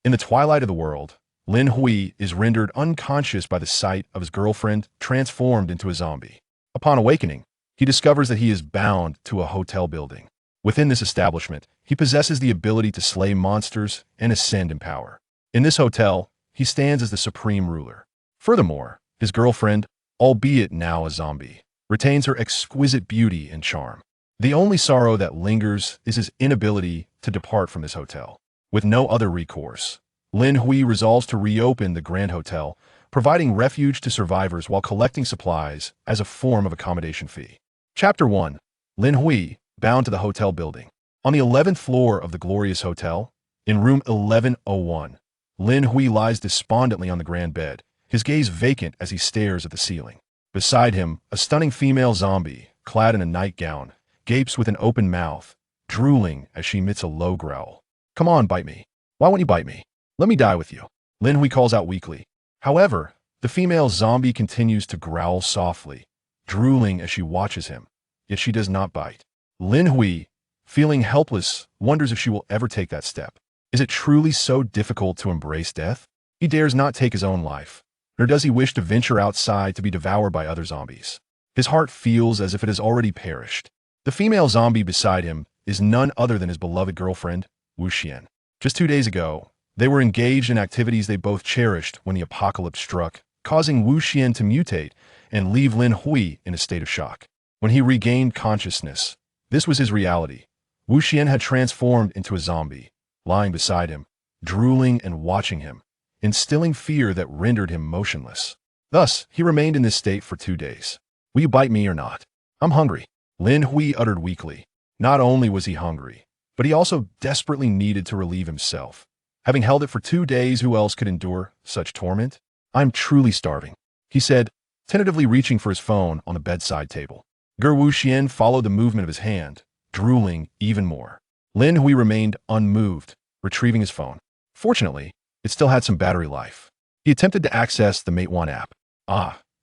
In the twilight of the world, Lin Hui is rendered unconscious by the sight of his girlfriend transformed into a zombie. Upon awakening, he discovers that he is bound to a hotel building. Within this establishment, he possesses the ability to slay monsters and ascend in power. In this hotel, he stands as the supreme ruler. Furthermore, his girlfriend, albeit now a zombie, retains her exquisite beauty and charm. The only sorrow that lingers is his inability to depart from this hotel. With no other recourse, Lin Hui resolves to reopen the Grand Hotel, providing refuge to survivors while collecting supplies as a form of accommodation fee. Chapter 1. Lin Hui, bound to the hotel building. On the 11th floor of the glorious hotel, in room 1101, Lin Hui lies despondently on the grand bed, his gaze vacant as he stares at the ceiling. Beside him, a stunning female zombie, clad in a nightgown, gapes with an open mouth, drooling as she emits a low growl. "Come on, bite me. Why won't you bite me? Let me die with you," Lin Hui calls out weakly. However, the female zombie continues to growl softly, drooling as she watches him, yet she does not bite. Lin Hui, feeling helpless, wonders if she will ever take that step. Is it truly so difficult to embrace death? He dares not take his own life, nor does he wish to venture outside to be devoured by other zombies. His heart feels as if it has already perished. The female zombie beside him is none other than his beloved girlfriend, Wu Xian. Just 2 days ago, they were engaged in activities they both cherished when the apocalypse struck, causing Wu Xian to mutate and leave Lin Hui in a state of shock. When he regained consciousness, this was his reality. Wu Xian had transformed into a zombie, lying beside him, drooling and watching him, instilling fear that rendered him motionless. Thus, he remained in this state for 2 days. "Will you bite me or not? I'm hungry," Lin Hui uttered weakly. Not only was he hungry, but he also desperately needed to relieve himself. Having held it for 2 days, who else could endure such torment? "I'm truly starving," he said, tentatively reaching for his phone on the bedside table. Wu Xian followed the movement of his hand, drooling even more. Lin Hui remained unmoved, retrieving his phone. Fortunately, it still had some battery life. He attempted to access the Mate 1 app.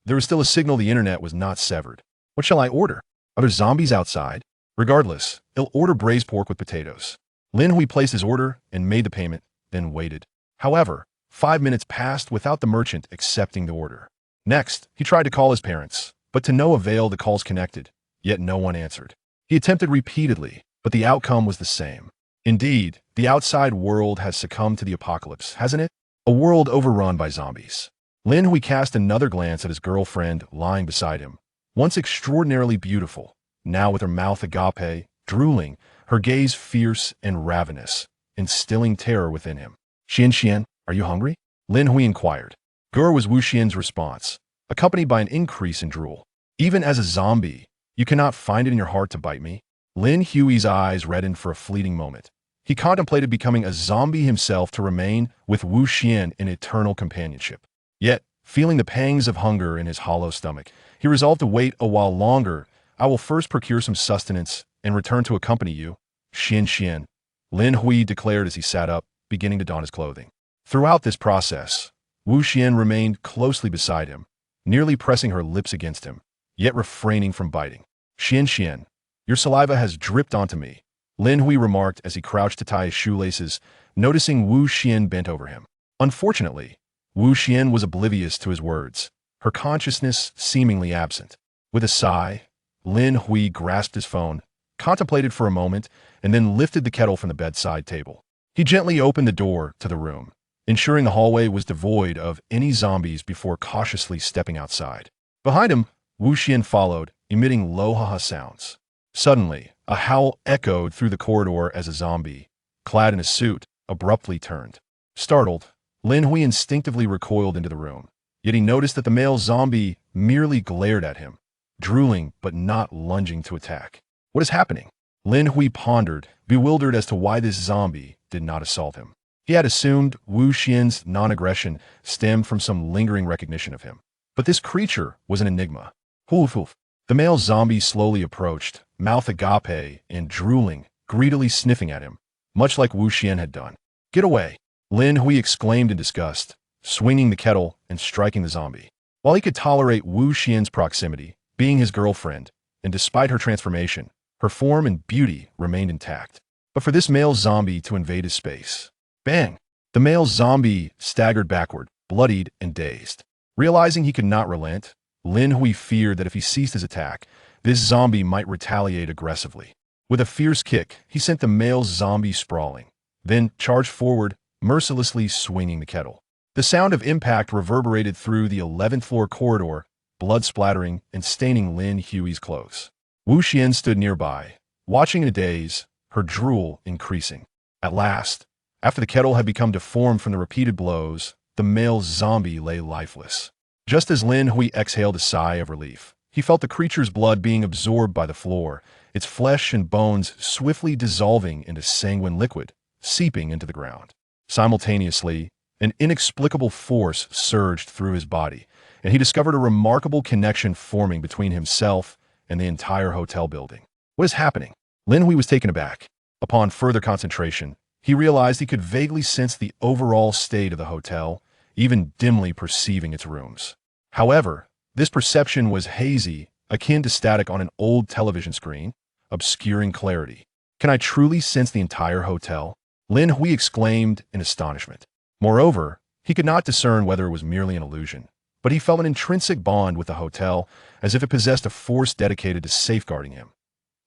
There was still a signal the internet was not severed. What shall I order? Are there zombies outside? Regardless, he'll order braised pork with potatoes. Lin Hui placed his order and made the payment, then waited. However, 5 minutes passed without the merchant accepting the order. Next, he tried to call his parents, but to no avail. The calls connected, yet no one answered. He attempted repeatedly, but the outcome was the same. Indeed, the outside world has succumbed to the apocalypse, hasn't it? A world overrun by zombies. Lin Hui cast another glance at his girlfriend lying beside him, once extraordinarily beautiful, now with her mouth agape, drooling, her gaze fierce and ravenous, instilling terror within him. Xian, are you hungry?" Lin Hui inquired. Was Wu Xian's response, accompanied by an increase in drool. "Even as a zombie, you cannot find it in your heart to bite me?" Lin Hui's eyes reddened for a fleeting moment. He contemplated becoming a zombie himself to remain with Wu Xian in eternal companionship. Yet, feeling the pangs of hunger in his hollow stomach, he resolved to wait a while longer. "I will first procure some sustenance and return to accompany you, Xian," Lin Hui declared as he sat up, beginning to don his clothing. Throughout this process, Wu Xian remained closely beside him, nearly pressing her lips against him, yet refraining from biting. "Xian, your saliva has dripped onto me," Lin Hui remarked as he crouched to tie his shoelaces, noticing Wu Xian bent over him. Unfortunately, Wu Xian was oblivious to his words, her consciousness seemingly absent. With a sigh, Lin Hui grasped his phone, contemplated for a moment, and then lifted the kettle from the bedside table. He gently opened the door to the room, ensuring the hallway was devoid of any zombies before cautiously stepping outside. Behind him, Wu Xian followed, emitting low ha-ha sounds. Suddenly, a howl echoed through the corridor as a zombie, clad in a suit, abruptly turned. Startled, Lin Hui instinctively recoiled into the room, yet he noticed that the male zombie merely glared at him, drooling but not lunging to attack. What is happening? Lin Hui pondered, bewildered as to why this zombie did not assault him. He had assumed Wu Xian's non-aggression stemmed from some lingering recognition of him. But this creature was an enigma. Hoof. The male zombie slowly approached, mouth agape and drooling, greedily sniffing at him, much like Wu Xian had done. "Get away!" Lin Hui exclaimed in disgust, swinging the kettle and striking the zombie. While he could tolerate Wu Xian's proximity, being his girlfriend, and despite her transformation, her form and beauty remained intact. But for this male zombie to invade his space. Bang! The male zombie staggered backward, bloodied and dazed. Realizing he could not relent, Lin Hui feared that if he ceased his attack, this zombie might retaliate aggressively. With a fierce kick, he sent the male zombie sprawling, then charged forward, mercilessly swinging the kettle. The sound of impact reverberated through the 11th floor corridor, blood splattering and staining Lin Hui's clothes. Wu Xian stood nearby, watching in a daze, her drool increasing. At last, after the kettle had become deformed from the repeated blows, the male zombie lay lifeless. Just as Lin Hui exhaled a sigh of relief, he felt the creature's blood being absorbed by the floor, its flesh and bones swiftly dissolving into sanguine liquid, seeping into the ground. Simultaneously, an inexplicable force surged through his body, and he discovered a remarkable connection forming between himself and the entire hotel building. What is happening? Lin Hui was taken aback. Upon further concentration, he realized he could vaguely sense the overall state of the hotel, even dimly perceiving its rooms. However, this perception was hazy, akin to static on an old television screen, obscuring clarity. Can I truly sense the entire hotel? Lin Hui exclaimed in astonishment. Moreover, he could not discern whether it was merely an illusion, but he felt an intrinsic bond with the hotel, as if it possessed a force dedicated to safeguarding him.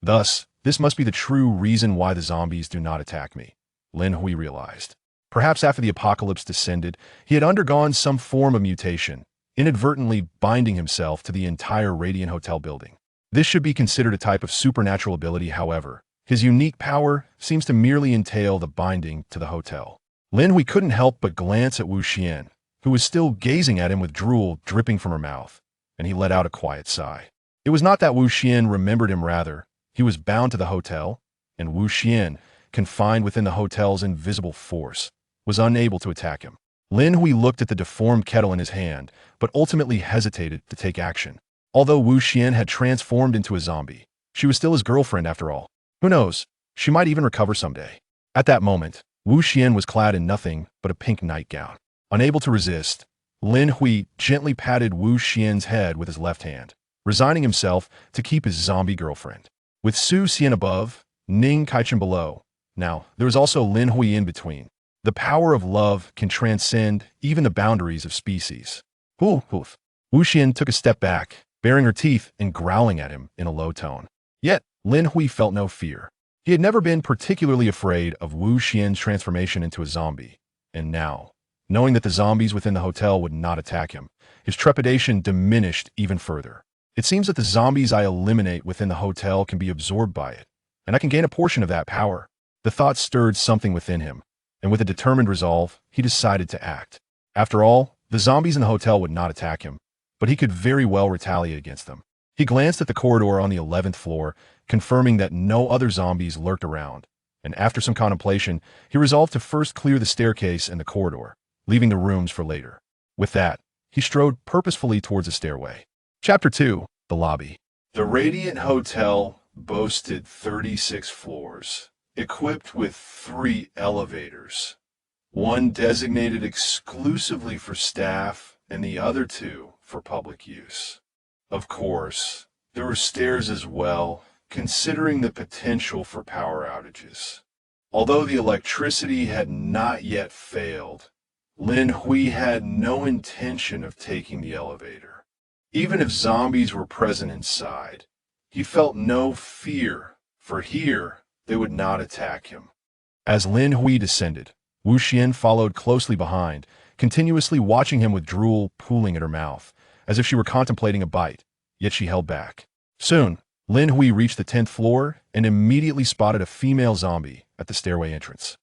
Thus, this must be the true reason why the zombies do not attack me, Lin Hui realized. Perhaps after the apocalypse descended, he had undergone some form of mutation, inadvertently binding himself to the entire Radiant Hotel building. This should be considered a type of supernatural ability, however. His unique power seems to merely entail the binding to the hotel. Lin Hui couldn't help but glance at Wu Xian, who was still gazing at him with drool dripping from her mouth, and he let out a quiet sigh. It was not that Wu Xian remembered him, rather, he was bound to the hotel, and Wu Xian, confined within the hotel's invisible force, was unable to attack him. Lin Hui looked at the deformed kettle in his hand, but ultimately hesitated to take action. Although Wu Xian had transformed into a zombie, she was still his girlfriend after all. Who knows, she might even recover someday. At that moment, Wu Xian was clad in nothing but a pink nightgown. Unable to resist, Lin Hui gently patted Wu Xian's head with his left hand, resigning himself to keep his zombie girlfriend. With Su Xian above, Ning Kaichen below, now there was also Lin Hui in between. The power of love can transcend even the boundaries of species. Hoof. Wu Xian took a step back, baring her teeth and growling at him in a low tone. Yet, Lin Hui felt no fear. He had never been particularly afraid of Wu Xian's transformation into a zombie, and now, knowing that the zombies within the hotel would not attack him, his trepidation diminished even further. It seems that the zombies I eliminate within the hotel can be absorbed by it, and I can gain a portion of that power. The thought stirred something within him, and with a determined resolve, he decided to act. After all, the zombies in the hotel would not attack him, but he could very well retaliate against them. He glanced at the corridor on the 11th floor, confirming that no other zombies lurked around, and after some contemplation, he resolved to first clear the staircase and the corridor, leaving the rooms for later. With that, he strode purposefully towards the stairway. Chapter 2. The Lobby. The Radiant Hotel boasted 36 floors, equipped with 3 elevators, one designated exclusively for staff and the other 2 for public use. Of course, there were stairs as well, considering the potential for power outages. Although the electricity had not yet failed, Lin Hui had no intention of taking the elevator. Even if zombies were present inside, he felt no fear, for here they would not attack him. As Lin Hui descended, Wu Xian followed closely behind, continuously watching him with drool pooling at her mouth, as if she were contemplating a bite, yet she held back. Soon, Lin Hui reached the 10th floor and immediately spotted a female zombie at the stairway entrance.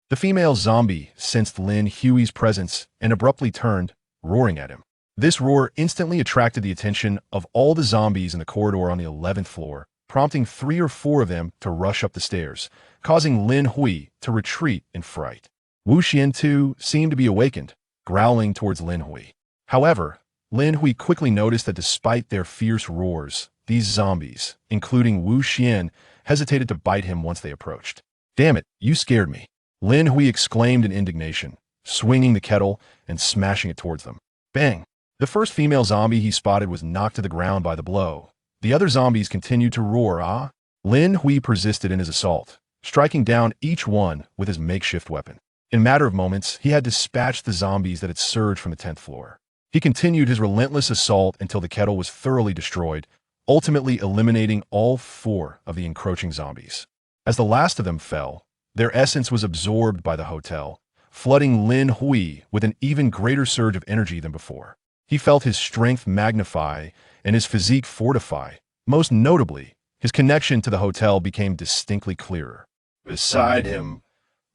The female zombie sensed Lin Hui's presence and abruptly turned, roaring at him. This roar instantly attracted the attention of all the zombies in the corridor on the 11th floor, prompting 3 or 4 of them to rush up the stairs, causing Lin Hui to retreat in fright. Wu Xian too seemed to be awakened, growling towards Lin Hui. However, Lin Hui quickly noticed that despite their fierce roars, these zombies, including Wu Xian, hesitated to bite him once they approached. "Damn it, you scared me," Lin Hui exclaimed in indignation, swinging the kettle and smashing it towards them. Bang! The first female zombie he spotted was knocked to the ground by the blow. The other zombies continued to roar. Lin Hui persisted in his assault, striking down each one with his makeshift weapon. In a matter of moments, he had dispatched the zombies that had surged from the 10th floor. He continued his relentless assault until the kettle was thoroughly destroyed, ultimately eliminating all 4 of the encroaching zombies. As the last of them fell, their essence was absorbed by the hotel, flooding Lin Hui with an even greater surge of energy than before. He felt his strength magnify and his physique fortify. Most notably, his connection to the hotel became distinctly clearer. Beside him,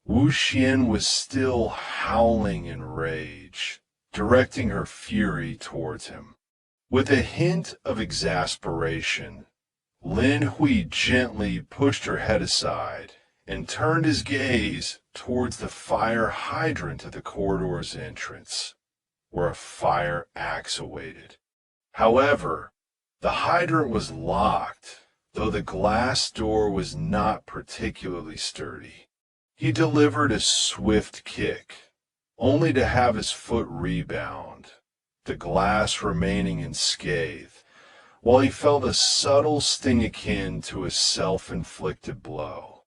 Wu Xian was still howling in rage, directing her fury towards him. With a hint of exasperation, Lin Hui gently pushed her head aside and turned his gaze towards the fire hydrant at the corridor's entrance, where a fire axe awaited. However, the hydrant was locked, though the glass door was not particularly sturdy. He delivered a swift kick, only to have his foot rebound, the glass remaining unscathed, while he felt a subtle sting akin to a self-inflicted blow.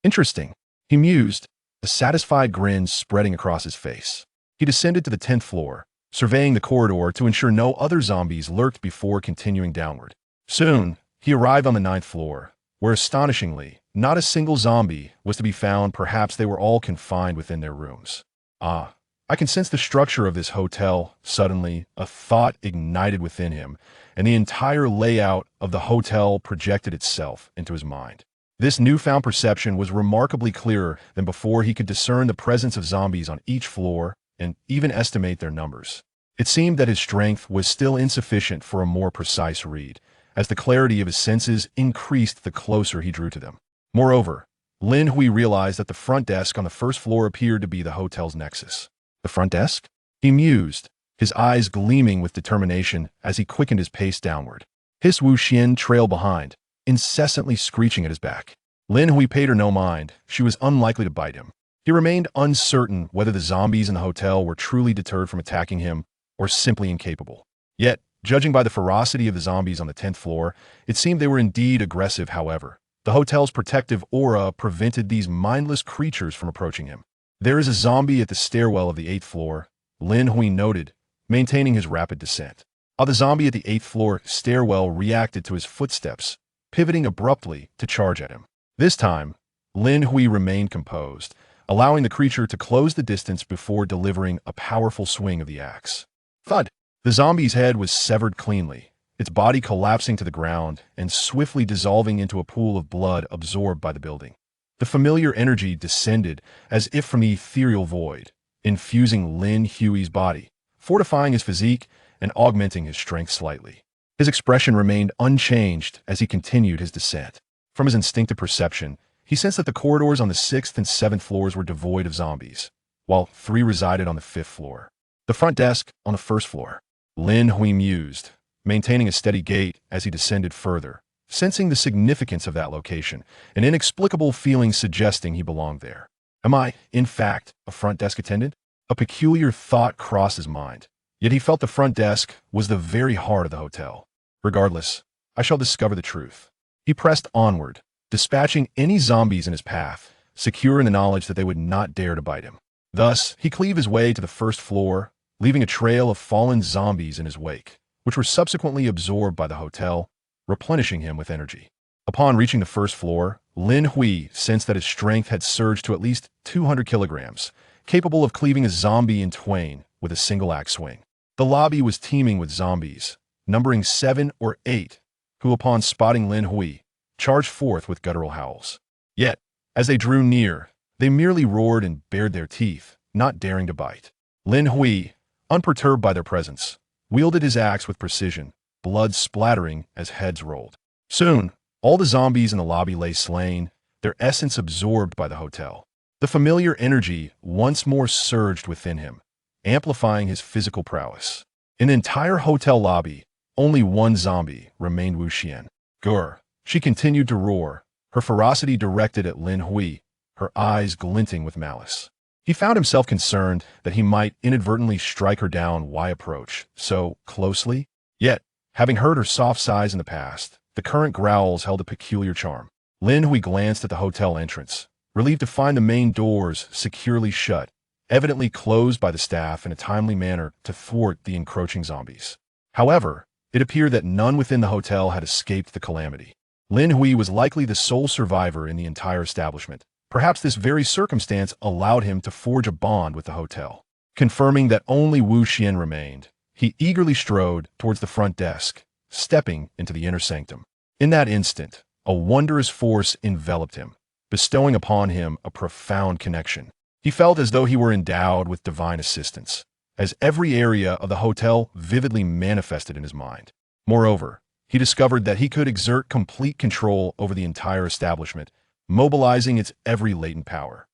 Interesting, he mused, a satisfied grin spreading across his face. He descended to the 10th floor, surveying the corridor to ensure no other zombies lurked before continuing downward. Soon, he arrived on the 9th floor, where astonishingly, not a single zombie was to be found. Perhaps they were all confined within their rooms. Ah, I can sense the structure of this hotel. Suddenly, a thought ignited within him, and the entire layout of the hotel projected itself into his mind. This newfound perception was remarkably clearer than before. He could discern the presence of zombies on each floor and even estimate their numbers. It seemed that his strength was still insufficient for a more precise read, as the clarity of his senses increased the closer he drew to them. Moreover, Lin Hui realized that the front desk on the 1st floor appeared to be the hotel's nexus. The front desk? He mused, his eyes gleaming with determination as he quickened his pace downward. His Wu Xian trailed behind, incessantly screeching at his back. Lin Hui paid her no mind. She was unlikely to bite him. He remained uncertain whether the zombies in the hotel were truly deterred from attacking him or simply incapable. Yet, judging by the ferocity of the zombies on the 10th floor, it seemed they were indeed aggressive. However, the hotel's protective aura prevented these mindless creatures from approaching him. There is a zombie at the stairwell of the 8th floor, Lin Hui noted, maintaining his rapid descent. The zombie at the 8th floor stairwell reacted to his footsteps, pivoting abruptly to charge at him. This time, Lin Hui remained composed, allowing the creature to close the distance before delivering a powerful swing of the axe. Thud! The zombie's head was severed cleanly, its body collapsing to the ground and swiftly dissolving into a pool of blood absorbed by the building. The familiar energy descended as if from the ethereal void, infusing Lin Hui's body, fortifying his physique and augmenting his strength slightly. His expression remained unchanged as he continued his descent. From his instinctive perception, he sensed that the corridors on the 6th and 7th floors were devoid of zombies, while 3 resided on the 5th floor. The front desk on the 1st floor. Lin Hui mused, maintaining a steady gait as he descended further, sensing the significance of that location, an inexplicable feeling suggesting he belonged there. Am I, in fact, a front desk attendant? A peculiar thought crossed his mind, yet he felt the front desk was the very heart of the hotel. Regardless, I shall discover the truth. He pressed onward, dispatching any zombies in his path, secure in the knowledge that they would not dare to bite him. Thus, he cleaved his way to the 1st floor, leaving a trail of fallen zombies in his wake, which were subsequently absorbed by the hotel, replenishing him with energy. Upon reaching the 1st floor, Lin Hui sensed that his strength had surged to at least 200 kilograms, capable of cleaving a zombie in twain with a single axe swing. The lobby was teeming with zombies, numbering 7 or 8, who upon spotting Lin Hui, charged forth with guttural howls. Yet, as they drew near, they merely roared and bared their teeth, not daring to bite. Lin Hui, unperturbed by their presence, wielded his axe with precision, blood splattering as heads rolled. Soon, all the zombies in the lobby lay slain, their essence absorbed by the hotel. The familiar energy once more surged within him, amplifying his physical prowess. In the entire hotel lobby, only one zombie remained: Wu Xian. Grr! She continued to roar, her ferocity directed at Lin Hui, her eyes glinting with malice. He found himself concerned that he might inadvertently strike her down. Why approach so closely? Yet, having heard her soft sighs in the past, the current growls held a peculiar charm. Lin Hui glanced at the hotel entrance, relieved to find the main doors securely shut evidently closed by the staff in a timely manner to thwart the encroaching zombies. However, it appeared that none within the hotel had escaped the calamity. Lin Hui was likely the sole survivor in the entire establishment. Perhaps this very circumstance allowed him to forge a bond with the hotel. Confirming that only Wu Xian remained, he eagerly strode towards the front desk, stepping into the inner sanctum. In that instant, a wondrous force enveloped him, bestowing upon him a profound connection. He felt as though he were endowed with divine assistance, as every area of the hotel vividly manifested in his mind. Moreover, he discovered that he could exert complete control over the entire establishment, mobilizing its every latent power.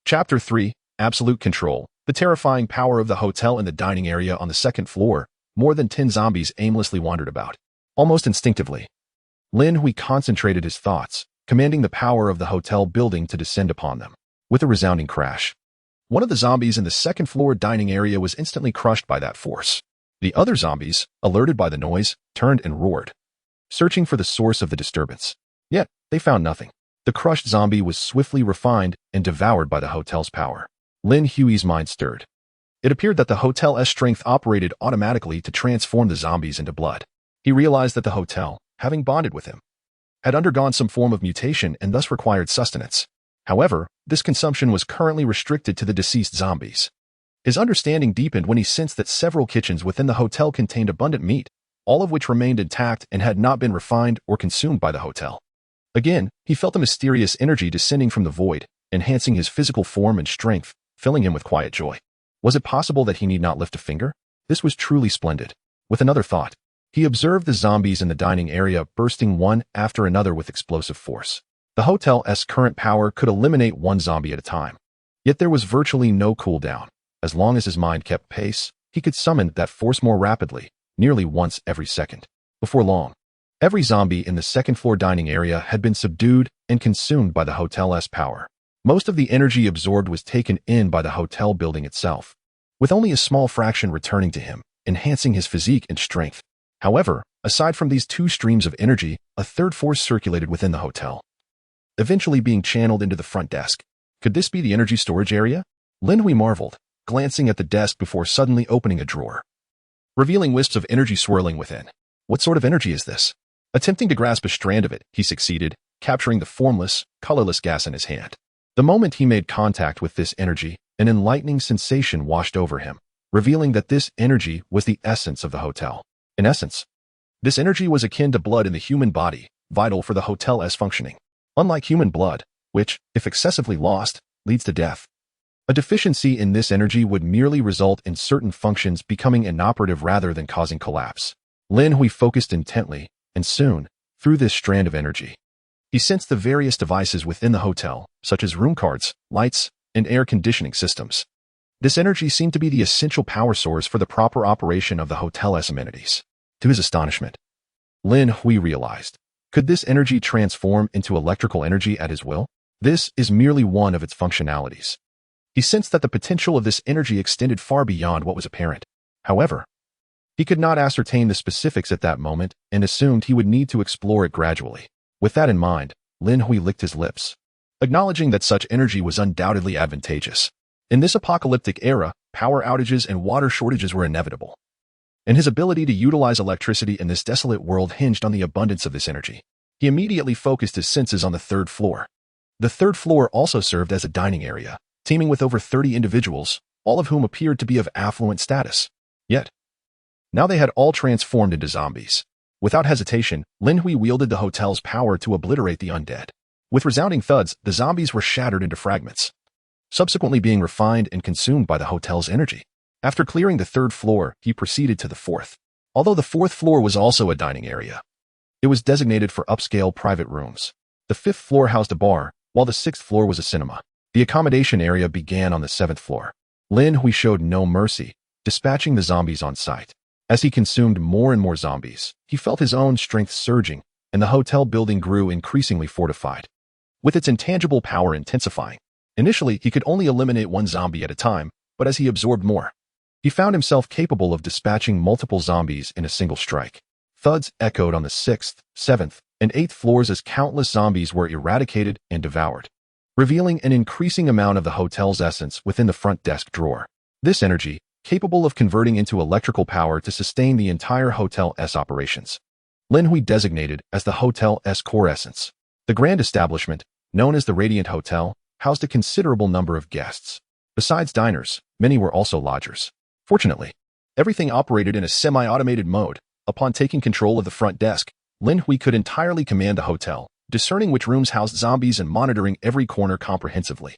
Chapter 3: Absolute Control. The terrifying power of the hotel in the dining area on the second floor. More than 10 zombies aimlessly wandered about. Almost instinctively, Lin Hui concentrated his thoughts, commanding the power of the hotel building to descend upon them. With a resounding crash, one of the zombies in the second floor dining area was instantly crushed by that force. The other zombies, alerted by the noise, turned and roared, searching for the source of the disturbance. Yet, they found nothing. The crushed zombie was swiftly refined and devoured by the hotel's power. Lin Hui's mind stirred. It appeared that the hotel's strength operated automatically to transform the zombies into blood. He realized that the hotel, having bonded with him, had undergone some form of mutation and thus required sustenance. However, this consumption was currently restricted to the deceased zombies. His understanding deepened when he sensed that several kitchens within the hotel contained abundant meat, all of which remained intact and had not been refined or consumed by the hotel. Again, he felt a mysterious energy descending from the void, enhancing his physical form and strength, filling him with quiet joy. Was it possible that he need not lift a finger? This was truly splendid. With another thought, he observed the zombies in the dining area bursting one after another with explosive force. The hotel's current power could eliminate one zombie at a time. Yet there was virtually no cooldown. As long as his mind kept pace, he could summon that force more rapidly, nearly once every second. Before long, every zombie in the second-floor dining area had been subdued and consumed by the hotel's power. Most of the energy absorbed was taken in by the hotel building itself, with only a small fraction returning to him, enhancing his physique and strength. However, aside from these two streams of energy, a third force circulated within the hotel, eventually being channeled into the front desk. Could this be the energy storage area? Lin Hui marveled, glancing at the desk before suddenly opening a drawer, revealing wisps of energy swirling within. What sort of energy is this? Attempting to grasp a strand of it, he succeeded, capturing the formless, colorless gas in his hand. The moment he made contact with this energy, an enlightening sensation washed over him, revealing that this energy was the essence of the hotel. In essence, this energy was akin to blood in the human body, vital for the hotel's functioning. Unlike human blood, which, if excessively lost, leads to death, a deficiency in this energy would merely result in certain functions becoming inoperative rather than causing collapse. Lin Hui focused intently, and soon, through this strand of energy, he sensed the various devices within the hotel, such as room cards, lights, and air conditioning systems. This energy seemed to be the essential power source for the proper operation of the hotel's amenities. To his astonishment, Lin Hui realized, could this energy transform into electrical energy at his will? This is merely one of its functionalities. He sensed that the potential of this energy extended far beyond what was apparent. However, he could not ascertain the specifics at that moment and assumed he would need to explore it gradually. With that in mind, Lin Hui licked his lips, acknowledging that such energy was undoubtedly advantageous. In this apocalyptic era, power outages and water shortages were inevitable, and his ability to utilize electricity in this desolate world hinged on the abundance of this energy. He immediately focused his senses on the third floor. The third floor also served as a dining area, teeming with over 30 individuals, all of whom appeared to be of affluent status. Yet, now they had all transformed into zombies. Without hesitation, Lin Hui wielded the hotel's power to obliterate the undead. With resounding thuds, the zombies were shattered into fragments, subsequently being refined and consumed by the hotel's energy. After clearing the third floor, he proceeded to the fourth. Although the fourth floor was also a dining area, it was designated for upscale private rooms. The fifth floor housed a bar, while the sixth floor was a cinema. The accommodation area began on the seventh floor. Lin Hui showed no mercy, dispatching the zombies on sight. As he consumed more and more zombies, he felt his own strength surging, and the hotel building grew increasingly fortified, with its intangible power intensifying. Initially, he could only eliminate one zombie at a time, but as he absorbed more, he found himself capable of dispatching multiple zombies in a single strike. Thuds echoed on the 6th, 7th, and 8th floors as countless zombies were eradicated and devoured. revealing an increasing amount of the hotel's essence within the front desk drawer. This energy, capable of converting into electrical power to sustain the entire hotel's operations. Lin Hui designated as the hotel's core essence. The grand establishment, known as the Radiant Hotel, housed a considerable number of guests. Besides diners, many were also lodgers. Fortunately, everything operated in a semi-automated mode. Upon taking control of the front desk, Lin Hui could entirely command the hotel, discerning which rooms housed zombies and monitoring every corner comprehensively.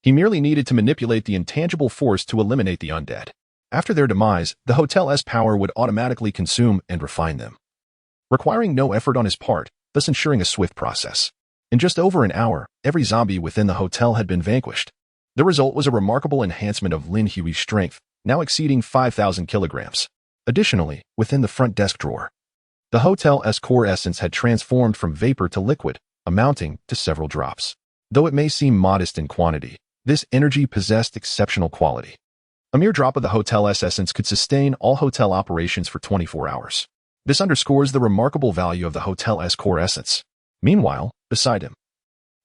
He merely needed to manipulate the intangible force to eliminate the undead. After their demise, the hotel's power would automatically consume and refine them, requiring no effort on his part, thus ensuring a swift process. In just over an hour, every zombie within the hotel had been vanquished. The result was a remarkable enhancement of Lin Hui's strength, now exceeding 5,000 kilograms. Additionally, within the front desk drawer, the hotel's core essence had transformed from vapor to liquid, amounting to several drops. Though it may seem modest in quantity, this energy possessed exceptional quality. A mere drop of the hotel's essence could sustain all hotel operations for 24 hours. This underscores the remarkable value of the hotel's core essence. Meanwhile, beside him,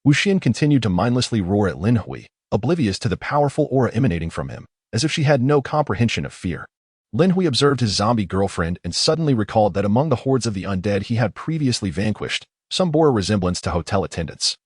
Wuxian continued to mindlessly roar at Lin Hui, oblivious to the powerful aura emanating from him, as if she had no comprehension of fear. Lin Hui observed his zombie girlfriend and suddenly recalled that among the hordes of the undead he had previously vanquished, some bore a resemblance to hotel attendants.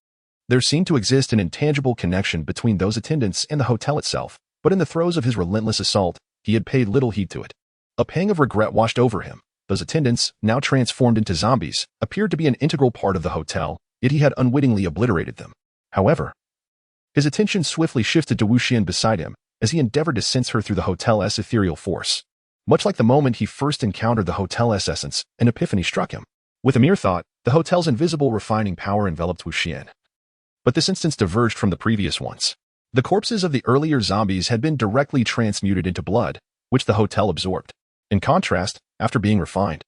There seemed to exist an intangible connection between those attendants and the hotel itself, but in the throes of his relentless assault, he had paid little heed to it. A pang of regret washed over him. Those attendants, now transformed into zombies, appeared to be an integral part of the hotel, yet he had unwittingly obliterated them. However, his attention swiftly shifted to Wuxian beside him, as he endeavored to sense her through the hotel's ethereal force. Much like the moment he first encountered the hotel's essence, an epiphany struck him. With a mere thought, the hotel's invisible refining power enveloped Wuxian. But this instance diverged from the previous ones. The corpses of the earlier zombies had been directly transmuted into blood, which the hotel absorbed. In contrast, after being refined,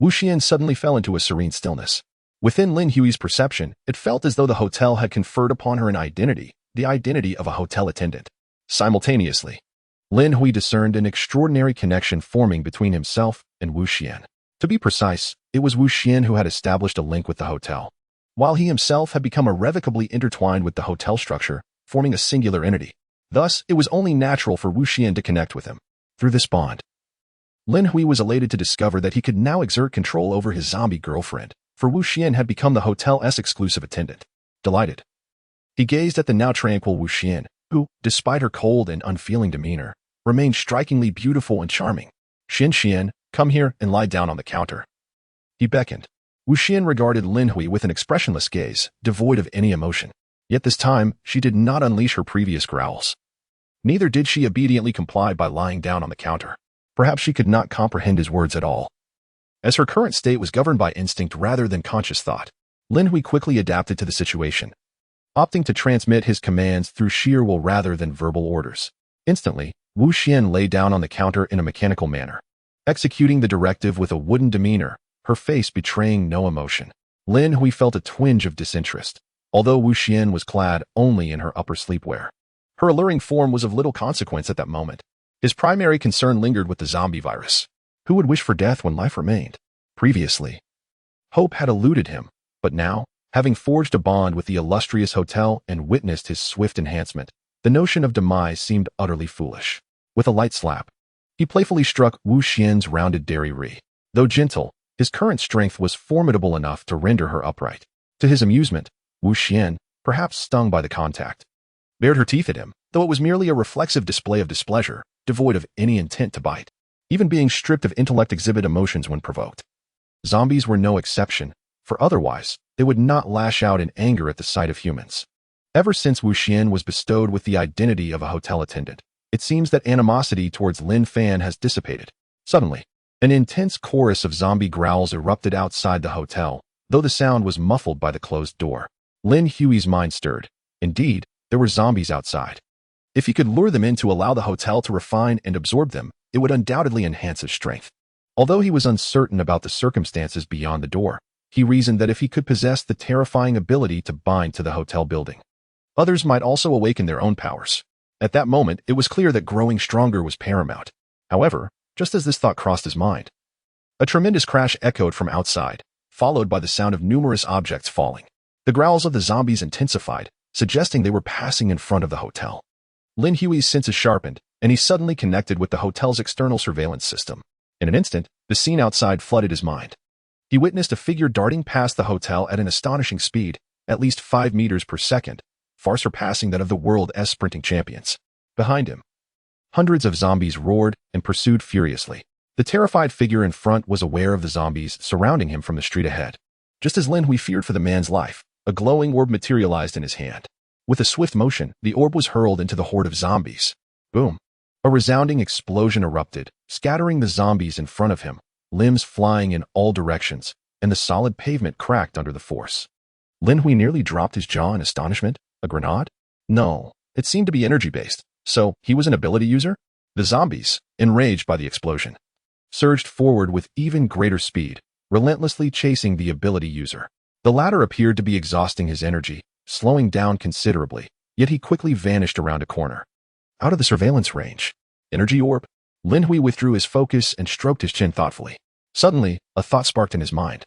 Wuxian suddenly fell into a serene stillness. Within Lin Hui's perception, it felt as though the hotel had conferred upon her an identity, the identity of a hotel attendant. Simultaneously, Lin Hui discerned an extraordinary connection forming between himself and Wuxian. To be precise, it was Wuxian who had established a link with the hotel, while he himself had become irrevocably intertwined with the hotel structure, forming a singular entity. Thus, it was only natural for Wuxian to connect with him. Through this bond, Lin Hui was elated to discover that he could now exert control over his zombie girlfriend, for Wuxian had become the hotel's exclusive attendant. Delighted, he gazed at the now tranquil Wuxian, who, despite her cold and unfeeling demeanor, remained strikingly beautiful and charming. Xian, come here and lie down on the counter. He beckoned. Wuxian regarded Lin Hui with an expressionless gaze, devoid of any emotion. Yet this time, she did not unleash her previous growls. Neither did she obediently comply by lying down on the counter. Perhaps she could not comprehend his words at all, as her current state was governed by instinct rather than conscious thought. Lin Hui quickly adapted to the situation, opting to transmit his commands through sheer will rather than verbal orders. Instantly, Wuxian lay down on the counter in a mechanical manner, executing the directive with a wooden demeanor, her face betraying no emotion. Lin Hui felt a twinge of disinterest, although Wuxian was clad only in her upper sleepwear. Her alluring form was of little consequence at that moment. His primary concern lingered with the zombie virus. Who would wish for death when life remained? Previously, hope had eluded him, but now, having forged a bond with the illustrious hotel and witnessed his swift enhancement, the notion of demise seemed utterly foolish. With a light slap, he playfully struck Wuxian's rounded dairy. Though gentle, his current strength was formidable enough to render her upright. To his amusement, Wuxian, perhaps stung by the contact, bared her teeth at him, though it was merely a reflexive display of displeasure, devoid of any intent to bite. Even being stripped of intellect exhibit emotions when provoked. Zombies were no exception, for otherwise, they would not lash out in anger at the sight of humans. Ever since Wuxian was bestowed with the identity of a hotel attendant, it seems that animosity towards Lin Fan has dissipated. Suddenly, an intense chorus of zombie growls erupted outside the hotel, though the sound was muffled by the closed door. Lin Hui's mind stirred. Indeed, there were zombies outside. If he could lure them in to allow the hotel to refine and absorb them, it would undoubtedly enhance his strength. Although he was uncertain about the circumstances beyond the door, he reasoned that if he could possess the terrifying ability to bind to the hotel building, others might also awaken their own powers. At that moment, it was clear that growing stronger was paramount. However, just as this thought crossed his mind, a tremendous crash echoed from outside, followed by the sound of numerous objects falling. The growls of the zombies intensified, suggesting they were passing in front of the hotel. Lin Hui's senses sharpened, and he suddenly connected with the hotel's external surveillance system. In an instant, the scene outside flooded his mind. He witnessed a figure darting past the hotel at an astonishing speed, at least 5 meters per second, far surpassing that of the world's sprinting champions. Behind him, hundreds of zombies roared and pursued furiously. The terrified figure in front was aware of the zombies surrounding him from the street ahead. Just as Lin Hui feared for the man's life, a glowing orb materialized in his hand. With a swift motion, the orb was hurled into the horde of zombies. Boom! A resounding explosion erupted, scattering the zombies in front of him, limbs flying in all directions, and the solid pavement cracked under the force. Lin Hui nearly dropped his jaw in astonishment. A grenade? No, it seemed to be energy-based. So, he was an ability user? The zombies, enraged by the explosion, surged forward with even greater speed, relentlessly chasing the ability user. The latter appeared to be exhausting his energy, slowing down considerably, yet he quickly vanished around a corner. Out of the surveillance range. Energy orb? Lin Hui withdrew his focus and stroked his chin thoughtfully. Suddenly, a thought sparked in his mind,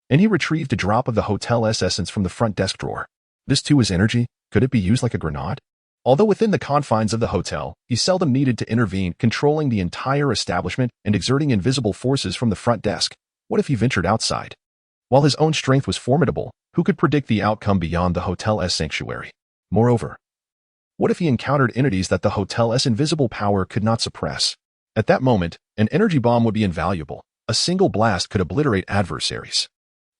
and he retrieved a drop of the hotel's essence from the front desk drawer. This too is energy. Could it be used like a grenade? Although within the confines of the hotel, he seldom needed to intervene, controlling the entire establishment and exerting invisible forces from the front desk. What if he ventured outside? While his own strength was formidable, who could predict the outcome beyond the hotel's sanctuary? Moreover, what if he encountered entities that the hotel's invisible power could not suppress? At that moment, an energy bomb would be invaluable. A single blast could obliterate adversaries.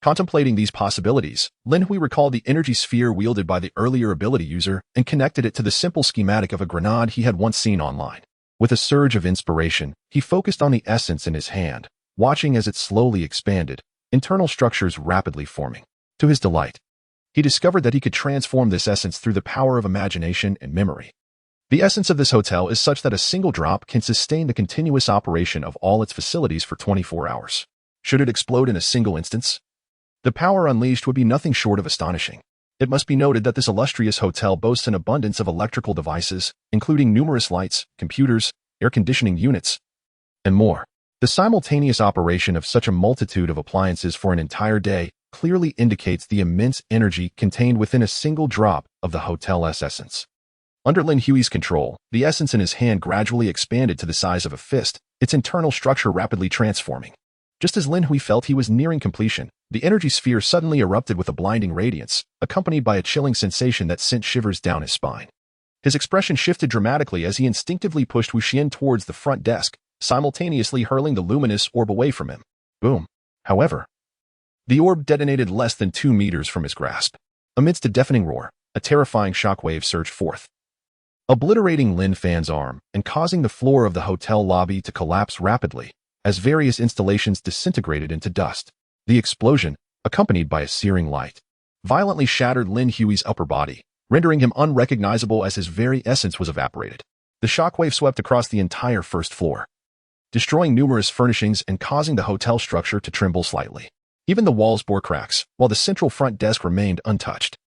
Contemplating these possibilities, Lin Hui recalled the energy sphere wielded by the earlier ability user and connected it to the simple schematic of a grenade he had once seen online. With a surge of inspiration, he focused on the essence in his hand, watching as it slowly expanded, internal structures rapidly forming. To his delight, he discovered that he could transform this essence through the power of imagination and memory. The essence of this hotel is such that a single drop can sustain the continuous operation of all its facilities for 24 hours. Should it explode in a single instance, the power unleashed would be nothing short of astonishing. It must be noted that this illustrious hotel boasts an abundance of electrical devices, including numerous lights, computers, air conditioning units, and more. The simultaneous operation of such a multitude of appliances for an entire day clearly indicates the immense energy contained within a single drop of the hotel's essence. Under Lin Hui's control, the essence in his hand gradually expanded to the size of a fist, its internal structure rapidly transforming. Just as Lin Hui felt he was nearing completion, the energy sphere suddenly erupted with a blinding radiance, accompanied by a chilling sensation that sent shivers down his spine. His expression shifted dramatically as he instinctively pushed Wu Xian towards the front desk, simultaneously hurling the luminous orb away from him. Boom. However, the orb detonated less than 2 meters from his grasp. Amidst a deafening roar, a terrifying shockwave surged forth, obliterating Lin Fan's arm and causing the floor of the hotel lobby to collapse rapidly as various installations disintegrated into dust. The explosion, accompanied by a searing light, violently shattered Lin Hui's upper body, rendering him unrecognizable as his very essence was evaporated. The shockwave swept across the entire first floor, destroying numerous furnishings and causing the hotel structure to tremble slightly. Even the walls bore cracks, while the central front desk remained untouched.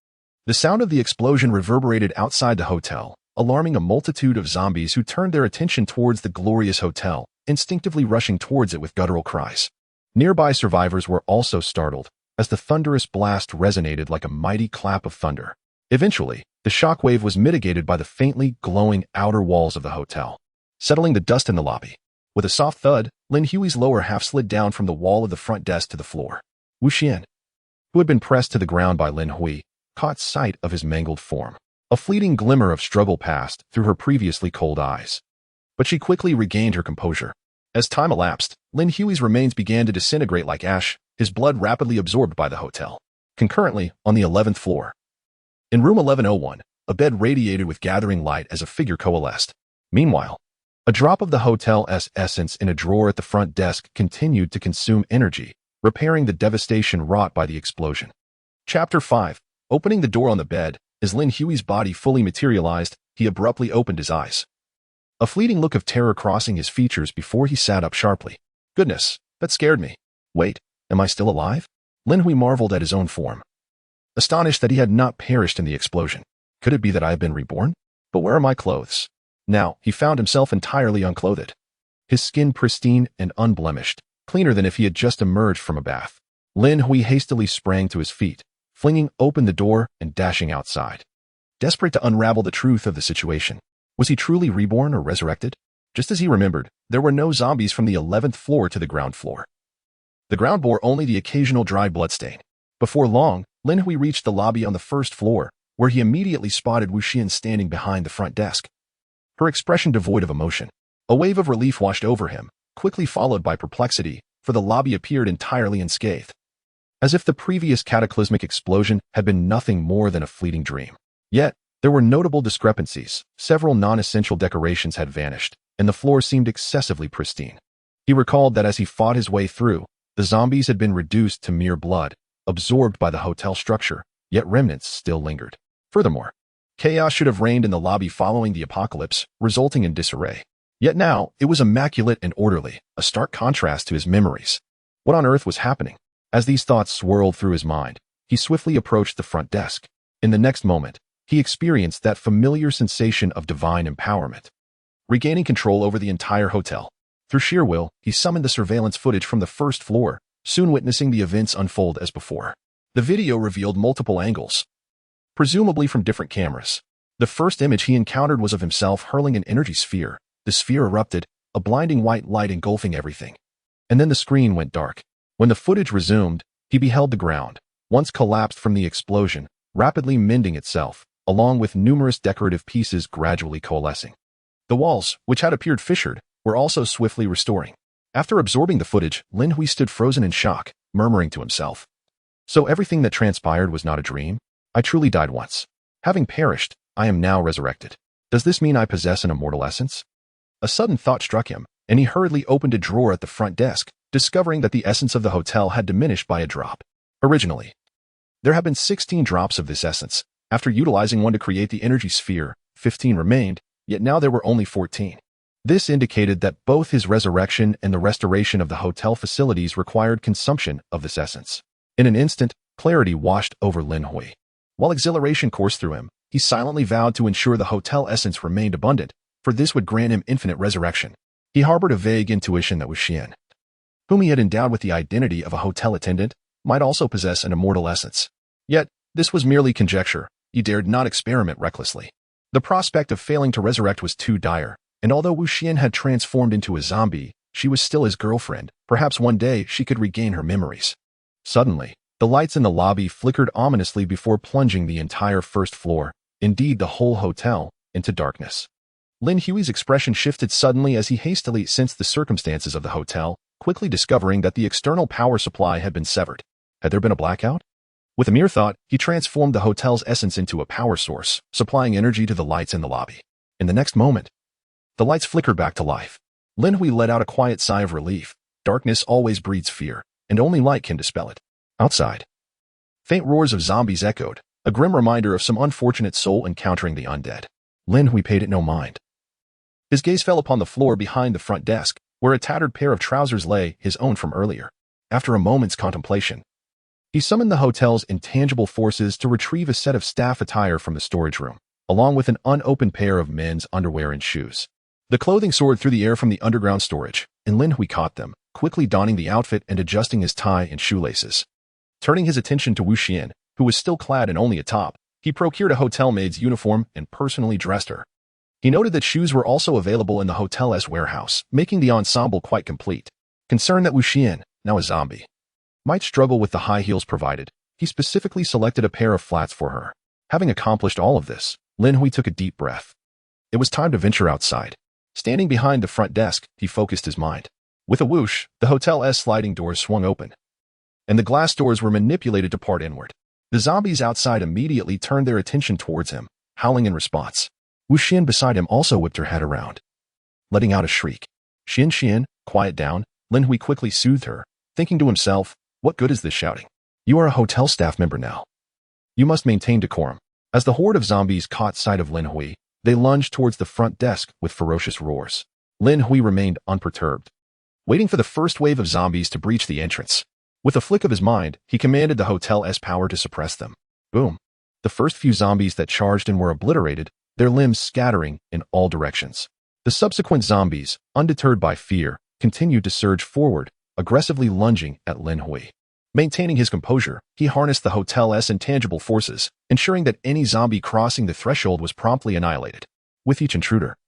The sound of the explosion reverberated outside the hotel, alarming a multitude of zombies who turned their attention towards the glorious hotel, instinctively rushing towards it with guttural cries. Nearby survivors were also startled, as the thunderous blast resonated like a mighty clap of thunder. Eventually, the shockwave was mitigated by the faintly glowing outer walls of the hotel, settling the dust in the lobby. With a soft thud, Lin Hui's lower half slid down from the wall of the front desk to the floor. Wu Xian, who had been pressed to the ground by Lin Hui, caught sight of his mangled form. A fleeting glimmer of struggle passed through her previously cold eyes, but she quickly regained her composure. As time elapsed, Lin Hui's remains began to disintegrate like ash, his blood rapidly absorbed by the hotel. Concurrently, on the 11th floor, in room 1101, a bed radiated with gathering light as a figure coalesced. Meanwhile, a drop of the hotel's essence in a drawer at the front desk continued to consume energy, repairing the devastation wrought by the explosion. Chapter 5. Opening the door on the bed, as Lin Hui's body fully materialized, he abruptly opened his eyes, a fleeting look of terror crossing his features before he sat up sharply. Goodness, that scared me. Wait, am I still alive? Lin Hui marveled at his own form, astonished that he had not perished in the explosion. Could it be that I have been reborn? But where are my clothes? Now, he found himself entirely unclothed, his skin pristine and unblemished, cleaner than if he had just emerged from a bath. Lin Hui hastily sprang to his feet, flinging open the door and dashing outside. desperate to unravel the truth of the situation. Was he truly reborn or resurrected? Just as he remembered, there were no zombies from the 11th floor to the ground floor. The ground bore only the occasional dry bloodstain. Before long, Lin Hui reached the lobby on the first floor, where he immediately spotted Wu Xian standing behind the front desk. Her expression devoid of emotion. A wave of relief washed over him, quickly followed by perplexity, for the lobby appeared entirely unscathed. As if the previous cataclysmic explosion had been nothing more than a fleeting dream. Yet, there were notable discrepancies. Several non-essential decorations had vanished, and the floor seemed excessively pristine. He recalled that as he fought his way through, the zombies had been reduced to mere blood, absorbed by the hotel structure, yet remnants still lingered. Furthermore, chaos should have reigned in the lobby following the apocalypse, resulting in disarray. Yet now, it was immaculate and orderly, a stark contrast to his memories. What on earth was happening? As these thoughts swirled through his mind, he swiftly approached the front desk. In the next moment, he experienced that familiar sensation of divine empowerment. Regaining control over the entire hotel. Through sheer will, he summoned the surveillance footage from the first floor, soon witnessing the events unfold as before. The video revealed multiple angles, presumably from different cameras. The first image he encountered was of himself hurling an energy sphere. The sphere erupted, a blinding white light engulfing everything. And then the screen went dark. When the footage resumed, he beheld the ground, once collapsed from the explosion, rapidly mending itself, along with numerous decorative pieces gradually coalescing. The walls, which had appeared fissured, were also swiftly restoring. After absorbing the footage, Lin Hui stood frozen in shock, murmuring to himself. So everything that transpired was not a dream? I truly died once. Having perished, I am now resurrected. Does this mean I possess an immortal essence? A sudden thought struck him, and he hurriedly opened a drawer at the front desk, discovering that the essence of the hotel had diminished by a drop. Originally, there had been 16 drops of this essence. After utilizing one to create the energy sphere, 15 remained, yet now there were only 14. This indicated that both his resurrection and the restoration of the hotel facilities required consumption of this essence. In an instant, clarity washed over Lin Hui. While exhilaration coursed through him, he silently vowed to ensure the hotel essence remained abundant, for this would grant him infinite resurrection. He harbored a vague intuition that Wu Xian, whom he had endowed with the identity of a hotel attendant, might also possess an immortal essence. Yet, this was merely conjecture. He dared not experiment recklessly. The prospect of failing to resurrect was too dire, and although Wu Xian had transformed into a zombie, she was still his girlfriend. Perhaps one day she could regain her memories. Suddenly, the lights in the lobby flickered ominously before plunging the entire first floor, indeed the whole hotel, into darkness. Lin Hui's expression shifted suddenly as he hastily sensed the circumstances of the hotel, quickly discovering that the external power supply had been severed. Had there been a blackout? With a mere thought, he transformed the hotel's essence into a power source, supplying energy to the lights in the lobby. In the next moment, the lights flickered back to life. Lin Hui let out a quiet sigh of relief. Darkness always breeds fear, and only light can dispel it. Outside, faint roars of zombies echoed, a grim reminder of some unfortunate soul encountering the undead. Lin Hui paid it no mind. His gaze fell upon the floor behind the front desk, where a tattered pair of trousers lay, his own from earlier. After a moment's contemplation, he summoned the hotel's intangible forces to retrieve a set of staff attire from the storage room, along with an unopened pair of men's underwear and shoes. The clothing soared through the air from the underground storage, and Lin Hui caught them, quickly donning the outfit and adjusting his tie and shoelaces. Turning his attention to Wu Xian, who was still clad in only a top, he procured a hotel maid's uniform and personally dressed her. He noted that shoes were also available in the hotel's warehouse, making the ensemble quite complete. Concerned that Wu Xian, now a zombie, might struggle with the high heels provided, he specifically selected a pair of flats for her. Having accomplished all of this, Lin Hui took a deep breath. It was time to venture outside. Standing behind the front desk, he focused his mind. With a whoosh, the hotel's sliding doors swung open, and the glass doors were manipulated to part inward. The zombies outside immediately turned their attention towards him, howling in response. Wu Xian beside him also whipped her head around, letting out a shriek. Xian, quiet down, Lin Hui quickly soothed her, thinking to himself, what good is this shouting? You are a hotel staff member now. You must maintain decorum. As the horde of zombies caught sight of Lin Hui, they lunged towards the front desk with ferocious roars. Lin Hui remained unperturbed, waiting for the first wave of zombies to breach the entrance. With a flick of his mind, he commanded the hotel's power to suppress them. Boom. The first few zombies that charged in were obliterated, their limbs scattering in all directions. The subsequent zombies, undeterred by fear, continued to surge forward, aggressively lunging at Lin Hui. Maintaining his composure, he harnessed the hotel's intangible forces, ensuring that any zombie crossing the threshold was promptly annihilated. With each intruder,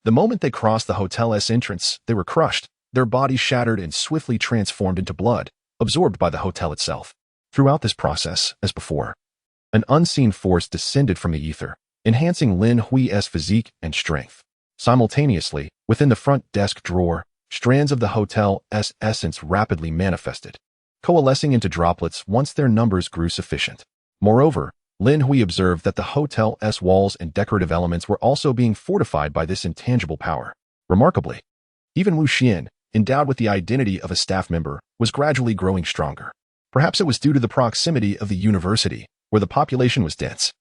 the moment they crossed the hotel's entrance, they were crushed, their bodies shattered and swiftly transformed into blood, absorbed by the hotel itself. Throughout this process, as before, an unseen force descended from the ether, enhancing Lin Hui's physique and strength. Simultaneously, within the front desk drawer, strands of the hotel's essence rapidly manifested, coalescing into droplets once their numbers grew sufficient. Moreover, Lin Hui observed that the hotel's walls and decorative elements were also being fortified by this intangible power. Remarkably, even Wu Xian, endowed with the identity of a staff member, was gradually growing stronger. Perhaps it was due to the proximity of the university, where the population was dense.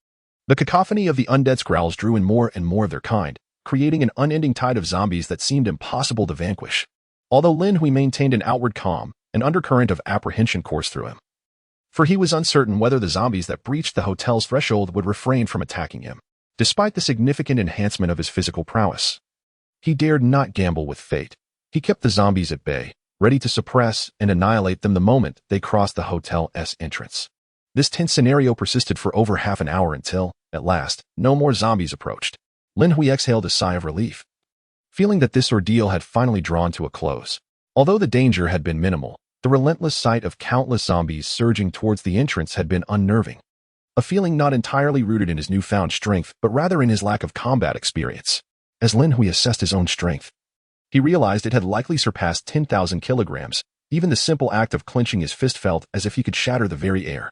The cacophony of the undead's growls drew in more and more of their kind, creating an unending tide of zombies that seemed impossible to vanquish. Although Lin Hui maintained an outward calm, an undercurrent of apprehension coursed through him. For he was uncertain whether the zombies that breached the hotel's threshold would refrain from attacking him, despite the significant enhancement of his physical prowess. He dared not gamble with fate. He kept the zombies at bay, ready to suppress and annihilate them the moment they crossed the hotel's entrance. This tense scenario persisted for over half an hour until, at last, no more zombies approached. Lin Hui exhaled a sigh of relief, feeling that this ordeal had finally drawn to a close. Although the danger had been minimal, the relentless sight of countless zombies surging towards the entrance had been unnerving, a feeling not entirely rooted in his newfound strength but rather in his lack of combat experience. As Lin Hui assessed his own strength, he realized it had likely surpassed 10,000 kilograms. Even the simple act of clenching his fist felt as if he could shatter the very air.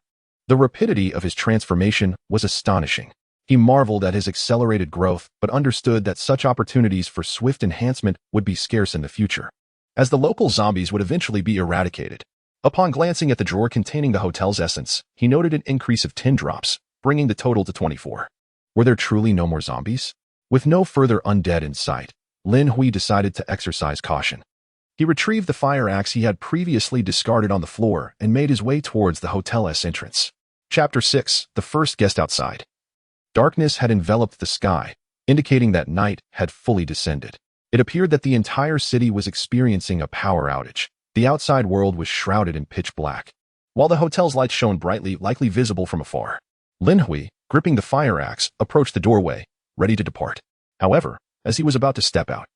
The rapidity of his transformation was astonishing. He marveled at his accelerated growth, but understood that such opportunities for swift enhancement would be scarce in the future, as the local zombies would eventually be eradicated. Upon glancing at the drawer containing the hotel's essence, he noted an increase of 10 drops, bringing the total to 24. Were there truly no more zombies? With no further undead in sight, Lin Hui decided to exercise caution. He retrieved the fire axe he had previously discarded on the floor and made his way towards the hotel's entrance. Chapter 6: The First Guest Outside. Darkness had enveloped the sky, indicating that night had fully descended. It appeared that the entire city was experiencing a power outage. The outside world was shrouded in pitch black, while the hotel's lights shone brightly, likely visible from afar. Lin Hui, gripping the fire axe, approached the doorway, ready to depart. However, as he was about to step out,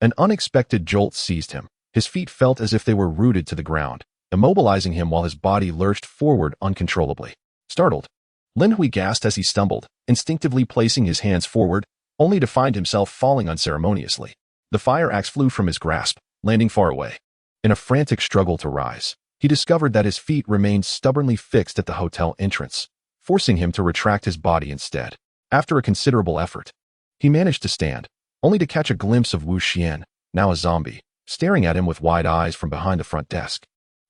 an unexpected jolt seized him. His feet felt as if they were rooted to the ground, immobilizing him while his body lurched forward uncontrollably. Startled, Lin Hui gasped as he stumbled, instinctively placing his hands forward, only to find himself falling unceremoniously. The fire axe flew from his grasp, landing far away. In a frantic struggle to rise, he discovered that his feet remained stubbornly fixed at the hotel entrance, forcing him to retract his body instead. After a considerable effort, he managed to stand, only to catch a glimpse of Wu Xian, now a zombie, staring at him with wide eyes from behind the front desk.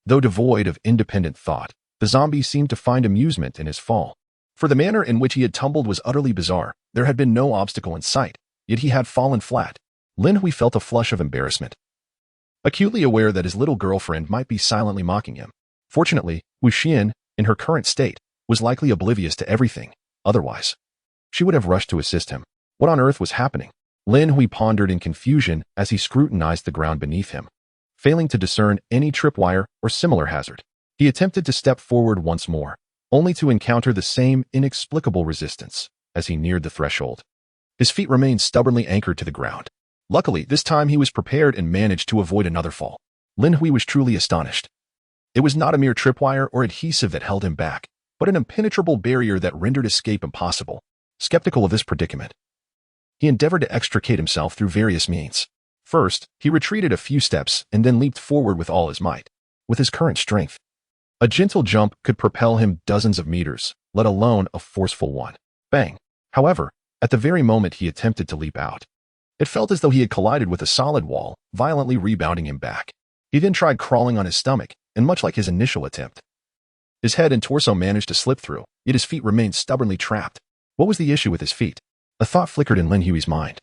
Though devoid of independent thought, the zombie seemed to find amusement in his fall. For the manner in which he had tumbled was utterly bizarre. There had been no obstacle in sight, yet he had fallen flat. Lin Hui felt a flush of embarrassment, acutely aware that his little girlfriend might be silently mocking him. Fortunately, Wu Xian, in her current state, was likely oblivious to everything. Otherwise, she would have rushed to assist him. What on earth was happening? Lin Hui pondered in confusion as he scrutinized the ground beneath him, failing to discern any tripwire or similar hazard. He attempted to step forward once more, only to encounter the same inexplicable resistance. As he neared the threshold, his feet remained stubbornly anchored to the ground. Luckily, this time he was prepared and managed to avoid another fall. Lin Hui was truly astonished. It was not a mere tripwire or adhesive that held him back, but an impenetrable barrier that rendered escape impossible. Skeptical of this predicament, he endeavored to extricate himself through various means. First, he retreated a few steps and then leaped forward with all his might. With his current strength, a gentle jump could propel him dozens of meters, let alone a forceful one. Bang! However, at the very moment he attempted to leap out, it felt as though he had collided with a solid wall, violently rebounding him back. He then tried crawling on his stomach, and much like his initial attempt, his head and torso managed to slip through, yet his feet remained stubbornly trapped. What was the issue with his feet? A thought flickered in Lin Hui's mind,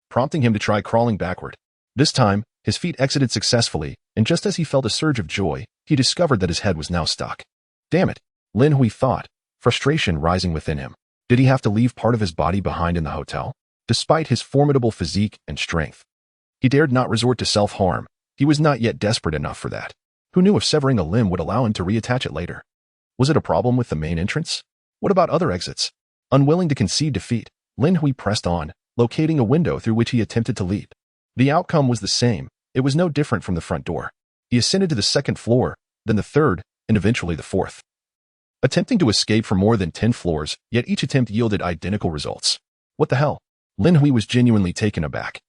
prompting him to try crawling backward. This time, his feet exited successfully, and just as he felt a surge of joy, he discovered that his head was now stuck. Damn it, Lin Hui thought, frustration rising within him. Did he have to leave part of his body behind in the hotel? Despite his formidable physique and strength, he dared not resort to self-harm. He was not yet desperate enough for that. Who knew if severing a limb would allow him to reattach it later? Was it a problem with the main entrance? What about other exits? Unwilling to concede defeat, Lin Hui pressed on, locating a window through which he attempted to leap. The outcome was the same. It was no different from the front door. He ascended to the second floor, then the third, and eventually the fourth. Attempting to escape from more than 10 floors, yet each attempt yielded identical results. What the hell? Lin Hui was genuinely taken aback.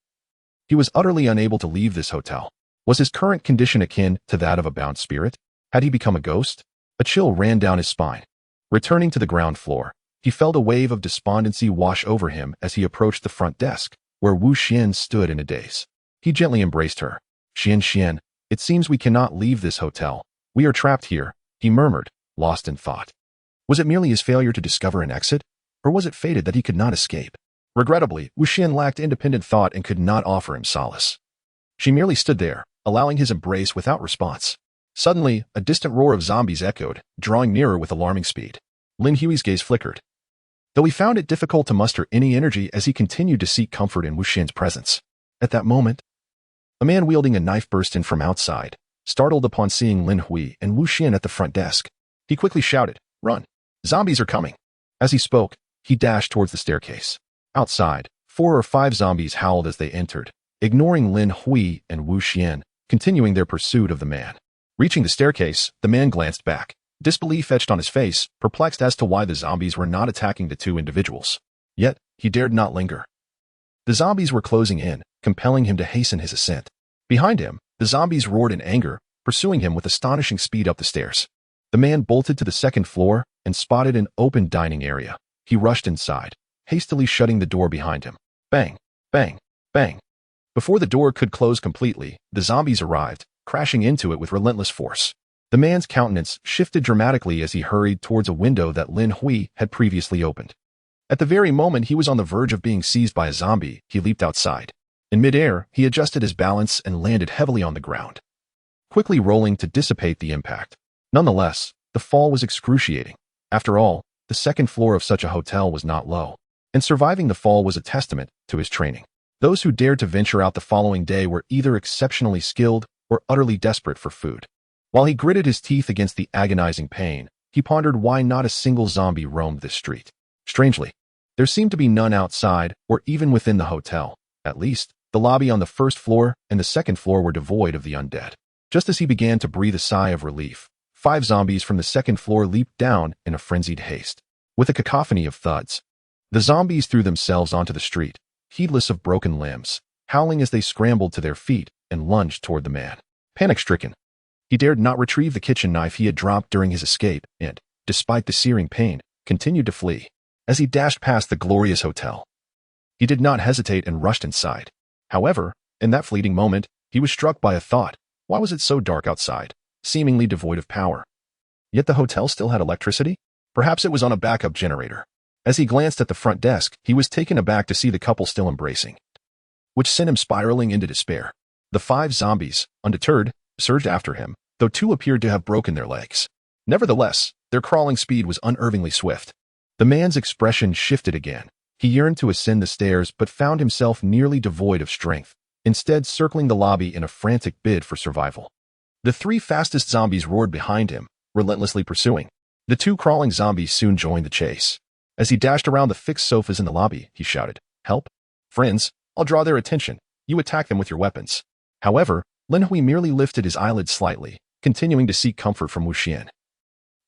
He was utterly unable to leave this hotel. Was his current condition akin to that of a bound spirit? Had he become a ghost? A chill ran down his spine. Returning to the ground floor, he felt a wave of despondency wash over him as he approached the front desk, where Wu Xian stood in a daze. He gently embraced her. Xian, it seems we cannot leave this hotel. We are trapped here, he murmured, lost in thought. Was it merely his failure to discover an exit? Or was it fated that he could not escape? Regrettably, Wu Xian lacked independent thought and could not offer him solace. She merely stood there, allowing his embrace without response. Suddenly, a distant roar of zombies echoed, drawing nearer with alarming speed. Lin Hui's gaze flickered, though he found it difficult to muster any energy as he continued to seek comfort in Wu Xian's presence. At that moment, a man wielding a knife burst in from outside, startled upon seeing Lin Hui and Wu Xian at the front desk. He quickly shouted, "Run! Zombies are coming!" As he spoke, he dashed towards the staircase. Outside, 4 or 5 zombies howled as they entered, ignoring Lin Hui and Wu Xian, continuing their pursuit of the man. Reaching the staircase, the man glanced back, disbelief etched on his face, perplexed as to why the zombies were not attacking the 2 individuals. Yet, he dared not linger. The zombies were closing in, compelling him to hasten his ascent. Behind him, the zombies roared in anger, pursuing him with astonishing speed up the stairs. The man bolted to the second floor and spotted an open dining area. He rushed inside, hastily shutting the door behind him. Bang, bang, bang. Before the door could close completely, the zombies arrived, crashing into it with relentless force. The man's countenance shifted dramatically as he hurried towards a window that Lin Hui had previously opened. At the very moment he was on the verge of being seized by a zombie, he leaped outside. In midair, he adjusted his balance and landed heavily on the ground, quickly rolling to dissipate the impact. Nonetheless, the fall was excruciating. After all, the second floor of such a hotel was not low, and surviving the fall was a testament to his training. Those who dared to venture out the following day were either exceptionally skilled or utterly desperate for food. While he gritted his teeth against the agonizing pain, he pondered why not a single zombie roamed this street. Strangely, there seemed to be none outside or even within the hotel. At least, the lobby on the first floor and the second floor were devoid of the undead. Just as he began to breathe a sigh of relief, 5 zombies from the second floor leaped down in a frenzied haste. With a cacophony of thuds, the zombies threw themselves onto the street, heedless of broken limbs, howling as they scrambled to their feet and lunged toward the man. Panic-stricken, he dared not retrieve the kitchen knife he had dropped during his escape and, despite the searing pain, continued to flee. As he dashed past the glorious hotel, he did not hesitate and rushed inside. However, in that fleeting moment, he was struck by a thought. Why was it so dark outside, seemingly devoid of power? Yet the hotel still had electricity? Perhaps it was on a backup generator. As he glanced at the front desk, he was taken aback to see the couple still embracing, which sent him spiraling into despair. The 5 zombies, undeterred, surged after him, though 2 appeared to have broken their legs. Nevertheless, their crawling speed was unervingly swift. The man's expression shifted again. He yearned to ascend the stairs but found himself nearly devoid of strength, instead circling the lobby in a frantic bid for survival. The 3 fastest zombies roared behind him, relentlessly pursuing. The 2 crawling zombies soon joined the chase. As he dashed around the fixed sofas in the lobby, he shouted, "Help! Friends, I'll draw their attention. You attack them with your weapons." However, Lin Hui merely lifted his eyelids slightly, continuing to seek comfort from Wu Xian.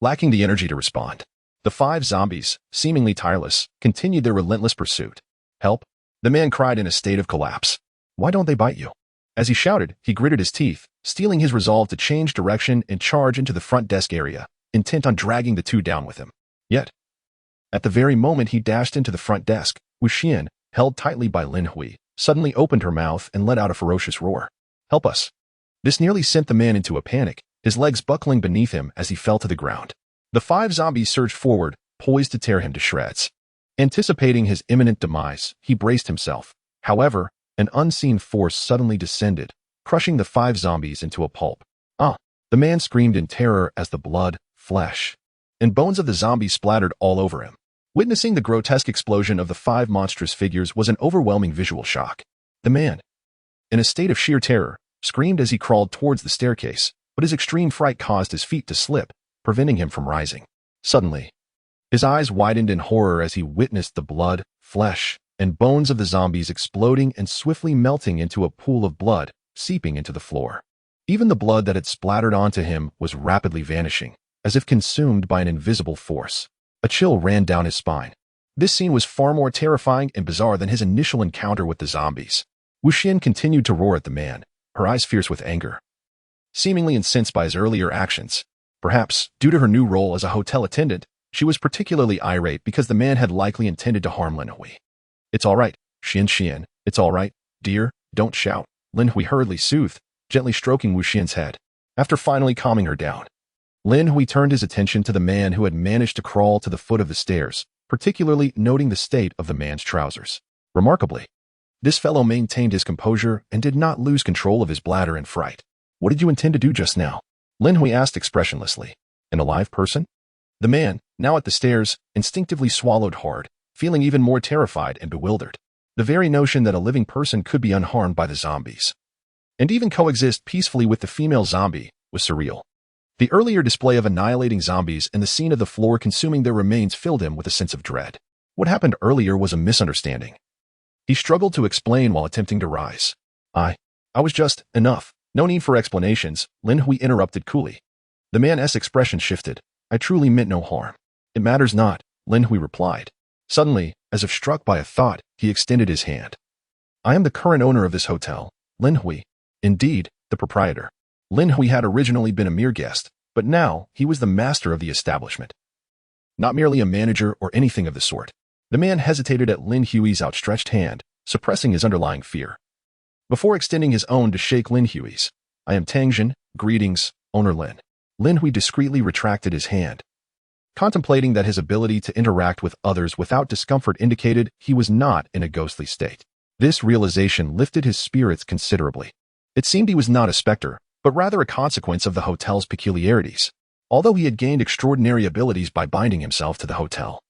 Lacking the energy to respond, the 5 zombies, seemingly tireless, continued their relentless pursuit. "Help!" the man cried in a state of collapse. "Why don't they bite you?" As he shouted, he gritted his teeth, steeling his resolve to change direction and charge into the front desk area, intent on dragging the 2 down with him. Yet, at the very moment he dashed into the front desk, Wu Xian, held tightly by Lin Hui, suddenly opened her mouth and let out a ferocious roar. "Help us!" This nearly sent the man into a panic, his legs buckling beneath him as he fell to the ground. The 5 zombies surged forward, poised to tear him to shreds. Anticipating his imminent demise, he braced himself. However, an unseen force suddenly descended, crushing the 5 zombies into a pulp. "Ah!" the man screamed in terror as the blood, flesh, and bones of the zombies splattered all over him. Witnessing the grotesque explosion of the 5 monstrous figures was an overwhelming visual shock. The man, in a state of sheer terror, screamed as he crawled towards the staircase, but his extreme fright caused his feet to slip, preventing him from rising. Suddenly, his eyes widened in horror as he witnessed the blood, flesh, and bones of the zombies exploding and swiftly melting into a pool of blood, seeping into the floor. Even the blood that had splattered onto him was rapidly vanishing, as if consumed by an invisible force. A chill ran down his spine. This scene was far more terrifying and bizarre than his initial encounter with the zombies. Wu Xian continued to roar at the man, her eyes fierce with anger. Seemingly incensed by his earlier actions, perhaps due to her new role as a hotel attendant, she was particularly irate because the man had likely intended to harm Lin Hui. "It's all right, Xian. It's all right, dear, don't shout," Lin Hui hurriedly soothed, gently stroking Wu Xian's head. After finally calming her down, Lin Hui turned his attention to the man who had managed to crawl to the foot of the stairs, particularly noting the state of the man's trousers. Remarkably, this fellow maintained his composure and did not lose control of his bladder in fright. "What did you intend to do just now?" Lin Hui asked expressionlessly. "An alive person?" The man, now at the stairs, instinctively swallowed hard, feeling even more terrified and bewildered. The very notion that a living person could be unharmed by the zombies, and even coexist peacefully with the female zombie, was surreal. The earlier display of annihilating zombies and the scene of the floor consuming their remains filled him with a sense of dread. What happened earlier was a misunderstanding. He struggled to explain while attempting to rise. I was just, enough. No need for explanations," Lin Hui interrupted coolly. The man's expression shifted. "I truly meant no harm." "It matters not," Lin Hui replied. Suddenly, as if struck by a thought, he extended his hand. "I am the current owner of this hotel, Lin Hui. Indeed, the proprietor." Lin Hui had originally been a mere guest, but now he was the master of the establishment. Not merely a manager or anything of the sort. The man hesitated at Lin Hui's outstretched hand, suppressing his underlying fear. Before extending his own to shake Lin Hui's, "I am Tangjin, greetings, owner Lin." Lin Hui discreetly retracted his hand, contemplating that his ability to interact with others without discomfort indicated he was not in a ghostly state. This realization lifted his spirits considerably. It seemed he was not a specter, but rather a consequence of the hotel's peculiarities. Although he had gained extraordinary abilities by binding himself to the hotel,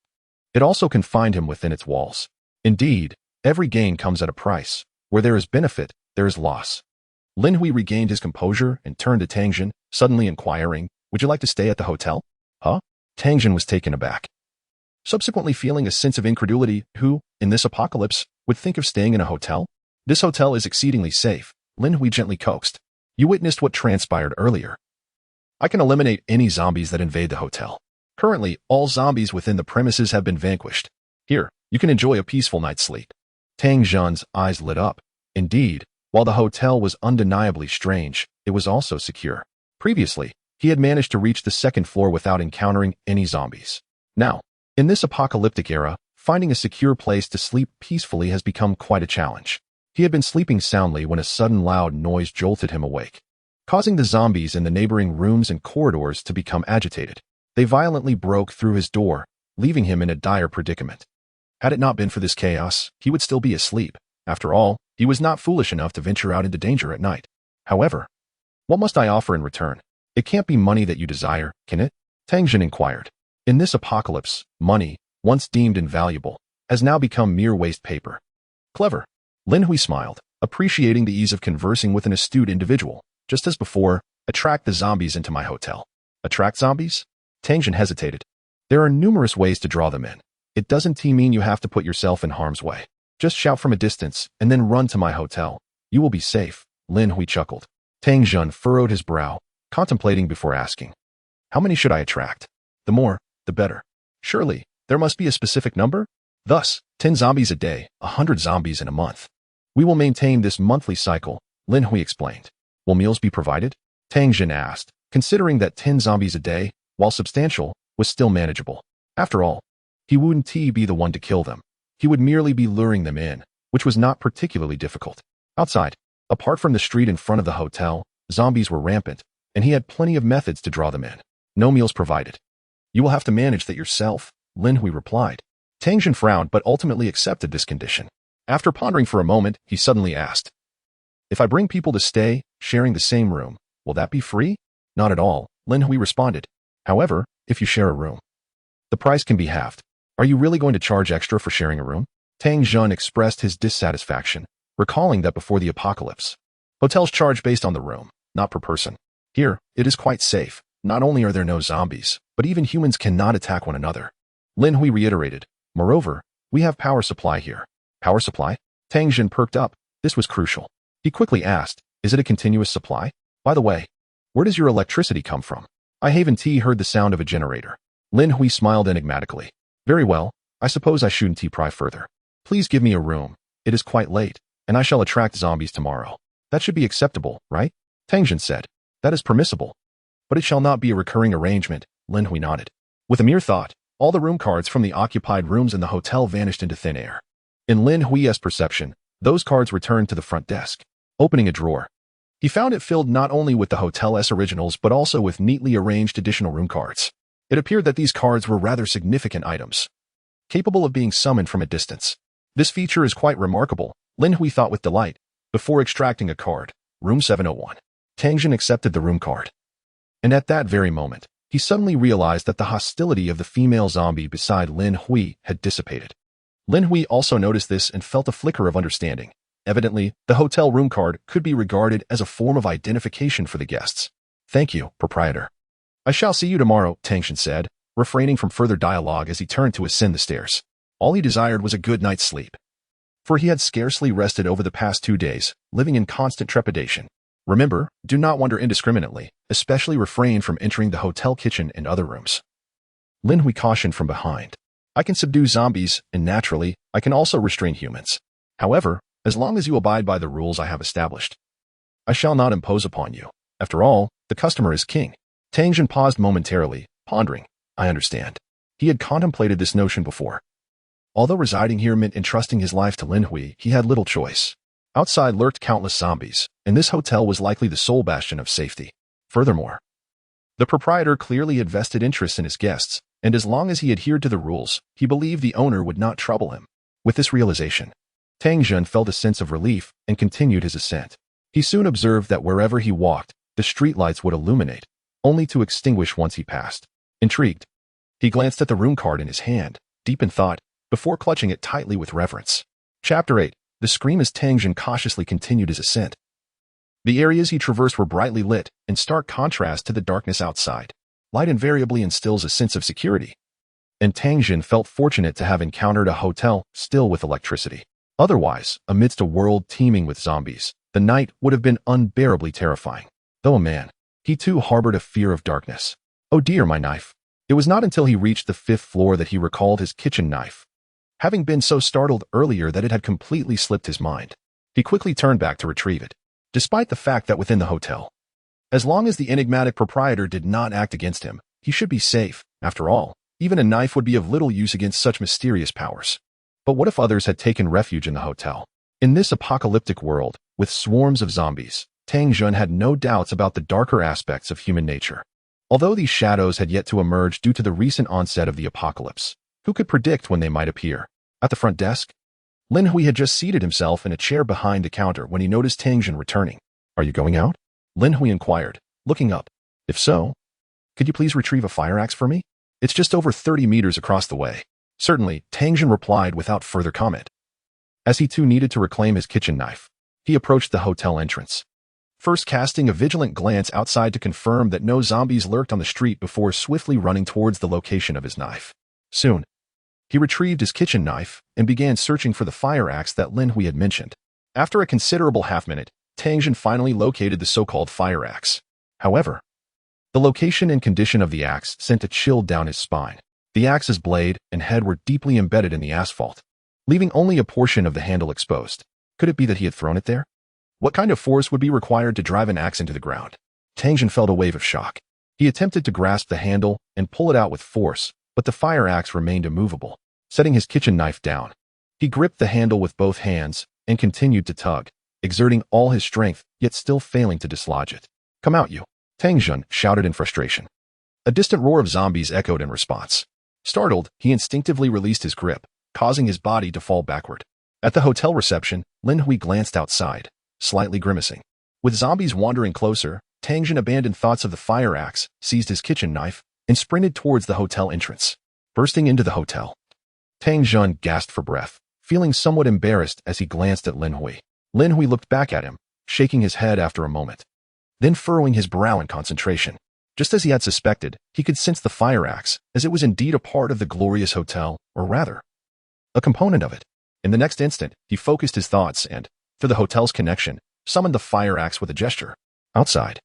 it also confined him within its walls. Indeed, every gain comes at a price. Where there is benefit, there is loss. Lin Hui regained his composure and turned to Tangjin, suddenly inquiring, "Would you like to stay at the hotel?" "Huh?" Tangjin was taken aback, subsequently feeling a sense of incredulity. Who, in this apocalypse, would think of staying in a hotel? "This hotel is exceedingly safe," Lin Hui gently coaxed. "You witnessed what transpired earlier. I can eliminate any zombies that invade the hotel. Currently, all zombies within the premises have been vanquished. Here, you can enjoy a peaceful night's sleep." Tangjin's eyes lit up. Indeed, while the hotel was undeniably strange, it was also secure. Previously, he had managed to reach the second floor without encountering any zombies. Now, in this apocalyptic era, finding a secure place to sleep peacefully has become quite a challenge. He had been sleeping soundly when a sudden loud noise jolted him awake, causing the zombies in the neighboring rooms and corridors to become agitated. They violently broke through his door, leaving him in a dire predicament. Had it not been for this chaos, he would still be asleep. After all, he was not foolish enough to venture out into danger at night. However, what must I offer in return? It can't be money that you desire, can it? Tangjin inquired. In this apocalypse, money, once deemed invaluable, has now become mere waste paper. Clever. Lin Hui smiled, appreciating the ease of conversing with an astute individual. Just as before, attract the zombies into my hotel. Attract zombies? Tangjin hesitated. There are numerous ways to draw them in. It doesn't mean you have to put yourself in harm's way. Just shout from a distance and then run to my hotel. You will be safe, Lin Hui chuckled. Tangjin furrowed his brow, contemplating before asking. How many should I attract? The more, the better. Surely, there must be a specific number? Thus, 10 zombies a day, 100 zombies in a month. We will maintain this monthly cycle, Lin Hui explained. Will meals be provided? Tangjin asked, considering that 10 zombies a day, while substantial, was still manageable. After all, he wouldn't be the one to kill them. He would merely be luring them in, which was not particularly difficult. Outside, apart from the street in front of the hotel, zombies were rampant, and he had plenty of methods to draw them in. No meals provided. You will have to manage that yourself, Lin Hui replied. Tangjin frowned but ultimately accepted this condition. After pondering for a moment, he suddenly asked, if I bring people to stay, sharing the same room, will that be free? Not at all, Lin Hui responded. However, if you share a room, the price can be halved. Are you really going to charge extra for sharing a room? Tangjin expressed his dissatisfaction, recalling that before the apocalypse, hotels charge based on the room, not per person. Here, it is quite safe. Not only are there no zombies, but even humans cannot attack one another. Lin Hui reiterated. Moreover, we have power supply here. Power supply? Tang Jin perked up. This was crucial. He quickly asked, is it a continuous supply? By the way, where does your electricity come from? I haven't heard the sound of a generator. Lin Hui smiled enigmatically. Very well, I suppose I shouldn't pry further. Please give me a room. It is quite late, and I shall attract zombies tomorrow. That should be acceptable, right? Tang Jin said. That is permissible. But it shall not be a recurring arrangement, Lin Hui nodded. With a mere thought, all the room cards from the occupied rooms in the hotel vanished into thin air. In Lin Hui's perception, those cards returned to the front desk. Opening a drawer, he found it filled not only with the hotel's originals but also with neatly arranged additional room cards. It appeared that these cards were rather significant items, capable of being summoned from a distance. This feature is quite remarkable, Lin Hui thought with delight, before extracting a card. Room 701. Tang Jin accepted the room card. And at that very moment, he suddenly realized that the hostility of the female zombie beside Lin Hui had dissipated. Lin Hui also noticed this and felt a flicker of understanding. Evidently, the hotel room card could be regarded as a form of identification for the guests. Thank you, proprietor. I shall see you tomorrow, Tang Jin said, refraining from further dialogue as he turned to ascend the stairs. All he desired was a good night's sleep. For he had scarcely rested over the past 2 days, living in constant trepidation. Remember, do not wander indiscriminately, especially refrain from entering the hotel kitchen and other rooms. Lin Hui cautioned from behind. I can subdue zombies, and naturally, I can also restrain humans. However, as long as you abide by the rules I have established, I shall not impose upon you. After all, the customer is king. Tang Jin paused momentarily, pondering. I understand. He had contemplated this notion before. Although residing here meant entrusting his life to Lin Hui, he had little choice. Outside lurked countless zombies, and this hotel was likely the sole bastion of safety. Furthermore, the proprietor clearly had vested interest in his guests, and as long as he adhered to the rules, he believed the owner would not trouble him. With this realization, Tang Jin felt a sense of relief and continued his ascent. He soon observed that wherever he walked, the streetlights would illuminate, only to extinguish once he passed. Intrigued, he glanced at the room card in his hand, deep in thought, before clutching it tightly with reverence. Chapter 8. The Scream. As Tang Jin cautiously continued his ascent, the areas he traversed were brightly lit, in stark contrast to the darkness outside. Light invariably instills a sense of security, and Tang Jin felt fortunate to have encountered a hotel still with electricity. Otherwise, amidst a world teeming with zombies, the night would have been unbearably terrifying. Though a man, he too harbored a fear of darkness. Oh dear, my knife. It was not until he reached the 5th floor that he recalled his kitchen knife, having been so startled earlier that it had completely slipped his mind. He quickly turned back to retrieve it, despite the fact that within the hotel, as long as the enigmatic proprietor did not act against him, he should be safe. After all, even a knife would be of little use against such mysterious powers. But what if others had taken refuge in the hotel? In this apocalyptic world, with swarms of zombies, Tang Jin had no doubts about the darker aspects of human nature. Although these shadows had yet to emerge due to the recent onset of the apocalypse, who could predict when they might appear? At the front desk, Lin Hui had just seated himself in a chair behind the counter when he noticed Tang Jin returning. Are you going out? Lin Hui inquired, looking up. If so, could you please retrieve a fire axe for me? It's just over 30 meters across the way. Certainly, Tang Jin replied without further comment. As he too needed to reclaim his kitchen knife, he approached the hotel entrance, first casting a vigilant glance outside to confirm that no zombies lurked on the street before swiftly running towards the location of his knife. Soon, he retrieved his kitchen knife and began searching for the fire axe that Lin Hui had mentioned. After a considerable half-minute, Tang Jin finally located the so-called fire axe. However, the location and condition of the axe sent a chill down his spine. The axe's blade and head were deeply embedded in the asphalt, leaving only a portion of the handle exposed. Could it be that he had thrown it there? What kind of force would be required to drive an axe into the ground? Tang Jin felt a wave of shock. He attempted to grasp the handle and pull it out with force, but the fire axe remained immovable. Setting his kitchen knife down, he gripped the handle with both hands and continued to tug, exerting all his strength, yet still failing to dislodge it. Come out, you! Tang Jin shouted in frustration. A distant roar of zombies echoed in response. Startled, he instinctively released his grip, causing his body to fall backward. At the hotel reception, Lin Hui glanced outside, slightly grimacing. With zombies wandering closer, Tang Jin abandoned thoughts of the fire axe, seized his kitchen knife, and sprinted towards the hotel entrance. Bursting into the hotel, Tang Jin gasped for breath, feeling somewhat embarrassed as he glanced at Lin Hui. Lin Hui looked back at him, shaking his head after a moment. then furrowing his brow in concentration. Just as he had suspected, he could sense the fire axe, as it was indeed a part of the glorious hotel, or rather, a component of it. In the next instant, he focused his thoughts and, through the hotel's connection, summoned the fire axe with a gesture. Outside,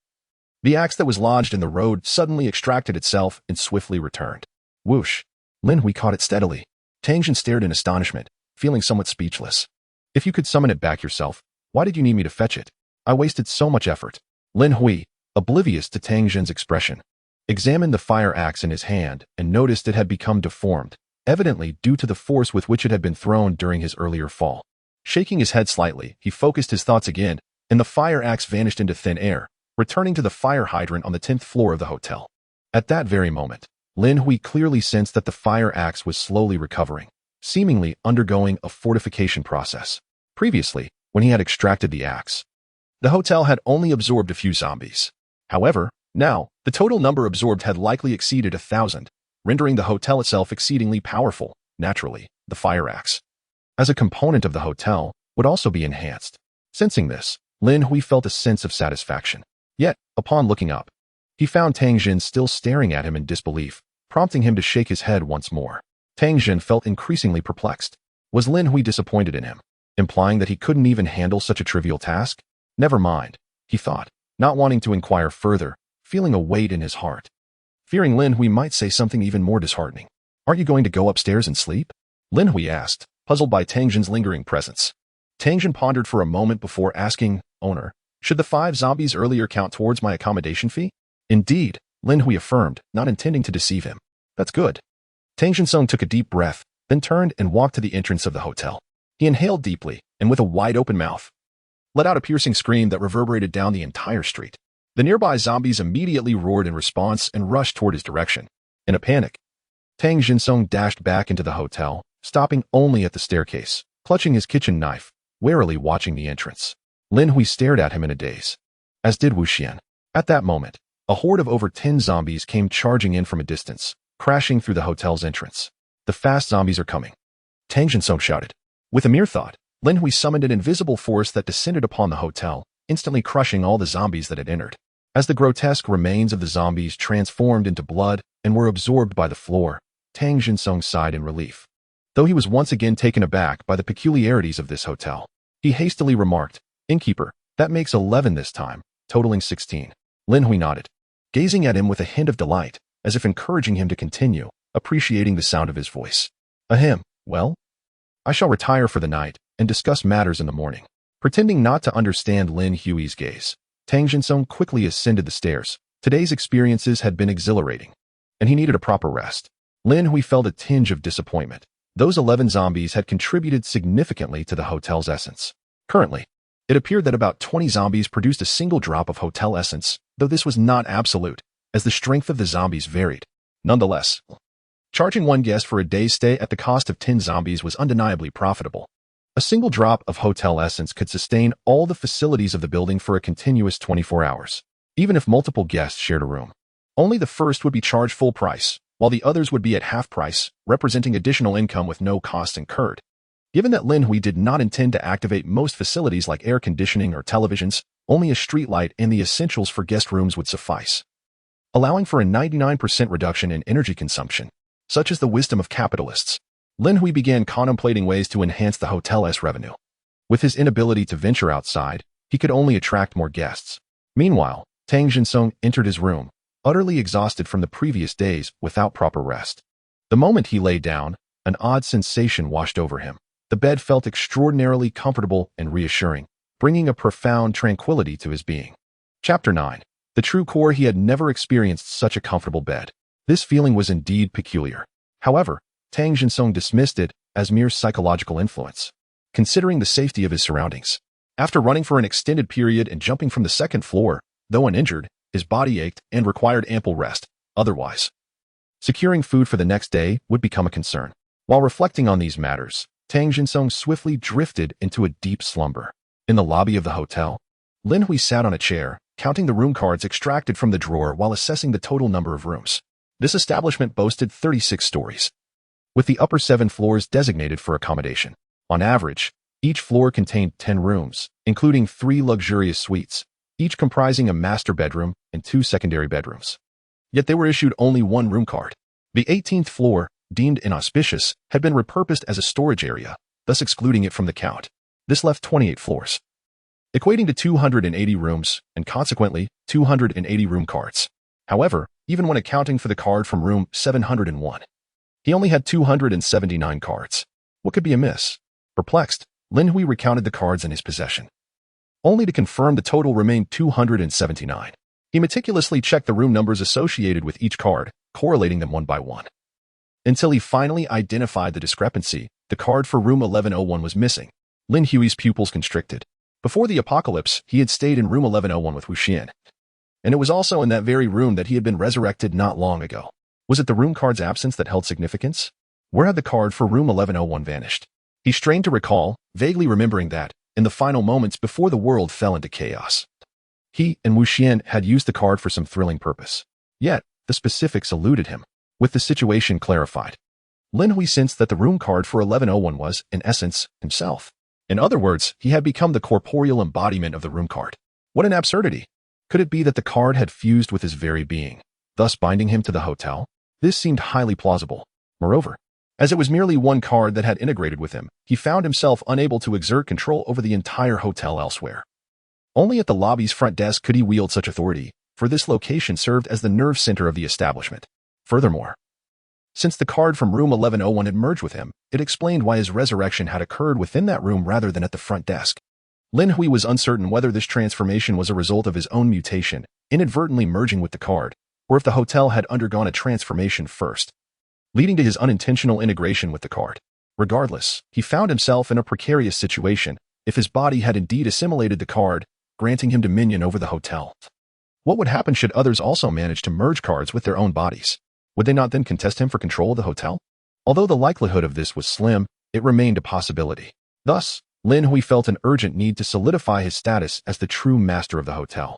the axe that was lodged in the road suddenly extracted itself and swiftly returned. Whoosh! Lin Hui caught it steadily. Tang Jin stared in astonishment, feeling somewhat speechless. If you could summon it back yourself, why did you need me to fetch it? I wasted so much effort. Lin Hui, oblivious to Tang Jin's expression, examined the fire axe in his hand and noticed it had become deformed, evidently due to the force with which it had been thrown during his earlier fall. Shaking his head slightly, he focused his thoughts again, and the fire axe vanished into thin air, returning to the fire hydrant on the 10th floor of the hotel. At that very moment, Lin Hui clearly sensed that the fire axe was slowly recovering, seemingly undergoing a fortification process. Previously, when he had extracted the axe, the hotel had only absorbed a few zombies. However, now, the total number absorbed had likely exceeded 1,000, rendering the hotel itself exceedingly powerful. Naturally, the fire axe, as a component of the hotel, would also be enhanced. Sensing this, Lin Hui felt a sense of satisfaction. Yet, upon looking up, he found Tang Jin still staring at him in disbelief, prompting him to shake his head once more. Tang Jin felt increasingly perplexed. Was Lin Hui disappointed in him, implying that he couldn't even handle such a trivial task? Never mind, he thought, not wanting to inquire further, feeling a weight in his heart. Fearing Lin Hui might say something even more disheartening. Aren't you going to go upstairs and sleep? Lin Hui asked, puzzled by Tang Jin's lingering presence. Tang Jin pondered for a moment before asking, owner, should the 5 zombies earlier count towards my accommodation fee? Indeed, Lin Hui affirmed, not intending to deceive him. That's good. Tang Jin Song took a deep breath, then turned and walked to the entrance of the hotel. He inhaled deeply, and with a wide-open mouth, let out a piercing scream that reverberated down the entire street. The nearby zombies immediately roared in response and rushed toward his direction. In a panic, Tang Jin Song dashed back into the hotel, stopping only at the staircase, clutching his kitchen knife, warily watching the entrance. Lin Hui stared at him in a daze, as did Wu Xian. At that moment, a horde of over 10 zombies came charging in from a distance, crashing through the hotel's entrance. The fast zombies are coming, Tang Jin Song shouted. With a mere thought, Lin Hui summoned an invisible force that descended upon the hotel, instantly crushing all the zombies that had entered. As the grotesque remains of the zombies transformed into blood and were absorbed by the floor, Tang Jin Song sighed in relief. Though he was once again taken aback by the peculiarities of this hotel, he hastily remarked, Innkeeper, that makes 11 this time, totaling 16. Lin Hui nodded, gazing at him with a hint of delight, as if encouraging him to continue, appreciating the sound of his voice. Ahem, well, I shall retire for the night and discuss matters in the morning. Pretending not to understand Lin Hui's gaze, Tang Jin Song quickly ascended the stairs. Today's experiences had been exhilarating, and he needed a proper rest. Lin Hui felt a tinge of disappointment. Those 11 zombies had contributed significantly to the hotel's essence. Currently, it appeared that about 20 zombies produced a single drop of hotel essence, though this was not absolute, as the strength of the zombies varied. Nonetheless, charging one guest for a day's stay at the cost of 10 zombies was undeniably profitable. A single drop of hotel essence could sustain all the facilities of the building for a continuous 24 hours, even if multiple guests shared a room. Only the first would be charged full price, while the others would be at half price, representing additional income with no costs incurred. Given that Lin Hui did not intend to activate most facilities like air conditioning or televisions, only a streetlight and the essentials for guest rooms would suffice, allowing for a 99% reduction in energy consumption. Such is the wisdom of capitalists. Lin Hui began contemplating ways to enhance the hotel's revenue. With his inability to venture outside, he could only attract more guests. Meanwhile, Tang Jin Song entered his room, utterly exhausted from the previous days without proper rest. The moment he lay down, an odd sensation washed over him. The bed felt extraordinarily comfortable and reassuring, bringing a profound tranquility to his being. Chapter 9. The true core. He had never experienced such a comfortable bed. This feeling was indeed peculiar. However, Tang Jin Song dismissed it as mere psychological influence, considering the safety of his surroundings. After running for an extended period and jumping from the 2nd floor, though uninjured, his body ached and required ample rest. Otherwise, securing food for the next day would become a concern. While reflecting on these matters, Tang Jin Song swiftly drifted into a deep slumber. In the lobby of the hotel, Lin Hui sat on a chair, counting the room cards extracted from the drawer while assessing the total number of rooms. This establishment boasted 36 stories, with the upper 7 floors designated for accommodation. On average, each floor contained 10 rooms, including 3 luxurious suites, each comprising a master bedroom and 2 secondary bedrooms. Yet they were issued only one room card. The 18th floor, deemed inauspicious, had been repurposed as a storage area, thus excluding it from the count. This left 28 floors, equating to 280 rooms and consequently 280 room cards. However, even when accounting for the card from room 701, he only had 279 cards. What could be amiss? Perplexed, Lin Hui recounted the cards in his possession, only to confirm the total remained 279. He meticulously checked the room numbers associated with each card, correlating them one by one, until he finally identified the discrepancy. The card for room 1101 was missing. Lin Hui's pupils constricted. Before the apocalypse, he had stayed in room 1101 with Wu Xian, and it was also in that very room that he had been resurrected not long ago. Was it the room card's absence that held significance? Where had the card for room 1101 vanished? He strained to recall, vaguely remembering that, in the final moments before the world fell into chaos, he and Wu Xian had used the card for some thrilling purpose. Yet, the specifics eluded him. With the situation clarified, Lin Hui sensed that the room card for 1101 was, in essence, himself. In other words, he had become the corporeal embodiment of the room card. What an absurdity! Could it be that the card had fused with his very being, thus binding him to the hotel? This seemed highly plausible. Moreover, as it was merely one card that had integrated with him, he found himself unable to exert control over the entire hotel elsewhere. Only at the lobby's front desk could he wield such authority, for this location served as the nerve center of the establishment. Furthermore, since the card from room 1101 had merged with him, it explained why his resurrection had occurred within that room rather than at the front desk. Lin Hui was uncertain whether this transformation was a result of his own mutation, inadvertently merging with the card, or if the hotel had undergone a transformation first, leading to his unintentional integration with the card. Regardless, he found himself in a precarious situation if his body had indeed assimilated the card, granting him dominion over the hotel. What would happen should others also manage to merge cards with their own bodies? Would they not then contest him for control of the hotel? Although the likelihood of this was slim, it remained a possibility. Thus, Lin Hui felt an urgent need to solidify his status as the true master of the hotel,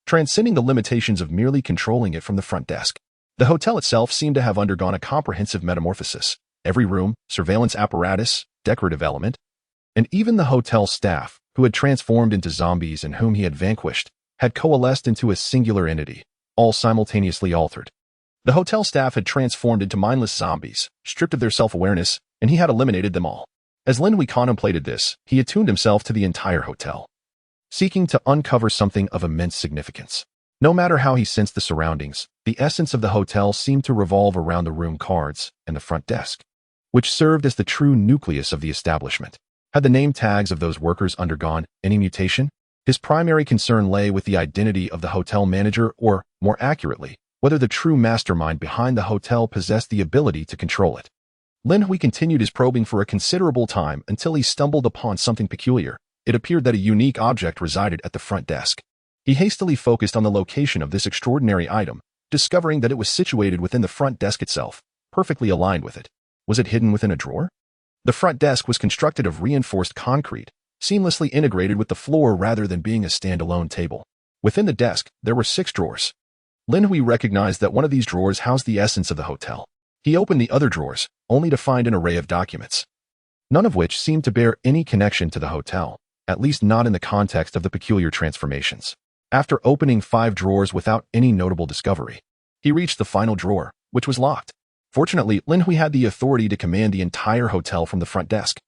transcending the limitations of merely controlling it from the front desk. The hotel itself seemed to have undergone a comprehensive metamorphosis. Every room, surveillance apparatus, decorative element, and even the hotel staff, who had transformed into zombies and whom he had vanquished, had coalesced into a singular entity, all simultaneously altered. The hotel staff had transformed into mindless zombies, stripped of their self-awareness, and he had eliminated them all. As Lin Hui contemplated this, he attuned himself to the entire hotel, seeking to uncover something of immense significance. No matter how he sensed the surroundings, the essence of the hotel seemed to revolve around the room cards and the front desk, which served as the true nucleus of the establishment. Had the name tags of those workers undergone any mutation? His primary concern lay with the identity of the hotel manager, or, more accurately, whether the true mastermind behind the hotel possessed the ability to control it. Lin Hui continued his probing for a considerable time until he stumbled upon something peculiar. It appeared that a unique object resided at the front desk. He hastily focused on the location of this extraordinary item, discovering that it was situated within the front desk itself, perfectly aligned with it. Was it hidden within a drawer? The front desk was constructed of reinforced concrete, seamlessly integrated with the floor rather than being a standalone table. Within the desk, there were 6 drawers. Lin Hui recognized that one of these drawers housed the essence of the hotel. He opened the other drawers, only to find an array of documents, none of which seemed to bear any connection to the hotel, at least not in the context of the peculiar transformations. After opening 5 drawers without any notable discovery, he reached the final drawer, which was locked. Fortunately, Lin Hui had the authority to command the entire hotel from the front desk,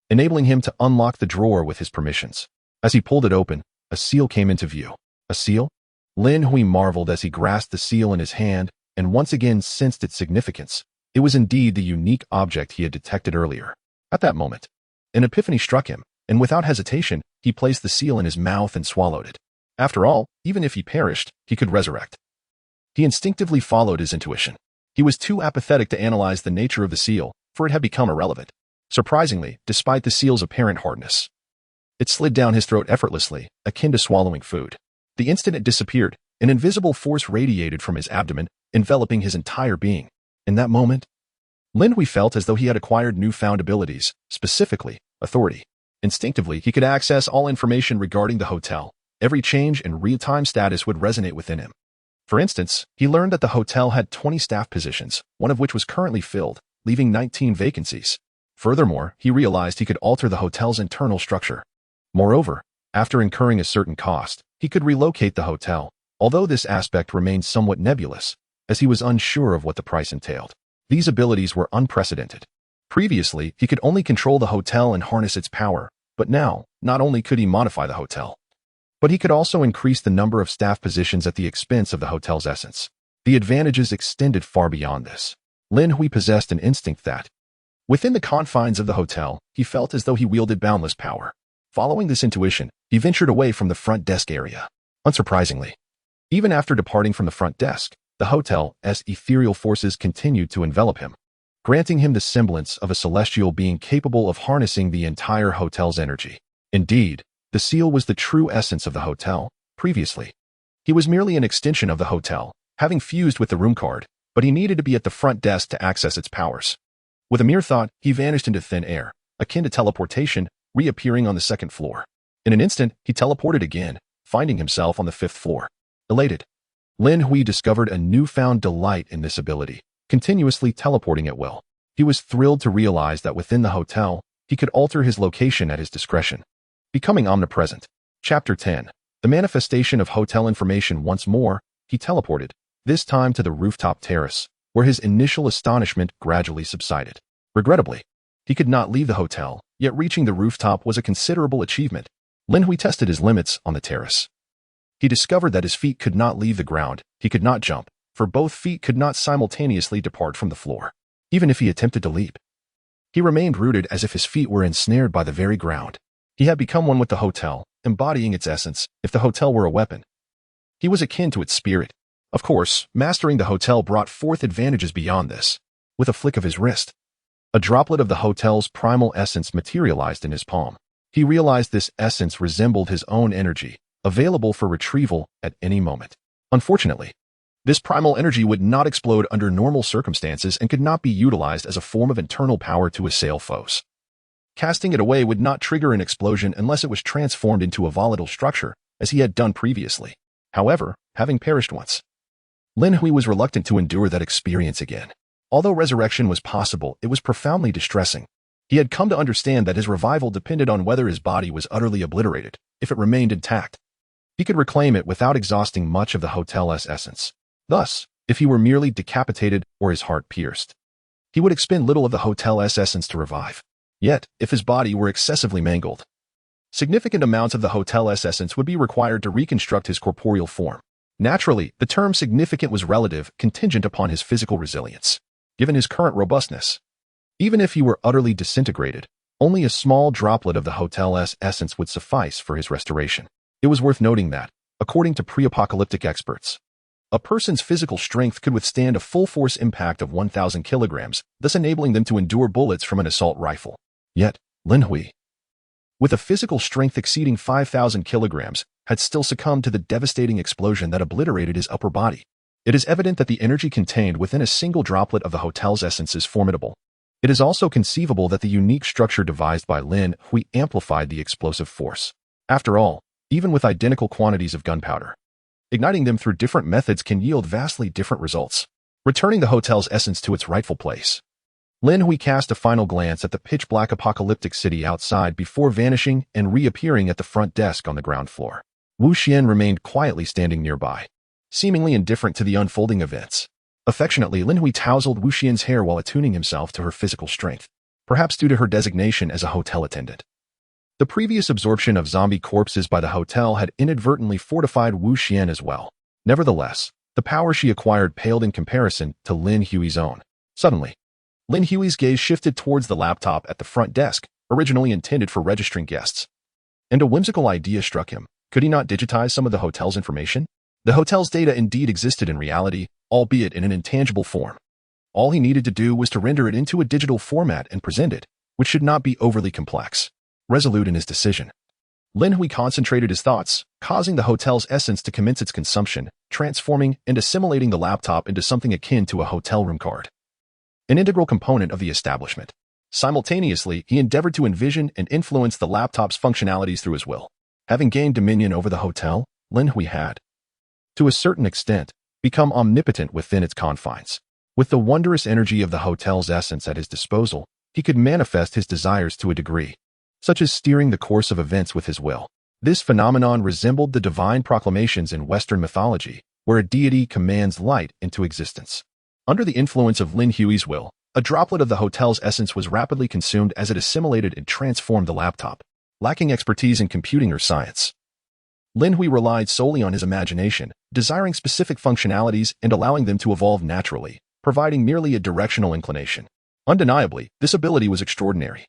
enabling him to unlock the drawer with his permissions. As he pulled it open, a seal came into view. A seal? Lin Hui marveled as he grasped the seal in his hand and once again sensed its significance. It was indeed the unique object he had detected earlier. At that moment, an epiphany struck him, and without hesitation, he placed the seal in his mouth and swallowed it. After all, even if he perished, he could resurrect. He instinctively followed his intuition. He was too apathetic to analyze the nature of the seal, for it had become irrelevant. Surprisingly, despite the seal's apparent hardness, it slid down his throat effortlessly, akin to swallowing food. The instant it disappeared, an invisible force radiated from his abdomen, enveloping his entire being. In that moment, Lin Hui felt as though he had acquired newfound abilities, specifically, authority. Instinctively, he could access all information regarding the hotel. Every change in real-time status would resonate within him. For instance, he learned that the hotel had 20 staff positions, one of which was currently filled, leaving 19 vacancies. Furthermore, he realized he could alter the hotel's internal structure. Moreover, after incurring a certain cost, He could relocate the hotel, although this aspect remained somewhat nebulous, as he was unsure of what the price entailed. These abilities were unprecedented. Previously, he could only control the hotel and harness its power, but now, not only could he modify the hotel, but he could also increase the number of staff positions at the expense of the hotel's essence. The advantages extended far beyond this. Lin Hui possessed an instinct that, within the confines of the hotel, he felt as though he wielded boundless power. Following this intuition, he ventured away from the front desk area. Unsurprisingly, even after departing from the front desk, the hotel's ethereal forces continued to envelop him, granting him the semblance of a celestial being capable of harnessing the entire hotel's energy. Indeed, the seal was the true essence of the hotel. Previously, he was merely an extension of the hotel, having fused with the room card, but he needed to be at the front desk to access its powers. With a mere thought, he vanished into thin air, akin to teleportation, reappearing on the second floor. In an instant, he teleported again, finding himself on the 5th floor. Elated, Lin Hui discovered a newfound delight in this ability, continuously teleporting at will. He was thrilled to realize that within the hotel, he could alter his location at his discretion, becoming omnipresent. Chapter 10. The manifestation of hotel information. Once more, he teleported, this time to the rooftop terrace, where his initial astonishment gradually subsided. Regrettably, he could not leave the hotel, yet reaching the rooftop was a considerable achievement. Lin Hui tested his limits on the terrace. He discovered that his feet could not leave the ground, he could not jump, for both feet could not simultaneously depart from the floor. Even if he attempted to leap, he remained rooted as if his feet were ensnared by the very ground. He had become one with the hotel, embodying its essence. If the hotel were a weapon, he was akin to its spirit. Of course, mastering the hotel brought forth advantages beyond this. With a flick of his wrist, a droplet of the hotel's primal essence materialized in his palm. He realized this essence resembled his own energy, available for retrieval at any moment. Unfortunately, this primal energy would not explode under normal circumstances and could not be utilized as a form of internal power to assail foes. Casting it away would not trigger an explosion unless it was transformed into a volatile structure, as he had done previously. However, having perished once, Lin Hui was reluctant to endure that experience again. Although resurrection was possible, it was profoundly distressing. He had come to understand that his revival depended on whether his body was utterly obliterated. If it remained intact, he could reclaim it without exhausting much of the hotel's essence. Thus, if he were merely decapitated or his heart pierced, he would expend little of the hotel's essence to revive. Yet, if his body were excessively mangled, significant amounts of the hotel's essence would be required to reconstruct his corporeal form. Naturally, the term significant was relative, contingent upon his physical resilience. Given his current robustness, even if he were utterly disintegrated, only a small droplet of the hotel's essence would suffice for his restoration. It was worth noting that, according to pre-apocalyptic experts, a person's physical strength could withstand a full-force impact of 1,000 kilograms, thus enabling them to endure bullets from an assault rifle. Yet, Lin Hui, with a physical strength exceeding 5,000 kilograms, had still succumbed to the devastating explosion that obliterated his upper body. It is evident that the energy contained within a single droplet of the hotel's essence is formidable. It is also conceivable that the unique structure devised by Lin Hui amplified the explosive force. After all, even with identical quantities of gunpowder, igniting them through different methods can yield vastly different results, returning the hotel's essence to its rightful place. Lin Hui cast a final glance at the pitch-black apocalyptic city outside before vanishing and reappearing at the front desk on the ground floor. Wu Xian remained quietly standing nearby, seemingly indifferent to the unfolding events. Affectionately, Lin Hui tousled Wu Xian's hair while attuning himself to her physical strength, perhaps due to her designation as a hotel attendant. The previous absorption of zombie corpses by the hotel had inadvertently fortified Wu Xian as well. Nevertheless, the power she acquired paled in comparison to Lin Hui's own. Suddenly, Lin Hui's gaze shifted towards the laptop at the front desk, originally intended for registering guests. And a whimsical idea struck him. Could he not digitize some of the hotel's information? The hotel's data indeed existed in reality, albeit in an intangible form. All he needed to do was to render it into a digital format and present it, which should not be overly complex. Resolute in his decision, Lin Hui concentrated his thoughts, causing the hotel's essence to commence its consumption, transforming and assimilating the laptop into something akin to a hotel room card, an integral component of the establishment. Simultaneously, he endeavored to envision and influence the laptop's functionalities through his will. Having gained dominion over the hotel, Lin Hui had, to a certain extent, become omnipotent within its confines. With the wondrous energy of the hotel's essence at his disposal, he could manifest his desires to a degree, such as steering the course of events with his will. This phenomenon resembled the divine proclamations in Western mythology, where a deity commands light into existence. Under the influence of Lin Hui's will, a droplet of the hotel's essence was rapidly consumed as it assimilated and transformed the laptop. Lacking expertise in computing or science, Lin Hui relied solely on his imagination, desiring specific functionalities and allowing them to evolve naturally, providing merely a directional inclination. Undeniably, this ability was extraordinary.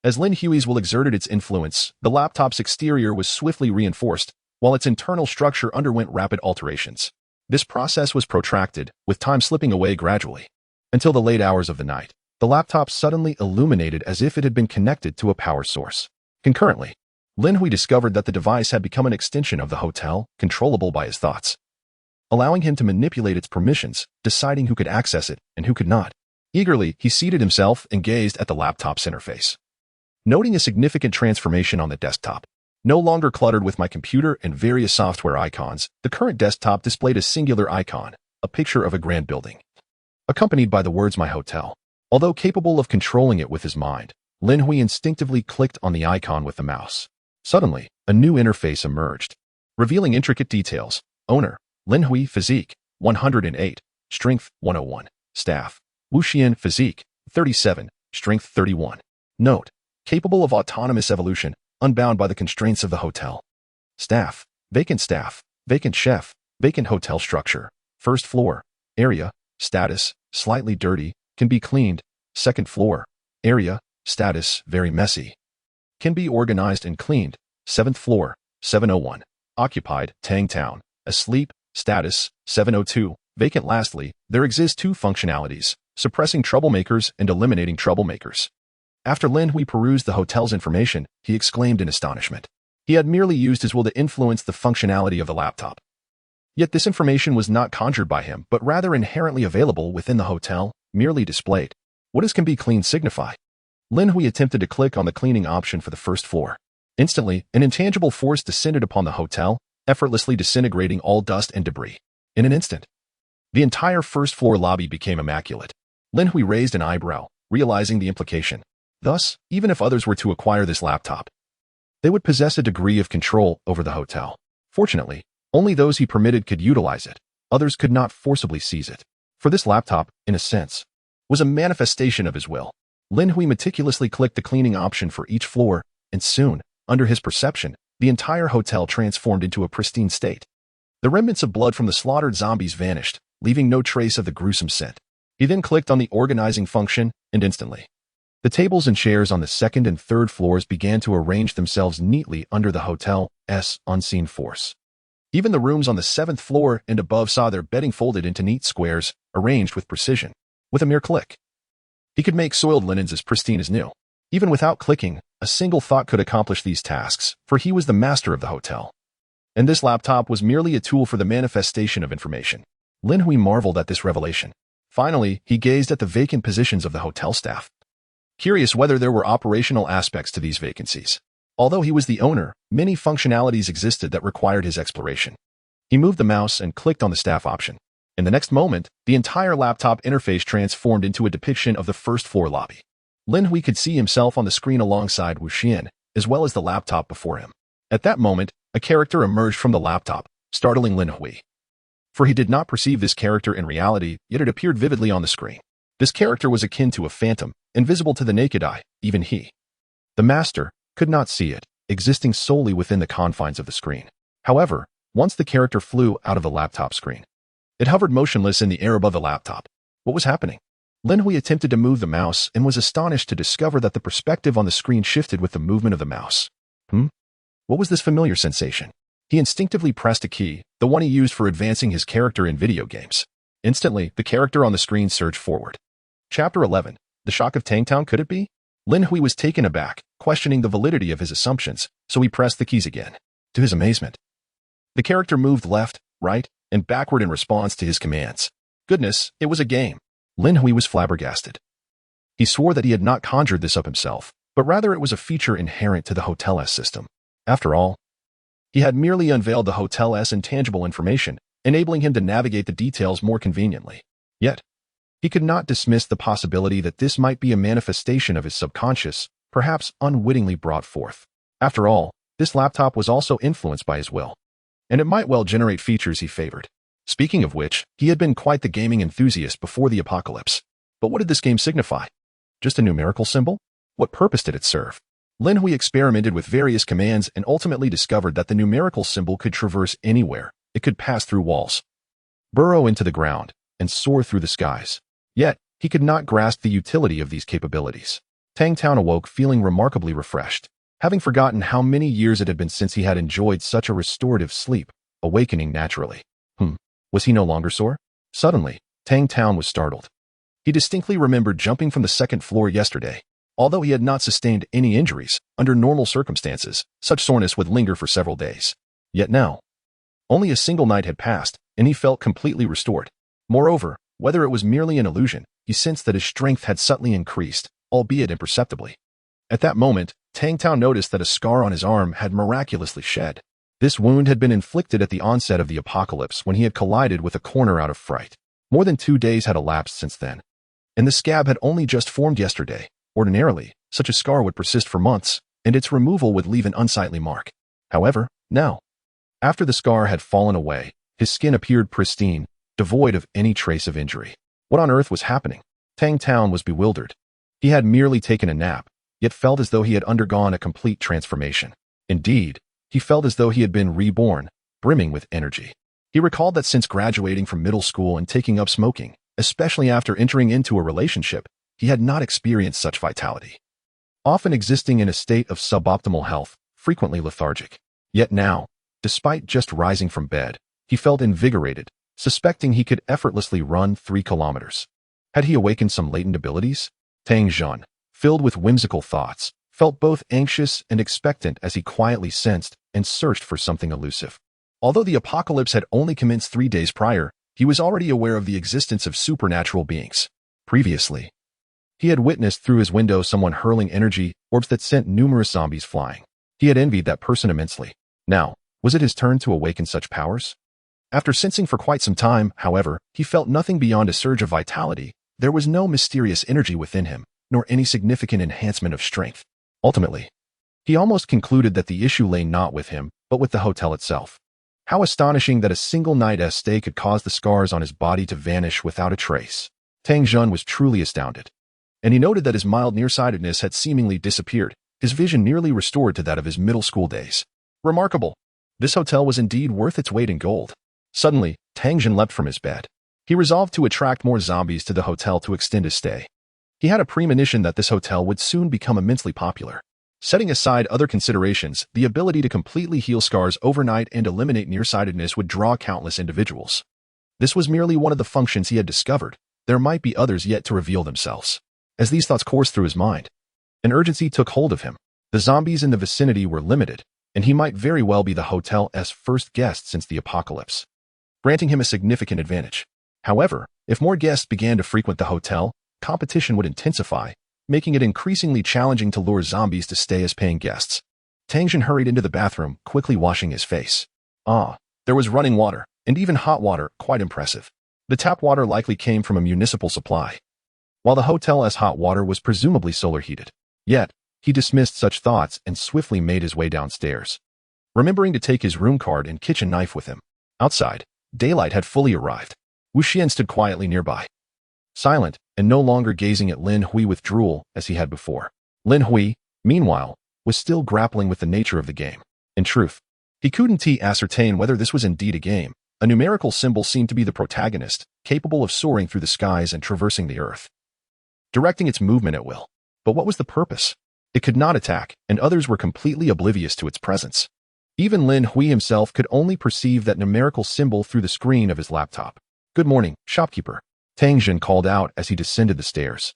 As Lin Hui's will exerted its influence, the laptop's exterior was swiftly reinforced, while its internal structure underwent rapid alterations. This process was protracted, with time slipping away gradually. Until the late hours of the night, the laptop suddenly illuminated as if it had been connected to a power source. Concurrently, Lin Hui discovered that the device had become an extension of the hotel, controllable by his thoughts, allowing him to manipulate its permissions, deciding who could access it and who could not. Eagerly, he seated himself and gazed at the laptop's interface, noting a significant transformation on the desktop. No longer cluttered with my computer and various software icons, the current desktop displayed a singular icon, a picture of a grand building, accompanied by the words "My Hotel." Although capable of controlling it with his mind, Lin Hui instinctively clicked on the icon with the mouse. Suddenly, a new interface emerged, revealing intricate details. Owner, Lin Hui, physique, 108, strength, 101, staff, Wuxian, physique, 37, strength, 31. Note, capable of autonomous evolution, unbound by the constraints of the hotel. Staff, vacant chef, vacant hotel structure, first floor, area, status, slightly dirty, can be cleaned, second floor, area, status, very messy, can be organized and cleaned, seventh floor, 701, occupied, Tang Town, asleep, status, 702, vacant. Lastly, there exist two functionalities, suppressing troublemakers and eliminating troublemakers. After Lin Hui perused the hotel's information, he exclaimed in astonishment. He had merely used his will to influence the functionality of the laptop. Yet this information was not conjured by him, but rather inherently available within the hotel, merely displayed. What does "can be cleaned" signify? Lin Hui attempted to click on the cleaning option for the first floor. Instantly, an intangible force descended upon the hotel, effortlessly disintegrating all dust and debris. In an instant, the entire first-floor lobby became immaculate. Lin Hui raised an eyebrow, realizing the implication. Thus, even if others were to acquire this laptop, they would possess a degree of control over the hotel. Fortunately, only those he permitted could utilize it. Others could not forcibly seize it. For this laptop, in a sense, was a manifestation of his will. Lin Hui meticulously clicked the cleaning option for each floor, and soon, under his perception, the entire hotel transformed into a pristine state. The remnants of blood from the slaughtered zombies vanished, leaving no trace of the gruesome scent. He then clicked on the organizing function, and instantly, the tables and chairs on the second and third floors began to arrange themselves neatly under the hotel's unseen force. Even the rooms on the seventh floor and above saw their bedding folded into neat squares, arranged with precision. With a mere click, he could make soiled linens as pristine as new. Even without clicking, a single thought could accomplish these tasks, for he was the master of the hotel. And this laptop was merely a tool for the manifestation of information. Lin Hui marveled at this revelation. Finally, he gazed at the vacant positions of the hotel staff, curious whether there were operational aspects to these vacancies. Although he was the owner, many functionalities existed that required his exploration. He moved the mouse and clicked on the staff option. In the next moment, the entire laptop interface transformed into a depiction of the first-floor lobby. Lin Hui could see himself on the screen alongside Wuxian, as well as the laptop before him. At that moment, a character emerged from the laptop, startling Lin Hui. For he did not perceive this character in reality, yet it appeared vividly on the screen. This character was akin to a phantom, invisible to the naked eye, even he, the master, could not see it, existing solely within the confines of the screen. However, once the character flew out of the laptop screen, it hovered motionless in the air above the laptop. What was happening? Lin Hui attempted to move the mouse and was astonished to discover that the perspective on the screen shifted with the movement of the mouse. What was this familiar sensation? He instinctively pressed a key, the one he used for advancing his character in video games. Instantly, the character on the screen surged forward. Chapter 11. The Shock of Tangtown, could it be? Lin Hui was taken aback, questioning the validity of his assumptions, so he pressed the keys again. To his amazement, the character moved left, right, and backward in response to his commands. Goodness, it was a game. Lin Hui was flabbergasted. He swore that he had not conjured this up himself, but rather it was a feature inherent to the hotel's system. After all, he had merely unveiled the hotel's intangible information, enabling him to navigate the details more conveniently. Yet, he could not dismiss the possibility that this might be a manifestation of his subconscious, perhaps unwittingly brought forth. After all, This laptop was also influenced by his will, and it might well generate features he favored. Speaking of which, he had been quite the gaming enthusiast before the apocalypse. But what did this game signify? Just a numerical symbol? What purpose did it serve? Lin Hui experimented with various commands and ultimately discovered that the numerical symbol could traverse anywhere. It could pass through walls, burrow into the ground, and soar through the skies. Yet, he could not grasp the utility of these capabilities. Tang Town awoke feeling remarkably refreshed, having forgotten how many years it had been since he had enjoyed such a restorative sleep, awakening naturally. Was he no longer sore? Suddenly, Tang Town was startled. He distinctly remembered jumping from the second floor yesterday. Although he had not sustained any injuries, under normal circumstances, such soreness would linger for several days. Yet now, only a single night had passed, and he felt completely restored. Moreover, whether it was merely an illusion, he sensed that his strength had subtly increased, albeit imperceptibly. At that moment, Tang Town noticed that a scar on his arm had miraculously shed. This wound had been inflicted at the onset of the apocalypse when he had collided with a corner out of fright. More than 2 days had elapsed since then, and the scab had only just formed yesterday. Ordinarily, such a scar would persist for months, and its removal would leave an unsightly mark. However, now, after the scar had fallen away, his skin appeared pristine, devoid of any trace of injury. What on earth was happening? Tang Town was bewildered. He had merely taken a nap, yet felt as though he had undergone a complete transformation. Indeed, he felt as though he had been reborn, brimming with energy. He recalled that since graduating from middle school and taking up smoking, especially after entering into a relationship, he had not experienced such vitality. Often existing in a state of suboptimal health, frequently lethargic. Yet now, despite just rising from bed, he felt invigorated, suspecting he could effortlessly run 3 kilometers. Had he awakened some latent abilities? Tang Zhan, filled with whimsical thoughts, felt both anxious and expectant as he quietly sensed and searched for something elusive. Although the apocalypse had only commenced 3 days prior, he was already aware of the existence of supernatural beings. Previously, he had witnessed through his window someone hurling energy orbs that sent numerous zombies flying. He had envied that person immensely. Now, was it his turn to awaken such powers? After sensing for quite some time, however, he felt nothing beyond a surge of vitality. There was no mysterious energy within him, nor any significant enhancement of strength. Ultimately, he almost concluded that the issue lay not with him, but with the hotel itself. How astonishing that a single night's stay could cause the scars on his body to vanish without a trace. Tang Zhan was truly astounded, and he noted that his mild nearsightedness had seemingly disappeared, his vision nearly restored to that of his middle school days. Remarkable! This hotel was indeed worth its weight in gold. Suddenly, Tang Zhan leapt from his bed. He resolved to attract more zombies to the hotel to extend his stay. He had a premonition that this hotel would soon become immensely popular. Setting aside other considerations, the ability to completely heal scars overnight and eliminate nearsightedness would draw countless individuals. This was merely one of the functions he had discovered. There might be others yet to reveal themselves. As these thoughts coursed through his mind, an urgency took hold of him. The zombies in the vicinity were limited, and he might very well be the hotel's first guest since the apocalypse, granting him a significant advantage. However, if more guests began to frequent the hotel, competition would intensify, making it increasingly challenging to lure zombies to stay as paying guests. Tang Zhan hurried into the bathroom, quickly washing his face. There was running water, and even hot water, quite impressive. The tap water likely came from a municipal supply, while the hotel's hot water was presumably solar heated. Yet, he dismissed such thoughts and swiftly made his way downstairs, remembering to take his room card and kitchen knife with him. Outside, daylight had fully arrived. Wu Xian stood quietly nearby, silent and no longer gazing at Lin Hui with drool as he had before. Lin Hui, meanwhile, was still grappling with the nature of the game. In truth, he couldn't ascertain whether this was indeed a game. A numerical symbol seemed to be the protagonist, capable of soaring through the skies and traversing the earth, directing its movement at will. But what was the purpose? It could not attack, and others were completely oblivious to its presence. Even Lin Hui himself could only perceive that numerical symbol through the screen of his laptop. "Good morning, shopkeeper," Tang Zhan called out as he descended the stairs,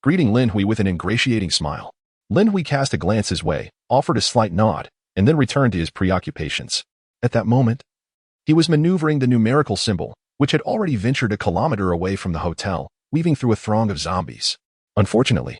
greeting Lin Hui with an ingratiating smile. Lin Hui cast a glance his way, offered a slight nod, and then returned to his preoccupations. At that moment, he was maneuvering the numerical symbol, which had already ventured a kilometer away from the hotel, weaving through a throng of zombies. Unfortunately,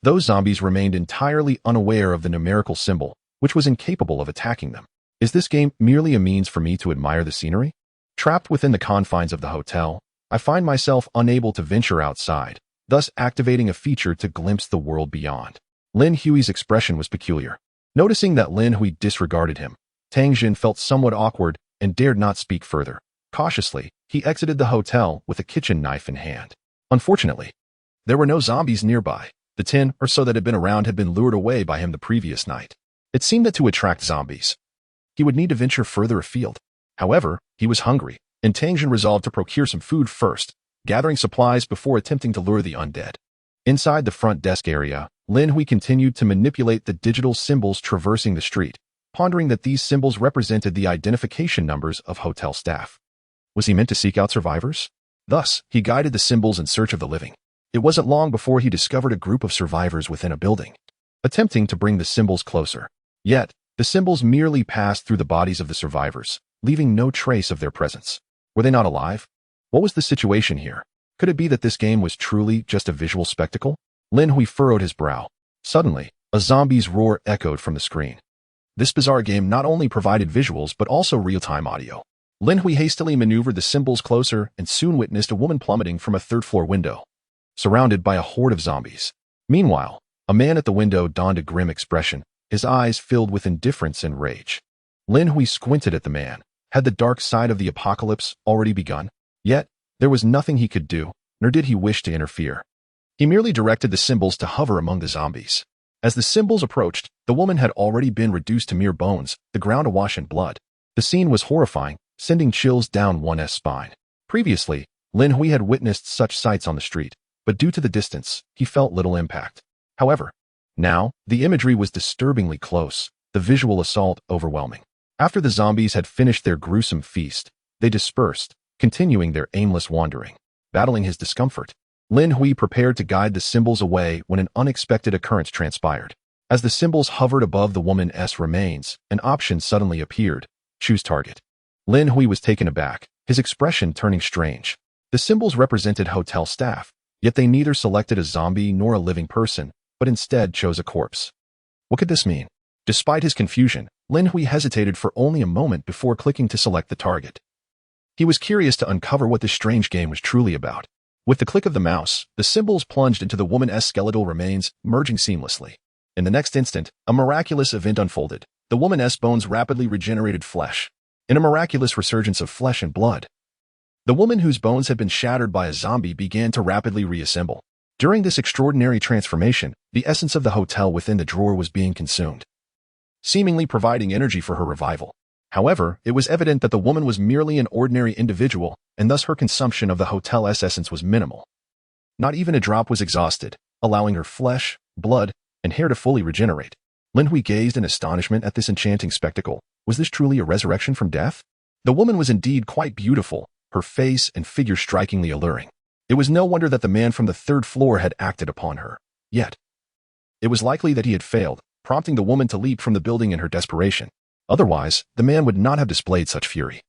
those zombies remained entirely unaware of the numerical symbol, which was incapable of attacking them. Is this game merely a means for me to admire the scenery? Trapped within the confines of the hotel, I find myself unable to venture outside, thus activating a feature to glimpse the world beyond. Lin Hui's expression was peculiar. Noticing that Lin Hui disregarded him, Tang Jin felt somewhat awkward and dared not speak further. Cautiously, he exited the hotel with a kitchen knife in hand. Unfortunately, there were no zombies nearby. The 10 or so that had been around had been lured away by him the previous night. It seemed that to attract zombies, he would need to venture further afield. However, he was hungry, and Tang Jin resolved to procure some food first, gathering supplies before attempting to lure the undead. Inside the front desk area, Lin Hui continued to manipulate the digital symbols traversing the street, pondering that these symbols represented the identification numbers of hotel staff. Was he meant to seek out survivors? Thus, he guided the symbols in search of the living. It wasn't long before he discovered a group of survivors within a building, attempting to bring the symbols closer. Yet, the symbols merely passed through the bodies of the survivors, leaving no trace of their presence. Were they not alive? What was the situation here? Could it be that this game was truly just a visual spectacle? Lin Hui furrowed his brow. Suddenly, a zombie's roar echoed from the screen. This bizarre game not only provided visuals but also real-time audio. Lin Hui hastily maneuvered the symbols closer and soon witnessed a woman plummeting from a third-floor window, surrounded by a horde of zombies. Meanwhile, a man at the window donned a grim expression, his eyes filled with indifference and rage. Lin Hui squinted at the man. Had the dark side of the apocalypse already begun? Yet, there was nothing he could do, nor did he wish to interfere. He merely directed the symbols to hover among the zombies. As the symbols approached, the woman had already been reduced to mere bones, the ground awash in blood. The scene was horrifying, sending chills down one's spine. Previously, Lin Hui had witnessed such sights on the street, but due to the distance, he felt little impact. However, now, the imagery was disturbingly close, the visual assault overwhelming. After the zombies had finished their gruesome feast, they dispersed, continuing their aimless wandering. Battling his discomfort, Lin Hui prepared to guide the symbols away when an unexpected occurrence transpired. As the symbols hovered above the woman's remains, an option suddenly appeared: choose target. Lin Hui was taken aback, his expression turning strange. The symbols represented hotel staff, yet they neither selected a zombie nor a living person, but instead chose a corpse. What could this mean? Despite his confusion, Lin Hui hesitated for only a moment before clicking to select the target. He was curious to uncover what this strange game was truly about. With the click of the mouse, the symbols plunged into the woman's skeletal remains, merging seamlessly. In the next instant, a miraculous event unfolded. The woman's bones rapidly regenerated flesh. In a miraculous resurgence of flesh and blood, the woman whose bones had been shattered by a zombie began to rapidly reassemble. During this extraordinary transformation, the essence of the hotel within the drawer was being consumed, seemingly providing energy for her revival. However, it was evident that the woman was merely an ordinary individual, and thus her consumption of the hotel's essence was minimal. Not even a drop was exhausted, allowing her flesh, blood, and hair to fully regenerate. Lin Hui gazed in astonishment at this enchanting spectacle. Was this truly a resurrection from death? The woman was indeed quite beautiful, her face and figure strikingly alluring. It was no wonder that the man from the third floor had acted upon her. Yet, it was likely that he had failed, prompting the woman to leap from the building in her desperation. Otherwise, the man would not have displayed such fury.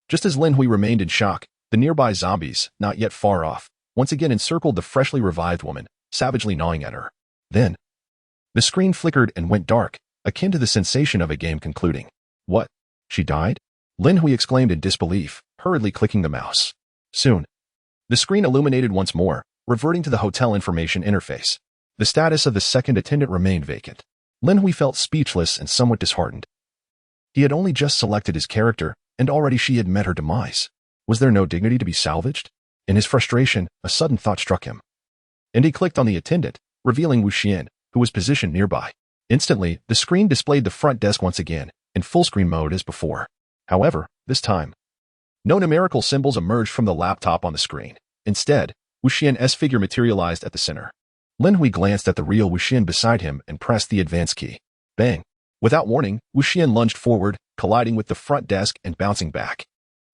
Just as Lin Hui remained in shock, the nearby zombies, not yet far off, once again encircled the freshly revived woman, savagely gnawing at her. Then, the screen flickered and went dark, akin to the sensation of a game concluding. What? She died? Lin Hui exclaimed in disbelief, hurriedly clicking the mouse. Soon, the screen illuminated once more, reverting to the hotel information interface. The status of the second attendant remained vacant. Lin Hui felt speechless and somewhat disheartened. He had only just selected his character, and already she had met her demise. Was there no dignity to be salvaged? In his frustration, a sudden thought struck him, and he clicked on the attendant, revealing Wu Xian, who was positioned nearby. Instantly, the screen displayed the front desk once again, in full screen mode as before. However, this time, no numerical symbols emerged from the laptop on the screen. Instead, Wu Xian's figure materialized at the center. Lin Hui glanced at the real Wu Xian beside him and pressed the advance key. Bang! Without warning, Wu Xian lunged forward, colliding with the front desk and bouncing back.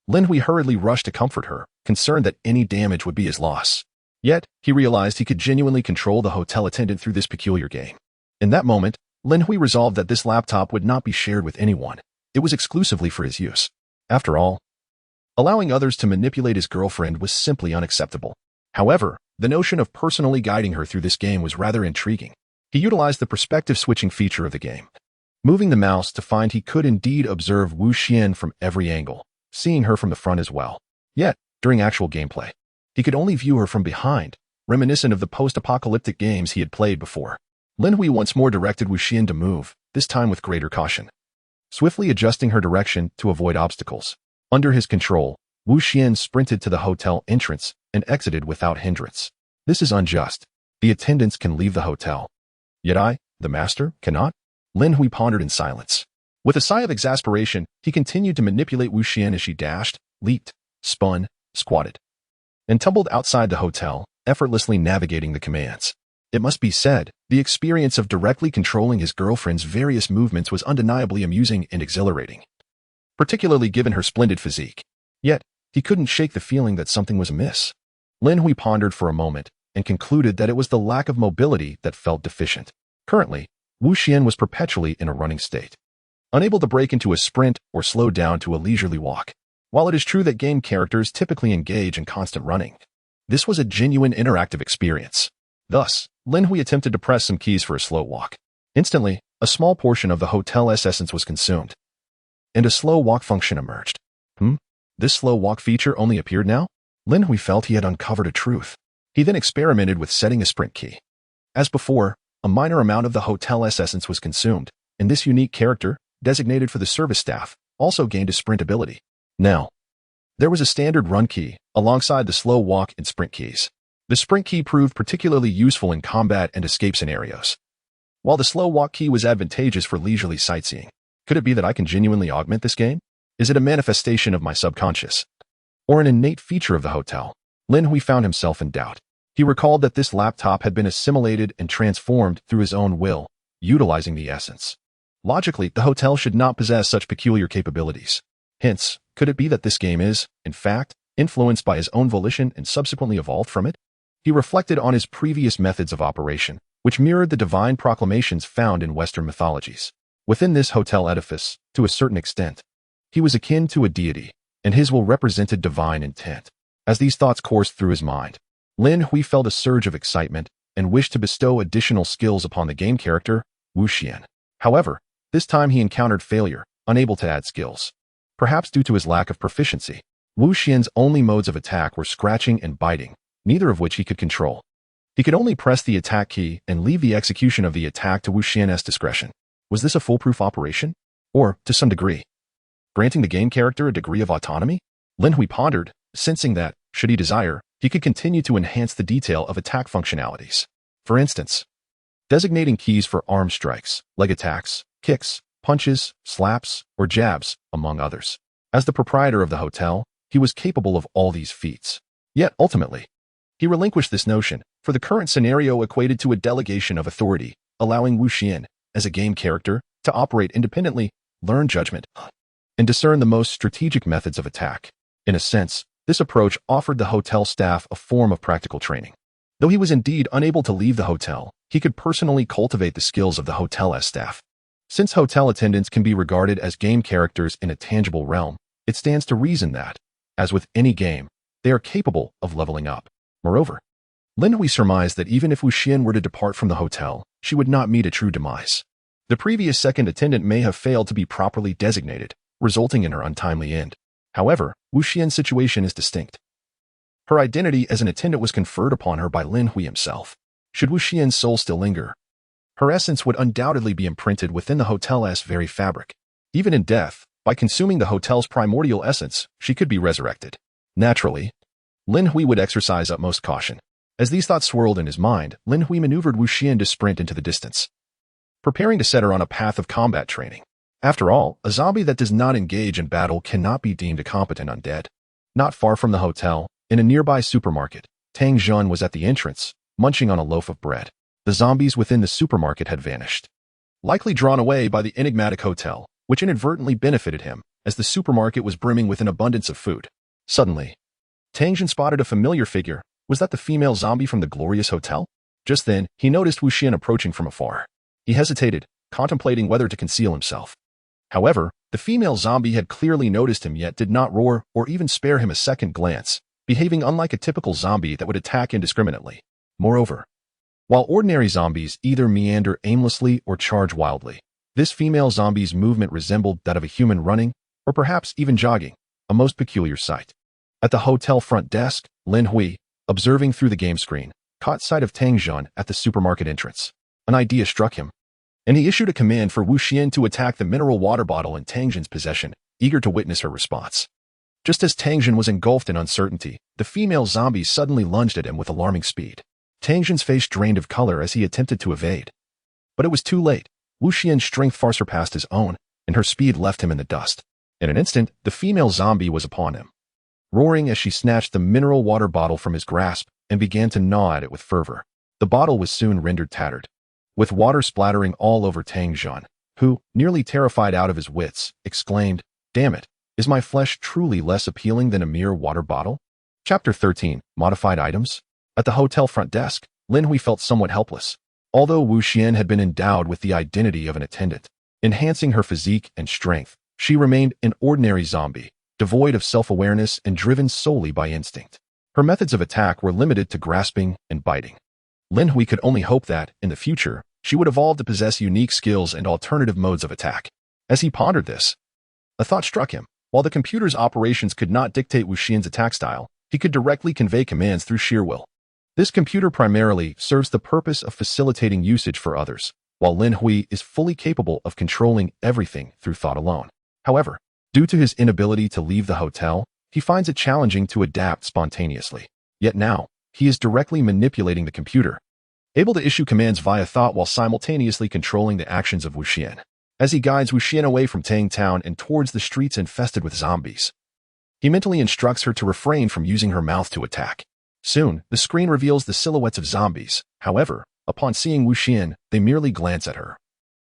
Lin Hui hurriedly rushed to comfort her, concerned that any damage would be his loss. Yet, he realized he could genuinely control the hotel attendant through this peculiar game. In that moment, Lin Hui resolved that this laptop would not be shared with anyone. It was exclusively for his use. After all, allowing others to manipulate his girlfriend was simply unacceptable. However, the notion of personally guiding her through this game was rather intriguing. He utilized the perspective switching feature of the game, moving the mouse to find he could indeed observe Wu Xian from every angle, seeing her from the front as well. Yet, during actual gameplay, he could only view her from behind, reminiscent of the post-apocalyptic games he had played before. Lin Hui once more directed Wu Xian to move, this time with greater caution, swiftly adjusting her direction to avoid obstacles. Under his control, Wu Xian sprinted to the hotel entrance and exited without hindrance. This is unjust. The attendants can leave the hotel. Yet I, the master, cannot? Lin Hui pondered in silence. With a sigh of exasperation, he continued to manipulate Wu Xian as she dashed, leaped, spun, squatted, and tumbled outside the hotel, effortlessly navigating the commands. It must be said, the experience of directly controlling his girlfriend's various movements was undeniably amusing and exhilarating, particularly given her splendid physique. Yet, he couldn't shake the feeling that something was amiss. Lin Hui pondered for a moment and concluded that it was the lack of mobility that felt deficient. Currently, Wu Xian was perpetually in a running state, unable to break into a sprint or slow down to a leisurely walk. While it is true that game characters typically engage in constant running, this was a genuine interactive experience. Thus, Lin Hui attempted to press some keys for a slow walk. Instantly, a small portion of the hotel's essence was consumed, and a slow walk function emerged. This slow walk feature only appeared now? Lin Hui felt he had uncovered a truth. He then experimented with setting a sprint key. As before, a minor amount of the hotel's essence was consumed, and this unique character, designated for the service staff, also gained a sprint ability. Now, there was a standard run key, alongside the slow walk and sprint keys. The sprint key proved particularly useful in combat and escape scenarios, while the slow walk key was advantageous for leisurely sightseeing. Could it be that I can genuinely augment this game? Is it a manifestation of my subconscious, or an innate feature of the hotel? Lin Hui found himself in doubt. He recalled that this laptop had been assimilated and transformed through his own will, utilizing the essence. Logically, the hotel should not possess such peculiar capabilities. Hence, could it be that this game is, in fact, influenced by his own volition and subsequently evolved from it? He reflected on his previous methods of operation, which mirrored the divine proclamations found in Western mythologies. Within this hotel edifice, to a certain extent, he was akin to a deity, and his will represented divine intent. As these thoughts coursed through his mind, Lin Hui felt a surge of excitement and wished to bestow additional skills upon the game character, Wu Xian. However, this time he encountered failure, unable to add skills. Perhaps due to his lack of proficiency, Wu Xian's only modes of attack were scratching and biting, neither of which he could control. He could only press the attack key and leave the execution of the attack to Wu Xian's discretion. Was this a foolproof operation? Or, to some degree, granting the game character a degree of autonomy? Lin Hui pondered, sensing that, should he desire, he could continue to enhance the detail of attack functionalities. For instance, designating keys for arm strikes, leg attacks, kicks, punches, slaps, or jabs, among others. As the proprietor of the hotel, he was capable of all these feats. Yet, ultimately, he relinquished this notion, for the current scenario equated to a delegation of authority, allowing Wu Xian, as a game character, to operate independently, learn judgment, and discern the most strategic methods of attack. In a sense, this approach offered the hotel staff a form of practical training. Though he was indeed unable to leave the hotel, he could personally cultivate the skills of the hotel's staff. Since hotel attendants can be regarded as game characters in a tangible realm, it stands to reason that, as with any game, they are capable of leveling up. Moreover, Lin Hui surmised that even if Wu Xian were to depart from the hotel, she would not meet a true demise. The previous second attendant may have failed to be properly designated, resulting in her untimely end. However, Wu Xian's situation is distinct. Her identity as an attendant was conferred upon her by Lin Hui himself. Should Wu Xian's soul still linger, her essence would undoubtedly be imprinted within the hotel's very fabric. Even in death, by consuming the hotel's primordial essence, she could be resurrected. Naturally, Lin Hui would exercise utmost caution. As these thoughts swirled in his mind, Lin Hui maneuvered Wu Xian to sprint into the distance, preparing to set her on a path of combat training. After all, a zombie that does not engage in battle cannot be deemed a competent undead. Not far from the hotel, in a nearby supermarket, Tang Zhun was at the entrance, munching on a loaf of bread. The zombies within the supermarket had vanished, likely drawn away by the enigmatic hotel, which inadvertently benefited him, as the supermarket was brimming with an abundance of food. Suddenly, Tang Zhun spotted a familiar figure. Was that the female zombie from the glorious hotel? Just then, he noticed Wu Xian approaching from afar. He hesitated, contemplating whether to conceal himself. However, the female zombie had clearly noticed him yet did not roar or even spare him a second glance, behaving unlike a typical zombie that would attack indiscriminately. Moreover, while ordinary zombies either meander aimlessly or charge wildly, this female zombie's movement resembled that of a human running, or perhaps even jogging, a most peculiar sight. At the hotel front desk, Lin Hui, observing through the game screen, caught sight of Tang Zhun at the supermarket entrance. An idea struck him. and he issued a command for Wu Xian to attack the mineral water bottle in Tang Jin's possession, eager to witness her response. Just as Tang Jin was engulfed in uncertainty, the female zombie suddenly lunged at him with alarming speed. Tang Jin's face drained of color as he attempted to evade. But it was too late. Wu Xian's strength far surpassed his own, and her speed left him in the dust. In an instant, the female zombie was upon him, roaring as she snatched the mineral water bottle from his grasp and began to gnaw at it with fervor. The bottle was soon rendered tattered, with water splattering all over Tang Jin, who, nearly terrified out of his wits, exclaimed, "Damn it, is my flesh truly less appealing than a mere water bottle?" Chapter 13, Modified Items. At the hotel front desk, Lin Hui felt somewhat helpless. Although Wu Xian had been endowed with the identity of an attendant, enhancing her physique and strength, she remained an ordinary zombie, devoid of self-awareness and driven solely by instinct. Her methods of attack were limited to grasping and biting. Lin Hui could only hope that, in the future, she would evolve to possess unique skills and alternative modes of attack. As he pondered this, a thought struck him. While the computer's operations could not dictate Wu Xian's attack style, he could directly convey commands through sheer will. This computer primarily serves the purpose of facilitating usage for others, while Lin Hui is fully capable of controlling everything through thought alone. However, due to his inability to leave the hotel, he finds it challenging to adapt spontaneously. Yet now, he is directly manipulating the computer, able to issue commands via thought while simultaneously controlling the actions of Wu Xian. As he guides Wu Xian away from Tang Town and towards the streets infested with zombies, he mentally instructs her to refrain from using her mouth to attack. Soon, the screen reveals the silhouettes of zombies. However, upon seeing Wu Xian, they merely glance at her,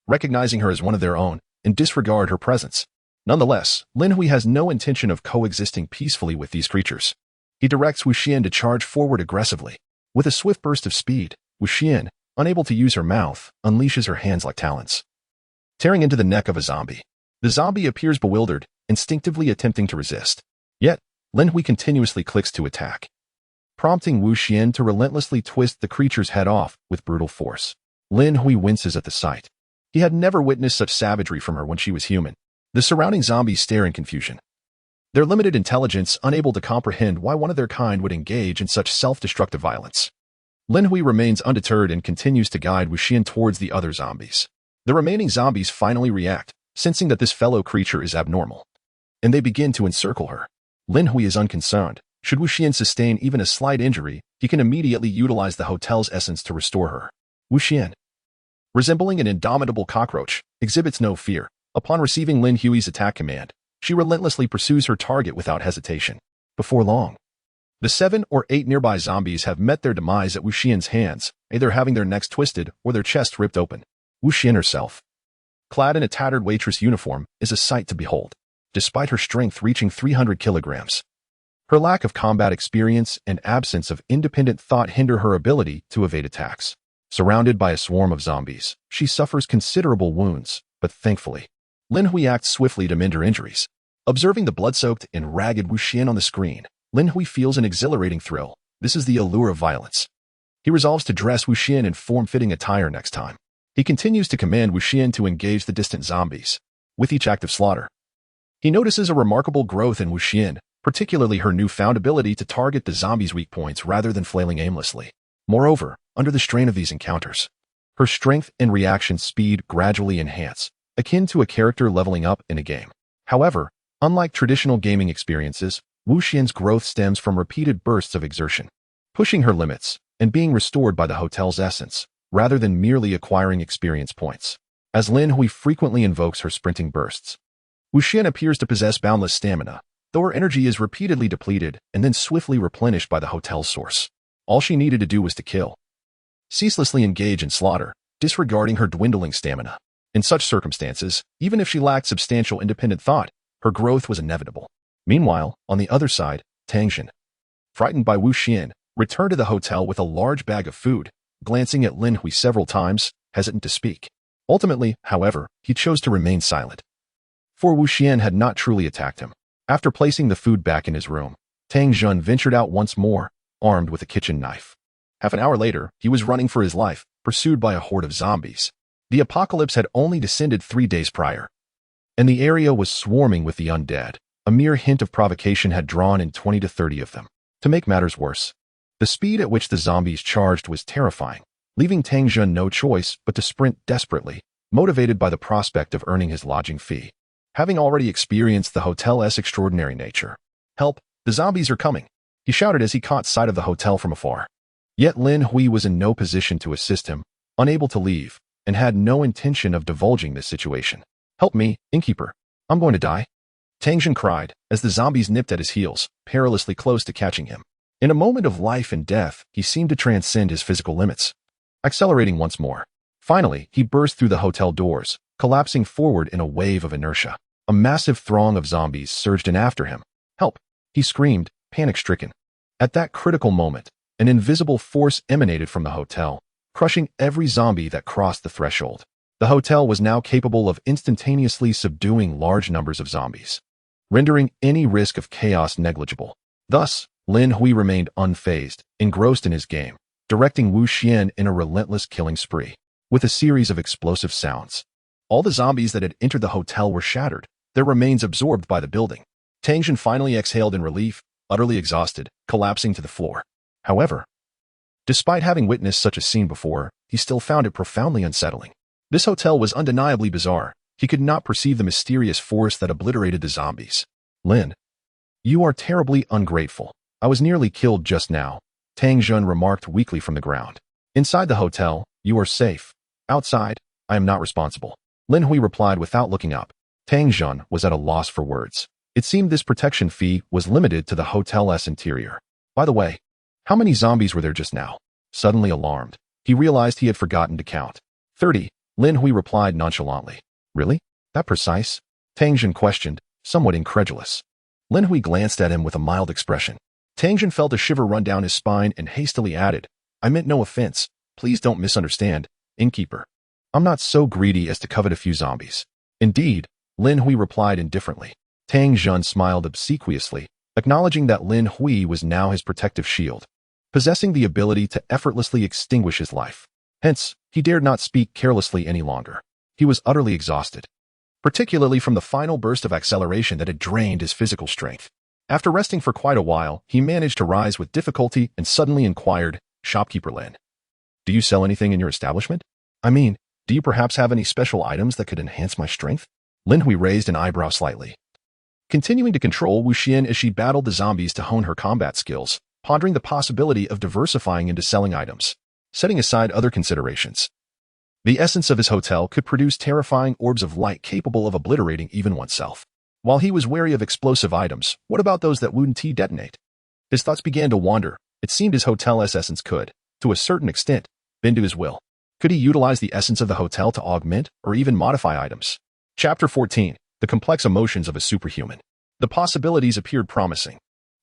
recognizing her as one of their own, and disregard her presence. Nonetheless, Lin Hui has no intention of coexisting peacefully with these creatures. He directs Wu Xian to charge forward aggressively. With a swift burst of speed, Wu Xian, unable to use her mouth, unleashes her hands like talons, tearing into the neck of a zombie. The zombie appears bewildered, instinctively attempting to resist. Yet, Lin Hui continuously clicks to attack, prompting Wu Xian to relentlessly twist the creature's head off with brutal force. Lin Hui winces at the sight. He had never witnessed such savagery from her when she was human. The surrounding zombies stare in confusion, their limited intelligence unable to comprehend why one of their kind would engage in such self-destructive violence. Lin Hui remains undeterred and continues to guide Wu Xian towards the other zombies. The remaining zombies finally react, sensing that this fellow creature is abnormal, and they begin to encircle her. Lin Hui is unconcerned. Should Wu Xian sustain even a slight injury, he can immediately utilize the hotel's essence to restore her. Wu Xian, resembling an indomitable cockroach, exhibits no fear. Upon receiving Lin Hui's attack command, she relentlessly pursues her target without hesitation. Before long, the 7 or 8 nearby zombies have met their demise at Wu Xian's hands, either having their necks twisted or their chests ripped open. Wu Xian herself, clad in a tattered waitress uniform, is a sight to behold. Despite her strength reaching 300 kilograms, her lack of combat experience and absence of independent thought hinder her ability to evade attacks. Surrounded by a swarm of zombies, she suffers considerable wounds, but thankfully, Lin Hui acts swiftly to mend her injuries. Observing the blood-soaked and ragged Wu Xian on the screen, Lin Hui feels an exhilarating thrill. This is the allure of violence. He resolves to dress Wu Xian in form-fitting attire next time. He continues to command Wu Xian to engage the distant zombies. With each act of slaughter, he notices a remarkable growth in Wu Xian, particularly her newfound ability to target the zombies' weak points rather than flailing aimlessly. Moreover, under the strain of these encounters, her strength and reaction speed gradually enhance, akin to a character leveling up in a game. However, unlike traditional gaming experiences, Wu Xian's growth stems from repeated bursts of exertion, pushing her limits and being restored by the hotel's essence, rather than merely acquiring experience points. As Lin Hui frequently invokes her sprinting bursts, Wu Xian appears to possess boundless stamina, though her energy is repeatedly depleted and then swiftly replenished by the hotel's source. All she needed to do was to kill, ceaselessly engage in slaughter, disregarding her dwindling stamina. In such circumstances, even if she lacked substantial independent thought, her growth was inevitable. Meanwhile, on the other side, Tang Jin, frightened by Wu Xian, returned to the hotel with a large bag of food, glancing at Lin Hui several times, hesitant to speak. Ultimately, however, he chose to remain silent, for Wu Xian had not truly attacked him. After placing the food back in his room, Tang Jin ventured out once more, armed with a kitchen knife. Half an hour later, he was running for his life, pursued by a horde of zombies. The apocalypse had only descended 3 days prior, and the area was swarming with the undead. A mere hint of provocation had drawn in 20 to 30 of them. To make matters worse, the speed at which the zombies charged was terrifying, leaving Tang Jin no choice but to sprint desperately, motivated by the prospect of earning his lodging fee. Having already experienced the hotel's extraordinary nature. "Help, the zombies are coming," he shouted as he caught sight of the hotel from afar. Yet Lin Hui was in no position to assist him, unable to leave, and had no intention of divulging this situation. "Help me, innkeeper. I'm going to die," Tang Jun cried, as the zombies nipped at his heels, perilously close to catching him. In a moment of life and death, he seemed to transcend his physical limits. Accelerating once more. Finally, he burst through the hotel doors, collapsing forward in a wave of inertia. A massive throng of zombies surged in after him. "Help!" he screamed, panic-stricken. At that critical moment, an invisible force emanated from the hotel, crushing every zombie that crossed the threshold. The hotel was now capable of instantaneously subduing large numbers of zombies, rendering any risk of chaos negligible. Thus, Lin Hui remained unfazed, engrossed in his game, directing Wu Xian in a relentless killing spree. With a series of explosive sounds, all the zombies that had entered the hotel were shattered, their remains absorbed by the building. Tang Jun finally exhaled in relief, utterly exhausted, collapsing to the floor. However, despite having witnessed such a scene before, he still found it profoundly unsettling. This hotel was undeniably bizarre. He could not perceive the mysterious force that obliterated the zombies. "Lin, you are terribly ungrateful. I was nearly killed just now," Tang Jun remarked weakly from the ground. "Inside the hotel, you are safe. Outside, I am not responsible," Lin Hui replied without looking up. Tang Jun was at a loss for words. It seemed this protection fee was limited to the hotel's interior. By the way, how many zombies were there just now? Suddenly alarmed, he realized he had forgotten to count. 30, Lin Hui replied nonchalantly. "Really? That precise?" Tang Jun questioned, somewhat incredulous. Lin Hui glanced at him with a mild expression. Tang Jun felt a shiver run down his spine and hastily added, "I meant no offense. Please don't misunderstand, innkeeper. I'm not so greedy as to covet a few zombies." "Indeed," Lin Hui replied indifferently. Tang Jun smiled obsequiously, acknowledging that Lin Hui was now his protective shield, possessing the ability to effortlessly extinguish his life. Hence, he dared not speak carelessly any longer. He was utterly exhausted, particularly from the final burst of acceleration that had drained his physical strength. After resting for quite a while, he managed to rise with difficulty and suddenly inquired, "Shopkeeper Lin, do you sell anything in your establishment? I mean, do you perhaps have any special items that could enhance my strength?" Lin Hui raised an eyebrow slightly, continuing to control Wu Xian as she battled the zombies to hone her combat skills, pondering the possibility of diversifying into selling items. Setting aside other considerations, the essence of his hotel could produce terrifying orbs of light capable of obliterating even oneself. While he was wary of explosive items, what about those that wouldn't detonate? His thoughts began to wander. It seemed his hotel's essence could, to a certain extent, bend to his will. Could he utilize the essence of the hotel to augment or even modify items? Chapter 14. The complex emotions of a superhuman. The possibilities appeared promising.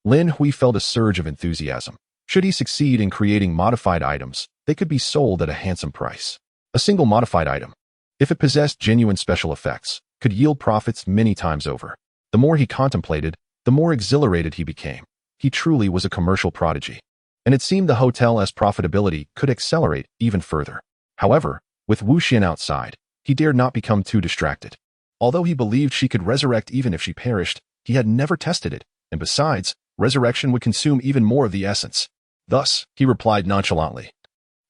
Lin Hui felt a surge of enthusiasm. Should he succeed in creating modified items, they could be sold at a handsome price. A single modified item, if it possessed genuine special effects, could yield profits many times over. The more he contemplated, the more exhilarated he became. He truly was a commercial prodigy, and it seemed the hotel's profitability could accelerate even further. However, with Wu Xian outside, he dared not become too distracted. Although he believed she could resurrect even if she perished, he had never tested it, and besides, resurrection would consume even more of the essence. Thus, he replied nonchalantly,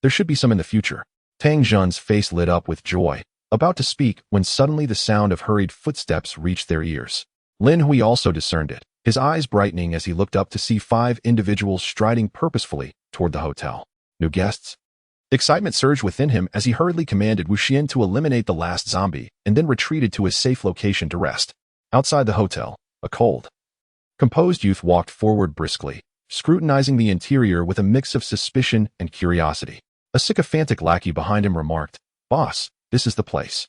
"There should be some in the future." Tang Jun's face lit up with joy, about to speak when suddenly the sound of hurried footsteps reached their ears. Lin Hui also discerned it, his eyes brightening as he looked up to see 5 individuals striding purposefully toward the hotel. New guests? Excitement surged within him as he hurriedly commanded Wu Xian to eliminate the last zombie and then retreated to his safe location to rest. Outside the hotel, a cold, composed youth walked forward briskly, scrutinizing the interior with a mix of suspicion and curiosity. A sycophantic lackey behind him remarked, "Boss, this is the place.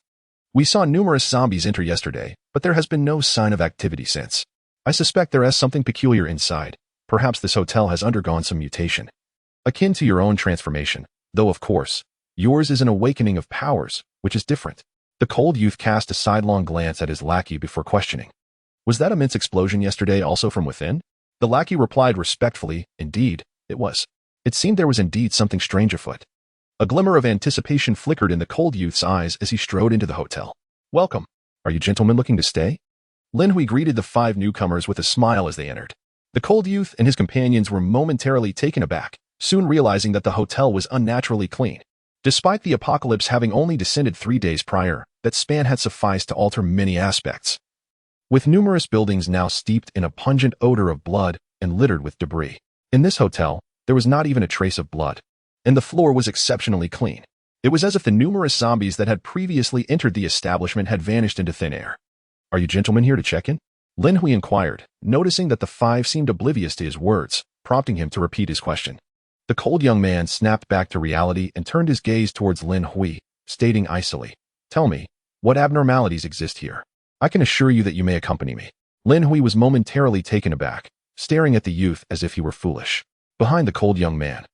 We saw numerous zombies enter yesterday, but there has been no sign of activity since. I suspect there is something peculiar inside. Perhaps this hotel has undergone some mutation, akin to your own transformation, though of course, yours is an awakening of powers, which is different." The cold youth cast a sidelong glance at his lackey before questioning, "Was that immense explosion yesterday also from within?" The lackey replied respectfully, "Indeed, it was." It seemed there was indeed something strange afoot. A glimmer of anticipation flickered in the cold youth's eyes as he strode into the hotel. "Welcome. Are you gentlemen looking to stay?" Lin Hui greeted the 5 newcomers with a smile as they entered. The cold youth and his companions were momentarily taken aback, soon realizing that the hotel was unnaturally clean. Despite the apocalypse having only descended 3 days prior, that span had sufficed to alter many aspects. With numerous buildings now steeped in a pungent odor of blood and littered with debris. In this hotel, there was not even a trace of blood, and the floor was exceptionally clean. It was as if the numerous zombies that had previously entered the establishment had vanished into thin air. "Are you gentlemen here to check in?" Lin Hui inquired, noticing that the five seemed oblivious to his words, prompting him to repeat his question. The cold young man snapped back to reality and turned his gaze towards Lin Hui, stating icily, "Tell me, what abnormalities exist here? I can assure you that you may accompany me." Lin Hui was momentarily taken aback, staring at the youth as if he were foolish. Behind the cold young man,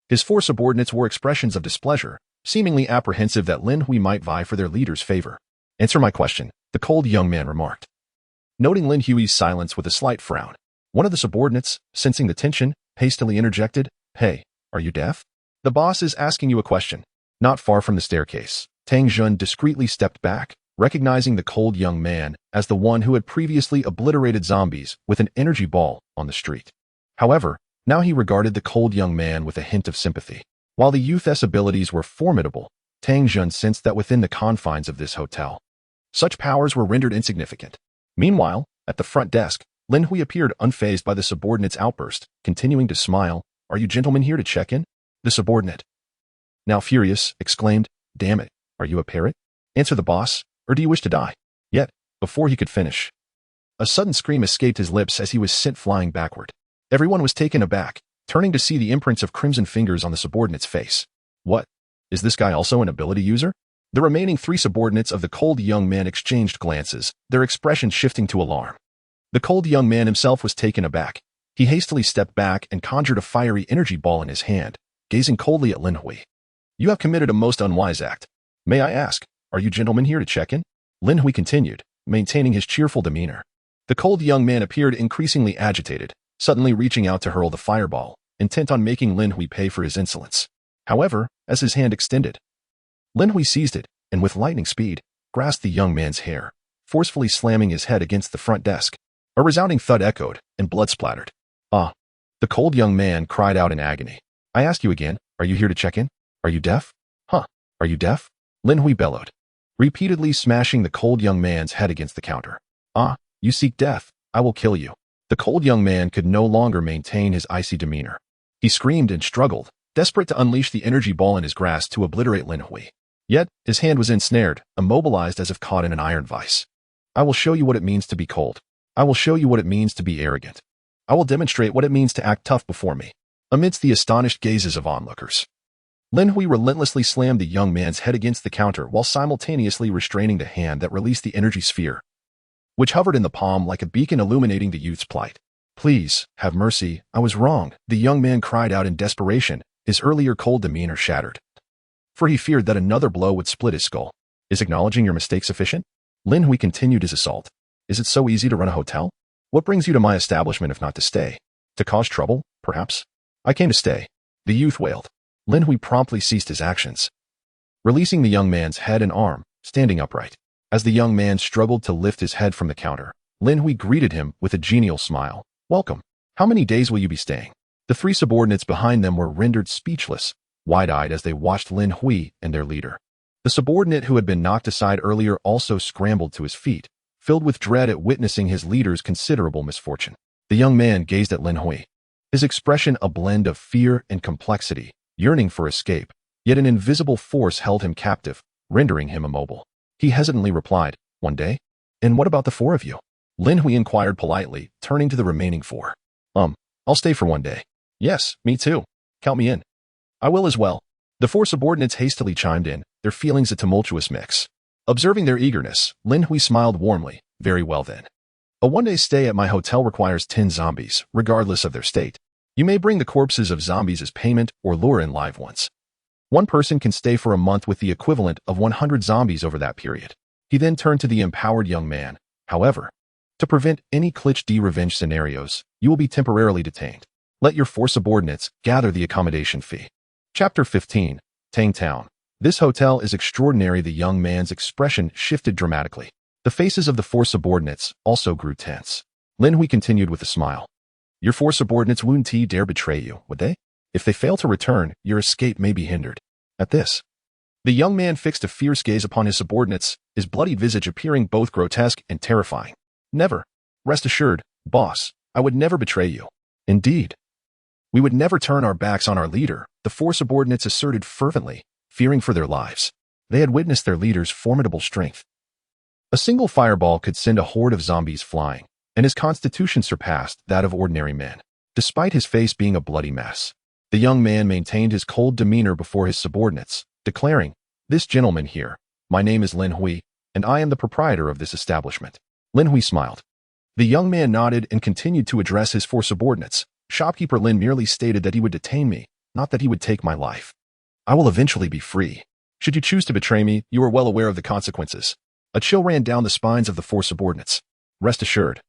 his four subordinates wore expressions of displeasure, seemingly apprehensive that Lin Hui might vie for their leader's favor. "Answer my question," the cold young man remarked. Noting Lin Hui's silence with a slight frown, one of the subordinates, sensing the tension, hastily interjected, "Hey, are you deaf? The boss is asking you a question." Not far from the staircase, Tang Jun discreetly stepped back, recognizing the cold young man as the one who had previously obliterated zombies with an energy ball on the street. However, now he regarded the cold young man with a hint of sympathy. While the youth's abilities were formidable, Tang Jun sensed that within the confines of this hotel, such powers were rendered insignificant. Meanwhile, at the front desk, Lin Hui appeared unfazed by the subordinate's outburst, continuing to smile. "Are you gentlemen here to check in?" The subordinate, now furious, exclaimed, "Damn it, are you a parrot? Answer the boss, or do you wish to die?" Yet, before he could finish, a sudden scream escaped his lips as he was sent flying backward. Everyone was taken aback, turning to see the imprints of crimson fingers on the subordinate's face. "What? Is this guy also an ability user?" The remaining three subordinates of the cold young man exchanged glances, their expressions shifting to alarm. The cold young man himself was taken aback. He hastily stepped back and conjured a fiery energy ball in his hand, gazing coldly at Lin Hui. "You have committed a most unwise act. May I ask, are you gentlemen here to check in?" Lin Hui continued, maintaining his cheerful demeanor. The cold young man appeared increasingly agitated, suddenly reaching out to hurl the fireball, intent on making Lin Hui pay for his insolence. However, as his hand extended, Lin Hui seized it, and with lightning speed, grasped the young man's hair, forcefully slamming his head against the front desk. A resounding thud echoed, and blood splattered. "Ah!" The cold young man cried out in agony. "I ask you again, are you here to check in? Are you deaf? Huh? Are you deaf?" Lin Hui bellowed, repeatedly smashing the cold young man's head against the counter. "Ah, you seek death, I will kill you." The cold young man could no longer maintain his icy demeanor. He screamed and struggled, desperate to unleash the energy ball in his grasp to obliterate Lin Hui. Yet, his hand was ensnared, immobilized as if caught in an iron vice. "I will show you what it means to be cold. I will show you what it means to be arrogant. I will demonstrate what it means to act tough before me." Amidst the astonished gazes of onlookers, Lin Hui relentlessly slammed the young man's head against the counter while simultaneously restraining the hand that released the energy sphere, which hovered in the palm like a beacon illuminating the youth's plight. "Please, have mercy, I was wrong," the young man cried out in desperation, his earlier cold demeanor shattered. For he feared that another blow would split his skull. "Is acknowledging your mistake sufficient?" Lin Hui continued his assault. "Is it so easy to run a hotel? What brings you to my establishment if not to stay? To cause trouble, perhaps?" "I came to stay," the youth wailed. Lin Hui promptly ceased his actions, releasing the young man's head and arm, standing upright. As the young man struggled to lift his head from the counter, Lin Hui greeted him with a genial smile. "Welcome. How many days will you be staying?" The three subordinates behind them were rendered speechless, wide-eyed as they watched Lin Hui and their leader. The subordinate who had been knocked aside earlier also scrambled to his feet, filled with dread at witnessing his leader's considerable misfortune. The young man gazed at Lin Hui, his expression a blend of fear and complexity, yearning for escape, yet an invisible force held him captive, rendering him immobile. He hesitantly replied, "1 day? And what about the 4 of you?" Lin Hui inquired politely, turning to the remaining 4. I'll stay for 1 day." "Yes, me too. Count me in." "I will as well." The 4 subordinates hastily chimed in, their feelings a tumultuous mix. Observing their eagerness, Lin Hui smiled warmly. "Very well then. A 1-day stay at my hotel requires 10 zombies, regardless of their state. You may bring the corpses of zombies as payment or lure in live ones. One person can stay for a month with the equivalent of 100 zombies over that period." He then turned to the empowered young man. "However, to prevent any Klitsch D revenge scenarios, you will be temporarily detained. Let your 4 subordinates gather the accommodation fee." Chapter 15. Tang Town. "This hotel is extraordinary." The young man's expression shifted dramatically. The faces of the 4 subordinates also grew tense. Lin Hui continued with a smile. "Your 4 subordinates wouldn't dare betray you, would they? If they fail to return, your escape may be hindered." At this, The young man fixed a fierce gaze upon his subordinates, his bloodied visage appearing both grotesque and terrifying. Never. Rest assured, boss, I would never betray you. Indeed. We would never turn our backs on our leader, the four subordinates asserted fervently, fearing for their lives. They had witnessed their leader's formidable strength. A single fireball could send a horde of zombies flying, and his constitution surpassed that of ordinary men. Despite his face being a bloody mess, the young man maintained his cold demeanor before his subordinates, declaring, "This gentleman here, my name is Lin Hui, and I am the proprietor of this establishment." Lin Hui smiled. The young man nodded and continued to address his four subordinates. Shopkeeper Lin merely stated that he would detain me, not that he would take my life. I will eventually be free. Should you choose to betray me, you are well aware of the consequences. A chill ran down the spines of the four subordinates. Rest assured.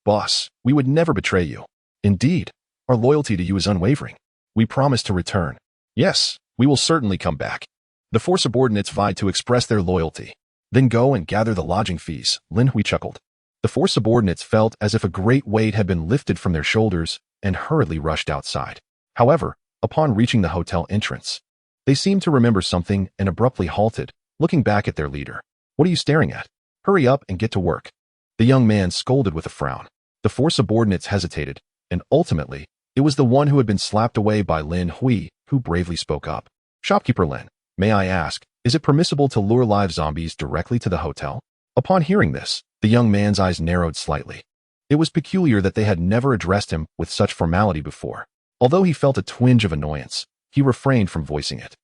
Boss, we would never betray you. Indeed, our loyalty to you is unwavering. We promise to return. Yes, we will certainly come back. The four subordinates vied to express their loyalty. Then go and gather the lodging fees, Lin Hui chuckled. The four subordinates felt as if a great weight had been lifted from their shoulders and hurriedly rushed outside. However, upon reaching the hotel entrance, they seemed to remember something and abruptly halted, looking back at their leader. What are you staring at? Hurry up and get to work. The young man scolded with a frown. The four subordinates hesitated, and ultimately, it was the one who had been slapped away by Lin Hui who bravely spoke up. Shopkeeper Lin, may I ask, is it permissible to lure live zombies directly to the hotel? Upon hearing this, the young man's eyes narrowed slightly. It was peculiar that they had never addressed him with such formality before. Although he felt a twinge of annoyance, he refrained from voicing it.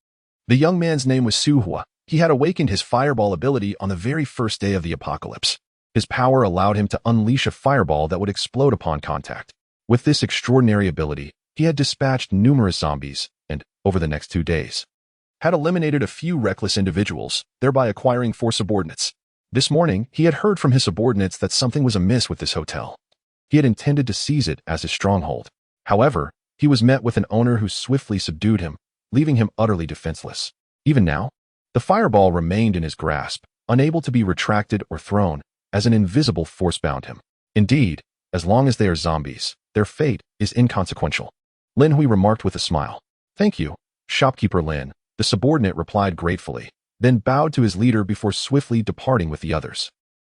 The young man's name was Su Hua. He had awakened his fireball ability on the very first day of the apocalypse. His power allowed him to unleash a fireball that would explode upon contact. With this extraordinary ability, he had dispatched numerous zombies and, over the next 2 days, had eliminated a few reckless individuals, thereby acquiring 4 subordinates. This morning, he had heard from his subordinates that something was amiss with this hotel. He had intended to seize it as his stronghold. However, he was met with an owner who swiftly subdued him, leaving him utterly defenseless. Even now, the fireball remained in his grasp, unable to be retracted or thrown, as an invisible force bound him. Indeed, as long as they are zombies, their fate is inconsequential. Lin Hui remarked with a smile. Thank you, Shopkeeper Lin, the subordinate replied gratefully, then bowed to his leader before swiftly departing with the others.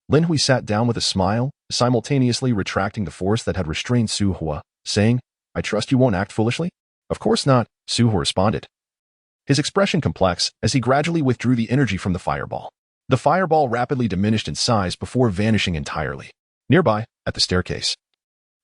Lin Hui sat down with a smile, simultaneously retracting the force that had restrained Su Hua, saying, I trust you won't act foolishly? Of course not, Su Hua responded. His expression complex as he gradually withdrew the energy from the fireball. The fireball rapidly diminished in size before vanishing entirely. Nearby, at the staircase,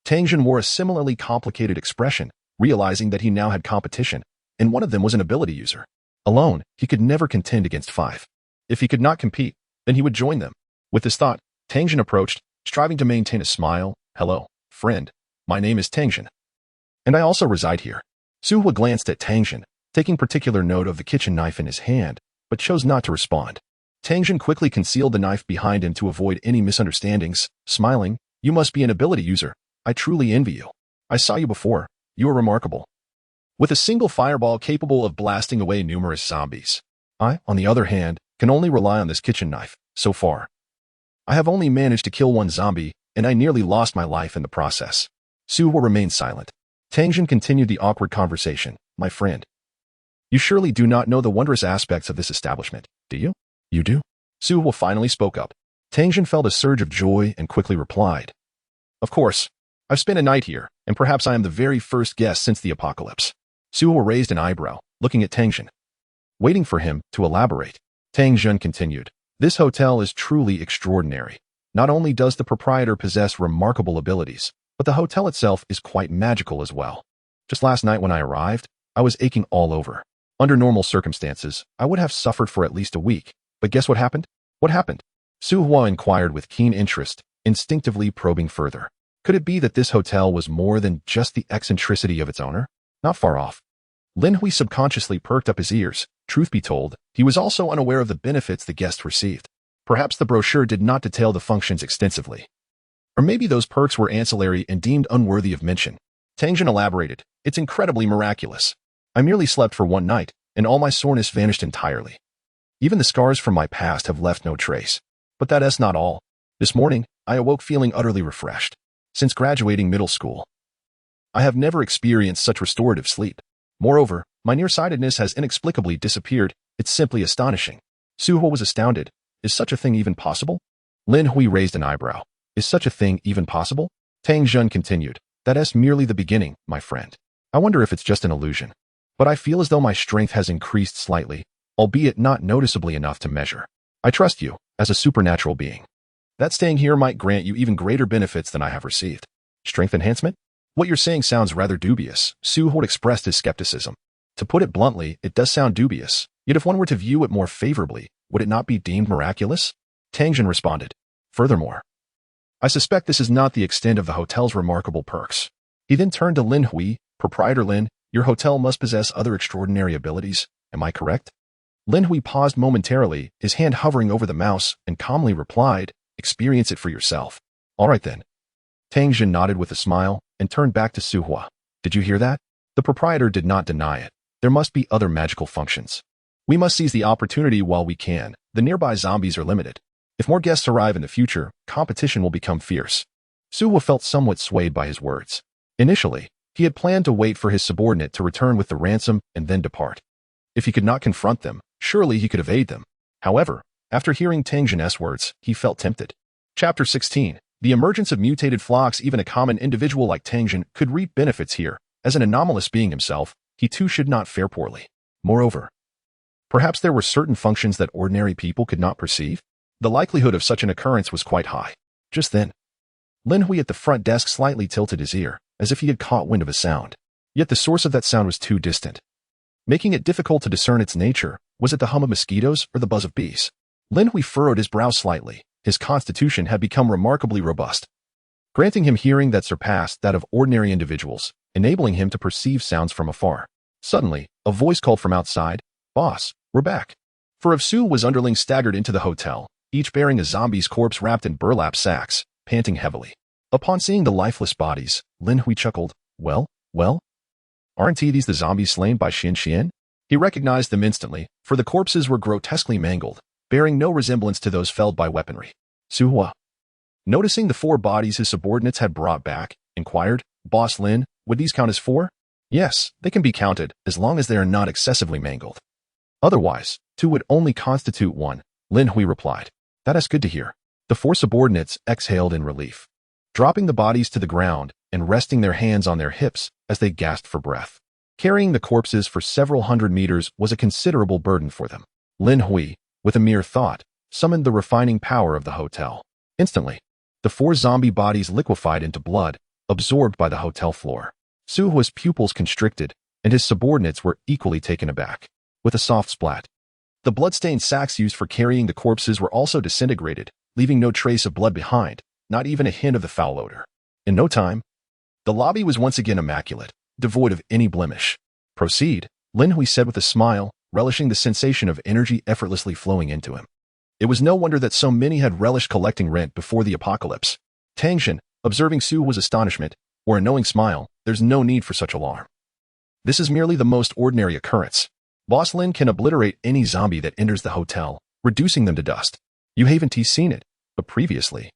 Tangjin wore a similarly complicated expression, realizing that he now had competition, and one of them was an ability user. Alone, he could never contend against 5. If he could not compete, then he would join them. With this thought, Tangjin approached, striving to maintain a smile. Hello, friend. My name is Tangjin, and I also reside here. Su Hua glanced at Tangjin, taking particular note of the kitchen knife in his hand, but chose not to respond. Tangjin quickly concealed the knife behind him to avoid any misunderstandings, smiling, You must be an ability user. I truly envy you. I saw you before. You are remarkable. With a single fireball capable of blasting away numerous zombies. I, on the other hand, can only rely on this kitchen knife, so far. I have only managed to kill 1 zombie, and I nearly lost my life in the process. Su Hua remained silent. Tangjin continued the awkward conversation. My friend, you surely do not know the wondrous aspects of this establishment, do you? You do? Su Hua finally spoke up. Tangjin felt a surge of joy and quickly replied. Of course. I've spent a night here, and perhaps I am the very first guest since the apocalypse. Su Hua raised an eyebrow, looking at Tangjin, waiting for him to elaborate. Tangjin continued. This hotel is truly extraordinary. Not only does the proprietor possess remarkable abilities, but the hotel itself is quite magical as well. Just last night when I arrived, I was aching all over. Under normal circumstances, I would have suffered for at least a week. But guess what happened? What happened? Su Hua inquired with keen interest, instinctively probing further. Could it be that this hotel was more than just the eccentricity of its owner? Not far off. Lin Hui subconsciously perked up his ears. Truth be told, he was also unaware of the benefits the guest received. Perhaps the brochure did not detail the functions extensively. Or maybe those perks were ancillary and deemed unworthy of mention. Tangjin elaborated. It's incredibly miraculous. I merely slept for 1 night, and all my soreness vanished entirely. Even the scars from my past have left no trace. But that is not all. This morning, I awoke feeling utterly refreshed. Since graduating middle school, I have never experienced such restorative sleep. Moreover, my nearsightedness has inexplicably disappeared. It's simply astonishing. Suho was astounded. Is such a thing even possible? Lin Hui raised an eyebrow. Is such a thing even possible? Tang Jun continued. That is merely the beginning, my friend. I wonder if it's just an illusion. But I feel as though my strength has increased slightly, albeit not noticeably enough to measure. I trust you, as a supernatural being. That staying here might grant you even greater benefits than I have received. Strength enhancement? What you're saying sounds rather dubious. Suho expressed his skepticism. To put it bluntly, it does sound dubious. Yet if one were to view it more favorably, would it not be deemed miraculous? Tang Jun responded. Furthermore, I suspect this is not the extent of the hotel's remarkable perks. He then turned to Lin Hui. Proprietor Lin, your hotel must possess other extraordinary abilities. Am I correct? Lin Hui paused momentarily, his hand hovering over the mouse, and calmly replied, experience it for yourself. All right then. Tang Jun nodded with a smile and turned back to Suhua. Did you hear that? The proprietor did not deny it. There must be other magical functions. We must seize the opportunity while we can. The nearby zombies are limited. If more guests arrive in the future, competition will become fierce. Suhua felt somewhat swayed by his words. Initially, he had planned to wait for his subordinate to return with the ransom and then depart. If he could not confront them, surely he could evade them. However, after hearing Tang Jun's words, he felt tempted. Chapter 16. The emergence of mutated flocks. Even a common individual like Tang Jun could reap benefits here. As an anomalous being himself, he too should not fare poorly. Moreover, perhaps there were certain functions that ordinary people could not perceive. The likelihood of such an occurrence was quite high. Just then, Lin Hui at the front desk slightly tilted his ear, as if he had caught wind of a sound. Yet the source of that sound was too distant, making it difficult to discern its nature. Was it the hum of mosquitoes or the buzz of bees? Lin Hui furrowed his brow slightly. His constitution had become remarkably robust, granting him hearing that surpassed that of ordinary individuals, enabling him to perceive sounds from afar. Suddenly, a voice called from outside, Boss, we're back. 4 of Su's underlings staggered into the hotel, each bearing a zombie's corpse wrapped in burlap sacks, panting heavily. Upon seeing the lifeless bodies, Lin Hui chuckled. Well, aren't these the zombies slain by Xin Xian? He recognized them instantly, for the corpses were grotesquely mangled, bearing no resemblance to those felled by weaponry. Suhua, noticing the 4 bodies his subordinates had brought back, inquired, Boss Lin, would these count as 4? Yes, they can be counted, as long as they are not excessively mangled. Otherwise, 2 would only constitute 1, Lin Hui replied. That is good to hear. The 4 subordinates exhaled in relief, dropping the bodies to the ground and resting their hands on their hips as they gasped for breath. Carrying the corpses for several hundred meters was a considerable burden for them. Lin Hui, with a mere thought, summoned the refining power of the hotel. Instantly, the 4 zombie bodies liquefied into blood, absorbed by the hotel floor. Suhua's pupils constricted, and his subordinates were equally taken aback. With a soft splat, the blood-stained sacks used for carrying the corpses were also disintegrated, leaving no trace of blood behind, not even a hint of the foul odor. In no time, the lobby was once again immaculate, devoid of any blemish. Proceed, Lin Hui said with a smile, relishing the sensation of energy effortlessly flowing into him. It was no wonder that so many had relished collecting rent before the apocalypse. Tang Jun, observing Suhua's astonishment, or a knowing smile, there's no need for such alarm. This is merely the most ordinary occurrence. Boss Lin can obliterate any zombie that enters the hotel, reducing them to dust. You haven't seen it, but previously,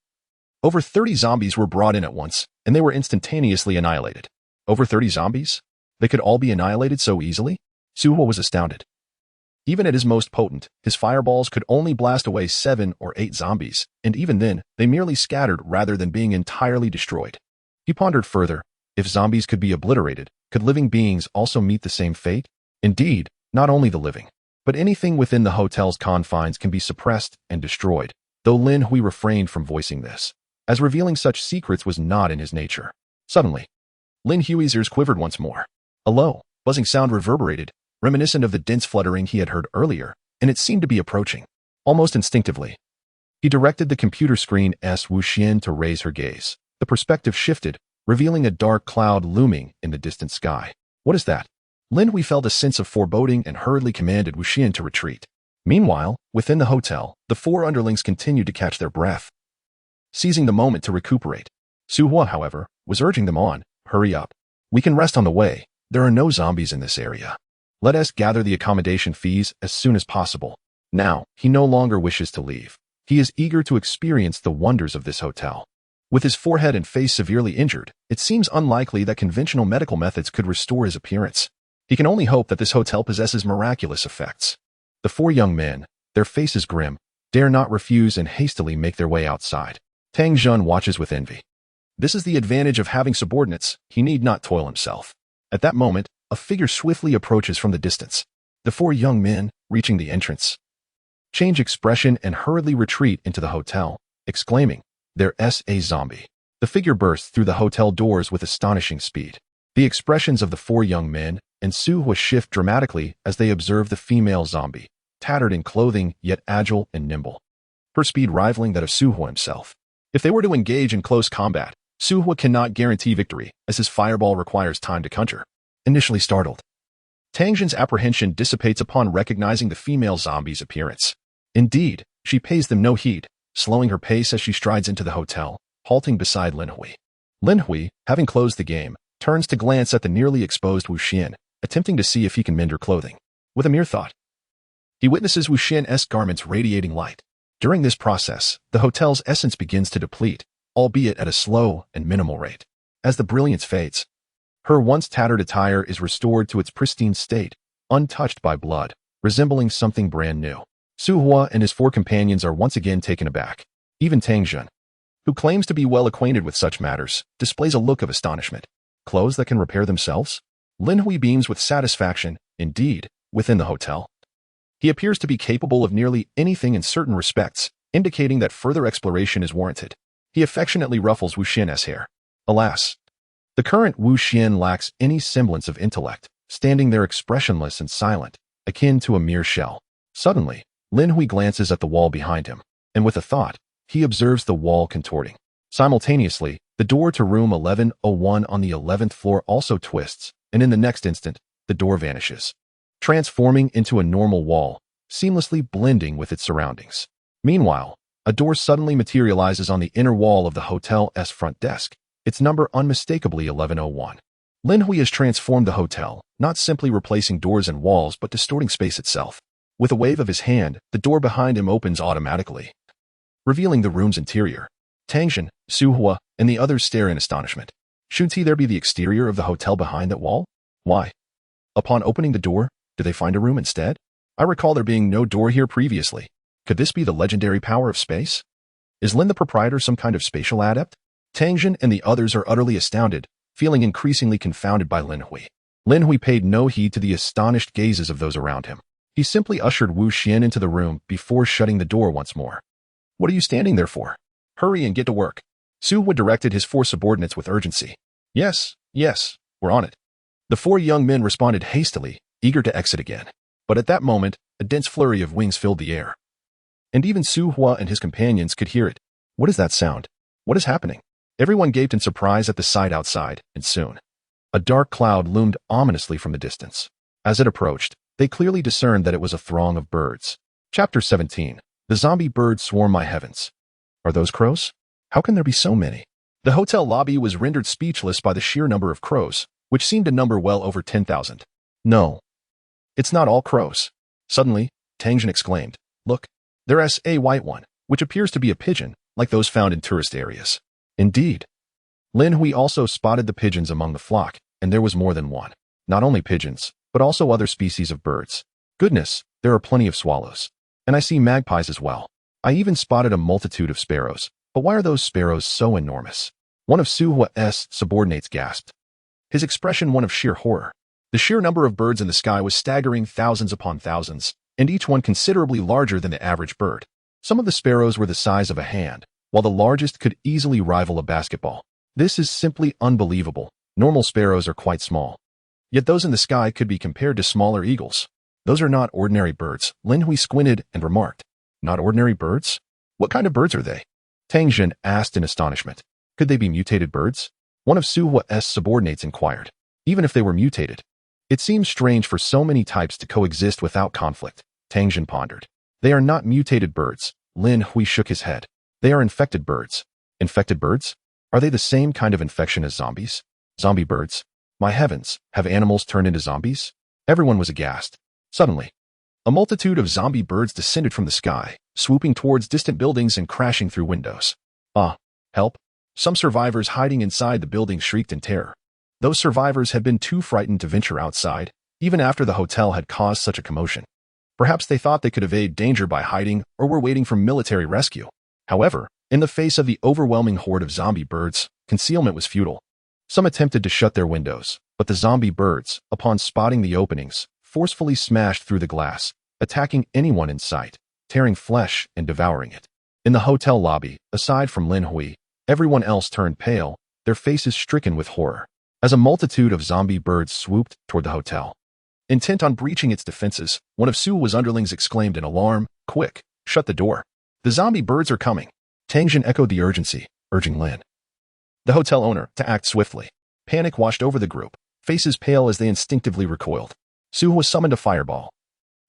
over 30 zombies were brought in at once, and they were instantaneously annihilated. Over 30 zombies? They could all be annihilated so easily? Suhua was astounded. Even at his most potent, his fireballs could only blast away 7 or 8 zombies, and even then, they merely scattered rather than being entirely destroyed. He pondered further. If zombies could be obliterated, could living beings also meet the same fate? Indeed, not only the living, but anything within the hotel's confines can be suppressed and destroyed, though Lin Hui refrained from voicing this, as revealing such secrets was not in his nature. Suddenly, Lin Hui's ears quivered once more. A low, buzzing sound reverberated, reminiscent of the dense fluttering he had heard earlier, and it seemed to be approaching. Almost instinctively, he directed the computer screen's Wu Xian to raise her gaze. The perspective shifted, revealing a dark cloud looming in the distant sky. What is that? Lin Hui felt a sense of foreboding and hurriedly commanded Wu Xian to retreat. Meanwhile, within the hotel, the 4 underlings continued to catch their breath, seizing the moment to recuperate. Suhua, however, was urging them on. Hurry up. We can rest on the way. There are no zombies in this area. Let us gather the accommodation fees as soon as possible. Now, he no longer wishes to leave. He is eager to experience the wonders of this hotel. With his forehead and face severely injured, it seems unlikely that conventional medical methods could restore his appearance. He can only hope that this hotel possesses miraculous effects. The four young men, their faces grim, dare not refuse and hastily make their way outside. Tang Jun watches with envy. This is the advantage of having subordinates. He need not toil himself. At that moment, a figure swiftly approaches from the distance. The four young men, reaching the entrance, change expression and hurriedly retreat into the hotel, exclaiming, "There's a zombie." The figure bursts through the hotel doors with astonishing speed. The expressions of the four young men and Su Hua shift dramatically as they observe the female zombie, tattered in clothing yet agile and nimble, her speed rivaling that of Su Hua himself. If they were to engage in close combat, Su Hua cannot guarantee victory, as his fireball requires time to conjure. Initially startled, Tang Jun's apprehension dissipates upon recognizing the female zombie's appearance. Indeed, she pays them no heed, slowing her pace as she strides into the hotel, halting beside Lin Hui. Lin Hui, having closed the game, turns to glance at the nearly exposed Wu Xian, attempting to see if he can mend her clothing. With a mere thought, he witnesses Wu Xian's garments radiating light. During this process, the hotel's essence begins to deplete, albeit at a slow and minimal rate. As the brilliance fades, her once tattered attire is restored to its pristine state, untouched by blood, resembling something brand new. Su Hua and his four companions are once again taken aback. Even Tang Jun, who claims to be well acquainted with such matters, displays a look of astonishment. Clothes that can repair themselves? Lin Hui beams with satisfaction. Indeed, within the hotel, he appears to be capable of nearly anything in certain respects, indicating that further exploration is warranted. He affectionately ruffles Wu Xian's hair. Alas, the current Wu Xian lacks any semblance of intellect, standing there expressionless and silent, akin to a mere shell. Suddenly, Lin Hui glances at the wall behind him, and with a thought, he observes the wall contorting. Simultaneously, the door to room 1101 on the 11th floor also twists, and in the next instant, the door vanishes, transforming into a normal wall, seamlessly blending with its surroundings. Meanwhile, a door suddenly materializes on the inner wall of the hotel's front desk, its number unmistakably 1101. Lin Hui has transformed the hotel, not simply replacing doors and walls but distorting space itself. With a wave of his hand, the door behind him opens automatically, revealing the room's interior. Tang Jun, Su Hua, and the others stare in astonishment. Shouldn't there be the exterior of the hotel behind that wall? Why? Upon opening the door, do they find a room instead? I recall there being no door here previously. Could this be the legendary power of space? Is Lin the proprietor some kind of spatial adept? Tang Jun and the others are utterly astounded, feeling increasingly confounded by Lin Hui. Lin Hui paid no heed to the astonished gazes of those around him. He simply ushered Wu Xian into the room before shutting the door once more. What are you standing there for? Hurry and get to work. Su Hua directed his four subordinates with urgency. Yes, we're on it. The four young men responded hastily, eager to exit again. But at that moment, a dense flurry of wings filled the air. And even Su Hua and his companions could hear it. What is that sound? What is happening? Everyone gaped in surprise at the sight outside, and soon, a dark cloud loomed ominously from the distance. As it approached, they clearly discerned that it was a throng of birds. Chapter 17. The zombie birds swarm my heavens. Are those crows? How can there be so many? The hotel lobby was rendered speechless by the sheer number of crows, which seemed to number well over 10,000. No, it's not all crows. Suddenly, Tang Jun exclaimed, "Look, there's a white one, which appears to be a pigeon, like those found in tourist areas." Indeed. Lin Hui also spotted the pigeons among the flock, and there was more than one. Not only pigeons, but also other species of birds. Goodness, there are plenty of swallows. And I see magpies as well. I even spotted a multitude of sparrows. But why are those sparrows so enormous? One of Su Hua's subordinates gasped, his expression one of sheer horror. The sheer number of birds in the sky was staggering, thousands upon thousands, and each one considerably larger than the average bird. Some of the sparrows were the size of a hand, while the largest could easily rival a basketball. This is simply unbelievable. Normal sparrows are quite small. Yet those in the sky could be compared to smaller eagles. Those are not ordinary birds. Lin Hui squinted and remarked, "Not ordinary birds? What kind of birds are they?" Tang Jun asked in astonishment. Could they be mutated birds? One of Su Hua's subordinates inquired. Even if they were mutated, it seems strange for so many types to coexist without conflict. Tang Jun pondered. They are not mutated birds. Lin Hui shook his head. They are infected birds. Infected birds? Are they the same kind of infection as zombies? Zombie birds? My heavens, have animals turned into zombies? Everyone was aghast. Suddenly, a multitude of zombie birds descended from the sky, swooping towards distant buildings and crashing through windows. Help! Some survivors hiding inside the building shrieked in terror. Those survivors had been too frightened to venture outside, even after the hotel had caused such a commotion. Perhaps they thought they could evade danger by hiding or were waiting for military rescue. However, in the face of the overwhelming horde of zombie birds, concealment was futile. Some attempted to shut their windows, but the zombie birds, upon spotting the openings, forcefully smashed through the glass, attacking anyone in sight, tearing flesh and devouring it. In the hotel lobby, aside from Lin Hui, everyone else turned pale, their faces stricken with horror, as a multitude of zombie birds swooped toward the hotel. Intent on breaching its defenses, one of Su Hua's underlings exclaimed in alarm, "Quick, shut the door. The zombie birds are coming." Tang Jin echoed the urgency, urging Lin, the hotel owner, to act swiftly. Panic washed over the group, faces pale as they instinctively recoiled. Su Hua summoned a fireball,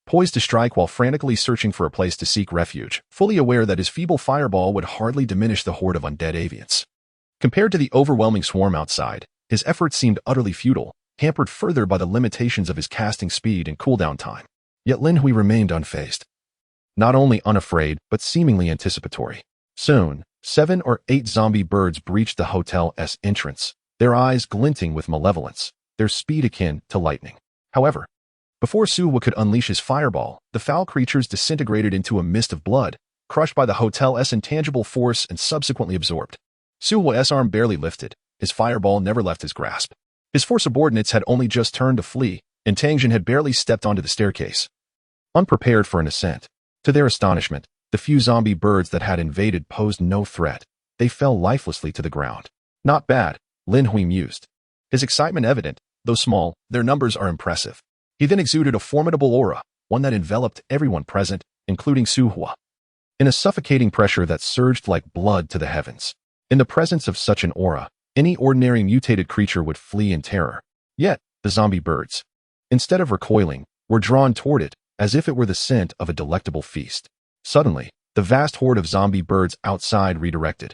poised to strike while frantically searching for a place to seek refuge, fully aware that his feeble fireball would hardly diminish the horde of undead avians. Compared to the overwhelming swarm outside, his efforts seemed utterly futile, hampered further by the limitations of his casting speed and cooldown time. Yet Lin Hui remained unfazed. Not only unafraid, but seemingly anticipatory. Soon, 7 or 8 zombie birds breached the hotel's entrance, their eyes glinting with malevolence, their speed akin to lightning. However, before Su Hua could unleash his fireball, the foul creatures disintegrated into a mist of blood, crushed by the hotel's intangible force and subsequently absorbed. Su Hua's arm barely lifted, his fireball never left his grasp. His 4 subordinates had only just turned to flee, and Tang Jin had barely stepped onto the staircase, unprepared for an ascent. To their astonishment, the few zombie birds that had invaded posed no threat. They fell lifelessly to the ground. Not bad, Lin Hui mused. His excitement evident, though small, their numbers are impressive. He then exuded a formidable aura, one that enveloped everyone present, including Su Hua, in a suffocating pressure that surged like blood to the heavens. In the presence of such an aura, any ordinary mutated creature would flee in terror. Yet, the zombie birds, instead of recoiling, were drawn toward it, as if it were the scent of a delectable feast. Suddenly, the vast horde of zombie birds outside redirected,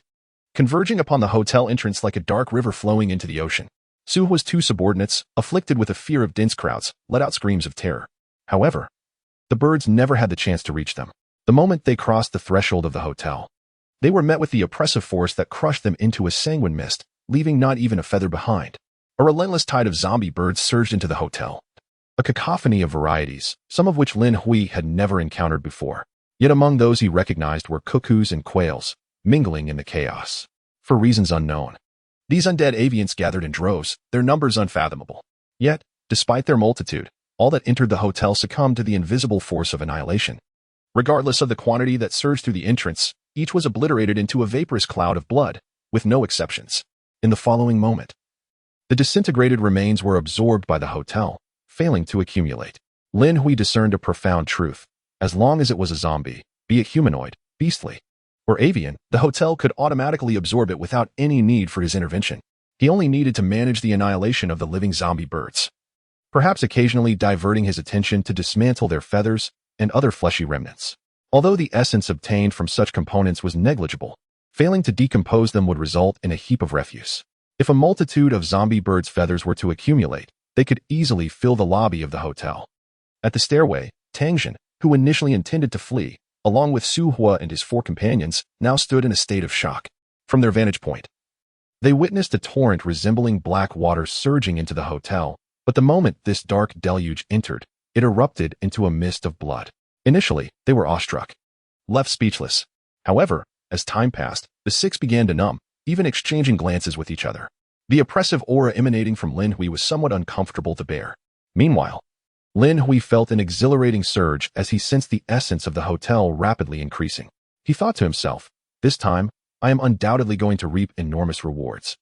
converging upon the hotel entrance like a dark river flowing into the ocean. Su Hua's 2 subordinates, afflicted with a fear of dense crowds, let out screams of terror. However, the birds never had the chance to reach them. The moment they crossed the threshold of the hotel, they were met with the oppressive force that crushed them into a sanguine mist, leaving not even a feather behind. A relentless tide of zombie birds surged into the hotel, a cacophony of varieties, some of which Lin Hui had never encountered before. Yet among those he recognized were cuckoos and quails, mingling in the chaos. For reasons unknown, these undead avians gathered in droves, their numbers unfathomable. Yet, despite their multitude, all that entered the hotel succumbed to the invisible force of annihilation. Regardless of the quantity that surged through the entrance, each was obliterated into a vaporous cloud of blood, with no exceptions. In the following moment, the disintegrated remains were absorbed by the hotel, failing to accumulate. Lin Hui discerned a profound truth. As long as it was a zombie, be it humanoid, beastly, or avian, the hotel could automatically absorb it without any need for his intervention. He only needed to manage the annihilation of the living zombie birds, perhaps occasionally diverting his attention to dismantle their feathers and other fleshy remnants. Although the essence obtained from such components was negligible, failing to decompose them would result in a heap of refuse. If a multitude of zombie birds' feathers were to accumulate, they could easily fill the lobby of the hotel. At the stairway, Tang Jin, who initially intended to flee, along with Su Hua and his 4 companions, now stood in a state of shock. From their vantage point, they witnessed a torrent resembling black water surging into the hotel, but the moment this dark deluge entered, it erupted into a mist of blood. Initially, they were awestruck, left speechless. However, as time passed, the 6 began to numb, even exchanging glances with each other. The oppressive aura emanating from Lin Hui was somewhat uncomfortable to bear. Meanwhile, Lin Hui felt an exhilarating surge as he sensed the essence of the hotel rapidly increasing. He thought to himself, this time, I am undoubtedly going to reap enormous rewards.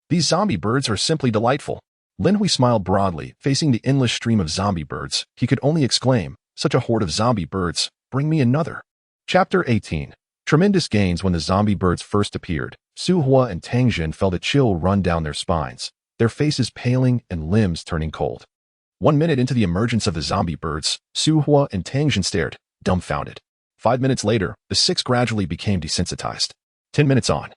These zombie birds are simply delightful. Lin Hui smiled broadly, facing the endless stream of zombie birds. He could only exclaim, such a horde of zombie birds, bring me another. Chapter 18. Tremendous gains. When the zombie birds first appeared, Su Hua and Tang Jin felt a chill run down their spines, their faces paling and limbs turning cold. 1 minute into the emergence of the zombie birds, Su Hua and Tang Jin stared, dumbfounded. 5 minutes later, the 6 gradually became desensitized. 10 minutes on,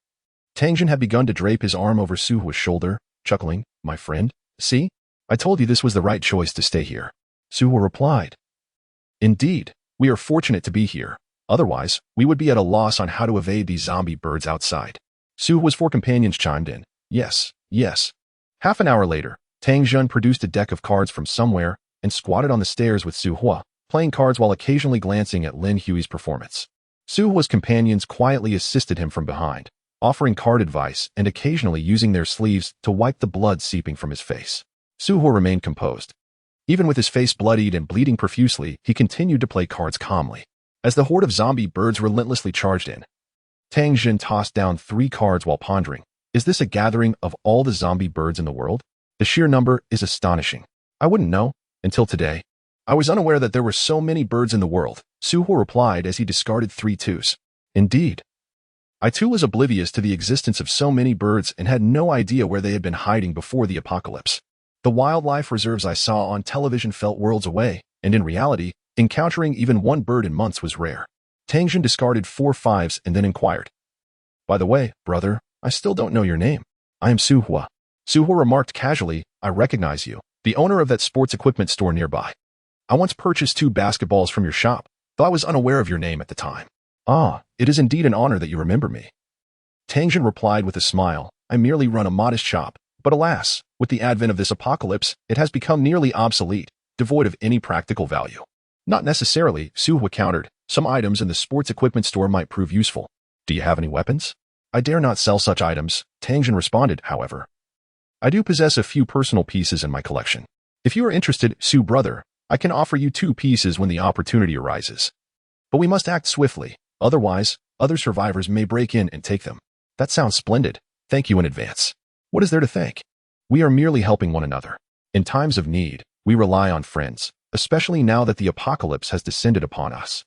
Tang Jin had begun to drape his arm over Su Hua's shoulder, chuckling, my friend, see? I told you this was the right choice to stay here. Su Hua replied. Indeed, we are fortunate to be here. Otherwise, we would be at a loss on how to evade these zombie birds outside. Su Hua's 4 companions chimed in. Yes, yes. Half an hour later, Tang Jin produced a deck of cards from somewhere and squatted on the stairs with Su Hua, playing cards while occasionally glancing at Lin Hui's performance. Su Hua's companions quietly assisted him from behind, offering card advice and occasionally using their sleeves to wipe the blood seeping from his face. Su Hua remained composed. Even with his face bloodied and bleeding profusely, he continued to play cards calmly. As the horde of zombie birds relentlessly charged in, Tang Jin tossed down 3 cards while pondering. Is this a gathering of all the zombie birds in the world? The sheer number is astonishing. I wouldn't know, until today. I was unaware that there were so many birds in the world, Su Hua replied as he discarded 3 twos. Indeed. I too was oblivious to the existence of so many birds and had no idea where they had been hiding before the apocalypse. The wildlife reserves I saw on television felt worlds away, and in reality, encountering even 1 bird in months was rare. Tang Jin discarded 4 fives and then inquired. By the way, brother, I still don't know your name. I am Su Hua. Su Hua remarked casually, I recognize you, the owner of that sports equipment store nearby. I once purchased 2 basketballs from your shop, though I was unaware of your name at the time. Ah, it is indeed an honor that you remember me. Tang Jin replied with a smile, I merely run a modest shop, but alas, with the advent of this apocalypse, it has become nearly obsolete, devoid of any practical value. Not necessarily, Su Hua countered. Some items in the sports equipment store might prove useful. Do you have any weapons? I dare not sell such items, Tang Jin responded, however. I do possess a few personal pieces in my collection. If you are interested, Su brother, I can offer you 2 pieces when the opportunity arises. But we must act swiftly, otherwise, other survivors may break in and take them. That sounds splendid. Thank you in advance. What is there to thank? We are merely helping one another. In times of need, we rely on friends, especially now that the apocalypse has descended upon us.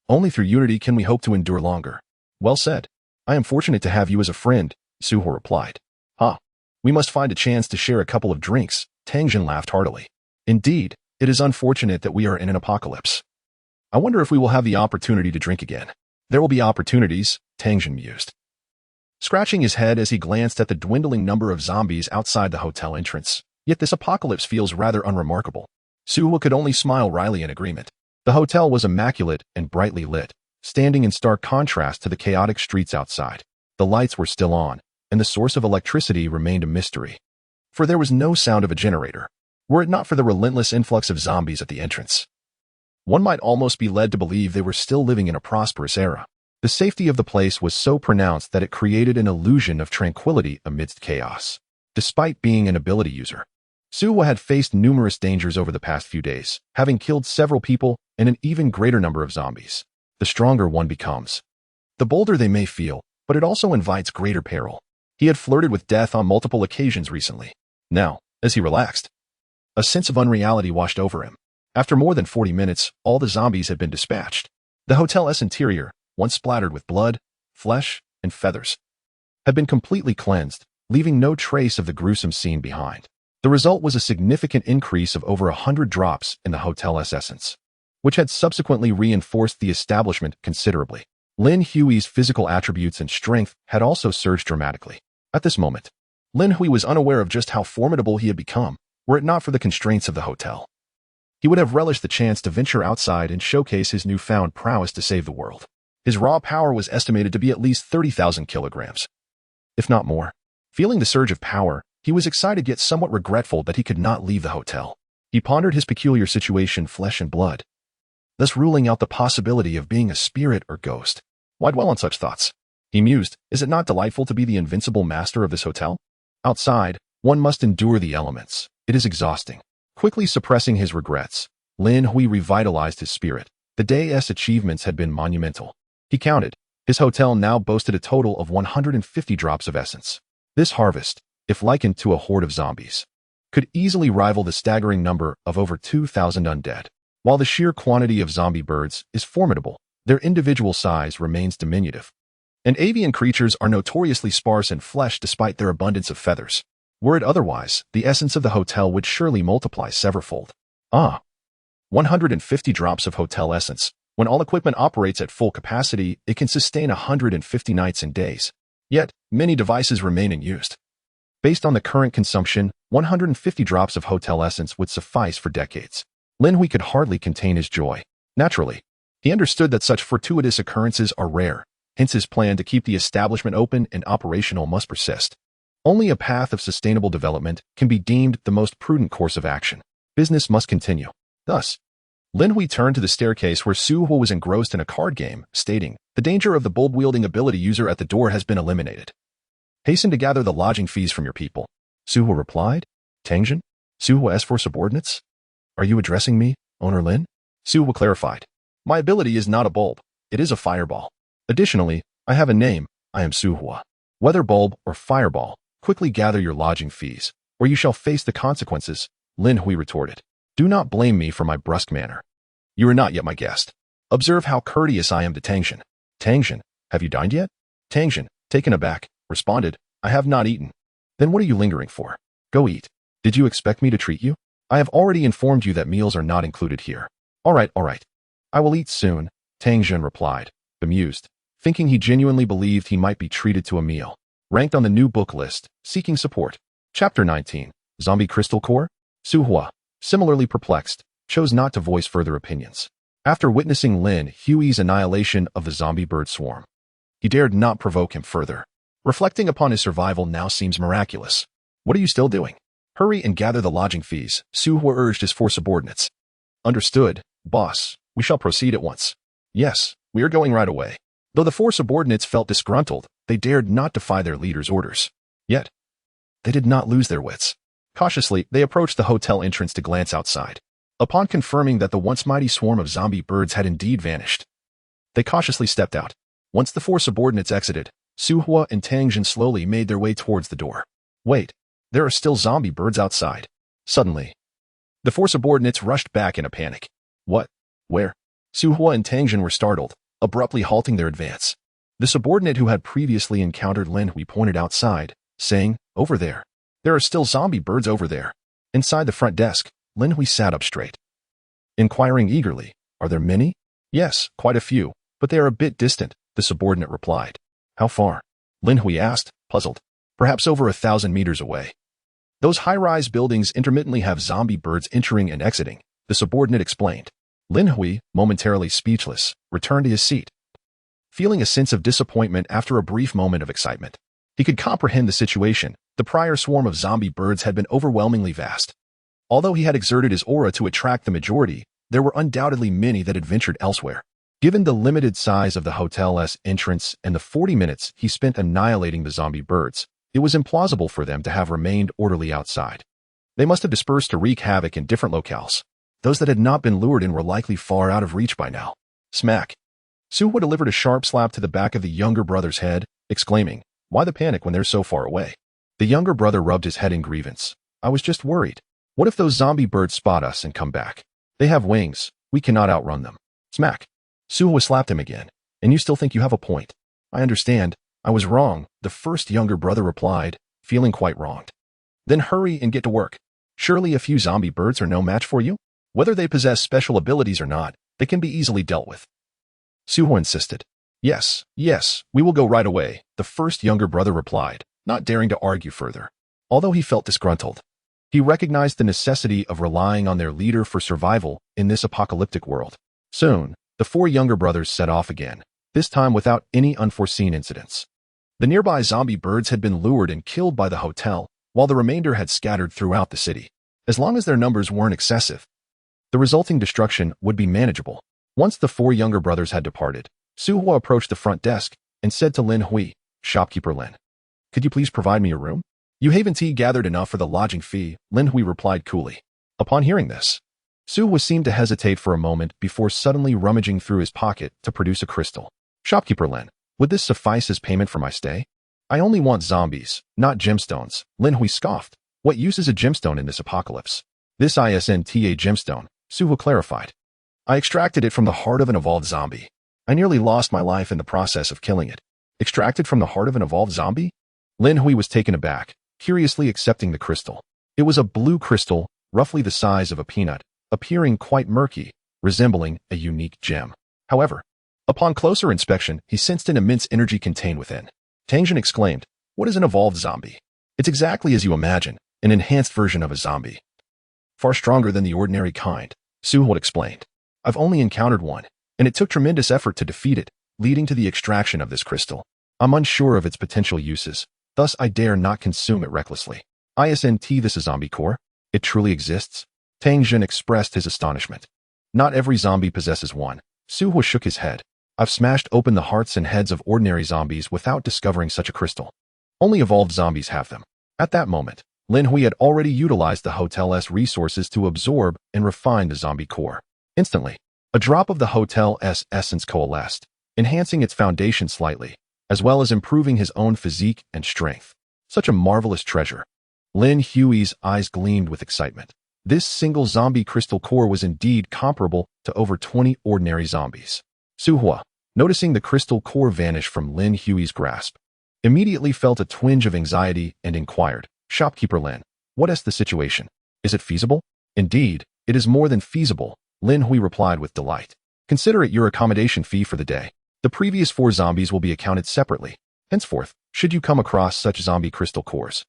Only through unity can we hope to endure longer. Well said. I am fortunate to have you as a friend, Su Hua replied. We must find a chance to share a couple of drinks, Tang Jin laughed heartily. Indeed, it is unfortunate that we are in an apocalypse. I wonder if we will have the opportunity to drink again. There will be opportunities, Tang Jin mused, scratching his head as he glanced at the dwindling number of zombies outside the hotel entrance. Yet this apocalypse feels rather unremarkable. Su Hua could only smile wryly in agreement. The hotel was immaculate and brightly lit, standing in stark contrast to the chaotic streets outside. The lights were still on, and the source of electricity remained a mystery. For there was no sound of a generator, were it not for the relentless influx of zombies at the entrance. One might almost be led to believe they were still living in a prosperous era. The safety of the place was so pronounced that it created an illusion of tranquility amidst chaos. Despite being an ability user, Su Hua had faced numerous dangers over the past few days, having killed several people and an even greater number of zombies. The stronger one becomes, the bolder they may feel, but it also invites greater peril. He had flirted with death on multiple occasions recently. Now, as he relaxed, a sense of unreality washed over him. After more than 40 minutes, all the zombies had been dispatched. The hotel's interior, once splattered with blood, flesh, and feathers, had been completely cleansed, leaving no trace of the gruesome scene behind. The result was a significant increase of over 100 drops in the hotel's essence, which had subsequently reinforced the establishment considerably. Lin Hui's physical attributes and strength had also surged dramatically. At this moment, Lin Hui was unaware of just how formidable he had become, were it not for the constraints of the hotel. He would have relished the chance to venture outside and showcase his newfound prowess to save the world. His raw power was estimated to be at least 30,000 kilograms, if not more. Feeling the surge of power, he was excited yet somewhat regretful that he could not leave the hotel. He pondered his peculiar situation, flesh and blood, thus ruling out the possibility of being a spirit or ghost. Why dwell on such thoughts? He mused, is it not delightful to be the invincible master of this hotel? Outside, one must endure the elements. It is exhausting. Quickly suppressing his regrets, Lin Hui revitalized his spirit. The day's achievements had been monumental. He counted. His hotel now boasted a total of 150 drops of essence. This harvest, if likened to a horde of zombies, could easily rival the staggering number of over 2,000 undead. While the sheer quantity of zombie birds is formidable, their individual size remains diminutive. And avian creatures are notoriously sparse in flesh despite their abundance of feathers. Were it otherwise, the essence of the hotel would surely multiply severalfold. 150 drops of hotel essence. When all equipment operates at full capacity, it can sustain 150 nights and days. Yet, many devices remain unused. Based on the current consumption, 150 drops of hotel essence would suffice for decades. Lin Hui could hardly contain his joy. Naturally, he understood that such fortuitous occurrences are rare, hence his plan to keep the establishment open and operational must persist. Only a path of sustainable development can be deemed the most prudent course of action. Business must continue. Thus, Lin Hui turned to the staircase where Su Hua was engrossed in a card game, stating, "The danger of the bulb-wielding ability user at the door has been eliminated. Hasten to gather the lodging fees from your people." Su Hua replied, "Tangjin? Su Hua S4 subordinates? Are you addressing me, Owner Lin?" Su Hua clarified, "My ability is not a bulb. It is a fireball. Additionally, I have a name. I am Su Hua. Whether bulb or fireball, quickly gather your lodging fees, or you shall face the consequences," Lin Hui retorted. "Do not blame me for my brusque manner. You are not yet my guest. Observe how courteous I am to Tangjin." "Tangjin, have you dined yet?" Tangjin, taken aback, responded, "I have not eaten." "Then what are you lingering for? Go eat. Did you expect me to treat you? I have already informed you that meals are not included here." All right. I will eat soon," Tangjin replied, bemused, thinking he genuinely believed he might be treated to a meal. Ranked on the new book list, seeking support. Chapter 19, Zombie Crystal Core? Su Hua, similarly perplexed, chose not to voice further opinions. After witnessing Lin Hui's annihilation of the zombie bird swarm, he dared not provoke him further. Reflecting upon his survival now seems miraculous. "What are you still doing? Hurry and gather the lodging fees," Su Hua urged his 4 subordinates. "Understood, boss. We shall proceed at once." "Yes, we are going right away." Though the 4 subordinates felt disgruntled, they dared not defy their leader's orders. Yet, they did not lose their wits. Cautiously, they approached the hotel entrance to glance outside. Upon confirming that the once mighty swarm of zombie birds had indeed vanished, they cautiously stepped out. Once the 4 subordinates exited, Su Hua and Tangjin slowly made their way towards the door. "Wait, there are still zombie birds outside." Suddenly, the 4 subordinates rushed back in a panic. "What? Where?" Su Hua and Tangjin were startled, abruptly halting their advance. The subordinate who had previously encountered Lin Hui pointed outside, saying, "Over there. There are still zombie birds over there." Inside the front desk, Lin Hui sat up straight, inquiring eagerly, "Are there many?" "Yes, quite a few, but they are a bit distant," the subordinate replied. "How far?" Lin Hui asked, puzzled. "Perhaps over 1,000 meters away. Those high-rise buildings intermittently have zombie birds entering and exiting," the subordinate explained. Lin Hui, momentarily speechless, returned to his seat, feeling a sense of disappointment after a brief moment of excitement. He could comprehend the situation. The prior swarm of zombie birds had been overwhelmingly vast. Although he had exerted his aura to attract the majority, there were undoubtedly many that had ventured elsewhere. Given the limited size of the hotel's entrance and the 40 minutes he spent annihilating the zombie birds, it was implausible for them to have remained orderly outside. They must have dispersed to wreak havoc in different locales. Those that had not been lured in were likely far out of reach by now. Smack. Su Hua delivered a sharp slap to the back of the younger brother's head, exclaiming, "Why the panic when they're so far away?" The younger brother rubbed his head in grievance. "I was just worried. What if those zombie birds spot us and come back? They have wings. We cannot outrun them." Smack. Su Hua slapped him again. "And you still think you have a point?" "I understand. I was wrong," the first younger brother replied, feeling quite wronged. "Then hurry and get to work. Surely a few zombie birds are no match for you? Whether they possess special abilities or not, they can be easily dealt with." Su Hua insisted. Yes, we will go right away," the first younger brother replied, not daring to argue further. Although he felt disgruntled, he recognized the necessity of relying on their leader for survival in this apocalyptic world. Soon, the 4 younger brothers set off again, this time without any unforeseen incidents. The nearby zombie birds had been lured and killed by the hotel, while the remainder had scattered throughout the city. As long as their numbers weren't excessive, the resulting destruction would be manageable. Once the 4 younger brothers had departed, Su Hua approached the front desk and said to Lin Hui, "Shopkeeper Lin, could you please provide me a room?" "You haven't gathered enough for the lodging fee," Lin Hui replied coolly. Upon hearing this, Su Hua seemed to hesitate for a moment before suddenly rummaging through his pocket to produce a crystal. "Shopkeeper Lin, would this suffice as payment for my stay?" "I only want zombies, not gemstones," Lin Hui scoffed. "What use is a gemstone in this apocalypse?" "This isn't a gemstone," Su Hua clarified. "I extracted it from the heart of an evolved zombie. I nearly lost my life in the process of killing it." "Extracted from the heart of an evolved zombie?" Lin Hui was taken aback, curiously accepting the crystal. It was a blue crystal, roughly the size of a peanut, appearing quite murky, resembling a unique gem. However, upon closer inspection, he sensed an immense energy contained within. Tangjin exclaimed, "What is an evolved zombie?" "It's exactly as you imagine, an enhanced version of a zombie. Far stronger than the ordinary kind," Su Hua explained. "I've only encountered one, and it took tremendous effort to defeat it, leading to the extraction of this crystal. I'm unsure of its potential uses, thus I dare not consume it recklessly." "Isn't this a zombie core? It truly exists?" Tangjin expressed his astonishment. Not every zombie possesses one. Suhua shook his head. I've smashed open the hearts and heads of ordinary zombies without discovering such a crystal. Only evolved zombies have them. At that moment, Lin Hui had already utilized the hotel's resources to absorb and refine the zombie core. Instantly, a drop of the hotel's essence coalesced, enhancing its foundation slightly, as well as improving his own physique and strength. Such a marvelous treasure. Lin Hui's eyes gleamed with excitement. This single zombie crystal core was indeed comparable to over 20 ordinary zombies. Suhua, noticing the crystal core vanish from Lin Hui's grasp, immediately felt a twinge of anxiety and inquired, "Shopkeeper Lin, what is the situation? Is it feasible?" "Indeed, it is more than feasible," Lin Hui replied with delight. "Consider it your accommodation fee for the day. The previous 4 zombies will be accounted separately. Henceforth, should you come across such zombie crystal cores,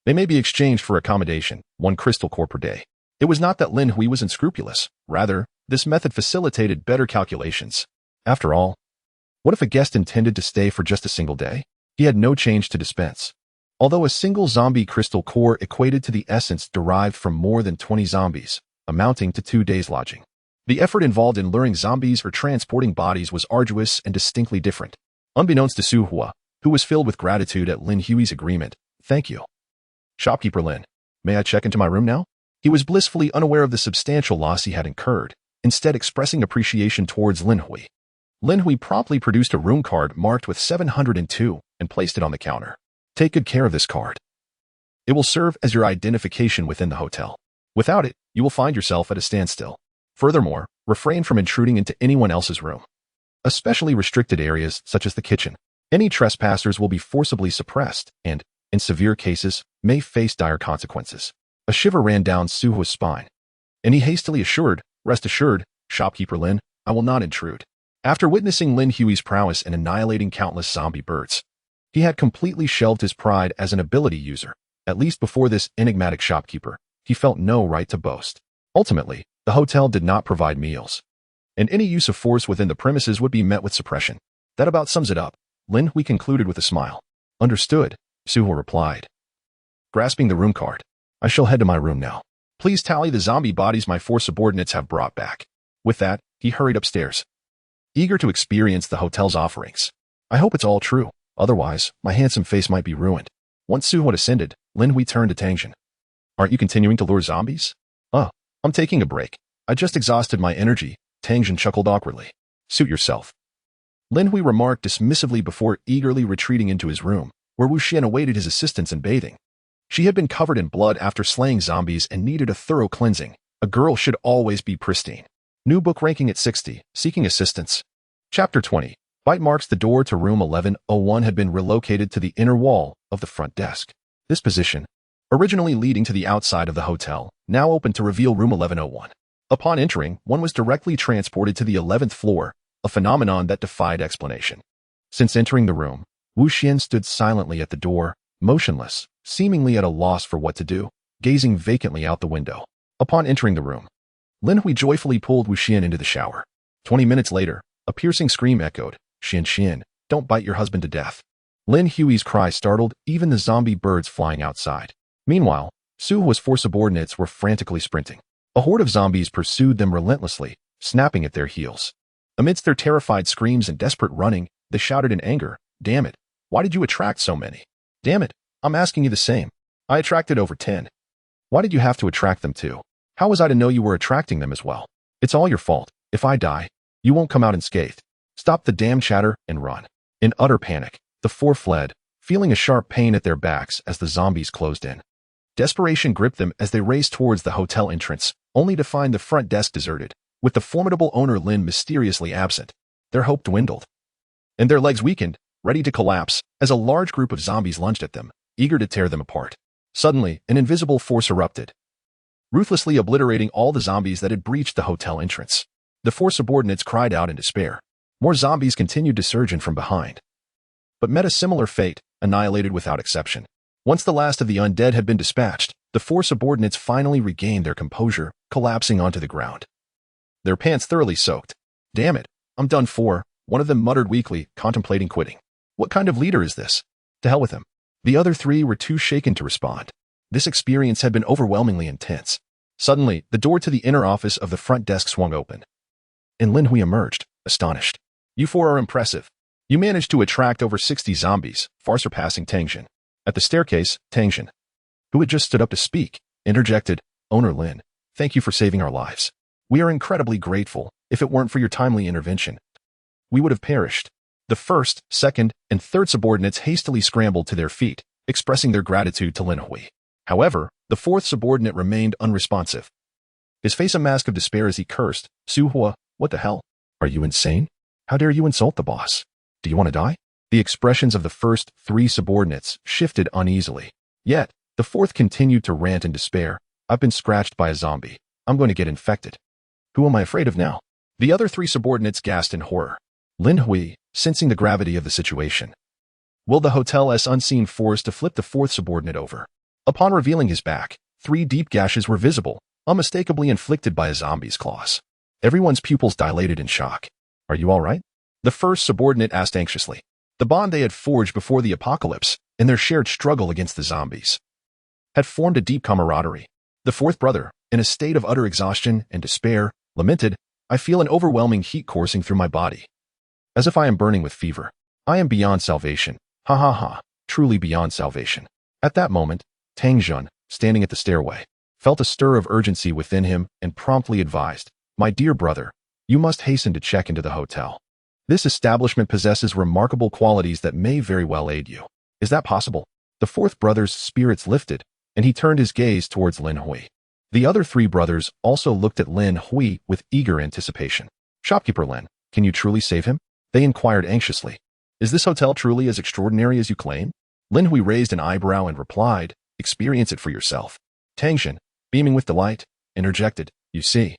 they may be exchanged for accommodation, 1 crystal core per day." It was not that Lin Hui was unscrupulous. Rather, this method facilitated better calculations. After all, what if a guest intended to stay for just a single day? He had no change to dispense. Although a single zombie crystal core equated to the essence derived from more than 20 zombies, amounting to 2 days' lodging. The effort involved in luring zombies or transporting bodies was arduous and distinctly different. Unbeknownst to Suhua, who was filled with gratitude at Lin Hui's agreement, "Thank you. Shopkeeper Lin, may I check into my room now?" He was blissfully unaware of the substantial loss he had incurred, instead expressing appreciation towards Lin Hui. Lin Hui promptly produced a room card marked with 702 and placed it on the counter. "Take good care of this card. It will serve as your identification within the hotel. Without it, you will find yourself at a standstill. Furthermore, refrain from intruding into anyone else's room, especially restricted areas such as the kitchen. Any trespassers will be forcibly suppressed and, in severe cases, may face dire consequences." A shiver ran down Suhua's spine, and he hastily assured, "Rest assured, Shopkeeper Lin, I will not intrude." After witnessing Lin Hui's prowess in annihilating countless zombie birds, he had completely shelved his pride as an ability user. At least before this enigmatic shopkeeper, he felt no right to boast. Ultimately, the hotel did not provide meals, and any use of force within the premises would be met with suppression. That about sums it up, Lin Hui concluded with a smile. "Understood," Suhua replied. Grasping the room card, "I shall head to my room now. Please tally the zombie bodies my 4 subordinates have brought back." With that, he hurried upstairs, eager to experience the hotel's offerings. "I hope it's all true. Otherwise, my handsome face might be ruined." Once Suhua descended, Lin Hui turned to Tangjin. "Aren't you continuing to lure zombies?" I'm taking a break. I just exhausted my energy," Tangjin chuckled awkwardly. "Suit yourself," Lin Hui remarked dismissively before eagerly retreating into his room, where Wu Xian awaited his assistance in bathing. She had been covered in blood after slaying zombies and needed a thorough cleansing. A girl should always be pristine. New book ranking at 60, seeking assistance. Chapter 20. Bite marks. The door to room 1101 had been relocated to the inner wall of the front desk. This position, originally leading to the outside of the hotel, now opened to reveal room 1101. Upon entering, one was directly transported to the 11th floor, a phenomenon that defied explanation. Since entering the room, Wu Xian stood silently at the door, motionless, seemingly at a loss for what to do, gazing vacantly out the window. Upon entering the room, Lin Hui joyfully pulled Wu Xian into the shower. 20 minutes later, a piercing scream echoed, Xian, don't bite your husband to death." Lin Hui's cry startled even the zombie birds flying outside. Meanwhile, Suhua's 4 subordinates were frantically sprinting. A horde of zombies pursued them relentlessly, snapping at their heels. Amidst their terrified screams and desperate running, they shouted in anger, "Damn it, why did you attract so many? Damn it, I'm asking you the same. I attracted over 10. Why did you have to attract them too? How was I to know you were attracting them as well? It's all your fault. If I die, you won't come out unscathed. Stop the damn chatter and run." In utter panic, the 4 fled, feeling a sharp pain at their backs as the zombies closed in. Desperation gripped them as they raced towards the hotel entrance, only to find the front desk deserted, with the formidable owner Lin mysteriously absent. Their hope dwindled, and their legs weakened, ready to collapse, as a large group of zombies lunged at them, eager to tear them apart. Suddenly, an invisible force erupted, ruthlessly obliterating all the zombies that had breached the hotel entrance. The 4 subordinates cried out in despair. More zombies continued to surge in from behind, but met a similar fate, annihilated without exception. Once the last of the undead had been dispatched, the 4 subordinates finally regained their composure, collapsing onto the ground, their pants thoroughly soaked. "Damn it, I'm done for," one of them muttered weakly, contemplating quitting. "What kind of leader is this? To hell with him." The other 3 were too shaken to respond. This experience had been overwhelmingly intense. Suddenly, the door to the inner office of the front desk swung open, and Lin Hui emerged, astonished. You four are impressive. You managed to attract over 60 zombies, far surpassing Tangjin. At the staircase, Tangjin, who had just stood up to speak, interjected, Owner Lin, thank you for saving our lives. We are incredibly grateful. If it weren't for your timely intervention, we would have perished. The first, second, and third subordinates hastily scrambled to their feet, expressing their gratitude to Lin Hui. However, the fourth subordinate remained unresponsive, his face a mask of despair as he cursed, Su Hua, what the hell? Are you insane? How dare you insult the boss? Do you want to die? The expressions of the first three subordinates shifted uneasily. Yet, the fourth continued to rant in despair. I've been scratched by a zombie. I'm going to get infected. Who am I afraid of now? The other three subordinates gasped in horror. Lin Hui, sensing the gravity of the situation, willed the hotel's unseen force to flip the fourth subordinate over. Upon revealing his back, 3 deep gashes were visible, unmistakably inflicted by a zombie's claws. Everyone's pupils dilated in shock. Are you all right? The first subordinate asked anxiously. The bond they had forged before the apocalypse, and their shared struggle against the zombies, had formed a deep camaraderie. The fourth brother, in a state of utter exhaustion and despair, lamented, I feel an overwhelming heat coursing through my body, as if I am burning with fever. I am beyond salvation. Ha ha ha, truly beyond salvation. At that moment, Tangjun, standing at the stairway, felt a stir of urgency within him and promptly advised, my dear brother, you must hasten to check into the hotel. This establishment possesses remarkable qualities that may very well aid you. Is that possible? The fourth brother's spirits lifted, and he turned his gaze towards Lin Hui. The other 3 brothers also looked at Lin Hui with eager anticipation. Shopkeeper Lin, can you truly save him? They inquired anxiously. Is this hotel truly as extraordinary as you claim? Lin Hui raised an eyebrow and replied, experience it for yourself. Tangjin, beaming with delight, interjected, you see.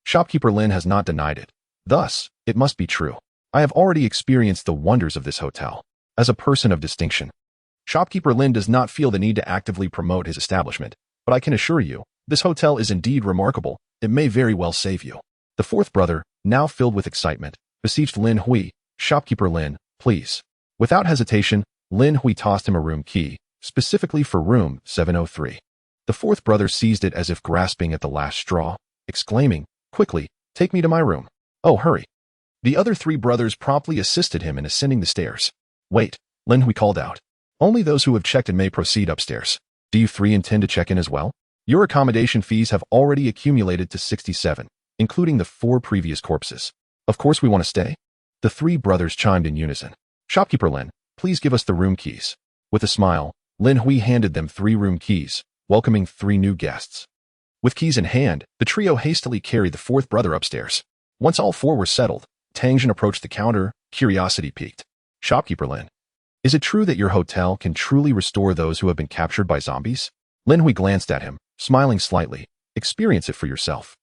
Shopkeeper Lin has not denied it. Thus, it must be true. I have already experienced the wonders of this hotel. As a person of distinction, Shopkeeper Lin does not feel the need to actively promote his establishment, but I can assure you, this hotel is indeed remarkable. It may very well save you. The fourth brother, now filled with excitement, beseeched Lin Hui, Shopkeeper Lin, please. Without hesitation, Lin Hui tossed him a room key, specifically for room 703. The fourth brother seized it as if grasping at the last straw, exclaiming, quickly, take me to my room. Oh, hurry. The other 3 brothers promptly assisted him in ascending the stairs. Wait, Lin Hui called out. Only those who have checked in may proceed upstairs. Do you 3 intend to check in as well? Your accommodation fees have already accumulated to 67, including the 4 previous corpses. Of course we want to stay. The 3 brothers chimed in unison. Shopkeeper Lin, please give us the room keys. With a smile, Lin Hui handed them 3 room keys, welcoming 3 new guests. With keys in hand, the trio hastily carried the fourth brother upstairs. Once all 4 were settled, Tangjin approached the counter, curiosity piqued. Shopkeeper Lin, is it true that your hotel can truly restore those who have been captured by zombies? Lin Hui glanced at him, smiling slightly. Experience it for yourself.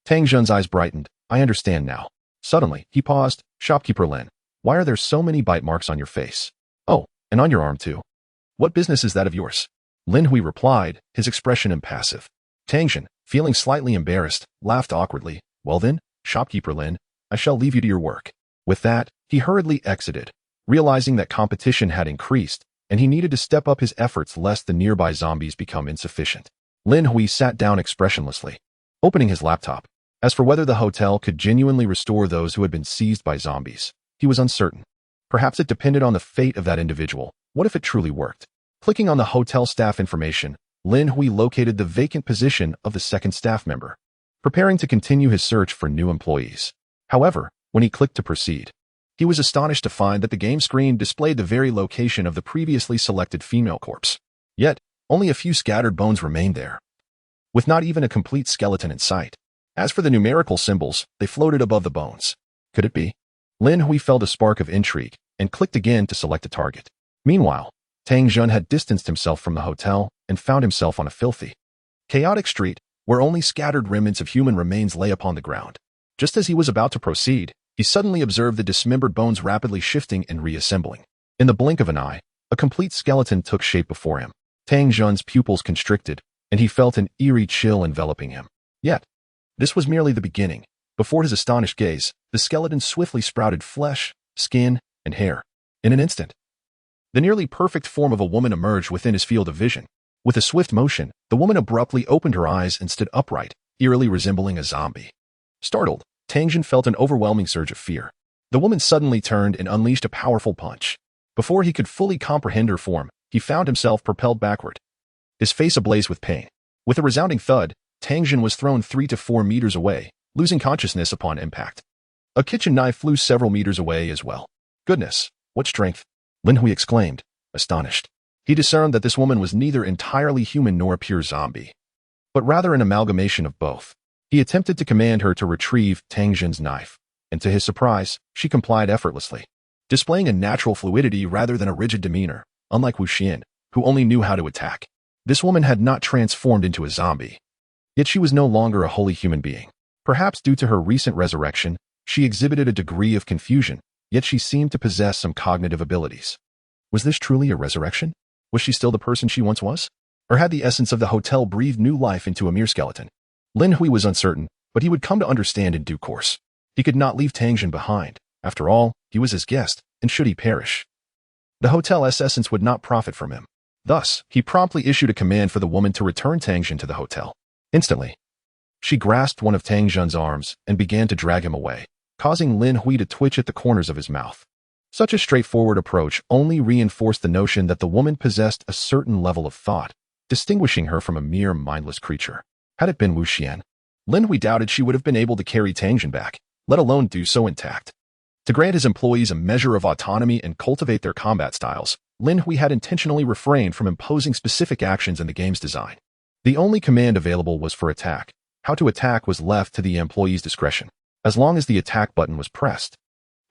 Tangjun's eyes brightened. I understand now. Suddenly, he paused. Shopkeeper Lin, why are there so many bite marks on your face? Oh, and on your arm too. What business is that of yours? Lin Hui replied, his expression impassive. Tangjin, feeling slightly embarrassed, laughed awkwardly. Well then, Shopkeeper Lin, I shall leave you to your work. With that, he hurriedly exited, realizing that competition had increased, and he needed to step up his efforts lest the nearby zombies become insufficient. Lin Hui sat down expressionlessly, opening his laptop. As for whether the hotel could genuinely restore those who had been seized by zombies, he was uncertain. Perhaps it depended on the fate of that individual. What if it truly worked? Clicking on the hotel staff information, Lin Hui located the vacant position of the second staff member, preparing to continue his search for new employees. However, when he clicked to proceed, he was astonished to find that the game screen displayed the very location of the previously selected female corpse. Yet, only a few scattered bones remained there, with not even a complete skeleton in sight. As for the numerical symbols, they floated above the bones. Could it be? Lin Hui felt a spark of intrigue and clicked again to select a target. Meanwhile, Tangjun had distanced himself from the hotel and found himself on a filthy, chaotic street where only scattered remnants of human remains lay upon the ground. Just as he was about to proceed, he suddenly observed the dismembered bones rapidly shifting and reassembling. In the blink of an eye, a complete skeleton took shape before him. Tangjun's pupils constricted, and he felt an eerie chill enveloping him. Yet, this was merely the beginning. Before his astonished gaze, the skeleton swiftly sprouted flesh, skin, and hair. In an instant, the nearly perfect form of a woman emerged within his field of vision. With a swift motion, the woman abruptly opened her eyes and stood upright, eerily resembling a zombie. Startled, Tangjin felt an overwhelming surge of fear. The woman suddenly turned and unleashed a powerful punch. Before he could fully comprehend her form, he found himself propelled backward, his face ablaze with pain. With a resounding thud, Tangjin was thrown 3 to 4 meters away, losing consciousness upon impact. A kitchen knife flew several meters away as well. Goodness, what strength! Lin Hui exclaimed, astonished. He discerned that this woman was neither entirely human nor a pure zombie, but rather an amalgamation of both. He attempted to command her to retrieve Tangjin's knife, and to his surprise, she complied effortlessly, displaying a natural fluidity rather than a rigid demeanor, unlike Wu Xian, who only knew how to attack. This woman had not transformed into a zombie. Yet she was no longer a wholly human being. Perhaps due to her recent resurrection, she exhibited a degree of confusion, yet she seemed to possess some cognitive abilities. Was this truly a resurrection? Was she still the person she once was? Or had the essence of the hotel breathed new life into a mere skeleton? Lin Hui was uncertain, but he would come to understand in due course. He could not leave Tangjin behind. After all, he was his guest, and should he perish, the hotel's essence would not profit from him. Thus, he promptly issued a command for the woman to return Tangjin to the hotel. Instantly, she grasped one of Tangjin's arms and began to drag him away, causing Lin Hui to twitch at the corners of his mouth. Such a straightforward approach only reinforced the notion that the woman possessed a certain level of thought, distinguishing her from a mere mindless creature. Had it been Wu Xian, Lin Hui doubted she would have been able to carry Tangjin back, let alone do so intact. To grant his employees a measure of autonomy and cultivate their combat styles, Lin Hui had intentionally refrained from imposing specific actions in the game's design. The only command available was for attack. How to attack was left to the employee's discretion. As long as the attack button was pressed,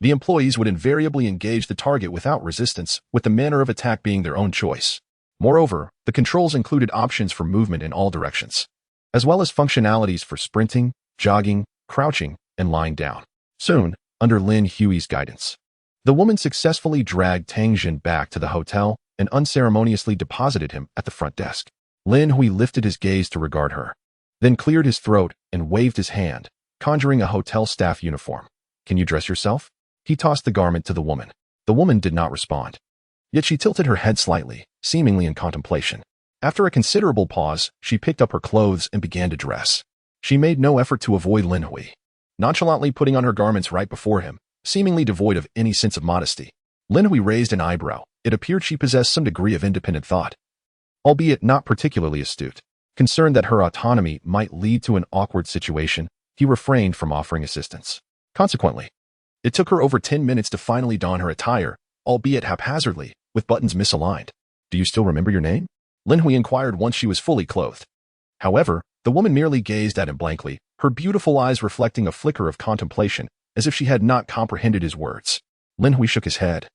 the employees would invariably engage the target without resistance, with the manner of attack being their own choice. Moreover, the controls included options for movement in all directions, as well as functionalities for sprinting, jogging, crouching, and lying down. Soon, under Lin Hui's guidance, the woman successfully dragged Tangjin back to the hotel and unceremoniously deposited him at the front desk. Lin Hui lifted his gaze to regard her, then cleared his throat and waved his hand, conjuring a hotel staff uniform. "Can you dress yourself?" He tossed the garment to the woman. The woman did not respond. Yet she tilted her head slightly, seemingly in contemplation. After a considerable pause, she picked up her clothes and began to dress. She made no effort to avoid Lin Hui, nonchalantly putting on her garments right before him, seemingly devoid of any sense of modesty. Lin Hui raised an eyebrow. It appeared she possessed some degree of independent thought, albeit not particularly astute. Concerned that her autonomy might lead to an awkward situation, he refrained from offering assistance. Consequently, it took her over 10 minutes to finally don her attire, albeit haphazardly, with buttons misaligned. "Do you still remember your name?" Lin Hui inquired once she was fully clothed. However, the woman merely gazed at him blankly, her beautiful eyes reflecting a flicker of contemplation, as if she had not comprehended his words. Lin Hui shook his head.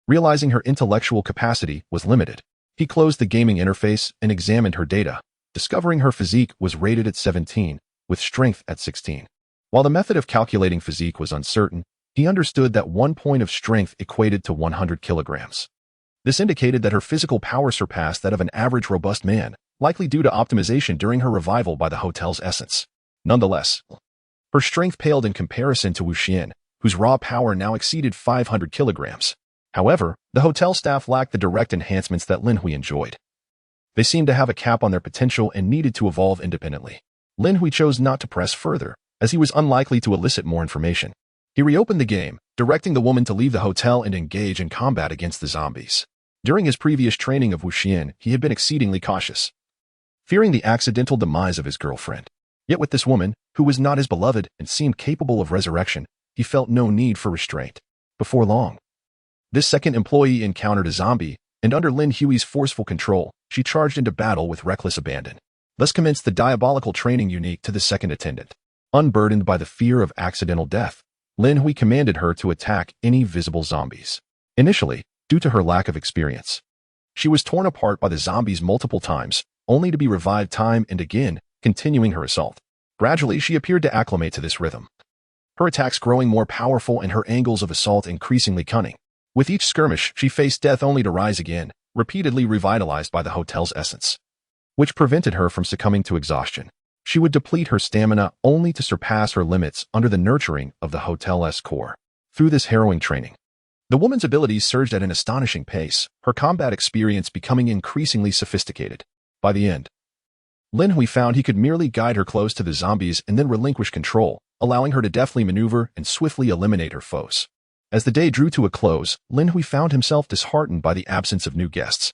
Realizing her intellectual capacity was limited, he closed the gaming interface and examined her data, discovering her physique was rated at 17, with strength at 16. While the method of calculating physique was uncertain, he understood that 1 point of strength equated to 100 kilograms. This indicated that her physical power surpassed that of an average robust man, likely due to optimization during her revival by the hotel's essence. Nonetheless, her strength paled in comparison to Wu Xian, whose raw power now exceeded 500 kilograms. However, the hotel staff lacked the direct enhancements that Lin Hui enjoyed. They seemed to have a cap on their potential and needed to evolve independently. Lin Hui chose not to press further, as he was unlikely to elicit more information. He reopened the game, directing the woman to leave the hotel and engage in combat against the zombies. During his previous training of Wu Xian, he had been exceedingly cautious, fearing the accidental demise of his girlfriend. Yet with this woman, who was not his beloved and seemed capable of resurrection, he felt no need for restraint. Before long, this second employee encountered a zombie, and under Lin Hui's forceful control, she charged into battle with reckless abandon. Thus commenced the diabolical training unique to the second attendant. Unburdened by the fear of accidental death, Lin Hui commanded her to attack any visible zombies. Initially, due to her lack of experience, she was torn apart by the zombies multiple times, only to be revived time and again, continuing her assault. Gradually, she appeared to acclimate to this rhythm, her attacks growing more powerful and her angles of assault increasingly cunning. With each skirmish, she faced death only to rise again, repeatedly revitalized by the hotel's essence, which prevented her from succumbing to exhaustion. She would deplete her stamina only to surpass her limits under the nurturing of the hotel's core. Through this harrowing training, the woman's abilities surged at an astonishing pace, her combat experience becoming increasingly sophisticated. By the end, Lin Hui found he could merely guide her close to the zombies and then relinquish control, allowing her to deftly maneuver and swiftly eliminate her foes. As the day drew to a close, Lin Hui found himself disheartened by the absence of new guests.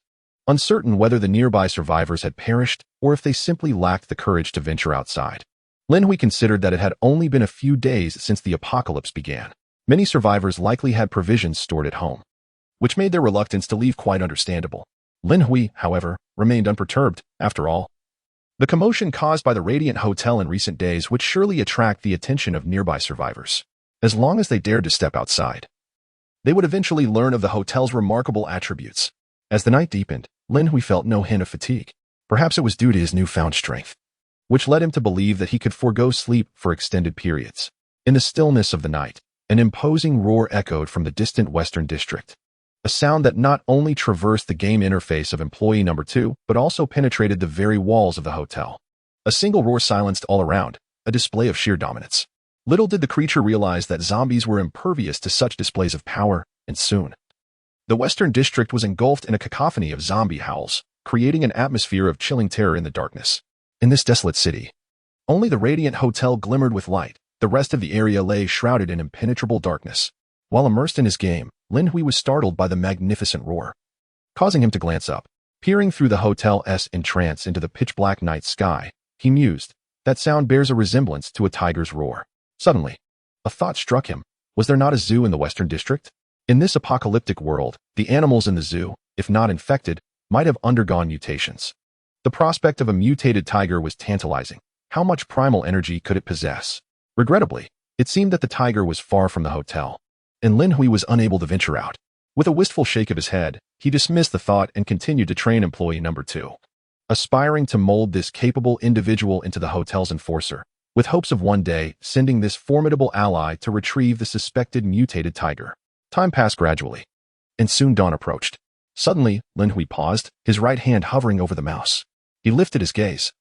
Uncertain whether the nearby survivors had perished or if they simply lacked the courage to venture outside. Lin Hui considered that it had only been a few days since the apocalypse began. Many survivors likely had provisions stored at home, which made their reluctance to leave quite understandable. Lin Hui, however, remained unperturbed. After all, the commotion caused by the Radiant Hotel in recent days would surely attract the attention of nearby survivors. As long as they dared to step outside, they would eventually learn of the hotel's remarkable attributes. As the night deepened, Lin Hui felt no hint of fatigue. Perhaps it was due to his newfound strength, which led him to believe that he could forego sleep for extended periods. In the stillness of the night, an imposing roar echoed from the distant Western District, a sound that not only traversed the game interface of employee number 2, but also penetrated the very walls of the hotel. A single roar silenced all around, a display of sheer dominance. Little did the creature realize that zombies were impervious to such displays of power, and soon, the Western District was engulfed in a cacophony of zombie howls, creating an atmosphere of chilling terror in the darkness. In this desolate city, only the Radiant Hotel glimmered with light. The rest of the area lay shrouded in impenetrable darkness. While immersed in his game, Lin Hui was startled by the magnificent roar, causing him to glance up. Peering through the hotel's entrance into the pitch-black night sky, he mused, "That sound bears a resemblance to a tiger's roar." Suddenly, a thought struck him. Was there not a zoo in the Western District? In this apocalyptic world, the animals in the zoo, if not infected, might have undergone mutations. The prospect of a mutated tiger was tantalizing. How much primal energy could it possess? Regrettably, it seemed that the tiger was far from the hotel, and Lin Hui was unable to venture out. With a wistful shake of his head, he dismissed the thought and continued to train employee number 2, aspiring to mold this capable individual into the hotel's enforcer, with hopes of one day sending this formidable ally to retrieve the suspected mutated tiger. Time passed gradually, and soon dawn approached. Suddenly, Lin Hui paused, his right hand hovering over the mouse. He lifted his gaze,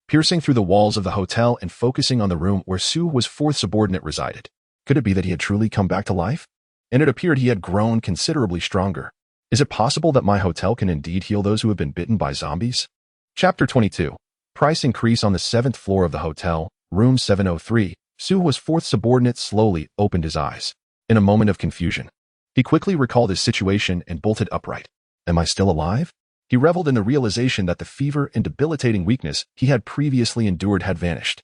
piercing through the walls of the hotel and focusing on the room where Su's fourth subordinate resided. Could it be that he had truly come back to life? And it appeared he had grown considerably stronger. Is it possible that my hotel can indeed heal those who have been bitten by zombies? Chapter 22. Price increase on the 7th floor of the hotel, room 703. Su's fourth subordinate slowly opened his eyes. In a moment of confusion, he quickly recalled his situation and bolted upright. Am I still alive? He reveled in the realization that the fever and debilitating weakness he had previously endured had vanished.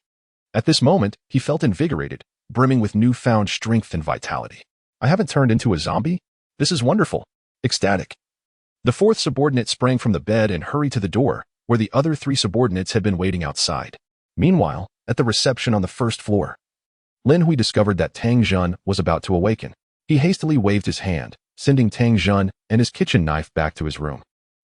At this moment, he felt invigorated, brimming with newfound strength and vitality. I haven't turned into a zombie? This is wonderful. Ecstatic. The fourth subordinate sprang from the bed and hurried to the door, where the other 3 subordinates had been waiting outside. Meanwhile, at the reception on the 1st floor, Lin Hui discovered that Tang Jun was about to awaken. He hastily waved his hand, sending Tang Jun and his kitchen knife back to his room.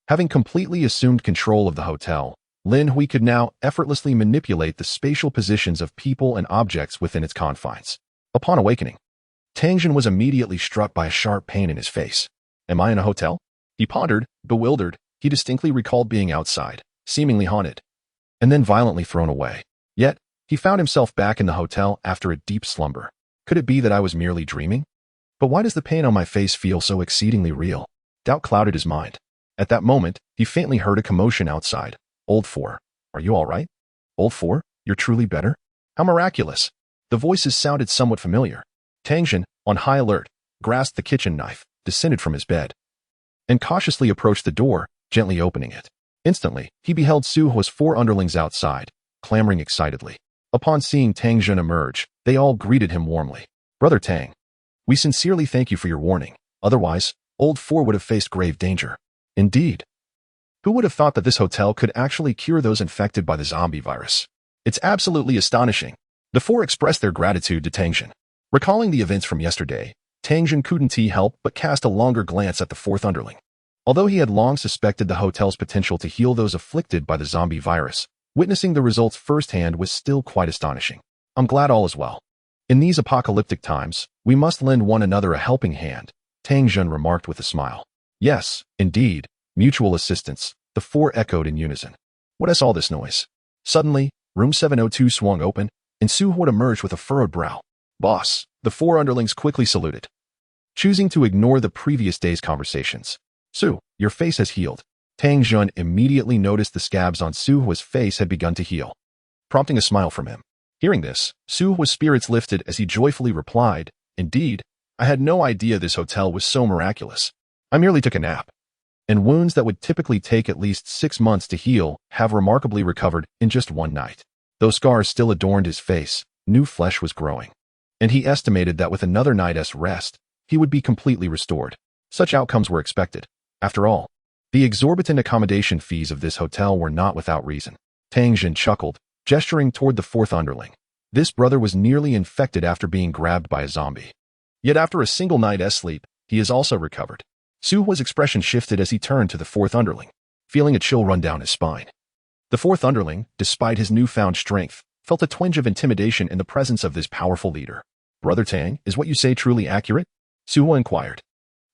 Having completely assumed control of the hotel, Lin Hui could now effortlessly manipulate the spatial positions of people and objects within its confines. Upon awakening, Tang Jun was immediately struck by a sharp pain in his face. Am I in a hotel? He pondered, bewildered. He distinctly recalled being outside, seemingly haunted, and then violently thrown away. Yet, he found himself back in the hotel after a deep slumber. Could it be that I was merely dreaming? But why does the pain on my face feel so exceedingly real? Doubt clouded his mind. At that moment, he faintly heard a commotion outside. Old 4, are you all right? Old 4, you're truly better? How miraculous. The voices sounded somewhat familiar. Tang Jun, on high alert, grasped the kitchen knife, descended from his bed, and cautiously approached the door, gently opening it. Instantly, he beheld Su's 4 underlings outside, clamoring excitedly. Upon seeing Tang Jun emerge, they all greeted him warmly. Brother Tang, we sincerely thank you for your warning. Otherwise, Old 4 would have faced grave danger. Indeed. Who would have thought that this hotel could actually cure those infected by the zombie virus? It's absolutely astonishing. The 4 expressed their gratitude to Tang Jun. Recalling the events from yesterday, Tang Jun couldn't help but cast a longer glance at the 4th underling. Although he had long suspected the hotel's potential to heal those afflicted by the zombie virus, witnessing the results firsthand was still quite astonishing. I'm glad all is well. In these apocalyptic times, we must lend one another a helping hand, Tang Jun remarked with a smile. Yes, indeed, mutual assistance, the 4 echoed in unison. What is all this noise? Suddenly, room 702 swung open, and Su Hu emerged with a furrowed brow. Boss, the 4 underlings quickly saluted, choosing to ignore the previous day's conversations. Su, your face has healed. Tang Jun immediately noticed the scabs on Su Hua's face had begun to heal, prompting a smile from him. Hearing this, Su Hua's spirits lifted as he joyfully replied, "Indeed, I had no idea this hotel was so miraculous. I merely took a nap. And wounds that would typically take at least 6 months to heal have remarkably recovered in just one night." Though scars still adorned his face, new flesh was growing, and he estimated that with another night's rest, he would be completely restored. Such outcomes were expected. After all, the exorbitant accommodation fees of this hotel were not without reason. Tang Jin chuckled, gesturing toward the fourth underling. This brother was nearly infected after being grabbed by a zombie. Yet after a single night's sleep, he is also recovered. Su Hua's expression shifted as he turned to the fourth underling, feeling a chill run down his spine. The fourth underling, despite his newfound strength, felt a twinge of intimidation in the presence of this powerful leader. "Brother Tang, is what you say truly accurate?" Su Hua inquired.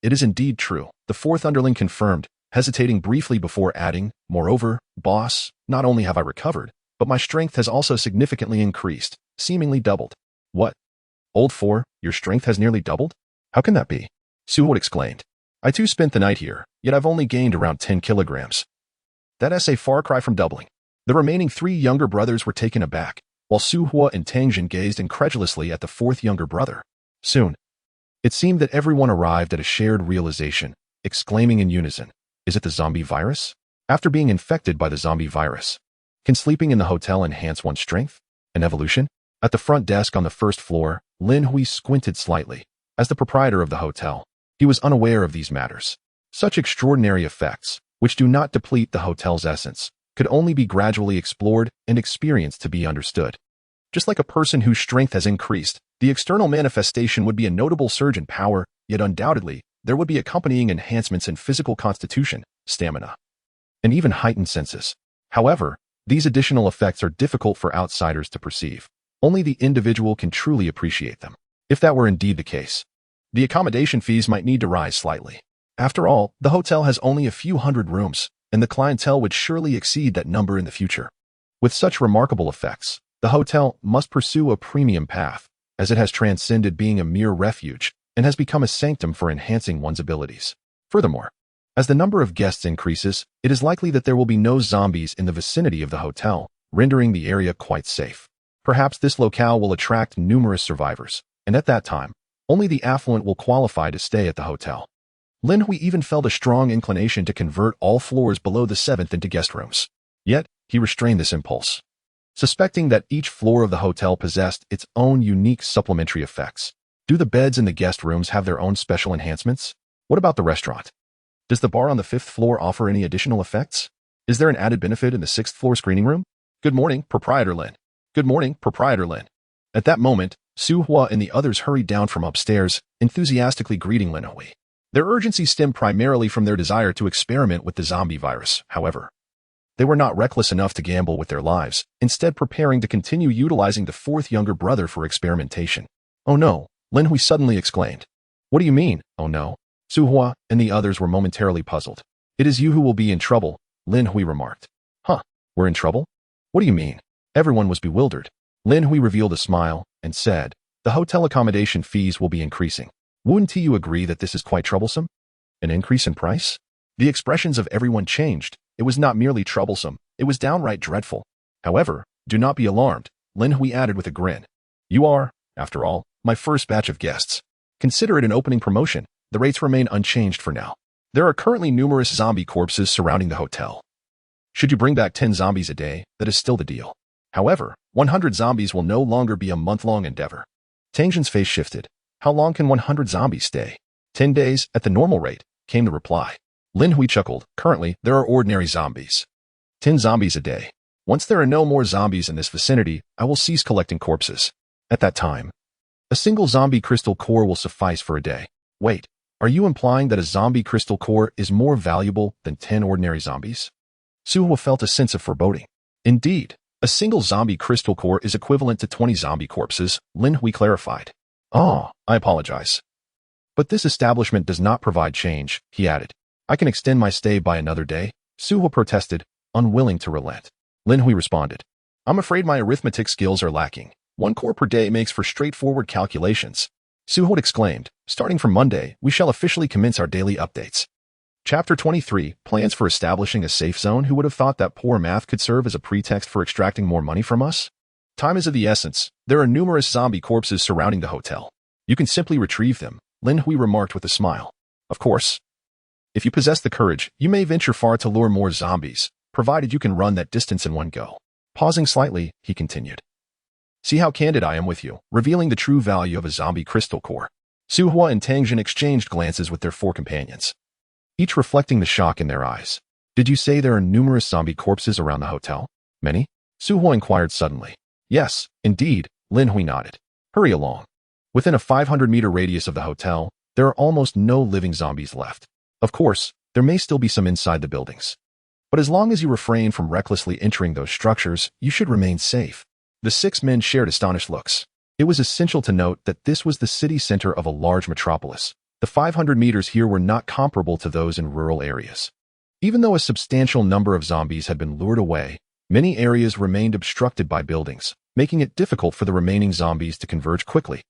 "It is indeed true," the fourth underling confirmed, hesitating briefly before adding, "Moreover, boss, not only have I recovered, but my strength has also significantly increased, seemingly doubled." "What? Old Four, your strength has nearly doubled? How can that be?" Su Hua exclaimed. "I too spent the night here, yet I've only gained around 10 kilograms. That's a far cry from doubling." The remaining 3 younger brothers were taken aback, while Su Hua and Tang Jin gazed incredulously at the fourth younger brother. Soon, it seemed that everyone arrived at a shared realization, exclaiming in unison, "Is it the zombie virus?" After being infected by the zombie virus, can sleeping in the hotel enhance one's strength? An evolution? At the front desk on the first floor, Lin Hui squinted slightly. As the proprietor of the hotel, he was unaware of these matters. Such extraordinary effects, which do not deplete the hotel's essence, could only be gradually explored and experienced to be understood. Just like a person whose strength has increased, the external manifestation would be a notable surge in power, yet undoubtedly, there would be accompanying enhancements in physical constitution, stamina, and even heightened senses. However, these additional effects are difficult for outsiders to perceive. Only the individual can truly appreciate them. If that were indeed the case, the accommodation fees might need to rise slightly. After all, the hotel has only a few hundred rooms, and the clientele would surely exceed that number in the future. With such remarkable effects, the hotel must pursue a premium path, as it has transcended being a mere refuge and has become a sanctum for enhancing one's abilities. Furthermore, as the number of guests increases, it is likely that there will be no zombies in the vicinity of the hotel, rendering the area quite safe. Perhaps this locale will attract numerous survivors, and at that time, only the affluent will qualify to stay at the hotel. Lin Hui even felt a strong inclination to convert all floors below the 7th into guest rooms. Yet, he restrained this impulse, suspecting that each floor of the hotel possessed its own unique supplementary effects. Do the beds in the guest rooms have their own special enhancements? What about the restaurant? Does the bar on the 5th floor offer any additional effects? Is there an added benefit in the 6th floor screening room? "Good morning, Proprietor Lin." "Good morning, Proprietor Lin." At that moment, Su Hua and the others hurried down from upstairs, enthusiastically greeting Lin Hui. Their urgency stemmed primarily from their desire to experiment with the zombie virus. However, they were not reckless enough to gamble with their lives, instead preparing to continue utilizing the fourth younger brother for experimentation. "Oh no," Lin Hui suddenly exclaimed. "What do you mean, oh no?" Su Hua and the others were momentarily puzzled. "It is you who will be in trouble," Lin Hui remarked. "Huh, we're in trouble? What do you mean?" Everyone was bewildered. Lin Hui revealed a smile and said, "The hotel accommodation fees will be increasing. Wouldn't you agree that this is quite troublesome? An increase in price?" The expressions of everyone changed. It was not merely troublesome, it was downright dreadful. "However, do not be alarmed," Lin Hui added with a grin. "You are, after all, my first batch of guests. Consider it an opening promotion. The rates remain unchanged for now. There are currently numerous zombie corpses surrounding the hotel. Should you bring back 10 zombies a day, that is still the deal. However, 100 zombies will no longer be a month-long endeavor." Tang Jin's face shifted. "How long can 100 zombies stay?" 10 days, at the normal rate, came the reply. Lin Hui chuckled. "Currently, there are ordinary zombies. 10 zombies a day. Once there are no more zombies in this vicinity, I will cease collecting corpses. At that time, a single zombie crystal core will suffice for a day." "Wait, are you implying that a zombie crystal core is more valuable than 10 ordinary zombies?" Su Hua felt a sense of foreboding. "Indeed, a single zombie crystal core is equivalent to 20 zombie corpses," Lin Hui clarified. "Oh, I apologize. But this establishment does not provide change," he added. "I can extend my stay by another day," Su Hua protested, unwilling to relent. Lin Hui responded, "I'm afraid my arithmetic skills are lacking. 1 core per day makes for straightforward calculations." Su Hua exclaimed, "Starting from Monday, we shall officially commence our daily updates. Chapter 23, Plans for Establishing a Safe Zone. Who would have thought that poor math could serve as a pretext for extracting more money from us? Time is of the essence. There are numerous zombie corpses surrounding the hotel. You can simply retrieve them, Lin Hui remarked with a smile. Of course. If you possess the courage, you may venture far to lure more zombies, provided you can run that distance in one go. Pausing slightly, he continued. See how candid I am with you, revealing the true value of a zombie crystal core. Su Hua and Tang Jin exchanged glances with their four companions, each reflecting the shock in their eyes. Did you say there are numerous zombie corpses around the hotel? Many? Su Hua inquired suddenly. Yes, indeed, Lin Hui nodded. Hurry along. Within a 500-meter radius of the hotel, there are almost no living zombies left. Of course, there may still be some inside the buildings. But as long as you refrain from recklessly entering those structures, you should remain safe. The 6 men shared astonished looks. It was essential to note that this was the city center of a large metropolis. The 500 meters here were not comparable to those in rural areas. Even though a substantial number of zombies had been lured away, many areas remained obstructed by buildings, making it difficult for the remaining zombies to converge quickly,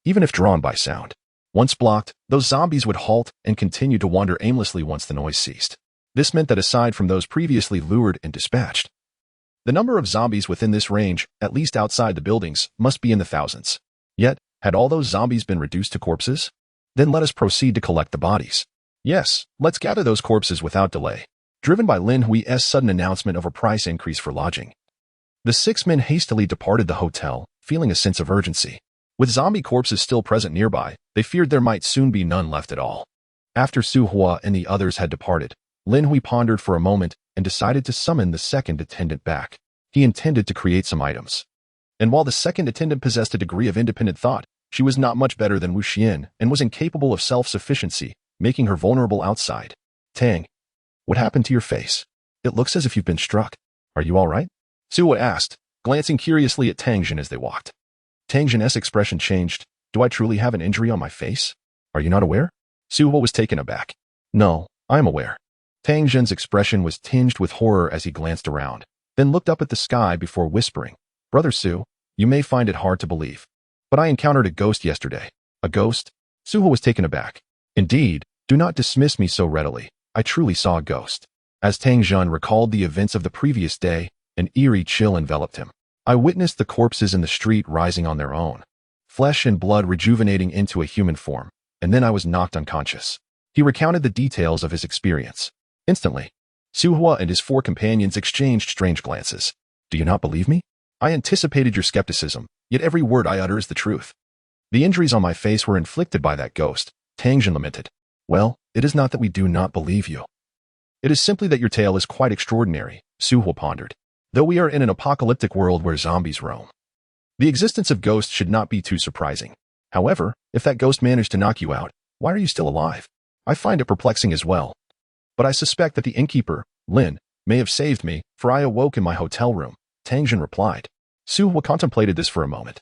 even if drawn by sound. Once blocked, those zombies would halt and continue to wander aimlessly once the noise ceased. This meant that aside from those previously lured and dispatched, the number of zombies within this range, at least outside the buildings, must be in the thousands. Yet, had all those zombies been reduced to corpses? Then let us proceed to collect the bodies. Yes, let's gather those corpses without delay. Driven by Lin Hui's sudden announcement of a price increase for lodging, the 6 men hastily departed the hotel, feeling a sense of urgency. With zombie corpses still present nearby, they feared there might soon be none left at all. After Su Hua and the others had departed, Lin Hui pondered for a moment and decided to summon the second attendant back. He intended to create some items. And while the second attendant possessed a degree of independent thought, she was not much better than Wu Xian and was incapable of self-sufficiency, making her vulnerable outside. Tang, what happened to your face? It looks as if you've been struck. Are you all right? Su Hua asked, glancing curiously at Tang Jin as they walked. Tang Jin's expression changed. Do I truly have an injury on my face? Are you not aware? Su Hua was taken aback. No, I am aware. Tang Jin's expression was tinged with horror as he glanced around, then looked up at the sky before whispering, Brother Su, you may find it hard to believe, but I encountered a ghost yesterday. A ghost? Su Hua was taken aback. Indeed, do not dismiss me so readily. I truly saw a ghost. As Tang Jin recalled the events of the previous day, an eerie chill enveloped him. I witnessed the corpses in the street rising on their own, flesh and blood rejuvenating into a human form, and then I was knocked unconscious. He recounted the details of his experience. Instantly, Su Hua and his 4 companions exchanged strange glances. Do you not believe me? I anticipated your skepticism, yet every word I utter is the truth. The injuries on my face were inflicted by that ghost, Tang Jin lamented. Well, it is not that we do not believe you. It is simply that your tale is quite extraordinary, Su Hua pondered. Though we are in an apocalyptic world where zombies roam, the existence of ghosts should not be too surprising. However, if that ghost managed to knock you out, why are you still alive? I find it perplexing as well. But I suspect that the innkeeper, Lin, may have saved me, for I awoke in my hotel room, Tang Jin replied. Su Hua contemplated this for a moment.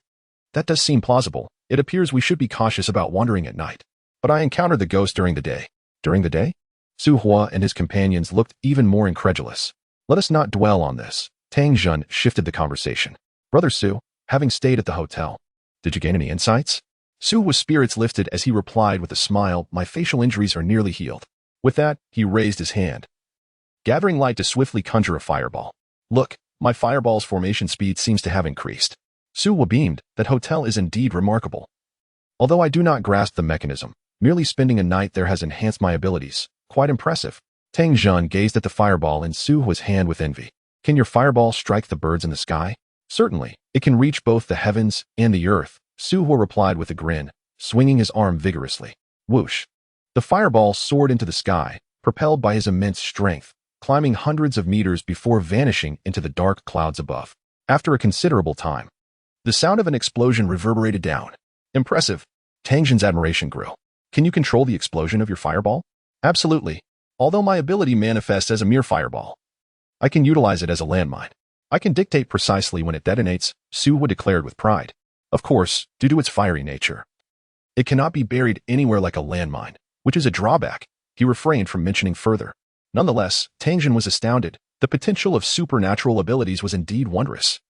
That does seem plausible. It appears we should be cautious about wandering at night. But I encountered the ghost during the day. During the day? Su Hua and his companions looked even more incredulous. Let us not dwell on this. Tang Jin shifted the conversation. Brother Su, having stayed at the hotel, did you gain any insights? Su Hua's spirits lifted as he replied with a smile, my facial injuries are nearly healed. With that, he raised his hand, gathering light to swiftly conjure a fireball. Look, my fireball's formation speed seems to have increased. Su Hua beamed, that hotel is indeed remarkable. Although I do not grasp the mechanism, merely spending a night there has enhanced my abilities. Quite impressive. Tang Jin gazed at the fireball in Su Hua's hand with envy. Can your fireball strike the birds in the sky? Certainly, it can reach both the heavens and the earth, Su Hua replied with a grin, swinging his arm vigorously. Whoosh. The fireball soared into the sky, propelled by his immense strength, climbing hundreds of meters before vanishing into the dark clouds above. After a considerable time, the sound of an explosion reverberated down. Impressive. Tang Jin's admiration grew. Can you control the explosion of your fireball? Absolutely. Although my ability manifests as a mere fireball, I can utilize it as a landmine. I can dictate precisely when it detonates, Su Hua declared with pride. Of course, due to its fiery nature, it cannot be buried anywhere like a landmine, which is a drawback. He refrained from mentioning further. Nonetheless, Tang Jin was astounded. The potential of supernatural abilities was indeed wondrous.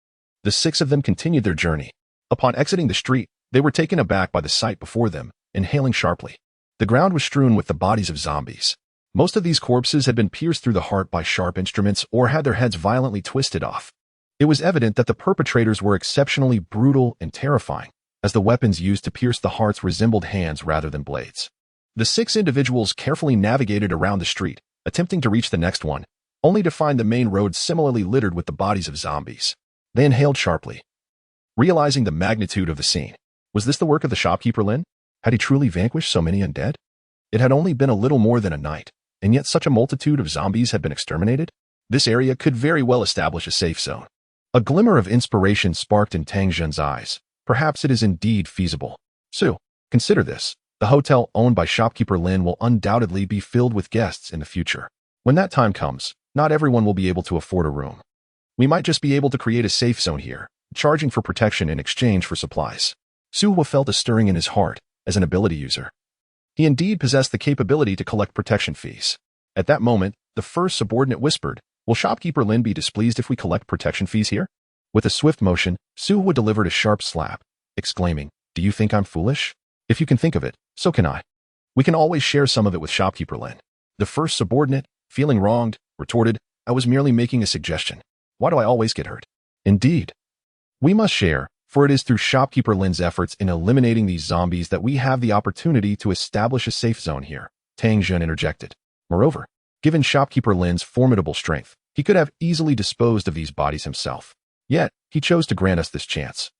The 6 of them continued their journey. Upon exiting the street, they were taken aback by the sight before them, inhaling sharply. The ground was strewn with the bodies of zombies. Most of these corpses had been pierced through the heart by sharp instruments or had their heads violently twisted off. It was evident that the perpetrators were exceptionally brutal and terrifying, as the weapons used to pierce the hearts resembled hands rather than blades. The 6 individuals carefully navigated around the street, attempting to reach the next one, only to find the main road similarly littered with the bodies of zombies. They inhaled sharply, realizing the magnitude of the scene. Was this the work of the shopkeeper Lin? Had he truly vanquished so many undead? It had only been a little more than a night, and yet such a multitude of zombies had been exterminated? This area could very well establish a safe zone. A glimmer of inspiration sparked in Tang Zhen's eyes. Perhaps it is indeed feasible. Su, consider this. The hotel owned by shopkeeper Lin will undoubtedly be filled with guests in the future. When that time comes, not everyone will be able to afford a room. We might just be able to create a safe zone here, charging for protection in exchange for supplies. Su Hua felt a stirring in his heart as an ability user. He indeed possessed the capability to collect protection fees. At that moment, the first subordinate whispered, "Will shopkeeper Lin be displeased if we collect protection fees here?" With a swift motion, Su Hua delivered a sharp slap, exclaiming, "Do you think I'm foolish? If you can think of it, so can I. We can always share some of it with shopkeeper Lin." The first subordinate, feeling wronged, retorted, "I was merely making a suggestion. Why do I always get hurt?" "Indeed. We must share, for it is through shopkeeper Lin's efforts in eliminating these zombies that we have the opportunity to establish a safe zone here," Tang Zhen interjected. Moreover, given shopkeeper Lin's formidable strength, he could have easily disposed of these bodies himself. Yet, he chose to grant us this chance,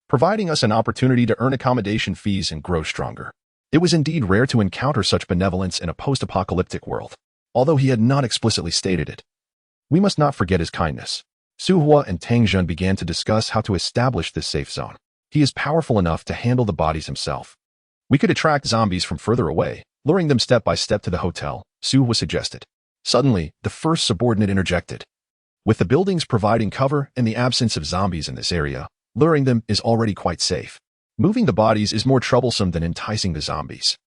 providing us an opportunity to earn accommodation fees and grow stronger. It was indeed rare to encounter such benevolence in a post-apocalyptic world, although he had not explicitly stated it. We must not forget his kindness. Su Hua and Tang Zhen began to discuss how to establish this safe zone. He is powerful enough to handle the bodies himself. We could attract zombies from further away, luring them step by step to the hotel, Su Hua suggested. Suddenly, the first subordinate interjected. With the buildings providing cover and the absence of zombies in this area, luring them is already quite safe. Moving the bodies is more troublesome than enticing the zombies.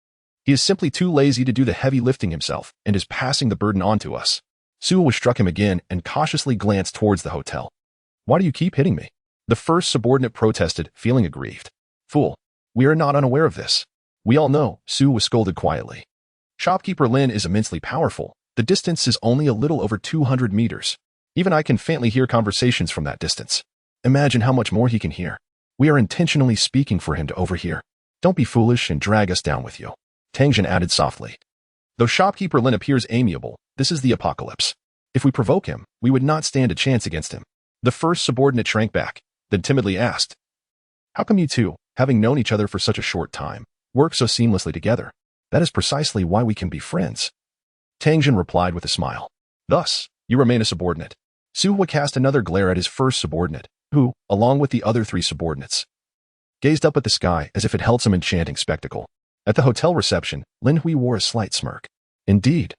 He is simply too lazy to do the heavy lifting himself and is passing the burden on to us. Su Hua struck him again and cautiously glanced towards the hotel. "Why do you keep hitting me?" The first subordinate protested, feeling aggrieved. "Fool, we are not unaware of this. We all know," Su was scolded quietly. "Shopkeeper Lin is immensely powerful. The distance is only a little over 200 meters. Even I can faintly hear conversations from that distance. Imagine how much more he can hear. We are intentionally speaking for him to overhear. Don't be foolish and drag us down with you," Tang Zhen added softly. "Though shopkeeper Lin appears amiable, this is the apocalypse. If we provoke him, we would not stand a chance against him." The first subordinate shrank back, then timidly asked, "How come you two, having known each other for such a short time, work so seamlessly together? That is precisely why we can be friends." Tang Zhen replied with a smile. "Thus, you remain a subordinate." Su Hua cast another glare at his first subordinate, who, along with the other 3 subordinates, gazed up at the sky as if it held some enchanting spectacle. At the hotel reception, Lin Hui wore a slight smirk. Indeed,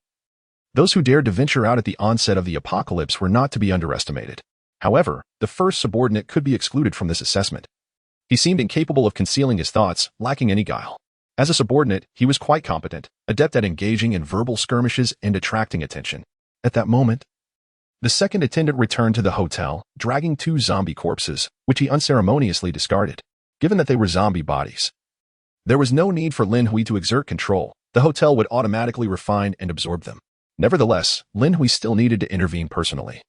those who dared to venture out at the onset of the apocalypse were not to be underestimated. However, the first subordinate could be excluded from this assessment. He seemed incapable of concealing his thoughts, lacking any guile. As a subordinate, he was quite competent, adept at engaging in verbal skirmishes and attracting attention. At that moment, the second attendant returned to the hotel, dragging 2 zombie corpses, which he unceremoniously discarded. Given that they were zombie bodies, there was no need for Lin Hui to exert control. The hotel would automatically refine and absorb them. Nevertheless, Lin Hui still needed to intervene personally,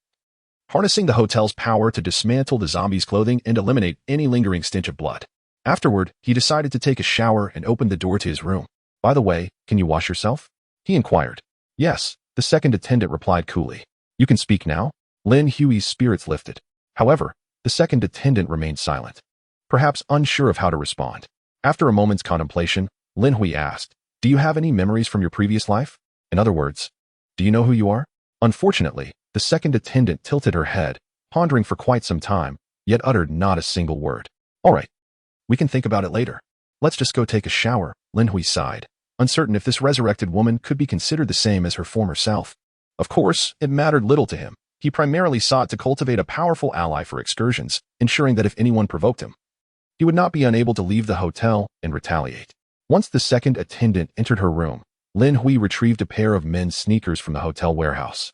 harnessing the hotel's power to dismantle the zombies' clothing and eliminate any lingering stench of blood. Afterward, he decided to take a shower and opened the door to his room. "By the way, can you wash yourself?" he inquired. "Yes," the second attendant replied coolly. "You can speak now?" Lin Hui's spirits lifted. However, the second attendant remained silent, perhaps unsure of how to respond. After a moment's contemplation, Lin Hui asked, "Do you have any memories from your previous life? In other words, do you know who you are?" Unfortunately, the second attendant tilted her head, pondering for quite some time, yet uttered not a single word. "All right. We can think about it later. Let's just go take a shower," Lin Hui sighed, uncertain if this resurrected woman could be considered the same as her former self. Of course, it mattered little to him. He primarily sought to cultivate a powerful ally for excursions, ensuring that if anyone provoked him, he would not be unable to leave the hotel and retaliate. Once the second attendant entered her room, Lin Hui retrieved a pair of men's sneakers from the hotel warehouse,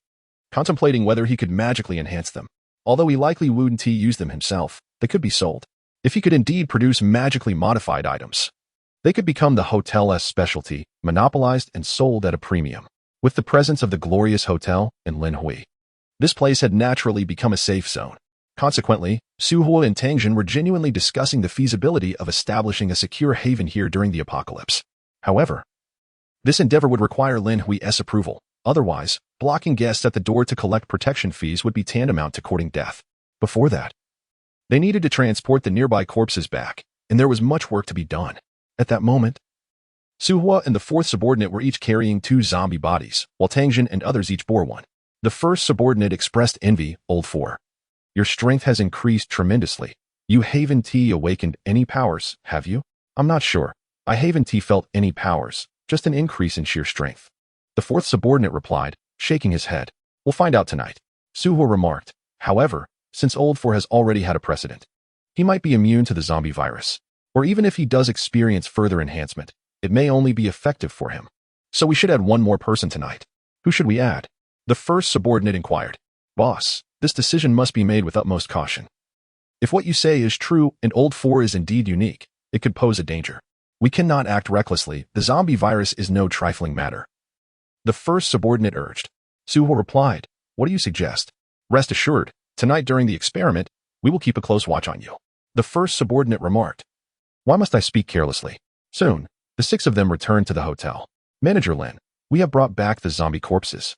contemplating whether he could magically enhance them. Although he likely wouldn't use them himself, they could be sold. If he could indeed produce magically modified items, they could become the hotel's specialty, monopolized and sold at a premium. with the presence of the glorious hotel in Lin Hui. This place had naturally become a safe zone. Consequently, Su Hui and Tang Jun were genuinely discussing the feasibility of establishing a secure haven here during the apocalypse. However, this endeavor would require Lin Hui's approval. Otherwise, blocking guests at the door to collect protection fees would be tantamount to courting death. Before that, they needed to transport the nearby corpses back, and there was much work to be done. At that moment, Su Hui and the fourth subordinate were each carrying 2 zombie bodies, while Tang Jun and others each bore one. The first subordinate expressed envy. Old 4. Your strength has increased tremendously. You Haven T awakened any powers, have you? I'm not sure. I Haven T felt any powers, just an increase in sheer strength. The fourth subordinate replied, shaking his head. We'll find out tonight. Su Hui remarked. However, since Old 4 has already had a precedent, he might be immune to the zombie virus. Or even if he does experience further enhancement, it may only be effective for him. So we should add one more person tonight. Who should we add? The first subordinate inquired. Boss, this decision must be made with utmost caution. If what you say is true and Old 4 is indeed unique, it could pose a danger. We cannot act recklessly. The zombie virus is no trifling matter. The first subordinate urged. Su Hui replied, what do you suggest? Rest assured, tonight during the experiment, we will keep a close watch on you. The first subordinate remarked. Why must I speak carelessly? Soon, the 6 of them returned to the hotel. Manager Lin, we have brought back the zombie corpses.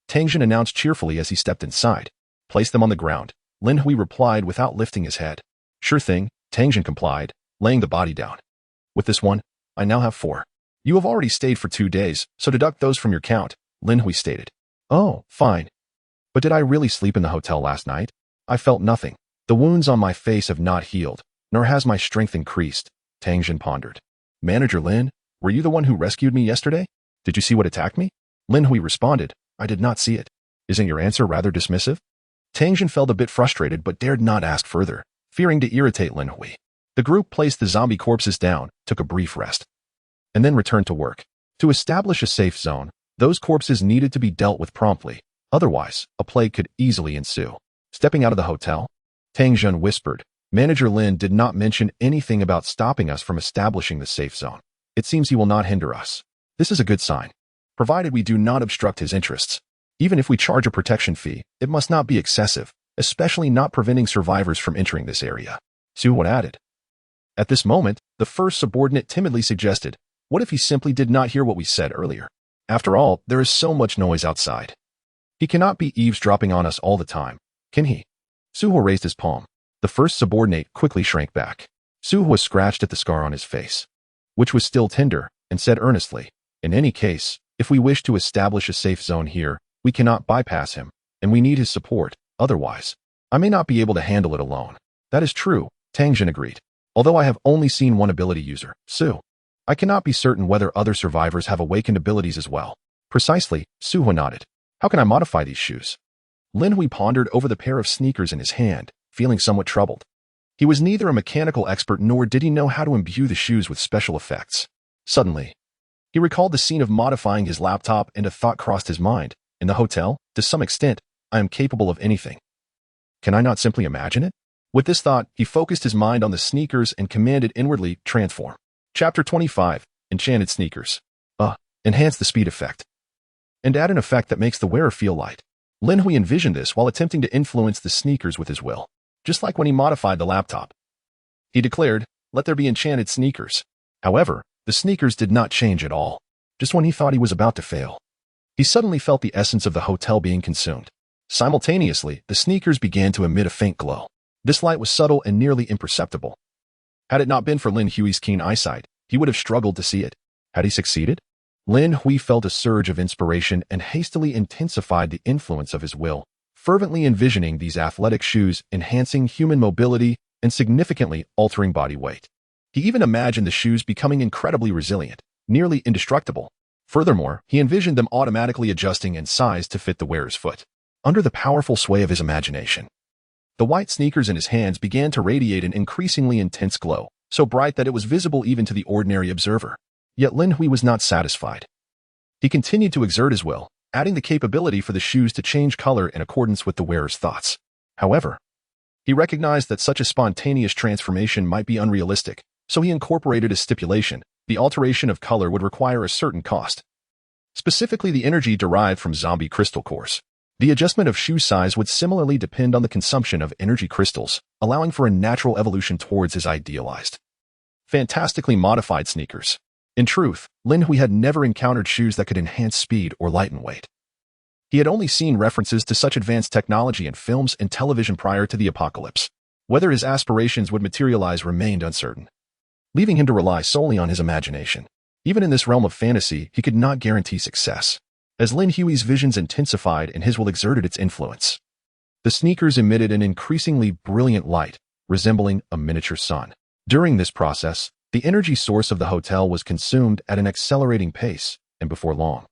Tang Jun announced cheerfully as he stepped inside. Place them on the ground. Lin Hui replied without lifting his head. Sure thing, Tang Jun complied, laying the body down. With this one, I now have 4. You have already stayed for 2 days, so deduct those from your count, Lin Hui stated. Oh, fine. But did I really sleep in the hotel last night? I felt nothing. The wounds on my face have not healed, nor has my strength increased, Tang Jun pondered. Manager Lin, were you the one who rescued me yesterday? Did you see what attacked me? Lin Hui responded, I did not see it. Isn't your answer rather dismissive? Tang Jun felt a bit frustrated but dared not ask further, fearing to irritate Lin Hui. The group placed the zombie corpses down, took a brief rest, and then returned to work. To establish a safe zone, those corpses needed to be dealt with promptly. Otherwise, a plague could easily ensue. Stepping out of the hotel, Tang Jun whispered, Manager Lin did not mention anything about stopping us from establishing the safe zone. It seems he will not hinder us. This is a good sign, provided we do not obstruct his interests. Even if we charge a protection fee, it must not be excessive, especially not preventing survivors from entering this area. Su Hui added. At this moment, the first subordinate timidly suggested, what if he simply did not hear what we said earlier? After all, there is so much noise outside. He cannot be eavesdropping on us all the time, can he? Su Hui raised his palm. The first subordinate quickly shrank back. Su Hui scratched at the scar on his face, which was still tender, and said earnestly, in any case, if we wish to establish a safe zone here, we cannot bypass him, and we need his support. Otherwise, I may not be able to handle it alone. That is true, Tang Jun agreed. Although I have only seen one ability user, Su, I cannot be certain whether other survivors have awakened abilities as well. Precisely, Su Hui nodded. How can I modify these shoes? Lin Hui pondered over the pair of sneakers in his hand, feeling somewhat troubled. He was neither a mechanical expert nor did he know how to imbue the shoes with special effects. Suddenly, he recalled the scene of modifying his laptop and a thought crossed his mind. In the hotel, to some extent, I am capable of anything. Can I not simply imagine it? With this thought, he focused his mind on the sneakers and commanded inwardly, transform. Chapter 25, Enchanted Sneakers. Enhance the speed effect. And add an effect that makes the wearer feel light. Lin Hui envisioned this while attempting to influence the sneakers with his will, just like when he modified the laptop. He declared, let there be enchanted sneakers. However, the sneakers did not change at all. Just when he thought he was about to fail, he suddenly felt the essence of the hotel being consumed. Simultaneously, the sneakers began to emit a faint glow. This light was subtle and nearly imperceptible. Had it not been for Lin Hui's keen eyesight, he would have struggled to see it. Had he succeeded? Lin Hui felt a surge of inspiration and hastily intensified the influence of his will, fervently envisioning these athletic shoes enhancing human mobility and significantly altering body weight. He even imagined the shoes becoming incredibly resilient, nearly indestructible. Furthermore, he envisioned them automatically adjusting in size to fit the wearer's foot. Under the powerful sway of his imagination, the white sneakers in his hands began to radiate an increasingly intense glow, so bright that it was visible even to the ordinary observer. Yet Lin Hui was not satisfied. He continued to exert his will, adding the capability for the shoes to change color in accordance with the wearer's thoughts. However, he recognized that such a spontaneous transformation might be unrealistic, so he incorporated a stipulation: the alteration of color would require a certain cost. specifically the energy derived from zombie crystal cores. The adjustment of shoe size would similarly depend on the consumption of energy crystals, allowing for a natural evolution towards his idealized, fantastically modified sneakers. In truth, Lin Hui had never encountered shoes that could enhance speed or lighten weight. He had only seen references to such advanced technology in films and television prior to the apocalypse. Whether his aspirations would materialize remained uncertain, leaving him to rely solely on his imagination. Even in this realm of fantasy, he could not guarantee success, as Lin Hui's visions intensified and his will exerted its influence. The sneakers emitted an increasingly brilliant light, resembling a miniature sun. During this process, the energy source of the hotel was consumed at an accelerating pace, and before long,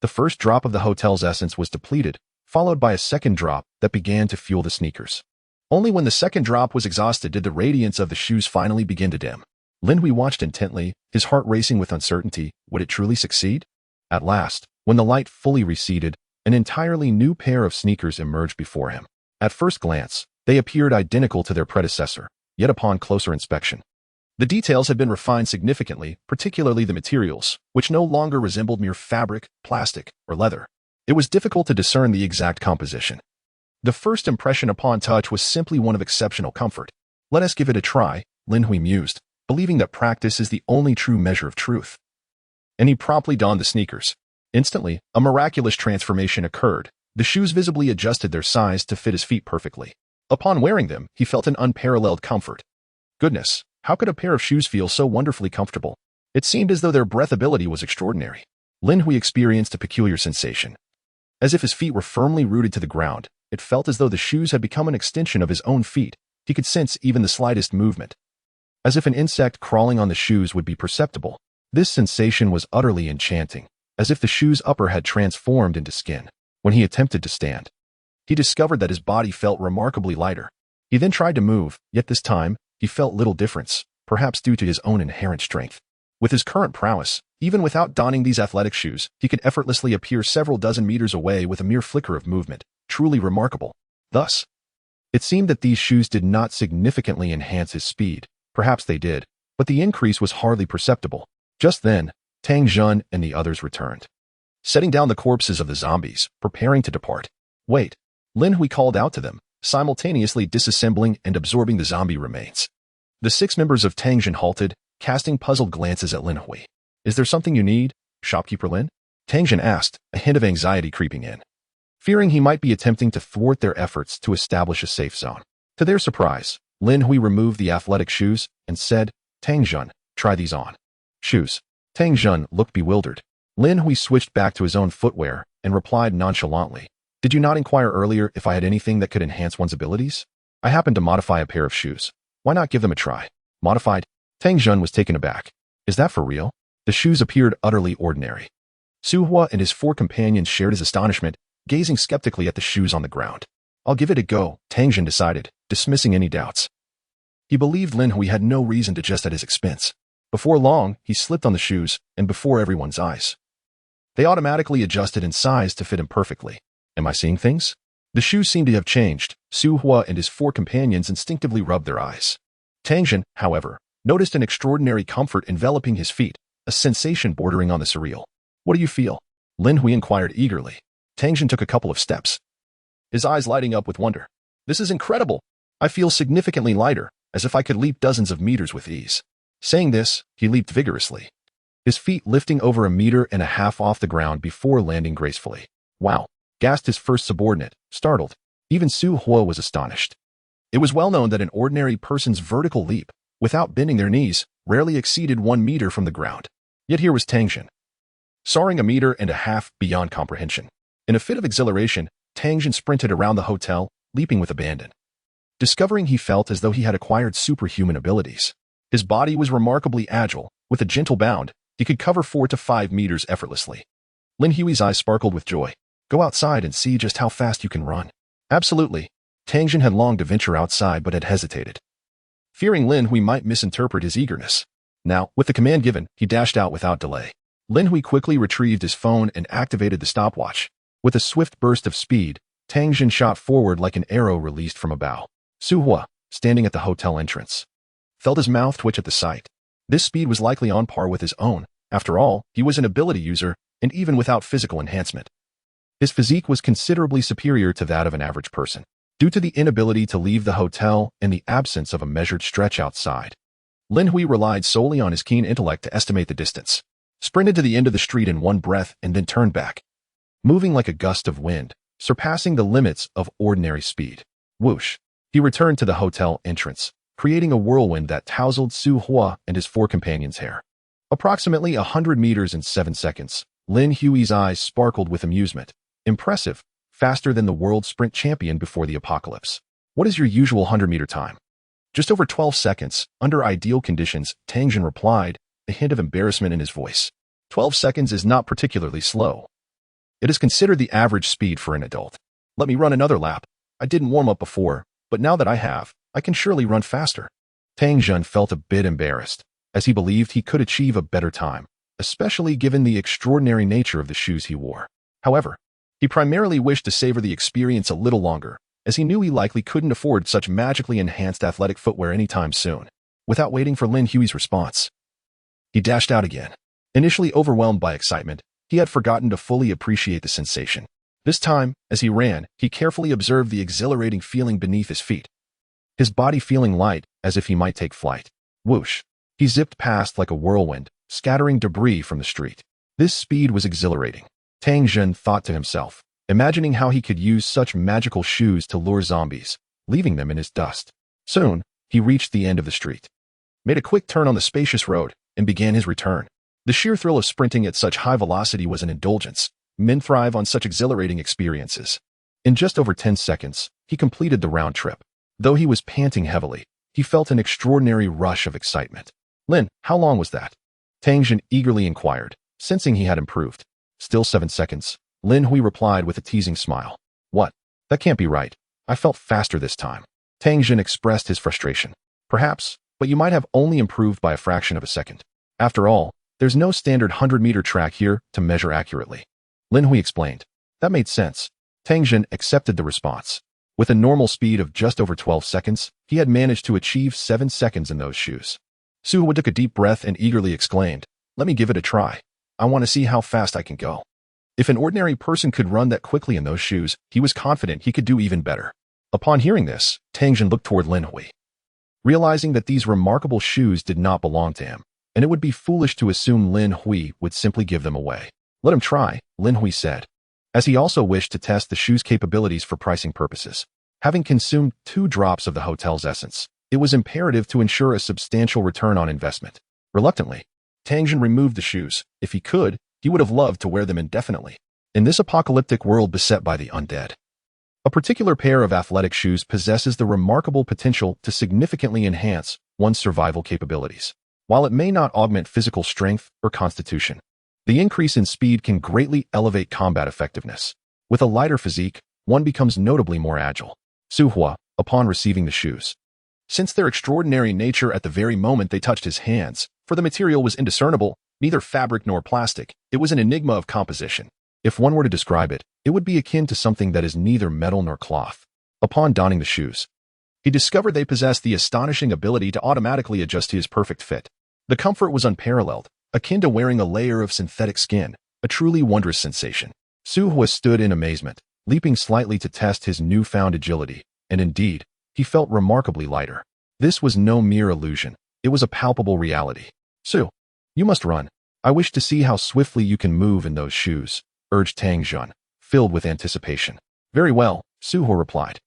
the first drop of the hotel's essence was depleted, followed by a second drop that began to fuel the sneakers. Only when the second drop was exhausted did the radiance of the shoes finally begin to dim. Lin Hui watched intently, his heart racing with uncertainty. Would it truly succeed? At last, when the light fully receded, an entirely new pair of sneakers emerged before him. At first glance, they appeared identical to their predecessor, yet upon closer inspection, the details had been refined significantly, particularly the materials, which no longer resembled mere fabric, plastic, or leather. It was difficult to discern the exact composition. The first impression upon touch was simply one of exceptional comfort. Let us give it a try, Lin Hui mused, believing that practice is the only true measure of truth. And he promptly donned the sneakers. Instantly, a miraculous transformation occurred. The shoes visibly adjusted their size to fit his feet perfectly. Upon wearing them, he felt an unparalleled comfort. Goodness, how could a pair of shoes feel so wonderfully comfortable? It seemed as though their breathability was extraordinary. Lin Hui experienced a peculiar sensation. As if his feet were firmly rooted to the ground, it felt as though the shoes had become an extension of his own feet. He could sense even the slightest movement, as if an insect crawling on the shoes would be perceptible. This sensation was utterly enchanting, as if the shoe's upper had transformed into skin. When he attempted to stand, he discovered that his body felt remarkably lighter. He then tried to move, yet this time, he felt little difference, perhaps due to his own inherent strength. With his current prowess, even without donning these athletic shoes, he could effortlessly appear several dozen meters away with a mere flicker of movement. Truly remarkable. Thus, it seemed that these shoes did not significantly enhance his speed. Perhaps they did, but the increase was hardly perceptible. Just then, Tang Jun and the others returned, setting down the corpses of the zombies, preparing to depart. Wait, Lin Hui called out to them, simultaneously disassembling and absorbing the zombie remains. The 6 members of Tang Jun halted, casting puzzled glances at Lin Hui. Is there something you need, shopkeeper Lin? Tang Jun asked, a hint of anxiety creeping in, fearing he might be attempting to thwart their efforts to establish a safe zone. To their surprise, Lin Hui removed the athletic shoes and said, Tang Jun, try these on. Shoes. Tang Jun looked bewildered. Lin Hui switched back to his own footwear and replied nonchalantly, Did you not inquire earlier if I had anything that could enhance one's abilities? I happened to modify a pair of shoes. Why not give them a try? Modified? Tang Jun was taken aback. Is that for real? The shoes appeared utterly ordinary. Su Hua and his 4 companions shared his astonishment, gazing skeptically at the shoes on the ground. I'll give it a go, Tang Jun decided, dismissing any doubts. He believed Lin Hui had no reason to jest at his expense. Before long, he slipped on the shoes, and before everyone's eyes, they automatically adjusted in size to fit him perfectly. Am I seeing things? The shoes seemed to have changed. Su Hua and his 4 companions instinctively rubbed their eyes. Tang Jun, however, noticed an extraordinary comfort enveloping his feet, a sensation bordering on the surreal. What do you feel? Lin Hui inquired eagerly. Tang Jun took a couple of steps, his eyes lighting up with wonder. This is incredible. I feel significantly lighter, as if I could leap dozens of meters with ease. Saying this, he leaped vigorously, his feet lifting over 1.5 meters off the ground before landing gracefully. Wow, gasped his first subordinate, startled. Even Su Hua was astonished. It was well known that an ordinary person's vertical leap, without bending their knees, rarely exceeded 1 meter from the ground. Yet here was Tang Jun, soaring 1.5 meters beyond comprehension. In a fit of exhilaration, Tang Jun sprinted around the hotel, leaping with abandon. Discovering he felt as though he had acquired superhuman abilities. His body was remarkably agile. With a gentle bound, he could cover 4 to 5 meters effortlessly. Lin Hui's eyes sparkled with joy. Go outside and see just how fast you can run. Absolutely. Tang Jun had longed to venture outside but had hesitated, fearing Lin Hui might misinterpret his eagerness. Now, with the command given, he dashed out without delay. Lin Hui quickly retrieved his phone and activated the stopwatch. With a swift burst of speed, Tang Jun shot forward like an arrow released from a bow. Su Hua, standing at the hotel entrance, felt his mouth twitch at the sight. This speed was likely on par with his own. After all, he was an ability user, and even without physical enhancement. His physique was considerably superior to that of an average person, due to the inability to leave the hotel and the absence of a measured stretch outside. Lin Hui relied solely on his keen intellect to estimate the distance, sprinted to the end of the street in one breath, and then turned back, moving like a gust of wind, surpassing the limits of ordinary speed. Whoosh! He returned to the hotel entrance, creating a whirlwind that tousled Su Hua and his 4 companions' hair. Approximately 100 meters in 7 seconds, Lin Hui's eyes sparkled with amusement. Impressive, faster than the world sprint champion before the apocalypse. What is your usual 100-meter time? Just over 12 seconds, under ideal conditions, Tang Jun replied, a hint of embarrassment in his voice. 12 seconds is not particularly slow. It is considered the average speed for an adult. Let me run another lap. I didn't warm up before, but now that I have, I can surely run faster. Tang Jun felt a bit embarrassed, as he believed he could achieve a better time, especially given the extraordinary nature of the shoes he wore. However, he primarily wished to savor the experience a little longer, as he knew he likely couldn't afford such magically enhanced athletic footwear anytime soon. Without waiting for Lin Hui's response, he dashed out again. Initially overwhelmed by excitement, he had forgotten to fully appreciate the sensation. This time, as he ran, he carefully observed the exhilarating feeling beneath his feet, his body feeling light as if he might take flight. Whoosh! He zipped past like a whirlwind, scattering debris from the street. This speed was exhilarating. Tang Jun thought to himself, imagining how he could use such magical shoes to lure zombies, leaving them in his dust. Soon, he reached the end of the street, made a quick turn on the spacious road, and began his return. The sheer thrill of sprinting at such high velocity was an indulgence. Men thrive on such exhilarating experiences. In just over 10 seconds, he completed the round trip. Though he was panting heavily, he felt an extraordinary rush of excitement. Lin, how long was that? Tang Jun eagerly inquired, sensing he had improved. Still 7 seconds. Lin Hui replied with a teasing smile. What? That can't be right. I felt faster this time. Tang Jun expressed his frustration. Perhaps, but you might have only improved by a fraction of a second. After all, there's no standard 100-meter track here to measure accurately. Lin Hui explained. That made sense. Tang Jun accepted the response. With a normal speed of just over 12 seconds, he had managed to achieve 7 seconds in those shoes. Su Hua took a deep breath and eagerly exclaimed, let me give it a try. I want to see how fast I can go. If an ordinary person could run that quickly in those shoes, he was confident he could do even better. Upon hearing this, Tang Jun looked toward Lin Hui, realizing that these remarkable shoes did not belong to him, and it would be foolish to assume Lin Hui would simply give them away. Let him try, Lin Hui said, as he also wished to test the shoe's capabilities for pricing purposes. Having consumed 2 drops of the hotel's essence, it was imperative to ensure a substantial return on investment. Reluctantly, Tang Jun removed the shoes. If he could, he would have loved to wear them indefinitely. In this apocalyptic world beset by the undead, a particular pair of athletic shoes possesses the remarkable potential to significantly enhance one's survival capabilities. While it may not augment physical strength or constitution, the increase in speed can greatly elevate combat effectiveness. With a lighter physique, one becomes notably more agile. Su Hua, upon receiving the shoes, sensed their extraordinary nature at the very moment they touched his hands, for the material was indiscernible, neither fabric nor plastic. It was an enigma of composition. If one were to describe it, it would be akin to something that is neither metal nor cloth. Upon donning the shoes, he discovered they possessed the astonishing ability to automatically adjust to his perfect fit. The comfort was unparalleled, akin to wearing a layer of synthetic skin, a truly wondrous sensation. Su Hua stood in amazement, leaping slightly to test his newfound agility, and indeed, he felt remarkably lighter. This was no mere illusion, it was a palpable reality. Su, you must run. I wish to see how swiftly you can move in those shoes, urged Tang Jun, filled with anticipation. Very well, Su Hua replied,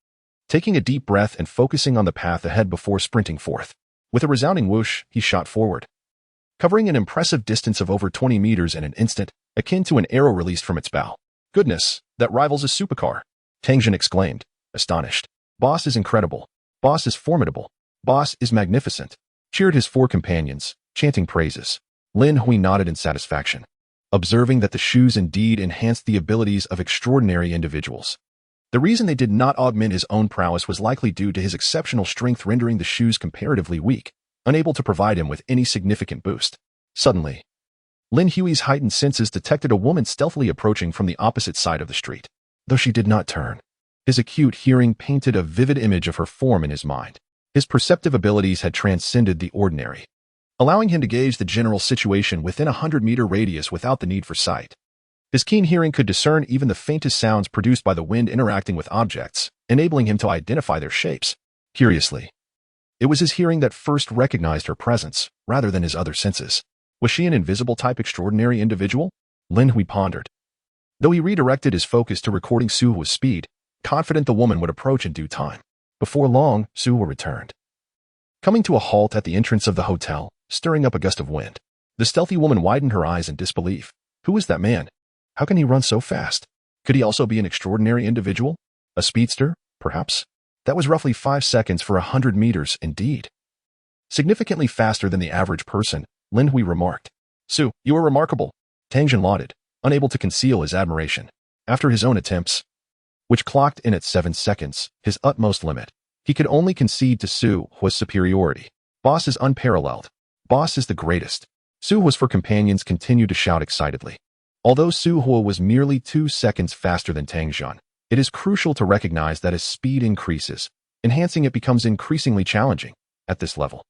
taking a deep breath and focusing on the path ahead before sprinting forth. With a resounding whoosh, he shot forward, covering an impressive distance of over 20 meters in an instant, akin to an arrow released from its bow. Goodness, that rivals a supercar, Tang Jun exclaimed, astonished. Boss is incredible. Boss is formidable. Boss is magnificent, cheered his 4 companions, chanting praises. Lin Hui nodded in satisfaction, observing that the shoes indeed enhanced the abilities of extraordinary individuals. The reason they did not augment his own prowess was likely due to his exceptional strength, rendering the shoes comparatively weak, unable to provide him with any significant boost. Suddenly, Lin Hui's heightened senses detected a woman stealthily approaching from the opposite side of the street. Though she did not turn, his acute hearing painted a vivid image of her form in his mind. His perceptive abilities had transcended the ordinary, allowing him to gauge the general situation within a 100-meter radius without the need for sight. His keen hearing could discern even the faintest sounds produced by the wind interacting with objects, enabling him to identify their shapes. Curiously, it was his hearing that first recognized her presence, rather than his other senses. Was she an invisible-type extraordinary individual? Lin Hui pondered. Though he redirected his focus to recording Su Hua's speed, confident the woman would approach in due time. Before long, Su Hua returned, coming to a halt at the entrance of the hotel, stirring up a gust of wind. The stealthy woman widened her eyes in disbelief. Who is that man? How can he run so fast? Could he also be an extraordinary individual? A speedster, perhaps? That was roughly 5 seconds for 100 meters, indeed. Significantly faster than the average person, Lin Hui remarked. Su, you are remarkable. Tang Jun lauded, unable to conceal his admiration. After his own attempts, which clocked in at 7 seconds, his utmost limit, he could only concede to Su Hua's superiority. Boss is unparalleled. Boss is the greatest. Su Hua's 4 companions continued to shout excitedly. Although Su Hua was merely 2 seconds faster than Tang Jun, it is crucial to recognize that as speed increases, enhancing it becomes increasingly challenging. At this level,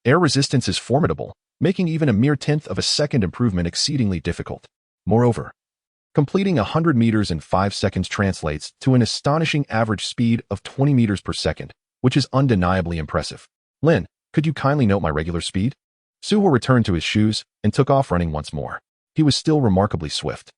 air resistance is formidable, making even a mere 1/10 of a second improvement exceedingly difficult. Moreover, completing 100 meters in 5 seconds translates to an astonishing average speed of 20 meters per second, which is undeniably impressive. Lin, could you kindly note my regular speed? Su Hua returned to his shoes and took off running once more. He was still remarkably swift,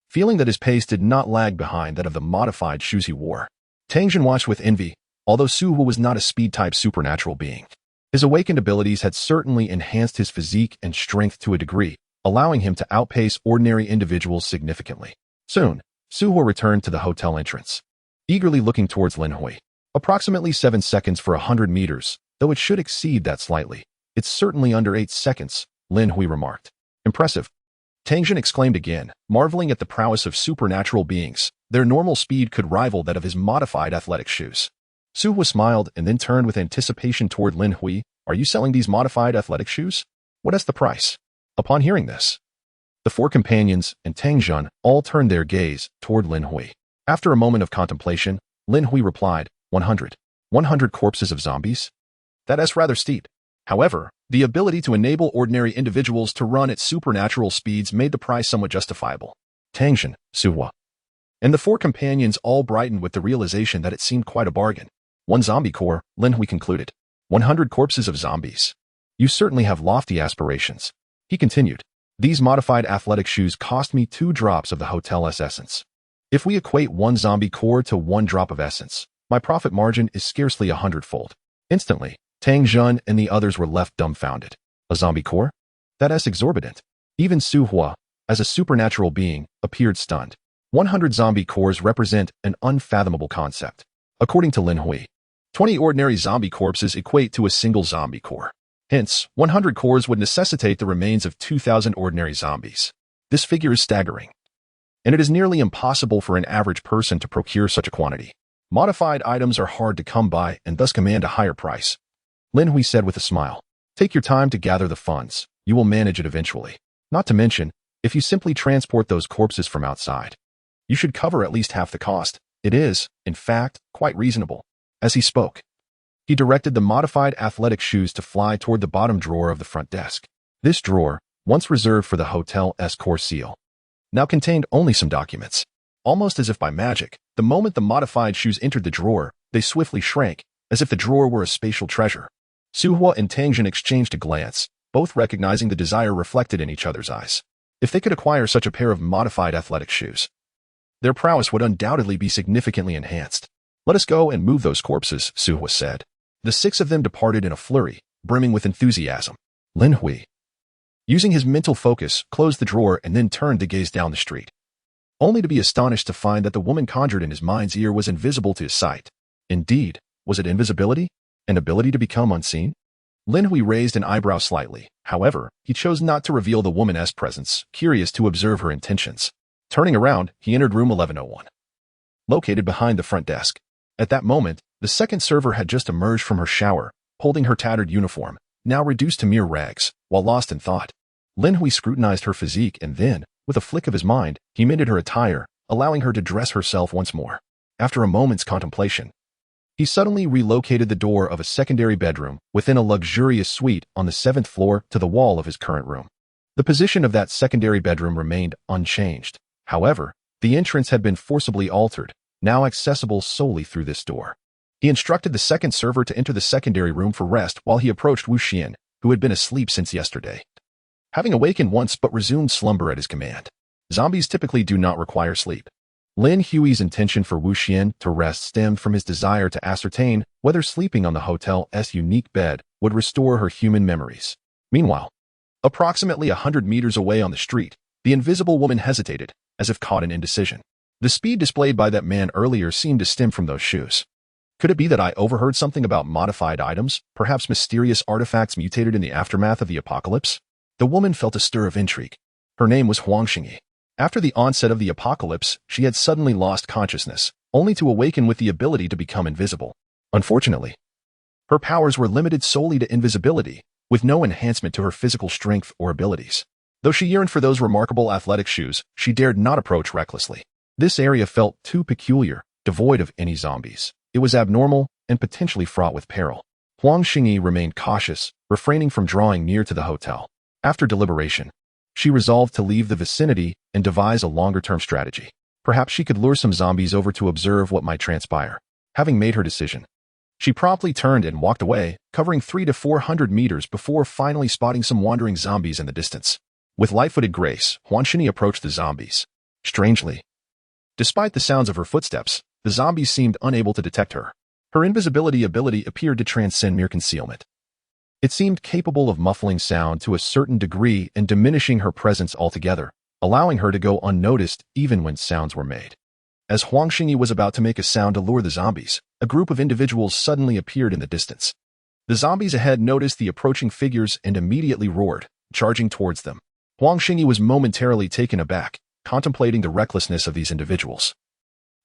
feeling that his pace did not lag behind that of the modified shoes he wore. Tang Jun watched with envy, although Su Hua was not a speed-type supernatural being. His awakened abilities had certainly enhanced his physique and strength to a degree, allowing him to outpace ordinary individuals significantly. Soon, Su Hua returned to the hotel entrance, eagerly looking towards Lin Hui. Approximately 7 seconds for 100 meters, though it should exceed that slightly. It's certainly under 8 seconds, Lin Hui remarked. Impressive. Tang Jun exclaimed again, marveling at the prowess of supernatural beings. Their normal speed could rival that of his modified athletic shoes. Su Hua smiled and then turned with anticipation toward Lin Hui. Are you selling these modified athletic shoes? What is the price? Upon hearing this, the 4 companions and Tang Jun all turned their gaze toward Lin Hui. After a moment of contemplation, Lin Hui replied, 100. 100 corpses of zombies? That is rather steep. However, the ability to enable ordinary individuals to run at supernatural speeds made the price somewhat justifiable. Tang Jun, Su Hua, and the 4 companions all brightened with the realization that it seemed quite a bargain. 1 zombie core, Lin Hui concluded. 100 corpses of zombies. You certainly have lofty aspirations. He continued. These modified athletic shoes cost me 2 drops of the hotel's essence. If we equate 1 zombie core to 1 drop of essence, my profit margin is scarcely 100-fold. Instantly, Tang Jun and the others were left dumbfounded. A zombie core? That is exorbitant. Even Su Hua, as a supernatural being, appeared stunned. 100 zombie cores represent an unfathomable concept. According to Lin Hui, 20 ordinary zombie corpses equate to a single zombie core. Hence, 100 cores would necessitate the remains of 2,000 ordinary zombies. This figure is staggering, and it is nearly impossible for an average person to procure such a quantity. Modified items are hard to come by and thus command a higher price. Lin Hui said with a smile. Take your time to gather the funds. You will manage it eventually. Not to mention, if you simply transport those corpses from outside, you should cover at least half the cost. It is, in fact, quite reasonable. As he spoke, he directed the modified athletic shoes to fly toward the bottom drawer of the front desk. This drawer, once reserved for the hotel's core seal, now contained only some documents. Almost as if by magic, the moment the modified shoes entered the drawer, they swiftly shrank, as if the drawer were a spatial treasure. Su Hua and Tang Jun exchanged a glance, both recognizing the desire reflected in each other's eyes. If they could acquire such a pair of modified athletic shoes, their prowess would undoubtedly be significantly enhanced. Let us go and move those corpses, Su Hua said. The 6 of them departed in a flurry, brimming with enthusiasm. Lin Hui, using his mental focus, closed the drawer and then turned to gaze down the street, only to be astonished to find that the woman conjured in his mind's ear was invisible to his sight. Indeed, was it invisibility? An ability to become unseen? Lin Hui raised an eyebrow slightly. However, he chose not to reveal the woman's presence, curious to observe her intentions. Turning around, he entered room 1101, located behind the front desk. At that moment, the second server had just emerged from her shower, holding her tattered uniform, now reduced to mere rags, while lost in thought. Lin Hui scrutinized her physique and then, with a flick of his mind, he mended her attire, allowing her to dress herself once more. After a moment's contemplation, he suddenly relocated the door of a secondary bedroom within a luxurious suite on the 7th floor to the wall of his current room. The position of that secondary bedroom remained unchanged. However, the entrance had been forcibly altered, now accessible solely through this door. He instructed the second server to enter the secondary room for rest while he approached Wu Xian, who had been asleep since yesterday. Having awakened once but resumed slumber at his command. Zombies typically do not require sleep. Lin Hui's intention for Wu Xian to rest stemmed from his desire to ascertain whether sleeping on the hotel's unique bed would restore her human memories. Meanwhile, approximately 100 meters away on the street, the invisible woman hesitated, as if caught in indecision. The speed displayed by that man earlier seemed to stem from those shoes. Could it be that I overheard something about modified items, perhaps mysterious artifacts mutated in the aftermath of the apocalypse? The woman felt a stir of intrigue. Her name was Huang Xingyi. After the onset of the apocalypse, she had suddenly lost consciousness, only to awaken with the ability to become invisible. Unfortunately, her powers were limited solely to invisibility, with no enhancement to her physical strength or abilities. Though she yearned for those remarkable athletic shoes, she dared not approach recklessly. This area felt too peculiar, devoid of any zombies. It was abnormal and potentially fraught with peril. Huang Xingyi remained cautious, refraining from drawing near to the hotel. After deliberation, she resolved to leave the vicinity and devise a longer-term strategy. Perhaps she could lure some zombies over to observe what might transpire. Having made her decision, she promptly turned and walked away, covering 300 to 400 meters before finally spotting some wandering zombies in the distance. With light-footed grace, Huang Xingyi approached the zombies. Strangely, despite the sounds of her footsteps, the zombies seemed unable to detect her. Her invisibility ability appeared to transcend mere concealment. It seemed capable of muffling sound to a certain degree and diminishing her presence altogether, allowing her to go unnoticed even when sounds were made. As Huang Xingyi was about to make a sound to lure the zombies, a group of individuals suddenly appeared in the distance. The zombies ahead noticed the approaching figures and immediately roared, charging towards them. Huang Xingyi was momentarily taken aback, contemplating the recklessness of these individuals.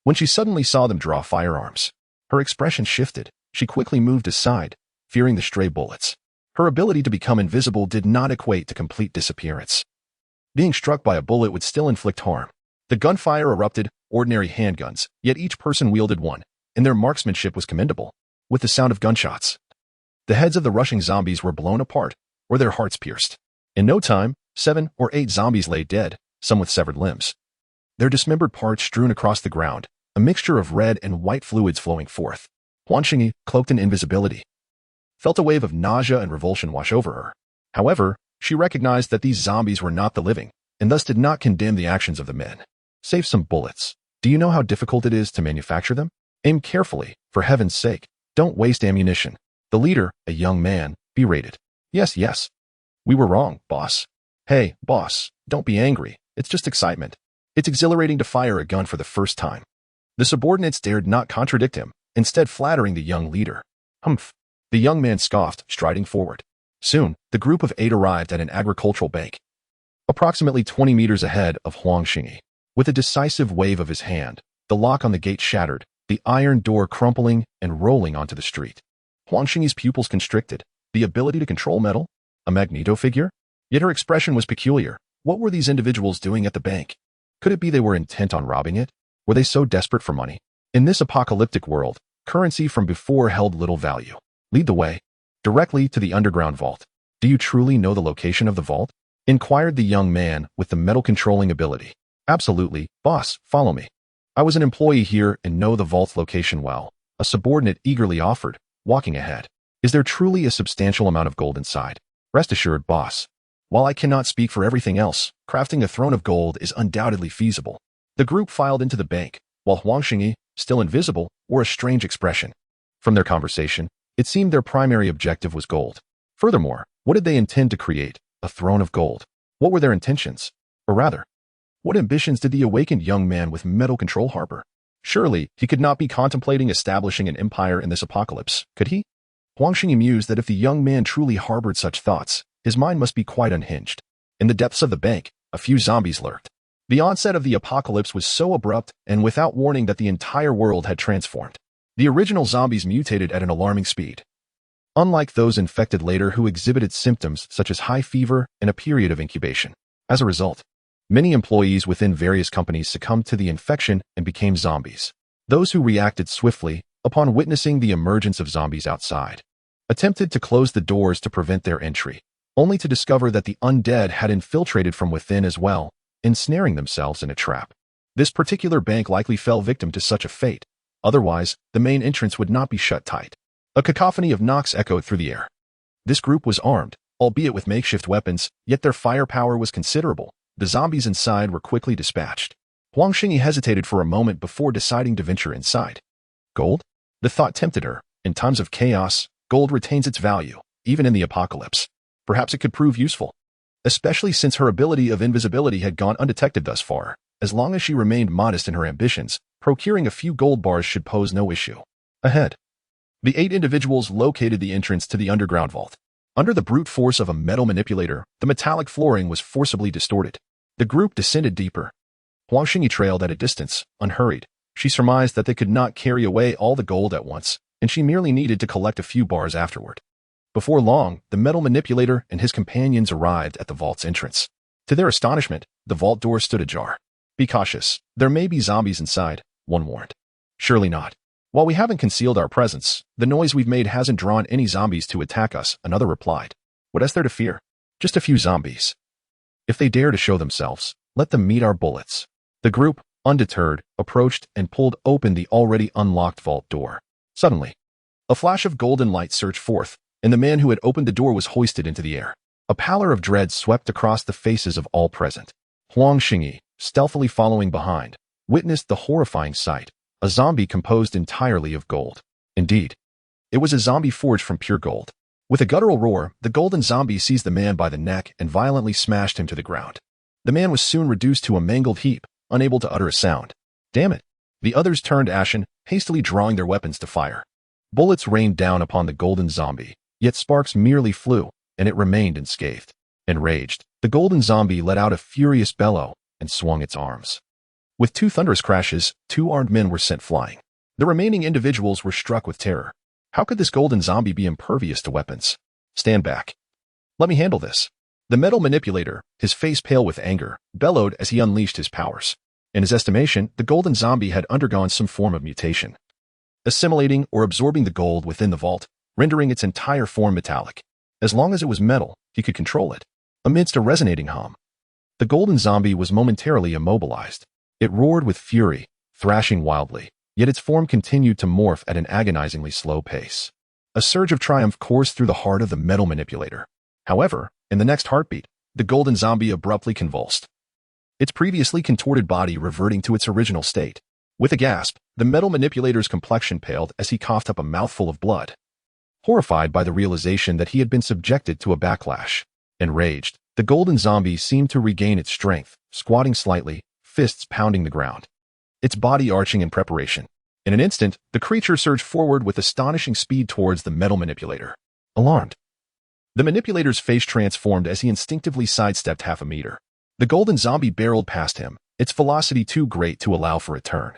When she suddenly saw them draw firearms, her expression shifted. She quickly moved aside, fearing the stray bullets. Her ability to become invisible did not equate to complete disappearance. Being struck by a bullet would still inflict harm. The gunfire erupted, ordinary handguns, yet each person wielded one, and their marksmanship was commendable. With the sound of gunshots, the heads of the rushing zombies were blown apart, or their hearts pierced. In no time, 7 or 8 zombies lay dead, some with severed limbs. Their dismembered parts strewn across the ground, a mixture of red and white fluids flowing forth. Huang Xingyi, cloaked in invisibility, felt a wave of nausea and revulsion wash over her. However, she recognized that these zombies were not the living, and thus did not condemn the actions of the men. Save some bullets. Do you know how difficult it is to manufacture them? Aim carefully, for heaven's sake. Don't waste ammunition. The leader, a young man, berated. Yes. We were wrong, boss. Hey, boss, don't be angry. It's just excitement. It's exhilarating to fire a gun for the first time. The subordinates dared not contradict him, instead flattering the young leader. Humph. The young man scoffed, striding forward. Soon, the group of 8 arrived at an agricultural bank, approximately 20 meters ahead of Huang Xingyi. With a decisive wave of his hand, the lock on the gate shattered, the iron door crumpling and rolling onto the street. Huang Xingyi's pupils constricted. The ability to control metal? A Magneto figure? Yet her expression was peculiar. What were these individuals doing at the bank? Could it be they were intent on robbing it? Were they so desperate for money? In this apocalyptic world, currency from before held little value. Lead the way. Directly to the underground vault. Do you truly know the location of the vault? Inquired the young man with the metal controlling ability. Absolutely, boss, follow me. I was an employee here and know the vault's location well. A subordinate eagerly offered, walking ahead. Is there truly a substantial amount of gold inside? Rest assured, boss. While I cannot speak for everything else, crafting a throne of gold is undoubtedly feasible. The group filed into the bank, while Huang Xingyi, still invisible, wore a strange expression. From their conversation, it seemed their primary objective was gold. Furthermore, what did they intend to create? A throne of gold. What were their intentions? Or rather, what ambitions did the awakened young man with metal control harbor? Surely, he could not be contemplating establishing an empire in this apocalypse, could he? Huang Xingyi mused that if the young man truly harbored such thoughts, his mind must be quite unhinged. In the depths of the bank, a few zombies lurked. The onset of the apocalypse was so abrupt and without warning that the entire world had transformed. The original zombies mutated at an alarming speed. Unlike those infected later who exhibited symptoms such as high fever and a period of incubation. As a result, many employees within various companies succumbed to the infection and became zombies. Those who reacted swiftly, upon witnessing the emergence of zombies outside, attempted to close the doors to prevent their entry, only to discover that the undead had infiltrated from within as well, ensnaring themselves in a trap. This particular bank likely fell victim to such a fate. Otherwise, the main entrance would not be shut tight. A cacophony of knocks echoed through the air. This group was armed, albeit with makeshift weapons, yet their firepower was considerable. The zombies inside were quickly dispatched. Huang Xingyi hesitated for a moment before deciding to venture inside. Gold? The thought tempted her. In times of chaos, gold retains its value, even in the apocalypse. Perhaps it could prove useful, especially since her ability of invisibility had gone undetected thus far. As long as she remained modest in her ambitions, procuring a few gold bars should pose no issue. Ahead, the 8 individuals located the entrance to the underground vault. Under the brute force of a metal manipulator, the metallic flooring was forcibly distorted. The group descended deeper. Huang Xingyi trailed at a distance, unhurried. She surmised that they could not carry away all the gold at once, and she merely needed to collect a few bars afterward. Before long, the metal manipulator and his companions arrived at the vault's entrance. To their astonishment, the vault door stood ajar. Be cautious. There may be zombies inside, one warned. Surely not. While we haven't concealed our presence, the noise we've made hasn't drawn any zombies to attack us, another replied. What is there to fear? Just a few zombies. If they dare to show themselves, let them meet our bullets. The group, undeterred, approached and pulled open the already unlocked vault door. Suddenly, a flash of golden light surged forth, and the man who had opened the door was hoisted into the air. A pallor of dread swept across the faces of all present. Huang Xingyi, stealthily following behind, witnessed the horrifying sight, a zombie composed entirely of gold. Indeed, it was a zombie forged from pure gold. With a guttural roar, the golden zombie seized the man by the neck and violently smashed him to the ground. The man was soon reduced to a mangled heap, unable to utter a sound. Damn it! The others turned ashen, hastily drawing their weapons to fire. Bullets rained down upon the golden zombie, yet sparks merely flew, and it remained unscathed. Enraged, the golden zombie let out a furious bellow and swung its arms. With 2 thunderous crashes, 2 armed men were sent flying. The remaining individuals were struck with terror. How could this golden zombie be impervious to weapons? Stand back. Let me handle this. The metal manipulator, his face pale with anger, bellowed as he unleashed his powers. In his estimation, the golden zombie had undergone some form of mutation, assimilating or absorbing the gold within the vault, rendering its entire form metallic. As long as it was metal, he could control it. Amidst a resonating hum, the golden zombie was momentarily immobilized. It roared with fury, thrashing wildly, yet its form continued to morph at an agonizingly slow pace. A surge of triumph coursed through the heart of the metal manipulator. However, in the next heartbeat, the golden zombie abruptly convulsed, its previously contorted body reverting to its original state. With a gasp, the metal manipulator's complexion paled as he coughed up a mouthful of blood. Horrified by the realization that he had been subjected to a backlash, enraged, the golden zombie seemed to regain its strength, squatting slightly, fists pounding the ground, its body arching in preparation. In an instant, the creature surged forward with astonishing speed towards the metal manipulator. Alarmed, the manipulator's face transformed as he instinctively sidestepped half a meter. The golden zombie barreled past him, its velocity too great to allow for a turn,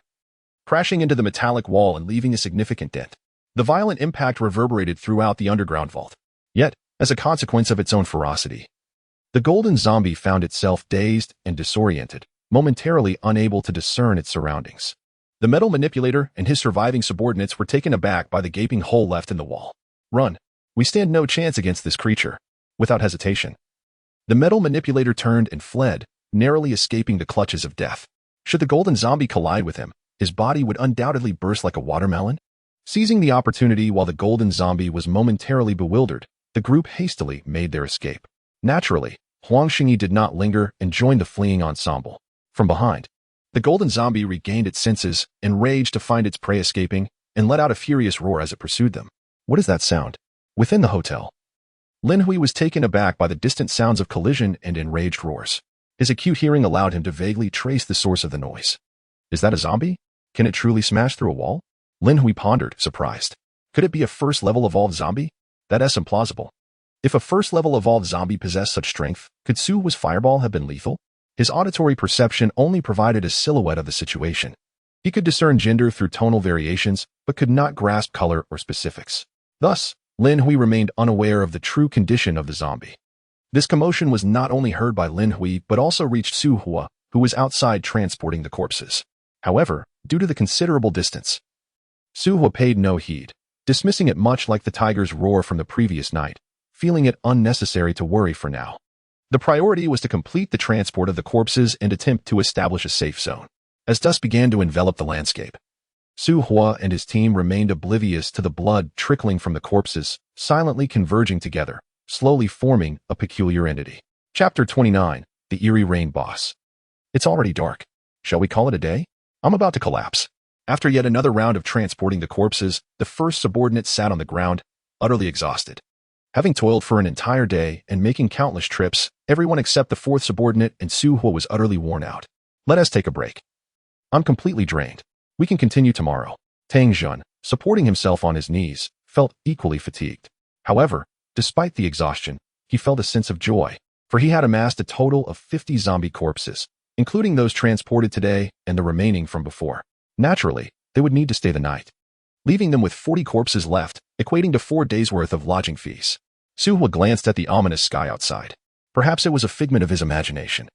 crashing into the metallic wall and leaving a significant dent. The violent impact reverberated throughout the underground vault. Yet, as a consequence of its own ferocity, the golden zombie found itself dazed and disoriented, momentarily unable to discern its surroundings. The metal manipulator and his surviving subordinates were taken aback by the gaping hole left in the wall. Run! We stand no chance against this creature. Without hesitation, the metal manipulator turned and fled, narrowly escaping the clutches of death. Should the golden zombie collide with him, his body would undoubtedly burst like a watermelon. Seizing the opportunity while the golden zombie was momentarily bewildered, the group hastily made their escape. Naturally, Huang Xingyi did not linger and joined the fleeing ensemble. From behind, the golden zombie regained its senses, enraged to find its prey escaping, and let out a furious roar as it pursued them. What is that sound? Within the hotel, Lin Hui was taken aback by the distant sounds of collision and enraged roars. His acute hearing allowed him to vaguely trace the source of the noise. Is that a zombie? Can it truly smash through a wall? Lin Hui pondered, surprised. Could it be a first-level evolved zombie? That's implausible. If a first-level evolved zombie possessed such strength, could Su Hua's fireball have been lethal? His auditory perception only provided a silhouette of the situation. He could discern gender through tonal variations, but could not grasp color or specifics. Thus, Lin Hui remained unaware of the true condition of the zombie. This commotion was not only heard by Lin Hui but also reached Su Hua, who was outside transporting the corpses. However, due to the considerable distance, Su Hua paid no heed, dismissing it much like the tiger's roar from the previous night, feeling it unnecessary to worry for now. The priority was to complete the transport of the corpses and attempt to establish a safe zone. As dusk began to envelop the landscape, Su Hua and his team remained oblivious to the blood trickling from the corpses, silently converging together, slowly forming a peculiar entity. Chapter 29, The Eerie Rain Boss. It's already dark. Shall we call it a day? I'm about to collapse. After yet another round of transporting the corpses, the first subordinate sat on the ground, utterly exhausted. Having toiled for an entire day and making countless trips, everyone except the fourth subordinate and Su Hua was utterly worn out. Let us take a break. I'm completely drained. We can continue tomorrow. Tang Jun, supporting himself on his knees, felt equally fatigued. However, despite the exhaustion, he felt a sense of joy, for he had amassed a total of 50 zombie corpses, including those transported today and the remaining from before. Naturally, they would need to stay the night, leaving them with 40 corpses left, equating to 4 days' worth of lodging fees. Su Hua glanced at the ominous sky outside. Perhaps it was a figment of his imagination.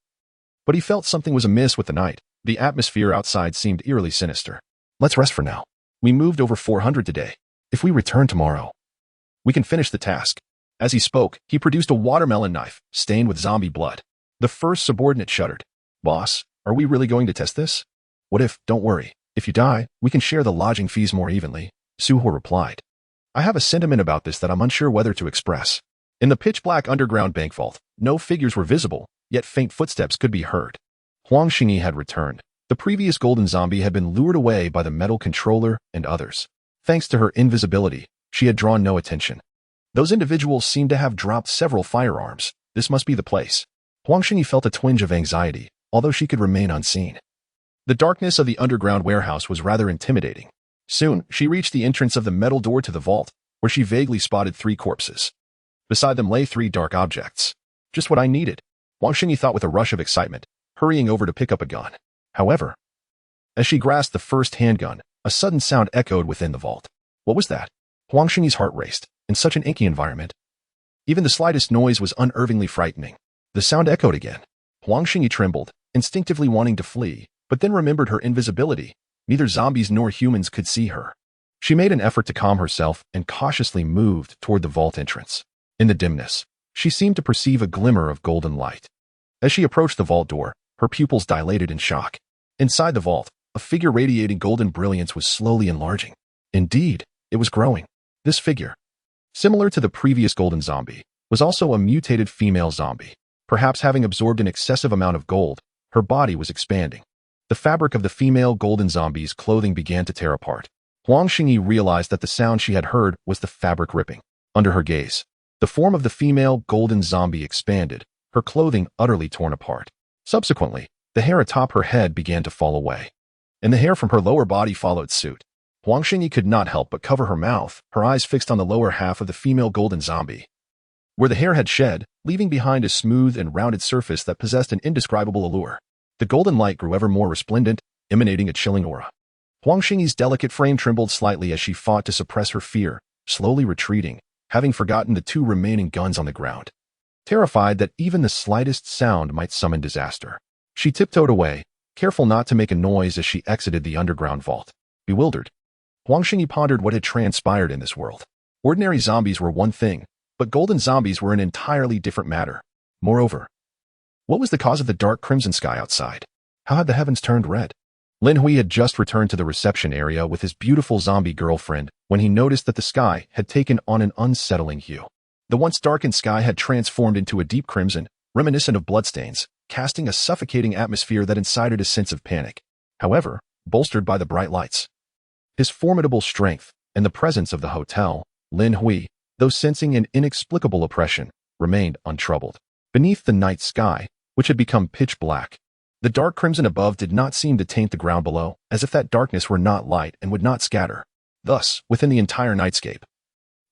But he felt something was amiss with the night. The atmosphere outside seemed eerily sinister. Let's rest for now. We moved over 400 today. If we return tomorrow, we can finish the task. As he spoke, he produced a watermelon knife, stained with zombie blood. The first subordinate shuddered. Boss, are we really going to test this? What if, don't worry, if you die, we can share the lodging fees more evenly, Su Hua replied. I have a sentiment about this that I'm unsure whether to express. In the pitch-black underground bank vault, no figures were visible, yet faint footsteps could be heard. Huang Xingyi had returned. The previous golden zombie had been lured away by the metal controller and others. Thanks to her invisibility, she had drawn no attention. Those individuals seemed to have dropped several firearms. This must be the place. Huang Xingyi felt a twinge of anxiety, although she could remain unseen. The darkness of the underground warehouse was rather intimidating. Soon, she reached the entrance of the metal door to the vault, where she vaguely spotted 3 corpses. Beside them lay 3 dark objects. Just what I needed, Huang Xingyi thought with a rush of excitement, hurrying over to pick up a gun. However, as she grasped the first handgun, a sudden sound echoed within the vault. What was that? Huang Xingyi's heart raced. In such an inky environment, even the slightest noise was unnervingly frightening. The sound echoed again. Huang Xingyi trembled, instinctively wanting to flee, but then remembered her invisibility. Neither zombies nor humans could see her. She made an effort to calm herself and cautiously moved toward the vault entrance. In the dimness, she seemed to perceive a glimmer of golden light. As she approached the vault door, her pupils dilated in shock. Inside the vault, a figure radiating golden brilliance was slowly enlarging. Indeed, it was growing. This figure, similar to the previous golden zombie, was also a mutated female zombie. Perhaps having absorbed an excessive amount of gold, her body was expanding. The fabric of the female golden zombie's clothing began to tear apart. Huang Xingyi realized that the sound she had heard was the fabric ripping. Under her gaze, the form of the female golden zombie expanded, her clothing utterly torn apart. Subsequently, the hair atop her head began to fall away, and the hair from her lower body followed suit. Huang Xingyi could not help but cover her mouth, her eyes fixed on the lower half of the female golden zombie, where the hair had shed, leaving behind a smooth and rounded surface that possessed an indescribable allure. The golden light grew ever more resplendent, emanating a chilling aura. Huang Xingyi's delicate frame trembled slightly as she fought to suppress her fear, slowly retreating, having forgotten the 2 remaining guns on the ground. Terrified that even the slightest sound might summon disaster, she tiptoed away, careful not to make a noise as she exited the underground vault. Bewildered, Huang Xingyi pondered what had transpired in this world. Ordinary zombies were one thing, but golden zombies were an entirely different matter. Moreover, what was the cause of the dark crimson sky outside? How had the heavens turned red? Lin Hui had just returned to the reception area with his beautiful zombie girlfriend when he noticed that the sky had taken on an unsettling hue. The once darkened sky had transformed into a deep crimson, reminiscent of bloodstains, casting a suffocating atmosphere that incited a sense of panic. However, bolstered by the bright lights, his formidable strength, and the presence of the hotel, Lin Hui, though sensing an inexplicable oppression, remained untroubled. Beneath the night sky, which had become pitch black, the dark crimson above did not seem to taint the ground below, as if that darkness were not light and would not scatter. Thus, within the entire nightscape,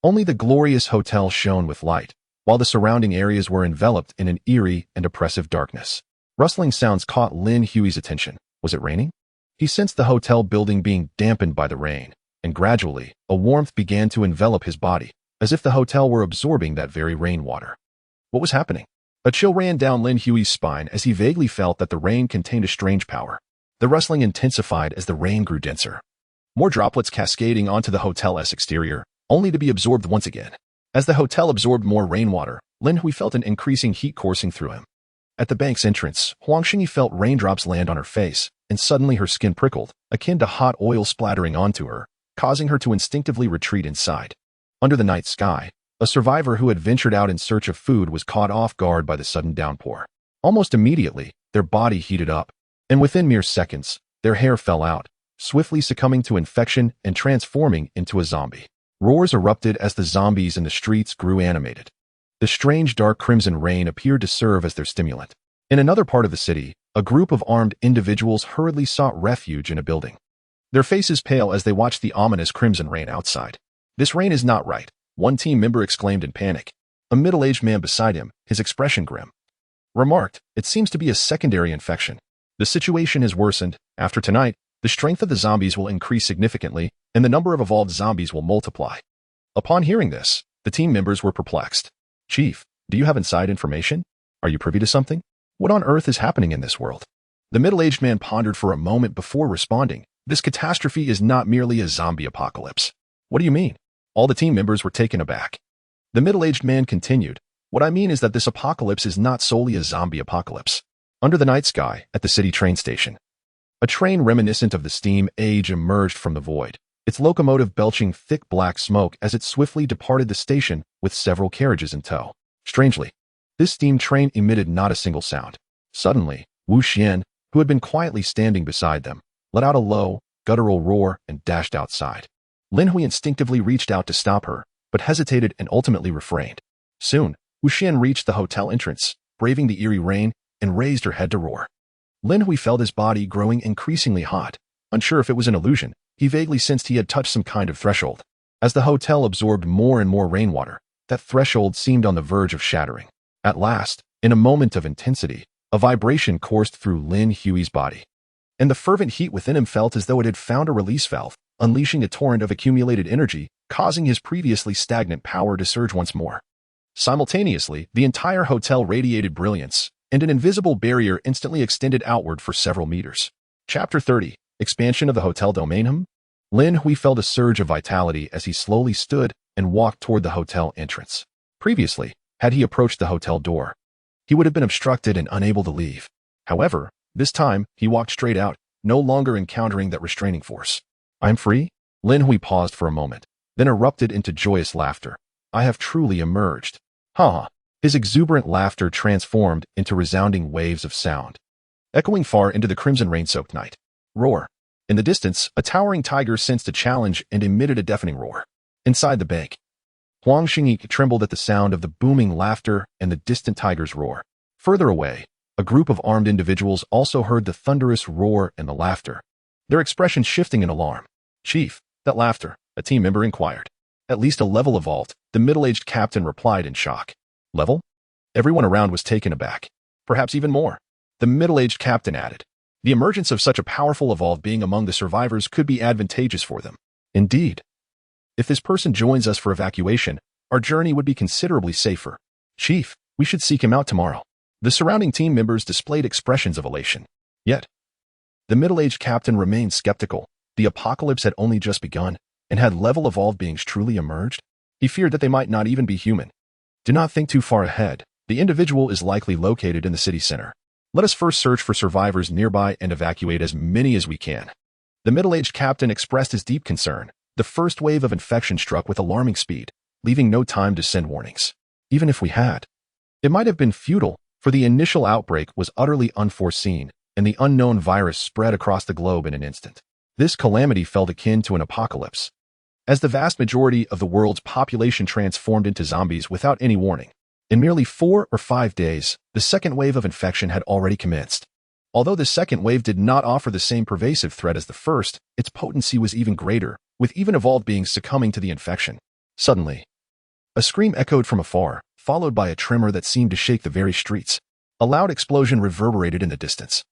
only the glorious hotel shone with light, while the surrounding areas were enveloped in an eerie and oppressive darkness. Rustling sounds caught Lin Hui's attention. Was it raining? He sensed the hotel building being dampened by the rain, and gradually, a warmth began to envelop his body, as if the hotel were absorbing that very rainwater. What was happening? A chill ran down Lin Hui's spine as he vaguely felt that the rain contained a strange power. The rustling intensified as the rain grew denser, more droplets cascading onto the hotel's exterior, only to be absorbed once again. As the hotel absorbed more rainwater, Lin Hui felt an increasing heat coursing through him. At the bank's entrance, Huang Xingyi felt raindrops land on her face, and suddenly her skin prickled, akin to hot oil splattering onto her, causing her to instinctively retreat inside. Under the night sky, a survivor who had ventured out in search of food was caught off guard by the sudden downpour. Almost immediately, their body heated up, and within mere seconds, their hair fell out, swiftly succumbing to infection and transforming into a zombie. Roars erupted as the zombies in the streets grew animated. The strange dark crimson rain appeared to serve as their stimulant. In another part of the city, a group of armed individuals hurriedly sought refuge in a building. Their faces pale as they watched the ominous crimson rain outside. "This rain is not right," one team member exclaimed in panic. A middle-aged man beside him, his expression grim, remarked, "It seems to be a secondary infection. The situation has worsened. After tonight, the strength of the zombies will increase significantly, and the number of evolved zombies will multiply." Upon hearing this, the team members were perplexed. "Chief, do you have inside information? Are you privy to something? What on earth is happening in this world?" The middle-aged man pondered for a moment before responding. "This catastrophe is not merely a zombie apocalypse." "What do you mean?" All the team members were taken aback. The middle-aged man continued, "What I mean is that this apocalypse is not solely a zombie apocalypse." Under the night sky, at the city train station, a train reminiscent of the steam age emerged from the void, its locomotive belching thick black smoke as it swiftly departed the station with several carriages in tow. Strangely, this steam train emitted not a single sound. Suddenly, Wu Xian, who had been quietly standing beside them, let out a low, guttural roar and dashed outside. Lin Hui instinctively reached out to stop her, but hesitated and ultimately refrained. Soon, Wu Xian reached the hotel entrance, braving the eerie rain, and raised her head to roar. Lin Hui felt his body growing increasingly hot. Unsure if it was an illusion, he vaguely sensed he had touched some kind of threshold. As the hotel absorbed more and more rainwater, that threshold seemed on the verge of shattering. At last, in a moment of intensity, a vibration coursed through Lin Hui's body, and the fervent heat within him felt as though it had found a release valve, unleashing a torrent of accumulated energy, causing his previously stagnant power to surge once more. Simultaneously, the entire hotel radiated brilliance, and an invisible barrier instantly extended outward for several meters. Chapter 30. Expansion of the Hotel Domain. Lin Hui felt a surge of vitality as he slowly stood and walked toward the hotel entrance. Previously, had he approached the hotel door, he would have been obstructed and unable to leave. However, this time, he walked straight out, no longer encountering that restraining force. "I'm free?" Lin Hui paused for a moment, then erupted into joyous laughter. "I have truly emerged." Ha! His exuberant laughter transformed into resounding waves of sound, echoing far into the crimson rain-soaked night. Roar. In the distance, a towering tiger sensed a challenge and emitted a deafening roar. Inside the bank, Huang Xingyi trembled at the sound of the booming laughter and the distant tiger's roar. Further away, a group of armed individuals also heard the thunderous roar and the laughter, their expressions shifting in alarm. "Chief, that laughter," a team member inquired. "At least a level evolved," the middle-aged captain replied in shock. "Level?" Everyone around was taken aback. "Perhaps even more," the middle-aged captain added. "The emergence of such a powerful evolved being among the survivors could be advantageous for them. Indeed. If this person joins us for evacuation, our journey would be considerably safer. Chief, we should seek him out tomorrow." The surrounding team members displayed expressions of elation. Yet, the middle-aged captain remained skeptical. The apocalypse had only just begun, and had level-evolved beings truly emerged? He feared that they might not even be human. "Do not think too far ahead. The individual is likely located in the city center. Let us first search for survivors nearby and evacuate as many as we can." The middle-aged captain expressed his deep concern. The first wave of infection struck with alarming speed, leaving no time to send warnings. Even if we had, it might have been futile, for the initial outbreak was utterly unforeseen, and the unknown virus spread across the globe in an instant. This calamity felt akin to an apocalypse, as the vast majority of the world's population transformed into zombies without any warning. In merely 4 or 5 days, the second wave of infection had already commenced. Although the second wave did not offer the same pervasive threat as the first, its potency was even greater, with even evolved beings succumbing to the infection. Suddenly, a scream echoed from afar, followed by a tremor that seemed to shake the very streets. A loud explosion reverberated in the distance,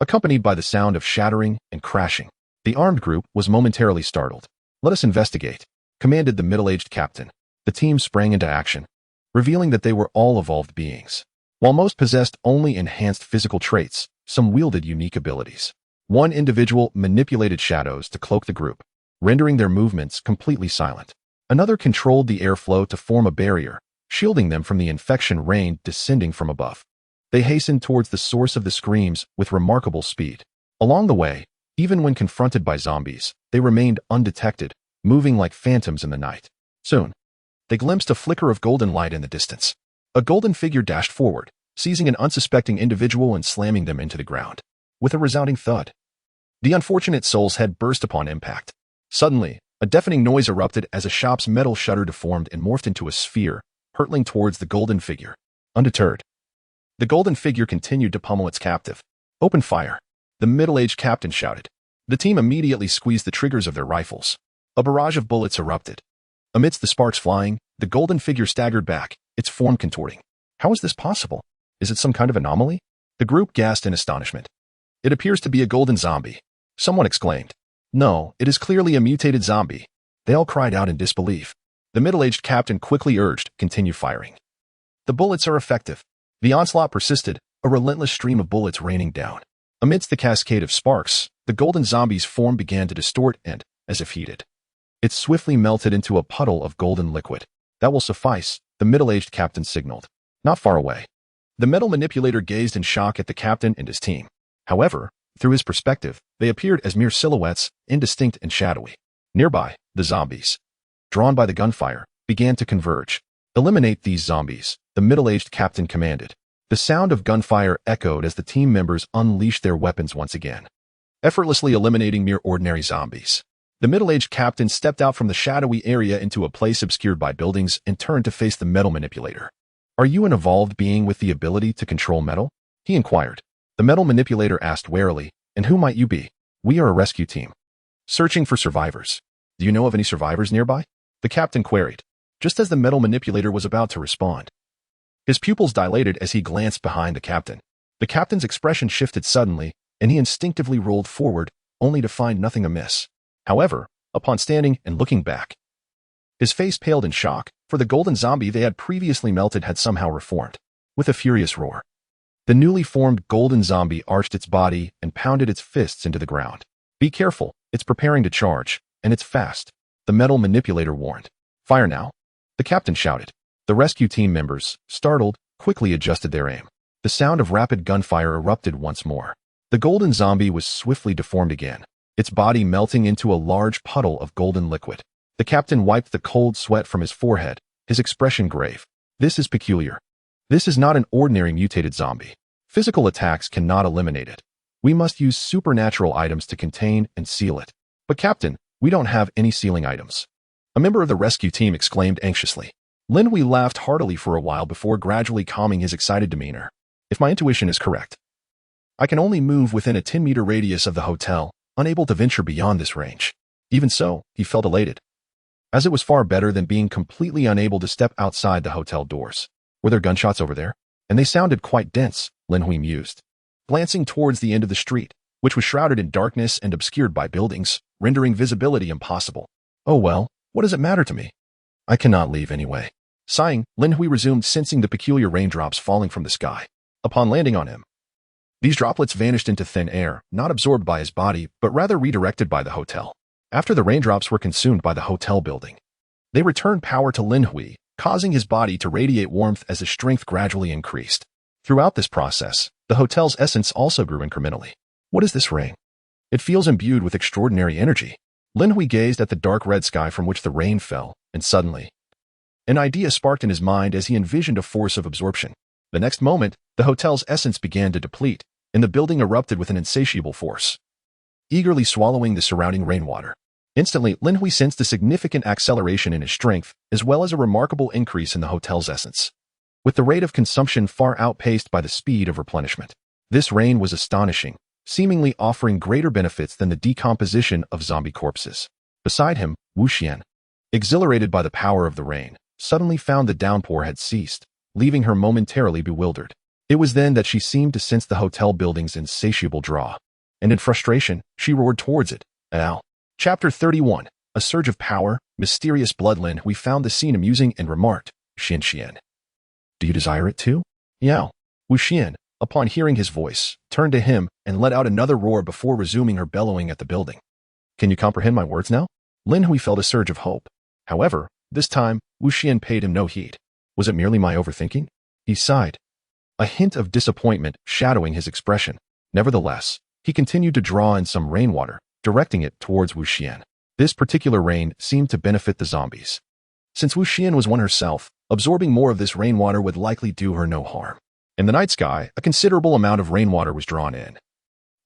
accompanied by the sound of shattering and crashing. The armed group was momentarily startled. "Let us investigate," commanded the middle-aged captain. The team sprang into action, revealing that they were all evolved beings. While most possessed only enhanced physical traits, some wielded unique abilities. One individual manipulated shadows to cloak the group, rendering their movements completely silent. Another controlled the airflow to form a barrier, shielding them from the infection rain descending from above. They hastened towards the source of the screams with remarkable speed. Along the way, even when confronted by zombies, they remained undetected, moving like phantoms in the night. Soon, they glimpsed a flicker of golden light in the distance. A golden figure dashed forward, seizing an unsuspecting individual and slamming them into the ground. With a resounding thud, the unfortunate soul's head burst upon impact. Suddenly, a deafening noise erupted as a shop's metal shutter deformed and morphed into a sphere, hurtling towards the golden figure. Undeterred, the golden figure continued to pummel its captive. "Open fire!" the middle-aged captain shouted. The team immediately squeezed the triggers of their rifles. A barrage of bullets erupted. Amidst the sparks flying, the golden figure staggered back, its form contorting. How is this possible? Is it some kind of anomaly? The group gasped in astonishment. "It appears to be a golden zombie," someone exclaimed. "No, it is clearly a mutated zombie." They all cried out in disbelief. The middle-aged captain quickly urged, "Continue firing. The bullets are effective." The onslaught persisted, a relentless stream of bullets raining down. Amidst the cascade of sparks, the golden zombie's form began to distort and, as if heated, it swiftly melted into a puddle of golden liquid. "That will suffice," the middle-aged captain signaled. Not far away, the metal manipulator gazed in shock at the captain and his team. However, through his perspective, they appeared as mere silhouettes, indistinct and shadowy. Nearby, the zombies, drawn by the gunfire, began to converge. "Eliminate these zombies," the middle-aged captain commanded. The sound of gunfire echoed as the team members unleashed their weapons once again, effortlessly eliminating mere ordinary zombies. The middle-aged captain stepped out from the shadowy area into a place obscured by buildings and turned to face the metal manipulator. "Are you an evolved being with the ability to control metal?" he inquired. The metal manipulator asked warily, "And who might you be?" "We are a rescue team, searching for survivors." "Do you know of any survivors nearby?" the captain queried, just as the metal manipulator was about to respond. His pupils dilated as he glanced behind the captain. The captain's expression shifted suddenly, and he instinctively rolled forward, only to find nothing amiss. However, upon standing and looking back, his face paled in shock, for the golden zombie they had previously melted had somehow reformed. With a furious roar, the newly formed golden zombie arched its body and pounded its fists into the ground. "Be careful, it's preparing to charge, and it's fast," the metal manipulator warned. "Fire now," the captain shouted. The rescue team members, startled, quickly adjusted their aim. The sound of rapid gunfire erupted once more. The golden zombie was swiftly deformed again, its body melting into a large puddle of golden liquid. The captain wiped the cold sweat from his forehead, his expression grave. "This is peculiar. This is not an ordinary mutated zombie. Physical attacks cannot eliminate it. We must use supernatural items to contain and seal it." "But Captain, we don't have any sealing items," a member of the rescue team exclaimed anxiously. Lin Hui laughed heartily for a while before gradually calming his excited demeanor. "If my intuition is correct, I can only move within a 10-meter radius of the hotel, unable to venture beyond this range." Even so, he felt elated, as it was far better than being completely unable to step outside the hotel doors. Were there gunshots over there? And they sounded quite dense, Lin Hui mused, glancing towards the end of the street, which was shrouded in darkness and obscured by buildings, rendering visibility impossible. "Oh well, what does it matter to me? I cannot leave anyway." Sighing, Lin Hui resumed, sensing the peculiar raindrops falling from the sky. Upon landing on him, these droplets vanished into thin air, not absorbed by his body, but rather redirected by the hotel. After the raindrops were consumed by the hotel building, they returned power to Lin Hui, causing his body to radiate warmth as his strength gradually increased. Throughout this process, the hotel's essence also grew incrementally. "What is this rain? It feels imbued with extraordinary energy." Lin Hui gazed at the dark red sky from which the rain fell, and suddenly, an idea sparked in his mind as he envisioned a force of absorption. The next moment, the hotel's essence began to deplete, and the building erupted with an insatiable force, eagerly swallowing the surrounding rainwater. Instantly, Lin Hui sensed a significant acceleration in his strength, as well as a remarkable increase in the hotel's essence, with the rate of consumption far outpaced by the speed of replenishment. This rain was astonishing, seemingly offering greater benefits than the decomposition of zombie corpses. Beside him, Wu Xian, exhilarated by the power of the rain, suddenly found the downpour had ceased, leaving her momentarily bewildered. It was then that she seemed to sense the hotel building's insatiable draw, and in frustration, she roared towards it. Ow. Chapter 31. A surge of power, mysterious blood. Lin Hui found the scene amusing and remarked, Xian. "Do you desire it too?" "Yao." Wu Xian, upon hearing his voice, turned to him and let out another roar before resuming her bellowing at the building. "Can you comprehend my words now?" Lin Hui felt a surge of hope. However, this time, Wu Xian paid him no heed. Was it merely my overthinking? He sighed, a hint of disappointment shadowing his expression. Nevertheless, he continued to draw in some rainwater, directing it towards Wuxian. This particular rain seemed to benefit the zombies. Since Wuxian was one herself, absorbing more of this rainwater would likely do her no harm. In the night sky, a considerable amount of rainwater was drawn in,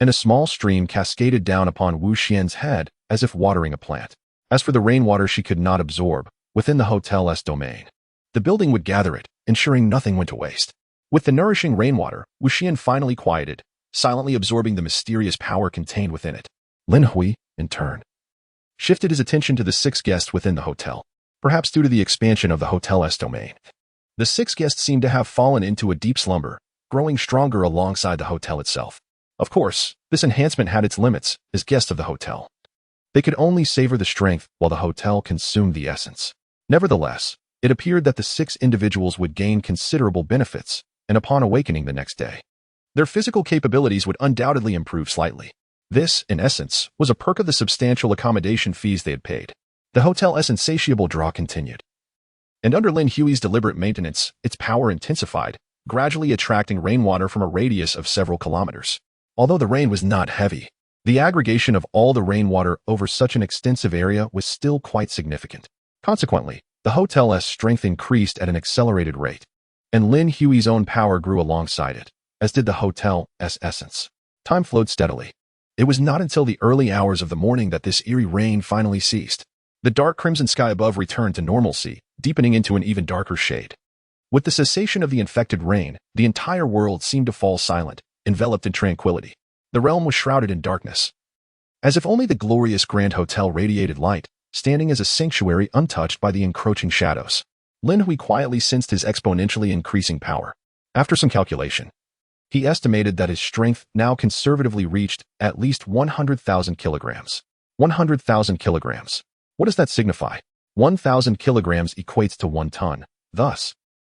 and a small stream cascaded down upon Wuxian's head as if watering a plant. As for the rainwater she could not absorb, within the hotel's domain, the building would gather it, ensuring nothing went to waste. With the nourishing rainwater, Wuxian finally quieted, silently absorbing the mysterious power contained within it. Lin Hui, in turn, shifted his attention to the 6 guests within the hotel, perhaps due to the expansion of the hotel's domain. The 6 guests seemed to have fallen into a deep slumber, growing stronger alongside the hotel itself. Of course, this enhancement had its limits as guests of the hotel. They could only savor the strength while the hotel consumed the essence. Nevertheless, it appeared that the 6 individuals would gain considerable benefits, and upon awakening the next day, their physical capabilities would undoubtedly improve slightly. This, in essence, was a perk of the substantial accommodation fees they had paid. The hotel's insatiable draw continued. And under Lin Hui's deliberate maintenance, its power intensified, gradually attracting rainwater from a radius of several kilometers. Although the rain was not heavy, the aggregation of all the rainwater over such an extensive area was still quite significant. Consequently, the hotel's strength increased at an accelerated rate, and Lin Hui's own power grew alongside it, as did the hotel's essence. Time flowed steadily. It was not until the early hours of the morning that this eerie rain finally ceased. The dark crimson sky above returned to normalcy, deepening into an even darker shade. With the cessation of the infected rain, the entire world seemed to fall silent, enveloped in tranquility. The realm was shrouded in darkness, as if only the glorious Grand Hotel radiated light, standing as a sanctuary untouched by the encroaching shadows. Lin Hui quietly sensed his exponentially increasing power. After some calculation, he estimated that his strength now conservatively reached at least 100,000 kilograms. 100,000 kilograms. What does that signify? 1,000 kilograms equates to 1 ton. Thus,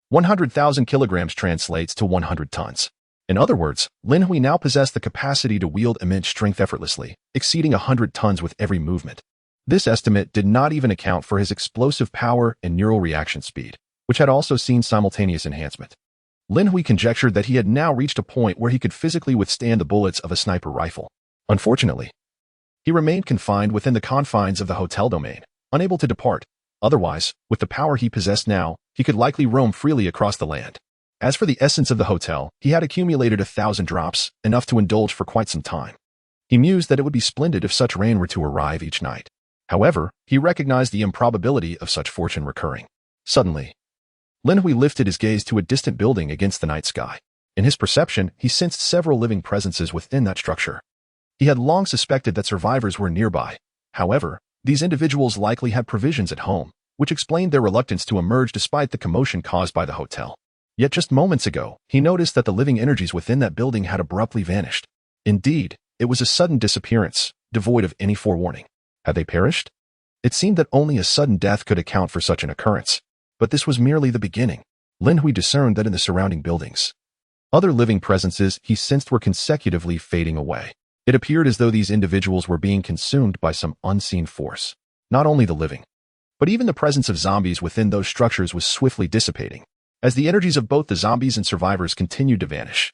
100,000 kilograms translates to 100 tons. In other words, Lin Hui now possessed the capacity to wield immense strength effortlessly, exceeding 100 tons with every movement. This estimate did not even account for his explosive power and neural reaction speed, which had also seen simultaneous enhancement. Lin Hui conjectured that he had now reached a point where he could physically withstand the bullets of a sniper rifle. Unfortunately, he remained confined within the confines of the hotel domain, unable to depart. Otherwise, with the power he possessed now, he could likely roam freely across the land. As for the essence of the hotel, he had accumulated 1,000 drops, enough to indulge for quite some time. He mused that it would be splendid if such rain were to arrive each night. However, he recognized the improbability of such fortune recurring. Suddenly, Lin Hui lifted his gaze to a distant building against the night sky. In his perception, he sensed several living presences within that structure. He had long suspected that survivors were nearby. However, these individuals likely had provisions at home, which explained their reluctance to emerge despite the commotion caused by the hotel. Yet just moments ago, he noticed that the living energies within that building had abruptly vanished. Indeed, it was a sudden disappearance, devoid of any forewarning. Had they perished? It seemed that only a sudden death could account for such an occurrence. But this was merely the beginning. Lin Hui discerned that in the surrounding buildings, other living presences he sensed were consecutively fading away. It appeared as though these individuals were being consumed by some unseen force. Not only the living, but even the presence of zombies within those structures was swiftly dissipating, as the energies of both the zombies and survivors continued to vanish.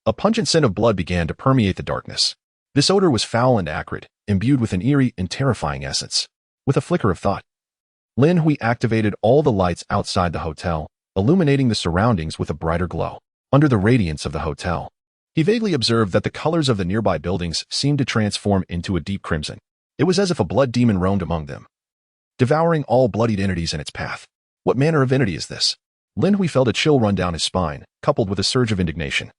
A pungent scent of blood began to permeate the darkness. This odor was foul and acrid, imbued with an eerie and terrifying essence. With a flicker of thought, Lin Hui activated all the lights outside the hotel, illuminating the surroundings with a brighter glow. Under the radiance of the hotel, he vaguely observed that the colors of the nearby buildings seemed to transform into a deep crimson. It was as if a blood demon roamed among them, devouring all bloodied entities in its path. What manner of entity is this? Lin Hui felt a chill run down his spine, coupled with a surge of indignation.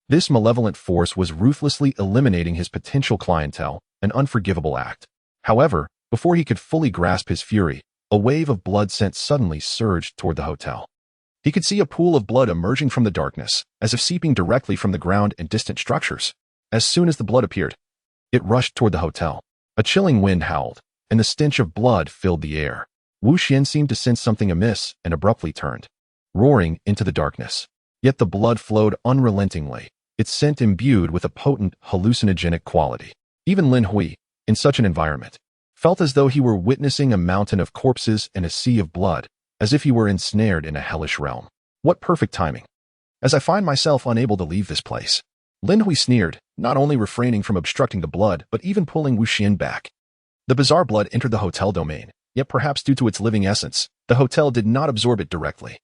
This malevolent force was ruthlessly eliminating his potential clientele, an unforgivable act. However, before he could fully grasp his fury, a wave of blood scent suddenly surged toward the hotel. He could see a pool of blood emerging from the darkness, as if seeping directly from the ground and distant structures. As soon as the blood appeared, it rushed toward the hotel. A chilling wind howled, and the stench of blood filled the air. Wu Xian seemed to sense something amiss and abruptly turned, roaring into the darkness. Yet the blood flowed unrelentingly, its scent imbued with a potent hallucinogenic quality. Even Lin Hui, in such an environment, felt as though he were witnessing a mountain of corpses and a sea of blood, as if he were ensnared in a hellish realm. What perfect timing. As I find myself unable to leave this place. Lin Hui sneered, not only refraining from obstructing the blood, but even pulling Wu Xian back. The bizarre blood entered the hotel domain, yet perhaps due to its living essence, the hotel did not absorb it directly.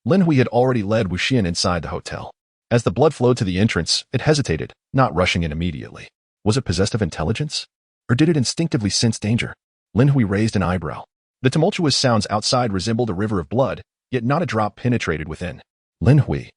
Lin Hui had already led Wu Xian inside the hotel. As the blood flowed to the entrance, it hesitated, not rushing in immediately. Was it possessed of intelligence? Or did it instinctively sense danger? Lin Hui raised an eyebrow. The tumultuous sounds outside resembled a river of blood, yet not a drop penetrated within. Lin Hui,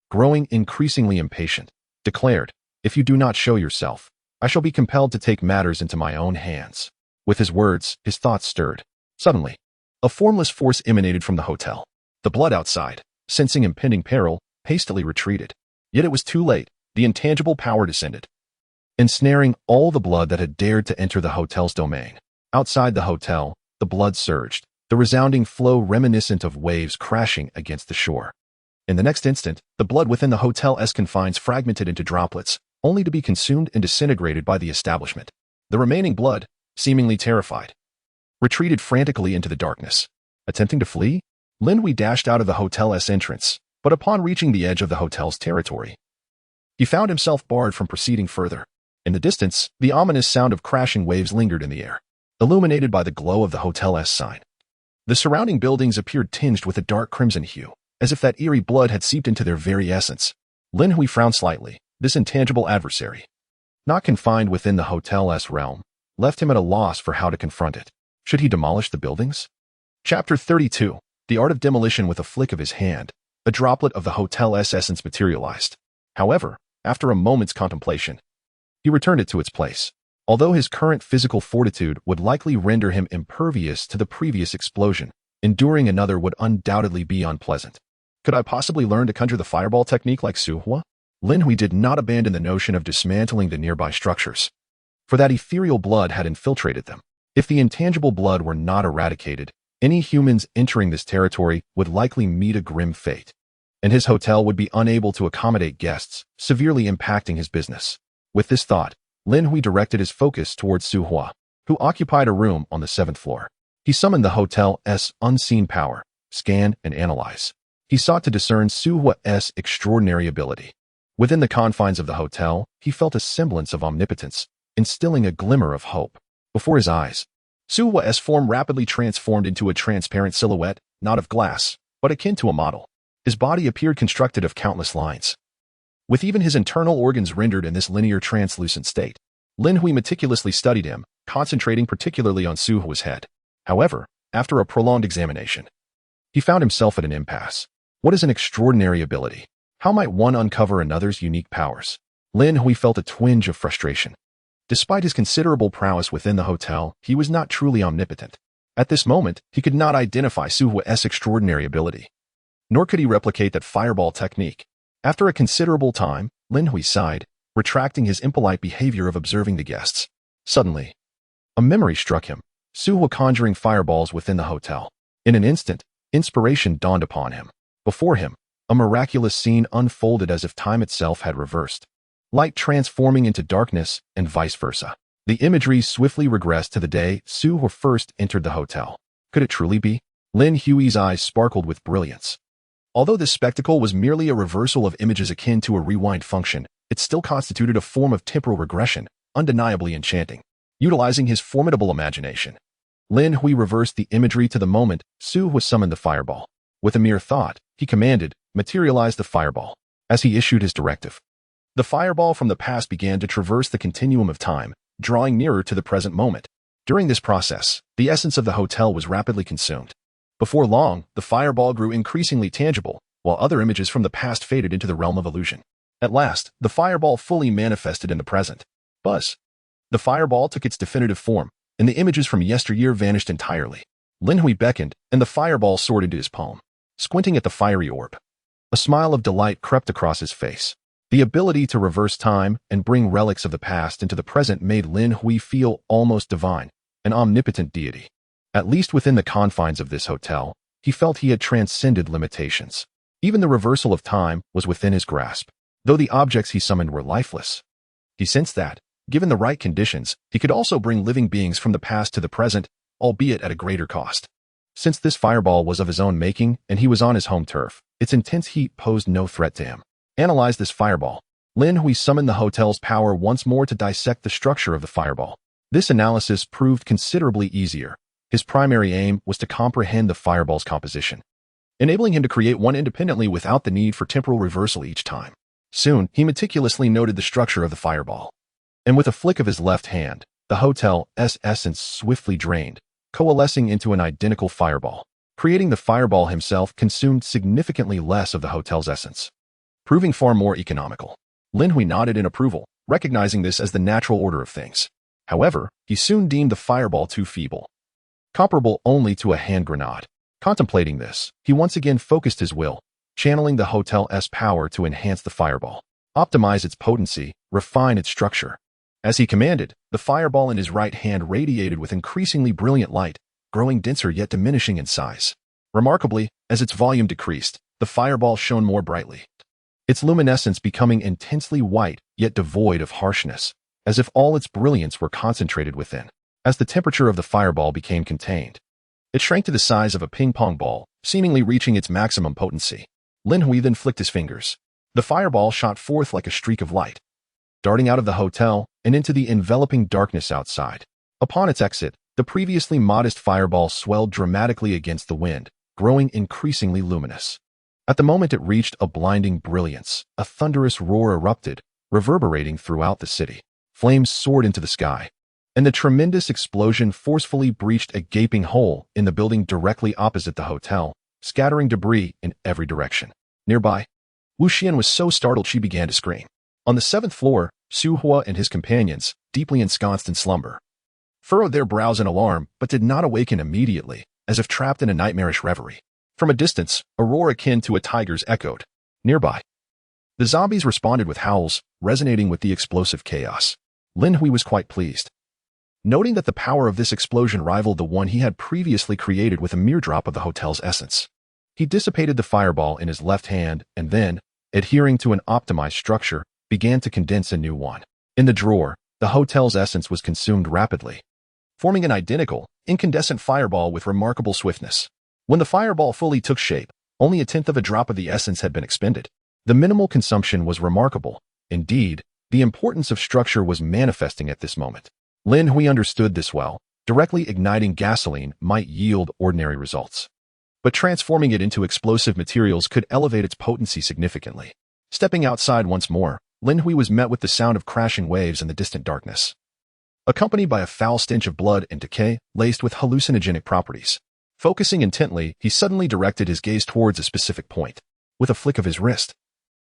growing increasingly impatient, declared, "If you do not show yourself, I shall be compelled to take matters into my own hands." With his words, his thoughts stirred. Suddenly, a formless force emanated from the hotel. The blood outside, sensing impending peril, hastily retreated. Yet it was too late. The intangible power descended, ensnaring all the blood that had dared to enter the hotel's domain. Outside the hotel, the blood surged, the resounding flow reminiscent of waves crashing against the shore. In the next instant, the blood within the hotel's confines fragmented into droplets, only to be consumed and disintegrated by the establishment. The remaining blood, seemingly terrified, retreated frantically into the darkness. Attempting to flee, Lin Hui dashed out of the hotel's entrance, but upon reaching the edge of the hotel's territory, he found himself barred from proceeding further. In the distance, the ominous sound of crashing waves lingered in the air, illuminated by the glow of the hotel's sign. The surrounding buildings appeared tinged with a dark crimson hue, as if that eerie blood had seeped into their very essence. Lin Hui frowned slightly. This intangible adversary, not confined within the hotel's realm, left him at a loss for how to confront it. Should he demolish the buildings? Chapter 32. The art of demolition. With a flick of his hand, a droplet of the hotel's essence materialized. However, after a moment's contemplation, he returned it to its place. Although his current physical fortitude would likely render him impervious to the previous explosion, enduring another would undoubtedly be unpleasant. Could I possibly learn to conjure the fireball technique like Su Hua? Lin Hui did not abandon the notion of dismantling the nearby structures, for that ethereal blood had infiltrated them. If the intangible blood were not eradicated, any humans entering this territory would likely meet a grim fate, and his hotel would be unable to accommodate guests, severely impacting his business. With this thought, Lin Hui directed his focus towards Su Hua, who occupied a room on the 7th floor. He summoned the hotel's unseen power, scan and analyze. He sought to discern Su Hua's extraordinary ability. Within the confines of the hotel, he felt a semblance of omnipotence, instilling a glimmer of hope. Before his eyes, Su Hua's form rapidly transformed into a transparent silhouette, not of glass, but akin to a model. His body appeared constructed of countless lines, with even his internal organs rendered in this linear translucent state. Lin Hui meticulously studied him, concentrating particularly on Su Hua's head. However, after a prolonged examination, he found himself at an impasse. What is an extraordinary ability? How might one uncover another's unique powers? Lin Hui felt a twinge of frustration. Despite his considerable prowess within the hotel, he was not truly omnipotent. At this moment, he could not identify Su Hua's extraordinary ability, nor could he replicate that fireball technique. After a considerable time, Lin Hui sighed, retracting his impolite behavior of observing the guests. Suddenly, a memory struck him. Su Hua conjuring fireballs within the hotel. In an instant, inspiration dawned upon him. Before him, a miraculous scene unfolded as if time itself had reversed. Light transforming into darkness, and vice versa. The imagery swiftly regressed to the day Su Hua first entered the hotel. Could it truly be? Lin Hui's eyes sparkled with brilliance. Although this spectacle was merely a reversal of images akin to a rewind function, it still constituted a form of temporal regression, undeniably enchanting. Utilizing his formidable imagination, Lin Hui reversed the imagery to the moment Su Hua summoned the fireball. With a mere thought, he commanded, "Materialize the fireball." As he issued his directive, the fireball from the past began to traverse the continuum of time, drawing nearer to the present moment. During this process, the essence of the hotel was rapidly consumed. Before long, the fireball grew increasingly tangible, while other images from the past faded into the realm of illusion. At last, the fireball fully manifested in the present. Buzz. The fireball took its definitive form, and the images from yesteryear vanished entirely. Lin Hui beckoned, and the fireball soared into his palm. Squinting at the fiery orb, a smile of delight crept across his face. The ability to reverse time and bring relics of the past into the present made Lin Hui feel almost divine, an omnipotent deity. At least within the confines of this hotel, he felt he had transcended limitations. Even the reversal of time was within his grasp, though the objects he summoned were lifeless. He sensed that, given the right conditions, he could also bring living beings from the past to the present, albeit at a greater cost. Since this fireball was of his own making and he was on his home turf, its intense heat posed no threat to him. Analyze this fireball. Lin Hui summoned the hotel's power once more to dissect the structure of the fireball. This analysis proved considerably easier. His primary aim was to comprehend the fireball's composition, enabling him to create one independently without the need for temporal reversal each time. Soon, he meticulously noted the structure of the fireball. And with a flick of his left hand, the hotel's essence swiftly drained, coalescing into an identical fireball. Creating the fireball himself consumed significantly less of the hotel's essence, proving far more economical. Lin Hui nodded in approval, recognizing this as the natural order of things. However, he soon deemed the fireball too feeble, comparable only to a hand grenade. Contemplating this, he once again focused his will, channeling the hotel's power to enhance the fireball, optimize its potency, refine its structure. As he commanded, the fireball in his right hand radiated with increasingly brilliant light, growing denser yet diminishing in size. Remarkably, as its volume decreased, the fireball shone more brightly, its luminescence becoming intensely white yet devoid of harshness, as if all its brilliance were concentrated within. As the temperature of the fireball became contained, it shrank to the size of a ping-pong ball, seemingly reaching its maximum potency. Lin Hui then flicked his fingers. The fireball shot forth like a streak of light, darting out of the hotel and into the enveloping darkness outside. Upon its exit, the previously modest fireball swelled dramatically against the wind, growing increasingly luminous. At the moment it reached a blinding brilliance, a thunderous roar erupted, reverberating throughout the city. Flames soared into the sky, and the tremendous explosion forcefully breached a gaping hole in the building directly opposite the hotel, scattering debris in every direction. Nearby, Wu Xian was so startled she began to scream. On the 7th floor, Su Hua and his companions, deeply ensconced in slumber, furrowed their brows in alarm but did not awaken immediately, as if trapped in a nightmarish reverie. From a distance, a roar akin to a tiger's echoed. Nearby, the zombies responded with howls, resonating with the explosive chaos. Lin Hui was quite pleased, noting that the power of this explosion rivaled the one he had previously created with a mere drop of the hotel's essence. He dissipated the fireball in his left hand and then, adhering to an optimized structure, began to condense a new one. In the drawer, the hotel's essence was consumed rapidly, forming an identical, incandescent fireball with remarkable swiftness. When the fireball fully took shape, only a tenth of a drop of the essence had been expended. The minimal consumption was remarkable. Indeed, the importance of structure was manifesting at this moment. Lin Hui understood this well. Directly igniting gasoline might yield ordinary results, but transforming it into explosive materials could elevate its potency significantly. Stepping outside once more, Lin Hui was met with the sound of crashing waves in the distant darkness, accompanied by a foul stench of blood and decay laced with hallucinogenic properties. Focusing intently, he suddenly directed his gaze towards a specific point. With a flick of his wrist,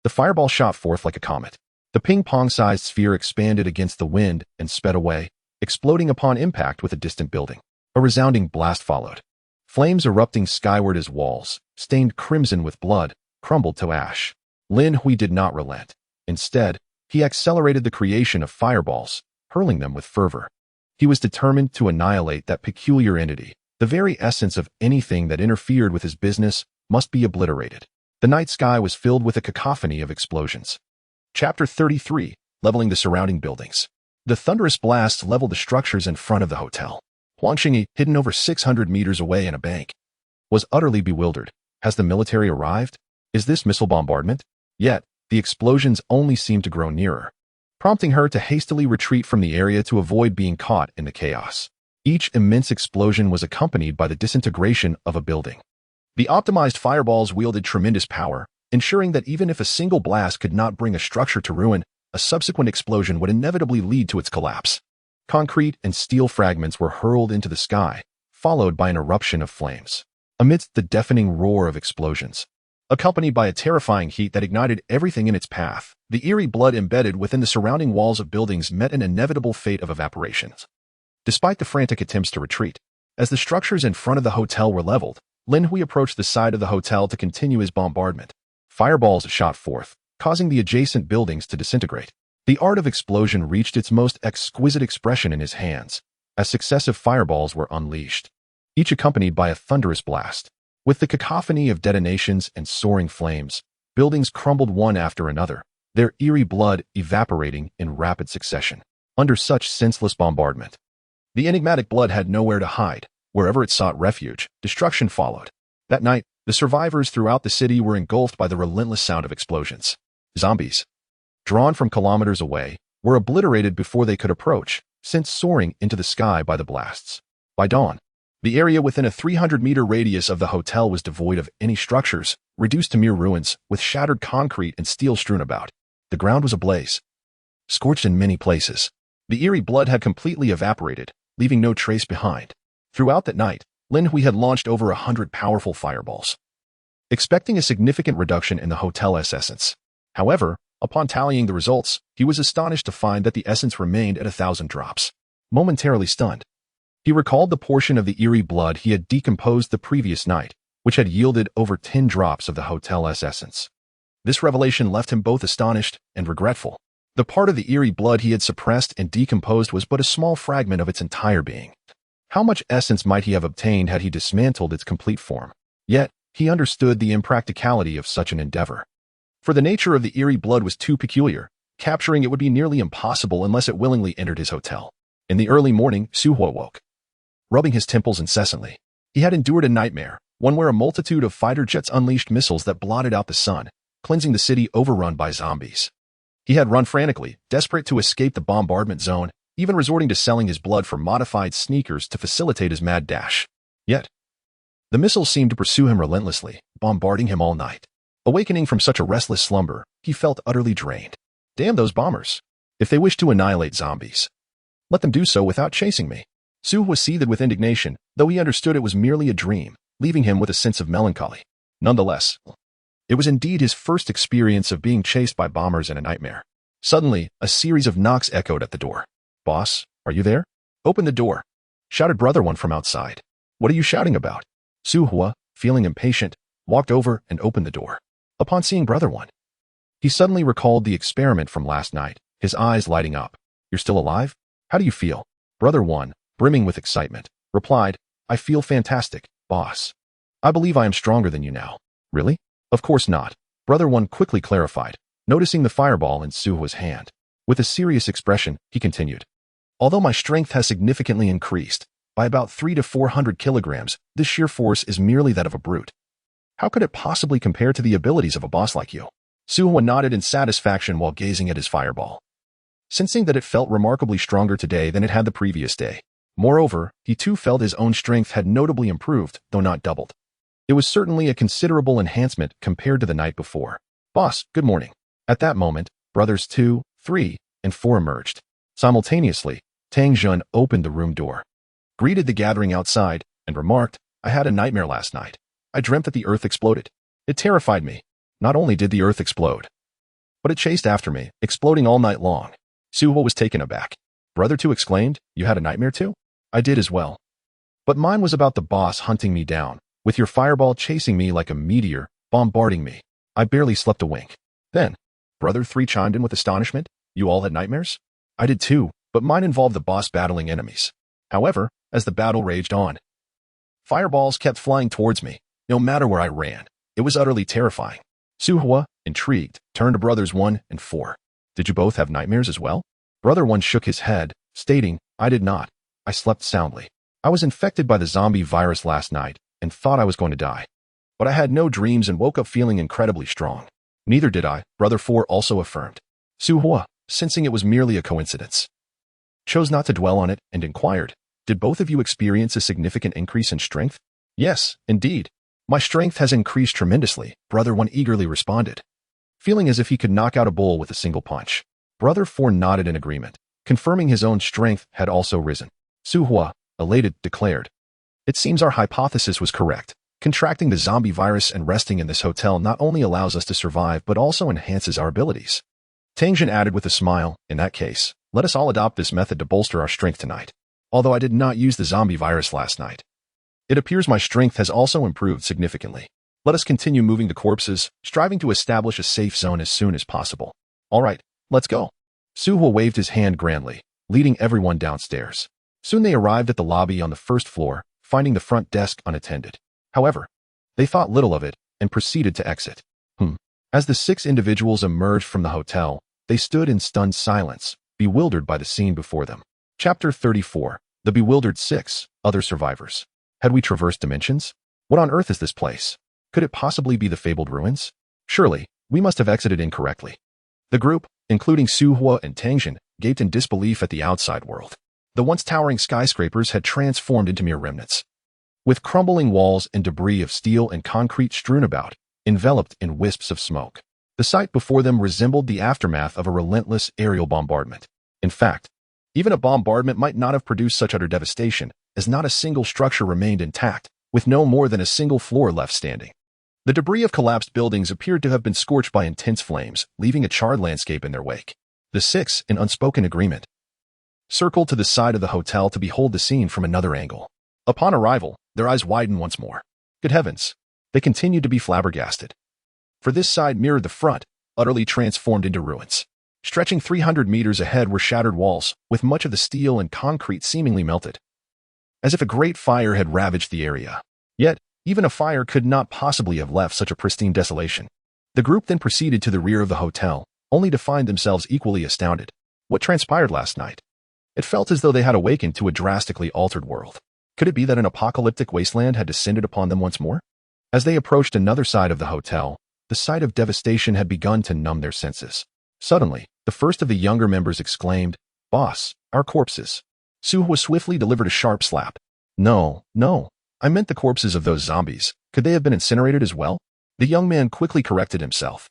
the fireball shot forth like a comet. The ping-pong-sized sphere expanded against the wind and sped away, exploding upon impact with a distant building. A resounding blast followed. Flames erupting skyward as walls, stained crimson with blood, crumbled to ash. Lin Hui did not relent. Instead, he accelerated the creation of fireballs, hurling them with fervor. He was determined to annihilate that peculiar entity. The very essence of anything that interfered with his business must be obliterated. The night sky was filled with a cacophony of explosions. Chapter 33, Leveling the Surrounding Buildings. The thunderous blasts leveled the structures in front of the hotel. Huang Xingyi, hidden over 600 meters away in a bank, was utterly bewildered. Has the military arrived? Is this missile bombardment? Yet, the explosions only seemed to grow nearer, prompting her to hastily retreat from the area to avoid being caught in the chaos. Each immense explosion was accompanied by the disintegration of a building. The optimized fireballs wielded tremendous power, ensuring that even if a single blast could not bring a structure to ruin, a subsequent explosion would inevitably lead to its collapse. Concrete and steel fragments were hurled into the sky, followed by an eruption of flames. Amidst the deafening roar of explosions, accompanied by a terrifying heat that ignited everything in its path, the eerie blood embedded within the surrounding walls of buildings met an inevitable fate of evaporation. Despite the frantic attempts to retreat, as the structures in front of the hotel were leveled, Lin Hui approached the side of the hotel to continue his bombardment. Fireballs shot forth, causing the adjacent buildings to disintegrate. The art of explosion reached its most exquisite expression in his hands, as successive fireballs were unleashed, each accompanied by a thunderous blast. With the cacophony of detonations and soaring flames, buildings crumbled one after another, their eerie blood evaporating in rapid succession. Under such senseless bombardment, the enigmatic blood had nowhere to hide. Wherever it sought refuge, destruction followed. That night, the survivors throughout the city were engulfed by the relentless sound of explosions. Zombies, drawn from kilometers away, were obliterated before they could approach, sent soaring into the sky by the blasts. By dawn, the area within a 300-meter radius of the hotel was devoid of any structures, reduced to mere ruins, with shattered concrete and steel strewn about. The ground was ablaze, scorched in many places. The eerie blood had completely evaporated, leaving no trace behind. Throughout that night, Lin Hui had launched over 100 powerful fireballs, expecting a significant reduction in the hotel's essence. However, upon tallying the results, he was astonished to find that the essence remained at 1,000 drops. Momentarily stunned, he recalled the portion of the eerie blood he had decomposed the previous night, which had yielded over 10 drops of the hotel's essence. This revelation left him both astonished and regretful. The part of the eerie blood he had suppressed and decomposed was but a small fragment of its entire being. How much essence might he have obtained had he dismantled its complete form? Yet, he understood the impracticality of such an endeavor. For the nature of the eerie blood was too peculiar, capturing it would be nearly impossible unless it willingly entered his hotel. In the early morning, Su Hua woke, rubbing his temples incessantly. He had endured a nightmare, one where a multitude of fighter jets unleashed missiles that blotted out the sun, cleansing the city overrun by zombies. He had run frantically, desperate to escape the bombardment zone, even resorting to selling his blood for modified sneakers to facilitate his mad dash. Yet, the missiles seemed to pursue him relentlessly, bombarding him all night. Awakening from such a restless slumber, he felt utterly drained. Damn those bombers. If they wish to annihilate zombies, let them do so without chasing me. Su was seethed with indignation, though he understood it was merely a dream, leaving him with a sense of melancholy. Nonetheless, it was indeed his first experience of being chased by bombers in a nightmare. Suddenly, a series of knocks echoed at the door. "Boss, are you there? Open the door," shouted Brother One from outside. "What are you shouting about?" Su Hua, feeling impatient, walked over and opened the door. Upon seeing Brother One, he suddenly recalled the experiment from last night, his eyes lighting up. "You're still alive? How do you feel?" Brother One, brimming with excitement, replied, "I feel fantastic, boss. I believe I am stronger than you now." "Really?" "Of course not," Brother One quickly clarified, noticing the fireball in Su Hua's hand. With a serious expression, he continued, "Although my strength has significantly increased, by about 300 to 400 kilograms, this sheer force is merely that of a brute. How could it possibly compare to the abilities of a boss like you?" Su Hua nodded in satisfaction while gazing at his fireball, sensing that it felt remarkably stronger today than it had the previous day. Moreover, he too felt his own strength had notably improved, though not doubled. It was certainly a considerable enhancement compared to the night before. "Boss, good morning." At that moment, brothers 2, 3, and 4 emerged. Simultaneously, Tang Jun opened the room door, greeted the gathering outside, and remarked, "I had a nightmare last night. I dreamt that the earth exploded. It terrified me. Not only did the earth explode, but it chased after me, exploding all night long." Su Hua was taken aback. Brother 2 exclaimed, "You had a nightmare too?" "I did as well. But mine was about the boss hunting me down, with your fireball chasing me like a meteor, bombarding me. I barely slept a wink." Then, Brother 3 chimed in with astonishment, "You all had nightmares?" "I did too, but mine involved the boss battling enemies. However, as the battle raged on, fireballs kept flying towards me, no matter where I ran. It was utterly terrifying." Su Hua, intrigued, turned to brothers 1 and 4. "Did you both have nightmares as well?" Brother 1 shook his head, stating, "I did not. I slept soundly. I was infected by the zombie virus last night and thought I was going to die. But I had no dreams and woke up feeling incredibly strong." "Neither did I," Brother 4 also affirmed. Su Hua, sensing it was merely a coincidence, chose not to dwell on it and inquired, "Did both of you experience a significant increase in strength?" "Yes, indeed. My strength has increased tremendously," Brother 1 eagerly responded, feeling as if he could knock out a bull with a single punch. Brother 4 nodded in agreement, confirming his own strength had also risen. Su Hua, elated, declared, "It seems our hypothesis was correct. Contracting the zombie virus and resting in this hotel not only allows us to survive but also enhances our abilities." Tang Jun added with a smile, "In that case, let us all adopt this method to bolster our strength tonight. Although I did not use the zombie virus last night, it appears my strength has also improved significantly. Let us continue moving the corpses, striving to establish a safe zone as soon as possible. All right, let's go." Su Hua waved his hand grandly, leading everyone downstairs. Soon they arrived at the lobby on the first floor, finding the front desk unattended. However, they thought little of it and proceeded to exit. As the 6 individuals emerged from the hotel, they stood in stunned silence, bewildered by the scene before them. Chapter 34. The Bewildered 6, Other Survivors. Had we traversed dimensions? What on earth is this place? Could it possibly be the fabled ruins? Surely, we must have exited incorrectly. The group, including Su Hua and Tangjin, gaped in disbelief at the outside world. The once towering skyscrapers had transformed into mere remnants. With crumbling walls and debris of steel and concrete strewn about, enveloped in wisps of smoke. The sight before them resembled the aftermath of a relentless aerial bombardment. In fact, even a bombardment might not have produced such utter devastation, as not a single structure remained intact, with no more than a single floor left standing. The debris of collapsed buildings appeared to have been scorched by intense flames, leaving a charred landscape in their wake. The six, in unspoken agreement, circled to the side of the hotel to behold the scene from another angle. Upon arrival, their eyes widened once more. Good heavens! They continued to be flabbergasted. For this side mirrored the front, utterly transformed into ruins. Stretching 300 meters ahead were shattered walls, with much of the steel and concrete seemingly melted, as if a great fire had ravaged the area. Yet, even a fire could not possibly have left such a pristine desolation. The group then proceeded to the rear of the hotel, only to find themselves equally astounded. What transpired last night? It felt as though they had awakened to a drastically altered world. Could it be that an apocalyptic wasteland had descended upon them once more? As they approached another side of the hotel, the sight of devastation had begun to numb their senses. Suddenly, the first of the younger members exclaimed, "Boss, our corpses." Su Hua swiftly delivered a sharp slap. No, I meant the corpses of those zombies. Could they have been incinerated as well? The young man quickly corrected himself.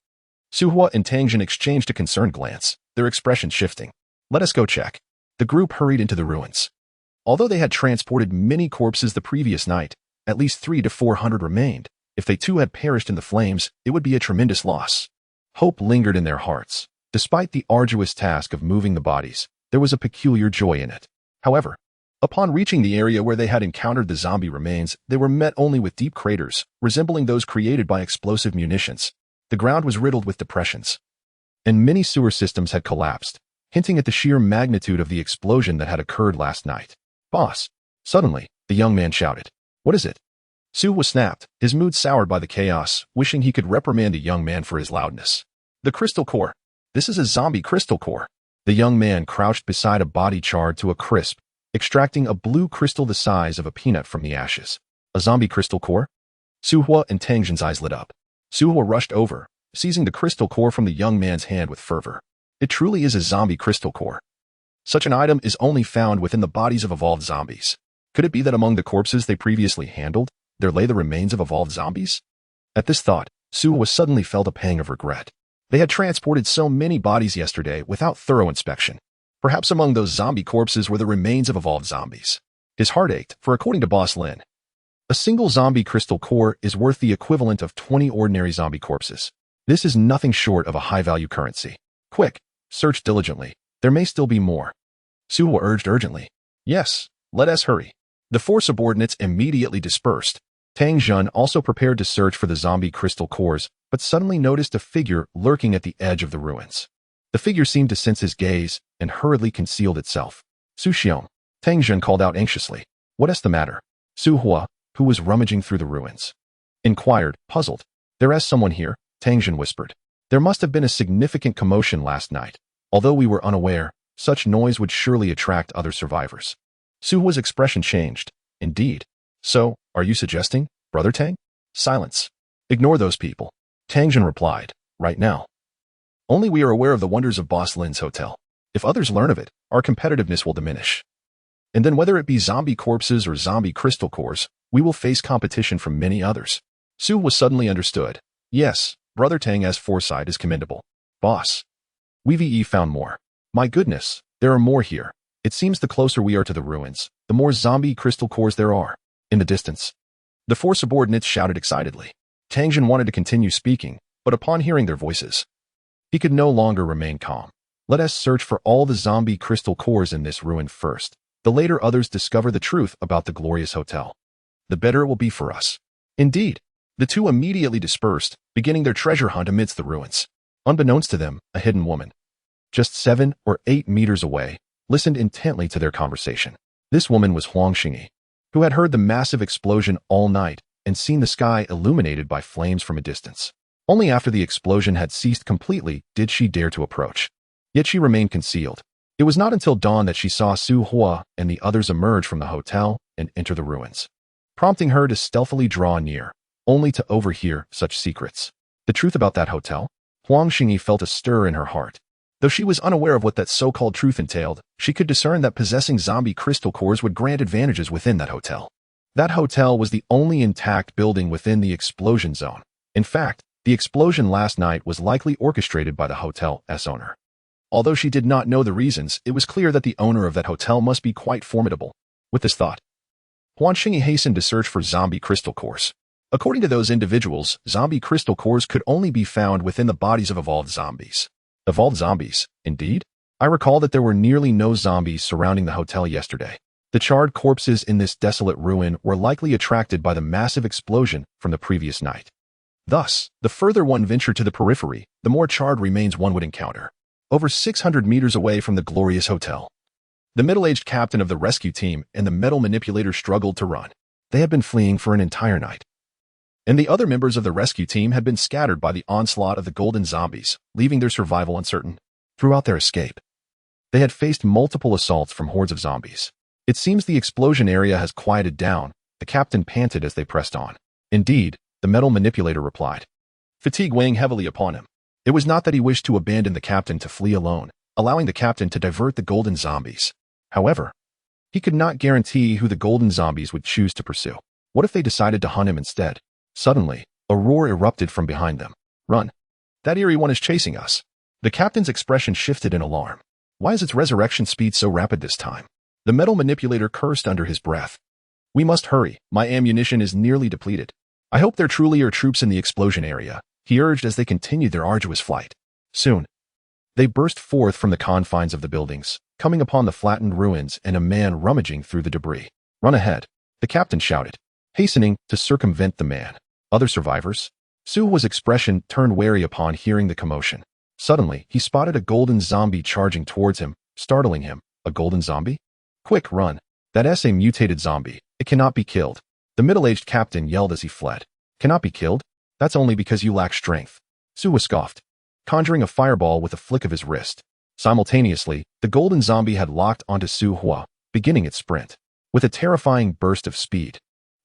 Su Hua and Tangjin exchanged a concerned glance, their expressions shifting. Let us go check. The group hurried into the ruins. Although they had transported many corpses the previous night, at least 300 to 400 remained. If they too had perished in the flames, it would be a tremendous loss. Hope lingered in their hearts. Despite the arduous task of moving the bodies, there was a peculiar joy in it. However, upon reaching the area where they had encountered the zombie remains, they were met only with deep craters, resembling those created by explosive munitions. The ground was riddled with depressions, and many sewer systems had collapsed, hinting at the sheer magnitude of the explosion that had occurred last night. Boss! Suddenly, the young man shouted. What is it? Su was snapped, his mood soured by the chaos, wishing he could reprimand the young man for his loudness. The crystal core. This is a zombie crystal core. The young man crouched beside a body charred to a crisp, extracting a blue crystal the size of a peanut from the ashes. A zombie crystal core? Su Hua and Tangjin's eyes lit up. Su Hua rushed over, seizing the crystal core from the young man's hand with fervor. It truly is a zombie crystal core. Such an item is only found within the bodies of evolved zombies. Could it be that among the corpses they previously handled, there lay the remains of evolved zombies? At this thought, Su Hua suddenly felt a pang of regret. They had transported so many bodies yesterday without thorough inspection. Perhaps among those zombie corpses were the remains of evolved zombies. His heart ached, for according to Boss Lin, a single zombie crystal core is worth the equivalent of 20 ordinary zombie corpses. This is nothing short of a high-value currency. Quick, search diligently. There may still be more. Su Hua urged urgently. Yes, let us hurry. The four subordinates immediately dispersed. Tang Jun also prepared to search for the zombie crystal cores, but suddenly noticed a figure lurking at the edge of the ruins. The figure seemed to sense his gaze and hurriedly concealed itself. Su Xiong, Tang Jun called out anxiously. What is the matter? Su Hua, who was rummaging through the ruins, inquired, puzzled. There is someone here, Tang Jun whispered. There must have been a significant commotion last night. Although we were unaware, such noise would surely attract other survivors. Su Hua's expression changed. Indeed. So, are you suggesting, Brother Tang? Silence. Ignore those people. Tang Jun replied. Right now. Only we are aware of the wonders of Boss Lin's hotel. If others learn of it, our competitiveness will diminish. And then whether it be zombie corpses or zombie crystal cores, we will face competition from many others. Su was suddenly understood. Yes, Brother Tang's foresight is commendable. Boss. We've found more. My goodness, there are more here. It seems the closer we are to the ruins, the more zombie crystal cores there are. In the distance, the four subordinates shouted excitedly. Tang Jun wanted to continue speaking, but upon hearing their voices, he could no longer remain calm. Let us search for all the zombie crystal cores in this ruin first. The later others discover the truth about the glorious hotel, the better it will be for us. Indeed, the two immediately dispersed, beginning their treasure hunt amidst the ruins. Unbeknownst to them, a hidden woman, just 7 or 8 meters away, listened intently to their conversation. This woman was Huang Xingyi, who had heard the massive explosion all night and seen the sky illuminated by flames from a distance. Only after the explosion had ceased completely did she dare to approach. Yet she remained concealed. It was not until dawn that she saw Su Hua and the others emerge from the hotel and enter the ruins. prompting her to stealthily draw near, only to overhear such secrets. The truth about that hotel? Huang Xingyi felt a stir in her heart. Though she was unaware of what that so-called truth entailed, she could discern that possessing zombie crystal cores would grant advantages within that hotel. That hotel was the only intact building within the explosion zone. In fact, the explosion last night was likely orchestrated by the hotel's owner. Although she did not know the reasons, it was clear that the owner of that hotel must be quite formidable. With this thought, Huang Xingyi hastened to search for zombie crystal cores. According to those individuals, zombie crystal cores could only be found within the bodies of evolved zombies. Evolved zombies, indeed? I recall that there were nearly no zombies surrounding the hotel yesterday. The charred corpses in this desolate ruin were likely attracted by the massive explosion from the previous night. Thus, the further one ventured to the periphery, the more charred remains one would encounter. Over 600 meters away from the glorious hotel, the middle-aged captain of the rescue team and the metal manipulator struggled to run. They had been fleeing for an entire night, and the other members of the rescue team had been scattered by the onslaught of the golden zombies, leaving their survival uncertain. Throughout their escape, they had faced multiple assaults from hordes of zombies. It seems the explosion area has quieted down, the captain panted as they pressed on. Indeed, the metal manipulator replied, fatigue weighing heavily upon him. It was not that he wished to abandon the captain to flee alone, allowing the captain to divert the golden zombies. However, he could not guarantee who the golden zombies would choose to pursue. What if they decided to hunt him instead? Suddenly, a roar erupted from behind them. Run! That eerie one is chasing us. The captain's expression shifted in alarm. Why is its resurrection speed so rapid this time? The metal manipulator cursed under his breath. We must hurry. My ammunition is nearly depleted. I hope there truly are troops in the explosion area, he urged as they continued their arduous flight. Soon, they burst forth from the confines of the buildings, coming upon the flattened ruins and a man rummaging through the debris. Run ahead, the captain shouted, hastening to circumvent the man. Other survivors? Su's expression turned wary upon hearing the commotion. Suddenly, he spotted a golden zombie charging towards him, startling him. A golden zombie? Quick, run. That's a mutated zombie. It cannot be killed. The middle-aged captain yelled as he fled. Cannot be killed? That's only because you lack strength. Su scoffed, conjuring a fireball with a flick of his wrist. Simultaneously, the golden zombie had locked onto Su Hua, beginning its sprint. With a terrifying burst of speed,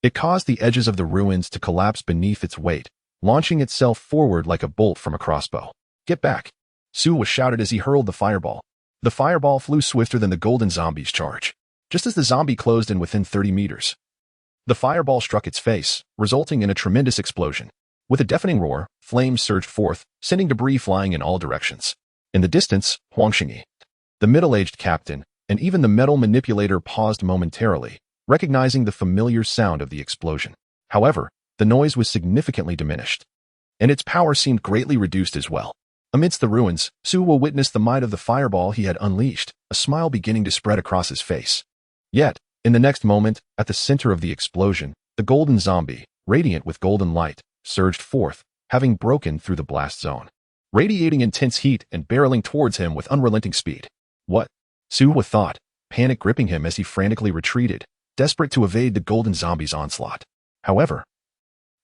it caused the edges of the ruins to collapse beneath its weight, launching itself forward like a bolt from a crossbow. Get back! Su shouted as he hurled the fireball. The fireball flew swifter than the golden zombie's charge. Just as the zombie closed in within 30 meters, the fireball struck its face, resulting in a tremendous explosion. With a deafening roar, flames surged forth, sending debris flying in all directions. In the distance, Huang Xingyi, the middle-aged captain, and even the metal manipulator paused momentarily, recognizing the familiar sound of the explosion. However, the noise was significantly diminished, and its power seemed greatly reduced as well. Amidst the ruins, Su witnessed the might of the fireball he had unleashed, a smile beginning to spread across his face. Yet, in the next moment, at the center of the explosion, the golden zombie, radiant with golden light, surged forth, having broken through the blast zone, radiating intense heat and barreling towards him with unrelenting speed. What? Su thought, panic gripping him as he frantically retreated, desperate to evade the golden zombie's onslaught. However,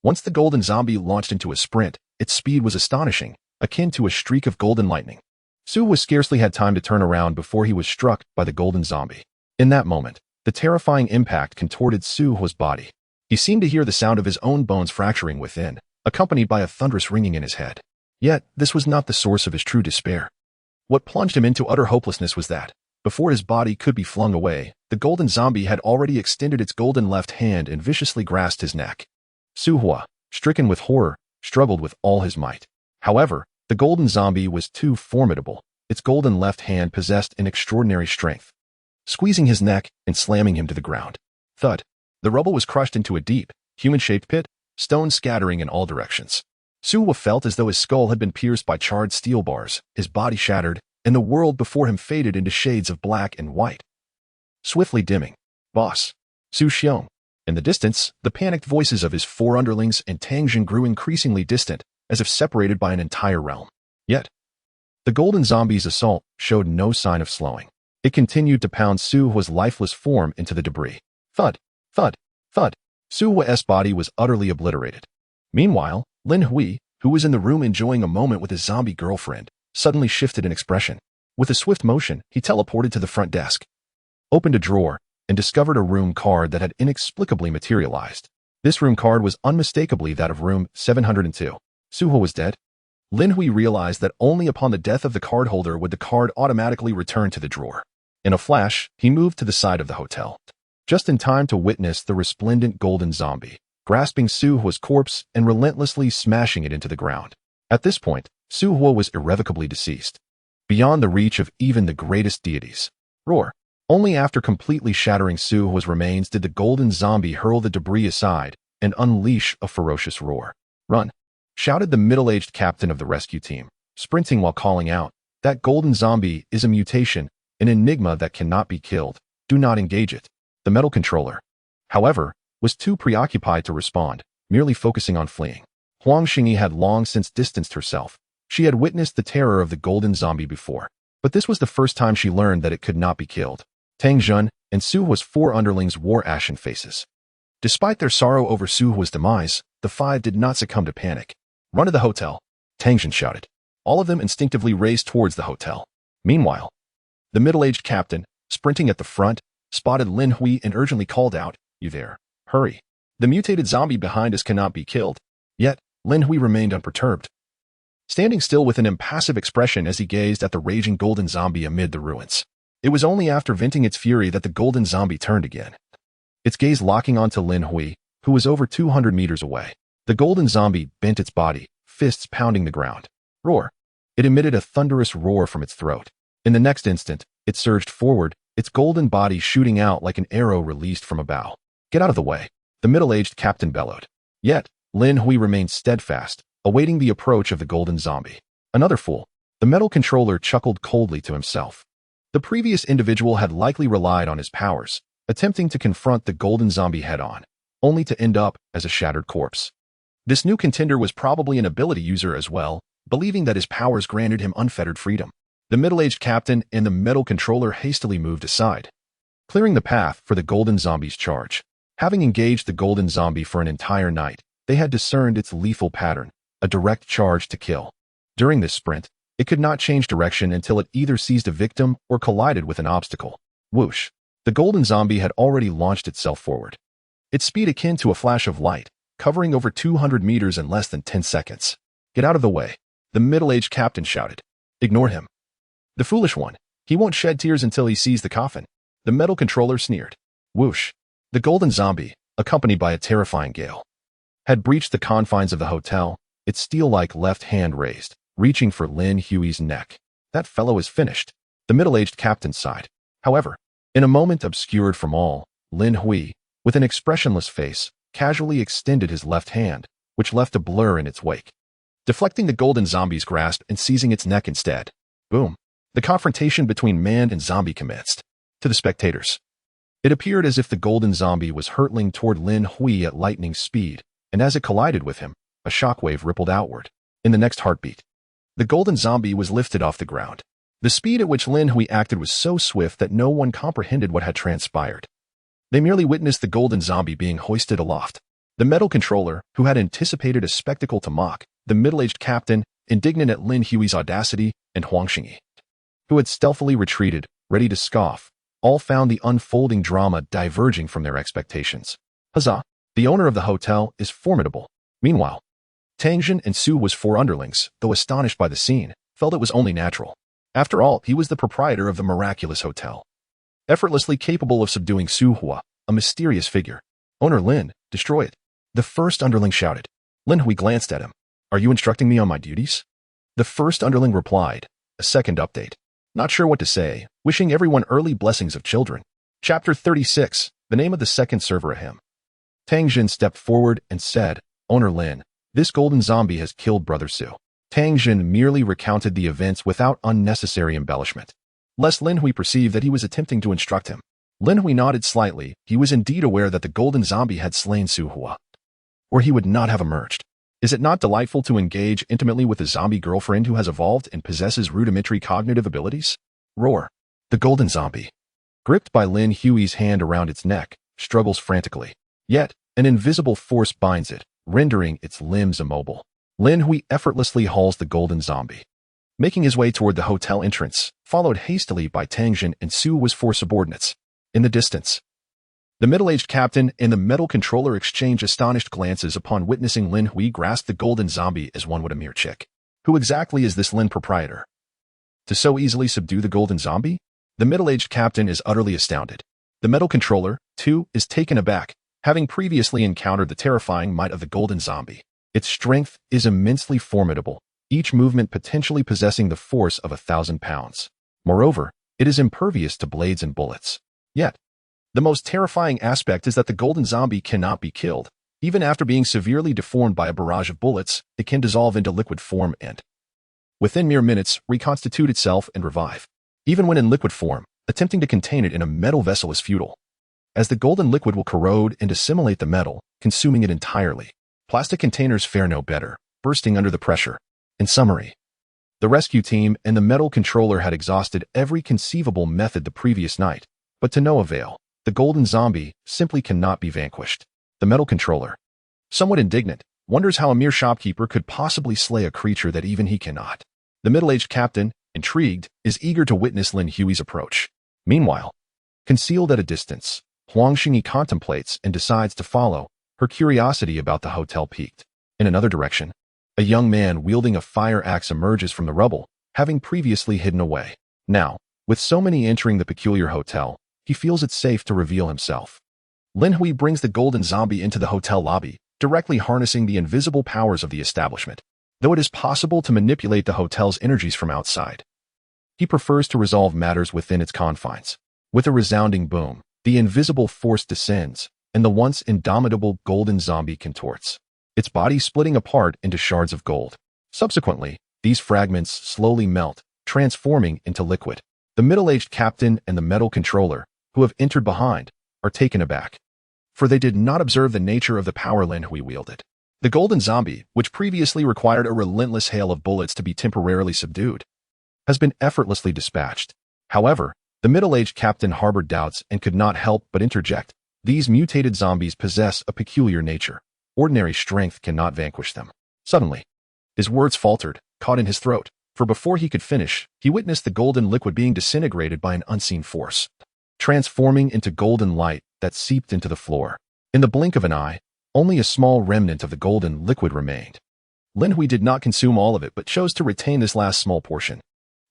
once the golden zombie launched into a sprint, its speed was astonishing, akin to a streak of golden lightning. Su scarcely had time to turn around before he was struck by the golden zombie. In that moment, the terrifying impact contorted Su's body. He seemed to hear the sound of his own bones fracturing within, accompanied by a thunderous ringing in his head. Yet, this was not the source of his true despair. What plunged him into utter hopelessness was that, before his body could be flung away, the golden zombie had already extended its golden left hand and viciously grasped his neck. Su Hua, stricken with horror, struggled with all his might. However, the golden zombie was too formidable. Its golden left hand possessed an extraordinary strength, squeezing his neck and slamming him to the ground. Thud. The rubble was crushed into a deep, human-shaped pit, stones scattering in all directions. Su felt as though his skull had been pierced by charred steel bars, his body shattered, and the world before him faded into shades of black and white. Swiftly dimming. Boss. Su Xiong. In the distance, the panicked voices of his four underlings and Tang Jin grew increasingly distant, as if separated by an entire realm. Yet, the golden zombie's assault showed no sign of slowing. It continued to pound Su's lifeless form into the debris. Thud, thud, thud. Su's body was utterly obliterated. Meanwhile, Lin Hui, who was in the room enjoying a moment with his zombie girlfriend, suddenly shifted in expression. With a swift motion, he teleported to the front desk, opened a drawer, and discovered a room card that had inexplicably materialized. This room card was unmistakably that of room 702. Suho was dead. Lin Hui realized that only upon the death of the cardholder would the card automatically return to the drawer. In a flash, he moved to the side of the hotel, just in time to witness the resplendent golden zombie, grasping Suho's corpse and relentlessly smashing it into the ground. At this point, Suho was irrevocably deceased, beyond the reach of even the greatest deities. Roar. Only after completely shattering Suho's remains did the golden zombie hurl the debris aside and unleash a ferocious roar. Run! Shouted the middle-aged captain of the rescue team, sprinting while calling out, "That golden zombie is a mutation, an enigma that cannot be killed. Do not engage it." The metal controller, however, was too preoccupied to respond, merely focusing on fleeing. Huang Xingyi had long since distanced herself. She had witnessed the terror of the golden zombie before, but this was the first time she learned that it could not be killed. Tang Jun and Suho's 4 underlings wore ashen faces. Despite their sorrow over Suho's demise, the 5 did not succumb to panic. "Run to the hotel," Tang Jun shouted. All of them instinctively raced towards the hotel. Meanwhile, the middle-aged captain, sprinting at the front, spotted Lin Hui and urgently called out, "You there? Hurry. The mutated zombie behind us cannot be killed." Yet, Lin Hui remained unperturbed, standing still with an impassive expression as he gazed at the raging golden zombie amid the ruins. It was only after venting its fury that the golden zombie turned again, its gaze locking onto Lin Hui, who was over 200 meters away. The golden zombie bent its body, fists pounding the ground. Roar. It emitted a thunderous roar from its throat. In the next instant, it surged forward, its golden body shooting out like an arrow released from a bow. "Get out of the way," the middle-aged captain bellowed. Yet, Lin Hui remained steadfast, awaiting the approach of the golden zombie. Another fool. The metal controller chuckled coldly to himself. The previous individual had likely relied on his powers, attempting to confront the golden zombie head-on, only to end up as a shattered corpse. This new contender was probably an ability user as well, believing that his powers granted him unfettered freedom. The middle-aged captain and the metal controller hastily moved aside, clearing the path for the golden zombie's charge. Having engaged the golden zombie for an entire night, they had discerned its lethal pattern, a direct charge to kill. During this sprint, it could not change direction until it either seized a victim or collided with an obstacle. Whoosh! The golden zombie had already launched itself forward, its speed akin to a flash of light, covering over 200 meters in less than 10 seconds. "Get out of the way," the middle-aged captain shouted. "Ignore him. The foolish one. He won't shed tears until he sees the coffin," the metal controller sneered. Whoosh! The golden zombie, accompanied by a terrifying gale, had breached the confines of the hotel, its steel-like left hand raised, reaching for Lin Hui's neck. "That fellow is finished," the middle-aged captain sighed. However, in a moment obscured from all, Lin Hui, with an expressionless face, casually extended his left hand, which left a blur in its wake, deflecting the golden zombie's grasp and seizing its neck instead. Boom! The confrontation between man and zombie commenced. To the spectators, it appeared as if the golden zombie was hurtling toward Lin Hui at lightning speed, and as it collided with him, a shockwave rippled outward. In the next heartbeat, the golden zombie was lifted off the ground. The speed at which Lin Hui acted was so swift that no one comprehended what had transpired. They merely witnessed the golden zombie being hoisted aloft. The metal controller, who had anticipated a spectacle to mock, the middle-aged captain, indignant at Lin Hui's audacity, and Huang Xingyi, who had stealthily retreated, ready to scoff, all found the unfolding drama diverging from their expectations. Huzzah! The owner of the hotel is formidable. Meanwhile, Tang Jun and Suho's 4 underlings, though astonished by the scene, felt it was only natural. After all, he was the proprietor of the miraculous hotel, effortlessly capable of subduing Suho, a mysterious figure. "Owner Lin, destroy it," the first underling shouted. Lin Hui glanced at him. "Are you instructing me on my duties?" The first underling replied. A second update. "Not sure what to say, wishing everyone early blessings of children." Chapter 36, the name of the second server a hymn. Tang Jun stepped forward and said, "Owner Lin, this golden zombie has killed Brother Su." Tang Jun merely recounted the events without unnecessary embellishment, lest Lin Hui perceive that he was attempting to instruct him. Lin Hui nodded slightly. He was indeed aware that the golden zombie had slain Su Hua, or he would not have emerged. Is it not delightful to engage intimately with a zombie girlfriend who has evolved and possesses rudimentary cognitive abilities? Roar. The golden zombie, gripped by Lin Hui's hand around its neck, struggles frantically. Yet, an invisible force binds it, rendering its limbs immobile. Lin Hui effortlessly hauls the golden zombie, making his way toward the hotel entrance, followed hastily by Tang Jun and Suho's 4 subordinates. In the distance, The middle-aged captain and the metal controller exchange astonished glances upon witnessing Lin Hui grasp the golden zombie as one would a mere chick. Who exactly is this Lin proprietor to so easily subdue the golden zombie? The middle-aged captain is utterly astounded. The metal controller, too, is taken aback, having previously encountered the terrifying might of the golden zombie. Its strength is immensely formidable, each movement potentially possessing the force of 1,000 pounds. Moreover, it is impervious to blades and bullets. Yet, the most terrifying aspect is that the golden zombie cannot be killed. Even after being severely deformed by a barrage of bullets, it can dissolve into liquid form and, within mere minutes, reconstitute itself and revive. Even when in liquid form, attempting to contain it in a metal vessel is futile, as the golden liquid will corrode and assimilate the metal, consuming it entirely. Plastic containers fare no better, bursting under the pressure. In summary, the rescue team and the metal controller had exhausted every conceivable method the previous night, but to no avail. The golden zombie simply cannot be vanquished. The metal controller, somewhat indignant, wonders how a mere shopkeeper could possibly slay a creature that even he cannot. The middle-aged captain, intrigued, is eager to witness Lin Hui's approach. Meanwhile, concealed at a distance, Huang Xingyi contemplates and decides to follow, her curiosity about the hotel piqued. In another direction, a young man wielding a fire axe emerges from the rubble, having previously hidden away. Now, with so many entering the peculiar hotel, he feels it safe to reveal himself. Lin Hui brings the golden zombie into the hotel lobby, directly harnessing the invisible powers of the establishment. Though it is possible to manipulate the hotel's energies from outside, he prefers to resolve matters within its confines. With a resounding boom, the invisible force descends, and the once indomitable golden zombie contorts, its body splitting apart into shards of gold. Subsequently, these fragments slowly melt, transforming into liquid. The middle-aged captain and the metal controller, who have entered behind, are taken aback, for they did not observe the nature of the power Lin Hui wielded. The golden zombie, which previously required a relentless hail of bullets to be temporarily subdued, has been effortlessly dispatched. However, the middle-aged captain harbored doubts and could not help but interject. These mutated zombies possess a peculiar nature. Ordinary strength cannot vanquish them. Suddenly, his words faltered, caught in his throat, for before he could finish, he witnessed the golden liquid being disintegrated by an unseen force, transforming into golden light that seeped into the floor. In the blink of an eye, only a small remnant of the golden liquid remained. Lin Hui did not consume all of it but chose to retain this last small portion.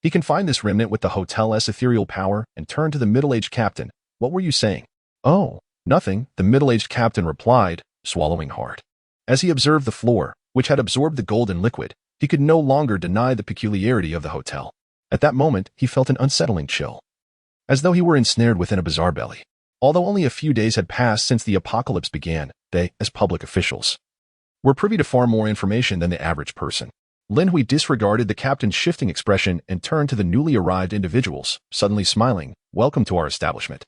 He confined this remnant with the hotel's ethereal power and turned to the middle-aged captain. "What were you saying?" "Oh, nothing," the middle-aged captain replied, swallowing hard. As he observed the floor, which had absorbed the golden liquid, he could no longer deny the peculiarity of the hotel. At that moment, he felt an unsettling chill, as though he were ensnared within a bizarre belly. Although only a few days had passed since the apocalypse began, they, as public officials, were privy to far more information than the average person. Lin Hui disregarded the captain's shifting expression and turned to the newly arrived individuals, suddenly smiling. "Welcome to our establishment.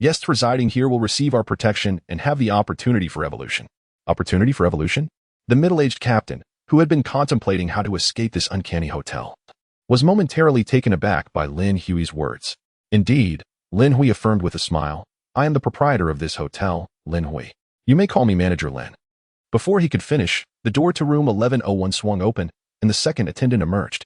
Guests residing here will receive our protection and have the opportunity for evolution." Opportunity for evolution? The middle-aged captain, who had been contemplating how to escape this uncanny hotel, was momentarily taken aback by Lin Hui's words. "Indeed," Lin Hui affirmed with a smile, "I am the proprietor of this hotel, Lin Hui. You may call me Manager Lin." Before he could finish, the door to room 1101 swung open, and the second attendant emerged.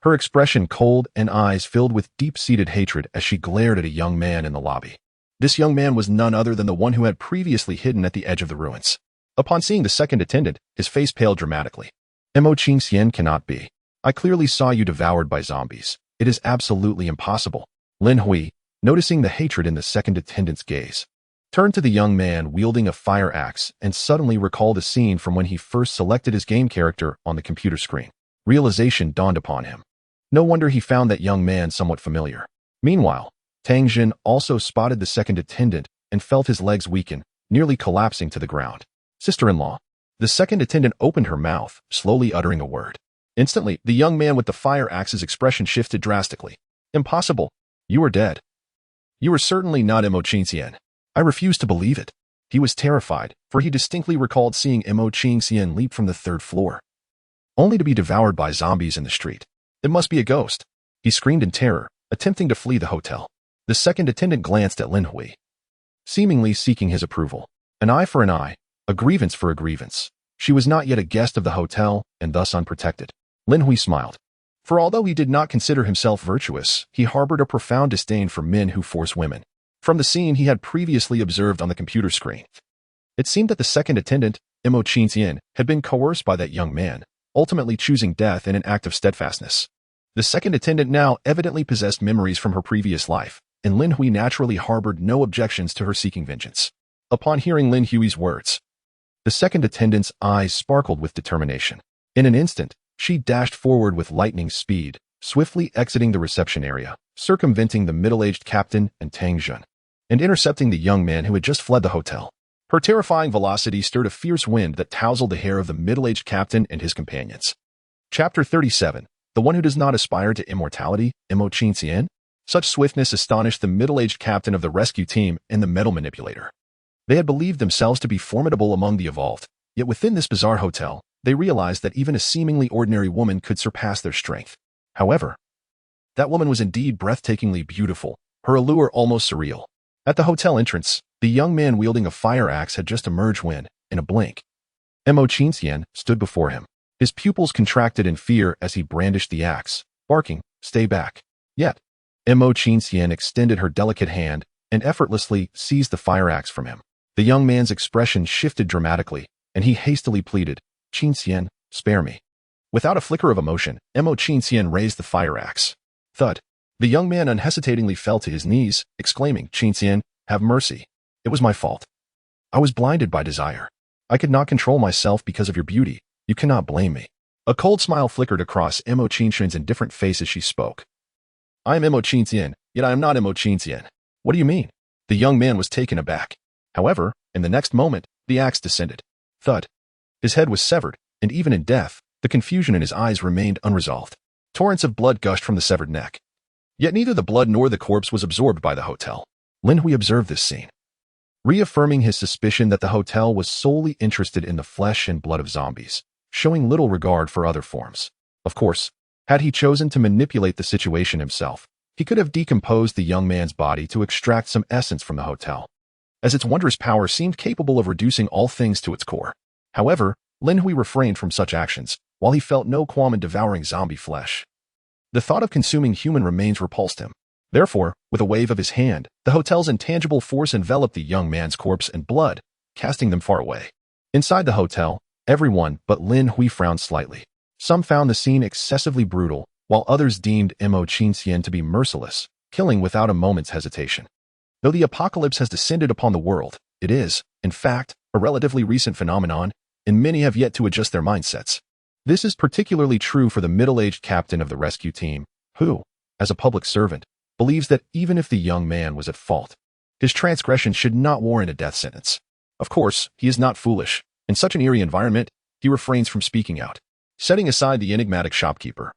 Her expression cold and eyes filled with deep-seated hatred as she glared at a young man in the lobby. This young man was none other than the one who had previously hidden at the edge of the ruins. Upon seeing the second attendant, his face paled dramatically. "Mo Qingxian cannot be. I clearly saw you devoured by zombies. It is absolutely impossible." Lin Hui, noticing the hatred in the second attendant's gaze, turned to the young man wielding a fire axe and suddenly recalled a scene from when he first selected his game character on the computer screen. Realization dawned upon him. No wonder he found that young man somewhat familiar. Meanwhile, Tang Jin also spotted the second attendant and felt his legs weaken, nearly collapsing to the ground. "Sister-in-law." The second attendant opened her mouth, slowly uttering a word. Instantly, the young man with the fire axe's expression shifted drastically. "Impossible. You are dead. You are certainly not Mo Qingxian." I refused to believe it. He was terrified, for he distinctly recalled seeing Mo Qingxian leap from the third floor, only to be devoured by zombies in the street. "It must be a ghost." He screamed in terror, attempting to flee the hotel. The second attendant glanced at Lin Hui, seemingly seeking his approval. An eye for an eye, a grievance for a grievance. She was not yet a guest of the hotel, and thus unprotected. Lin Hui smiled. For although he did not consider himself virtuous, he harbored a profound disdain for men who force women. from the scene he had previously observed on the computer screen. It seemed that the second attendant, Mo Qingxian, had been coerced by that young man, ultimately choosing death in an act of steadfastness. The second attendant now evidently possessed memories from her previous life, and Lin Hui naturally harbored no objections to her seeking vengeance. Upon hearing Lin Hui's words, the second attendant's eyes sparkled with determination. In an instant, she dashed forward with lightning speed, swiftly exiting the reception area, circumventing the middle-aged captain and Tang Jun, and intercepting the young man who had just fled the hotel. Her terrifying velocity stirred a fierce wind that tousled the hair of the middle-aged captain and his companions. Chapter 37. The one who does not aspire to immortality, Mo Qingxian? Such swiftness astonished the middle-aged captain of the rescue team and the metal manipulator. They had believed themselves to be formidable among the evolved, yet within this bizarre hotel, they realized that even a seemingly ordinary woman could surpass their strength. However, that woman was indeed breathtakingly beautiful, her allure almost surreal. At the hotel entrance, the young man wielding a fire axe had just emerged when, in a blink, Mo Qingxian stood before him. His pupils contracted in fear as he brandished the axe, barking, "Stay back." Yet, Mo Qingxian extended her delicate hand and effortlessly seized the fire axe from him. The young man's expression shifted dramatically, and he hastily pleaded, "Qingxian, spare me." Without a flicker of emotion, Mo Qingxian raised the fire axe. Thud. The young man unhesitatingly fell to his knees, exclaiming, "Qingxian, have mercy. It was my fault. I was blinded by desire. I could not control myself because of your beauty. You cannot blame me." A cold smile flickered across Mo Qingxian's indifferent face as she spoke. "I am Mo Qingxian, yet I am not Mo Qingxian. What do you mean?" The young man was taken aback. However, in the next moment, the axe descended. Thud. His head was severed, and even in death, the confusion in his eyes remained unresolved. Torrents of blood gushed from the severed neck. Yet neither the blood nor the corpse was absorbed by the hotel. Lin Hui observed this scene, reaffirming his suspicion that the hotel was solely interested in the flesh and blood of zombies, showing little regard for other forms. Of course, had he chosen to manipulate the situation himself, he could have decomposed the young man's body to extract some essence from the hotel, as its wondrous power seemed capable of reducing all things to its core. However, Lin Hui refrained from such actions, while he felt no qualm in devouring zombie flesh. The thought of consuming human remains repulsed him. Therefore, with a wave of his hand, the hotel's intangible force enveloped the young man's corpse and blood, casting them far away. Inside the hotel, everyone but Lin Hui frowned slightly. Some found the scene excessively brutal, while others deemed Mo Qingxian to be merciless, killing without a moment's hesitation. Though the apocalypse has descended upon the world, it is, in fact, a relatively recent phenomenon, and many have yet to adjust their mindsets. This is particularly true for the middle-aged captain of the rescue team, who, as a public servant, believes that even if the young man was at fault, his transgression should not warrant a death sentence. Of course, he is not foolish. In such an eerie environment, he refrains from speaking out, setting aside the enigmatic shopkeeper.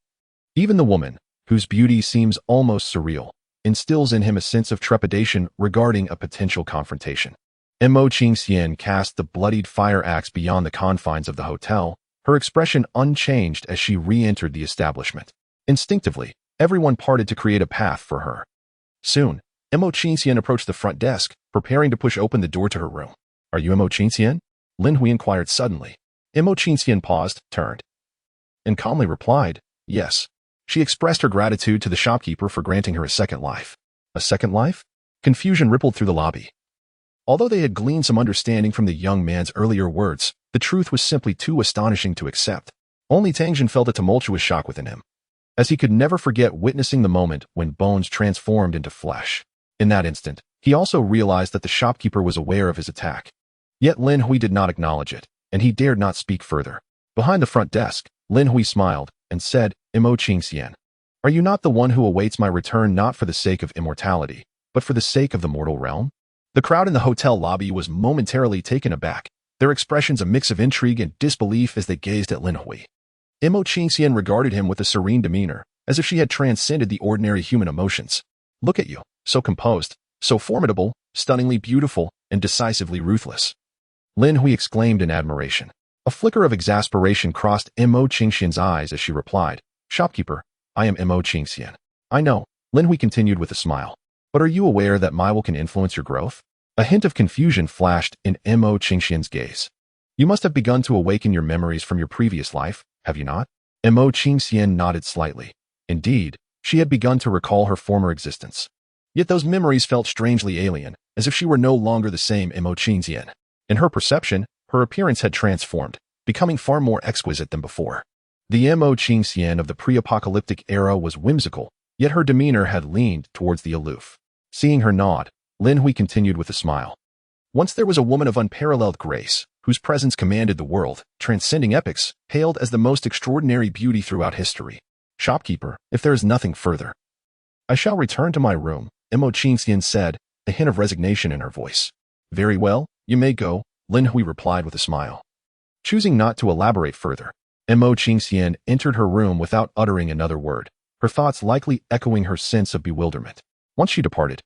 Even the woman, whose beauty seems almost surreal, instills in him a sense of trepidation regarding a potential confrontation. Mo Qingxian cast the bloodied fire axe beyond the confines of the hotel, her expression unchanged as she re-entered the establishment. Instinctively, everyone parted to create a path for her. Soon, Mo Qingxian approached the front desk, preparing to push open the door to her room. "Are you Mo Qingxian?" Lin Hui inquired suddenly. Mo Qingxian paused, turned, and calmly replied, "Yes." She expressed her gratitude to the shopkeeper for granting her a second life. A second life? Confusion rippled through the lobby. Although they had gleaned some understanding from the young man's earlier words, the truth was simply too astonishing to accept. Only Tang Jun felt a tumultuous shock within him, as he could never forget witnessing the moment when bones transformed into flesh. In that instant, he also realized that the shopkeeper was aware of his attack. Yet Lin Hui did not acknowledge it, and he dared not speak further. Behind the front desk, Lin Hui smiled and said, "Mo Qingxian, are you not the one who awaits my return not for the sake of immortality, but for the sake of the mortal realm?" The crowd in the hotel lobby was momentarily taken aback, their expressions a mix of intrigue and disbelief as they gazed at Lin Hui. Mo Qingxian regarded him with a serene demeanor, as if she had transcended the ordinary human emotions. "Look at you, so composed, so formidable, stunningly beautiful, and decisively ruthless." Lin Hui exclaimed in admiration. A flicker of exasperation crossed Mo Qingxian's eyes as she replied, "Shopkeeper, I am Mo Qingxian." "I know," Lin Hui continued with a smile. "But are you aware that my will can influence your growth?" A hint of confusion flashed in Mo Qingxian's gaze. "You must have begun to awaken your memories from your previous life, have you not?" Mo Qingxian nodded slightly. Indeed, she had begun to recall her former existence. Yet those memories felt strangely alien, as if she were no longer the same Mo Qingxian. In her perception, her appearance had transformed, becoming far more exquisite than before. The Mo Qingxian of the pre-apocalyptic era was whimsical, yet her demeanor had leaned towards the aloof. Seeing her nod, Lin Hui continued with a smile. Once there was a woman of unparalleled grace, whose presence commanded the world, transcending epochs, hailed as the most extraordinary beauty throughout history. Shopkeeper, if there is nothing further, I shall return to my room, Mo Qingxian said, a hint of resignation in her voice. Very well, you may go, Lin Hui replied with a smile. Choosing not to elaborate further, Mo Qingxian entered her room without uttering another word, her thoughts likely echoing her sense of bewilderment. Once she departed,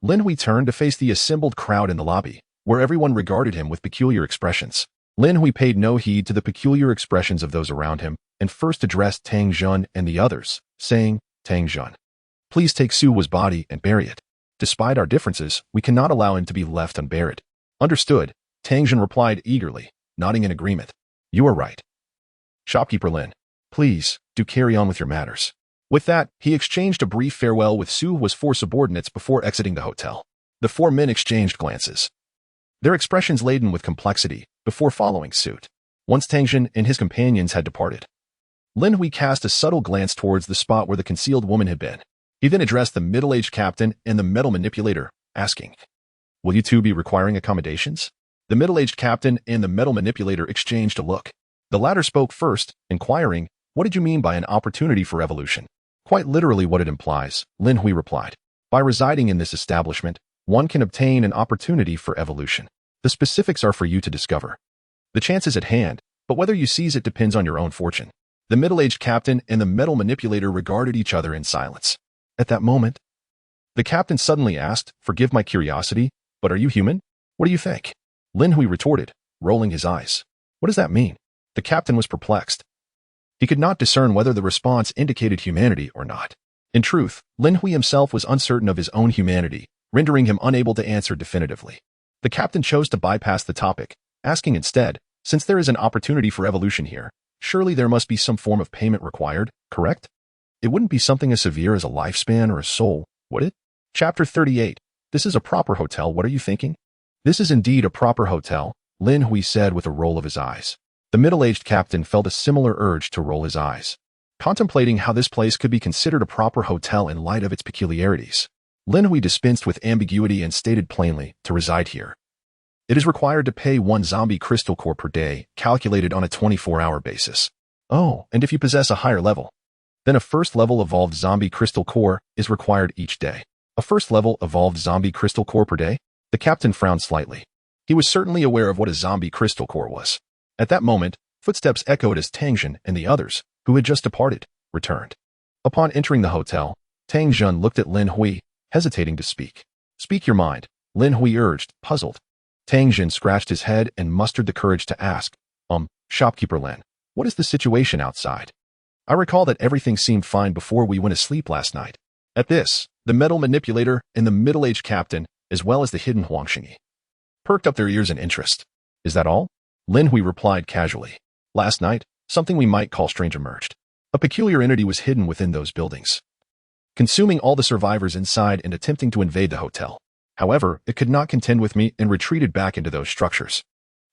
Lin Hui turned to face the assembled crowd in the lobby, where everyone regarded him with peculiar expressions. Lin Hui paid no heed to the peculiar expressions of those around him and first addressed Tang Zhen and the others, saying, Tang Zhen, please take Su Hua's body and bury it. Despite our differences, we cannot allow him to be left unburied. Understood, Tang Zhen replied eagerly, nodding in agreement. You are right. Shopkeeper Lin, please, do carry on with your matters. With that, he exchanged a brief farewell with Su Hua's 4 subordinates before exiting the hotel. The 4 men exchanged glances, their expressions laden with complexity, before following suit. Once Tang Zhen and his companions had departed, Lin Hui cast a subtle glance towards the spot where the concealed woman had been. He then addressed the middle-aged captain and the metal manipulator, asking, Will you two be requiring accommodations? The middle-aged captain and the metal manipulator exchanged a look. The latter spoke first, inquiring, What did you mean by an opportunity for evolution? Quite literally what it implies, Lin Hui replied. By residing in this establishment, one can obtain an opportunity for evolution. The specifics are for you to discover. The chance is at hand, but whether you seize it depends on your own fortune. The middle-aged captain and the metal manipulator regarded each other in silence. At that moment, the captain suddenly asked, Forgive my curiosity, but are you human? What do you think? Lin Hui retorted, rolling his eyes. What does that mean? The captain was perplexed. He could not discern whether the response indicated humanity or not. In truth, Lin Hui himself was uncertain of his own humanity, rendering him unable to answer definitively. The captain chose to bypass the topic, asking instead, Since there is an opportunity for evolution here, surely there must be some form of payment required, correct? It wouldn't be something as severe as a lifespan or a soul, would it? Chapter 38. This is a proper hotel, what are you thinking? This is indeed a proper hotel, Lin Hui said with a roll of his eyes. The middle-aged captain felt a similar urge to roll his eyes, contemplating how this place could be considered a proper hotel in light of its peculiarities. Lin Hui dispensed with ambiguity and stated plainly, to reside here, it is required to pay 1 zombie crystal core per day, calculated on a 24-hour basis. Oh, and if you possess a higher level, then a first-level evolved zombie crystal core is required each day. A first-level evolved zombie crystal core per day? The captain frowned slightly. He was certainly aware of what a zombie crystal core was. At that moment, footsteps echoed as Tang Zhen and the others, who had just departed, returned. Upon entering the hotel, Tang Zhen looked at Lin Hui, hesitating to speak. Speak your mind, Lin Hui urged, puzzled. Tang Zhen scratched his head and mustered the courage to ask, Shopkeeper Lin, what is the situation outside? I recall that everything seemed fine before we went asleep last night. At this, the metal manipulator and the middle-aged captain, as well as the hidden Huangxingyi, perked up their ears in interest. Is that all? Lin Hui replied casually. Last night, something we might call strange emerged. A peculiar entity was hidden within those buildings, consuming all the survivors inside and attempting to invade the hotel. However, it could not contend with me and retreated back into those structures.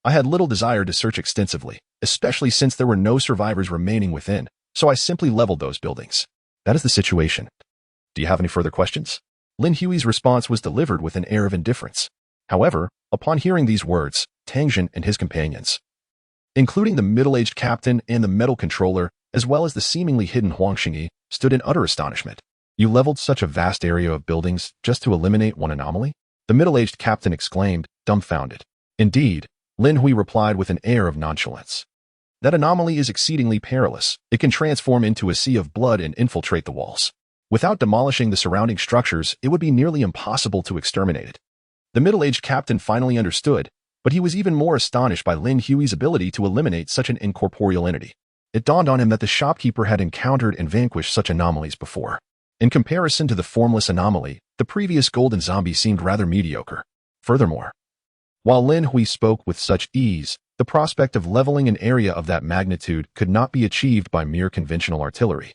I had little desire to search extensively, especially since there were no survivors remaining within, so I simply leveled those buildings. That is the situation. Do you have any further questions? Lin Hui's response was delivered with an air of indifference. However, upon hearing these words, Tang Zhen and his companions, including the middle-aged captain and the metal controller, as well as the seemingly hidden Huangxingyi, stood in utter astonishment. You leveled such a vast area of buildings just to eliminate one anomaly? The middle-aged captain exclaimed, dumbfounded. Indeed, Lin Hui replied with an air of nonchalance. That anomaly is exceedingly perilous. It can transform into a sea of blood and infiltrate the walls. Without demolishing the surrounding structures, it would be nearly impossible to exterminate it. The middle-aged captain finally understood, but he was even more astonished by Lin Hui's ability to eliminate such an incorporeal entity. It dawned on him that the shopkeeper had encountered and vanquished such anomalies before. In comparison to the formless anomaly, the previous golden zombie seemed rather mediocre. Furthermore, while Lin Hui spoke with such ease, the prospect of leveling an area of that magnitude could not be achieved by mere conventional artillery,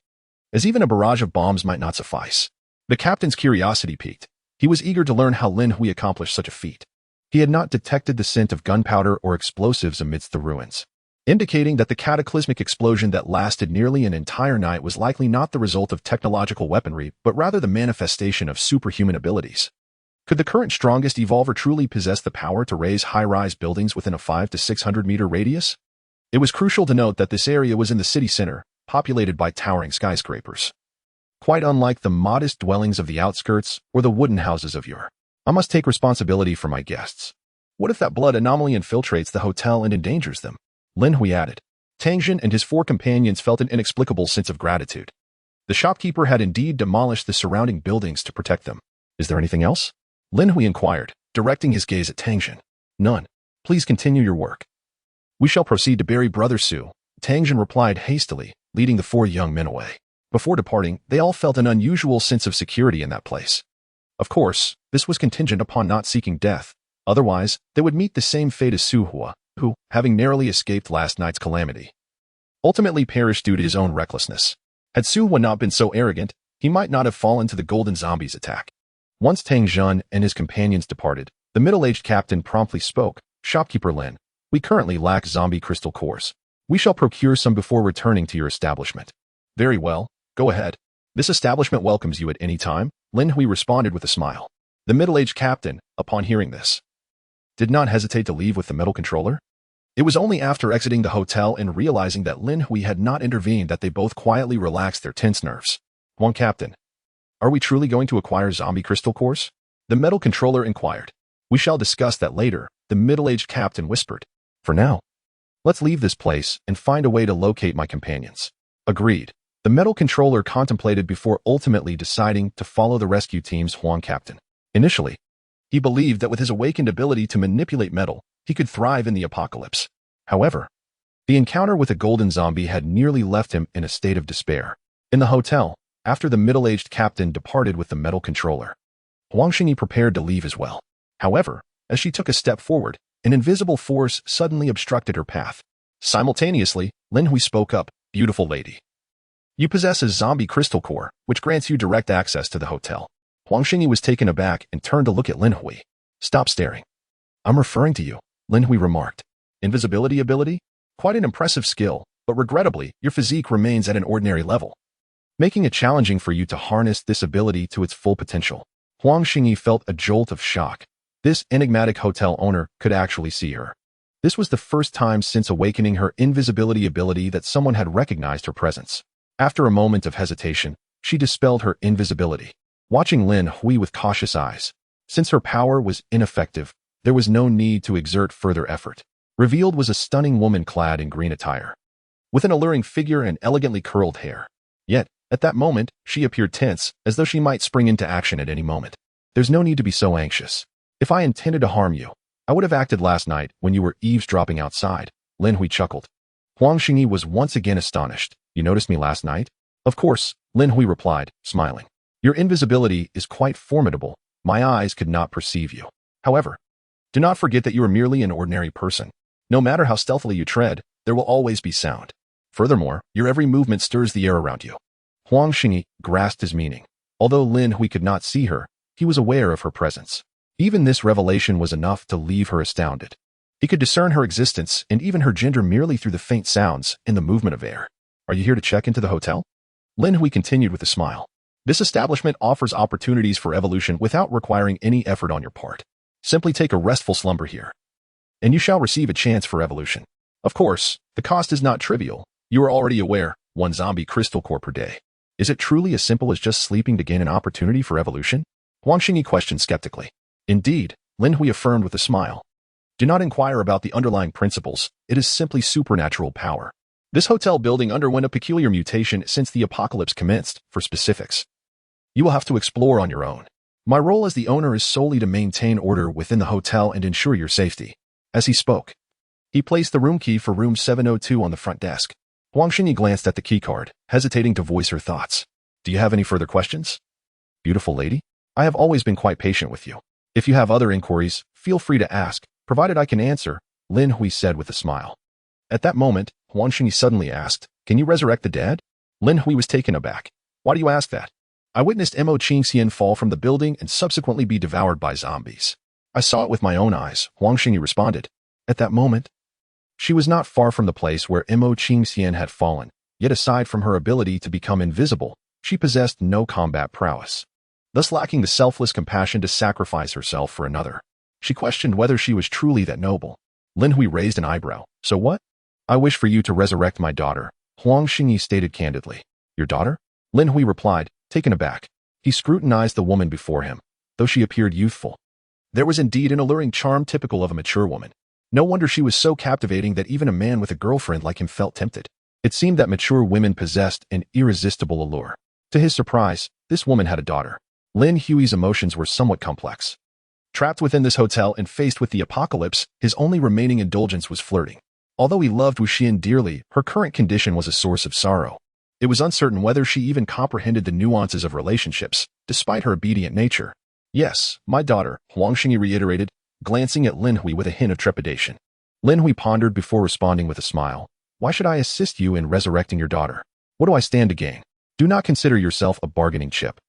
as even a barrage of bombs might not suffice. The captain's curiosity piqued, He was eager to learn how Lin Hui accomplished such a feat. He had not detected the scent of gunpowder or explosives amidst the ruins, indicating that the cataclysmic explosion that lasted nearly an entire night was likely not the result of technological weaponry, but rather the manifestation of superhuman abilities. Could the current strongest evolver truly possess the power to raise high-rise buildings within a 500 to 600-meter radius? It was crucial to note that this area was in the city center, populated by towering skyscrapers. Quite unlike the modest dwellings of the outskirts or the wooden houses of yore. I must take responsibility for my guests. What if that blood anomaly infiltrates the hotel and endangers them? Lin Hui added. Tang Jin and his 4 companions felt an inexplicable sense of gratitude. The shopkeeper had indeed demolished the surrounding buildings to protect them. Is there anything else? Lin Hui inquired, directing his gaze at Tang Jin. None. Please continue your work. We shall proceed to bury Brother Su, Tang Jin replied hastily, leading the 4 young men away. Before departing, they all felt an unusual sense of security in that place. Of course, this was contingent upon not seeking death. Otherwise, they would meet the same fate as Su Hua, who, having narrowly escaped last night's calamity, ultimately perished due to his own recklessness. Had Su Hua not been so arrogant, he might not have fallen to the golden zombies' attack. Once Tang Jin and his companions departed, the middle-aged captain promptly spoke. Shopkeeper Lin, we currently lack zombie crystal cores. We shall procure some before returning to your establishment. Very well, go ahead. This establishment welcomes you at any time, Lin Hui responded with a smile. The middle-aged captain, upon hearing this, did not hesitate to leave with the metal controller. It was only after exiting the hotel and realizing that Lin Hui had not intervened that they both quietly relaxed their tense nerves. One captain. Are we truly going to acquire zombie crystal cores? The metal controller inquired. We shall discuss that later, the middle-aged captain whispered. For now, let's leave this place and find a way to locate my companions. Agreed. The metal controller contemplated before ultimately deciding to follow the rescue team's Huang captain. Initially, he believed that with his awakened ability to manipulate metal, he could thrive in the apocalypse. However, the encounter with a golden zombie had nearly left him in a state of despair. In the hotel, after the middle-aged captain departed with the metal controller, Huang Xingyi prepared to leave as well. However, as she took a step forward, an invisible force suddenly obstructed her path. Simultaneously, Lin Hui spoke up, Beautiful lady. You possess a zombie crystal core, which grants you direct access to the hotel. Huang Xingyi was taken aback and turned to look at Lin Hui. Stop staring. I'm referring to you, Lin Hui remarked. Invisibility ability? Quite an impressive skill, but regrettably, your physique remains at an ordinary level, making it challenging for you to harness this ability to its full potential. Huang Xingyi felt a jolt of shock. This enigmatic hotel owner could actually see her. This was the first time since awakening her invisibility ability that someone had recognized her presence. After a moment of hesitation, she dispelled her invisibility, watching Lin Hui with cautious eyes. Since her power was ineffective, there was no need to exert further effort. Revealed was a stunning woman clad in green attire, with an alluring figure and elegantly curled hair. Yet, at that moment, she appeared tense, as though she might spring into action at any moment. There's no need to be so anxious. If I intended to harm you, I would have acted last night when you were eavesdropping outside, Lin Hui chuckled. Huang Xingyi was once again astonished. You noticed me last night? Of course, Lin Hui replied, smiling. Your invisibility is quite formidable. My eyes could not perceive you. However, do not forget that you are merely an ordinary person. No matter how stealthily you tread, there will always be sound. Furthermore, your every movement stirs the air around you. Huang Xingyi grasped his meaning. Although Lin Hui could not see her, he was aware of her presence. Even this revelation was enough to leave her astounded. He could discern her existence and even her gender merely through the faint sounds and the movement of air. Are you here to check into the hotel? Lin Hui continued with a smile. This establishment offers opportunities for evolution without requiring any effort on your part. Simply take a restful slumber here, and you shall receive a chance for evolution. Of course, the cost is not trivial. You are already aware, 1 zombie crystal core per day. Is it truly as simple as just sleeping to gain an opportunity for evolution? Huang Xingyi questioned skeptically. Indeed, Lin Hui affirmed with a smile. Do not inquire about the underlying principles. It is simply supernatural power. This hotel building underwent a peculiar mutation since the apocalypse commenced. For specifics, you will have to explore on your own. My role as the owner is solely to maintain order within the hotel and ensure your safety. As he spoke, he placed the room key for room 702 on the front desk. Huang Xingyi glanced at the keycard, hesitating to voice her thoughts. Do you have any further questions? Beautiful lady, I have always been quite patient with you. If you have other inquiries, feel free to ask, provided I can answer, Lin Hui said with a smile. At that moment, Huang Xingyi suddenly asked, Can you resurrect the dead? Lin Hui was taken aback. Why do you ask that? I witnessed Mo Qingxian fall from the building and subsequently be devoured by zombies. I saw it with my own eyes, Huang Xingyi responded. At that moment, she was not far from the place where Mo Qingxian had fallen, yet aside from her ability to become invisible, she possessed no combat prowess, thus lacking the selfless compassion to sacrifice herself for another. She questioned whether she was truly that noble. Lin Hui raised an eyebrow. So what? I wish for you to resurrect my daughter, Huang Xingyi stated candidly. Your daughter? Lin Hui replied, taken aback. He scrutinized the woman before him, though she appeared youthful. There was indeed an alluring charm typical of a mature woman. No wonder she was so captivating that even a man with a girlfriend like him felt tempted. It seemed that mature women possessed an irresistible allure. To his surprise, this woman had a daughter. Lin Hui's emotions were somewhat complex. Trapped within this hotel and faced with the apocalypse, his only remaining indulgence was flirting. Although he loved Wu Xian dearly, her current condition was a source of sorrow. It was uncertain whether she even comprehended the nuances of relationships, despite her obedient nature. Yes, my daughter, Huang Xingyi reiterated, glancing at Lin Hui with a hint of trepidation. Lin Hui pondered before responding with a smile. Why should I assist you in resurrecting your daughter? What do I stand to gain? Do not consider yourself a bargaining chip.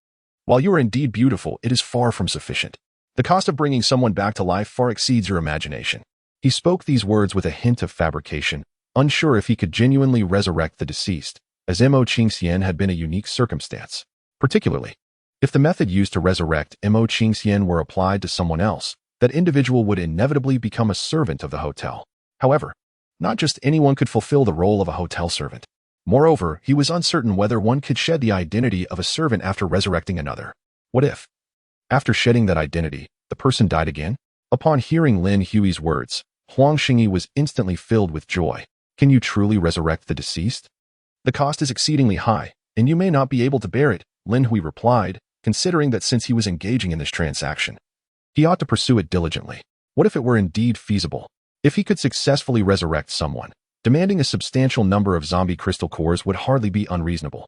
While you are indeed beautiful, it is far from sufficient. The cost of bringing someone back to life far exceeds your imagination. He spoke these words with a hint of fabrication, unsure if he could genuinely resurrect the deceased, as Mo Qingxian had been a unique circumstance. Particularly, if the method used to resurrect Mo Qingxian were applied to someone else, that individual would inevitably become a servant of the hotel. However, not just anyone could fulfill the role of a hotel servant. Moreover, he was uncertain whether one could shed the identity of a servant after resurrecting another. What if, after shedding that identity, the person died again? Upon hearing Lin Hui's words, Huang Xingyi was instantly filled with joy. Can you truly resurrect the deceased? The cost is exceedingly high, and you may not be able to bear it, Lin Hui replied, considering that since he was engaging in this transaction, he ought to pursue it diligently. What if it were indeed feasible? If he could successfully resurrect someone, demanding a substantial number of zombie crystal cores would hardly be unreasonable.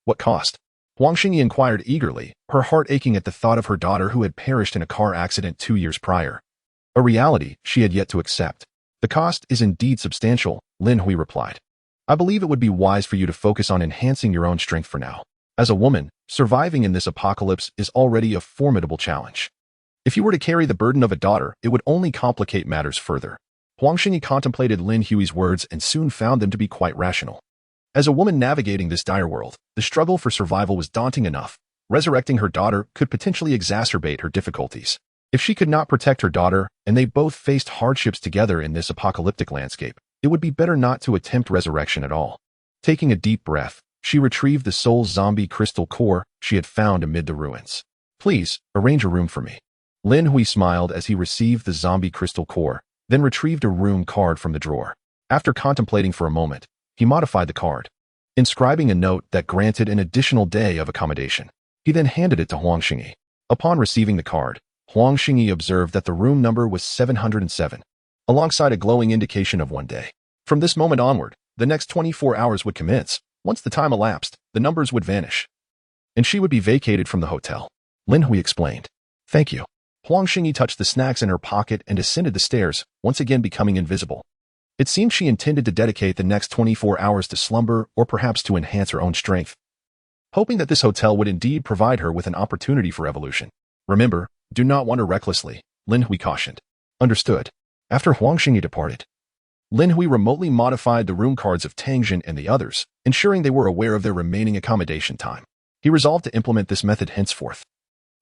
What cost? Huang Xingyi inquired eagerly, her heart aching at the thought of her daughter who had perished in a car accident 2 years prior. A reality she had yet to accept. The cost is indeed substantial, Lin Hui replied. I believe it would be wise for you to focus on enhancing your own strength for now. As a woman, surviving in this apocalypse is already a formidable challenge. If you were to carry the burden of a daughter, it would only complicate matters further. Huang Xingyi contemplated Lin Hui's words and soon found them to be quite rational. As a woman navigating this dire world, the struggle for survival was daunting enough. Resurrecting her daughter could potentially exacerbate her difficulties. If she could not protect her daughter, and they both faced hardships together in this apocalyptic landscape, it would be better not to attempt resurrection at all. Taking a deep breath, she retrieved the soul zombie crystal core she had found amid the ruins. Please, arrange a room for me. Lin Hui smiled as he received the zombie crystal core, then retrieved a room card from the drawer. After contemplating for a moment, he modified the card, inscribing a note that granted an additional day of accommodation. He then handed it to Huang Xingyi. Upon receiving the card, Huang Xingyi observed that the room number was 707, alongside a glowing indication of 1 day. From this moment onward, the next 24 hours would commence. Once the time elapsed, the numbers would vanish, and she would be vacated from the hotel. Lin Hui explained. Thank you. Huang Xingyi touched the snacks in her pocket and descended the stairs, once again becoming invisible. It seemed she intended to dedicate the next 24 hours to slumber or perhaps to enhance her own strength, hoping that this hotel would indeed provide her with an opportunity for evolution. Remember, do not wander recklessly, Lin Hui cautioned. Understood. After Huang Xingyi departed, Lin Hui remotely modified the room cards of Tangjin and the others, ensuring they were aware of their remaining accommodation time. He resolved to implement this method henceforth,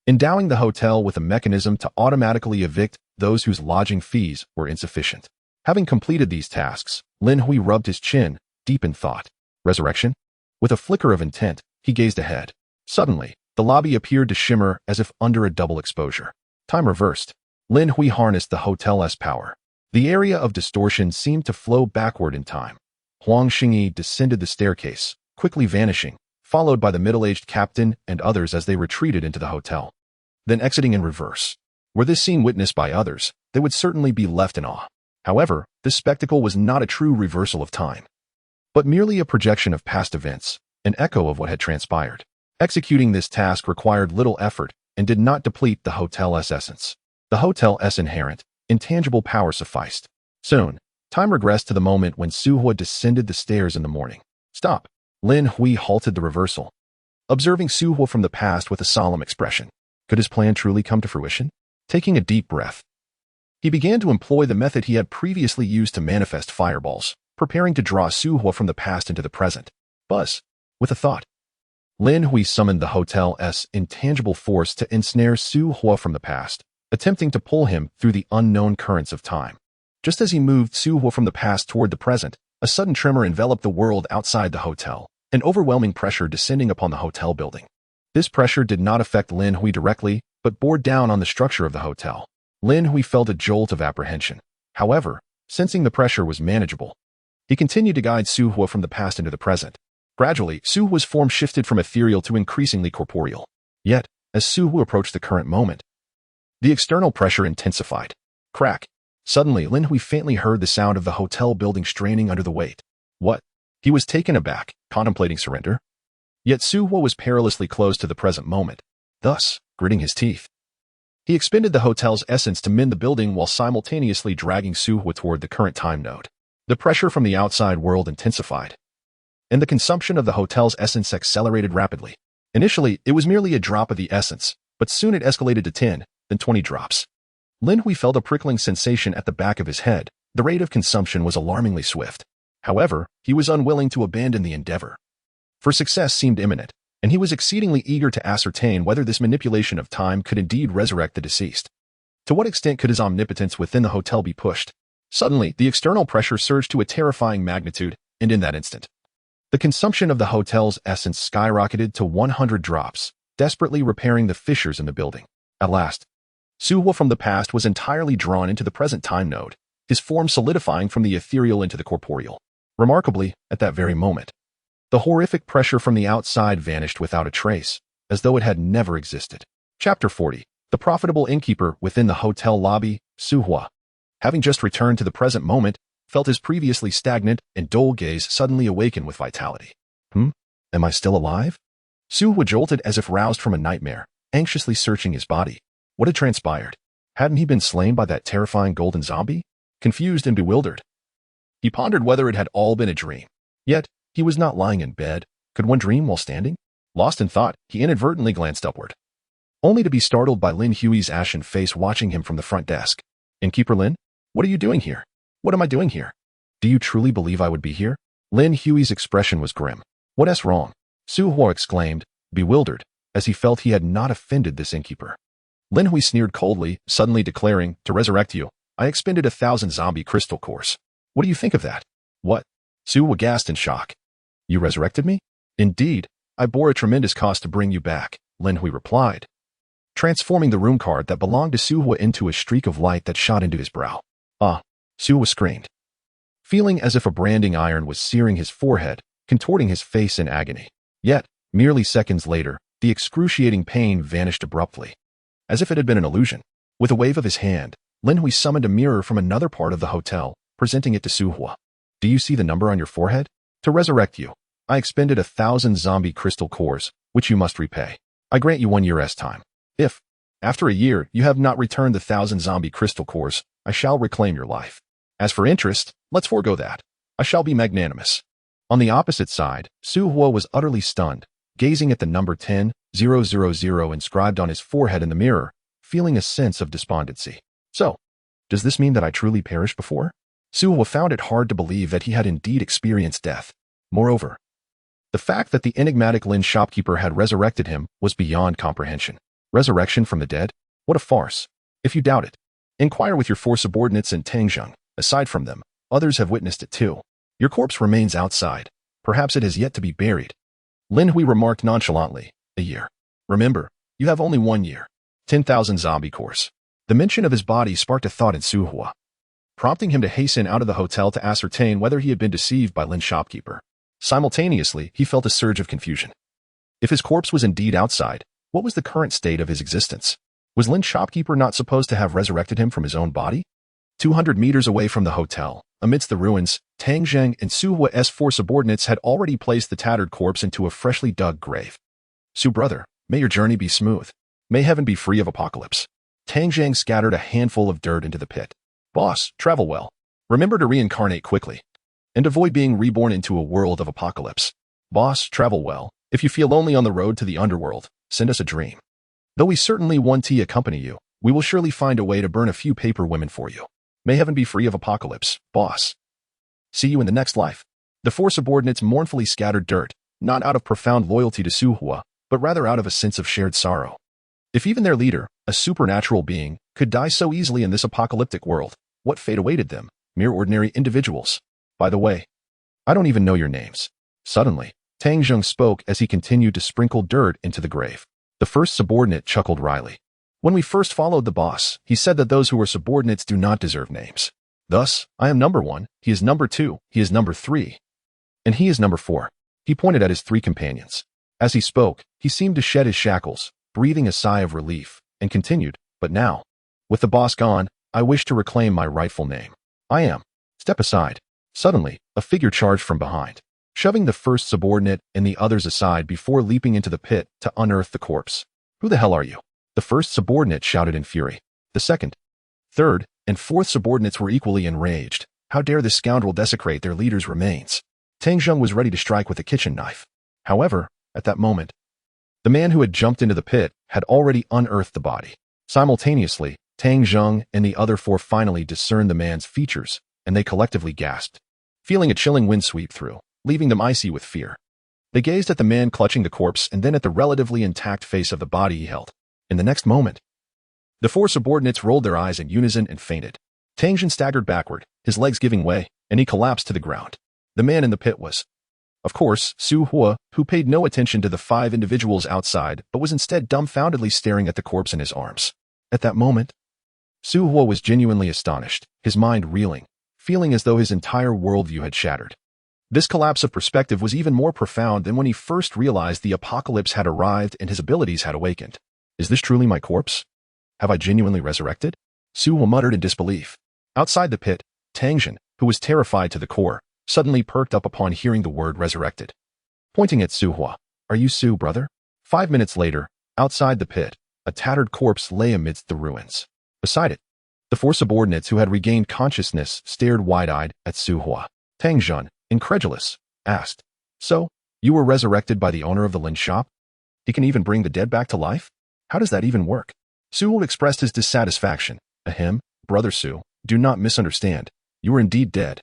endowing the hotel with a mechanism to automatically evict those whose lodging fees were insufficient. Having completed these tasks, Lin Hui rubbed his chin, deep in thought. Resurrection? With a flicker of intent, he gazed ahead. Suddenly, the lobby appeared to shimmer as if under a double exposure. Time reversed. Lin Hui harnessed the hotel's power. The area of distortion seemed to flow backward in time. Huang Xingyi descended the staircase, quickly vanishing, followed by the middle-aged captain and others as they retreated into the hotel, then exiting in reverse. Were this scene witnessed by others, they would certainly be left in awe. However, this spectacle was not a true reversal of time, but merely a projection of past events, an echo of what had transpired. Executing this task required little effort and did not deplete the hotel's essence. The hotel's inherent, intangible power sufficed. Soon, time regressed to the moment when Su Hua descended the stairs in the morning. Stop! Lin Hui halted the reversal. observing Su Hua from the past with a solemn expression. Could his plan truly come to fruition? Taking a deep breath, he began to employ the method he had previously used to manifest fireballs, preparing to draw Su Hua from the past into the present. Buzz, with a thought. Lin Hui summoned the hotel's intangible force to ensnare Su Hua from the past, attempting to pull him through the unknown currents of time. Just as he moved Su Hua from the past toward the present, a sudden tremor enveloped the world outside the hotel, an overwhelming pressure descending upon the hotel building. This pressure did not affect Lin Hui directly, but bore down on the structure of the hotel. Lin Hui felt a jolt of apprehension. However, sensing the pressure was manageable, he continued to guide Su Hua from the past into the present. Gradually, Su Hua's form shifted from ethereal to increasingly corporeal. Yet, as Su Hua approached the current moment, the external pressure intensified. Crack. Suddenly, Lin Hui faintly heard the sound of the hotel building straining under the weight. What? He was taken aback, contemplating surrender. Yet Su Hua was perilously close to the present moment. Thus, gritting his teeth, he expended the hotel's essence to mend the building while simultaneously dragging Su Hua toward the current time node. The pressure from the outside world intensified, and the consumption of the hotel's essence accelerated rapidly. Initially, it was merely a drop of the essence, but soon it escalated to 10, then 20 drops. Lin Hui felt a prickling sensation at the back of his head. The rate of consumption was alarmingly swift. However, he was unwilling to abandon the endeavor, for success seemed imminent, and he was exceedingly eager to ascertain whether this manipulation of time could indeed resurrect the deceased. To what extent could his omnipotence within the hotel be pushed? Suddenly, the external pressure surged to a terrifying magnitude, and in that instant, the consumption of the hotel's essence skyrocketed to 100 drops, desperately repairing the fissures in the building. At last, Su Hua from the past was entirely drawn into the present time node, his form solidifying from the ethereal into the corporeal. Remarkably, at that very moment, the horrific pressure from the outside vanished without a trace, as though it had never existed. Chapter 40. The profitable innkeeper within the hotel lobby. Su Hua, having just returned to the present moment, felt his previously stagnant and dull gaze suddenly awaken with vitality. Am I still alive? Su Hua jolted as if roused from a nightmare, anxiously searching his body. What had transpired? Hadn't he been slain by that terrifying golden zombie? Confused and bewildered, he pondered whether it had all been a dream. Yet, he was not lying in bed. Could one dream while standing? Lost in thought, he inadvertently glanced upward, only to be startled by Lin Hui's ashen face watching him from the front desk. Innkeeper Lin? What are you doing here? What am I doing here? Do you truly believe I would be here? Lin Hui's expression was grim. What's wrong? Su Hua exclaimed, bewildered, as he felt he had not offended this innkeeper. Lin Hui sneered coldly, suddenly declaring, to resurrect you, I expended 1,000 zombie crystal cores. What do you think of that? What? Su Hua gasped in shock. You resurrected me? Indeed, I bore a tremendous cost to bring you back, Lin Hui replied, transforming the room card that belonged to Su Hua into a streak of light that shot into his brow. Ah, Su Hua screamed, feeling as if a branding iron was searing his forehead, contorting his face in agony. Yet, merely seconds later, the excruciating pain vanished abruptly, as if it had been an illusion. With a wave of his hand, Lin Hui summoned a mirror from another part of the hotel, presenting it to Su Hua. Do you see the number on your forehead? To resurrect you, I expended 1,000 zombie crystal cores, which you must repay. I grant you 1 year's time. If, after a year, you have not returned the 1,000 zombie crystal cores, I shall reclaim your life. As for interest, let's forego that. I shall be magnanimous. On the opposite side, Su Hua was utterly stunned, gazing at the number 10,000 inscribed on his forehead in the mirror, feeling a sense of despondency. So, does this mean that I truly perished before? Su Hua found it hard to believe that he had indeed experienced death. Moreover, the fact that the enigmatic Lin shopkeeper had resurrected him was beyond comprehension. Resurrection from the dead? What a farce. If you doubt it, inquire with your 4 subordinates in Tangzheng. Aside from them, others have witnessed it too. Your corpse remains outside. Perhaps it has yet to be buried. Lin Hui remarked nonchalantly. A year. Remember, you have only 1 year. 10,000 zombie cores. The mention of his body sparked a thought in Su Hua, prompting him to hasten out of the hotel to ascertain whether he had been deceived by Lin's shopkeeper. Simultaneously, he felt a surge of confusion. If his corpse was indeed outside, what was the current state of his existence? Was Lin's shopkeeper not supposed to have resurrected him from his own body? 200 meters away from the hotel, amidst the ruins, Tang Zheng and Su Hua's 4 subordinates had already placed the tattered corpse into a freshly dug grave. Su brother, may your journey be smooth. May heaven be free of apocalypse. Tang Zheng scattered a handful of dirt into the pit. Boss, travel well. Remember to reincarnate quickly, and avoid being reborn into a world of apocalypse. Boss, travel well. If you feel lonely on the road to the underworld, send us a dream. Though we certainly want to accompany you, we will surely find a way to burn a few paper women for you. May heaven be free of apocalypse, boss. See you in the next life. The four subordinates mournfully scattered dirt, not out of profound loyalty to Su Hua, but rather out of a sense of shared sorrow. If even their leader, a supernatural being, could die so easily in this apocalyptic world, what fate awaited them, mere ordinary individuals? By the way, I don't even know your names. Suddenly, Tang Zheng spoke as he continued to sprinkle dirt into the grave. The first subordinate chuckled wryly. When we first followed the boss, he said that those who were subordinates do not deserve names. Thus, I am number 1, he is number 2, he is number 3, and he is number 4. He pointed at his 3 companions. As he spoke, he seemed to shed his shackles, breathing a sigh of relief, and continued, but now, with the boss gone, I wish to reclaim my rightful name. I am. Step aside. Suddenly, a figure charged from behind, shoving the first subordinate and the others aside before leaping into the pit to unearth the corpse. Who the hell are you? The first subordinate shouted in fury. The second, third, and fourth subordinates were equally enraged. How dare this scoundrel desecrate their leader's remains? Tang Zheng was ready to strike with a kitchen knife. However, at that moment, the man who had jumped into the pit had already unearthed the body. Simultaneously, Tang Zheng and the other 4 finally discerned the man's features, and they collectively gasped, feeling a chilling wind sweep through, leaving them icy with fear. They gazed at the man clutching the corpse and then at the relatively intact face of the body he held. In the next moment, the 4 subordinates rolled their eyes in unison and fainted. Tang Zheng staggered backward, his legs giving way, and he collapsed to the ground. The man in the pit was, of course, Su Hua, who paid no attention to the 5 individuals outside but was instead dumbfoundedly staring at the corpse in his arms. At that moment, Su Hua was genuinely astonished, his mind reeling, feeling as though his entire worldview had shattered. This collapse of perspective was even more profound than when he first realized the apocalypse had arrived and his abilities had awakened. Is this truly my corpse? Have I genuinely resurrected? Su Hua muttered in disbelief. Outside the pit, Tang Zheng, who was terrified to the core, suddenly perked up upon hearing the word resurrected. Pointing at Su Hua, "Are you Su, brother?" 5 minutes later, outside the pit, a tattered corpse lay amidst the ruins. Beside it, the 4 subordinates who had regained consciousness stared wide-eyed at Su Hua. Tang Zheng, incredulous, asked, "So, you were resurrected by the owner of the Lin shop? He can even bring the dead back to life? How does that even work?" Su Hua expressed his dissatisfaction. Ahem, brother Su, do not misunderstand. You are indeed dead.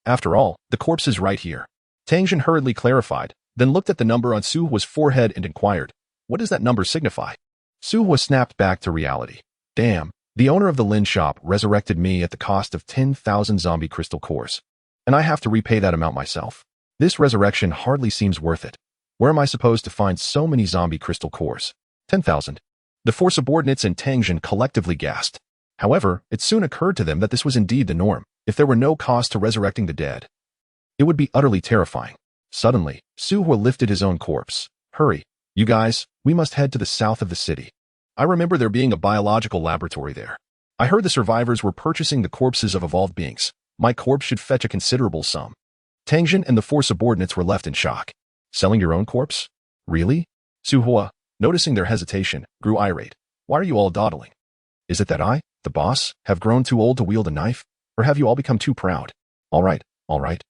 After all, the corpse is right here. Tang Zheng hurriedly clarified, then looked at the number on Su Hua's forehead and inquired, "What does that number signify?" Su Hua snapped back to reality. "Damn, the owner of the Lin shop resurrected me at the cost of 10,000 zombie crystal cores. And I have to repay that amount myself. This resurrection hardly seems worth it. Where am I supposed to find so many zombie crystal cores? 10,000. The 4 subordinates and Tang Zheng collectively gasped. However, it soon occurred to them that this was indeed the norm. If there were no cost to resurrecting the dead, it would be utterly terrifying. Suddenly, Su Hua lifted his own corpse. "Hurry, you guys, we must head to the south of the city. I remember there being a biological laboratory there. I heard the survivors were purchasing the corpses of evolved beings. My corpse should fetch a considerable sum." Tang Zheng and the 4 subordinates were left in shock. "Selling your own corpse? Really?" Su Hua, noticing their hesitation, grew irate. "Why are you all dawdling? Is it that I, the boss, have grown too old to wield a knife? Or have you all become too proud? All right, all right."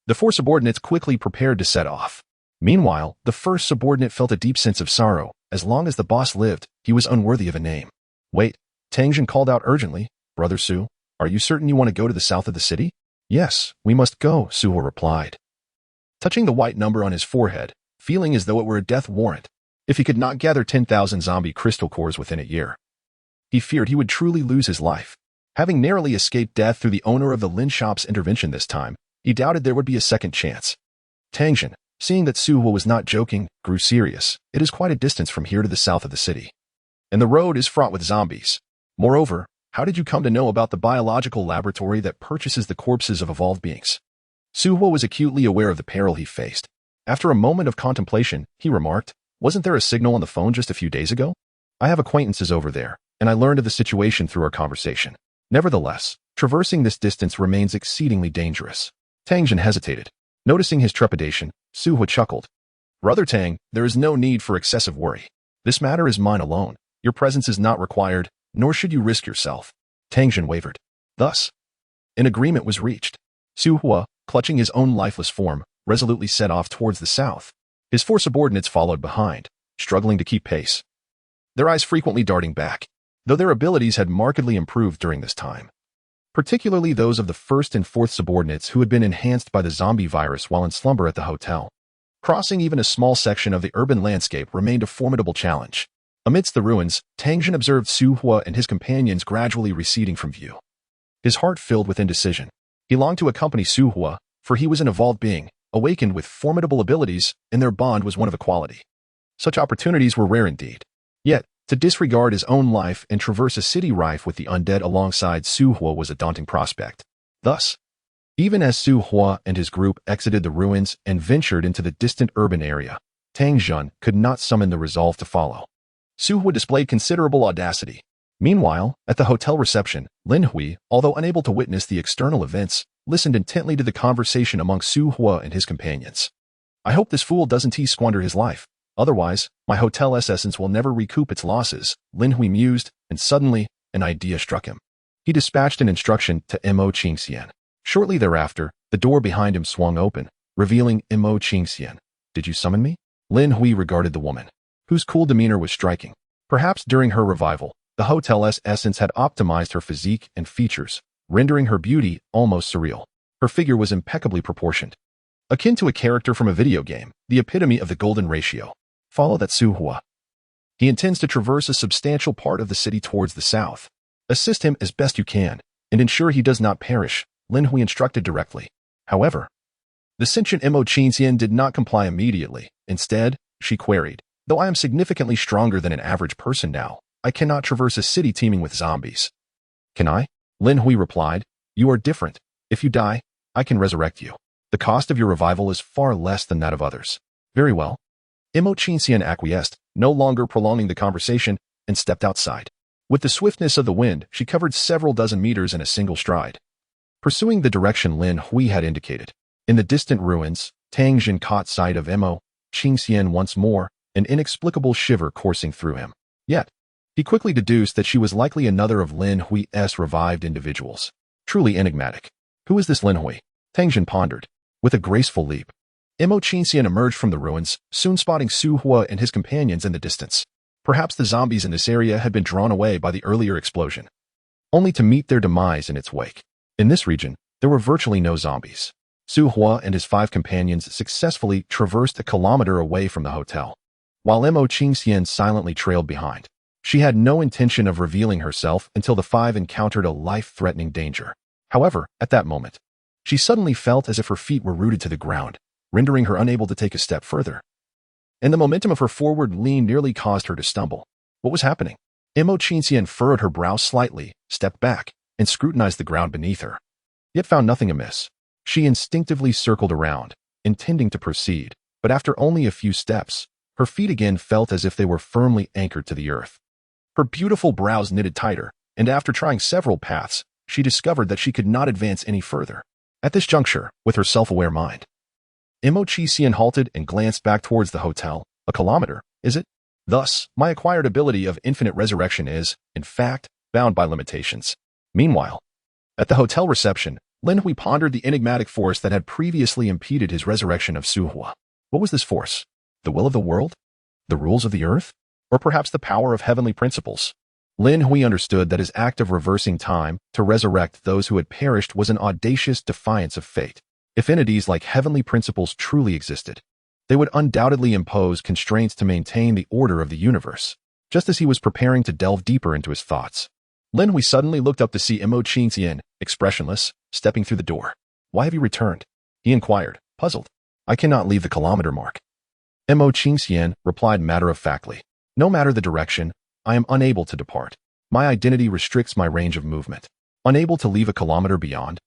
The 4 subordinates quickly prepared to set off. Meanwhile, the first subordinate felt a deep sense of sorrow. As long as the boss lived, he was unworthy of a name. "Wait," Tang Zheng called out urgently, "Brother Su, are you certain you want to go to the south of the city?" "Yes, we must go," Su Hua replied, touching the white number on his forehead, feeling as though it were a death warrant. If he could not gather 10,000 zombie crystal cores within a year, he feared he would truly lose his life. Having narrowly escaped death through the owner of the Lin shop's intervention this time, he doubted there would be a second chance. Tang Zheng, seeing that Su Hua was not joking, grew serious. "It is quite a distance from here to the south of the city, and the road is fraught with zombies. Moreover, how did you come to know about the biological laboratory that purchases the corpses of evolved beings?" Su Hua was acutely aware of the peril he faced. After a moment of contemplation, he remarked, "Wasn't there a signal on the phone just a few days ago? I have acquaintances over there, and I learned of the situation through our conversation. Nevertheless, traversing this distance remains exceedingly dangerous." Tang Zheng hesitated. Noticing his trepidation, Su Hua chuckled. "Brother Tang, there is no need for excessive worry. This matter is mine alone. Your presence is not required, nor should you risk yourself." Tang Zheng wavered. Thus, an agreement was reached. Su Hua, clutching his own lifeless form, resolutely set off towards the south. His 4 subordinates followed behind, struggling to keep pace, their eyes frequently darting back, though their abilities had markedly improved during this time. Particularly those of the 1st and 4th subordinates who had been enhanced by the zombie virus while in slumber at the hotel. Crossing even a small section of the urban landscape remained a formidable challenge. Amidst the ruins, Tang Jin observed Su Hua and his companions gradually receding from view. His heart filled with indecision. He longed to accompany Su Hua, for he was an evolved being, awakened with formidable abilities, and their bond was one of equality. Such opportunities were rare indeed. Yet, to disregard his own life and traverse a city rife with the undead alongside Su Hua was a daunting prospect. Thus, even as Su Hua and his group exited the ruins and ventured into the distant urban area, Tang Jun could not summon the resolve to follow. Su Hua displayed considerable audacity. Meanwhile, at the hotel reception, Lin Hui, although unable to witness the external events, listened intently to the conversation among Su Hua and his companions. I hope this fool doesn't squander his life. Otherwise, my hotel's essence will never recoup its losses, Lin Hui mused, and suddenly, an idea struck him. He dispatched an instruction to Mo Qingxian. Shortly thereafter, the door behind him swung open, revealing Mo Qingxian. Did you summon me? Lin Hui regarded the woman, whose cool demeanor was striking. Perhaps during her revival, the hotel's essence had optimized her physique and features, rendering her beauty almost surreal. Her figure was impeccably proportioned, akin to a character from a video game, the epitome of the golden ratio. Follow that Su Hua. He intends to traverse a substantial part of the city towards the south. Assist him as best you can, and ensure he does not perish, Lin Hui instructed directly. However, the sentient Mo Qingxian did not comply immediately. Instead, she queried, though I am significantly stronger than an average person now, I cannot traverse a city teeming with zombies. Can I? Lin Hui replied, you are different. If you die, I can resurrect you. The cost of your revival is far less than that of others. Very well. Mo Qingxian acquiesced, no longer prolonging the conversation, and stepped outside. With the swiftness of the wind, she covered several dozen meters in a single stride, pursuing the direction Lin Hui had indicated. In the distant ruins, Tang Jin caught sight of Mo Qingxian once more, an inexplicable shiver coursing through him. Yet, he quickly deduced that she was likely another of Lin Hui's revived individuals. Truly enigmatic. Who is this Lin Hui? Tang Jin pondered. With a graceful leap, Mo Qingxian emerged from the ruins, soon spotting Su Hua and his companions in the distance. Perhaps the zombies in this area had been drawn away by the earlier explosion, only to meet their demise in its wake. In this region, there were virtually no zombies. Su Hua and his 5 companions successfully traversed a kilometer away from the hotel, while Mo Qingxian silently trailed behind. She had no intention of revealing herself until the 5 encountered a life-threatening danger. However, at that moment, she suddenly felt as if her feet were rooted to the ground, rendering her unable to take a step further. And the momentum of her forward lean nearly caused her to stumble. What was happening? Mo Qingxian furrowed her brow slightly, stepped back, and scrutinized the ground beneath her, yet found nothing amiss. She instinctively circled around, intending to proceed, but after only a few steps, her feet again felt as if they were firmly anchored to the earth. Her beautiful brows knitted tighter, and after trying several paths, she discovered that she could not advance any further. At this juncture, with her self-aware mind, Mo Qingxian halted and glanced back towards the hotel. A kilometer, is it? Thus, my acquired ability of infinite resurrection is, in fact, bound by limitations. Meanwhile, at the hotel reception, Lin Hui pondered the enigmatic force that had previously impeded his resurrection of Su Hua. What was this force? The will of the world? The rules of the earth? Or perhaps the power of heavenly principles? Lin Hui understood that his act of reversing time to resurrect those who had perished was an audacious defiance of fate. If entities like heavenly principles truly existed, they would undoubtedly impose constraints to maintain the order of the universe. Just as he was preparing to delve deeper into his thoughts, Lin Hui suddenly looked up to see Mo Qingxian, expressionless, stepping through the door. Why have you returned? He inquired, puzzled. I cannot leave the kilometer mark. Mo Qingxian replied matter-of-factly. No matter the direction, I am unable to depart. My identity restricts my range of movement. Unable to leave a kilometer beyond.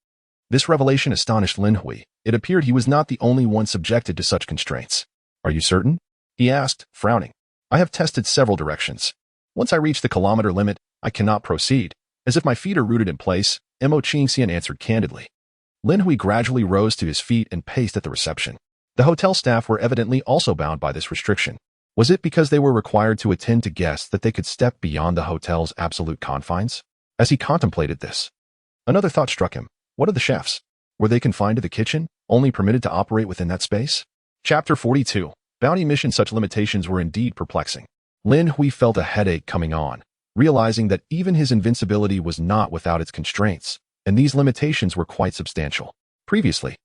This revelation astonished Lin Hui. It appeared he was not the only one subjected to such constraints. Are you certain? He asked, frowning. I have tested several directions. Once I reach the kilometer limit, I cannot proceed. As if my feet are rooted in place, Mo Qingxian answered candidly. Lin Hui gradually rose to his feet and paced at the reception. The hotel staff were evidently also bound by this restriction. Was it because they were required to attend to guests that they could step beyond the hotel's absolute confines? As he contemplated this, another thought struck him. What of the chefs? Were they confined to the kitchen, only permitted to operate within that space? Chapter 42. Bounty mission such limitations were indeed perplexing. Lin Hui felt a headache coming on, realizing that even his invincibility was not without its constraints, and these limitations were quite substantial. Previously,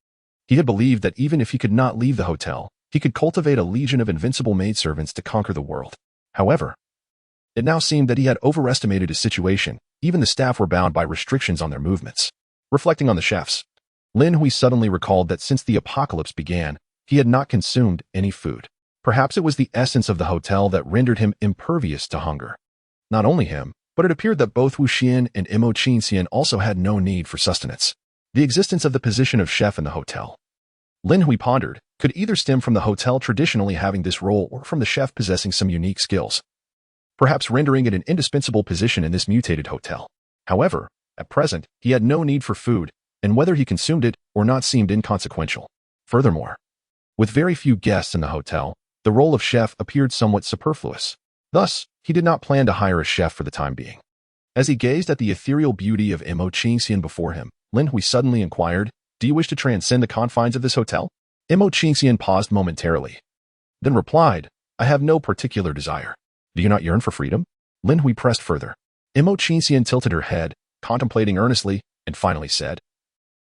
he had believed that even if he could not leave the hotel, he could cultivate a legion of invincible maidservants to conquer the world. However, it now seemed that he had overestimated his situation. Even the staff were bound by restrictions on their movements. Reflecting on the chefs, Lin Hui suddenly recalled that since the apocalypse began, he had not consumed any food. Perhaps it was the essence of the hotel that rendered him impervious to hunger. Not only him, but it appeared that both Wu Xian and Imo Qingxian also had no need for sustenance. The existence of the position of chef in the hotel, Lin Hui pondered, could either stem from the hotel traditionally having this role or from the chef possessing some unique skills, perhaps rendering it an indispensable position in this mutated hotel. However, at present, he had no need for food, and whether he consumed it or not seemed inconsequential. Furthermore, with very few guests in the hotel, the role of chef appeared somewhat superfluous. Thus, he did not plan to hire a chef for the time being. As he gazed at the ethereal beauty of Imo Qingxian before him, Lin Hui suddenly inquired, "Do you wish to transcend the confines of this hotel?" Imo Qingxian paused momentarily, then replied, "I have no particular desire." "Do you not yearn for freedom?" Lin Hui pressed further. Imo Qingxian tilted her head, contemplating earnestly, and finally said,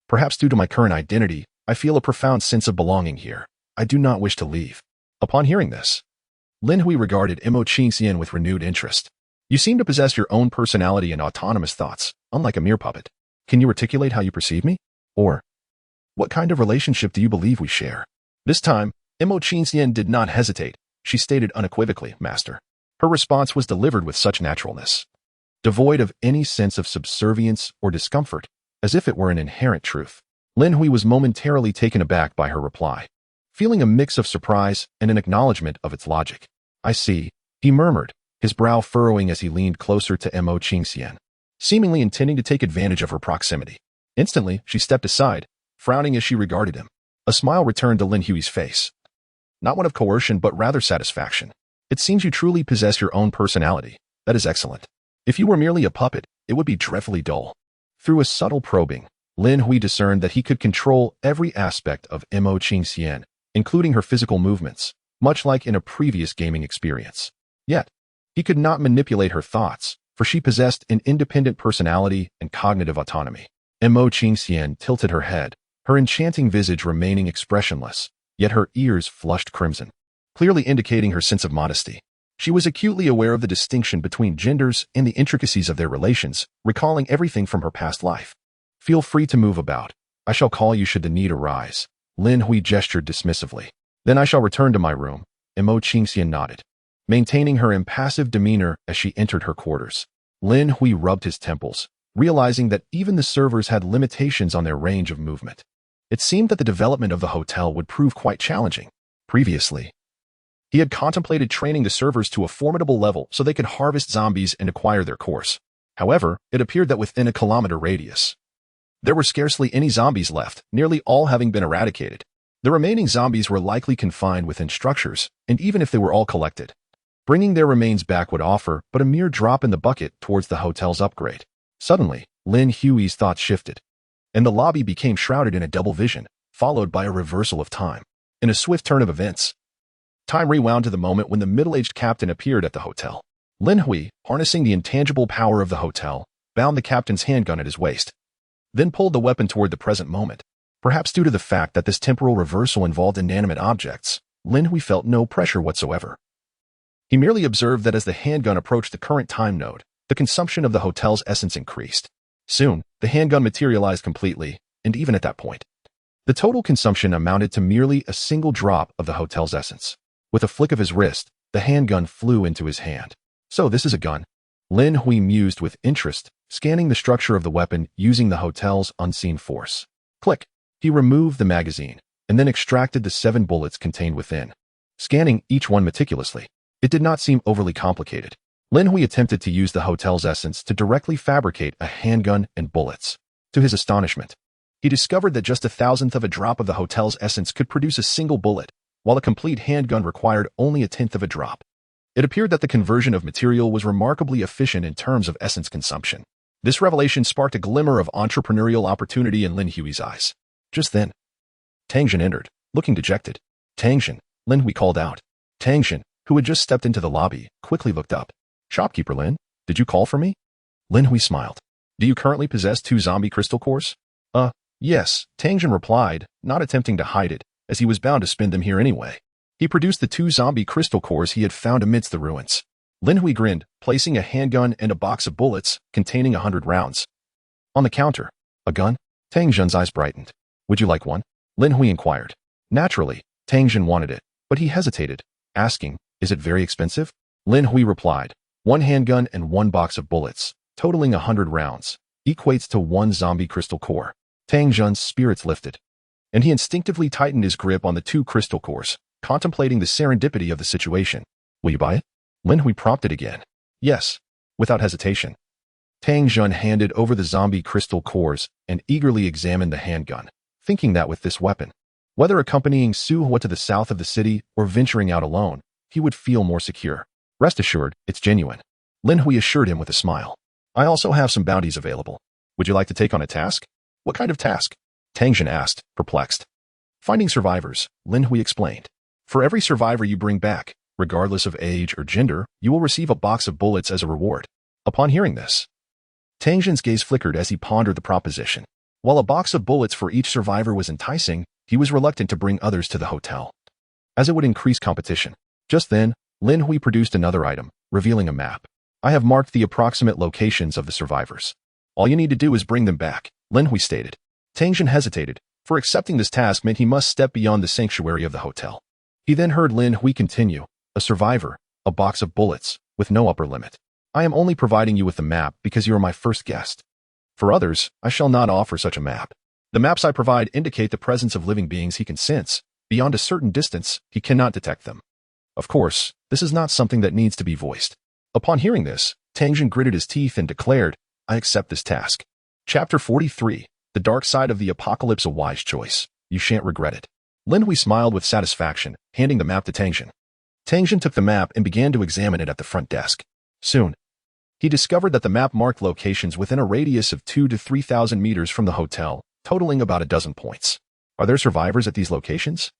"Perhaps due to my current identity, I feel a profound sense of belonging here. I do not wish to leave." Upon hearing this, Lin Hui regarded Imo Qingxian with renewed interest. "You seem to possess your own personality and autonomous thoughts, unlike a mere puppet. Can you articulate how you perceive me? Or, what kind of relationship do you believe we share?" This time, Imo Qingxian did not hesitate. She stated unequivocally, "Master." Her response was delivered with such naturalness, devoid of any sense of subservience or discomfort, as if it were an inherent truth. Lin Hui was momentarily taken aback by her reply, feeling a mix of surprise and an acknowledgement of its logic. "I see," he murmured, his brow furrowing as he leaned closer to Imo Qingxian, seemingly intending to take advantage of her proximity. Instantly, she stepped aside, frowning as she regarded him. A smile returned to Lin Hui's face, not one of coercion but rather satisfaction. "It seems you truly possess your own personality. That is excellent. If you were merely a puppet, it would be dreadfully dull." Through a subtle probing, Lin Hui discerned that he could control every aspect of Imo Qingxian, including her physical movements, much like in a previous gaming experience. Yet, he could not manipulate her thoughts, for she possessed an independent personality and cognitive autonomy. Imo Qingxian tilted her head, her enchanting visage remaining expressionless, yet her ears flushed crimson, clearly indicating her sense of modesty. She was acutely aware of the distinction between genders and the intricacies of their relations, recalling everything from her past life. "Feel free to move about. I shall call you should the need arise." Lin Hui gestured dismissively. "Then I shall return to my room." Imo Qingxian nodded, maintaining her impassive demeanor as she entered her quarters. Lin Hui rubbed his temples, realizing that even the servers had limitations on their range of movement. It seemed that the development of the hotel would prove quite challenging. Previously, he had contemplated training the servers to a formidable level so they could harvest zombies and acquire their course. However, it appeared that within a kilometer radius, there were scarcely any zombies left, nearly all having been eradicated. The remaining zombies were likely confined within structures, and even if they were all collected, bringing their remains back would offer but a mere drop in the bucket towards the hotel's upgrade. Suddenly, Lin Hui's thoughts shifted, and the lobby became shrouded in a double vision, followed by a reversal of time. In a swift turn of events, time rewound to the moment when the middle-aged captain appeared at the hotel. Lin Hui, harnessing the intangible power of the hotel, bound the captain's handgun at his waist, then pulled the weapon toward the present moment. Perhaps due to the fact that this temporal reversal involved inanimate objects, Lin Hui felt no pressure whatsoever. He merely observed that as the handgun approached the current time node, the consumption of the hotel's essence increased. Soon, the handgun materialized completely, and even at that point, the total consumption amounted to merely a single drop of the hotel's essence. With a flick of his wrist, the handgun flew into his hand. "So this is a gun?" Lin Hui mused with interest, scanning the structure of the weapon using the hotel's unseen force. Click. He removed the magazine, and then extracted the 7 bullets contained within, scanning each one meticulously. It did not seem overly complicated. Lin Hui attempted to use the hotel's essence to directly fabricate a handgun and bullets. To his astonishment, he discovered that just 1,000th of a drop of the hotel's essence could produce a single bullet, while a complete handgun required only 1/10 of a drop. It appeared that the conversion of material was remarkably efficient in terms of essence consumption. This revelation sparked a glimmer of entrepreneurial opportunity in Lin Hui's eyes. Just then, Tang Jin entered, looking dejected. "Tang Jin," Lin Hui called out. Tangjin, who had just stepped into the lobby, quickly looked up. Shopkeeper Lin, did you call for me? Lin Hui smiled. Do you currently possess 2 zombie crystal cores? Yes, Tangjin replied, not attempting to hide it, as he was bound to spend them here anyway. He produced the 2 zombie crystal cores he had found amidst the ruins. Lin Hui grinned, placing a handgun and a box of bullets containing 100 rounds. On the counter. A gun? Tangjin's eyes brightened. Would you like one? Lin Hui inquired. Naturally, Tangjin wanted it, but he hesitated, asking, is it very expensive? Lin Hui replied, 1 handgun and 1 box of bullets, totaling 100 rounds, equates to 1 zombie crystal core. Tangjin's spirits lifted, and he instinctively tightened his grip on the 2 crystal cores, contemplating the serendipity of the situation. Will you buy it? Lin Hui prompted again. Yes, without hesitation. Tangjin handed over the zombie crystal cores and eagerly examined the handgun, thinking that with this weapon, whether accompanying Su Hua to the south of the city or venturing out alone, he would feel more secure. Rest assured, it's genuine. Lin Hui assured him with a smile. I also have some bounties available. Would you like to take on a task? What kind of task? Tangjin asked, perplexed. Finding survivors, Lin Hui explained. For every survivor you bring back, regardless of age or gender, you will receive a box of bullets as a reward. Upon hearing this, Tangjin's gaze flickered as he pondered the proposition. While a box of bullets for each survivor was enticing, he was reluctant to bring others to the hotel, as it would increase competition. Just then, Lin Hui produced another item, revealing a map. I have marked the approximate locations of the survivors. All you need to do is bring them back, Lin Hui stated. Tangjin hesitated, for accepting this task meant he must step beyond the sanctuary of the hotel. He then heard Lin Hui continue, a survivor, a box of bullets, with no upper limit. I am only providing you with the map because you are my first guest. For others, I shall not offer such a map. The maps I provide indicate the presence of living beings he can sense. Beyond a certain distance, he cannot detect them. Of course, this is not something that needs to be voiced. Upon hearing this, Tangjin gritted his teeth and declared, I accept this task. Chapter 43. The Dark Side of the Apocalypse, a wise choice. You shan't regret it. Lin Hui smiled with satisfaction, handing the map to Tangjin. Tangjin took the map and began to examine it at the front desk. Soon, he discovered that the map marked locations within a radius of 2,000 to 3,000 meters from the hotel, totaling about a dozen points. Are there survivors at these locations?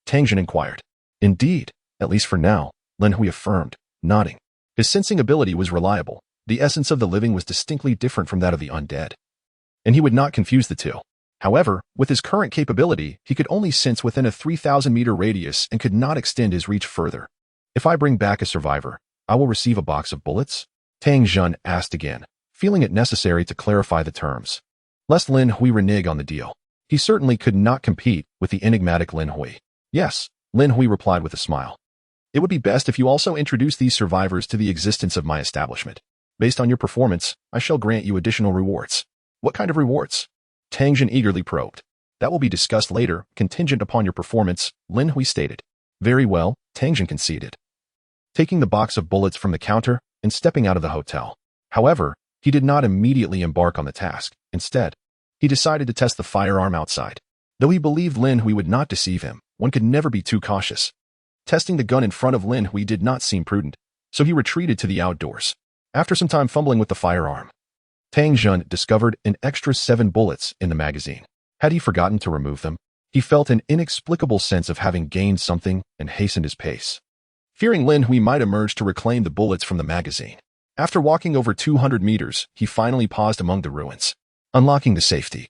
Tangjin inquired. Indeed, at least for now, Lin Hui affirmed, nodding. His sensing ability was reliable. The essence of the living was distinctly different from that of the undead, and he would not confuse the two. However, with his current capability, he could only sense within a 3,000-meter radius and could not extend his reach further. If I bring back a survivor, I will receive a box of bullets? Tangjin asked again, feeling it necessary to clarify the terms, lest Lin Hui renege on the deal. He certainly could not compete with the enigmatic Lin Hui. Yes, Lin Hui replied with a smile. It would be best if you also introduce these survivors to the existence of my establishment. Based on your performance, I shall grant you additional rewards. What kind of rewards? Tangjin eagerly probed. That will be discussed later, contingent upon your performance, Lin Hui stated. Very well, Tangjin conceded, taking the box of bullets from the counter and stepping out of the hotel. However, he did not immediately embark on the task. Instead, he decided to test the firearm outside. Though he believed Lin Hui would not deceive him, one could never be too cautious. Testing the gun in front of Lin Hui did not seem prudent, so he retreated to the outdoors. After some time fumbling with the firearm, Tangjin discovered an extra 7 bullets in the magazine. Had he forgotten to remove them? He felt an inexplicable sense of having gained something and hastened his pace, fearing Lin Hui might emerge to reclaim the bullets from the magazine. After walking over 200 meters, he finally paused among the ruins. Unlocking the safety,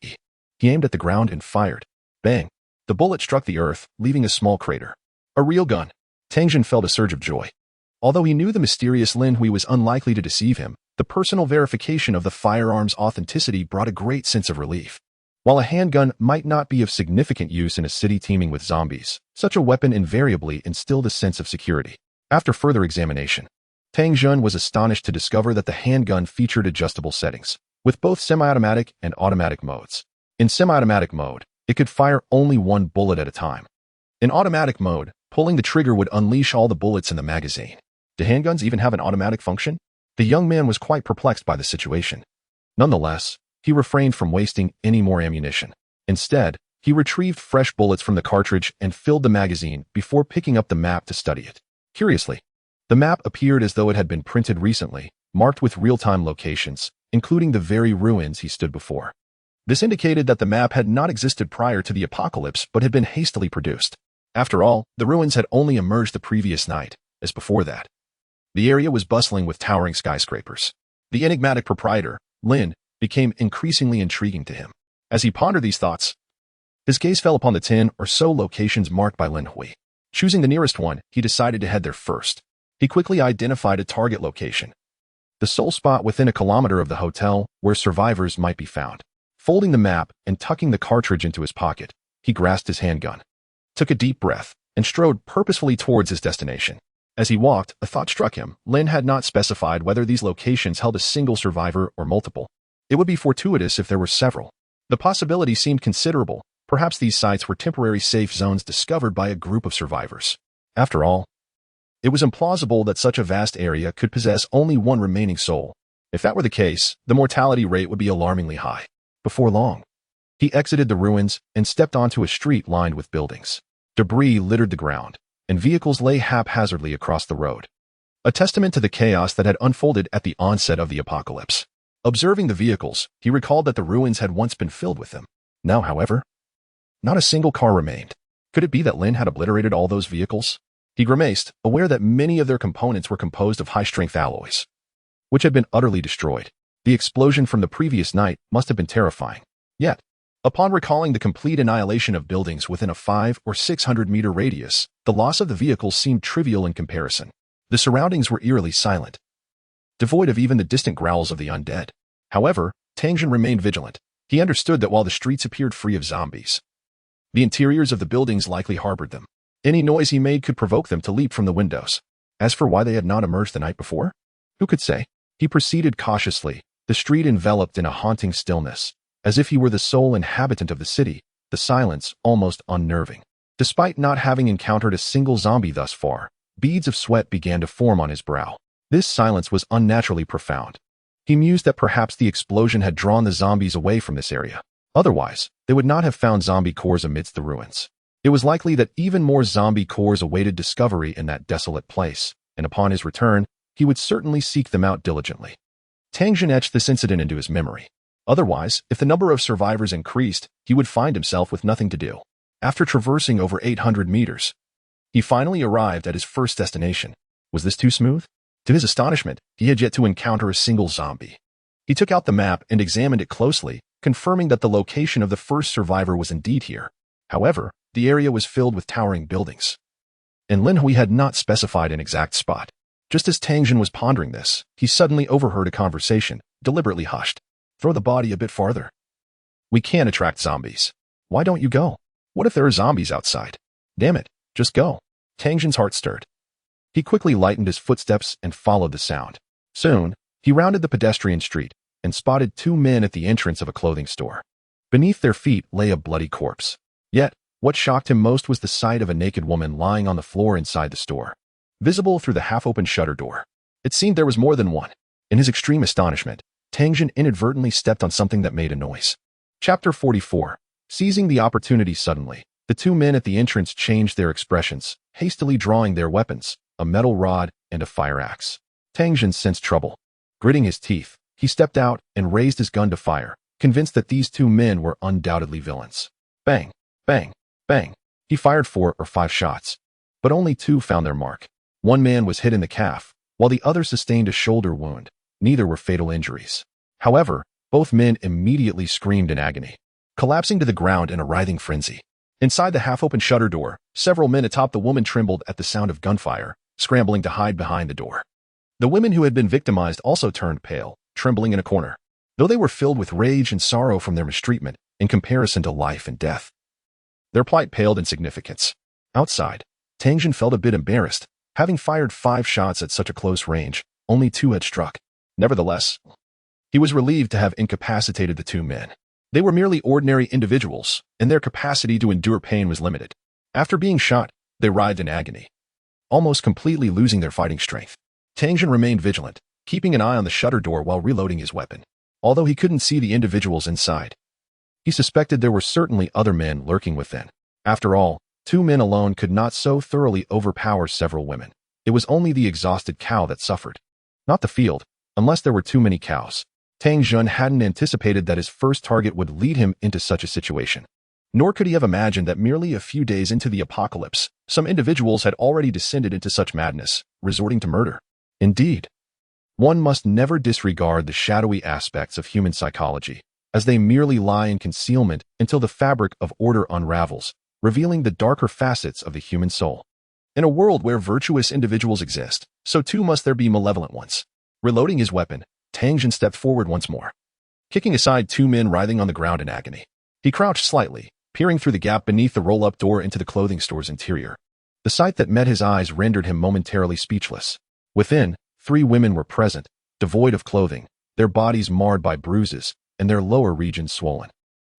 he aimed at the ground and fired. Bang! The bullet struck the earth, leaving a small crater. A real gun. Tangjin felt a surge of joy. Although he knew the mysterious Lin Hui was unlikely to deceive him, the personal verification of the firearm's authenticity brought a great sense of relief. While a handgun might not be of significant use in a city teeming with zombies, such a weapon invariably instilled a sense of security. After further examination, Tangjin was astonished to discover that the handgun featured adjustable settings, with both semi-automatic and automatic modes. In semi-automatic mode, it could fire only 1 bullet at a time. In automatic mode, pulling the trigger would unleash all the bullets in the magazine. Do handguns even have an automatic function? The young man was quite perplexed by the situation. Nonetheless, he refrained from wasting any more ammunition. Instead, he retrieved fresh bullets from the cartridge and filled the magazine before picking up the map to study it. Curiously, the map appeared as though it had been printed recently, marked with real-time locations, including the very ruins he stood before. This indicated that the map had not existed prior to the apocalypse but had been hastily produced. After all, the ruins had only emerged the previous night, as before that. The area was bustling with towering skyscrapers. The enigmatic proprietor, Lin, became increasingly intriguing to him. As he pondered these thoughts, his gaze fell upon the 10 or so locations marked by Lin Hui. Choosing the nearest one, he decided to head there first. He quickly identified a target location, the sole spot within a kilometer of the hotel where survivors might be found. Folding the map and tucking the cartridge into his pocket, he grasped his handgun, took a deep breath, and strode purposefully towards his destination. As he walked, a thought struck him. Lin had not specified whether these locations held a single survivor or multiple. It would be fortuitous if there were several. The possibility seemed considerable. Perhaps these sites were temporary safe zones discovered by a group of survivors. After all, it was implausible that such a vast area could possess only one remaining soul. If that were the case, the mortality rate would be alarmingly high. Before long, he exited the ruins and stepped onto a street lined with buildings. Debris littered the ground, and vehicles lay haphazardly across the road, a testament to the chaos that had unfolded at the onset of the apocalypse. Observing the vehicles, he recalled that the ruins had once been filled with them. Now, however, not a single car remained. Could it be that Lin had obliterated all those vehicles? He grimaced, aware that many of their components were composed of high-strength alloys, which had been utterly destroyed. The explosion from the previous night must have been terrifying. Yet, upon recalling the complete annihilation of buildings within a 500 or 600-meter radius, the loss of the vehicles seemed trivial in comparison. The surroundings were eerily silent, devoid of even the distant growls of the undead. However, Tangjin remained vigilant. He understood that while the streets appeared free of zombies, the interiors of the buildings likely harbored them. Any noise he made could provoke them to leap from the windows. As for why they had not emerged the night before, who could say? He proceeded cautiously, the street enveloped in a haunting stillness. As if he were the sole inhabitant of the city, the silence almost unnerving. Despite not having encountered a single zombie thus far, beads of sweat began to form on his brow. This silence was unnaturally profound. He mused that perhaps the explosion had drawn the zombies away from this area. Otherwise, they would not have found zombie cores amidst the ruins. It was likely that even more zombie cores awaited discovery in that desolate place, and upon his return, he would certainly seek them out diligently. Tangjin etched this incident into his memory. Otherwise, if the number of survivors increased, he would find himself with nothing to do. After traversing over 800 meters, he finally arrived at his first destination. Was this too smooth? To his astonishment, he had yet to encounter a single zombie. He took out the map and examined it closely, confirming that the location of the first survivor was indeed here. However, the area was filled with towering buildings, and Lin Hui had not specified an exact spot. Just as Tangjin was pondering this, he suddenly overheard a conversation, deliberately hushed. Throw the body a bit farther. We can't attract zombies. Why don't you go? What if there are zombies outside? Damn it, just go. Tangjin's heart stirred. He quickly lightened his footsteps and followed the sound. Soon, he rounded the pedestrian street and spotted two men at the entrance of a clothing store. Beneath their feet lay a bloody corpse. Yet, what shocked him most was the sight of a naked woman lying on the floor inside the store, visible through the half-open shutter door. It seemed there was more than one. In his extreme astonishment, Tangjin inadvertently stepped on something that made a noise. Chapter 44. Seizing the opportunity suddenly, the two men at the entrance changed their expressions, hastily drawing their weapons, a metal rod and a fire axe. Tangjin sensed trouble. Gritting his teeth, he stepped out and raised his gun to fire, convinced that these two men were undoubtedly villains. Bang, bang, bang. He fired 4 or 5 shots, but only 2 found their mark. One man was hit in the calf, while the other sustained a shoulder wound. Neither were fatal injuries. However, both men immediately screamed in agony, collapsing to the ground in a writhing frenzy. Inside the half-open shutter door, several men atop the woman trembled at the sound of gunfire, scrambling to hide behind the door. The women who had been victimized also turned pale, trembling in a corner, though they were filled with rage and sorrow from their mistreatment in comparison to life and death. Their plight paled in significance. Outside, Tangjin felt a bit embarrassed. Having fired 5 shots at such a close range, only 2 had struck. Nevertheless, he was relieved to have incapacitated the 2 men. They were merely ordinary individuals, and their capacity to endure pain was limited. After being shot, they writhed in agony, almost completely losing their fighting strength. Tangjin remained vigilant, keeping an eye on the shutter door while reloading his weapon. Although he couldn't see the individuals inside, he suspected there were certainly other men lurking within. After all, 2 men alone could not so thoroughly overpower several women. It was only the exhausted cow that suffered, not the field, unless there were too many cows. Tangjin hadn't anticipated that his first target would lead him into such a situation. Nor could he have imagined that merely a few days into the apocalypse, some individuals had already descended into such madness, resorting to murder. Indeed, one must never disregard the shadowy aspects of human psychology, as they merely lie in concealment until the fabric of order unravels, revealing the darker facets of the human soul. In a world where virtuous individuals exist, so too must there be malevolent ones. Reloading his weapon, Tang Jin stepped forward once more. Kicking aside two men writhing on the ground in agony, he crouched slightly, peering through the gap beneath the roll-up door into the clothing store's interior. The sight that met his eyes rendered him momentarily speechless. Within, 3 women were present, devoid of clothing, their bodies marred by bruises, and their lower regions swollen.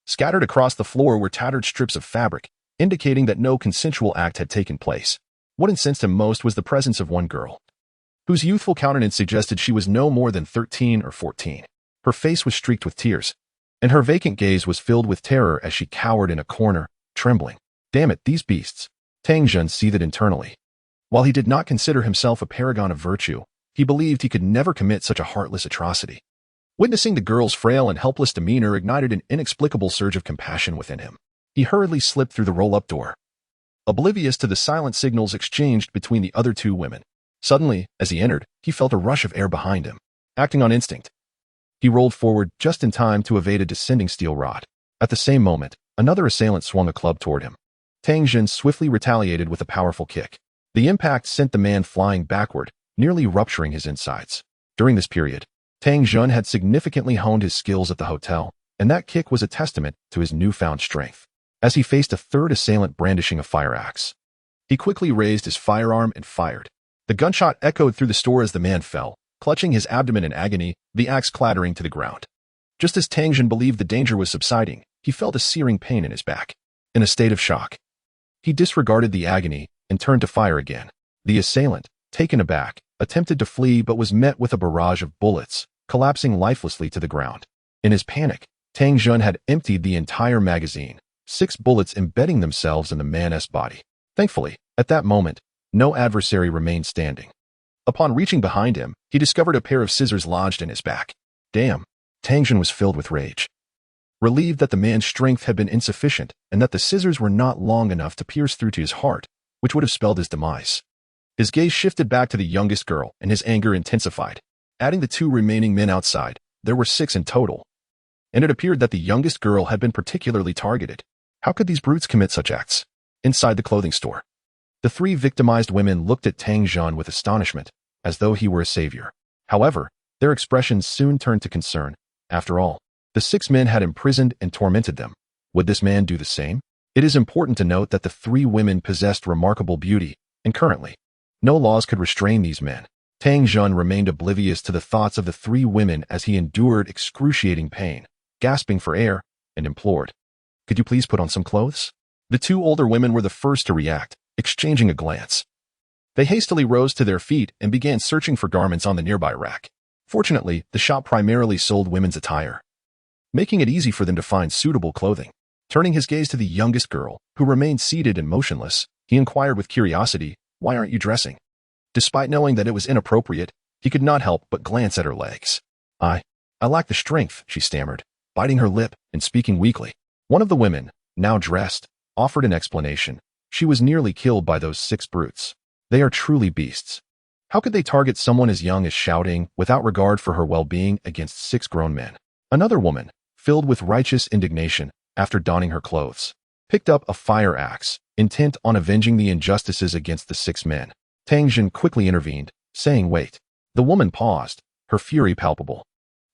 Scattered across the floor were tattered strips of fabric, indicating that no consensual act had taken place. What incensed him most was the presence of one girl, whose youthful countenance suggested she was no more than 13 or 14. Her face was streaked with tears, and her vacant gaze was filled with terror as she cowered in a corner, trembling. Damn it, these beasts! Tang Jun seethed internally. While he did not consider himself a paragon of virtue, he believed he could never commit such a heartless atrocity. Witnessing the girl's frail and helpless demeanor ignited an inexplicable surge of compassion within him. He hurriedly slipped through the roll-up door, oblivious to the silent signals exchanged between the other 2 women. Suddenly, as he entered, he felt a rush of air behind him. Acting on instinct, he rolled forward just in time to evade a descending steel rod. At the same moment, another assailant swung a club toward him. Tang Jin swiftly retaliated with a powerful kick. The impact sent the man flying backward, nearly rupturing his insides. During this period, Tang Jun had significantly honed his skills at the hotel, and that kick was a testament to his newfound strength. As he faced a third assailant brandishing a fire axe, he quickly raised his firearm and fired. The gunshot echoed through the store as the man fell, clutching his abdomen in agony, the axe clattering to the ground. Just as Tang Jin believed the danger was subsiding, he felt a searing pain in his back. In a state of shock, he disregarded the agony and turned to fire again. The assailant, taken aback, attempted to flee but was met with a barrage of bullets, collapsing lifelessly to the ground. In his panic, Tang Jun had emptied the entire magazine, 6 bullets embedding themselves in the man's body. Thankfully, at that moment, no adversary remained standing. Upon reaching behind him, he discovered a pair of scissors lodged in his back. Damn! Tang Jun was filled with rage. Relieved that the man's strength had been insufficient and that the scissors were not long enough to pierce through to his heart, which would have spelled his demise. His gaze shifted back to the youngest girl, and his anger intensified. Adding the 2 remaining men outside, there were 6 in total, and it appeared that the youngest girl had been particularly targeted. How could these brutes commit such acts? Inside the clothing store, the 3 victimized women looked at Tang Jun with astonishment, as though he were a savior. However, their expressions soon turned to concern. After all, the 6 men had imprisoned and tormented them. Would this man do the same? It is important to note that the 3 women possessed remarkable beauty, and currently, no laws could restrain these men. Tang Jun remained oblivious to the thoughts of the 3 women as he endured excruciating pain, gasping for air, and implored, "Could you please put on some clothes?" The 2 older women were the first to react, exchanging a glance. They hastily rose to their feet and began searching for garments on the nearby rack. Fortunately, the shop primarily sold women's attire, making it easy for them to find suitable clothing. Turning his gaze to the youngest girl, who remained seated and motionless, he inquired with curiosity, "Why aren't you dressing?" Despite knowing that it was inappropriate, he could not help but glance at her legs. I lack the strength," she stammered, biting her lip and speaking weakly. One of the women, now dressed, offered an explanation. She was nearly killed by those 6 brutes. They are truly beasts. How could they target someone as young as shouting, without regard for her well-being, against 6 grown men? Another woman, filled with righteous indignation, after donning her clothes, picked up a fire axe, intent on avenging the injustices against the 6 men. Tang Jin quickly intervened, saying, "Wait." The woman paused, her fury palpable.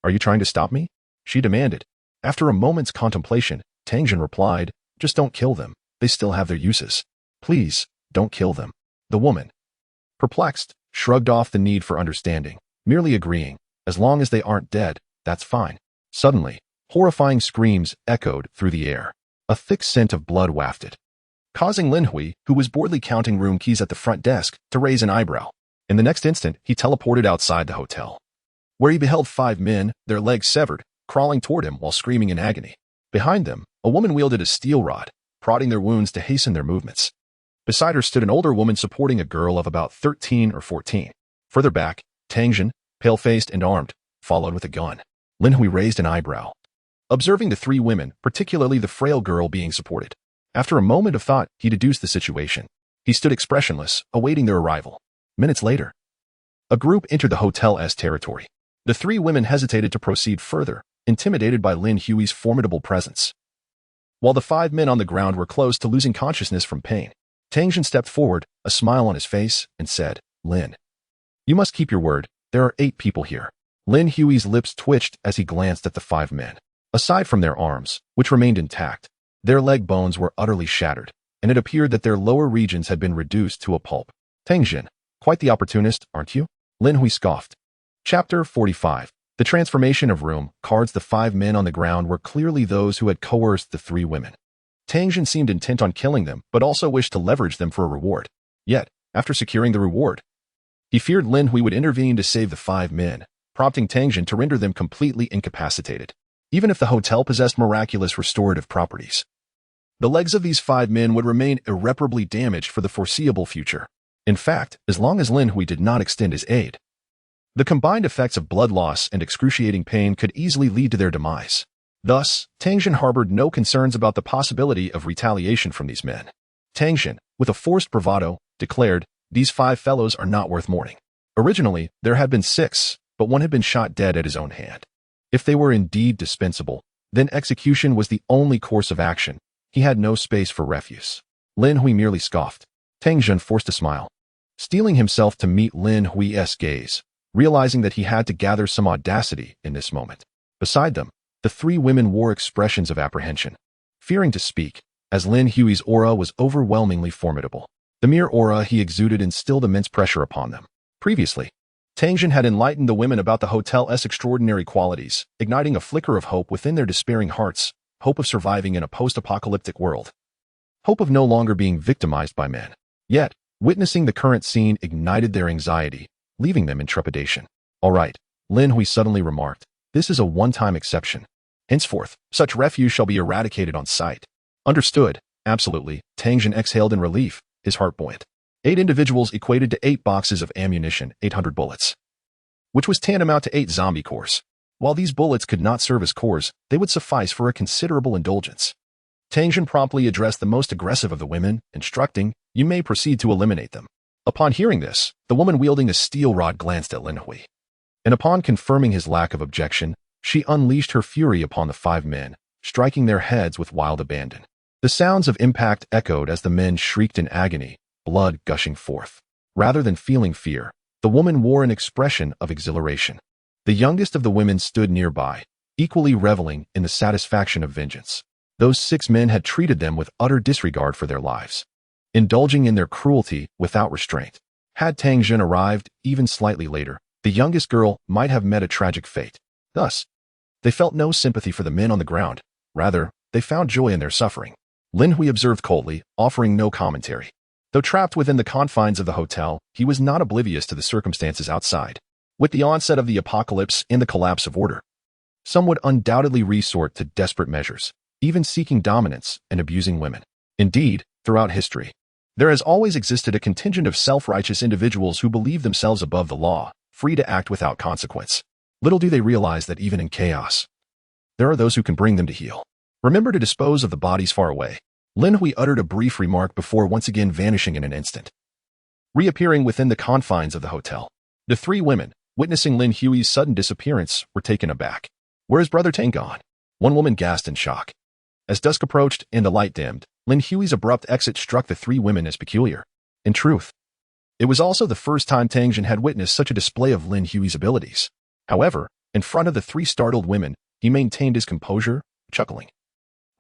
"Are you trying to stop me?" she demanded. After a moment's contemplation, Tang Jin replied, "Just don't kill them. They still have their uses. Please, don't kill them." The woman, perplexed, shrugged off the need for understanding, merely agreeing, "As long as they aren't dead, that's fine." Suddenly, horrifying screams echoed through the air. A thick scent of blood wafted, causing Lin Hui, who was boredly counting room keys at the front desk, to raise an eyebrow. In the next instant, he teleported outside the hotel, where he beheld 5 men, their legs severed, crawling toward him while screaming in agony. Behind them, a woman wielded a steel rod, prodding their wounds to hasten their movements. Beside her stood an older woman supporting a girl of about 13 or 14. Further back, Tang Jin, pale-faced and armed, followed with a gun. Lin Hui raised an eyebrow. observing the three women, particularly the frail girl, being supported. After a moment of thought, he deduced the situation. He stood expressionless, awaiting their arrival. Minutes later, a group entered the hotel's territory. The three women hesitated to proceed further, intimidated by Lin Hui's formidable presence. While the 5 men on the ground were close to losing consciousness from pain, Tangjin stepped forward, a smile on his face, and said, "Lin, you must keep your word. There are 8 people here." Lin Hui's lips twitched as he glanced at the 5 men. Aside from their arms, which remained intact, their leg bones were utterly shattered, and it appeared that their lower regions had been reduced to a pulp. "Tangjin, quite the opportunist, aren't you?" Lin Hui scoffed. Chapter 45. The transformation of room cards. The 5 men on the ground were clearly those who had coerced the 3 women. Tangjin seemed intent on killing them, but also wished to leverage them for a reward. Yet, after securing the reward, he feared Lin Hui would intervene to save the 5 men, prompting Tangjin to render them completely incapacitated. Even if the hotel possessed miraculous restorative properties, the legs of these 5 men would remain irreparably damaged for the foreseeable future. In fact, as long as Lin Hui did not extend his aid, the combined effects of blood loss and excruciating pain could easily lead to their demise. Thus, Tangjin harbored no concerns about the possibility of retaliation from these men. Tangjin, with a forced bravado, declared, "These 5 fellows are not worth mourning." Originally, there had been 6, but one had been shot dead at his own hand. If they were indeed dispensable, then execution was the only course of action. He had no space for refuse. Lin Hui merely scoffed. Tangjin forced a smile, steeling himself to meet Lin Hui's gaze, realizing that he had to gather some audacity in this moment. Beside them, the 3 women wore expressions of apprehension, fearing to speak, as Lin Hui's aura was overwhelmingly formidable. The mere aura he exuded instilled immense pressure upon them. Previously, Tangjin had enlightened the women about the hotel's extraordinary qualities, igniting a flicker of hope within their despairing hearts, hope of surviving in a post-apocalyptic world, hope of no longer being victimized by men. Yet, witnessing the current scene ignited their anxiety, leaving them in trepidation. "All right," Lin Hui suddenly remarked. "This is a one-time exception. Henceforth, such refuse shall be eradicated on sight." "Understood. Absolutely." Tangjin exhaled in relief, his heart buoyant. 8 individuals equated to 8 boxes of ammunition, 800 bullets, which was tantamount to 8 zombie cores. While these bullets could not serve as cores, they would suffice for a considerable indulgence. Tangjin promptly addressed the most aggressive of the women, instructing, "You may proceed to eliminate them." Upon hearing this, the woman wielding a steel rod glanced at Lin Hui, and upon confirming his lack of objection, she unleashed her fury upon the 5 men, striking their heads with wild abandon. The sounds of impact echoed as the men shrieked in agony, blood gushing forth. Rather than feeling fear, the woman wore an expression of exhilaration. The youngest of the women stood nearby, equally reveling in the satisfaction of vengeance. Those 6 men had treated them with utter disregard for their lives, indulging in their cruelty without restraint. Had Tangjin arrived even slightly later, the youngest girl might have met a tragic fate. Thus, they felt no sympathy for the men on the ground. Rather, they found joy in their suffering. Lin Hui observed coldly, offering no commentary. Though trapped within the confines of the hotel, he was not oblivious to the circumstances outside. With the onset of the apocalypse and the collapse of order, some would undoubtedly resort to desperate measures, even seeking dominance and abusing women. Indeed, throughout history, there has always existed a contingent of self-righteous individuals who believe themselves above the law, free to act without consequence. Little do they realize that even in chaos, there are those who can bring them to heel. "Remember to dispose of the bodies far away." Lin Hui uttered a brief remark before once again vanishing in an instant, reappearing within the confines of the hotel. The 3 women, witnessing Lin Hui's sudden disappearance, were taken aback. "Where is Brother Tang gone?" One woman gasped in shock. As dusk approached and the light dimmed, Lin Hui's abrupt exit struck the 3 women as peculiar. In truth, it was also the first time Tangjin had witnessed such a display of Lin Hui's abilities. However, in front of the 3 startled women, he maintained his composure, chuckling.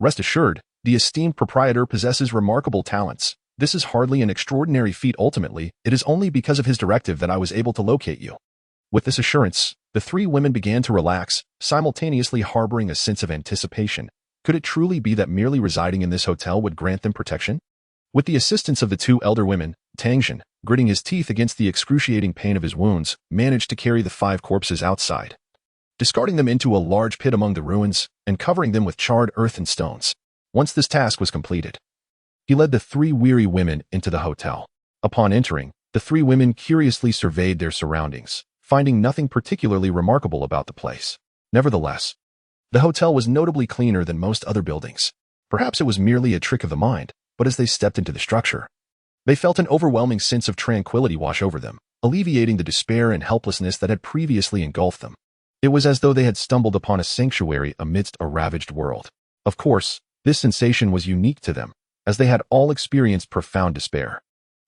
"Rest assured, the esteemed proprietor possesses remarkable talents. This is hardly an extraordinary feat ultimately, it is only because of his directive that I was able to locate you." With this assurance, the 3 women began to relax, simultaneously harboring a sense of anticipation. Could it truly be that merely residing in this hotel would grant them protection? With the assistance of the 2 elder women, Tangjin, gritting his teeth against the excruciating pain of his wounds, managed to carry the 5 corpses outside, discarding them into a large pit among the ruins and covering them with charred earth and stones. Once this task was completed, he led the 3 weary women into the hotel. Upon entering, the 3 women curiously surveyed their surroundings, finding nothing particularly remarkable about the place. Nevertheless, The hotel was notably cleaner than most other buildings. Perhaps it was merely a trick of the mind, but as they stepped into the structure, they felt an overwhelming sense of tranquility wash over them, alleviating the despair and helplessness that had previously engulfed them. It was as though they had stumbled upon a sanctuary amidst a ravaged world. Of course, this sensation was unique to them, as they had all experienced profound despair.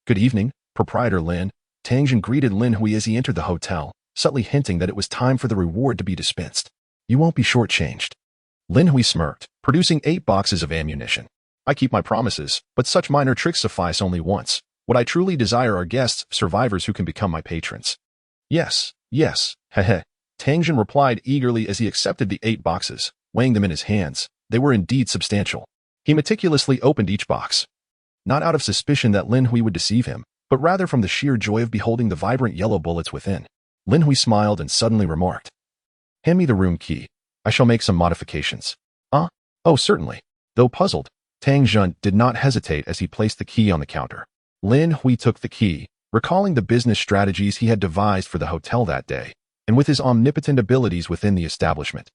"Good evening, Proprietor Lin." Tangjin greeted Lin Hui as he entered the hotel, subtly hinting that it was time for the reward to be dispensed. "You won't be shortchanged." Lin Hui smirked, producing 8 boxes of ammunition. "I keep my promises, but such minor tricks suffice only once. What I truly desire are guests, survivors who can become my patrons." Yes, heh. Tangjin replied eagerly as he accepted the 8 boxes, weighing them in his hands. They were indeed substantial. He meticulously opened each box, not out of suspicion that Lin Hui would deceive him, but rather from the sheer joy of beholding the vibrant yellow bullets within. Lin Hui smiled and suddenly remarked, "Hand me the room key. I shall make some modifications." Oh, certainly." Though puzzled, Tangjin did not hesitate as he placed the key on the counter. Lin Hui took the key, recalling the business strategies he had devised for the hotel that day, and with his omnipotent abilities within the establishment,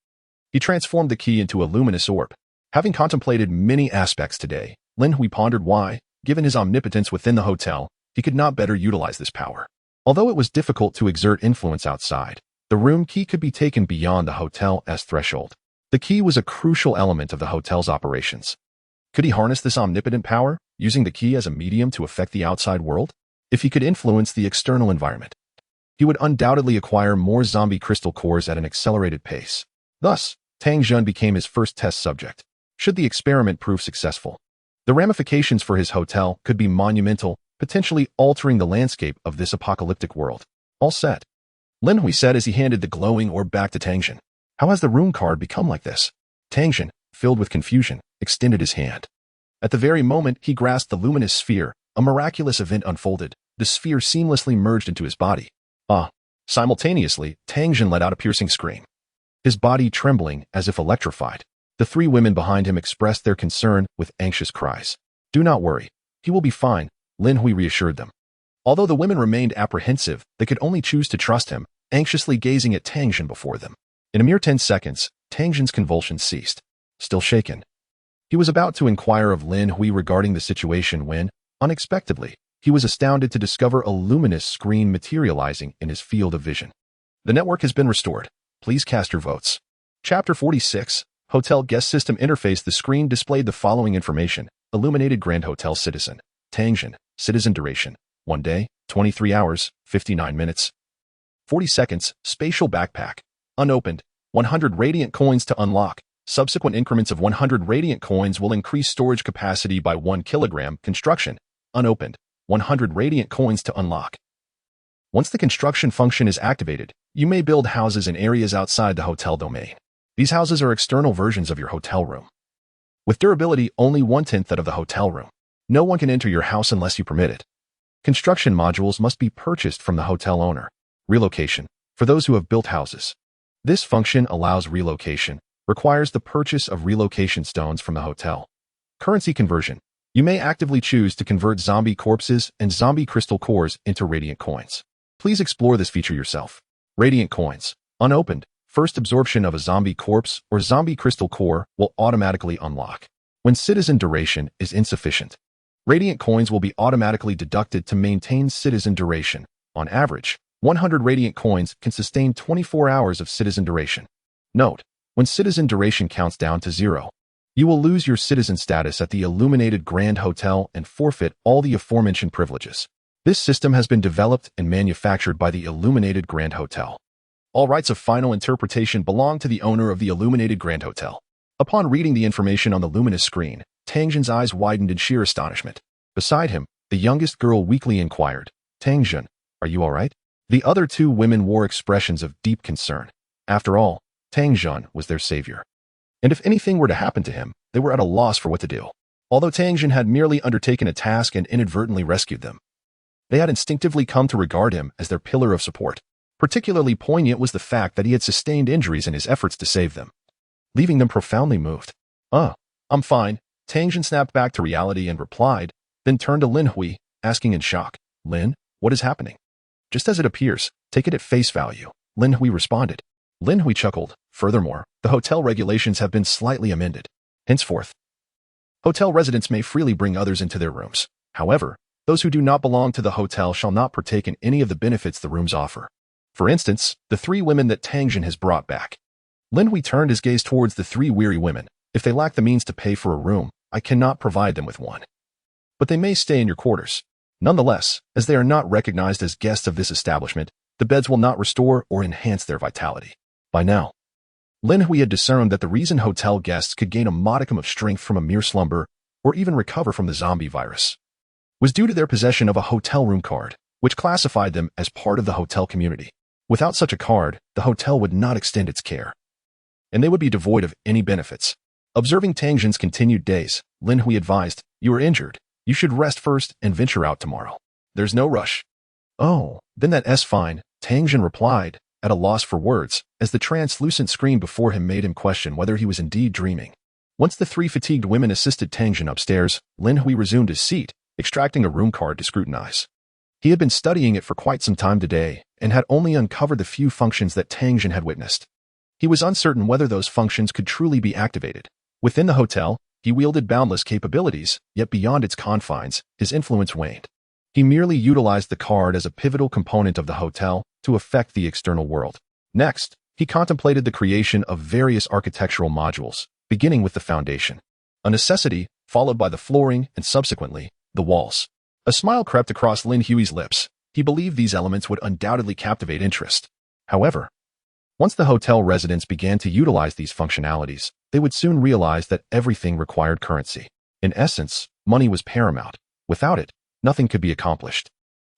he transformed the key into a luminous orb. Having contemplated many aspects today, Lin Hui pondered why, given his omnipotence within the hotel, he could not better utilize this power. Although it was difficult to exert influence outside, the room key could be taken beyond the hotel's threshold. The key was a crucial element of the hotel's operations. Could he harness this omnipotent power, using the key as a medium to affect the outside world? If he could influence the external environment, he would undoubtedly acquire more zombie crystal cores at an accelerated pace. Thus, Tangjin became his first test subject. Should the experiment prove successful, the ramifications for his hotel could be monumental, potentially altering the landscape of this apocalyptic world. "All set," Lin Hui said as he handed the glowing orb back to Tangjin. "How has the room card become like this?" Tangjin, filled with confusion, extended his hand. At the very moment he grasped the luminous sphere, a miraculous event unfolded. The sphere seamlessly merged into his body. Simultaneously, Tangjin let out a piercing scream, his body trembling as if electrified. The 3 women behind him expressed their concern with anxious cries. "Do not worry. He will be fine," Lin Hui reassured them. Although the women remained apprehensive, they could only choose to trust him, anxiously gazing at Tangjin before them. In a mere 10 seconds, Tangjin's convulsions ceased. Still shaken, he was about to inquire of Lin Hui regarding the situation when, unexpectedly, he was astounded to discover a luminous screen materializing in his field of vision. "The network has been restored. Please cast your votes." Chapter 46, Hotel Guest System Interface. The screen displayed the following information. Illuminated Grand Hotel Citizen. Tangjin. Citizen duration. 1 day, 23 hours, 59 minutes, 40 seconds. Spatial backpack. Unopened. 100 radiant coins to unlock. Subsequent increments of 100 radiant coins will increase storage capacity by 1 kilogram. Construction. Unopened. 100 radiant coins to unlock. Once the construction function is activated, you may build houses in areas outside the hotel domain. These houses are external versions of your hotel room, with durability only 1/10 that of the hotel room. No one can enter your house unless you permit it. Construction modules must be purchased from the hotel owner. Relocation. For those who have built houses, this function allows relocation, requires the purchase of relocation stones from the hotel. Currency conversion. You may actively choose to convert zombie corpses and zombie crystal cores into radiant coins. Please explore this feature yourself. Radiant coins. Unopened. First absorption of a zombie corpse or zombie crystal core will automatically unlock. When citizen duration is insufficient, radiant coins will be automatically deducted to maintain citizen duration. On average, 100 radiant coins can sustain 24 hours of citizen duration. Note: when citizen duration counts down to 0, you will lose your citizen status at the Illuminated Grand Hotel and forfeit all the aforementioned privileges. This system has been developed and manufactured by the Illuminated Grand Hotel. All rights of final interpretation belong to the owner of the Illuminated Grand Hotel. Upon reading the information on the luminous screen, Tangjin's eyes widened in sheer astonishment. Beside him, the youngest girl weakly inquired, "Tangjin, are you all right?" The other 2 women wore expressions of deep concern. After all, Tangjin was their savior, and if anything were to happen to him, they were at a loss for what to do. Although Tangjin had merely undertaken a task and inadvertently rescued them, they had instinctively come to regard him as their pillar of support. Particularly poignant was the fact that he had sustained injuries in his efforts to save them, leaving them profoundly moved. I'm fine," Tangjin snapped back to reality and replied, then turned to Lin Hui, asking in shock, "Lin, what is happening?" "Just as it appears, take it at face value," Lin Hui responded. Lin Hui chuckled, Furthermore, the hotel regulations have been slightly amended. Henceforth, hotel residents may freely bring others into their rooms. However, those who do not belong to the hotel shall not partake in any of the benefits the rooms offer. For instance, the 3 women that Tangjin has brought back. Lin Hui turned his gaze towards the 3 weary women. If they lack the means to pay for a room, I cannot provide them with one. But they may stay in your quarters. Nonetheless, as they are not recognized as guests of this establishment, the beds will not restore or enhance their vitality. By now, Lin Hui had discerned that the reason hotel guests could gain a modicum of strength from a mere slumber, or even recover from the zombie virus, was due to their possession of a hotel room card, which classified them as part of the hotel community. Without such a card, the hotel would not extend its care, and they would be devoid of any benefits. Observing Tangjin's continued days, Lin Hui advised, "You are injured. You should rest first and venture out tomorrow. There's no rush." "Oh, then that's fine," Tangjin replied, at a loss for words, as the translucent screen before him made him question whether he was indeed dreaming. Once the 3 fatigued women assisted Tangjin upstairs, Lin Hui resumed his seat, extracting a room card to scrutinize. He had been studying it for quite some time today, and had only uncovered the few functions that Tangjin had witnessed. He was uncertain whether those functions could truly be activated. Within the hotel, he wielded boundless capabilities, yet beyond its confines, his influence waned. He merely utilized the card as a pivotal component of the hotel to affect the external world. Next, he contemplated the creation of various architectural modules, beginning with the foundation, a necessity, followed by the flooring and subsequently, the walls. A smile crept across Lin Hui's lips. He believed these elements would undoubtedly captivate interest. However, once the hotel residents began to utilize these functionalities, they would soon realize that everything required currency. In essence, money was paramount. Without it, nothing could be accomplished.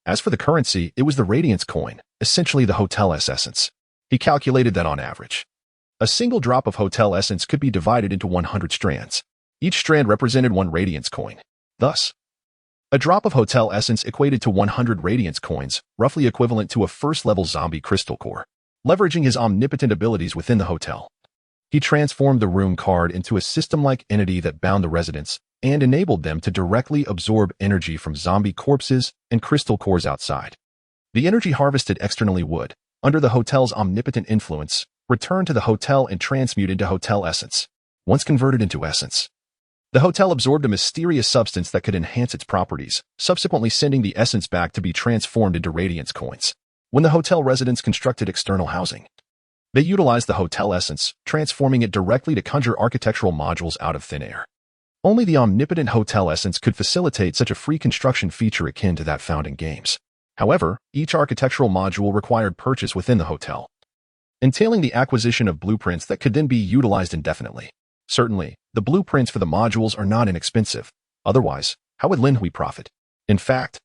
As for the currency, it was the radiance coin, essentially the hotel essence. He calculated that on average, a single drop of hotel essence could be divided into 100 strands. Each strand represented 1 radiance coin. Thus, a drop of hotel essence equated to 100 radiance coins, roughly equivalent to a first-level zombie crystal core. Leveraging his omnipotent abilities within the hotel, he transformed the room card into a system-like entity that bound the residents and enabled them to directly absorb energy from zombie corpses and crystal cores outside. The energy harvested externally would, under the hotel's omnipotent influence, return to the hotel and transmute into hotel essence. Once converted into essence, the hotel absorbed a mysterious substance that could enhance its properties, subsequently sending the essence back to be transformed into radiance coins. When the hotel residents constructed external housing, they utilized the hotel essence, transforming it directly to conjure architectural modules out of thin air. Only the omnipotent hotel essence could facilitate such a free construction feature akin to that found in games. However, each architectural module required purchase within the hotel, entailing the acquisition of blueprints that could then be utilized indefinitely. Certainly, the blueprints for the modules are not inexpensive. Otherwise, how would Lin Hui profit? In fact,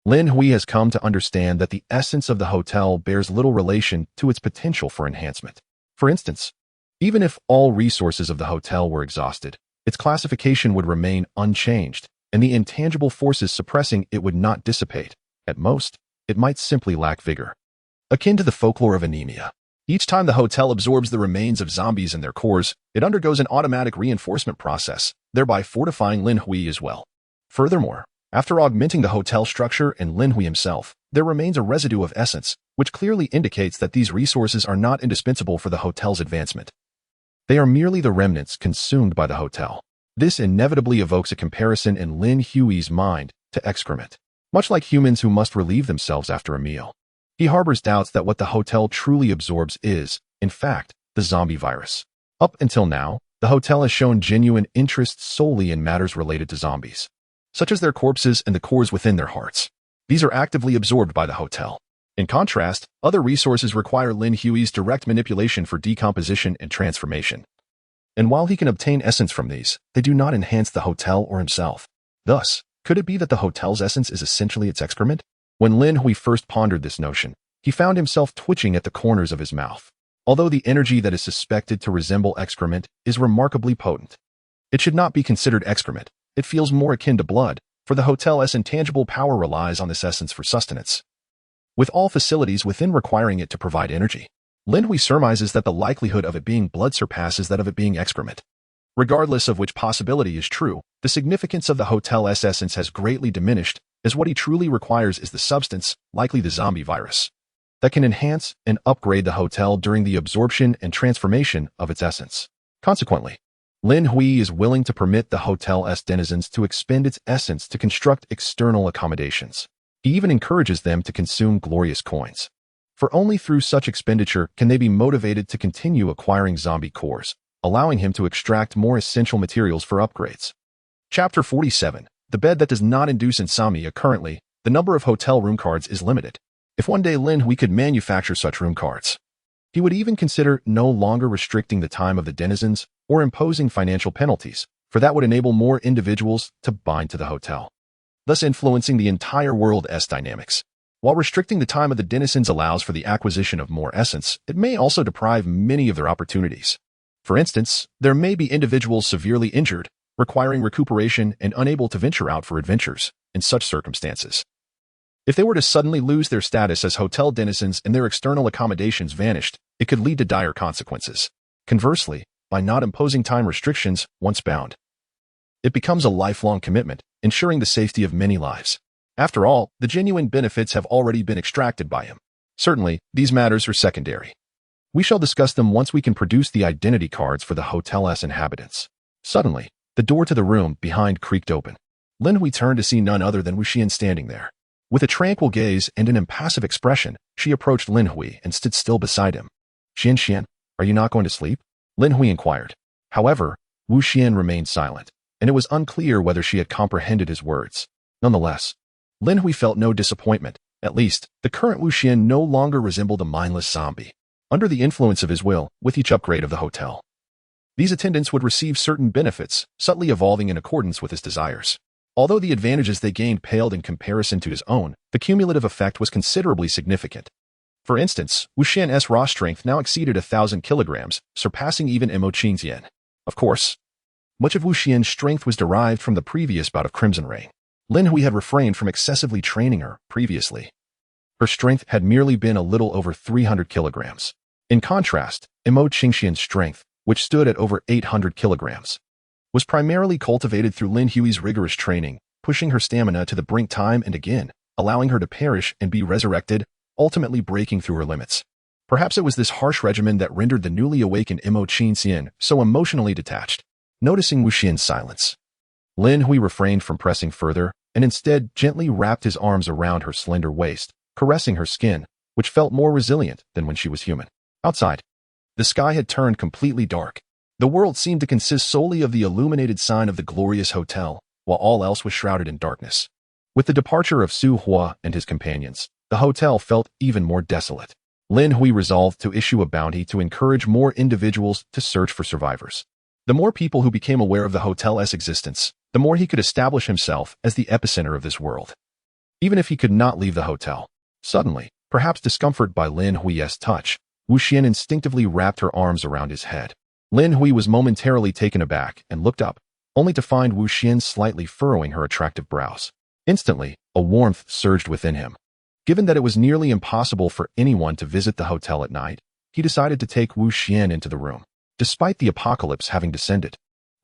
Lin Hui has come to understand that the essence of the hotel bears little relation to its potential for enhancement. For instance, even if all resources of the hotel were exhausted, its classification would remain unchanged, and the intangible forces suppressing it would not dissipate. At most, it might simply lack vigor. Akin to the folklore of anemia. Each time the hotel absorbs the remains of zombies in their cores, it undergoes an automatic reinforcement process, thereby fortifying Lin Hui as well. Furthermore, after augmenting the hotel structure and Lin Hui himself, there remains a residue of essence, which clearly indicates that these resources are not indispensable for the hotel's advancement. They are merely the remnants consumed by the hotel. This inevitably evokes a comparison in Lin Hui's mind to excrement. Much like humans who must relieve themselves after a meal, he harbors doubts that what the hotel truly absorbs is, in fact, the zombie virus. Up until now, the hotel has shown genuine interest solely in matters related to zombies, such as their corpses and the cores within their hearts. These are actively absorbed by the hotel. In contrast, other resources require Lin Hui's direct manipulation for decomposition and transformation. And while he can obtain essence from these, they do not enhance the hotel or himself. Thus, could it be that the hotel's essence is essentially its excrement? When Lin Hui first pondered this notion, he found himself twitching at the corners of his mouth. Although the energy that is suspected to resemble excrement is remarkably potent, it should not be considered excrement. It feels more akin to blood, for the hotel's intangible power relies on this essence for sustenance, with all facilities within requiring it to provide energy. Lin Hui surmises that the likelihood of it being blood surpasses that of it being excrement. Regardless of which possibility is true, the significance of the hotel's essence has greatly diminished, as what he truly requires is the substance, likely the zombie virus. that can enhance and upgrade the hotel during the absorption and transformation of its essence. Consequently, Lin Hui is willing to permit the hotel's denizens to expend its essence to construct external accommodations. He even encourages them to consume glorious coins. For only through such expenditure can they be motivated to continue acquiring zombie cores, allowing him to extract more essential materials for upgrades. Chapter 47. The bed that does not induce insomnia. Currently, the number of hotel room cards is limited. If one day Lin Hui could manufacture such room cards, he would even consider no longer restricting the time of the denizens or imposing financial penalties, for that would enable more individuals to bind to the hotel, thus influencing the entire world's dynamics. While restricting the time of the denizens allows for the acquisition of more essence, it may also deprive many of their opportunities. For instance, there may be individuals severely injured, requiring recuperation and unable to venture out for adventures. In such circumstances, if they were to suddenly lose their status as hotel denizens and their external accommodations vanished, it could lead to dire consequences. Conversely, by not imposing time restrictions once bound, it becomes a lifelong commitment, ensuring the safety of many lives. After all, the genuine benefits have already been extracted by him. Certainly, these matters are secondary. We shall discuss them once we can produce the identity cards for the hotel's inhabitants. Suddenly, the door to the room behind creaked open. Lin Hui turned to see none other than Wu Xian standing there. With a tranquil gaze and an impassive expression, she approached Lin Hui and stood still beside him. Xian, are you not going to sleep? Lin Hui inquired. However, Wu Xian remained silent, and it was unclear whether she had comprehended his words. Nonetheless, Lin Hui felt no disappointment. At least, the current Wu Xian no longer resembled a mindless zombie. Under the influence of his will, with each upgrade of the hotel, these attendants would receive certain benefits, subtly evolving in accordance with his desires. Although the advantages they gained paled in comparison to his own, the cumulative effect was considerably significant. For instance, Wu Xian's raw strength now exceeded 1,000 kilograms, surpassing even Mo Qingxian. Of course, much of Wu Xian's strength was derived from the previous bout of Crimson Rain. Lin Hui had refrained from excessively training her previously. Her strength had merely been a little over 300 kilograms. In contrast, Mo Qingxian's strength, which stood at over 800 kilograms, was primarily cultivated through Lin Hui's rigorous training, pushing her stamina to the brink time and again, allowing her to perish and be resurrected, ultimately breaking through her limits. Perhaps it was this harsh regimen that rendered the newly awakened Mo Qingxian so emotionally detached. Noticing Wu Xian's silence, Lin Hui refrained from pressing further and instead gently wrapped his arms around her slender waist, caressing her skin, which felt more resilient than when she was human. Outside, the sky had turned completely dark. The world seemed to consist solely of the illuminated sign of the glorious hotel, while all else was shrouded in darkness. With the departure of Su Hua and his companions, the hotel felt even more desolate. Lin Hui resolved to issue a bounty to encourage more individuals to search for survivors. The more people who became aware of the hotel's existence, the more he could establish himself as the epicenter of this world. Even if he could not leave the hotel. Suddenly, perhaps discomforted by Lin Hui's touch, Wu Xian instinctively wrapped her arms around his head. Lin Hui was momentarily taken aback and looked up, only to find Wu Xian slightly furrowing her attractive brows. Instantly, a warmth surged within him. Given that it was nearly impossible for anyone to visit the hotel at night, he decided to take Wu Xian into the room. Despite the apocalypse having descended,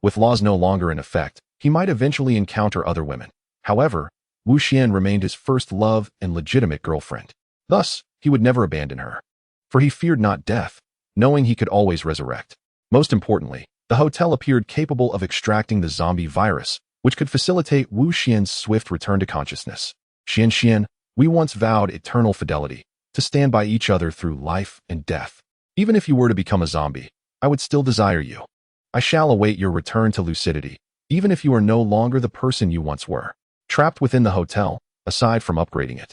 with laws no longer in effect, he might eventually encounter other women. However, Wu Xian remained his first love and legitimate girlfriend. Thus, he would never abandon her. For he feared not death, knowing he could always resurrect. Most importantly, the hotel appeared capable of extracting the zombie virus, which could facilitate Wu Xian's swift return to consciousness. Xian, we once vowed eternal fidelity, to stand by each other through life and death. Even if you were to become a zombie, I would still desire you. I shall await your return to lucidity, even if you are no longer the person you once were. Trapped within the hotel, aside from upgrading it,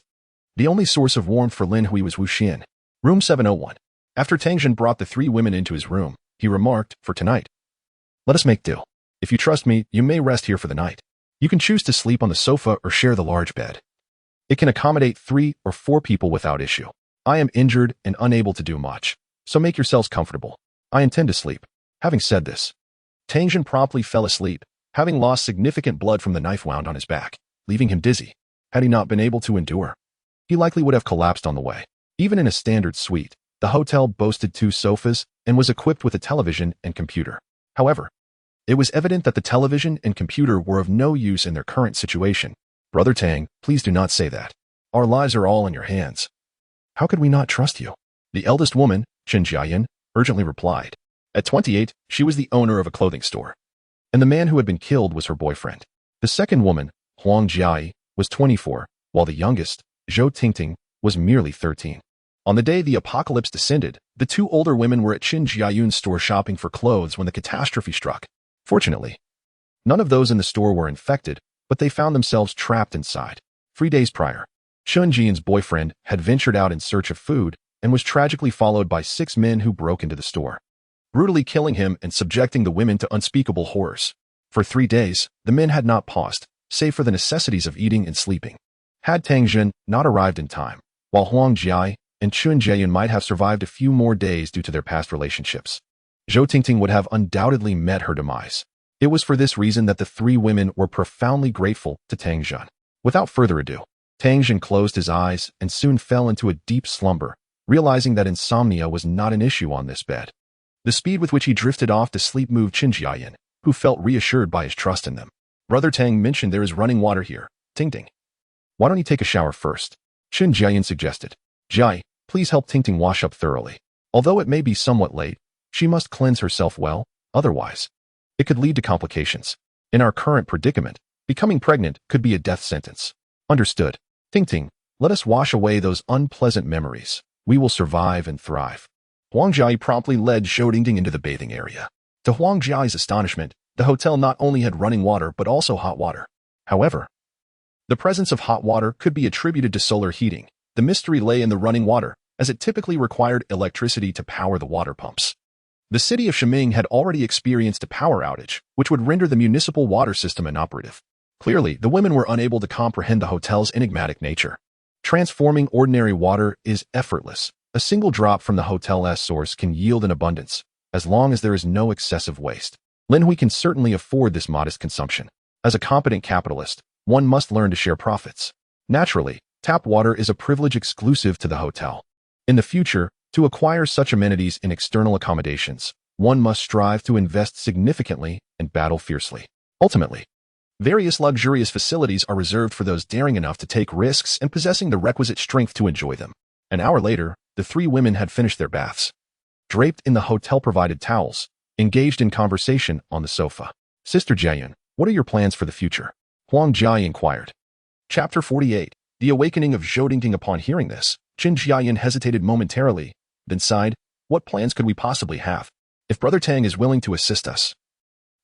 the only source of warmth for Lin Hui was Wu Xian. Room 701. After Tangjin brought the three women into his room, he remarked, for tonight, let us make do. If you trust me, you may rest here for the night. You can choose to sleep on the sofa or share the large bed. It can accommodate 3 or 4 people without issue. I am injured and unable to do much, so make yourselves comfortable. I intend to sleep. Having said this, Tangjin promptly fell asleep, having lost significant blood from the knife wound on his back, leaving him dizzy. Had he not been able to endure, he likely would have collapsed on the way. Even in a standard suite, the hotel boasted 2 sofas and was equipped with a television and computer. However, it was evident that the television and computer were of no use in their current situation. Brother Tang, please do not say that. Our lives are all in your hands. How could we not trust you? The eldest woman, Chen Jiayan, urgently replied. At 28, she was the owner of a clothing store, and the man who had been killed was her boyfriend. The second woman, Huang Jiai, was 24, while the youngest, Zhou Tingting, was merely 13. On the day the apocalypse descended, the two older women were at Qin Jiayun's store shopping for clothes when the catastrophe struck. Fortunately, none of those in the store were infected, but they found themselves trapped inside. 3 days prior, Shun Jian's boyfriend had ventured out in search of food and was tragically followed by 6 men who broke into the store, brutally killing him and subjecting the women to unspeakable horrors. For 3 days, the men had not paused, save for the necessities of eating and sleeping. Had Tang Jin not arrived in time, while Huang Jiai and Chun Jiayun might have survived a few more days due to their past relationships, Zhou Tingting would have undoubtedly met her demise. It was for this reason that the 3 women were profoundly grateful to Tang Jin. Without further ado, Tang Jin closed his eyes and soon fell into a deep slumber, realizing that insomnia was not an issue on this bed. The speed with which he drifted off to sleep moved Qin Jiayan, who felt reassured by his trust in them. Brother Tang mentioned there is running water here. Tingting, why don't you take a shower first? Qin Jiayan suggested. Jai, please help Tingting wash up thoroughly. Although it may be somewhat late, she must cleanse herself well, otherwise it could lead to complications. In our current predicament, becoming pregnant could be a death sentence. Understood. Tingting, let us wash away those unpleasant memories. We will survive and thrive. Huang Jiai promptly led Zhou Tingting into the bathing area. To Huang Jiai's astonishment, the hotel not only had running water but also hot water. However, the presence of hot water could be attributed to solar heating. The mystery lay in the running water, as it typically required electricity to power the water pumps. The city of Shiming had already experienced a power outage, which would render the municipal water system inoperative. Clearly, the women were unable to comprehend the hotel's enigmatic nature. Transforming ordinary water is effortless. A single drop from the hotel's source can yield an abundance, as long as there is no excessive waste. Lin Hui can certainly afford this modest consumption. As a competent capitalist, one must learn to share profits. Naturally, tap water is a privilege exclusive to the hotel. In the future, to acquire such amenities in external accommodations, one must strive to invest significantly and battle fiercely. Ultimately, various luxurious facilities are reserved for those daring enough to take risks and possessing the requisite strength to enjoy them. An hour later, the 3 women had finished their baths. Draped in the hotel-provided towels, engaged in conversation on the sofa. Sister Jiayan, what are your plans for the future? Huang Jiai inquired. Chapter 48. The awakening of Zhou Tingting. Upon hearing this, Qin Jiayan hesitated momentarily, then sighed. What plans could we possibly have? If Brother Tang is willing to assist us,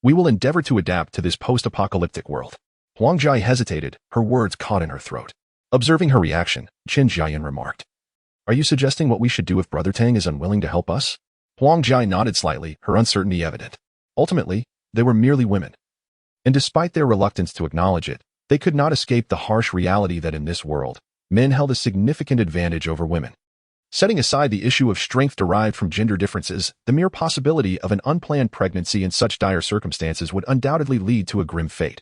we will endeavor to adapt to this post-apocalyptic world. Huang Jiai hesitated, her words caught in her throat. Observing her reaction, Qin Jiayan remarked. Are you suggesting what we should do if Brother Tang is unwilling to help us? Huang Jiai nodded slightly, her uncertainty evident. Ultimately, they were merely women. And despite their reluctance to acknowledge it, they could not escape the harsh reality that in this world, men held a significant advantage over women. Setting aside the issue of strength derived from gender differences, the mere possibility of an unplanned pregnancy in such dire circumstances would undoubtedly lead to a grim fate,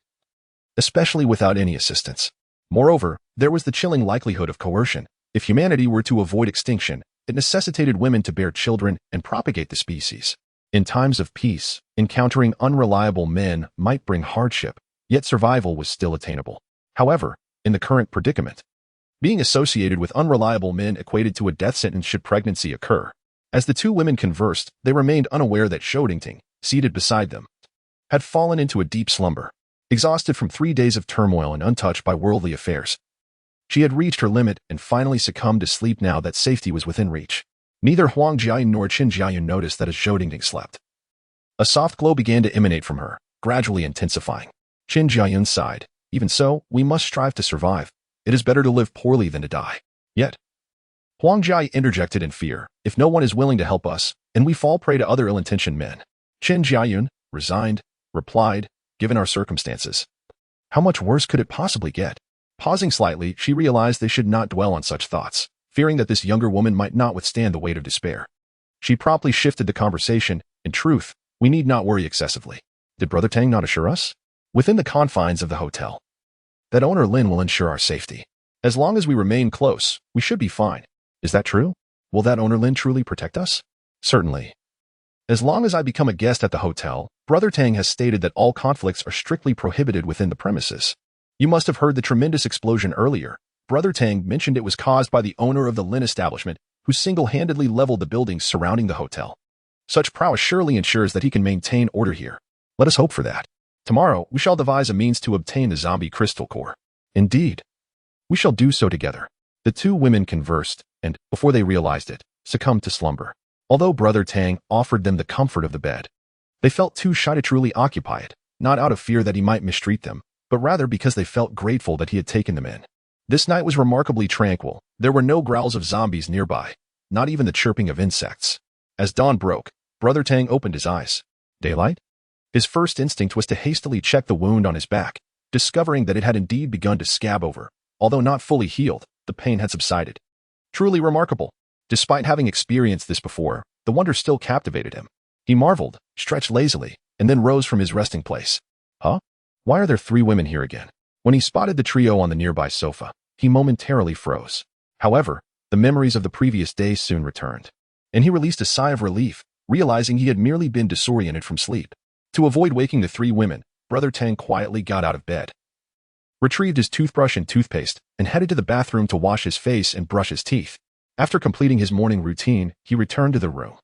especially without any assistance. Moreover, there was the chilling likelihood of coercion. If humanity were to avoid extinction, it necessitated women to bear children and propagate the species. In times of peace, encountering unreliable men might bring hardship, yet survival was still attainable. However, in the current predicament, being associated with unreliable men equated to a death sentence should pregnancy occur. As the 2 women conversed, they remained unaware that Zhou Tingting, seated beside them, had fallen into a deep slumber. Exhausted from 3 days of turmoil and untouched by worldly affairs, she had reached her limit and finally succumbed to sleep now that safety was within reach. Neither Huang Jiai nor Qin Jiayan noticed that as Zhou Tingting slept, a soft glow began to emanate from her, gradually intensifying. Qin Jiayan sighed. Even so, we must strive to survive. It is better to live poorly than to die. Yet, Huang Jiai interjected in fear. If no one is willing to help us, and we fall prey to other ill-intentioned men. Qin Jiayan, resigned, replied, given our circumstances, how much worse could it possibly get? Pausing slightly, she realized they should not dwell on such thoughts, fearing that this younger woman might not withstand the weight of despair. She promptly shifted the conversation. In truth, we need not worry excessively. Did Brother Tang not assure us? Within the confines of the hotel, that owner Lin will ensure our safety. As long as we remain close, we should be fine. Is that true? Will that owner Lin truly protect us? Certainly. As long as I become a guest at the hotel, Brother Tang has stated that all conflicts are strictly prohibited within the premises. You must have heard the tremendous explosion earlier. Brother Tang mentioned it was caused by the owner of the Lin establishment, who single-handedly leveled the buildings surrounding the hotel. Such prowess surely ensures that he can maintain order here. Let us hope for that. Tomorrow, we shall devise a means to obtain the zombie crystal core. Indeed. We shall do so together. The two women conversed, and, before they realized it, succumbed to slumber. Although Brother Tang offered them the comfort of the bed, they felt too shy to truly occupy it, not out of fear that he might mistreat them, but rather because they felt grateful that he had taken them in. This night was remarkably tranquil. There were no growls of zombies nearby, not even the chirping of insects. As dawn broke, Brother Tang opened his eyes. Daylight? His first instinct was to hastily check the wound on his back, discovering that it had indeed begun to scab over. Although not fully healed, the pain had subsided. Truly remarkable. Despite having experienced this before, the wonder still captivated him. He marveled, stretched lazily, and then rose from his resting place. Huh? Why are there three women here again? When he spotted the trio on the nearby sofa, he momentarily froze. However, the memories of the previous day soon returned, and he released a sigh of relief, realizing he had merely been disoriented from sleep. To avoid waking the three women, Brother Tang quietly got out of bed, retrieved his toothbrush and toothpaste, and headed to the bathroom to wash his face and brush his teeth. After completing his morning routine, he returned to the room,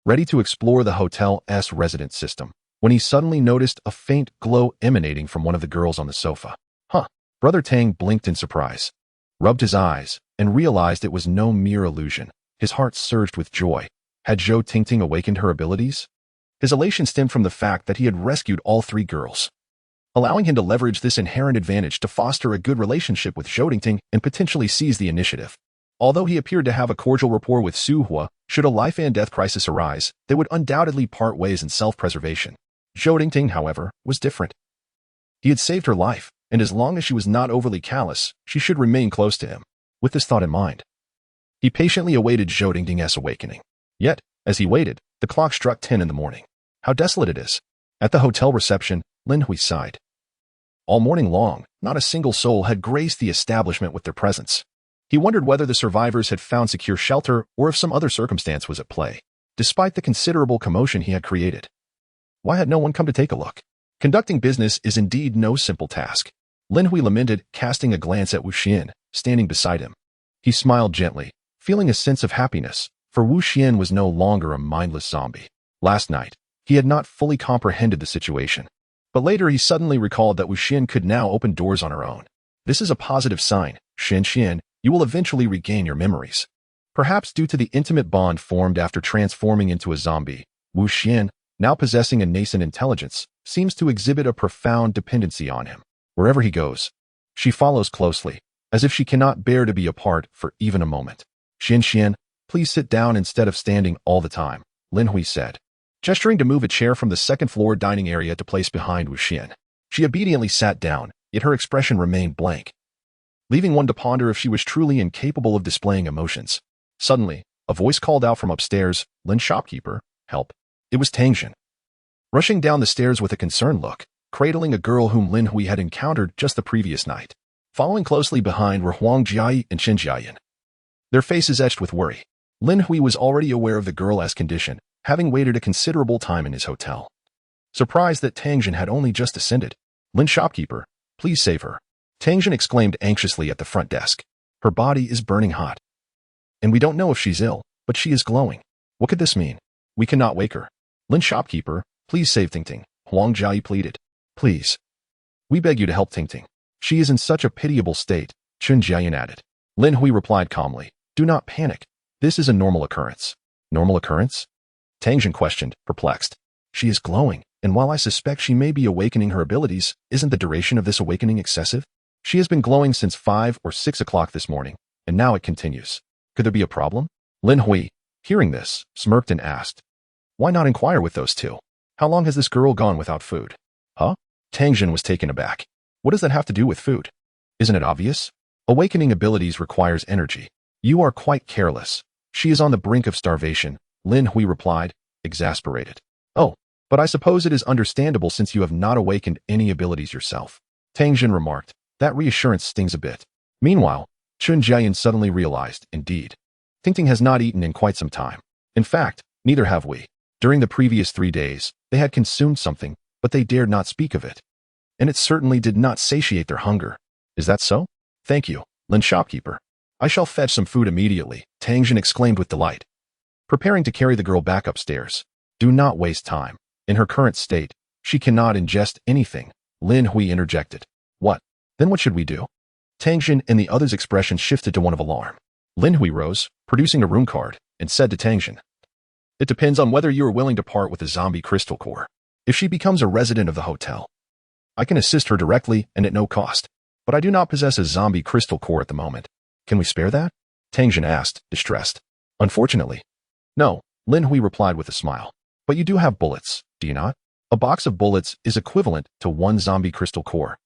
ready to explore the hotel's residence system, when he suddenly noticed a faint glow emanating from one of the girls on the sofa. Huh. Brother Tang blinked in surprise, rubbed his eyes, and realized it was no mere illusion. His heart surged with joy. Had Zhou Tingting awakened her abilities? His elation stemmed from the fact that he had rescued all three girls, allowing him to leverage this inherent advantage to foster a good relationship with Zhou Tingting and potentially seize the initiative. Although he appeared to have a cordial rapport with Su Hua, should a life and death crisis arise, they would undoubtedly part ways in self-preservation. Zhou Tingting, however, was different. He had saved her life, and as long as she was not overly callous, she should remain close to him. With this thought in mind, he patiently awaited Zhou Tingting's awakening. Yet, as he waited, the clock struck 10 in the morning. How desolate it is. At the hotel reception, Lin Hui sighed. All morning long, not a single soul had graced the establishment with their presence. He wondered whether the survivors had found secure shelter or if some other circumstance was at play, despite the considerable commotion he had created. Why had no one come to take a look? Conducting business is indeed no simple task. Lin Hui lamented, casting a glance at Wu Xian, standing beside him. He smiled gently, feeling a sense of happiness, for Wu Xian was no longer a mindless zombie. Last night, he had not fully comprehended the situation, but later he suddenly recalled that Wu Xian could now open doors on her own. This is a positive sign. Xian, you will eventually regain your memories. Perhaps due to the intimate bond formed after transforming into a zombie, Wu Xian, now possessing a nascent intelligence, seems to exhibit a profound dependency on him. Wherever he goes, she follows closely, as if she cannot bear to be apart for even a moment. Xian, please sit down instead of standing all the time, Lin Hui said, gesturing to move a chair from the second-floor dining area to place behind Wu Xian. She obediently sat down, yet her expression remained blank, leaving one to ponder if she was truly incapable of displaying emotions. Suddenly, a voice called out from upstairs, "Lin shopkeeper, help." It was Tangjin, rushing down the stairs with a concerned look, cradling a girl whom Lin Hui had encountered just the previous night. Following closely behind were Huang Jiayi and Chen Jiayan, their faces etched with worry. Lin Hui was already aware of the girl's condition, having waited a considerable time in his hotel. Surprised that Tangjin had only just ascended. "Lin shopkeeper, please save her," Tangjin exclaimed anxiously at the front desk. "Her body is burning hot, and we don't know if she's ill, but she is glowing. What could this mean? We cannot wake her. Lin shopkeeper, please save Tingting," Huang Jiayi pleaded. "Please. We beg you to help Tingting. She is in such a pitiable state," Chen Jiayan added. Lin Hui replied calmly, "Do not panic. This is a normal occurrence." "Normal occurrence?" Tangjin questioned, perplexed. "She is glowing, and while I suspect she may be awakening her abilities, isn't the duration of this awakening excessive? She has been glowing since 5 or 6 o'clock this morning, and now it continues. Could there be a problem?" Lin Hui, hearing this, smirked and asked, "Why not inquire with those two? How long has this girl gone without food?" "Huh?" Tangjin was taken aback. "What does that have to do with food? Isn't it obvious? Awakening abilities requires energy. You are quite careless. She is on the brink of starvation," Lin Hui replied, exasperated. "Oh, but I suppose it is understandable since you have not awakened any abilities yourself," Tangjin remarked. That reassurance stings a bit. Meanwhile, Chen Jiayan suddenly realized, indeed, Tingting has not eaten in quite some time. In fact, neither have we. During the previous 3 days, they had consumed something, but they dared not speak of it. And it certainly did not satiate their hunger. Is that so? Thank you. Lin shopkeeper. I shall fetch some food immediately, Tang Jin exclaimed with delight, preparing to carry the girl back upstairs. Do not waste time. In her current state, she cannot ingest anything, Lin Hui interjected. What? Then what should we do? Tang Jin and the others' expressions shifted to one of alarm. Lin Hui rose, producing a room card, and said to Tang Jin, it depends on whether you are willing to part with the zombie crystal core. If she becomes a resident of the hotel, I can assist her directly and at no cost, but I do not possess a zombie crystal core at the moment. Can we spare that? Tang Jin asked, distressed. Unfortunately. No, Lin Hui replied with a smile. But you do have bullets, do you not? A box of bullets is equivalent to one zombie crystal core,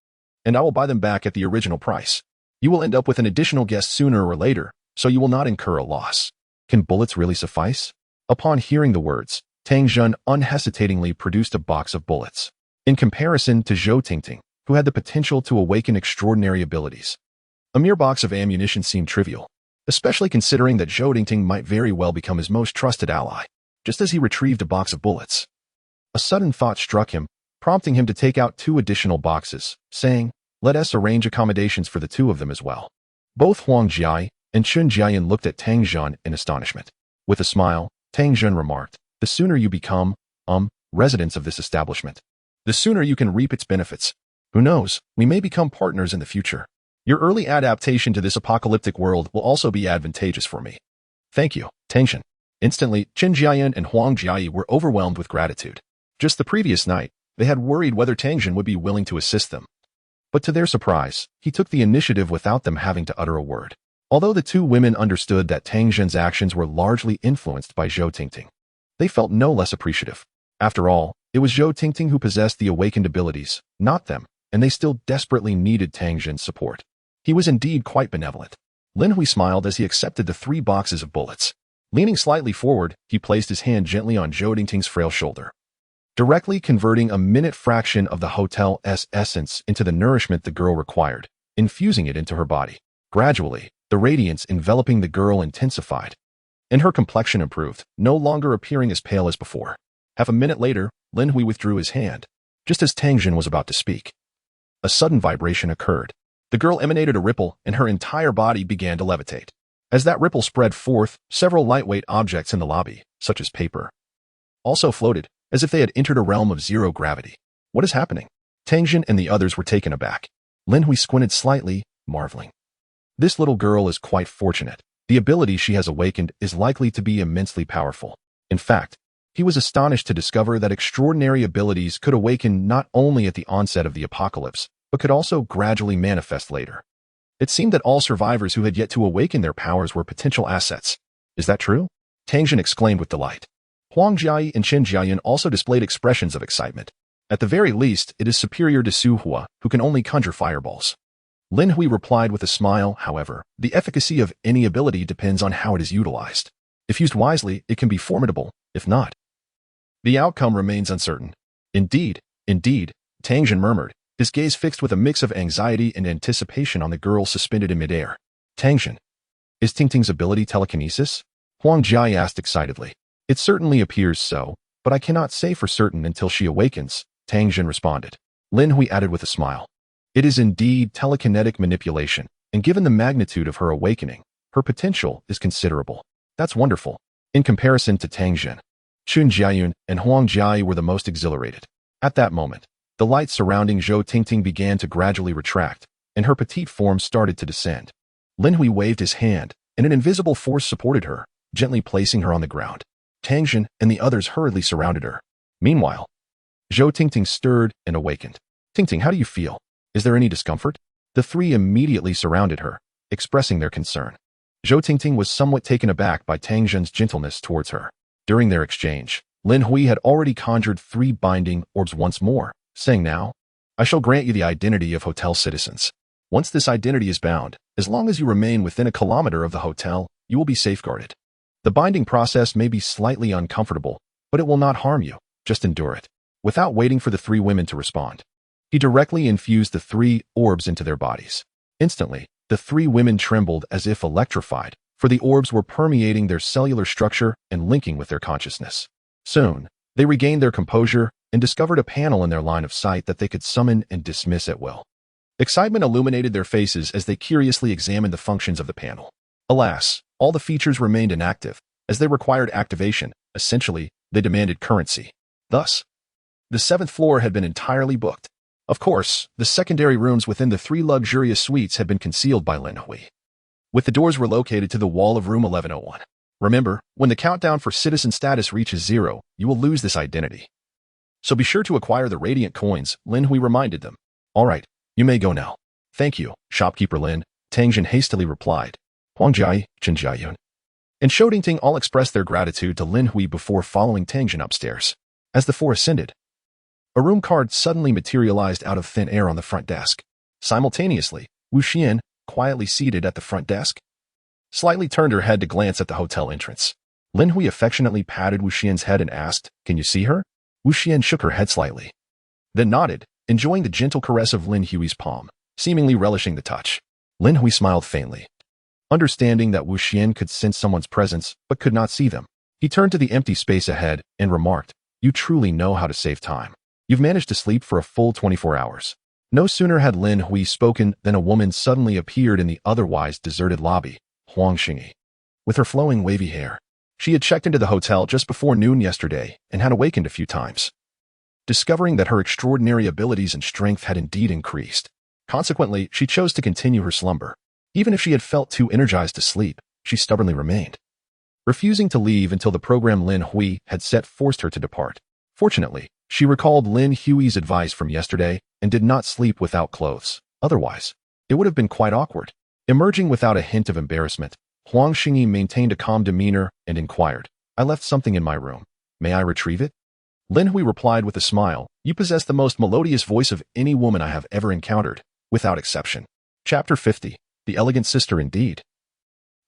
and I will buy them back at the original price. You will end up with an additional guest sooner or later, so you will not incur a loss. Can bullets really suffice? Upon hearing the words, Tang Jin unhesitatingly produced a box of bullets. In comparison to Zhou Tingting, who had the potential to awaken extraordinary abilities, a mere box of ammunition seemed trivial, especially considering that Zhou Tingting might very well become his most trusted ally, just as he retrieved a box of bullets. A sudden thought struck him, prompting him to take out 2 additional boxes, saying, let us arrange accommodations for the 2 of them as well. Both Huang Jiai and Chun Jiayan looked at Tang Jin in astonishment. With a smile, Tang Jin remarked, the sooner you become, residents of this establishment, the sooner you can reap its benefits. Who knows, we may become partners in the future. Your early adaptation to this apocalyptic world will also be advantageous for me. Thank you, Tang Jin. Instantly, Chen Jiayan and Huang Jiai were overwhelmed with gratitude. Just the previous night, they had worried whether Tang Jin would be willing to assist them. But to their surprise, he took the initiative without them having to utter a word. Although the 2 women understood that Tang Jin's actions were largely influenced by Zhou Tingting, they felt no less appreciative. After all, it was Zhou Tingting who possessed the awakened abilities, not them, and they still desperately needed Tang Jin's support. He was indeed quite benevolent. Lin Hui smiled as he accepted the 3 boxes of bullets. Leaning slightly forward, he placed his hand gently on Zhou Tingting's frail shoulder, directly converting a minute fraction of the hotel's essence into the nourishment the girl required, infusing it into her body. Gradually, the radiance enveloping the girl intensified, and her complexion improved, no longer appearing as pale as before. Half a minute later, Lin Hui withdrew his hand, just as Tang Jin was about to speak. A sudden vibration occurred. The girl emanated a ripple, and her entire body began to levitate. As that ripple spread forth, several lightweight objects in the lobby, such as paper, also floated, as if they had entered a realm of zero gravity. What is happening? Tang Jin and the others were taken aback. Lin Hui squinted slightly, marveling. This little girl is quite fortunate. The ability she has awakened is likely to be immensely powerful. In fact, he was astonished to discover that extraordinary abilities could awaken not only at the onset of the apocalypse, but could also gradually manifest later. It seemed that all survivors who had yet to awaken their powers were potential assets. Is that true? Tang Jin exclaimed with delight. Huang Jiai and Chen Jiayan also displayed expressions of excitement. At the very least, it is superior to Su Hua, who can only conjure fireballs. Lin Hui replied with a smile, however, the efficacy of any ability depends on how it is utilized. If used wisely, it can be formidable. If not, the outcome remains uncertain. Indeed, Tang Jin murmured, his gaze fixed with a mix of anxiety and anticipation on the girl suspended in midair. Tang Jin, is Tingting's ability telekinesis? Huang Jiai asked excitedly. It certainly appears so, but I cannot say for certain until she awakens, Tang Jin responded. Lin Hui added with a smile. It is indeed telekinetic manipulation, and given the magnitude of her awakening, her potential is considerable. That's wonderful. In comparison to Tang Jin, Chun Jiayun and Huang Jiai were the most exhilarated. At that moment, the light surrounding Zhou Tingting began to gradually retract, and her petite form started to descend. Lin Hui waved his hand, and an invisible force supported her, gently placing her on the ground. Tang Jin and the others hurriedly surrounded her. Meanwhile, Zhou Tingting stirred and awakened. Tingting, how do you feel? Is there any discomfort? The 3 immediately surrounded her, expressing their concern. Zhou Tingting was somewhat taken aback by Tang Jin's gentleness towards her. During their exchange, Lin Hui had already conjured 3 binding orbs once more, saying now, I shall grant you the identity of hotel citizens. Once this identity is bound, as long as you remain within a kilometer of the hotel, you will be safeguarded. The binding process may be slightly uncomfortable, but it will not harm you. Just endure it. Without waiting for the 3 women to respond, he directly infused the 3 orbs into their bodies. Instantly, the 3 women trembled as if electrified, for the orbs were permeating their cellular structure and linking with their consciousness. Soon, they regained their composure and discovered a panel in their line of sight that they could summon and dismiss at will. Excitement illuminated their faces as they curiously examined the functions of the panel. Alas, all the features remained inactive, as they required activation. Essentially, they demanded currency. Thus, the 7th floor had been entirely booked. Of course, the secondary rooms within the 3 luxurious suites had been concealed by Lin Hui, with the doors relocated to the wall of room 1101. Remember, when the countdown for citizen status reaches 0, you will lose this identity. So be sure to acquire the radiant coins, Lin Hui reminded them. All right, you may go now. Thank you, shopkeeper Lin, Tangjin hastily replied. Huangjai, Chenjiayun. And Shoudingting all expressed their gratitude to Lin Hui before following Tangjin upstairs. As the 4 ascended, a room card suddenly materialized out of thin air on the front desk. Simultaneously, Wu Xian, quietly seated at the front desk, slightly turned her head to glance at the hotel entrance. Lin Hui affectionately patted Wu Xian's head and asked, "Can you see her?" Wu Xian shook her head slightly, then nodded, enjoying the gentle caress of Lin Hui's palm, seemingly relishing the touch. Lin Hui smiled faintly, understanding that Wu Xian could sense someone's presence but could not see them. He turned to the empty space ahead and remarked, "You truly know how to save time. You've managed to sleep for a full 24 hours. No sooner had Lin Hui spoken than a woman suddenly appeared in the otherwise deserted lobby, Huang Xingyi. With her flowing wavy hair, she had checked into the hotel just before noon yesterday and had awakened a few times, discovering that her extraordinary abilities and strength had indeed increased. Consequently, she chose to continue her slumber. Even if she had felt too energized to sleep, she stubbornly remained, refusing to leave until the program Lin Hui had set forced her to depart. Fortunately, she recalled Lin Hui's advice from yesterday and did not sleep without clothes. Otherwise, it would have been quite awkward. Emerging without a hint of embarrassment, Huang Xingyi maintained a calm demeanor and inquired, "I left something in my room. May I retrieve it?" Lin Hui replied with a smile, "You possess the most melodious voice of any woman I have ever encountered, without exception." Chapter 50. The Elegant Sister Indeed.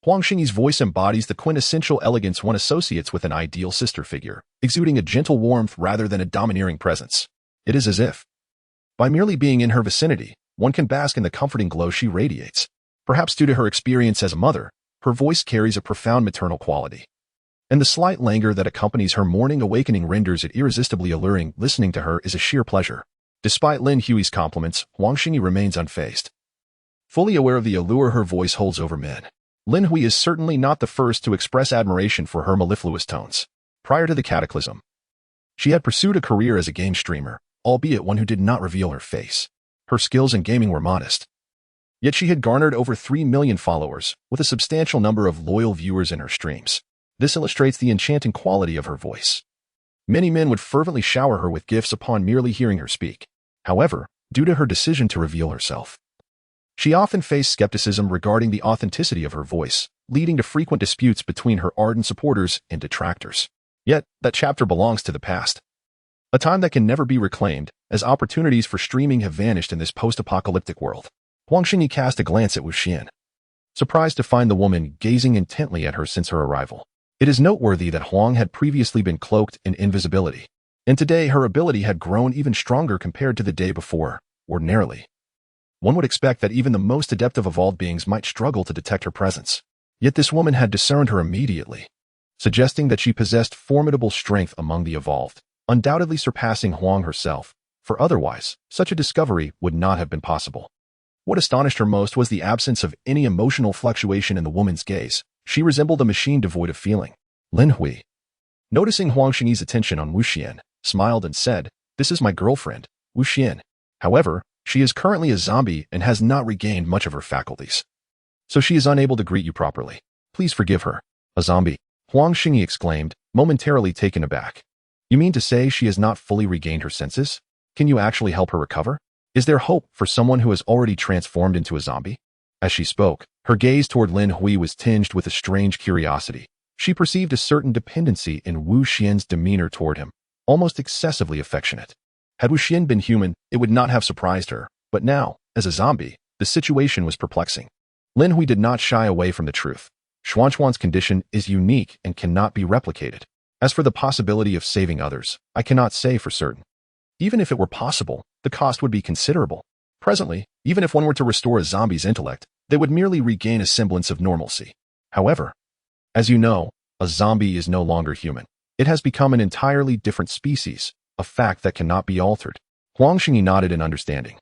Huang Xingyi's voice embodies the quintessential elegance one associates with an ideal sister figure, exuding a gentle warmth rather than a domineering presence. It is as if, by merely being in her vicinity, one can bask in the comforting glow she radiates. Perhaps due to her experience as a mother, her voice carries a profound maternal quality, and the slight languor that accompanies her morning awakening renders it irresistibly alluring. Listening to her is a sheer pleasure. Despite Lin Hui's compliments, Huang Xingyi remains unfazed, fully aware of the allure her voice holds over men. Lin Hui is certainly not the first to express admiration for her mellifluous tones. Prior to the cataclysm, she had pursued a career as a game streamer, albeit one who did not reveal her face. Her skills in gaming were modest, yet she had garnered over 3 million followers, with a substantial number of loyal viewers in her streams. This illustrates the enchanting quality of her voice. Many men would fervently shower her with gifts upon merely hearing her speak. However, due to her decision to reveal herself, she often faced skepticism regarding the authenticity of her voice, leading to frequent disputes between her ardent supporters and detractors. Yet, that chapter belongs to the past, a time that can never be reclaimed, as opportunities for streaming have vanished in this post-apocalyptic world. Huang Xingyi cast a glance at Wu Xian, surprised to find the woman gazing intently at her since her arrival. It is noteworthy that Huang had previously been cloaked in invisibility, and today her ability had grown even stronger compared to the day before. Ordinarily, one would expect that even the most adept of evolved beings might struggle to detect her presence. Yet this woman had discerned her immediately, suggesting that she possessed formidable strength among the evolved, undoubtedly surpassing Huang herself, for otherwise, such a discovery would not have been possible. What astonished her most was the absence of any emotional fluctuation in the woman's gaze. She resembled a machine devoid of feeling. Lin Hui, noticing Huang Xingyi's attention on Wu Xian, smiled and said, "This is my girlfriend, Wu Xian. However, she is currently a zombie and has not regained much of her faculties, so she is unable to greet you properly. Please forgive her." "A zombie?" Huang Xingyi exclaimed, momentarily taken aback. "You mean to say she has not fully regained her senses? Can you actually help her recover? Is there hope for someone who has already transformed into a zombie?" As she spoke, her gaze toward Lin Hui was tinged with a strange curiosity. She perceived a certain dependency in Wu Xian's demeanor toward him, almost excessively affectionate. Had Wu Xian been human, it would not have surprised her, but now, as a zombie, the situation was perplexing. Lin Hui did not shy away from the truth. Xuanchuan's condition is unique and cannot be replicated. As for the possibility of saving others, I cannot say for certain. Even if it were possible, the cost would be considerable. Presently, even if one were to restore a zombie's intellect, they would merely regain a semblance of normalcy. However, as you know, a zombie is no longer human. It has become an entirely different species, a fact that cannot be altered. Huang Xingyi nodded in understanding.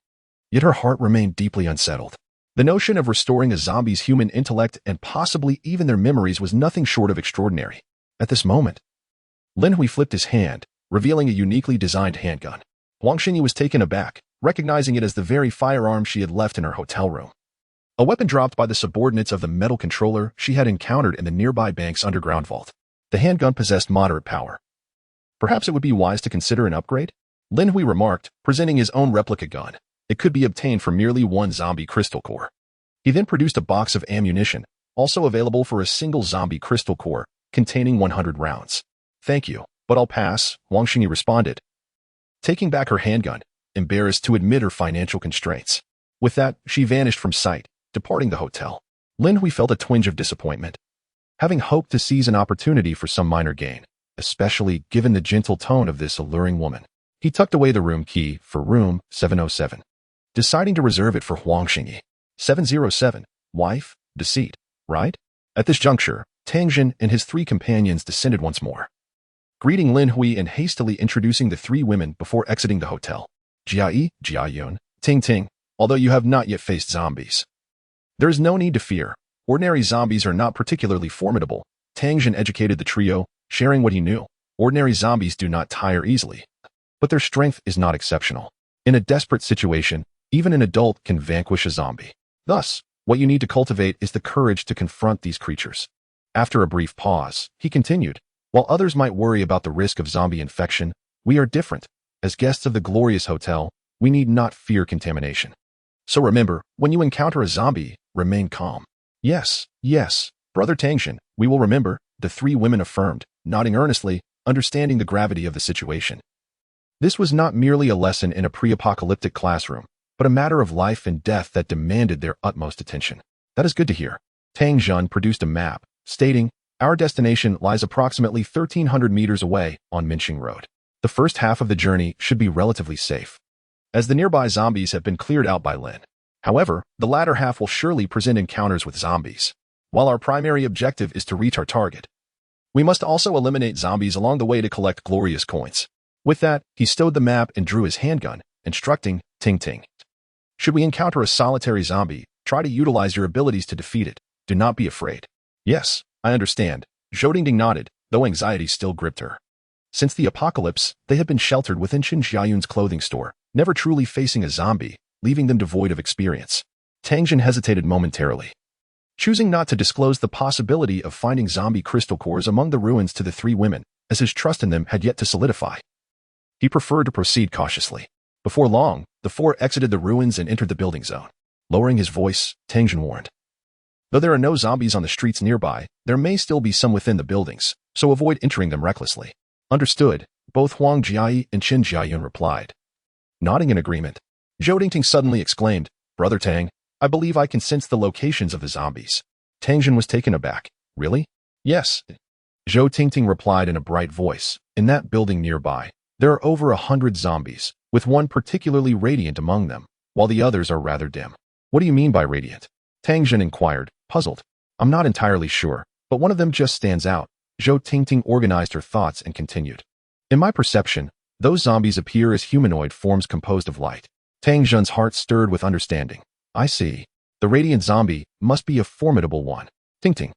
yet her heart remained deeply unsettled. The notion of restoring a zombie's human intellect and possibly even their memories was nothing short of extraordinary. At this moment, Lin Hui flipped his hand, revealing a uniquely designed handgun. Huang Xingyi was taken aback, recognizing it as the very firearm she had left in her hotel room. A weapon dropped by the subordinates of the metal controller she had encountered in the nearby bank's underground vault. The handgun possessed moderate power. Perhaps it would be wise to consider an upgrade? Lin Hui remarked, presenting his own replica gun. It could be obtained for merely one zombie crystal core. He then produced a box of ammunition, also available for a single zombie crystal core, containing 100 rounds. Thank you, but I'll pass, Huang Xingyi responded, taking back her handgun, embarrassed to admit her financial constraints. With that, she vanished from sight, departing the hotel. Lin Hui felt a twinge of disappointment, having hoped to seize an opportunity for some minor gain, especially given the gentle tone of this alluring woman. He tucked away the room key for room 707, deciding to reserve it for Huang Xingyi. 707, wife, deceit, right? At this juncture, Tang Jin and his three companions descended once more, greeting Lin Hui and hastily introducing the three women before exiting the hotel. Jia, Jia Ting Ting, although you have not yet faced zombies, there is no need to fear. Ordinary zombies are not particularly formidable. Tang Jin educated the trio, sharing what he knew. Ordinary zombies do not tire easily, but their strength is not exceptional. In a desperate situation, even an adult can vanquish a zombie. Thus, what you need to cultivate is the courage to confront these creatures. After a brief pause, he continued, while others might worry about the risk of zombie infection, we are different. As guests of the glorious hotel, we need not fear contamination. So remember, when you encounter a zombie, remain calm. Yes, Brother Tang Jin, we will remember, the three women affirmed, nodding earnestly, understanding the gravity of the situation. This was not merely a lesson in a pre-apocalyptic classroom, but a matter of life and death that demanded their utmost attention. That is good to hear. Tang Jun produced a map, stating, our destination lies approximately 1,300 meters away on Minxing Road. The first half of the journey should be relatively safe, as the nearby zombies have been cleared out by Lin. However, the latter half will surely present encounters with zombies. While our primary objective is to reach our target, we must also eliminate zombies along the way to collect glorious coins. With that, he stowed the map and drew his handgun, instructing Ting Ting. Should we encounter a solitary zombie, try to utilize your abilities to defeat it. Do not be afraid. Yes, I understand. Zhou Dingding nodded, though anxiety still gripped her. Since the apocalypse, they had been sheltered within Qin Xiaoyun's clothing store, never truly facing a zombie, leaving them devoid of experience. Tang Jin hesitated momentarily, choosing not to disclose the possibility of finding zombie crystal cores among the ruins to the three women, as his trust in them had yet to solidify. He preferred to proceed cautiously. Before long, the four exited the ruins and entered the building zone. Lowering his voice, Tang Jin warned, though there are no zombies on the streets nearby, there may still be some within the buildings, so avoid entering them recklessly. Understood, both Huang Jiayi and Qin Jiayun replied. Nodding in agreement, Zhou Dingting suddenly exclaimed, Brother Tang, I believe I can sense the locations of the zombies. Tang Jin was taken aback. Really? Yes. Zhou Dingting replied in a bright voice. In that building nearby, there are over 100 zombies, with one particularly radiant among them, while the others are rather dim. What do you mean by radiant? Tang Jin inquired, puzzled. I'm not entirely sure, but one of them just stands out. Zhou Dingting organized her thoughts and continued. In my perception, those zombies appear as humanoid forms composed of light. Tang Jun's heart stirred with understanding. I see. The radiant zombie must be a formidable one. Ting,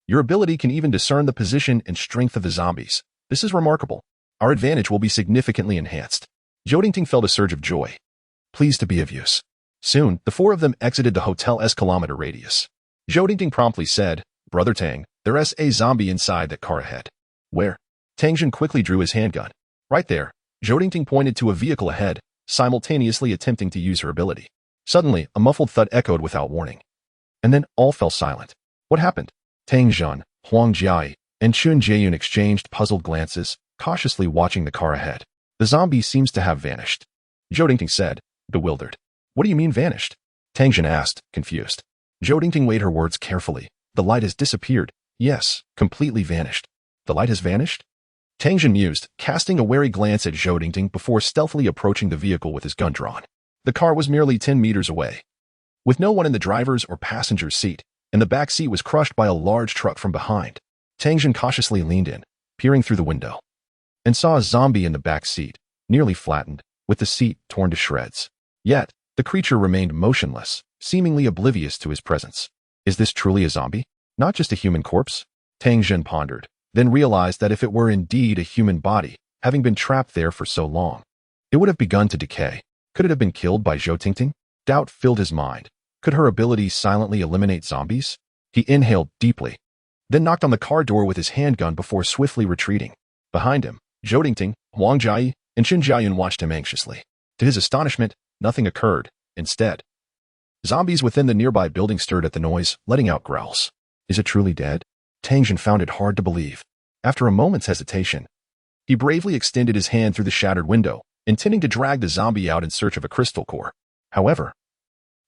your ability can even discern the position and strength of the zombies. This is remarkable. Our advantage will be significantly enhanced. Zhou Dingting felt a surge of joy. Pleased to be of use. Soon, the four of them exited the hotel's kilometer radius. Zhou Dingting promptly said, Brother Tang, there's a zombie inside that car ahead. Where? Tang Jin quickly drew his handgun. Right there. Zhou Dingting pointed to a vehicle ahead, simultaneously attempting to use her ability. Suddenly, a muffled thud echoed without warning. And then all fell silent. What happened? Tang Jun, Huang Jiai, and Qin Jiayun exchanged puzzled glances, cautiously watching the car ahead. The zombie seems to have vanished. Zhou Dingting said, bewildered. What do you mean vanished? Tang Jin asked, confused. Zhou Dingting weighed her words carefully. The light has disappeared. Yes, completely vanished. The light has vanished? Tang Jin mused, casting a wary glance at Zhou Dingting before stealthily approaching the vehicle with his gun drawn. The car was merely 10 meters away, with no one in the driver's or passenger's seat, and the back seat was crushed by a large truck from behind. Tang Jin cautiously leaned in, peering through the window, and saw a zombie in the back seat, nearly flattened, with the seat torn to shreds. Yet, The creature remained motionless, seemingly oblivious to his presence. Is this truly a zombie? Not just a human corpse? Tang Jun pondered, then realized that if it were indeed a human body, having been trapped there for so long, it would have begun to decay. Could it have been killed by Zhou Tingting? Doubt filled his mind. Could her abilities silently eliminate zombies? He inhaled deeply, then knocked on the car door with his handgun before swiftly retreating. Behind him, Zhou Tingting, Huang Jiayi, and Qin Jiayun watched him anxiously. To his astonishment, nothing occurred. Instead, zombies within the nearby building stirred at the noise, letting out growls. Is it truly dead? Tang Jun found it hard to believe. After a moment's hesitation, he bravely extended his hand through the shattered window, intending to drag the zombie out in search of a crystal core. However,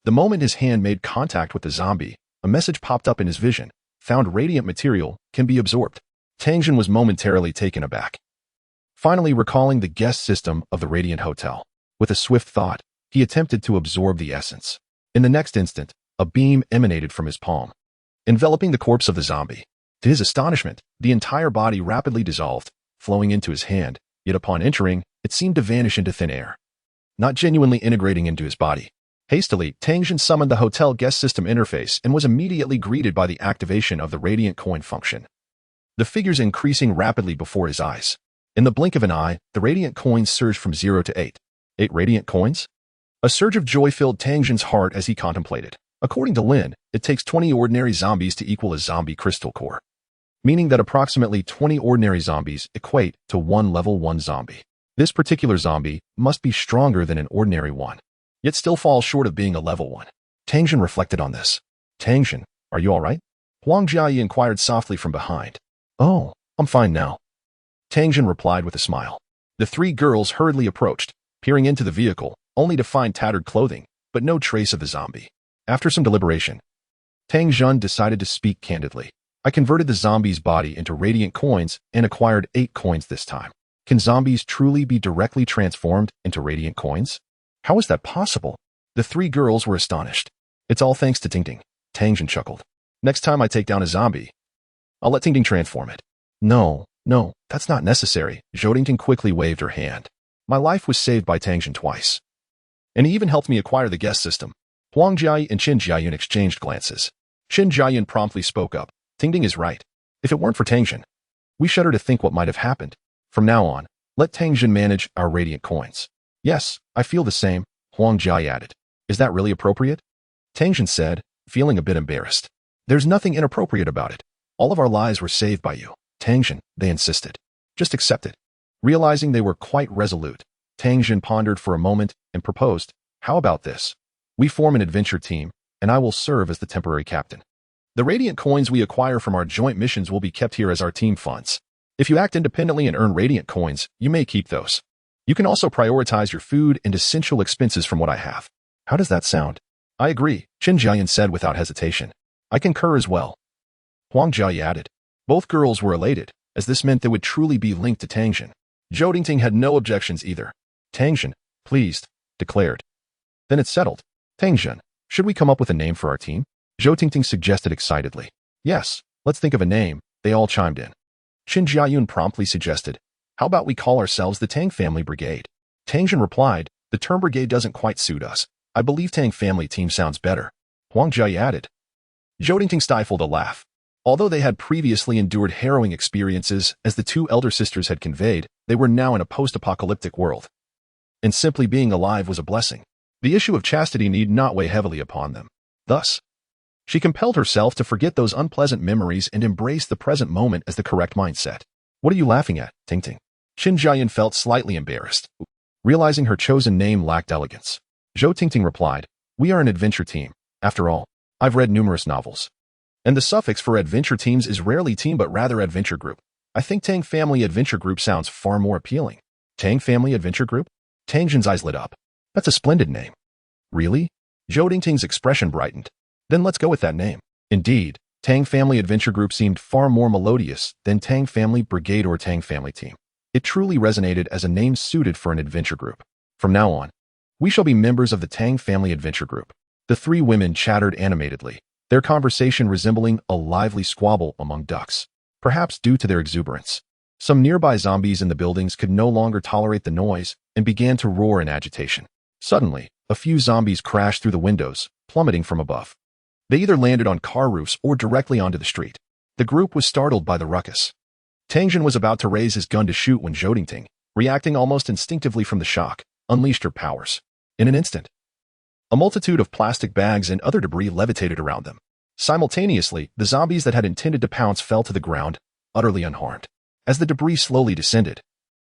the moment his hand made contact with the zombie, a message popped up in his vision. Found radiant material can be absorbed. Tang Jun was momentarily taken aback, finally recalling the guest system of the Radiant Hotel. With a swift thought, he attempted to absorb the essence. In the next instant, a beam emanated from his palm, enveloping the corpse of the zombie. To his astonishment, the entire body rapidly dissolved, flowing into his hand, yet upon entering, it seemed to vanish into thin air, not genuinely integrating into his body. Hastily, Tang Jun summoned the hotel guest system interface and was immediately greeted by the activation of the Radiant Coin function, the figures increasing rapidly before his eyes. In the blink of an eye, the Radiant Coins surged from 0 to 8. 8 Radiant Coins? A surge of joy filled Tang Jun's heart as he contemplated. According to Lin, it takes 20 ordinary zombies to equal a zombie crystal core, meaning that approximately 20 ordinary zombies equate to one level 1 zombie. This particular zombie must be stronger than an ordinary one, yet still falls short of being a level 1. Tang Jun reflected on this. Tang Jun, are you all right? Huang Jiayi inquired softly from behind. Oh, I'm fine now. Tang Jun replied with a smile. The three girls hurriedly approached, peering into the vehicle, only to find tattered clothing, but no trace of the zombie. After some deliberation, Tang Jun decided to speak candidly. I converted the zombie's body into radiant coins and acquired 8 coins this time. Can zombies truly be directly transformed into radiant coins? How is that possible? The three girls were astonished. It's all thanks to Tingting. Tang Jun chuckled. Next time I take down a zombie, I'll let Tingting transform it. No, that's not necessary. Zhou Tingting quickly waved her hand. My life was saved by Tang Jun twice, and he even helped me acquire the guest system. Huang Jiayi and Qin Jiayun exchanged glances. Qin Jiayun promptly spoke up. Tingting is right. If it weren't for Tang Jun, we shudder to think what might have happened. From now on, let Tang Jun manage our radiant coins. Yes, I feel the same, Huang Jiayi added. Is that really appropriate? Tang Jun said, feeling a bit embarrassed. There's nothing inappropriate about it. All of our lives were saved by you. Tang Jun, they insisted. Just accept it. Realizing they were quite resolute, Tang Jun pondered for a moment and proposed, how about this? We form an adventure team, and I will serve as the temporary captain. The radiant coins we acquire from our joint missions will be kept here as our team funds. If you act independently and earn radiant coins, you may keep those. You can also prioritize your food and essential expenses from what I have. How does that sound? I agree, Qin Jiayan said without hesitation. I concur as well, Huang Jiayi added. Both girls were elated, as this meant they would truly be linked to Tang Jun. Zhou Tingting had no objections either. Tang Jun, pleased, declared. Then it's settled. Tang Jun, should we come up with a name for our team? Zhou Tingting suggested excitedly. Yes, let's think of a name, they all chimed in. Qin Jiayun promptly suggested, how about we call ourselves the Tang Family Brigade? Tang Jun replied, the term brigade doesn't quite suit us. I believe Tang Family Team sounds better. Huang Jiayi added. Zhou Tingting stifled a laugh. Although they had previously endured harrowing experiences, as the two elder sisters had conveyed, they were now in a post-apocalyptic world, and simply being alive was a blessing. The issue of chastity need not weigh heavily upon them. Thus, she compelled herself to forget those unpleasant memories and embrace the present moment as the correct mindset. What are you laughing at, Tingting? Qin Jiayan felt slightly embarrassed, realizing her chosen name lacked elegance. Zhou Tingting replied, we are an adventure team. After all, I've read numerous novels, and the suffix for adventure teams is rarely team but rather adventure group. I think Tang Family Adventure Group sounds far more appealing. Tang Family Adventure Group? Tang Jun's eyes lit up. That's a splendid name. Really? Zhou Tingting's expression brightened. Then let's go with that name. Indeed, Tang Family Adventure Group seemed far more melodious than Tang Family Brigade or Tang Family Team. It truly resonated as a name suited for an adventure group. From now on, we shall be members of the Tang Family Adventure Group. The three women chattered animatedly, their conversation resembling a lively squabble among ducks, perhaps due to their exuberance. Some nearby zombies in the buildings could no longer tolerate the noise and began to roar in agitation. Suddenly, A few zombies crashed through the windows, plummeting from above. They either landed on car roofs or directly onto the street. The group was startled by the ruckus. Tangjin was about to raise his gun to shoot when Zhou Tingting, reacting almost instinctively from the shock, unleashed her powers. In an instant, a multitude of plastic bags and other debris levitated around them. Simultaneously, the zombies that had intended to pounce fell to the ground, utterly unharmed. As the debris slowly descended,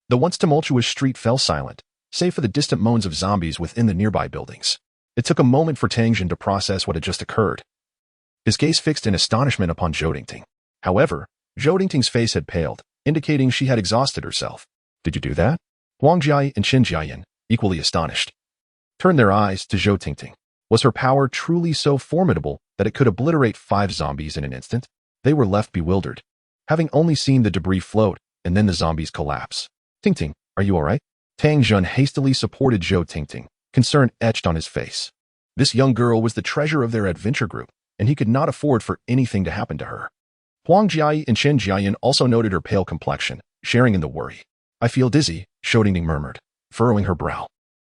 the once tumultuous street fell silent, save for the distant moans of zombies within the nearby buildings. It took a moment for Tangjin to process what had just occurred. His gaze fixed in astonishment upon Zhou Tingting. However, Zhou Tingting's face had paled, indicating she had exhausted herself. Did you do that? Huang Jiai and Qin Jiayan, equally astonished, turned their eyes to Zhou Tingting. Was her power truly so formidable that it could obliterate 5 zombies in an instant? They were left bewildered, having only seen the debris float and then the zombies collapse. Tingting, are you all right? Tang Jun hastily supported Zhou Tingting, concern etched on his face. This young girl was the treasure of their adventure group, and he could not afford for anything to happen to her. Huang Jiai and Chen Jiayan also noted her pale complexion, sharing in the worry. I feel dizzy, Zhou Tingting murmured, furrowing her brow.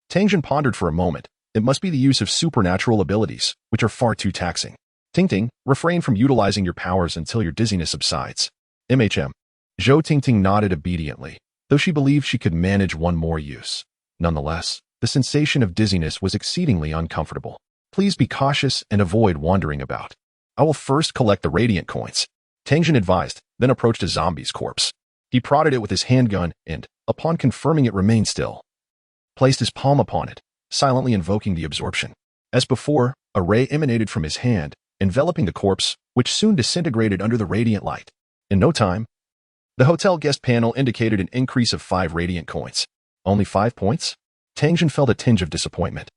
Tangjin pondered for a moment. It must be the use of supernatural abilities, which are far too taxing. Tingting, refrain from utilizing your powers until your dizziness subsides. Zhou Tingting nodded obediently, though she believed she could manage one more use. Nonetheless, the sensation of dizziness was exceedingly uncomfortable. Please be cautious and avoid wandering about. I will first collect the radiant coins, Tangjin advised, then approached a zombie's corpse. He prodded it with his handgun and, upon confirming it remained still, placed his palm upon it, silently invoking the absorption. As before, a ray emanated from his hand, enveloping the corpse, which soon disintegrated under the radiant light. In no time, the hotel guest panel indicated an increase of 5 radiant coins. Only 5 points? Tangjin felt a tinge of disappointment,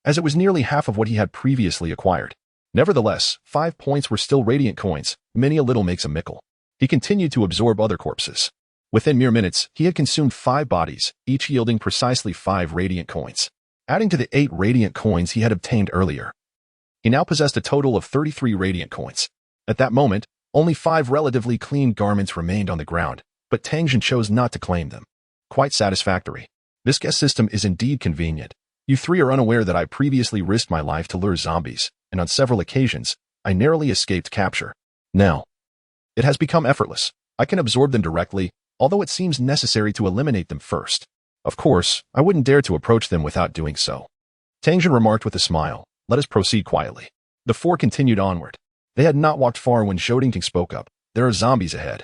as it was nearly half of what he had previously acquired. Nevertheless, 5 points were still radiant coins. Many a little makes a mickle. He continued to absorb other corpses. Within mere minutes, he had consumed 5 bodies, each yielding precisely 5 radiant coins, adding to the 8 radiant coins he had obtained earlier. He now possessed a total of 33 radiant coins. At that moment, only 5 relatively clean garments remained on the ground, but Tangjin chose not to claim them. Quite satisfactory. This guest system is indeed convenient. You 3 are unaware that I previously risked my life to lure zombies, and on several occasions, I narrowly escaped capture. Now, it has become effortless. I can absorb them directly, although it seems necessary to eliminate them first. Of course, I wouldn't dare to approach them without doing so. Tangjin remarked with a smile. Let us proceed quietly. The 4 continued onward. They had not walked far when Zhou Tingting spoke up. There are zombies ahead.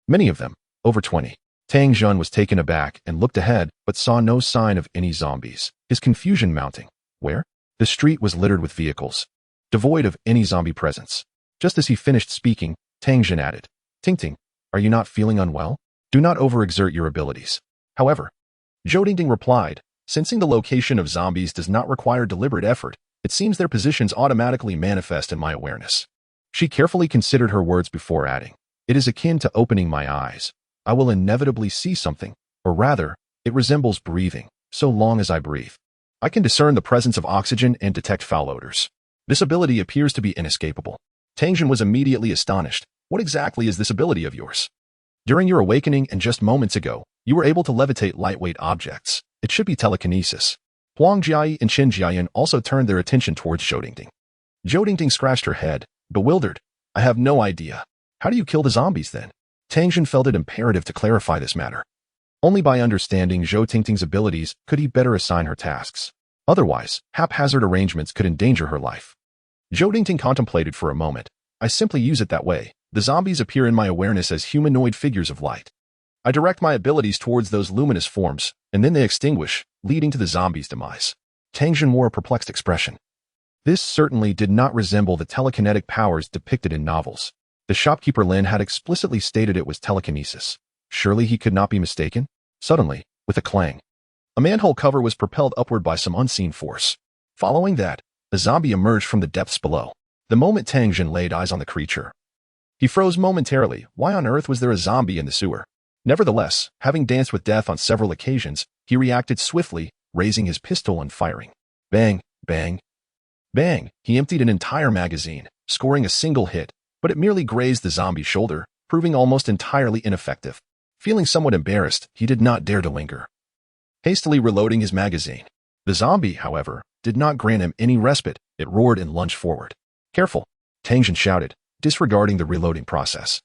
Many of them, over 20. Tang Jun was taken aback and looked ahead, but saw no sign of any zombies, his confusion mounting. Where? The street was littered with vehicles, devoid of any zombie presence. Just as he finished speaking, Tang Jun added, Tingting, are you not feeling unwell? Do not overexert your abilities. However, Zhou Tingting replied, sensing the location of zombies does not require deliberate effort, it seems their positions automatically manifest in my awareness. She carefully considered her words before adding, it is akin to opening my eyes. I will inevitably see something, or rather, it resembles breathing, so long as I breathe. I can discern the presence of oxygen and detect foul odors. This ability appears to be inescapable. Tangjin was immediately astonished. What exactly is this ability of yours? During your awakening and just moments ago, you were able to levitate lightweight objects. It should be telekinesis. Huang Jiai and Qin Jiayan also turned their attention towards Zhou Tingting. Zhou Tingting scratched her head, bewildered. I have no idea. How do you kill the zombies then? Tangjin felt it imperative to clarify this matter. Only by understanding Zhou Tingting's abilities could he better assign her tasks. Otherwise, haphazard arrangements could endanger her life. Zhou Tingting contemplated for a moment. I simply use it that way. The zombies appear in my awareness as humanoid figures of light. I direct my abilities towards those luminous forms, and then they extinguish, leading to the zombies' demise. Tangjin wore a perplexed expression. This certainly did not resemble the telekinetic powers depicted in novels. The shopkeeper Lin had explicitly stated it was telekinesis. Surely he could not be mistaken? Suddenly, with a clang, a manhole cover was propelled upward by some unseen force. Following that, a zombie emerged from the depths below. The moment Tangjin laid eyes on the creature, he froze momentarily. Why on earth was there a zombie in the sewer? Nevertheless, having danced with death on several occasions, he reacted swiftly, raising his pistol and firing. Bang, bang, bang. He emptied an entire magazine, scoring a single hit, but it merely grazed the zombie's shoulder, proving almost entirely ineffective. Feeling somewhat embarrassed, he did not dare to linger. Hastily reloading his magazine, The zombie, however, did not grant him any respite. It roared and lunged forward. "Careful," Tangjin shouted, disregarding the reloading process,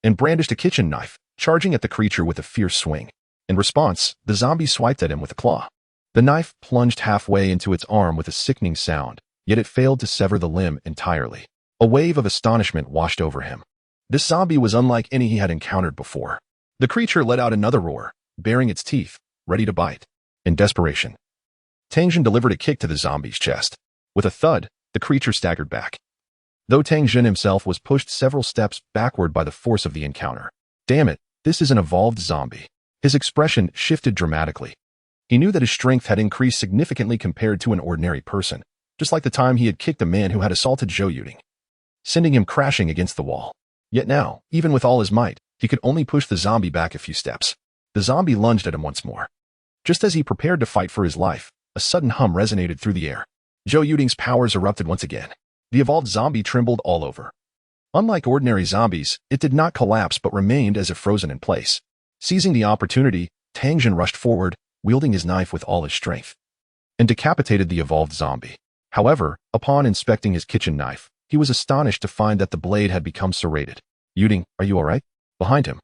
and brandished a kitchen knife, charging at the creature with a fierce swing. In response, the zombie swiped at him with a claw. The knife plunged halfway into its arm with a sickening sound, yet it failed to sever the limb entirely. A wave of astonishment washed over him. This zombie was unlike any he had encountered before. The creature let out another roar, baring its teeth, ready to bite. In desperation, Tangjin delivered a kick to the zombie's chest. With a thud, the creature staggered back, though Tangjin himself was pushed several steps backward by the force of the encounter. Damn it, this is an evolved zombie. His expression shifted dramatically. He knew that his strength had increased significantly compared to an ordinary person, just like the time he had kicked a man who had assaulted Zhou Yuding, sending him crashing against the wall. Yet now, even with all his might, he could only push the zombie back a few steps. The zombie lunged at him once more. Just as he prepared to fight for his life, a sudden hum resonated through the air. Zhou Yuding's powers erupted once again. The evolved zombie trembled all over. Unlike ordinary zombies, it did not collapse but remained as if frozen in place. Seizing the opportunity, Tangjin rushed forward, wielding his knife with all his strength, and decapitated the evolved zombie. However, upon inspecting his kitchen knife, he was astonished to find that the blade had become serrated. "Yuding, are you alright?" Behind him,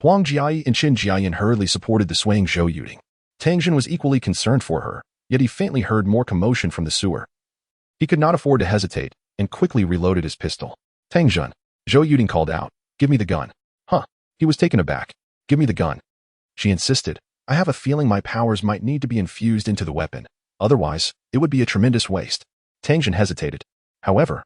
Huang Jiayi and Qin Jiayan hurriedly supported the swaying Zhou Yuding. Tangjin was equally concerned for her, yet he faintly heard more commotion from the sewer. He could not afford to hesitate, and quickly reloaded his pistol. "Tangjin," Zhou Yuding called out, "give me the gun." "Huh?" He was taken aback. "Give me the gun," she insisted. "I have a feeling my powers might need to be infused into the weapon. Otherwise, it would be a tremendous waste." Tangjin hesitated. However,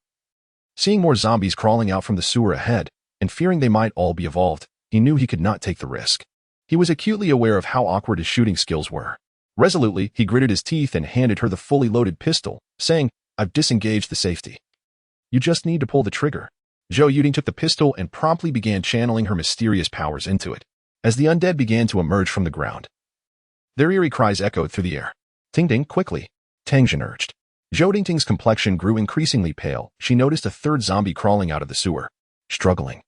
seeing more zombies crawling out from the sewer ahead, and fearing they might all be evolved, he knew he could not take the risk. He was acutely aware of how awkward his shooting skills were. Resolutely, he gritted his teeth and handed her the fully loaded pistol, saying, "I've disengaged the safety. You just need to pull the trigger." Zhou Yuding took the pistol and promptly began channeling her mysterious powers into it. As the undead began to emerge from the ground, their eerie cries echoed through the air. "Ting Ting, quickly," Tangjin urged. Zhou Yuding's complexion grew increasingly pale. She noticed a third zombie crawling out of the sewer. Struggling,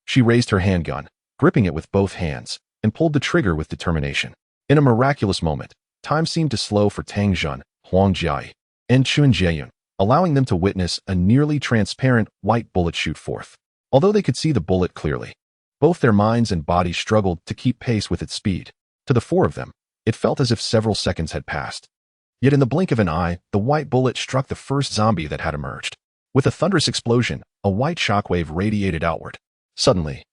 she raised her handgun, gripping it with both hands, and pulled the trigger with determination. In a miraculous moment, time seemed to slow for Tangjin, Huang Jiayi, and Qin Jiayan, allowing them to witness a nearly transparent white bullet shoot forth. Although they could see the bullet clearly, both their minds and bodies struggled to keep pace with its speed. To the four of them, it felt as if several seconds had passed. Yet in the blink of an eye, the white bullet struck the first zombie that had emerged. With a thunderous explosion, a white shockwave radiated outward. Suddenly,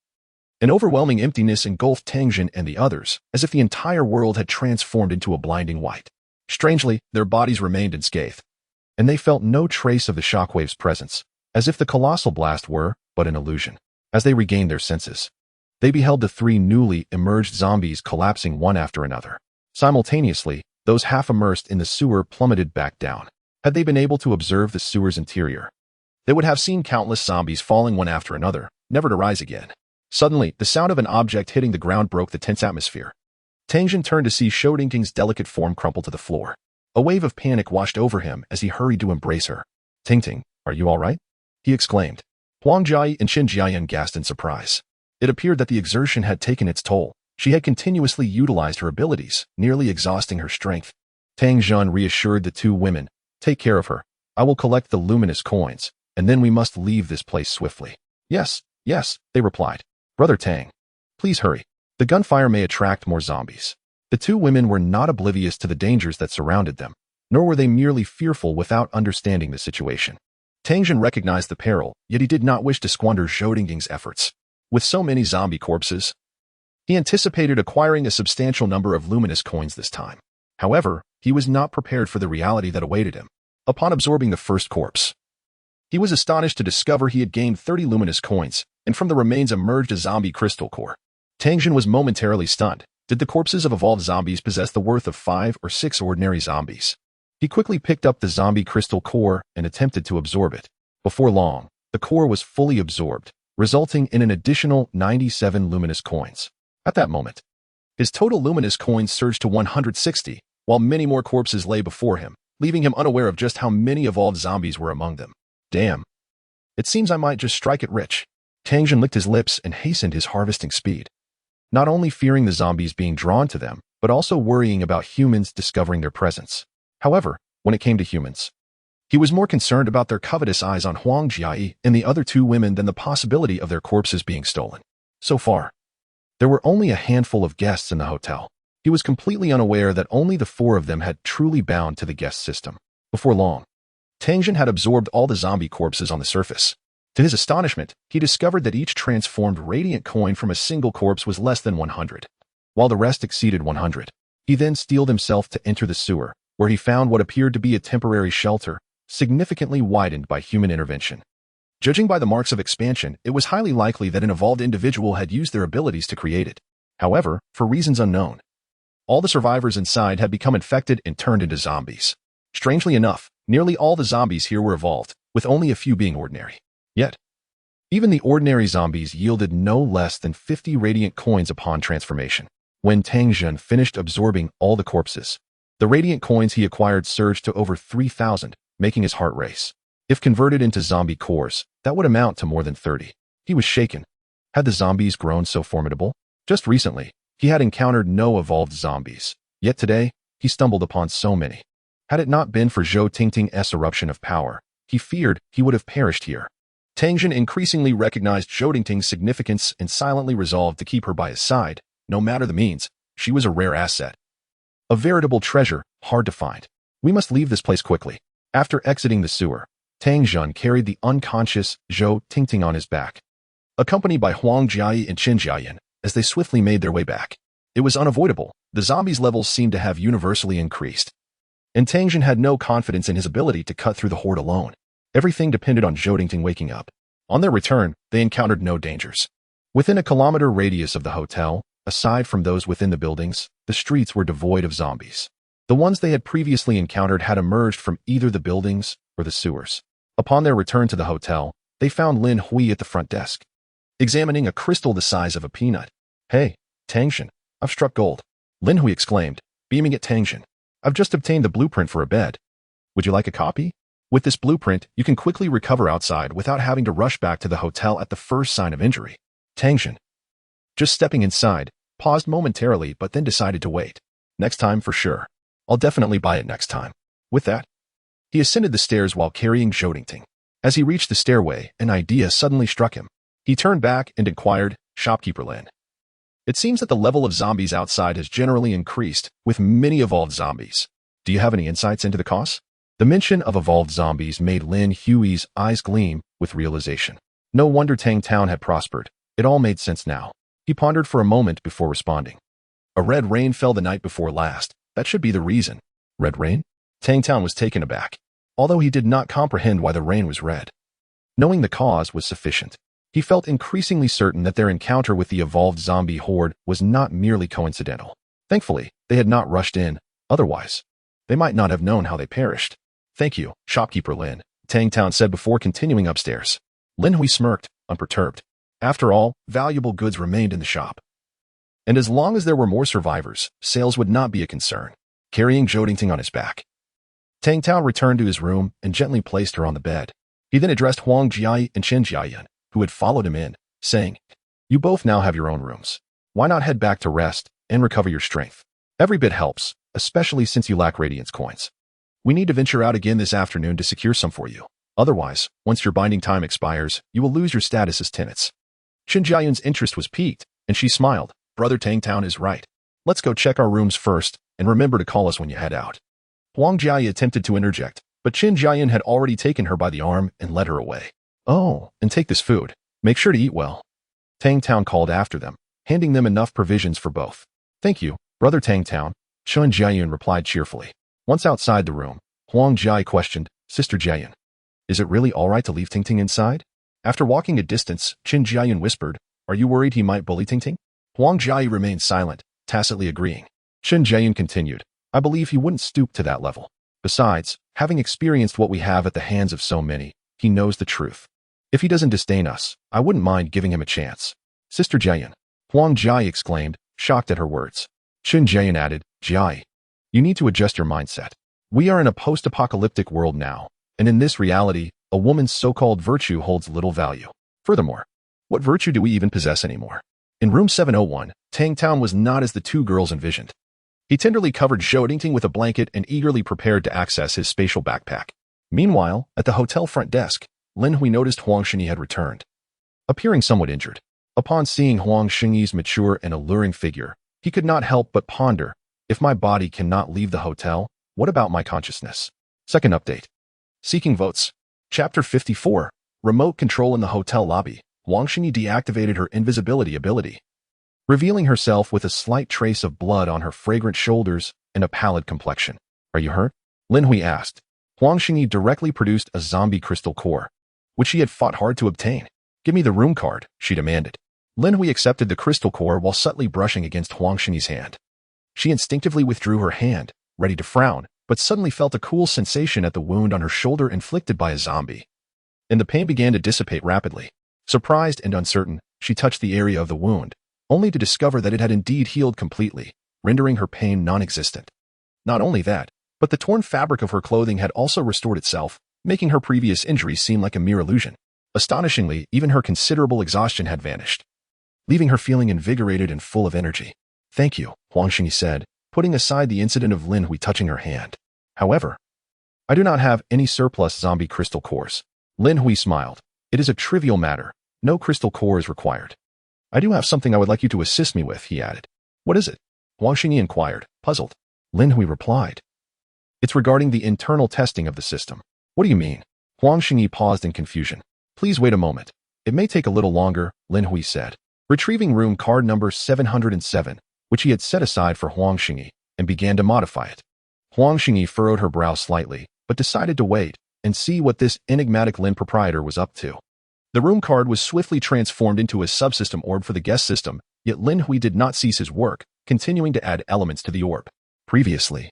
an overwhelming emptiness engulfed Tangjin and the others, as if the entire world had transformed into a blinding white. Strangely, their bodies remained unscathed, and they felt no trace of the shockwave's presence, as if the colossal blast were but an illusion. As they regained their senses, they beheld the three newly emerged zombies collapsing one after another. Simultaneously, those half immersed in the sewer plummeted back down. Had they been able to observe the sewer's interior, they would have seen countless zombies falling one after another, never to rise again. Suddenly, the sound of an object hitting the ground broke the tense atmosphere. Tangjin turned to see Zhou Yuding's delicate form crumple to the floor. A wave of panic washed over him as he hurried to embrace her. "Ting Ting, are you all right?" he exclaimed. Huang Jiayi and Qin Jiayan gasped in surprise. It appeared that the exertion had taken its toll. She had continuously utilized her abilities, nearly exhausting her strength. Tangjin reassured the two women, "Take care of her. I will collect the luminous coins, and then we must leave this place swiftly." "Yes, yes," they replied. "Brother Tang, please hurry. The gunfire may attract more zombies." The two women were not oblivious to the dangers that surrounded them, nor were they merely fearful without understanding the situation. Tangjin recognized the peril, yet he did not wish to squander Zhou Yuding's efforts. With so many zombie corpses, he anticipated acquiring a substantial number of luminous coins this time. However, he was not prepared for the reality that awaited him. Upon absorbing the first corpse, he was astonished to discover he had gained 30 luminous coins, and from the remains emerged a zombie crystal core. Tangjin was momentarily stunned. Did the corpses of evolved zombies possess the worth of 5 or 6 ordinary zombies? He quickly picked up the zombie crystal core and attempted to absorb it. Before long, the core was fully absorbed, resulting in an additional 97 luminous coins. At that moment, his total luminous coins surged to 160, while many more corpses lay before him, leaving him unaware of just how many evolved zombies were among them. Damn. It seems I might just strike it rich. Tangjin licked his lips and hastened his harvesting speed, not only fearing the zombies being drawn to them, but also worrying about humans discovering their presence. However, when it came to humans, he was more concerned about their covetous eyes on Huang Jiayi and the other two women than the possibility of their corpses being stolen. So far, there were only a handful of guests in the hotel. He was completely unaware that only the four of them had truly bound to the guest system. Before long, Tangjin had absorbed all the zombie corpses on the surface. To his astonishment, he discovered that each transformed radiant coin from a single corpse was less than 100, while the rest exceeded 100. He then steeled himself to enter the sewer, where he found what appeared to be a temporary shelter, significantly widened by human intervention. Judging by the marks of expansion, it was highly likely that an evolved individual had used their abilities to create it. However, for reasons unknown, all the survivors inside had become infected and turned into zombies. Strangely enough, nearly all the zombies here were evolved, with only a few being ordinary. Yet, even the ordinary zombies yielded no less than 50 radiant coins upon transformation. When Tangjin finished absorbing all the corpses, the radiant coins he acquired surged to over 3,000, making his heart race. If converted into zombie cores, that would amount to more than 30. He was shaken. Had the zombies grown so formidable? Just recently, he had encountered no evolved zombies, yet today, he stumbled upon so many. Had it not been for Zhou Tingting's eruption of power, he feared he would have perished here. Tangjin increasingly recognized Zhou Tingting's significance and silently resolved to keep her by his side, no matter the means. She was a rare asset. A veritable treasure, hard to find. We must leave this place quickly. After exiting the sewer, Tangjin carried the unconscious Zhou Tingting on his back, accompanied by Huang Jiayi and Qin Jiayan, as they swiftly made their way back. It was unavoidable. The zombies' levels seemed to have universally increased, and Tangjin had no confidence in his ability to cut through the horde alone. Everything depended on Zhou Tingting waking up. On their return, they encountered no dangers. Within a kilometer radius of the hotel, aside from those within the buildings, the streets were devoid of zombies. The ones they had previously encountered had emerged from either the buildings or the sewers. Upon their return to the hotel, they found Lin Hui at the front desk, examining a crystal the size of a peanut. "Hey, Tangjin, I've struck gold," Lin Hui exclaimed, beaming at Tangjin. "I've just obtained the blueprint for a bed. Would you like a copy? With this blueprint, you can quickly recover outside without having to rush back to the hotel at the first sign of injury." Tangjin, just stepping inside, paused momentarily but then decided to wait. "Next time for sure. I'll definitely buy it next time." With that, he ascended the stairs while carrying Zhou Tingting. As he reached the stairway, an idea suddenly struck him. He turned back and inquired, "Shopkeeper Lin, it seems that the level of zombies outside has generally increased, with many evolved zombies. Do you have any insights into the cause?" The mention of evolved zombies made Lin Hui's eyes gleam with realization. No wonder Tang Town had prospered. It all made sense now. He pondered for a moment before responding. "A red rain fell the night before last. That should be the reason." "Red rain?" Tang Town was taken aback, although he did not comprehend why the rain was red. Knowing the cause was sufficient. He felt increasingly certain that their encounter with the evolved zombie horde was not merely coincidental. Thankfully, they had not rushed in. Otherwise, they might not have known how they perished. "Thank you, Shopkeeper Lin," Tang Town said before continuing upstairs. Lin Hui smirked, unperturbed. After all, valuable goods remained in the shop. And as long as there were more survivors, sales would not be a concern. Carrying Zhou Tingting on his back, Tang Town returned to his room and gently placed her on the bed. He then addressed Huang Jiayi and Qin Jiayan, who had followed him in, saying, "You both now have your own rooms. Why not head back to rest and recover your strength? Every bit helps, especially since you lack Radiance coins. We need to venture out again this afternoon to secure some for you. Otherwise, once your binding time expires, you will lose your status as tenants." Qin Jiayan's interest was piqued, and she smiled. "Brother Tang Town is right. Let's go check our rooms first, and remember to call us when you head out." Huang Jiayi attempted to interject, but Qin Jiayan had already taken her by the arm and led her away. "Oh, and take this food. Make sure to eat well," Tang Town called after them, handing them enough provisions for both. "Thank you, Brother Tang Town," Qin Jiayan replied cheerfully. Once outside the room, Huang Jiayi questioned, "Sister Jiayan, is it really all right to leave Tingting inside?" After walking a distance, Qin Jiayan whispered, "Are you worried he might bully Tingting?" Huang Jiayi remained silent, tacitly agreeing. Qin Jiayan continued, "I believe he wouldn't stoop to that level. Besides, having experienced what we have at the hands of so many, he knows the truth. If he doesn't disdain us, I wouldn't mind giving him a chance." "Sister Jiayan," Huang Jiayi exclaimed, shocked at her words. Qin Jiayan added, "Jiayi, you need to adjust your mindset. We are in a post-apocalyptic world now, and in this reality, a woman's so-called virtue holds little value. Furthermore, what virtue do we even possess anymore?" In room 701, Tang Town was not as the two girls envisioned. He tenderly covered Zhou Dingting with a blanket and eagerly prepared to access his spatial backpack. Meanwhile, at the hotel front desk, Lin Hui noticed Huang Xingyi had returned, appearing somewhat injured. Upon seeing Huang Xingyi's mature and alluring figure, he could not help but ponder, if my body cannot leave the hotel, what about my consciousness? Second update. Seeking votes. Chapter 54. Remote control in the hotel lobby. Huang Xingyi deactivated her invisibility ability, revealing herself with a slight trace of blood on her fragrant shoulders and a pallid complexion. Are you hurt? Lin Hui asked. Huang Xingyi directly produced a zombie crystal core, which she had fought hard to obtain. Give me the room card, she demanded. Lin Hui accepted the crystal core while subtly brushing against Huang Xingyi's hand. She instinctively withdrew her hand, ready to frown, but suddenly felt a cool sensation at the wound on her shoulder inflicted by a zombie. And the pain began to dissipate rapidly. Surprised and uncertain, she touched the area of the wound, only to discover that it had indeed healed completely, rendering her pain non-existent. Not only that, but the torn fabric of her clothing had also restored itself, making her previous injury seem like a mere illusion. Astonishingly, even her considerable exhaustion had vanished, leaving her feeling invigorated and full of energy. Thank you, Huang Xingyi said, putting aside the incident of Lin Hui touching her hand. However, I do not have any surplus zombie crystal cores. Lin Hui smiled. It is a trivial matter. No crystal core is required. I do have something I would like you to assist me with, he added. What is it? Huang Xingyi inquired, puzzled. Lin Hui replied. It's regarding the internal testing of the system. What do you mean? Huang Xingyi paused in confusion. Please wait a moment. It may take a little longer, Lin Hui said, retrieving room card number 707, which he had set aside for Huang Xingyi, and began to modify it. Huang Xingyi furrowed her brow slightly, but decided to wait and see what this enigmatic Lin proprietor was up to. The room card was swiftly transformed into a subsystem orb for the guest system, yet Lin Hui did not cease his work, continuing to add elements to the orb. Previously,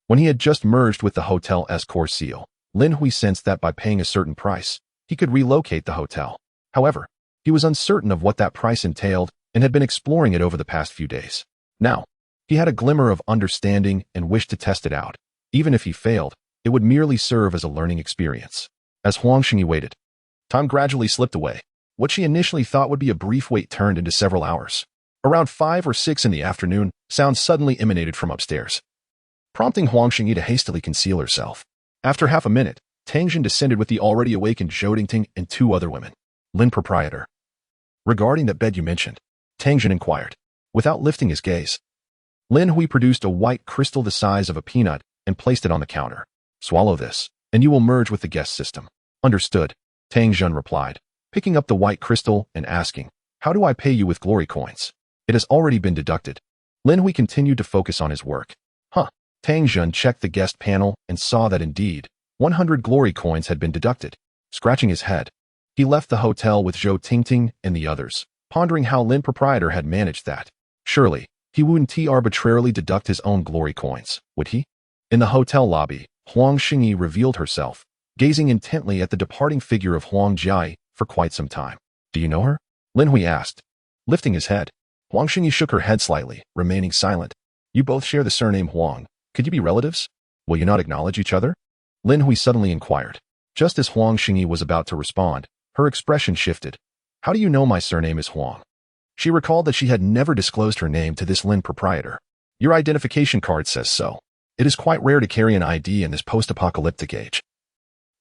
when he had just merged with the hotel's core seal, Lin Hui sensed that by paying a certain price, he could relocate the hotel. However, he was uncertain of what that price entailed and had been exploring it over the past few days. Now, he had a glimmer of understanding and wished to test it out. Even if he failed, it would merely serve as a learning experience. As Huang Xingyi waited, time gradually slipped away. What she initially thought would be a brief wait turned into several hours. Around 5 or 6 in the afternoon, sounds suddenly emanated from upstairs, prompting Huang Xingyi to hastily conceal herself. After half a minute, Tang Jin descended with the already awakened Zhou Dingting and 2 other women. Lin proprietor. Regarding that bed you mentioned, Tang Jin inquired, without lifting his gaze. Lin Hui produced a white crystal the size of a peanut and placed it on the counter. Swallow this, and you will merge with the guest system. Understood, Tang Jin replied, picking up the white crystal and asking, how do I pay you with glory coins? It has already been deducted. Lin Hui continued to focus on his work. Tang Jin checked the guest panel and saw that indeed, 100 glory coins had been deducted. Scratching his head, he left the hotel with Zhou Dingting and the others, pondering how Lin proprietor had managed that. Surely, he wouldn't arbitrarily deduct his own glory coins, would he? In the hotel lobby, Huang Xingyi revealed herself, gazing intently at the departing figure of Huang Jiai for quite some time. Do you know her? Lin Hui asked, lifting his head. Huang Xingyi shook her head slightly, remaining silent. You both share the surname Huang. Could you be relatives? Will you not acknowledge each other? Lin Hui suddenly inquired. Just as Huang Xingyi was about to respond, her expression shifted. How do you know my surname is Huang? She recalled that she had never disclosed her name to this Lin proprietor. Your identification card says so. It is quite rare to carry an ID in this post-apocalyptic age.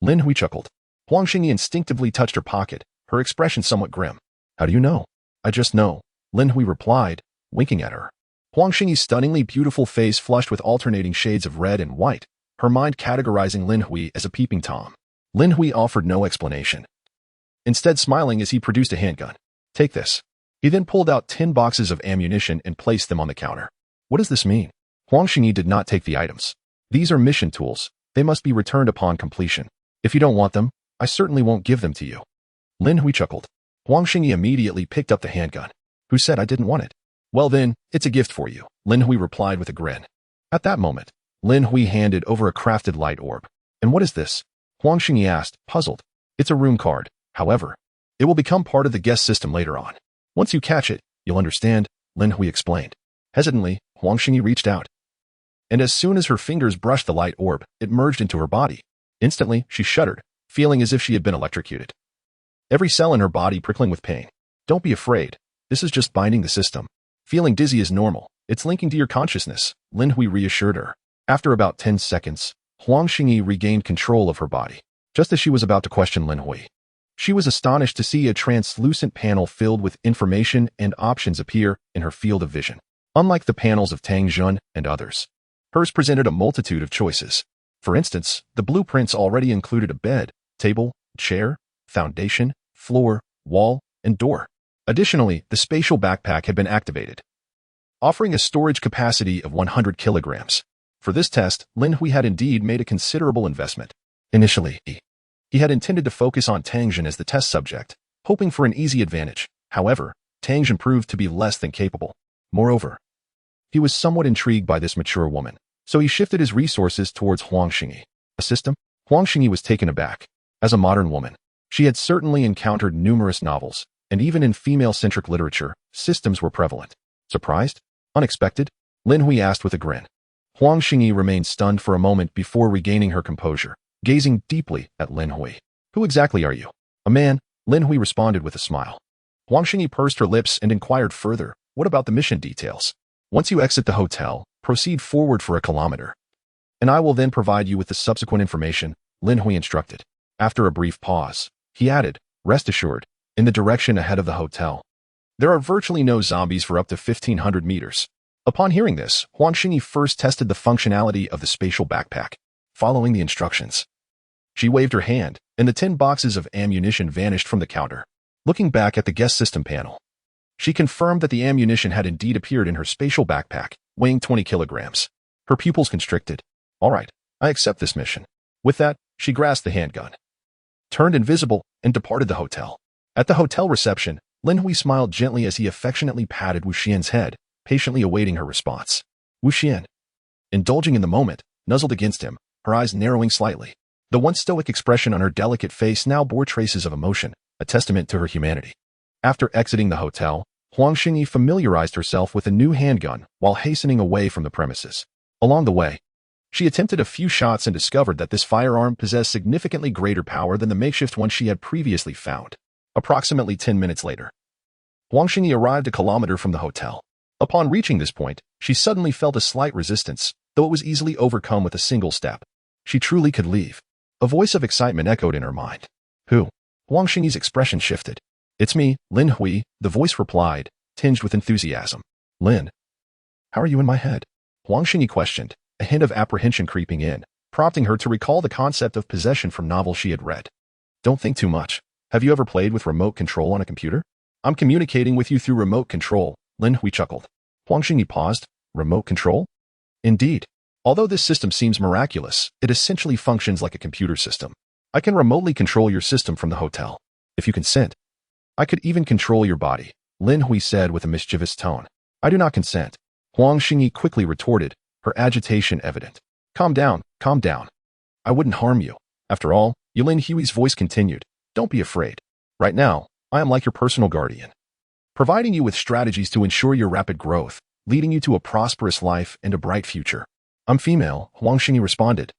Lin Hui chuckled. Huang Xingyi instinctively touched her pocket, her expression somewhat grim. How do you know? I just know, Lin Hui replied, winking at her. Huang Xingyi's stunningly beautiful face flushed with alternating shades of red and white, her mind categorizing Lin Hui as a peeping Tom. Lin Hui offered no explanation, instead smiling as he produced a handgun. Take this. He then pulled out 10 boxes of ammunition and placed them on the counter. What does this mean? Huang Xingyi did not take the items. These are mission tools. They must be returned upon completion. If you don't want them, I certainly won't give them to you. Lin Hui chuckled. Huang Xingyi immediately picked up the handgun. Who said I didn't want it? Well then, it's a gift for you, Lin Hui replied with a grin. At that moment, Lin Hui handed over a crafted light orb. And what is this? Huang Xingyi asked, puzzled. It's a room card. However, it will become part of the guest system later on. Once you catch it, you'll understand, Lin Hui explained. Hesitantly, Huang Xingyi reached out. And as soon as her fingers brushed the light orb, it merged into her body. Instantly, she shuddered, feeling as if she had been electrocuted. Every cell in her body prickling with pain. Don't be afraid. This is just binding the system. Feeling dizzy is normal. It's linking to your consciousness, Lin Hui reassured her. After about 10 seconds, Huang Xingyi regained control of her body. Just as she was about to question Lin Hui, she was astonished to see a translucent panel filled with information and options appear in her field of vision. Unlike the panels of Tang Jun and others, hers presented a multitude of choices. For instance, the blueprints already included a bed, table, chair, foundation, floor, wall, and door. Additionally, the spatial backpack had been activated, offering a storage capacity of 100 kilograms. For this test, Lin Hui had indeed made a considerable investment. Initially, he had intended to focus on Tang Jun as the test subject, hoping for an easy advantage. However, Tang Jun proved to be less than capable. Moreover, he was somewhat intrigued by this mature woman, so he shifted his resources towards Huang Xingyi. A system? Huang Xingyi was taken aback. As a modern woman, she had certainly encountered numerous novels, and even in female-centric literature, systems were prevalent. Surprised? Unexpected? Lin Hui asked with a grin. Huang Xingyi remained stunned for a moment before regaining her composure, gazing deeply at Lin Hui. Who exactly are you? A man, Lin Hui responded with a smile. Huang Xingyi pursed her lips and inquired further, what about the mission details? Once you exit the hotel, proceed forward for a kilometer, and I will then provide you with the subsequent information, Lin Hui instructed. After a brief pause, he added, rest assured, in the direction ahead of the hotel, there are virtually no zombies for up to 1,500 meters. Upon hearing this, Huang Xingyi first tested the functionality of the spatial backpack. Following the instructions, she waved her hand, and the 10 boxes of ammunition vanished from the counter. Looking back at the guest system panel, she confirmed that the ammunition had indeed appeared in her spatial backpack, weighing 20 kilograms. Her pupils constricted. All right, I accept this mission. With that, she grasped the handgun, turned invisible, and departed the hotel. At the hotel reception, Lin Hui smiled gently as he affectionately patted Wu Xian's head, patiently awaiting her response. Wu Xian, indulging in the moment, nuzzled against him, her eyes narrowing slightly. The once stoic expression on her delicate face now bore traces of emotion, a testament to her humanity. After exiting the hotel, Huang Xingyi familiarized herself with a new handgun while hastening away from the premises. Along the way, she attempted a few shots and discovered that this firearm possessed significantly greater power than the makeshift one she had previously found. Approximately 10 minutes later, Huang Xingyi arrived a kilometer from the hotel. Upon reaching this point, she suddenly felt a slight resistance, though it was easily overcome with a single step. She truly could leave. A voice of excitement echoed in her mind. Who? Huang Xingyi's expression shifted. It's me, Lin Hui, the voice replied, tinged with enthusiasm. Lin, how are you in my head? Huang Xingyi questioned, a hint of apprehension creeping in, prompting her to recall the concept of possession from novels she had read. Don't think too much. Have you ever played with remote control on a computer? I'm communicating with you through remote control, Lin Hui chuckled. Huang Xingyi paused. Remote control? Indeed. Although this system seems miraculous, it essentially functions like a computer system. I can remotely control your system from the hotel. If you consent, I could even control your body, Lin Hui said with a mischievous tone. I do not consent, Huang Xingyi quickly retorted, her agitation evident. Calm down, calm down. I wouldn't harm you. After all, Lin Hui's voice continued. Don't be afraid. Right now, I am like your personal guardian, providing you with strategies to ensure your rapid growth, leading you to a prosperous life and a bright future. I'm female, Huang Xingyi responded,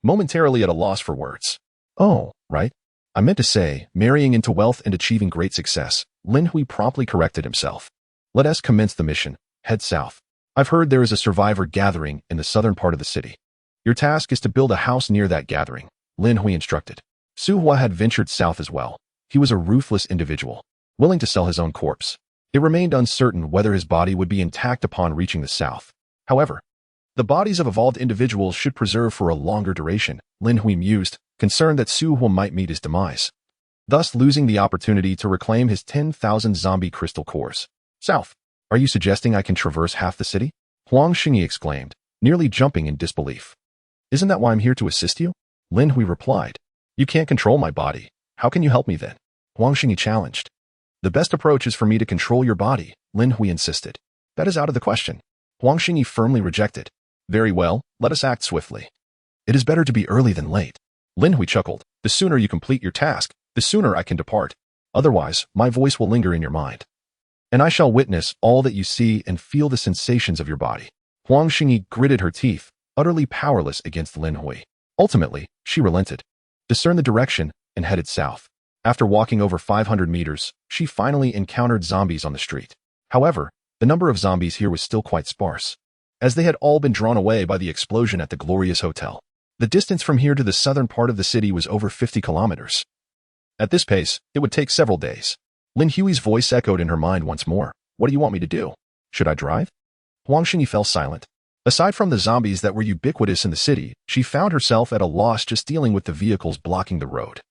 momentarily at a loss for words. Oh, right. I meant to say, marrying into wealth and achieving great success, Lin Hui promptly corrected himself. Let us commence the mission. Head south. I've heard there is a survivor gathering in the southern part of the city. Your task is to build a house near that gathering, Lin Hui instructed. Su Hua had ventured south as well. He was a ruthless individual, willing to sell his own corpse. It remained uncertain whether his body would be intact upon reaching the south. However, the bodies of evolved individuals should preserve for a longer duration, Lin Hui mused, concerned that Su Hua might meet his demise, thus losing the opportunity to reclaim his 10,000 zombie crystal cores. South. Are you suggesting I can traverse half the city? Huang Xingyi exclaimed, nearly jumping in disbelief. Isn't that why I'm here to assist you? Lin Hui replied. You can't control my body. How can you help me then? Huang Xingyi challenged. The best approach is for me to control your body, Lin Hui insisted. That is out of the question. Huang Xingyi firmly rejected. Very well, let us act swiftly. It is better to be early than late. Lin Hui chuckled. The sooner you complete your task, the sooner I can depart. Otherwise, my voice will linger in your mind, and I shall witness all that you see and feel the sensations of your body. Huang Xingyi gritted her teeth, utterly powerless against Lin Hui. Ultimately, she relented, discerned the direction, and headed south. After walking over 500 meters, she finally encountered zombies on the street. However, The number of zombies here was still quite sparse, as they had all been drawn away by the explosion at the Glorious Hotel. The distance from here to the southern part of the city was over 50 kilometers. At this pace, it would take several days. Lin Hui's voice echoed in her mind once more. What do you want me to do? Should I drive? Huang Xingyi fell silent. Aside from the zombies that were ubiquitous in the city, she found herself at a loss just dealing with the vehicles blocking the road.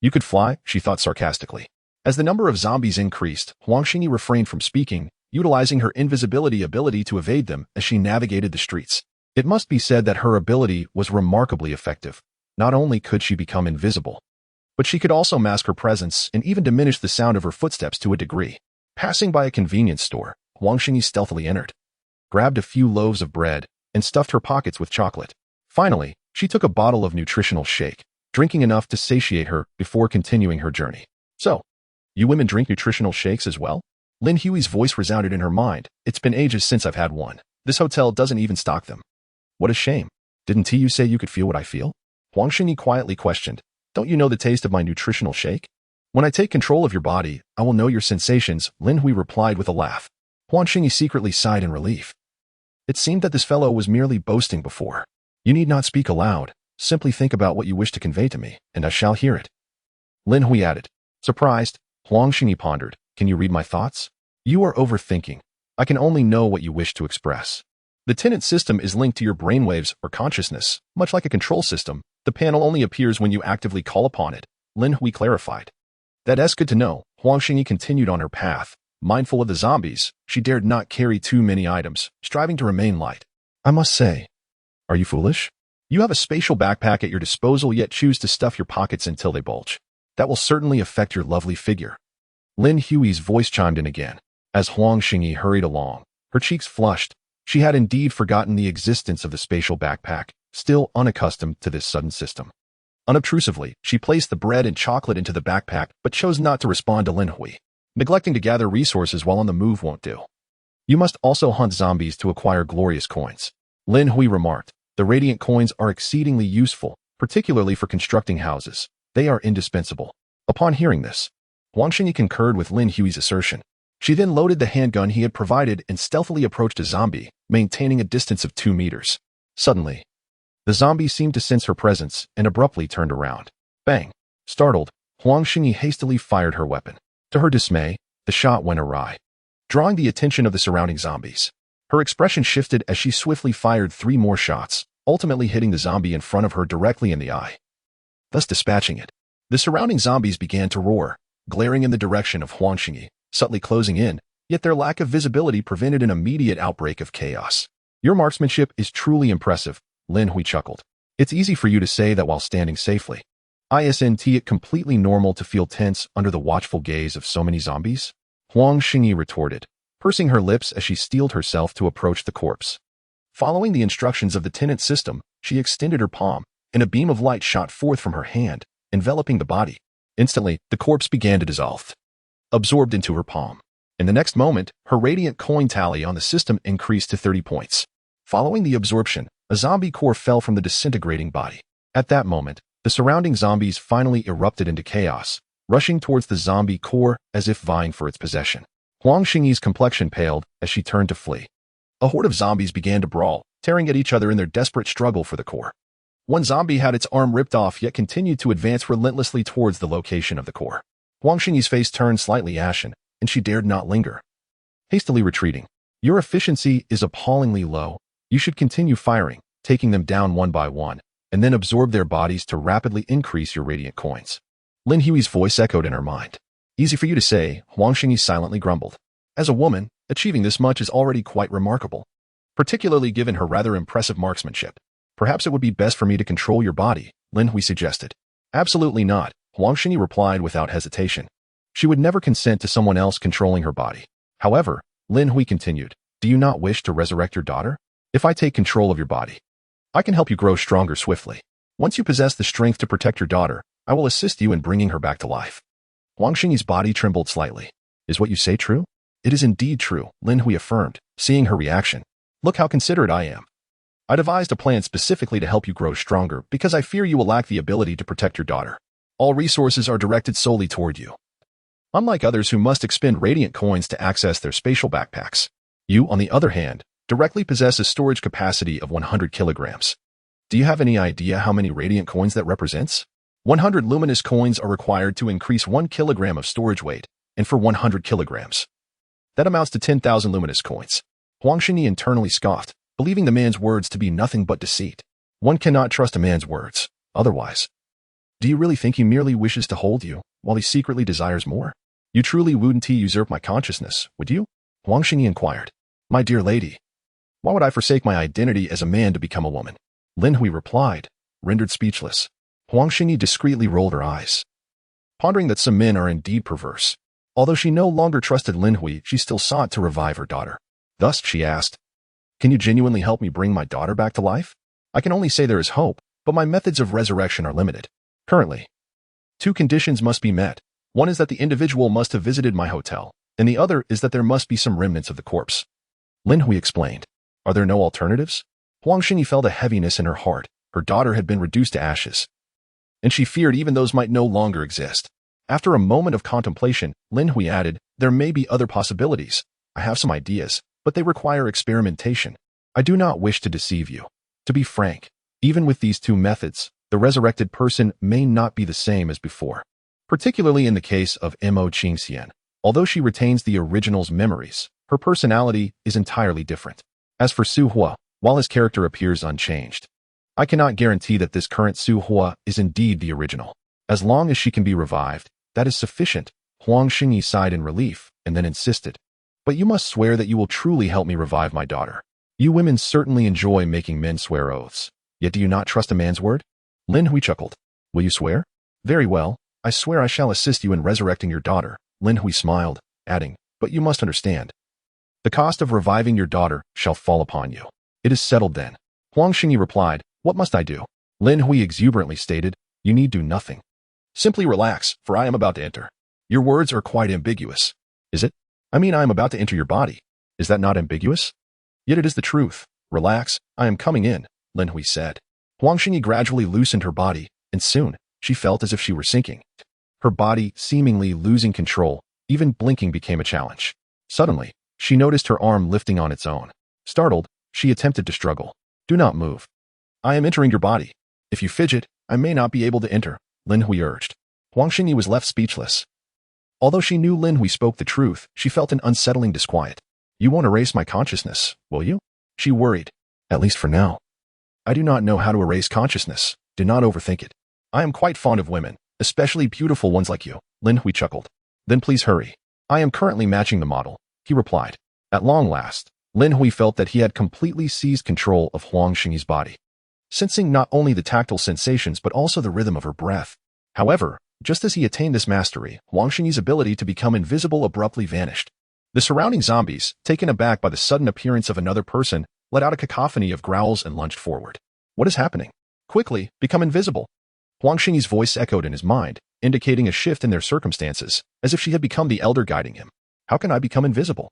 You could fly, she thought sarcastically. As the number of zombies increased, Huang Xingyi refrained from speaking, utilizing her invisibility ability to evade them as she navigated the streets. It must be said that her ability was remarkably effective. Not only could she become invisible, but she could also mask her presence and even diminish the sound of her footsteps to a degree. Passing by a convenience store, Huang Xingyi stealthily entered, grabbed a few loaves of bread, and stuffed her pockets with chocolate. Finally, she took a bottle of nutritional shake, drinking enough to satiate her before continuing her journey. So, you women drink nutritional shakes as well? Lin Hui's voice resounded in her mind. It's been ages since I've had one. This hotel doesn't even stock them. What a shame. Didn't you say you could feel what I feel? Huang Xingyi quietly questioned. Don't you know the taste of my nutritional shake? When I take control of your body, I will know your sensations, Lin Hui replied with a laugh. Huang Xingyi secretly sighed in relief. It seemed that this fellow was merely boasting before. You need not speak aloud. Simply think about what you wish to convey to me, and I shall hear it. Lin Hui added. Surprised, Huang Xingyi pondered. Can you read my thoughts? You are overthinking. I can only know what you wish to express. The tenant system is linked to your brainwaves or consciousness, much like a control system. The panel only appears when you actively call upon it, Lin Hui clarified. That's good to know. Huang Xingyi continued on her path. Mindful of the zombies, she dared not carry too many items, striving to remain light. I must say, are you foolish? You have a spatial backpack at your disposal yet choose to stuff your pockets until they bulge. That will certainly affect your lovely figure. Lin Hui's voice chimed in again. As Huang Xingyi hurried along, her cheeks flushed. She had indeed forgotten the existence of the spatial backpack, still unaccustomed to this sudden system. Unobtrusively, she placed the bread and chocolate into the backpack but chose not to respond to Lin Hui. Neglecting to gather resources while on the move won't do. You must also hunt zombies to acquire glorious coins. Lin Hui remarked. The radiant coins are exceedingly useful, particularly for constructing houses. They are indispensable. Upon hearing this, Huang Xingyi concurred with Lin Hui's assertion. She then loaded the handgun he had provided and stealthily approached a zombie, maintaining a distance of 2 meters. Suddenly, the zombie seemed to sense her presence and abruptly turned around. Bang! Startled, Huang Xingyi hastily fired her weapon. To her dismay, the shot went awry, drawing the attention of the surrounding zombies. Her expression shifted as she swiftly fired 3 more shots, ultimately hitting the zombie in front of her directly in the eye, thus dispatching it. The surrounding zombies began to roar, glaring in the direction of Huang Xingyi, subtly closing in, yet their lack of visibility prevented an immediate outbreak of chaos. Your marksmanship is truly impressive, Lin Hui chuckled. It's easy for you to say that while standing safely. Isn't it completely normal to feel tense under the watchful gaze of so many zombies? Huang Xingyi retorted, pursing her lips as she steeled herself to approach the corpse. Following the instructions of the tenant system, she extended her palm, and a beam of light shot forth from her hand, enveloping the body. Instantly, the corpse began to dissolve, absorbed into her palm. In the next moment, her radiant coin tally on the system increased to 30 points. Following the absorption, a zombie core fell from the disintegrating body. At that moment, the surrounding zombies finally erupted into chaos, rushing towards the zombie core as if vying for its possession. Huang Xingyi's complexion paled as she turned to flee. A horde of zombies began to brawl, tearing at each other in their desperate struggle for the core. One zombie had its arm ripped off yet continued to advance relentlessly towards the location of the core. Huang Xingyi's face turned slightly ashen, and she dared not linger. Hastily retreating. Your efficiency is appallingly low. You should continue firing, taking them down one by one, and then absorb their bodies to rapidly increase your radiant coins. Lin Hui's voice echoed in her mind. Easy for you to say, Huang Xingyi silently grumbled. As a woman, achieving this much is already quite remarkable, particularly given her rather impressive marksmanship. Perhaps it would be best for me to control your body, Lin Hui suggested. Absolutely not, Huang Xingyi replied without hesitation. She would never consent to someone else controlling her body. However, Lin Hui continued, do you not wish to resurrect your daughter? If I take control of your body, I can help you grow stronger swiftly. Once you possess the strength to protect your daughter, I will assist you in bringing her back to life. Huang Xingyi's body trembled slightly. Is what you say true? It is indeed true, Lin Hui affirmed, seeing her reaction. Look how considerate I am. I devised a plan specifically to help you grow stronger because I fear you will lack the ability to protect your daughter. All resources are directed solely toward you, unlike others who must expend radiant coins to access their spatial backpacks. You, on the other hand, directly possess a storage capacity of 100 kilograms. Do you have any idea how many radiant coins that represents? 100 luminous coins are required to increase 1 kilogram of storage weight, and for 100 kilograms. That amounts to 10,000 luminous coins. Huang Xingyi internally scoffed, believing the man's words to be nothing but deceit. One cannot trust a man's words, otherwise. Do you really think he merely wishes to hold you, while he secretly desires more? You truly wouldn't usurp my consciousness, would you? Huang Xingyi inquired. My dear lady, why would I forsake my identity as a man to become a woman? Lin Hui replied, rendered speechless. Huang Xingyi discreetly rolled her eyes, pondering that some men are indeed perverse. Although she no longer trusted Lin Hui, she still sought to revive her daughter. Thus, she asked, can you genuinely help me bring my daughter back to life? I can only say there is hope, but my methods of resurrection are limited. Currently, 2 conditions must be met. One is that the individual must have visited my hotel, and the other is that there must be some remnants of the corpse. Lin Hui explained. Are there no alternatives? Huang Xingyi felt a heaviness in her heart. Her daughter had been reduced to ashes, and she feared even those might no longer exist. After a moment of contemplation, Lin Hui added, there may be other possibilities. I have some ideas, but they require experimentation. I do not wish to deceive you. To be frank, even with these 2 methods, the resurrected person may not be the same as before, particularly in the case of Mo Qingxian. Although she retains the original's memories, her personality is entirely different. As for Su Hua, while his character appears unchanged, I cannot guarantee that this current Su Hua is indeed the original. As long as she can be revived, that is sufficient. Huang Xingyi sighed in relief and then insisted. But you must swear that you will truly help me revive my daughter. You women certainly enjoy making men swear oaths. Yet do you not trust a man's word? Lin Hui chuckled. Will you swear? Very well. I swear I shall assist you in resurrecting your daughter. Lin Hui smiled, adding, but you must understand. The cost of reviving your daughter shall fall upon you. It is settled then. Huang Xingyi replied, what must I do? Lin Hui exuberantly stated, you need do nothing. Simply relax, for I am about to enter. Your words are quite ambiguous. Is it? I mean, I am about to enter your body. Is that not ambiguous? Yet it is the truth. Relax, I am coming in, Lin Hui said. Huang Xingyi gradually loosened her body, and soon, she felt as if she were sinking. Her body seemingly losing control, even blinking became a challenge. Suddenly, she noticed her arm lifting on its own. Startled, she attempted to struggle. Do not move. I am entering your body. If you fidget, I may not be able to enter, Lin Hui urged. Huang Xingyi was left speechless. Although she knew Lin Hui spoke the truth, she felt an unsettling disquiet. You won't erase my consciousness, will you? She worried. At least for now. I do not know how to erase consciousness. Do not overthink it. I am quite fond of women, especially beautiful ones like you, Lin Hui chuckled. Then please hurry. I am currently matching the model, he replied. At long last, Lin Hui felt that he had completely seized control of Huang Xingyi's body, sensing not only the tactile sensations but also the rhythm of her breath. However, just as he attained this mastery, Huang Xingyi's ability to become invisible abruptly vanished. The surrounding zombies, taken aback by the sudden appearance of another person, let out a cacophony of growls and lunged forward. What is happening? Quickly, become invisible. Huang Xingyi's voice echoed in his mind, indicating a shift in their circumstances, as if she had become the elder guiding him. How can I become invisible?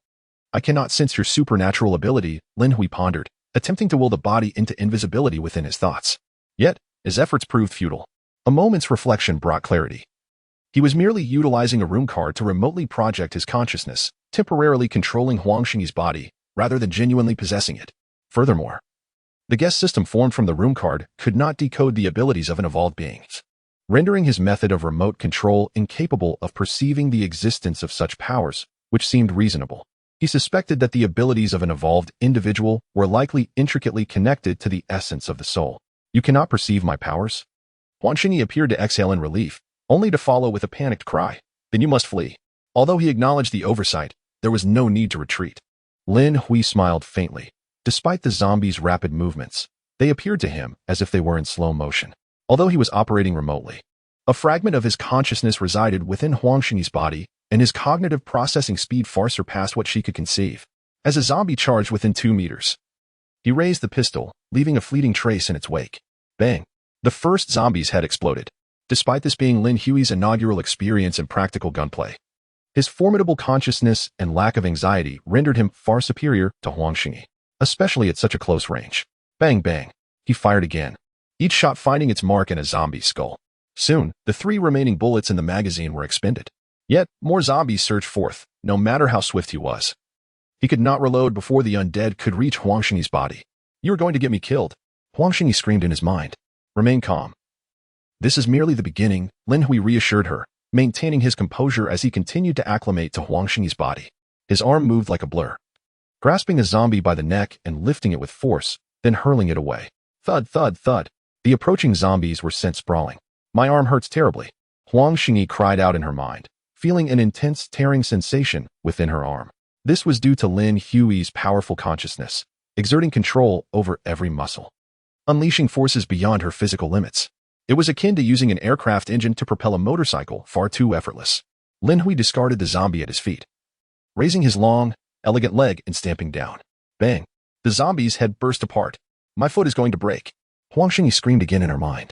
I cannot sense your supernatural ability, Lin Hui pondered, attempting to will the body into invisibility within his thoughts. Yet, his efforts proved futile. A moment's reflection brought clarity. He was merely utilizing a room card to remotely project his consciousness, temporarily controlling Huang Xingyi's body, rather than genuinely possessing it. Furthermore, the guest system formed from the room card could not decode the abilities of an evolved being, rendering his method of remote control incapable of perceiving the existence of such powers, which seemed reasonable. He suspected that the abilities of an evolved individual were likely intricately connected to the essence of the soul. You cannot perceive my powers? Huang Xingyi appeared to exhale in relief, only to follow with a panicked cry. Then you must flee. Although he acknowledged the oversight, there was no need to retreat. Lin Hui smiled faintly. Despite the zombies' rapid movements, they appeared to him as if they were in slow motion. Although he was operating remotely, a fragment of his consciousness resided within Huang Xingyi's body, and his cognitive processing speed far surpassed what she could conceive. As a zombie charged within 2 meters, he raised the pistol, leaving a fleeting trace in its wake. Bang! The first zombie's head exploded. Despite this being Lin Hui's inaugural experience in practical gunplay, his formidable consciousness and lack of anxiety rendered him far superior to Huang Xingyi, especially at such a close range. Bang bang! He fired again, each shot finding its mark in a zombie's skull. Soon, the 3 remaining bullets in the magazine were expended. Yet, more zombies surged forth, no matter how swift he was. He could not reload before the undead could reach Huang Xingyi's body. "You are going to get me killed," Huang Xingyi screamed in his mind. "Remain calm. This is merely the beginning," Lin Hui reassured her, maintaining his composure as he continued to acclimate to Huang Xingyi's body. His arm moved like a blur, grasping a zombie by the neck and lifting it with force, then hurling it away. Thud, thud, thud. The approaching zombies were sent sprawling. "My arm hurts terribly," Huang Xingyi cried out in her mind, feeling an intense tearing sensation within her arm. This was due to Lin Hui's powerful consciousness, exerting control over every muscle, unleashing forces beyond her physical limits. It was akin to using an aircraft engine to propel a motorcycle, far too effortless. Lin Hui discarded the zombie at his feet, raising his long, elegant leg and stamping down. Bang! The zombie's head burst apart. "My foot is going to break," Huang Xingyi screamed again in her mind,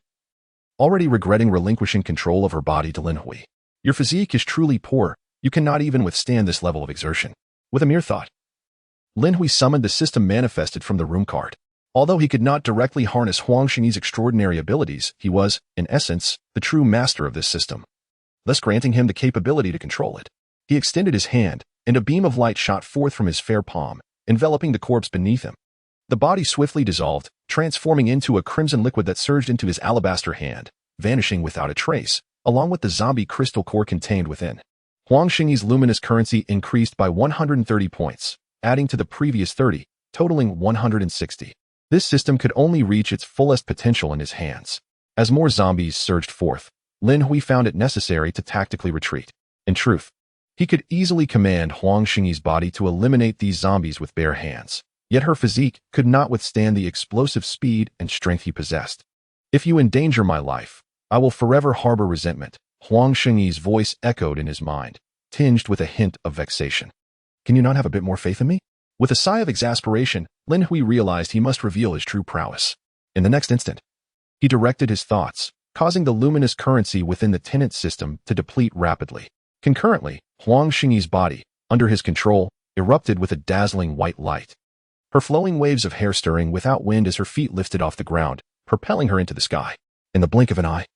already regretting relinquishing control of her body to Lin Hui. "Your physique is truly poor. You cannot even withstand this level of exertion." With a mere thought, Lin Hui summoned the system manifested from the room card. Although he could not directly harness Huang Xingyi's extraordinary abilities, he was, in essence, the true master of this system, thus granting him the capability to control it. He extended his hand, and a beam of light shot forth from his fair palm, enveloping the corpse beneath him. The body swiftly dissolved, transforming into a crimson liquid that surged into his alabaster hand, vanishing without a trace, along with the zombie crystal core contained within. Huang Xingyi's luminous currency increased by 130 points, adding to the previous 30, totaling 160. This system could only reach its fullest potential in his hands. As more zombies surged forth, Lin Hui found it necessary to tactically retreat. In truth, he could easily command Huang Xingyi's body to eliminate these zombies with bare hands. Yet her physique could not withstand the explosive speed and strength he possessed. "If you endanger my life, I will forever harbor resentment," Huang Xingyi's voice echoed in his mind, tinged with a hint of vexation. "Can you not have a bit more faith in me?" With a sigh of exasperation, Lin Hui realized he must reveal his true prowess. In the next instant, he directed his thoughts, causing the luminous currency within the tenant system to deplete rapidly. Concurrently, Huang Xingyi's body, under his control, erupted with a dazzling white light. Her flowing waves of hair stirring without wind as her feet lifted off the ground, propelling her into the sky. In the blink of an eye,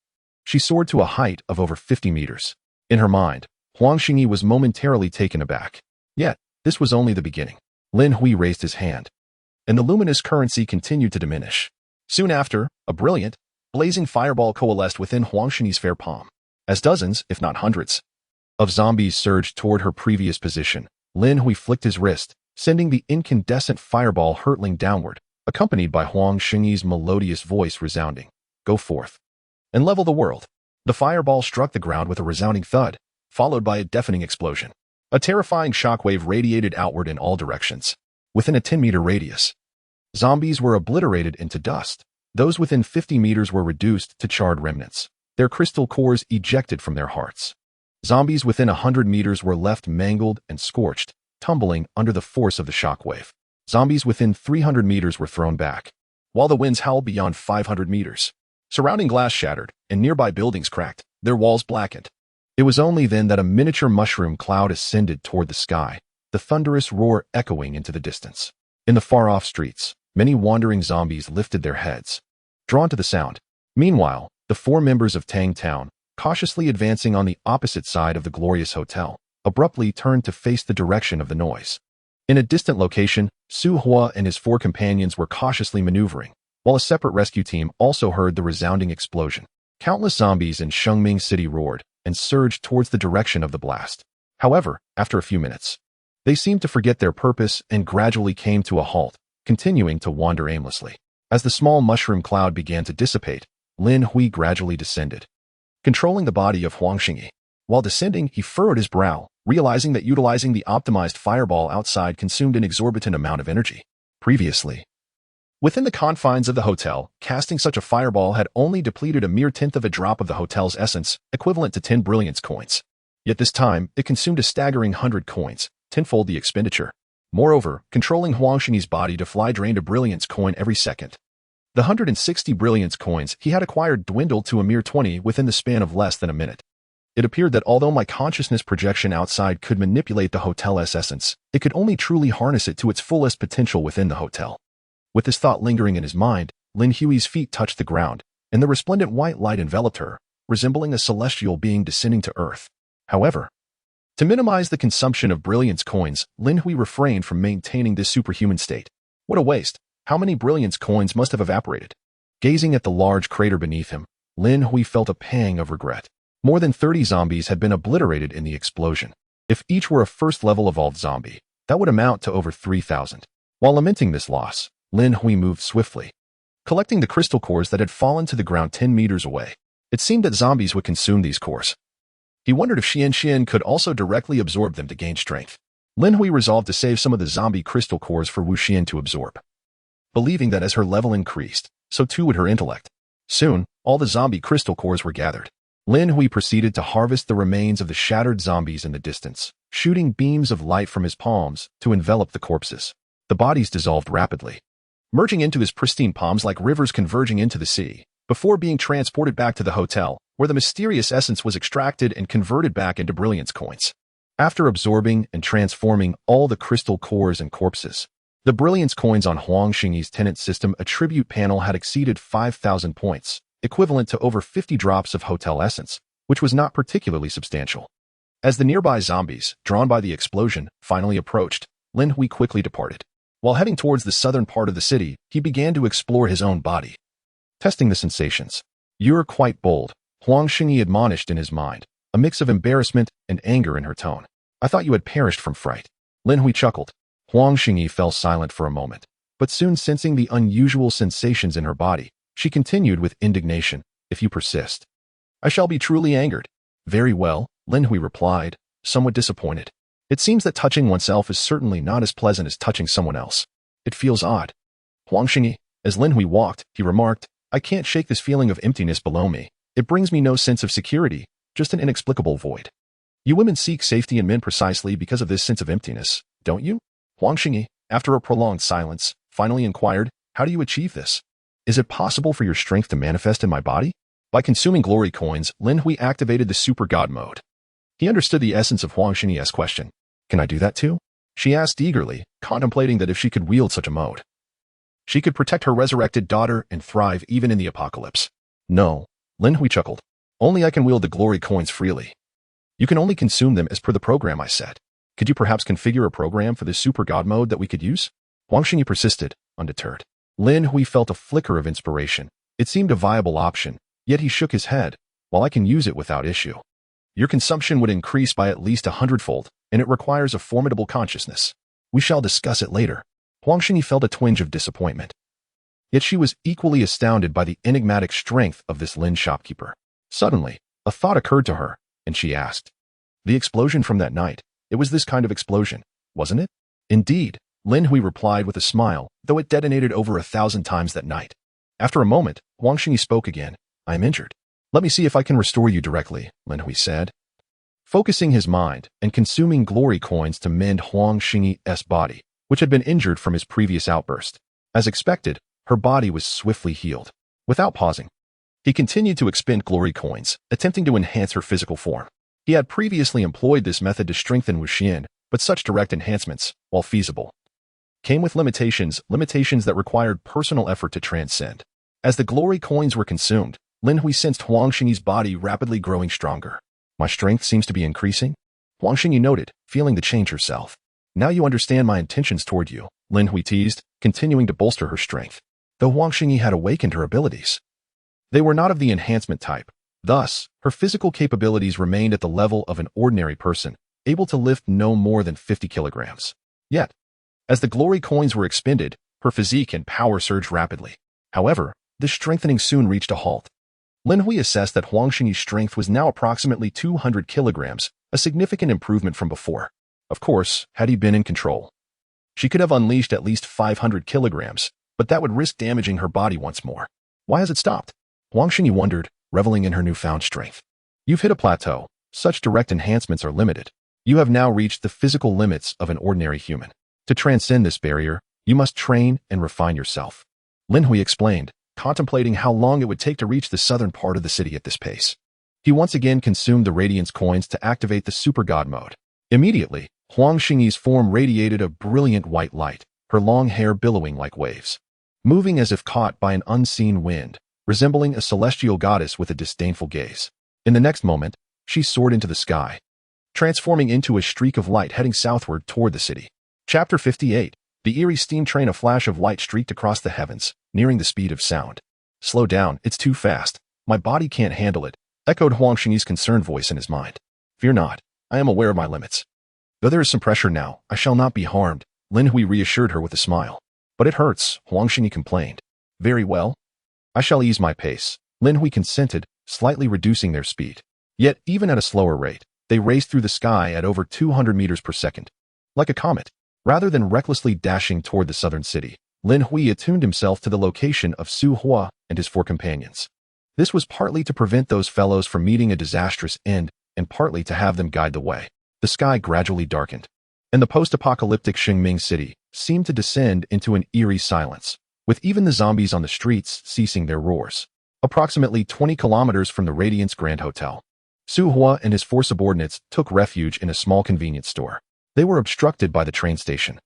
she soared to a height of over 50 meters. In her mind, Huang Xingyi was momentarily taken aback. Yet, this was only the beginning. Lin Hui raised his hand, and the luminous currency continued to diminish. Soon after, a brilliant, blazing fireball coalesced within Huang Xingyi's fair palm. As dozens, if not hundreds, of zombies surged toward her previous position, Lin Hui flicked his wrist, sending the incandescent fireball hurtling downward, accompanied by Huang Xingyi's melodious voice resounding, "Go forth and level the world." The fireball struck the ground with a resounding thud, followed by a deafening explosion. A terrifying shockwave radiated outward in all directions. Within a 10-meter radius, zombies were obliterated into dust. Those within 50 meters were reduced to charred remnants, their crystal cores ejected from their hearts. Zombies within 100 meters were left mangled and scorched, tumbling under the force of the shockwave. Zombies within 300 meters were thrown back, while the winds howled beyond 500 meters. Surrounding glass shattered, and nearby buildings cracked, their walls blackened. It was only then that a miniature mushroom cloud ascended toward the sky, the thunderous roar echoing into the distance. In the far-off streets, many wandering zombies lifted their heads, drawn to the sound. Meanwhile, the 4 members of Tang Town, cautiously advancing on the opposite side of the glorious hotel, abruptly turned to face the direction of the noise. In a distant location, Su Hua and his 4 companions were cautiously maneuvering, while a separate rescue team also heard the resounding explosion. Countless zombies in Shengming City roared and surged towards the direction of the blast. However, after a few minutes, they seemed to forget their purpose and gradually came to a halt, continuing to wander aimlessly. As the small mushroom cloud began to dissipate, Lin Hui gradually descended, controlling the body of Huang Xingyi. While descending, he furrowed his brow, realizing that utilizing the optimized fireball outside consumed an exorbitant amount of energy. Previously, within the confines of the hotel, casting such a fireball had only depleted a mere tenth of a drop of the hotel's essence, equivalent to 10 brilliance coins. Yet this time, it consumed a staggering 100 coins, tenfold the expenditure. Moreover, controlling Huang Xingyi's body to fly drained a brilliance coin every second. The 160 brilliance coins he had acquired dwindled to a mere 20 within the span of less than a minute. It appeared that although my consciousness projection outside could manipulate the hotel's essence, it could only truly harness it to its fullest potential within the hotel. With this thought lingering in his mind, Lin Hui's feet touched the ground, and the resplendent white light enveloped her, resembling a celestial being descending to earth. However, To minimize the consumption of brilliance coins, Lin Hui refrained from maintaining this superhuman state. What a waste. How many brilliance coins must have evaporated? Gazing at the large crater beneath him, Lin Hui felt a pang of regret. More than 30 zombies had been obliterated in the explosion. If each were a first-level evolved zombie, that would amount to over 3,000. While lamenting this loss, Lin Hui moved swiftly, collecting the crystal cores that had fallen to the ground 10 meters away. It seemed that zombies would consume these cores. He wondered if Xian could also directly absorb them to gain strength. Lin Hui resolved to save some of the zombie crystal cores for Wu Xian to absorb, believing that as her level increased, so too would her intellect. Soon, all the zombie crystal cores were gathered. Lin Hui proceeded to harvest the remains of the shattered zombies in the distance, shooting beams of light from his palms to envelop the corpses. The bodies dissolved rapidly, merging into his pristine palms like rivers converging into the sea, before being transported back to the hotel, where the mysterious essence was extracted and converted back into brilliance coins. After absorbing and transforming all the crystal cores and corpses, the brilliance coins on Huang Xingyi's tenant system attribute panel had exceeded 5,000 points, equivalent to over 50 drops of hotel essence, which was not particularly substantial. As the nearby zombies, drawn by the explosion, finally approached, Lin Hui quickly departed. While heading towards the southern part of the city, he began to explore his own body, testing the sensations. "You're quite bold," Huang Xingyi admonished in his mind, a mix of embarrassment and anger in her tone. "I thought you had perished from fright." Lin Hui chuckled. Huang Xingyi fell silent for a moment, but soon sensing the unusual sensations in her body, she continued with indignation, "If you persist, I shall be truly angered." "Very well," Lin Hui replied, somewhat disappointed. "It seems that touching oneself is certainly not as pleasant as touching someone else. It feels odd." Huang Xingyi, as Lin Hui walked, he remarked, "I can't shake this feeling of emptiness below me. It brings me no sense of security, just an inexplicable void." "You women seek safety in men precisely because of this sense of emptiness, don't you?" Huang Xingyi, after a prolonged silence, finally inquired, "How do you achieve this? Is it possible for your strength to manifest in my body?" By consuming glory coins, Lin Hui activated the super god mode. He understood the essence of Huang Xingyi's question. "Can I do that too?" she asked eagerly, contemplating that if she could wield such a mode, she could protect her resurrected daughter and thrive even in the apocalypse. "No," Lin Hui chuckled. "Only I can wield the glory coins freely. You can only consume them as per the program I set. Could you perhaps configure a program for this super god mode that we could use?" Huang Xingyi persisted, undeterred. Lin Hui felt a flicker of inspiration. It seemed a viable option, yet he shook his head. "While I can use it without issue, your consumption would increase by at least 100-fold, and it requires a formidable consciousness. We shall discuss it later." Huang Xingyi felt a twinge of disappointment. Yet she was equally astounded by the enigmatic strength of this Lin shopkeeper. Suddenly, a thought occurred to her, and she asked, "The explosion from that night, it was this kind of explosion, wasn't it?" "Indeed," Lin Hui replied with a smile, though it detonated over 1,000 times that night. After a moment, Huang Xingyi spoke again. "I am injured. Let me see if I can restore you directly," Lin Hui said, focusing his mind and consuming glory coins to mend Huang Xingyi's body, which had been injured from his previous outburst. As expected, her body was swiftly healed. Without pausing, he continued to expend glory coins, attempting to enhance her physical form. He had previously employed this method to strengthen Wu Xian, but such direct enhancements, while feasible, came with limitations that required personal effort to transcend. As the glory coins were consumed, Lin Hui sensed Huang Xingyi's body rapidly growing stronger. "My strength seems to be increasing," Huang Xingyi noted, feeling the change herself. "Now you understand my intentions toward you," Lin Hui teased, continuing to bolster her strength. Though Huang Xingyi had awakened her abilities, they were not of the enhancement type. Thus, her physical capabilities remained at the level of an ordinary person, able to lift no more than 50 kilograms. Yet, as the glory coins were expended, her physique and power surged rapidly. However, this strengthening soon reached a halt. Lin Hui assessed that Huang Xingyi's strength was now approximately 200 kilograms, a significant improvement from before. Of course, had he been in control, she could have unleashed at least 500 kilograms, but that would risk damaging her body once more. Why has it stopped? Huang Xingyi wondered, reveling in her newfound strength. You've hit a plateau. Such direct enhancements are limited. You have now reached the physical limits of an ordinary human. To transcend this barrier, you must train and refine yourself. Lin Hui explained, contemplating how long it would take to reach the southern part of the city at this pace. He once again consumed the radiance coins to activate the super god mode. Immediately, Huang Xingyi's form radiated a brilliant white light, her long hair billowing like waves, moving as if caught by an unseen wind, resembling a celestial goddess with a disdainful gaze. In the next moment, she soared into the sky, transforming into a streak of light heading southward toward the city. Chapter 58. The eerie steam train. A flash of light streaked across the heavens, nearing the speed of sound. Slow down, it's too fast. My body can't handle it, echoed Huang Xingyi's concerned voice in his mind. Fear not, I am aware of my limits. Though there is some pressure now, I shall not be harmed, Lin Hui reassured her with a smile. But it hurts, Huang Xingyi complained. Very well. I shall ease my pace, Lin Hui consented, slightly reducing their speed. Yet, even at a slower rate, they raced through the sky at over 200 meters per second. Like a comet. Rather than recklessly dashing toward the southern city, Lin Hui attuned himself to the location of Su Hua and his 4 companions. This was partly to prevent those fellows from meeting a disastrous end, and partly to have them guide the way. The sky gradually darkened, and the post-apocalyptic Xingming city seemed to descend into an eerie silence, with even the zombies on the streets ceasing their roars. Approximately 20 kilometers from the Radiance Grand Hotel, Su Hua and his 4 subordinates took refuge in a small convenience store. They were obstructed by the train station,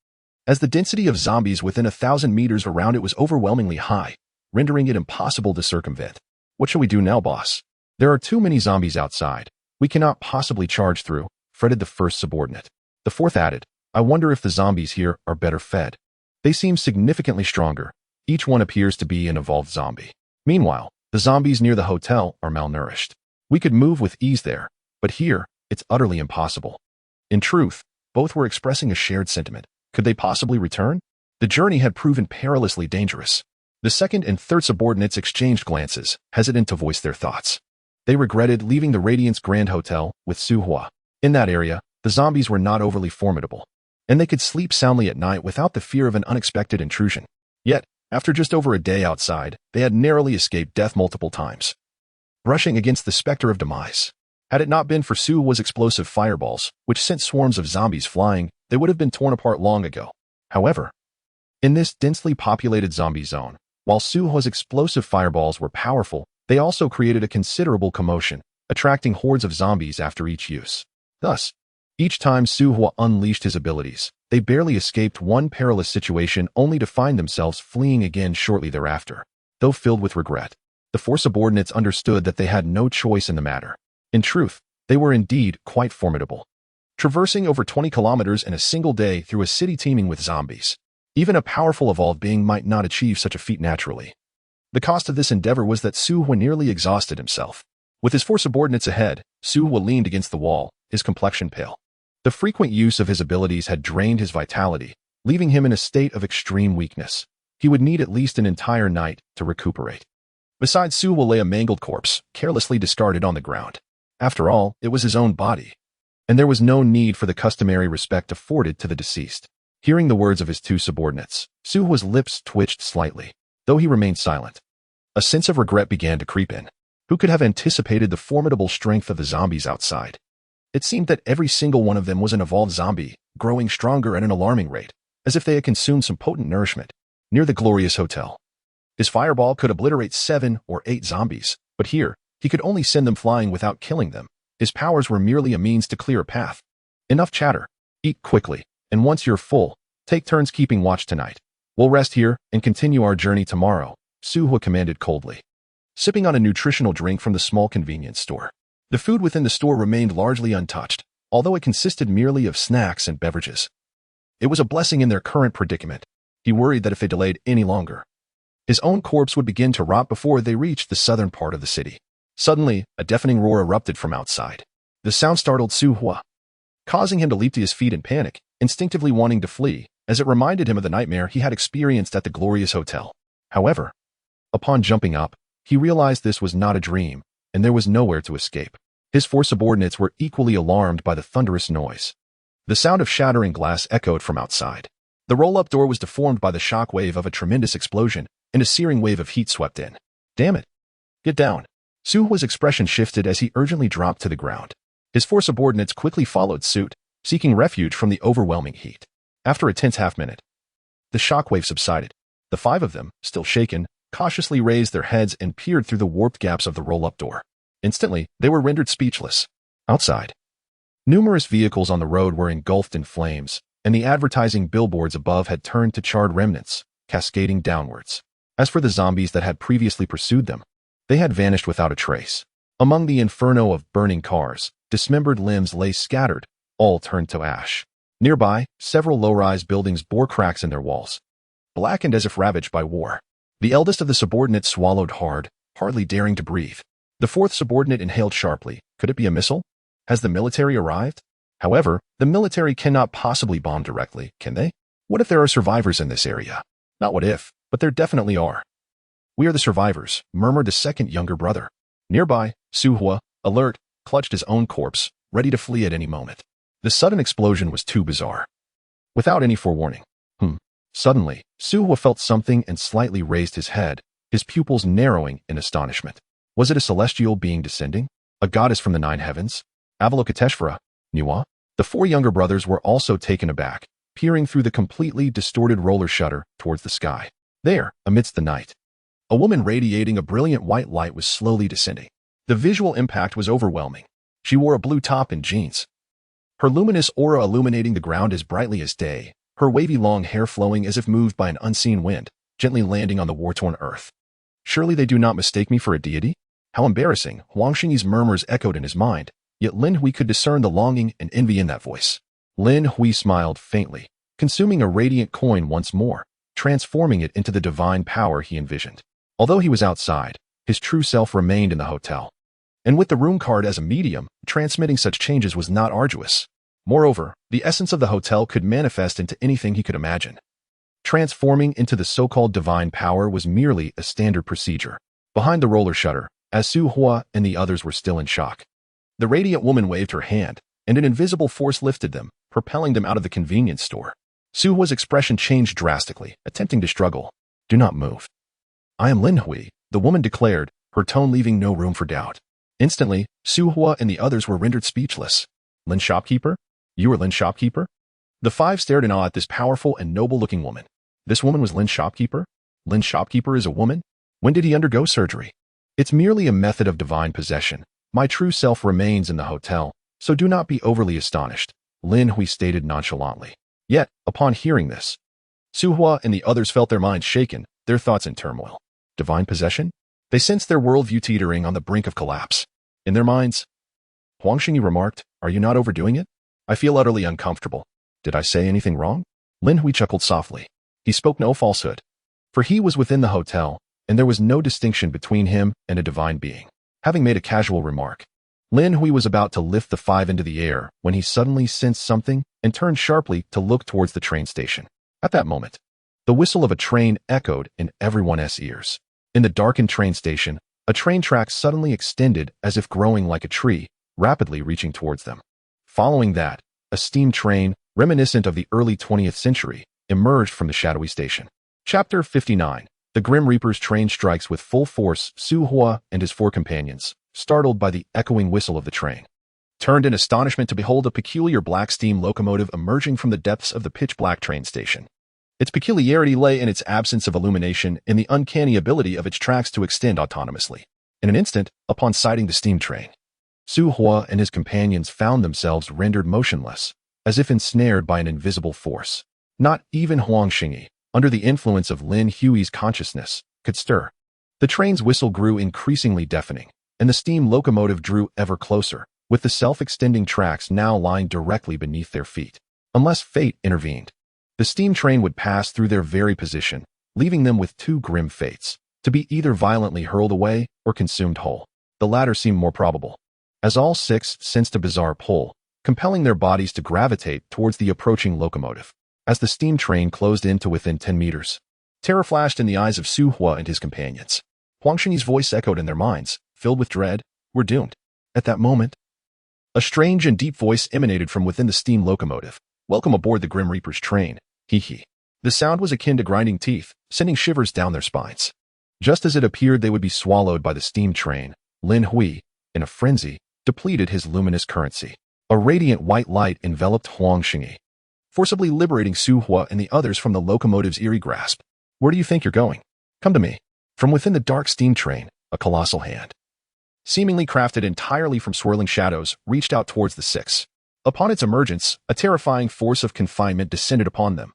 as the density of zombies within 1,000 meters around it was overwhelmingly high, rendering it impossible to circumvent. What shall we do now, boss? There are too many zombies outside. We cannot possibly charge through, fretted the first subordinate. The 4th added, I wonder if the zombies here are better fed. They seem significantly stronger. Each one appears to be an evolved zombie. Meanwhile, the zombies near the hotel are malnourished. We could move with ease there, but here, it's utterly impossible. In truth, both were expressing a shared sentiment. Could they possibly return? The journey had proven perilously dangerous. The 2nd and 3rd subordinates exchanged glances, hesitant to voice their thoughts. They regretted leaving the Radiance Grand Hotel with Su Hua. In that area, the zombies were not overly formidable, and they could sleep soundly at night without the fear of an unexpected intrusion. Yet, after just over a day outside, they had narrowly escaped death multiple times, brushing against the specter of demise. Had it not been for Su Hua's explosive fireballs, which sent swarms of zombies flying, they would have been torn apart long ago. However, in this densely populated zombie zone, while Su Hua's explosive fireballs were powerful, they also created a considerable commotion, attracting hordes of zombies after each use. Thus, each time Su Hua unleashed his abilities, they barely escaped one perilous situation only to find themselves fleeing again shortly thereafter. Though filled with regret, the 4 subordinates understood that they had no choice in the matter. In truth, they were indeed quite formidable. Traversing over 20 kilometers in a single day through a city teeming with zombies, even a powerful evolved being might not achieve such a feat naturally. The cost of this endeavor was that Su Hua nearly exhausted himself. With his 4 subordinates ahead, Su Hua leaned against the wall, his complexion pale. The frequent use of his abilities had drained his vitality, leaving him in a state of extreme weakness. He would need at least an entire night to recuperate. Beside Su Hua lay a mangled corpse, carelessly discarded on the ground. After all, it was his own body, and there was no need for the customary respect afforded to the deceased. Hearing the words of his 2 subordinates, Su Hua's lips twitched slightly, though he remained silent. A sense of regret began to creep in. Who could have anticipated the formidable strength of the zombies outside? It seemed that every single one of them was an evolved zombie, growing stronger at an alarming rate, as if they had consumed some potent nourishment. Near the glorious hotel, his fireball could obliterate 7 or 8 zombies, but here, he could only send them flying without killing them. His powers were merely a means to clear a path. Enough chatter. Eat quickly, and once you're full, take turns keeping watch tonight. We'll rest here and continue our journey tomorrow, Su Hua commanded coldly. Sipping on a nutritional drink from the small convenience store. The food within the store remained largely untouched, although it consisted merely of snacks and beverages. It was a blessing in their current predicament. He worried that if they delayed any longer, his own corpse would begin to rot before they reached the southern part of the city. Suddenly, a deafening roar erupted from outside. The sound startled Su Hua, causing him to leap to his feet in panic, instinctively wanting to flee, as it reminded him of the nightmare he had experienced at the glorious hotel. However, upon jumping up, he realized this was not a dream, and there was nowhere to escape. His 4 subordinates were equally alarmed by the thunderous noise. The sound of shattering glass echoed from outside. The roll-up door was deformed by the shock wave of a tremendous explosion, and a searing wave of heat swept in. Damn it! Get down! Su Hua's expression shifted as he urgently dropped to the ground. His 4 subordinates quickly followed suit, seeking refuge from the overwhelming heat. After a tense half-minute, the shockwave subsided. The 5 of them, still shaken, cautiously raised their heads and peered through the warped gaps of the roll-up door. Instantly, they were rendered speechless. Outside, numerous vehicles on the road were engulfed in flames, and the advertising billboards above had turned to charred remnants, cascading downwards. As for the zombies that had previously pursued them, they had vanished without a trace. Among the inferno of burning cars, dismembered limbs lay scattered, all turned to ash. Nearby, several low-rise buildings bore cracks in their walls, blackened as if ravaged by war. The eldest of the subordinates swallowed hard, hardly daring to breathe. The fourth subordinate inhaled sharply. Could it be a missile? Has the military arrived? However, the military cannot possibly bomb directly, can they? What if there are survivors in this area? Not what if, but there definitely are. We are the survivors, murmured the second younger brother. Nearby, Su Hua, alert, clutched his own corpse, ready to flee at any moment. The sudden explosion was too bizarre. Without any forewarning. Suddenly, Su Hua felt something and slightly raised his head, his pupils narrowing in astonishment. Was it a celestial being descending? A goddess from the 9 heavens? Avalokiteshvara? Niwa? The 4 younger brothers were also taken aback, peering through the completely distorted roller shutter towards the sky. There, amidst the night, a woman radiating a brilliant white light was slowly descending. The visual impact was overwhelming. She wore a blue top and jeans, her luminous aura illuminating the ground as brightly as day, her wavy long hair flowing as if moved by an unseen wind, gently landing on the war-torn earth. Surely they do not mistake me for a deity? How embarrassing, Huang Xingyi's murmurs echoed in his mind, yet Lin Hui could discern the longing and envy in that voice. Lin Hui smiled faintly, consuming a radiant coin once more, transforming it into the divine power he envisioned. Although he was outside, his true self remained in the hotel. And with the room card as a medium, transmitting such changes was not arduous. Moreover, the essence of the hotel could manifest into anything he could imagine. Transforming into the so-called divine power was merely a standard procedure. Behind the roller shutter, as Su Hua and the others were still in shock, the radiant woman waved her hand, and an invisible force lifted them, propelling them out of the convenience store. Su Hua's expression changed drastically, attempting to struggle. Do not move. I am Lin Hui, the woman declared, her tone leaving no room for doubt. Instantly, Su Hua and the others were rendered speechless. Lin Shopkeeper? You are Lin Shopkeeper? The 5 stared in awe at this powerful and noble-looking woman. This woman was Lin Shopkeeper? Lin Shopkeeper is a woman? When did he undergo surgery? It's merely a method of divine possession. My true self remains in the hotel, so do not be overly astonished, Lin Hui stated nonchalantly. Yet, upon hearing this, Su Hua and the others felt their minds shaken, their thoughts in turmoil. Divine possession? They sensed their worldview teetering on the brink of collapse. In their minds, Huang Xingyi remarked, are you not overdoing it? I feel utterly uncomfortable. Did I say anything wrong? Lin Hui chuckled softly. He spoke no falsehood. For he was within the hotel, and there was no distinction between him and a divine being. Having made a casual remark, Lin Hui was about to lift the 5 into the air when he suddenly sensed something and turned sharply to look towards the train station. At that moment, the whistle of a train echoed in everyone's ears. In the darkened train station, a train track suddenly extended as if growing like a tree, rapidly reaching towards them. Following that, a steam train, reminiscent of the early 20th century, emerged from the shadowy station. Chapter 59. The Grim Reaper's train strikes with full force. Su Hua and his 4 companions, startled by the echoing whistle of the train, turned in astonishment to behold a peculiar black steam locomotive emerging from the depths of the pitch-black train station. Its peculiarity lay in its absence of illumination and the uncanny ability of its tracks to extend autonomously. In an instant, upon sighting the steam train, Su Hua and his companions found themselves rendered motionless, as if ensnared by an invisible force. Not even Huang Xingyi, under the influence of Lin Hui's consciousness, could stir. The train's whistle grew increasingly deafening, and the steam locomotive drew ever closer, with the self-extending tracks now lying directly beneath their feet. Unless fate intervened, the steam train would pass through their very position, leaving them with 2 grim fates, to be either violently hurled away or consumed whole. The latter seemed more probable, as all 6 sensed a bizarre pull, compelling their bodies to gravitate towards the approaching locomotive. As the steam train closed in to within 10 meters, terror flashed in the eyes of Su Hua and his companions. Huang Xingyi's voice echoed in their minds, filled with dread. We're doomed. At that moment, a strange and deep voice emanated from within the steam locomotive. Welcome aboard the Grim Reaper's train. Hee hee. The sound was akin to grinding teeth, sending shivers down their spines. Just as it appeared they would be swallowed by the steam train, Lin Hui, in a frenzy, depleted his luminous currency. A radiant white light enveloped Huang Xingyi, forcibly liberating Su Hua and the others from the locomotive's eerie grasp. Where do you think you're going? Come to me. From within the dark steam train, a colossal hand, seemingly crafted entirely from swirling shadows, reached out towards the 6. Upon its emergence, a terrifying force of confinement descended upon them,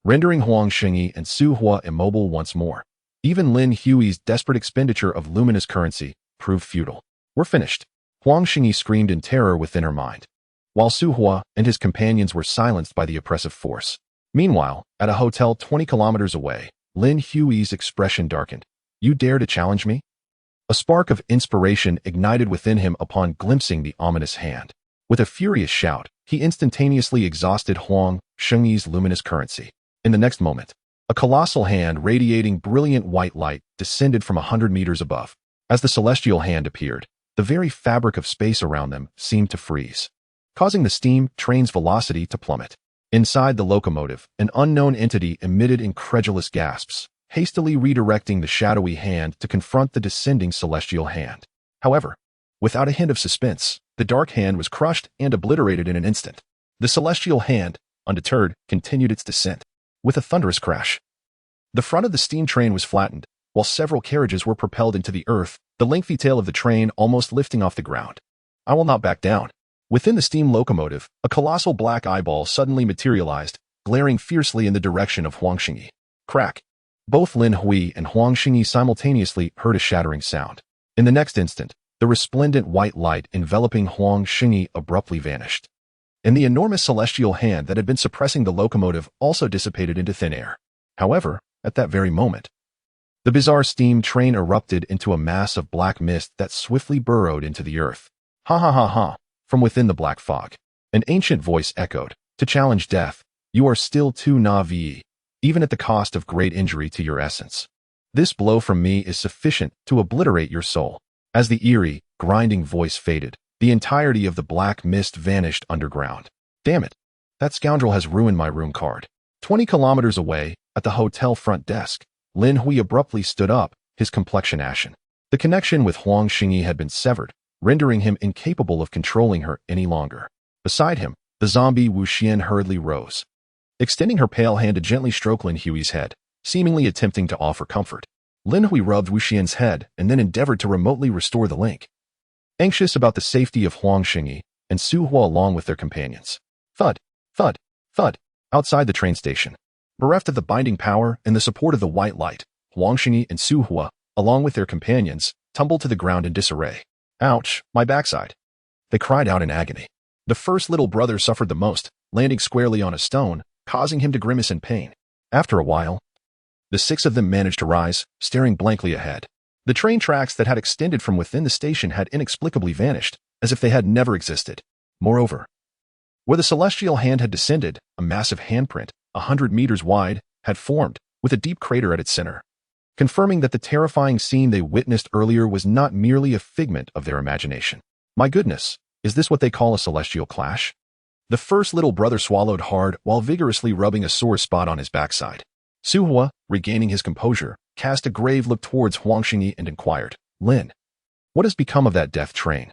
rendering Huang Xingyi and Su Hua immobile once more. Even Lin Hui's desperate expenditure of luminous currency proved futile. We're finished. Huang Xingyi screamed in terror within her mind, while Su Hua and his companions were silenced by the oppressive force. Meanwhile, at a hotel 20 kilometers away, Lin Hui's expression darkened. You dare to challenge me? A spark of inspiration ignited within him upon glimpsing the ominous hand. With a furious shout, he instantaneously exhausted Huang Xingyi's luminous currency. In the next moment, a colossal hand radiating brilliant white light descended from 100 meters above. As the celestial hand appeared, the very fabric of space around them seemed to freeze, causing the steam train's velocity to plummet. Inside the locomotive, an unknown entity emitted incredulous gasps, hastily redirecting the shadowy hand to confront the descending celestial hand. However, without a hint of suspense, the dark hand was crushed and obliterated in an instant. The celestial hand, undeterred, continued its descent. With a thunderous crash, the front of the steam train was flattened, while several carriages were propelled into the earth, the lengthy tail of the train almost lifting off the ground. I will not back down. Within the steam locomotive, a colossal black eyeball suddenly materialized, glaring fiercely in the direction of Huang Xingyi. Crack! Both Lin Hui and Huang Xingyi simultaneously heard a shattering sound. In the next instant, the resplendent white light enveloping Huang Xingyi abruptly vanished, and the enormous celestial hand that had been suppressing the locomotive also dissipated into thin air. However, at that very moment, the bizarre steam train erupted into a mass of black mist that swiftly burrowed into the earth. Ha ha ha ha! From within the black fog, an ancient voice echoed, to challenge death, you are still too naive, even at the cost of great injury to your essence. This blow from me is sufficient to obliterate your soul. As the eerie, grinding voice faded, the entirety of the black mist vanished underground. Damn it! That scoundrel has ruined my room card. 20 kilometers away, at the hotel front desk, Lin Hui abruptly stood up, his complexion ashen. The connection with Huang Xingyi had been severed, rendering him incapable of controlling her any longer. Beside him, the zombie Wu Xian hurriedly rose, extending her pale hand to gently stroke Lin Hui's head, seemingly attempting to offer comfort. Lin Hui rubbed Wu Xian's head and then endeavored to remotely restore the link, anxious about the safety of Huang Xingyi and Su Hua along with their companions. Thud, thud, thud. Outside the train station, bereft of the binding power and the support of the white light, Huang Xingyi and Su Hua, along with their companions, tumbled to the ground in disarray. Ouch, my backside! They cried out in agony. The first little brother suffered the most, landing squarely on a stone, causing him to grimace in pain. After a while, the 6 of them managed to rise, staring blankly ahead. The train tracks that had extended from within the station had inexplicably vanished, as if they had never existed. Moreover, where the celestial hand had descended, a massive handprint, 100 meters wide, had formed, with a deep crater at its center, confirming that the terrifying scene they witnessed earlier was not merely a figment of their imagination. My goodness, is this what they call a celestial clash? The first little brother swallowed hard while vigorously rubbing a sore spot on his backside. Su Hua, regaining his composure, cast a grave look towards Huang Xingyi and inquired, Lin, what has become of that death train?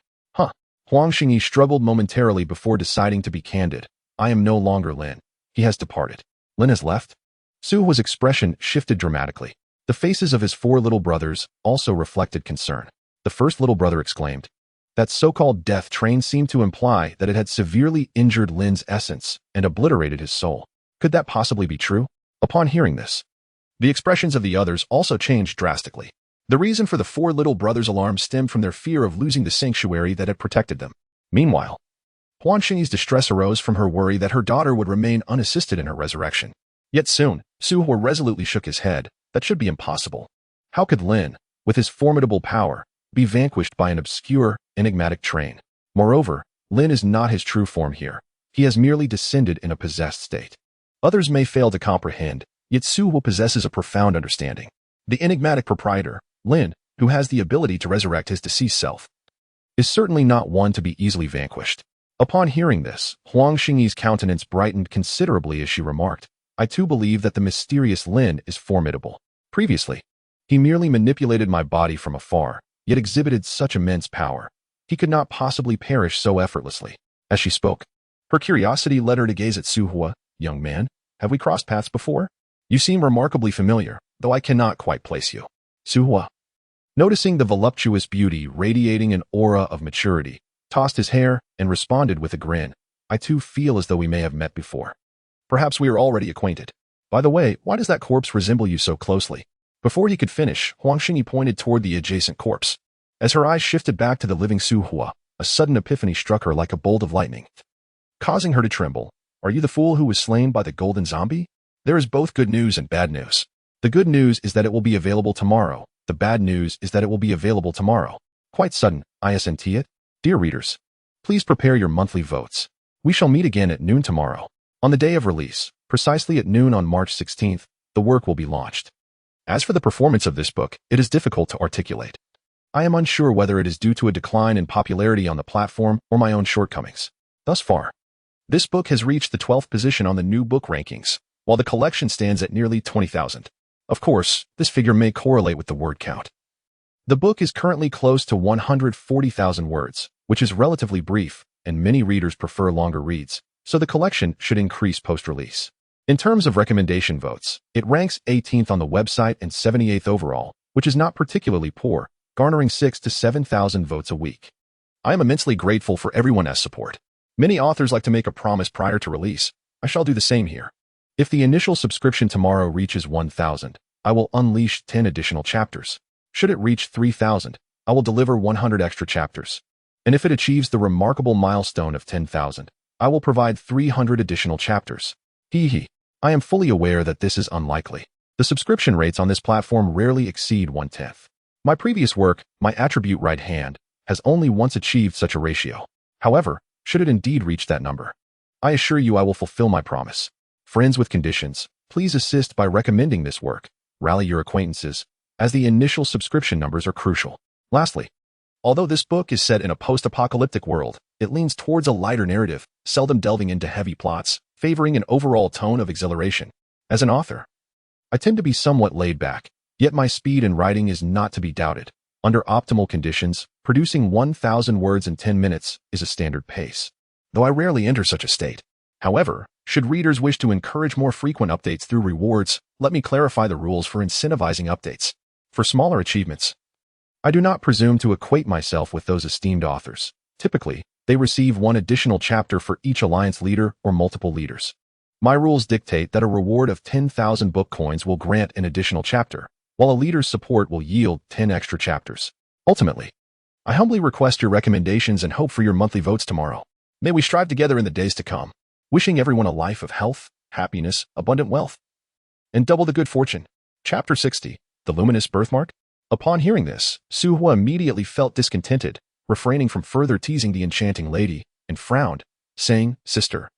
Huang Xingyi struggled momentarily before deciding to be candid. I am no longer Lin. He has departed. Lin has left? Su Hua's expression shifted dramatically. The faces of his 4 little brothers also reflected concern. The first little brother exclaimed, that so-called death train seemed to imply that it had severely injured Lin's essence and obliterated his soul. Could that possibly be true? Upon hearing this, the expressions of the others also changed drastically. The reason for the 4 little brothers' alarm stemmed from their fear of losing the sanctuary that had protected them. Meanwhile, Huang Xingyi's distress arose from her worry that her daughter would remain unassisted in her resurrection. Yet soon, Su Hua resolutely shook his head. That should be impossible. How could Lin, with his formidable power, be vanquished by an obscure, enigmatic train? Moreover, Lin is not his true form here. He has merely descended in a possessed state. Others may fail to comprehend, yet Su Hua possesses a profound understanding. The enigmatic proprietor, Lin, who has the ability to resurrect his deceased self, is certainly not one to be easily vanquished. Upon hearing this, Huang Xingyi's countenance brightened considerably as she remarked, I too believe that the mysterious Lin is formidable. Previously, he merely manipulated my body from afar, yet exhibited such immense power. He could not possibly perish so effortlessly. As she spoke, her curiosity led her to gaze at Su Hua. Young man, have we crossed paths before? You seem remarkably familiar, though I cannot quite place you. Su Hua, noticing the voluptuous beauty radiating an aura of maturity, tossed his hair and responded with a grin. I too feel as though we may have met before. Perhaps we are already acquainted. By the way, why does that corpse resemble you so closely? Before he could finish, Huang Xingyi pointed toward the adjacent corpse. As her eyes shifted back to the living Su Hua, a sudden epiphany struck her like a bolt of lightning, causing her to tremble. Are you the fool who was slain by the golden zombie? There is both good news and bad news. The good news is that it will be available tomorrow. The bad news is that it will be available tomorrow. Quite sudden, isn't it? Dear readers, please prepare your monthly votes. We shall meet again at noon tomorrow. On the day of release, precisely at noon on March 16th, the work will be launched. As for the performance of this book, it is difficult to articulate. I am unsure whether it is due to a decline in popularity on the platform or my own shortcomings. Thus far, this book has reached the 12th position on the new book rankings, while the collection stands at nearly 20,000. Of course, this figure may correlate with the word count. The book is currently close to 140,000 words, which is relatively brief, and many readers prefer longer reads, so the collection should increase post-release. In terms of recommendation votes, it ranks 18th on the website and 78th overall, which is not particularly poor, garnering 6,000 to 7,000 votes a week. I am immensely grateful for everyone's support. Many authors like to make a promise prior to release. I shall do the same here. If the initial subscription tomorrow reaches 1,000, I will unleash 10 additional chapters. Should it reach 3,000, I will deliver 100 extra chapters. And if it achieves the remarkable milestone of 10,000, I will provide 300 additional chapters. I am fully aware that this is unlikely. The subscription rates on this platform rarely exceed 1/10. My previous work, My Attribute Right Hand, has only once achieved such a ratio. However, should it indeed reach that number, I assure you I will fulfill my promise. Friends with conditions, please assist by recommending this work. Rally your acquaintances, as the initial subscription numbers are crucial. Lastly, although this book is set in a post-apocalyptic world, it leans towards a lighter narrative, seldom delving into heavy plots, favoring an overall tone of exhilaration. As an author, I tend to be somewhat laid back, yet my speed in writing is not to be doubted. Under optimal conditions, producing 1,000 words in 10 minutes is a standard pace, though I rarely enter such a state. However, should readers wish to encourage more frequent updates through rewards, let me clarify the rules for incentivizing updates. For smaller achievements, I do not presume to equate myself with those esteemed authors. Typically, they receive one additional chapter for each alliance leader or multiple leaders. My rules dictate that a reward of 10,000 book coins will grant an additional chapter, while a leader's support will yield 10 extra chapters. Ultimately, I humbly request your recommendations and hope for your monthly votes tomorrow. May we strive together in the days to come. Wishing everyone a life of health, happiness, abundant wealth, and double the good fortune. Chapter 60, The Luminous Birthmark. Upon hearing this, Su Hua immediately felt discontented, refraining from further teasing the enchanting lady, and frowned, saying, Sister,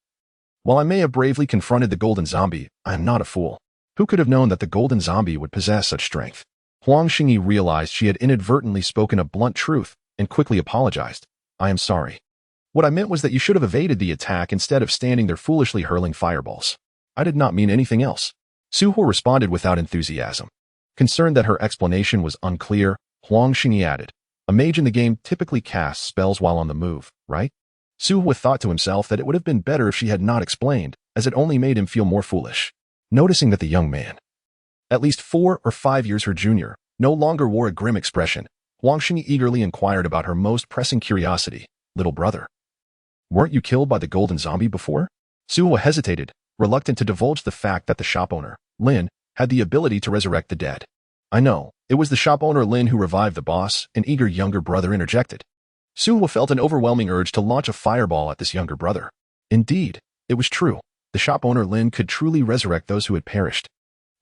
while I may have bravely confronted the golden zombie, I am not a fool. Who could have known that the golden zombie would possess such strength? Huang Xingyi realized she had inadvertently spoken a blunt truth, and quickly apologized. I am sorry. What I meant was that you should have evaded the attack instead of standing there foolishly hurling fireballs. I did not mean anything else. Su Hua responded without enthusiasm. Concerned that her explanation was unclear, Huang Xingyi added, a mage in the game typically casts spells while on the move, right? Su Hua thought to himself that it would have been better if she had not explained, as it only made him feel more foolish. Noticing that the young man, at least 4 or 5 years her junior, no longer wore a grim expression, Huang Xingyi eagerly inquired about her most pressing curiosity. Little brother, weren't you killed by the golden zombie before? Su Hua hesitated, reluctant to divulge the fact that the shop owner, Lin, had the ability to resurrect the dead. I know, it was the shop owner Lin who revived the boss, an eager younger brother interjected. Su Hua felt an overwhelming urge to launch a fireball at this younger brother. Indeed, it was true. The shop owner Lin could truly resurrect those who had perished.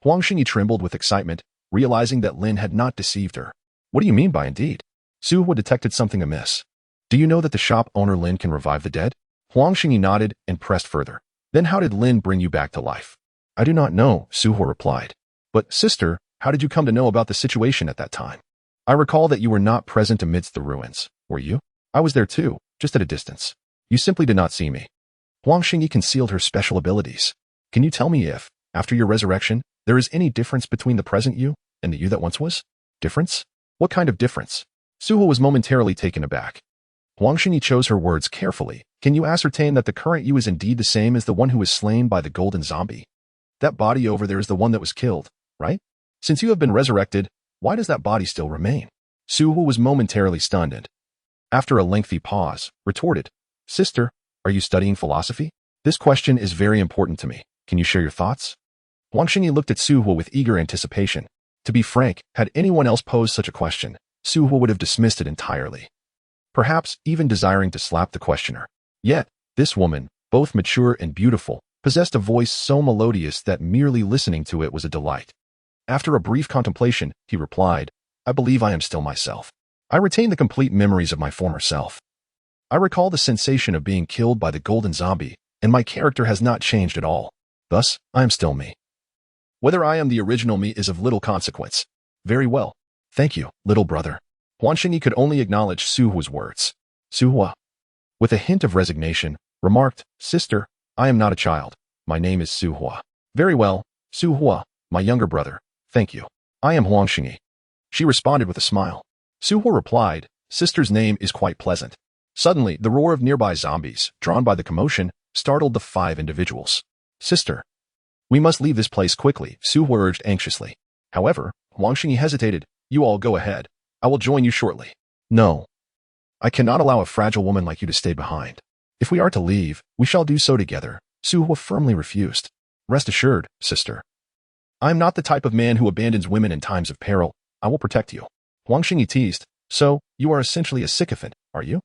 Huang Xingyi trembled with excitement, realizing that Lin had not deceived her. What do you mean by indeed? Su Hua detected something amiss. Do you know that the shop owner Lin can revive the dead? Huang Xingyi nodded and pressed further. Then how did Lin bring you back to life? I do not know, Su Hua replied. But, sister, how did you come to know about the situation at that time? I recall that you were not present amidst the ruins, were you? I was there too, just at a distance. You simply did not see me. Huang Xingyi concealed her special abilities. Can you tell me if, after your resurrection, there is any difference between the present you and the you that once was? Difference? What kind of difference? Su Hua was momentarily taken aback. Huang Xingyi chose her words carefully. Can you ascertain that the current you is indeed the same as the one who was slain by the golden zombie? That body over there is the one that was killed, right? Since you have been resurrected, why does that body still remain? Su Hua was momentarily stunned and, after a lengthy pause, retorted, Sister, are you studying philosophy? This question is very important to me. Can you share your thoughts? Huang Xingyi looked at Su Hua with eager anticipation. To be frank, had anyone else posed such a question, Su Hua would have dismissed it entirely, perhaps even desiring to slap the questioner. Yet, this woman, both mature and beautiful, possessed a voice so melodious that merely listening to it was a delight. After a brief contemplation, he replied, I believe I am still myself. I retain the complete memories of my former self. I recall the sensation of being killed by the golden zombie, and my character has not changed at all. Thus, I am still me. Whether I am the original me is of little consequence. Very well. Thank you, little brother. Huang Xingyi could only acknowledge Su Hua's words. Su Hua, with a hint of resignation, remarked, Sister, I am not a child. My name is Su Hua. Very well, Su Hua, my younger brother. Thank you. I am Huang Xingyi. She responded with a smile. Su Hua replied, Sister's name is quite pleasant. Suddenly, the roar of nearby zombies, drawn by the commotion, startled the 5 individuals. Sister, we must leave this place quickly, Su Hua urged anxiously. However, Huang Xingyi hesitated. You all go ahead. I will join you shortly. No. I cannot allow a fragile woman like you to stay behind. If we are to leave, we shall do so together. Su Hua firmly refused. Rest assured, sister. I am not the type of man who abandons women in times of peril. I will protect you. Huang Xingyi teased. So, you are essentially a sycophant, are you?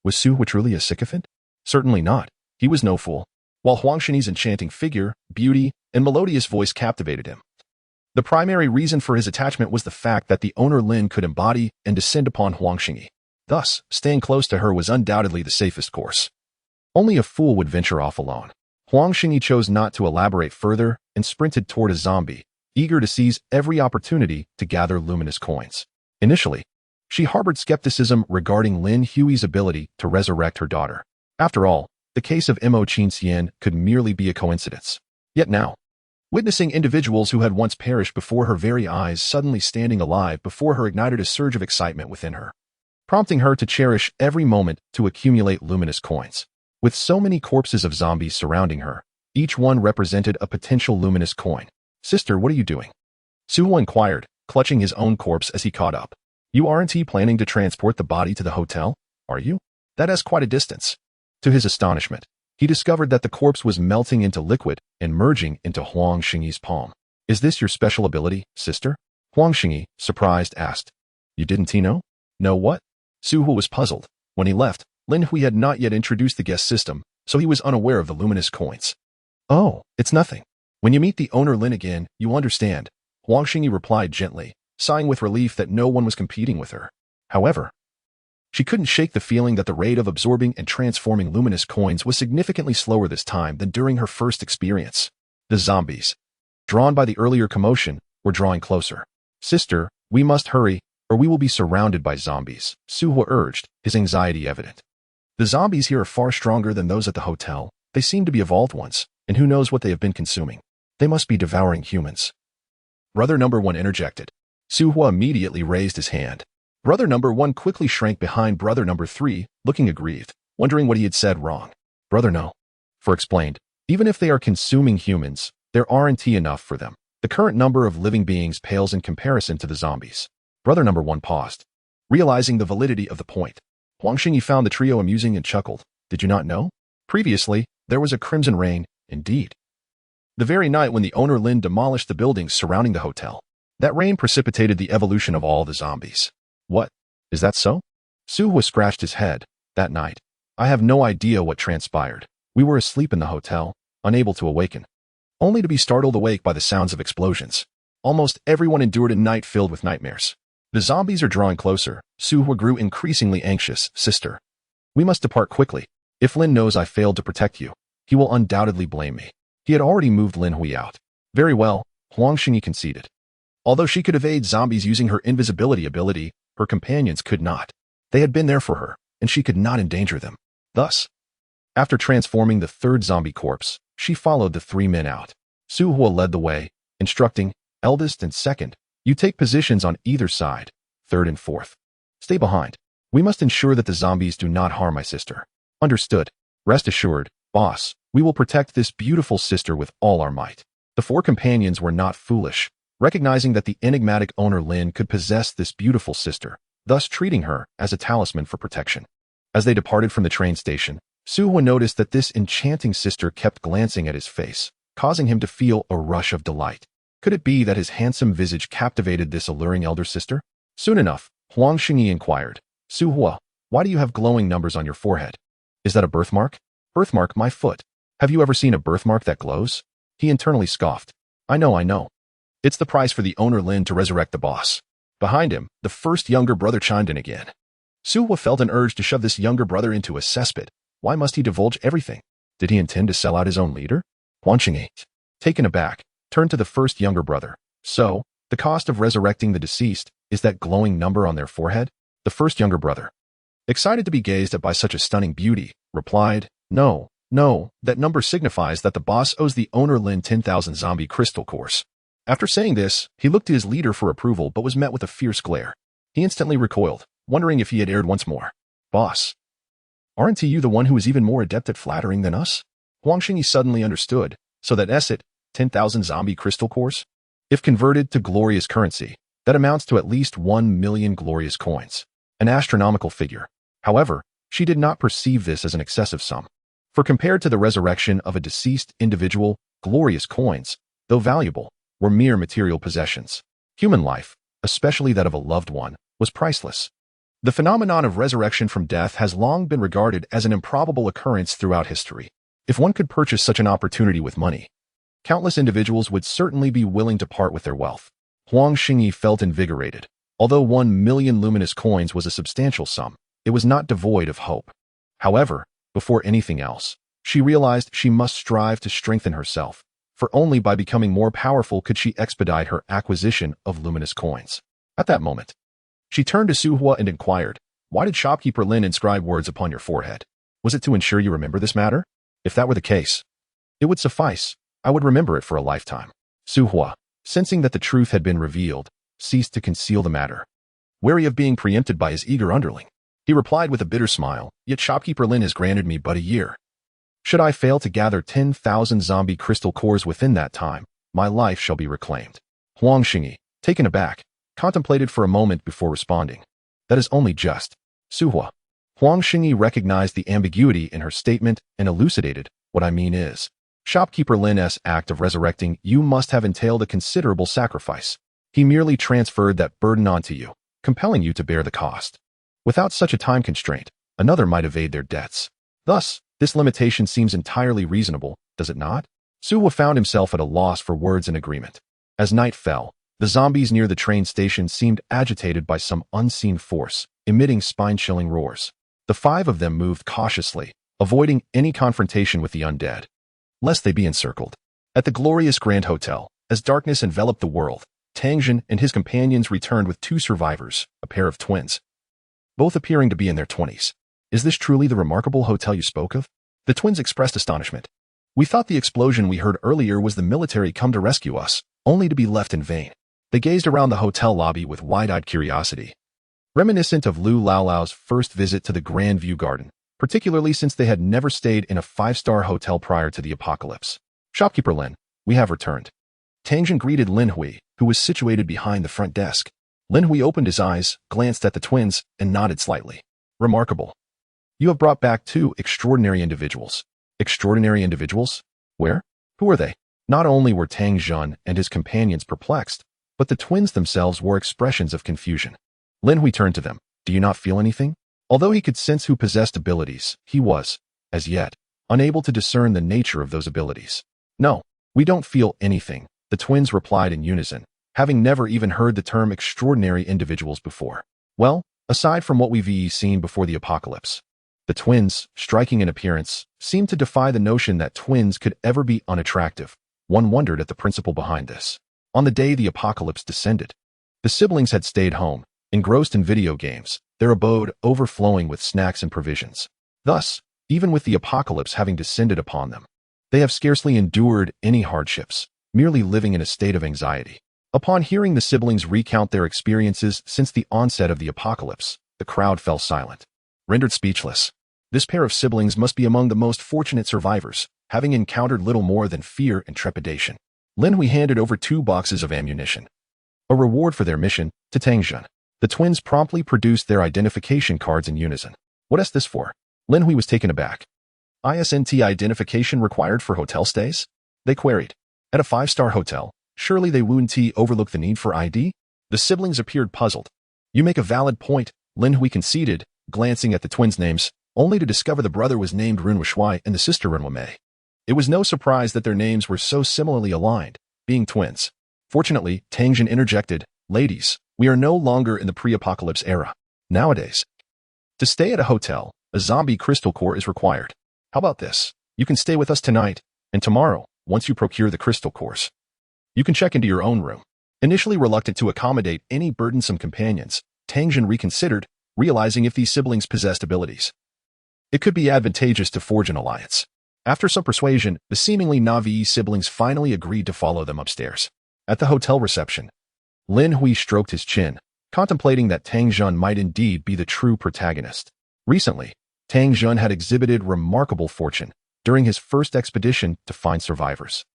Was Su Hua truly a sycophant? Certainly not. He was no fool. While Huang Xingyi's enchanting figure, beauty, and melodious voice captivated him, the primary reason for his attachment was the fact that the owner Lin could embody and descend upon Huang Xingyi. Thus, staying close to her was undoubtedly the safest course. Only a fool would venture off alone. Huang Xingyi chose not to elaborate further and sprinted toward a zombie, eager to seize every opportunity to gather luminous coins. Initially, she harbored skepticism regarding Lin Hui's ability to resurrect her daughter. After all, the case of Mo Qinxian could merely be a coincidence. Yet now, witnessing individuals who had once perished before her very eyes suddenly standing alive before her ignited a surge of excitement within her, prompting her to cherish every moment to accumulate luminous coins. With so many corpses of zombies surrounding her, each one represented a potential luminous coin. Sister, what are you doing? Su Hua inquired, clutching his own corpse as he caught up. You aren't planning to transport the body to the hotel, are you? That is quite a distance. To his astonishment, he discovered that the corpse was melting into liquid and merging into Huang Xingyi's palm. Is this your special ability, sister? Huang Xingyi, surprised, asked. You didn't know? Know what? Su Hua was puzzled. When he left, Lin Hui had not yet introduced the guest system, so he was unaware of the luminous coins. Oh, it's nothing. When you meet the owner Lin again, you'll understand, Huang Xingyi replied gently, sighing with relief that no one was competing with her. However, she couldn't shake the feeling that the rate of absorbing and transforming luminous coins was significantly slower this time than during her first experience. The zombies, drawn by the earlier commotion, were drawing closer. Sister, we must hurry, or we will be surrounded by zombies, Su Hua urged, his anxiety evident. The zombies here are far stronger than those at the hotel. They seem to be evolved ones, and who knows what they have been consuming. They must be devouring humans. Brother number 1 interjected. Su Hua immediately raised his hand. Brother number 1 quickly shrank behind brother number 3, looking aggrieved, wondering what he had said wrong. Brother no. For explained, even if they are consuming humans, there aren't enough for them. The current number of living beings pales in comparison to the zombies. Brother number 1 paused, realizing the validity of the point. Huang Xingyi found the trio amusing and chuckled. Did you not know? Previously, there was a crimson rain, indeed. The very night when the owner Lin demolished the buildings surrounding the hotel, that rain precipitated the evolution of all the zombies. What? Is that so? Su Hua scratched his head. That night, I have no idea what transpired. We were asleep in the hotel, unable to awaken, only to be startled awake by the sounds of explosions. Almost everyone endured a night filled with nightmares. The zombies are drawing closer. Su Hua grew increasingly anxious. Sister, we must depart quickly. If Lin knows I failed to protect you, he will undoubtedly blame me. He had already moved Lin Hui out. Very well, Huang Xingyi conceded. Although she could evade zombies using her invisibility ability, her companions could not. They had been there for her, and she could not endanger them. Thus, after transforming the 3rd zombie corpse, she followed the 3 men out. Su Hua led the way, instructing, eldest and second, you take positions on either side, 3rd and 4th. Stay behind. We must ensure that the zombies do not harm my sister. Understood. Rest assured, boss, we will protect this beautiful sister with all our might. The 4 companions were not foolish, recognizing that the enigmatic owner Lin could possess this beautiful sister, thus treating her as a talisman for protection. As they departed from the train station, Su Hua noticed that this enchanting sister kept glancing at his face, causing him to feel a rush of delight. Could it be that his handsome visage captivated this alluring elder sister? Soon enough, Huang Xingyi inquired. Su Hua, why do you have glowing numbers on your forehead? Is that a birthmark? Birthmark, my foot. Have you ever seen a birthmark that glows? He internally scoffed. I know. It's the price for the owner Lin to resurrect the boss. Behind him, the first younger brother chimed in again. Su Hua felt an urge to shove this younger brother into a cesspit. Why must he divulge everything? Did he intend to sell out his own leader? Huang Xingyi, taken aback, turned to the first younger brother. So, the cost of resurrecting the deceased is that glowing number on their forehead? The first younger brother, excited to be gazed at by such a stunning beauty, replied, No, that number signifies that the boss owes the owner Lin 10,000 zombie crystal cores. After saying this, he looked to his leader for approval but was met with a fierce glare. He instantly recoiled, wondering if he had erred once more. Boss, aren't you the one who is even more adept at flattering than us? Huang Xingyi suddenly understood, so that it 10,000 zombie crystal cores? If converted to glorious currency, that amounts to at least 1 million glorious coins. An astronomical figure. However, she did not perceive this as an excessive sum. For compared to the resurrection of a deceased individual, glorious coins, though valuable, were mere material possessions. Human life, especially that of a loved one, was priceless. The phenomenon of resurrection from death has long been regarded as an improbable occurrence throughout history. If one could purchase such an opportunity with money, countless individuals would certainly be willing to part with their wealth. Huang Xingyi felt invigorated. Although 1 million luminous coins was a substantial sum, it was not devoid of hope. However, before anything else, she realized she must strive to strengthen herself, for only by becoming more powerful could she expedite her acquisition of luminous coins. At that moment, she turned to Su Hua and inquired, Why did shopkeeper Lin inscribe words upon your forehead? Was it to ensure you remember this matter? If that were the case, it would suffice. I would remember it for a lifetime. Su Hua, sensing that the truth had been revealed, ceased to conceal the matter. Wary of being preempted by his eager underling, he replied with a bitter smile, Yet shopkeeper Lin has granted me but a year. Should I fail to gather 10,000 zombie crystal cores within that time, my life shall be reclaimed. Huang Xingyi, taken aback, contemplated for a moment before responding. That is only just. Su Hua. Huang Xingyi recognized the ambiguity in her statement and elucidated, What I mean is, shopkeeper Lin's act of resurrecting you must have entailed a considerable sacrifice. He merely transferred that burden onto you, compelling you to bear the cost. Without such a time constraint, another might evade their debts. Thus, this limitation seems entirely reasonable, does it not? Su Hua found himself at a loss for words in agreement. As night fell, the zombies near the train station seemed agitated by some unseen force, emitting spine-chilling roars. The 5 of them moved cautiously, avoiding any confrontation with the undead, lest they be encircled. At the glorious Grand Hotel, as darkness enveloped the world, Tang Jin and his companions returned with 2 survivors, a pair of twins, both appearing to be in their 20s. Is this truly the remarkable hotel you spoke of? The twins expressed astonishment. We thought the explosion we heard earlier was the military come to rescue us, only to be left in vain. They gazed around the hotel lobby with wide-eyed curiosity, reminiscent of Lu Laolao's first visit to the Grand View Garden, particularly since they had never stayed in a 5-star hotel prior to the apocalypse. Shopkeeper Lin, we have returned. Tang Jin greeted Lin Hui, who was situated behind the front desk. Lin Hui opened his eyes, glanced at the twins, and nodded slightly. Remarkable. You have brought back 2 extraordinary individuals. Extraordinary individuals? Where? Who are they? Not only were Tang Jin and his companions perplexed, but the twins themselves wore expressions of confusion. Lin Hui turned to them. Do you not feel anything? Although he could sense who possessed abilities, he was, as yet, unable to discern the nature of those abilities. No, we don't feel anything, the twins replied in unison, having never even heard the term extraordinary individuals before. Well, aside from what we've seen before the apocalypse, the twins, striking in appearance, seemed to defy the notion that twins could ever be unattractive. One wondered at the principle behind this. On the day the apocalypse descended, the siblings had stayed home, engrossed in video games, their abode overflowing with snacks and provisions. Thus, even with the apocalypse having descended upon them, they have scarcely endured any hardships, merely living in a state of anxiety. Upon hearing the siblings recount their experiences since the onset of the apocalypse, the crowd fell silent, rendered speechless. This pair of siblings must be among the most fortunate survivors, having encountered little more than fear and trepidation. Lin Hui handed over 2 boxes of ammunition, a reward for their mission, to Tang Jin. The twins promptly produced their identification cards in unison. What is this for? Lin Hui was taken aback. ISNT identification required for hotel stays? They queried. At a 5-star hotel, surely they wouldn't overlook the need for ID? The siblings appeared puzzled. You make a valid point, Lin Hui conceded, glancing at the twins' names, only to discover the brother was named Lin Hui and the sister Lin Hui. It was no surprise that their names were so similarly aligned, being twins. Fortunately, Tang Jin interjected, "Ladies, we are no longer in the pre-apocalypse era. Nowadays, to stay at a hotel, a zombie crystal core is required. How about this? You can stay with us tonight, and tomorrow, once you procure the crystal cores, you can check into your own room." Initially reluctant to accommodate any burdensome companions, Tang Jin reconsidered, realizing if these siblings possessed abilities, it could be advantageous to forge an alliance. After some persuasion, the seemingly Navi siblings finally agreed to follow them upstairs. At the hotel reception, Lin Hui stroked his chin, contemplating that Tang Jun might indeed be the true protagonist. Recently, Tang Jun had exhibited remarkable fortune during his first expedition to find survivors.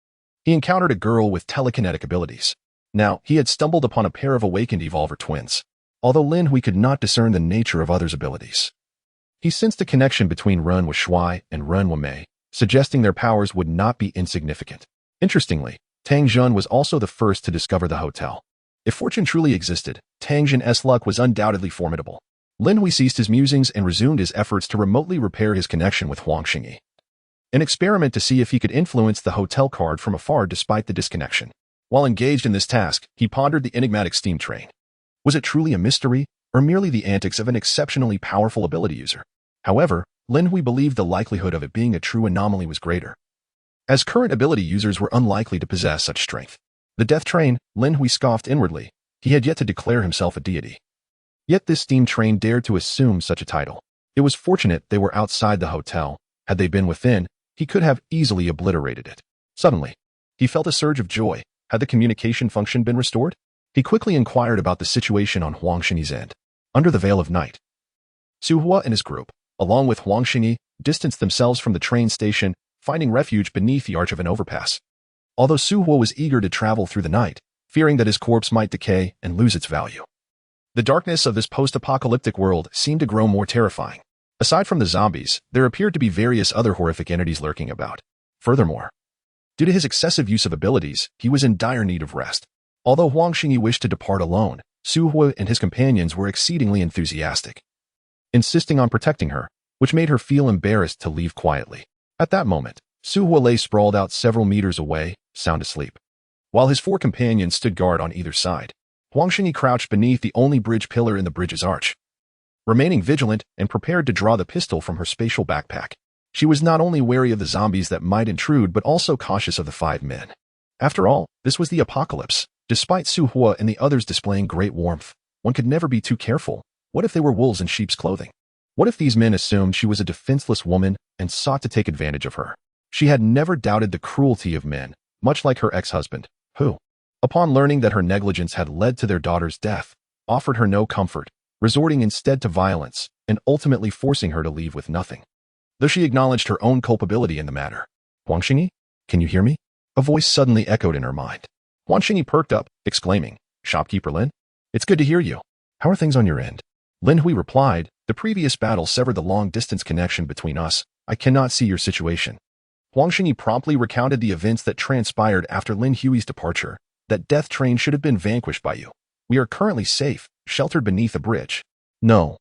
He encountered a girl with telekinetic abilities. Now, he had stumbled upon a pair of awakened evolver twins, although Lin Hui could not discern the nature of others' abilities. He sensed a connection between Lin Hui and Lin Hui, suggesting their powers would not be insignificant. Interestingly, Tang Jun was also the first to discover the hotel. If fortune truly existed, Tang Jun's luck was undoubtedly formidable. Lin Hui ceased his musings and resumed his efforts to remotely repair his connection with Huang Xingyi, an experiment to see if he could influence the hotel card from afar despite the disconnection. While engaged in this task, he pondered the enigmatic steam train. Was it truly a mystery, or merely the antics of an exceptionally powerful ability user? However, Lin Hui believed the likelihood of it being a true anomaly was greater, as current ability users were unlikely to possess such strength. The death train, Lin Hui scoffed inwardly. He had yet to declare himself a deity. Yet this steam train dared to assume such a title. It was fortunate they were outside the hotel. Had they been within, he could have easily obliterated it. Suddenly, he felt a surge of joy. Had the communication function been restored? He quickly inquired about the situation on Huang Xingyi's end. Under the veil of night, Su Hua and his group, along with Huang Xingyi, distanced themselves from the train station, finding refuge beneath the arch of an overpass. Although Su Hua was eager to travel through the night, fearing that his corpse might decay and lose its value, the darkness of this post-apocalyptic world seemed to grow more terrifying. Aside from the zombies, there appeared to be various other horrific entities lurking about. Furthermore, due to his excessive use of abilities, he was in dire need of rest. Although Huang Xingyi wished to depart alone, Su Hua and his companions were exceedingly enthusiastic, insisting on protecting her, which made her feel embarrassed to leave quietly. At that moment, Su Hua lay sprawled out several meters away, sound asleep, while his four companions stood guard on either side. Huang Xingyi crouched beneath the only bridge pillar in the bridge's arch, remaining vigilant and prepared to draw the pistol from her spatial backpack. She was not only wary of the zombies that might intrude but also cautious of the 5 men. After all, this was the apocalypse. Despite Su Hua and the others displaying great warmth, one could never be too careful. What if they were wolves in sheep's clothing? What if these men assumed she was a defenseless woman and sought to take advantage of her? She had never doubted the cruelty of men, much like her ex-husband, who, upon learning that her negligence had led to their daughter's death, offered her no comfort, resorting instead to violence and ultimately forcing her to leave with nothing. Though she acknowledged her own culpability in the matter. "Huang Xingyi, can you hear me?" A voice suddenly echoed in her mind. Huang Xingyi perked up, exclaiming, "Shopkeeper Lin? It's good to hear you. How are things on your end?" Lin Hui replied, "The previous battle severed the long-distance connection between us. I cannot see your situation." Huang Xingyi promptly recounted the events that transpired after Lin Hui's departure. "That death train should have been vanquished by you. We are currently safe, sheltered beneath a bridge." "No.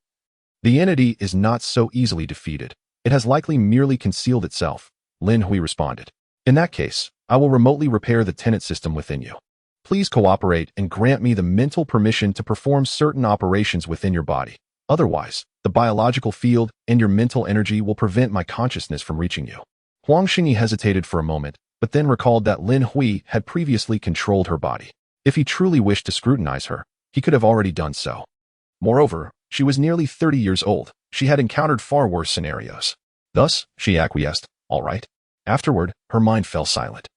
The entity is not so easily defeated. It has likely merely concealed itself," Lin Hui responded. "In that case, I will remotely repair the tenet system within you. Please cooperate and grant me the mental permission to perform certain operations within your body. Otherwise, the biological field and your mental energy will prevent my consciousness from reaching you." Huang Xingyi hesitated for a moment, but then recalled that Lin Hui had previously controlled her body. If he truly wished to scrutinize her, he could have already done so. Moreover, she was nearly 30 years old. She had encountered far worse scenarios. Thus, she acquiesced, "All right." Afterward, her mind fell silent,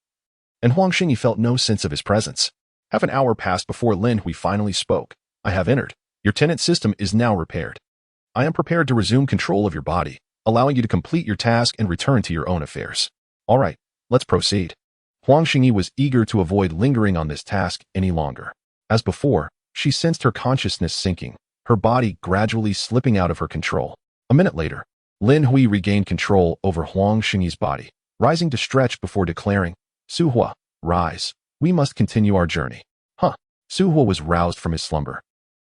and Huang Xingyi felt no sense of his presence. Half an hour passed before Lin Hui finally spoke. "I have entered. Your tenet system is now repaired. I am prepared to resume control of your body, allowing you to complete your task and return to your own affairs." "All right, let's proceed." Huang Xingyi was eager to avoid lingering on this task any longer. As before, she sensed her consciousness sinking, her body gradually slipping out of her control. A minute later, Lin Hui regained control over Huang Xingyi's body, rising to stretch before declaring, "Su Hua, rise. We must continue our journey." Su Hua was roused from his slumber.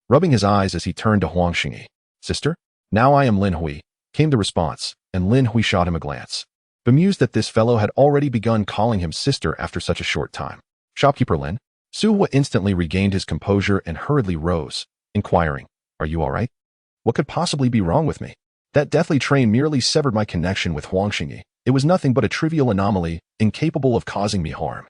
rubbing his eyes as he turned to Huang Xingyi. Sister? Now I am Lin Hui, came the response, and Lin Hui shot him a glance, bemused that this fellow had already begun calling him sister after such a short time. Shopkeeper Lin? Su Hua instantly regained his composure and hurriedly rose, inquiring, Are you all right? What could possibly be wrong with me? That deathly train merely severed my connection with Huang Xingyi. It was nothing but a trivial anomaly, incapable of causing me harm.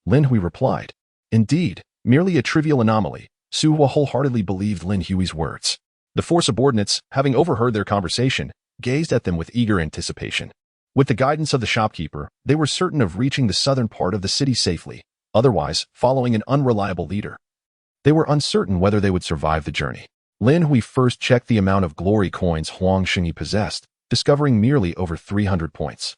Lin Hui replied, Indeed, merely a trivial anomaly. Su Hua wholeheartedly believed Lin Hui's words. The four subordinates, having overheard their conversation, gazed at them with eager anticipation. With the guidance of the shopkeeper, they were certain of reaching the southern part of the city safely, otherwise following an unreliable leader. They were uncertain whether they would survive the journey. Lin Hui first checked the amount of glory coins Huang Xingyi possessed, discovering merely over 300 points.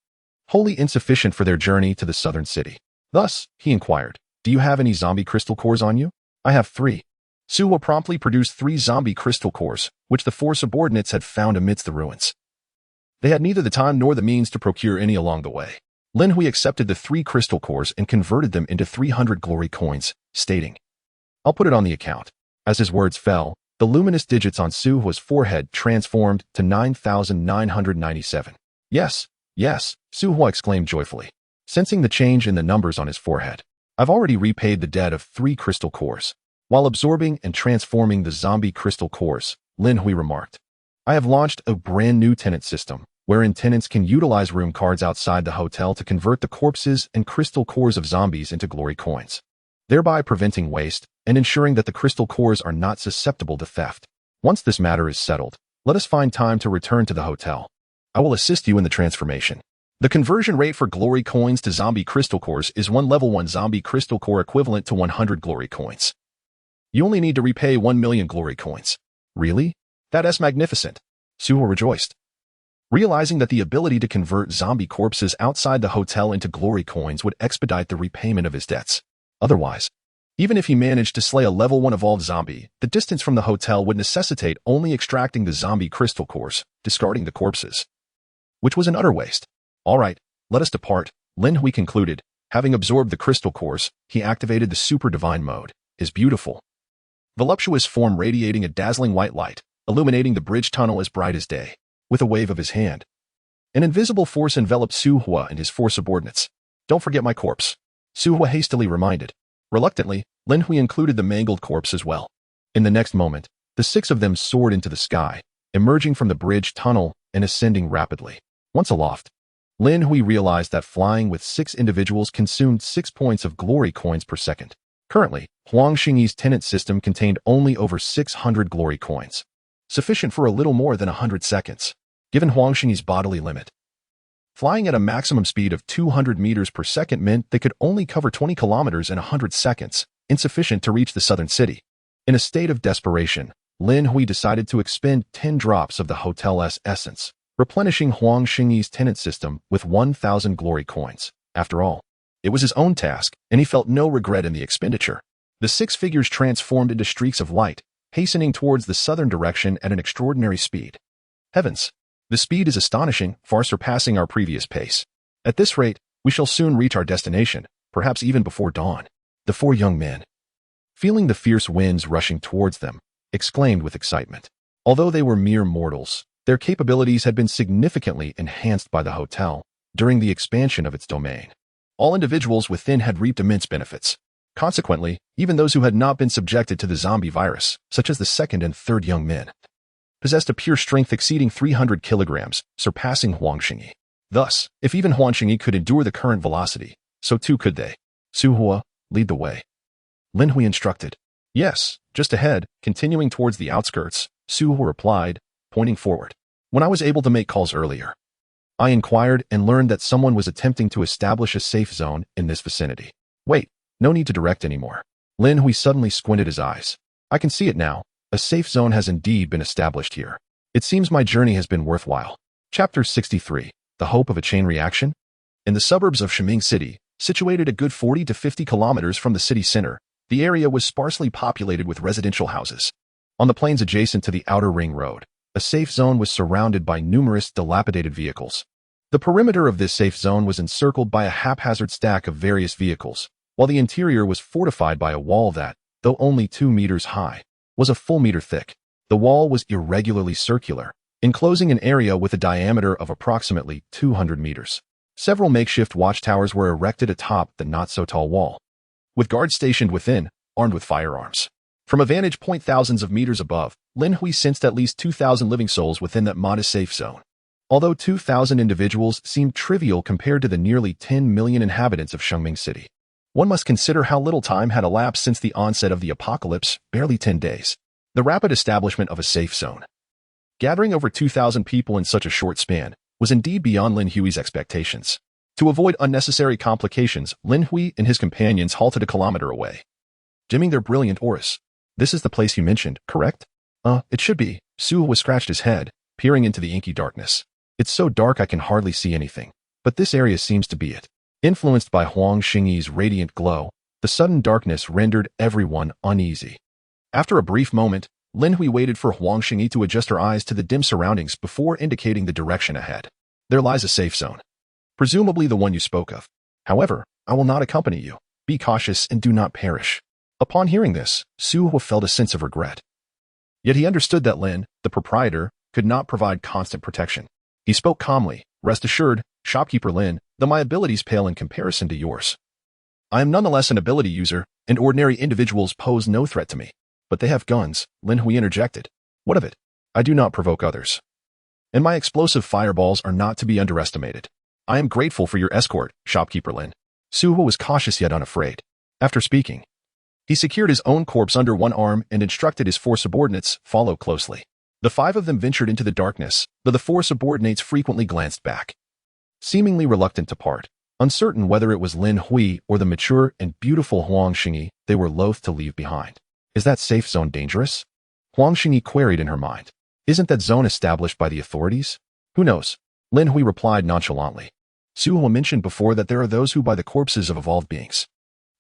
Wholly insufficient for their journey to the southern city. Thus, he inquired, Do you have any zombie crystal cores on you? I have 3. Su Hua promptly produced 3 zombie crystal cores, which the 4 subordinates had found amidst the ruins. They had neither the time nor the means to procure any along the way. Lin Hui accepted the 3 crystal cores and converted them into 300 glory coins, stating, I'll put it on the account. As his words fell, the luminous digits on Su Hua's forehead transformed to 9,997. Yes, yes, Su Hua exclaimed joyfully, sensing the change in the numbers on his forehead. I've already repaid the debt of 3 crystal cores. While absorbing and transforming the zombie crystal cores, Lin Hui remarked, I have launched a brand new tenant system, wherein tenants can utilize room cards outside the hotel to convert the corpses and crystal cores of zombies into glory coins, thereby preventing waste and ensuring that the crystal cores are not susceptible to theft. Once this matter is settled, let us find time to return to the hotel. I will assist you in the transformation. The conversion rate for glory coins to zombie crystal cores is 1 level 1 zombie crystal core equivalent to 100 glory coins. You only need to repay 1 million glory coins. Really? That's magnificent. Su Hua rejoiced, realizing that the ability to convert zombie corpses outside the hotel into glory coins would expedite the repayment of his debts. Otherwise, even if he managed to slay a level 1 evolved zombie, the distance from the hotel would necessitate only extracting the zombie crystal cores, discarding the corpses, which was an utter waste. All right, let us depart, Lin Hui concluded. Having absorbed the crystal cores, he activated the super divine mode. His beautiful, voluptuous form radiating a dazzling white light, illuminating the bridge tunnel as bright as day. With a wave of his hand, an invisible force enveloped Su Hua and his 4 subordinates. Don't forget my corpse, Su Hua hastily reminded. Reluctantly, Lin Hui included the mangled corpse as well. In the next moment, the 6 of them soared into the sky, emerging from the bridge tunnel and ascending rapidly. Once aloft, Lin Hui realized that flying with 6 individuals consumed 6 points of glory coins per second. Currently, Huang Xingyi's tenant system contained only over 600 glory coins, sufficient for a little more than 100 seconds, given Huang Xingyi's bodily limit. Flying at a maximum speed of 200 meters per second meant they could only cover 20 kilometers in 100 seconds, insufficient to reach the southern city. In a state of desperation, Lin Hui decided to expend 10 drops of the hotel's essence, replenishing Huang Xingyi's tenant system with 1,000 glory coins. After all, it was his own task, and he felt no regret in the expenditure. The 6 figures transformed into streaks of light, hastening towards the southern direction at an extraordinary speed. Heavens! The speed is astonishing, far surpassing our previous pace. At this rate, we shall soon reach our destination, perhaps even before dawn. The 4 young men, feeling the fierce winds rushing towards them, exclaimed with excitement. Although they were mere mortals, their capabilities had been significantly enhanced by the hotel during the expansion of its domain. All individuals within had reaped immense benefits. Consequently, even those who had not been subjected to the zombie virus, such as the 2nd and 3rd young men, possessed a pure strength exceeding 300 kilograms, surpassing Huang Xingyi. Thus, if even Huang Xingyi could endure the current velocity, so too could they. Su Hua, lead the way, Lin Hui instructed. Yes, just ahead, continuing towards the outskirts, Su Hua replied, pointing forward. When I was able to make calls earlier, I inquired and learned that someone was attempting to establish a safe zone in this vicinity. Wait, no need to direct anymore. Lin Hui suddenly squinted his eyes. I can see it now. A safe zone has indeed been established here. It seems my journey has been worthwhile. Chapter 63. The Hope of a Chain Reaction? In the suburbs of Shiming City, situated a good 40 to 50 kilometers from the city center, the area was sparsely populated with residential houses. On the plains adjacent to the outer ring road, a safe zone was surrounded by numerous dilapidated vehicles. The perimeter of this safe zone was encircled by a haphazard stack of various vehicles, while the interior was fortified by a wall that, though only 2 meters high, was a full meter thick. The wall was irregularly circular, enclosing an area with a diameter of approximately 200 meters. Several makeshift watchtowers were erected atop the not-so-tall wall, with guards stationed within, armed with firearms. From a vantage point thousands of meters above, Lin Hui sensed at least 2,000 living souls within that modest safe zone. Although 2,000 individuals seemed trivial compared to the nearly 10 million inhabitants of Shengming City, one must consider how little time had elapsed since the onset of the apocalypse, barely 10 days. The rapid establishment of a safe zone, gathering over 2,000 people in such a short span, was indeed beyond Lin Hui's expectations. To avoid unnecessary complications, Lin Hui and his companions halted a kilometer away, dimming their brilliant auras. "This is the place you mentioned, correct?" It should be." Su Hu scratched his head, peering into the inky darkness. "It's so dark I can hardly see anything, but this area seems to be it." Influenced by Huang Xingyi's radiant glow, the sudden darkness rendered everyone uneasy. After a brief moment, Lin Hui waited for Huang Xingyi to adjust her eyes to the dim surroundings before indicating the direction ahead. "There lies a safe zone. Presumably the one you spoke of. However, I will not accompany you. Be cautious and do not perish." Upon hearing this, Su Hu felt a sense of regret. Yet he understood that Lin, the proprietor, could not provide constant protection. He spoke calmly. "Rest assured, shopkeeper Lin, that my abilities pale in comparison to yours. I am nonetheless an ability user, and ordinary individuals pose no threat to me. But they have guns," Lin Hui interjected. "What of it? I do not provoke others. And my explosive fireballs are not to be underestimated. I am grateful for your escort, shopkeeper Lin." Su Hu was cautious yet unafraid. After speaking, he secured his own corpse under one arm and instructed his 4 subordinates follow closely. The 5 of them ventured into the darkness, though the 4 subordinates frequently glanced back, seemingly reluctant to part. Uncertain whether it was Lin Hui or the mature and beautiful Huang Xingyi they were loath to leave behind. "Is that safe zone dangerous?" Huang Xingyi queried in her mind. "Isn't that zone established by the authorities?" "Who knows?" Lin Hui replied nonchalantly. Su Hu mentioned before that there are those who buy the corpses of evolved beings.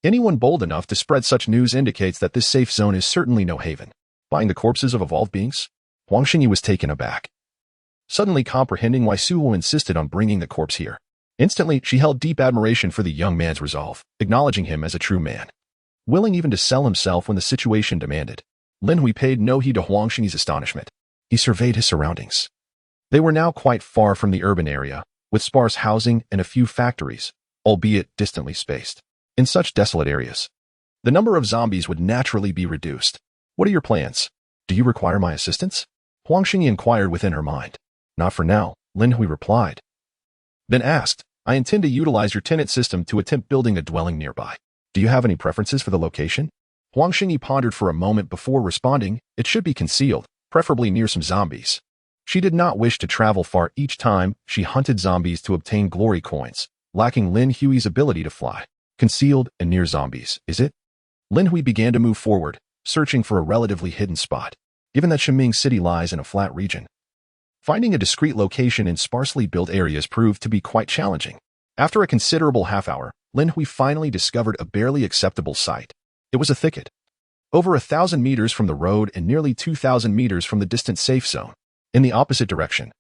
Anyone bold enough to spread such news indicates that this safe zone is certainly no haven. Buying the corpses of evolved beings? Huang Xingyi was taken aback, suddenly comprehending why Su Hu insisted on bringing the corpse here. Instantly, she held deep admiration for the young man's resolve, acknowledging him as a true man, willing even to sell himself when the situation demanded. Lin Hui paid no heed to Huang Xingyi's astonishment. He surveyed his surroundings. They were now quite far from the urban area, with sparse housing and a few factories, albeit distantly spaced. In such desolate areas, the number of zombies would naturally be reduced. "What are your plans? Do you require my assistance?" Huang Xingyi inquired within her mind. "Not for now," Lin Hui replied. Then asked, "I intend to utilize your tenant system to attempt building a dwelling nearby. Do you have any preferences for the location?" Huang Xingyi pondered for a moment before responding. "It should be concealed, preferably near some zombies." She did not wish to travel far each time she hunted zombies to obtain glory coins, lacking Lin Hui's ability to fly. "Concealed and near zombies, is it?" Lin Hui began to move forward, searching for a relatively hidden spot, given that Shengming City lies in a flat region. Finding a discreet location in sparsely built areas proved to be quite challenging. After a considerable half-hour, Lin Hui finally discovered a barely acceptable site. It was a thicket, over 1,000 meters from the road and nearly 2,000 meters from the distant safe zone. In the opposite direction,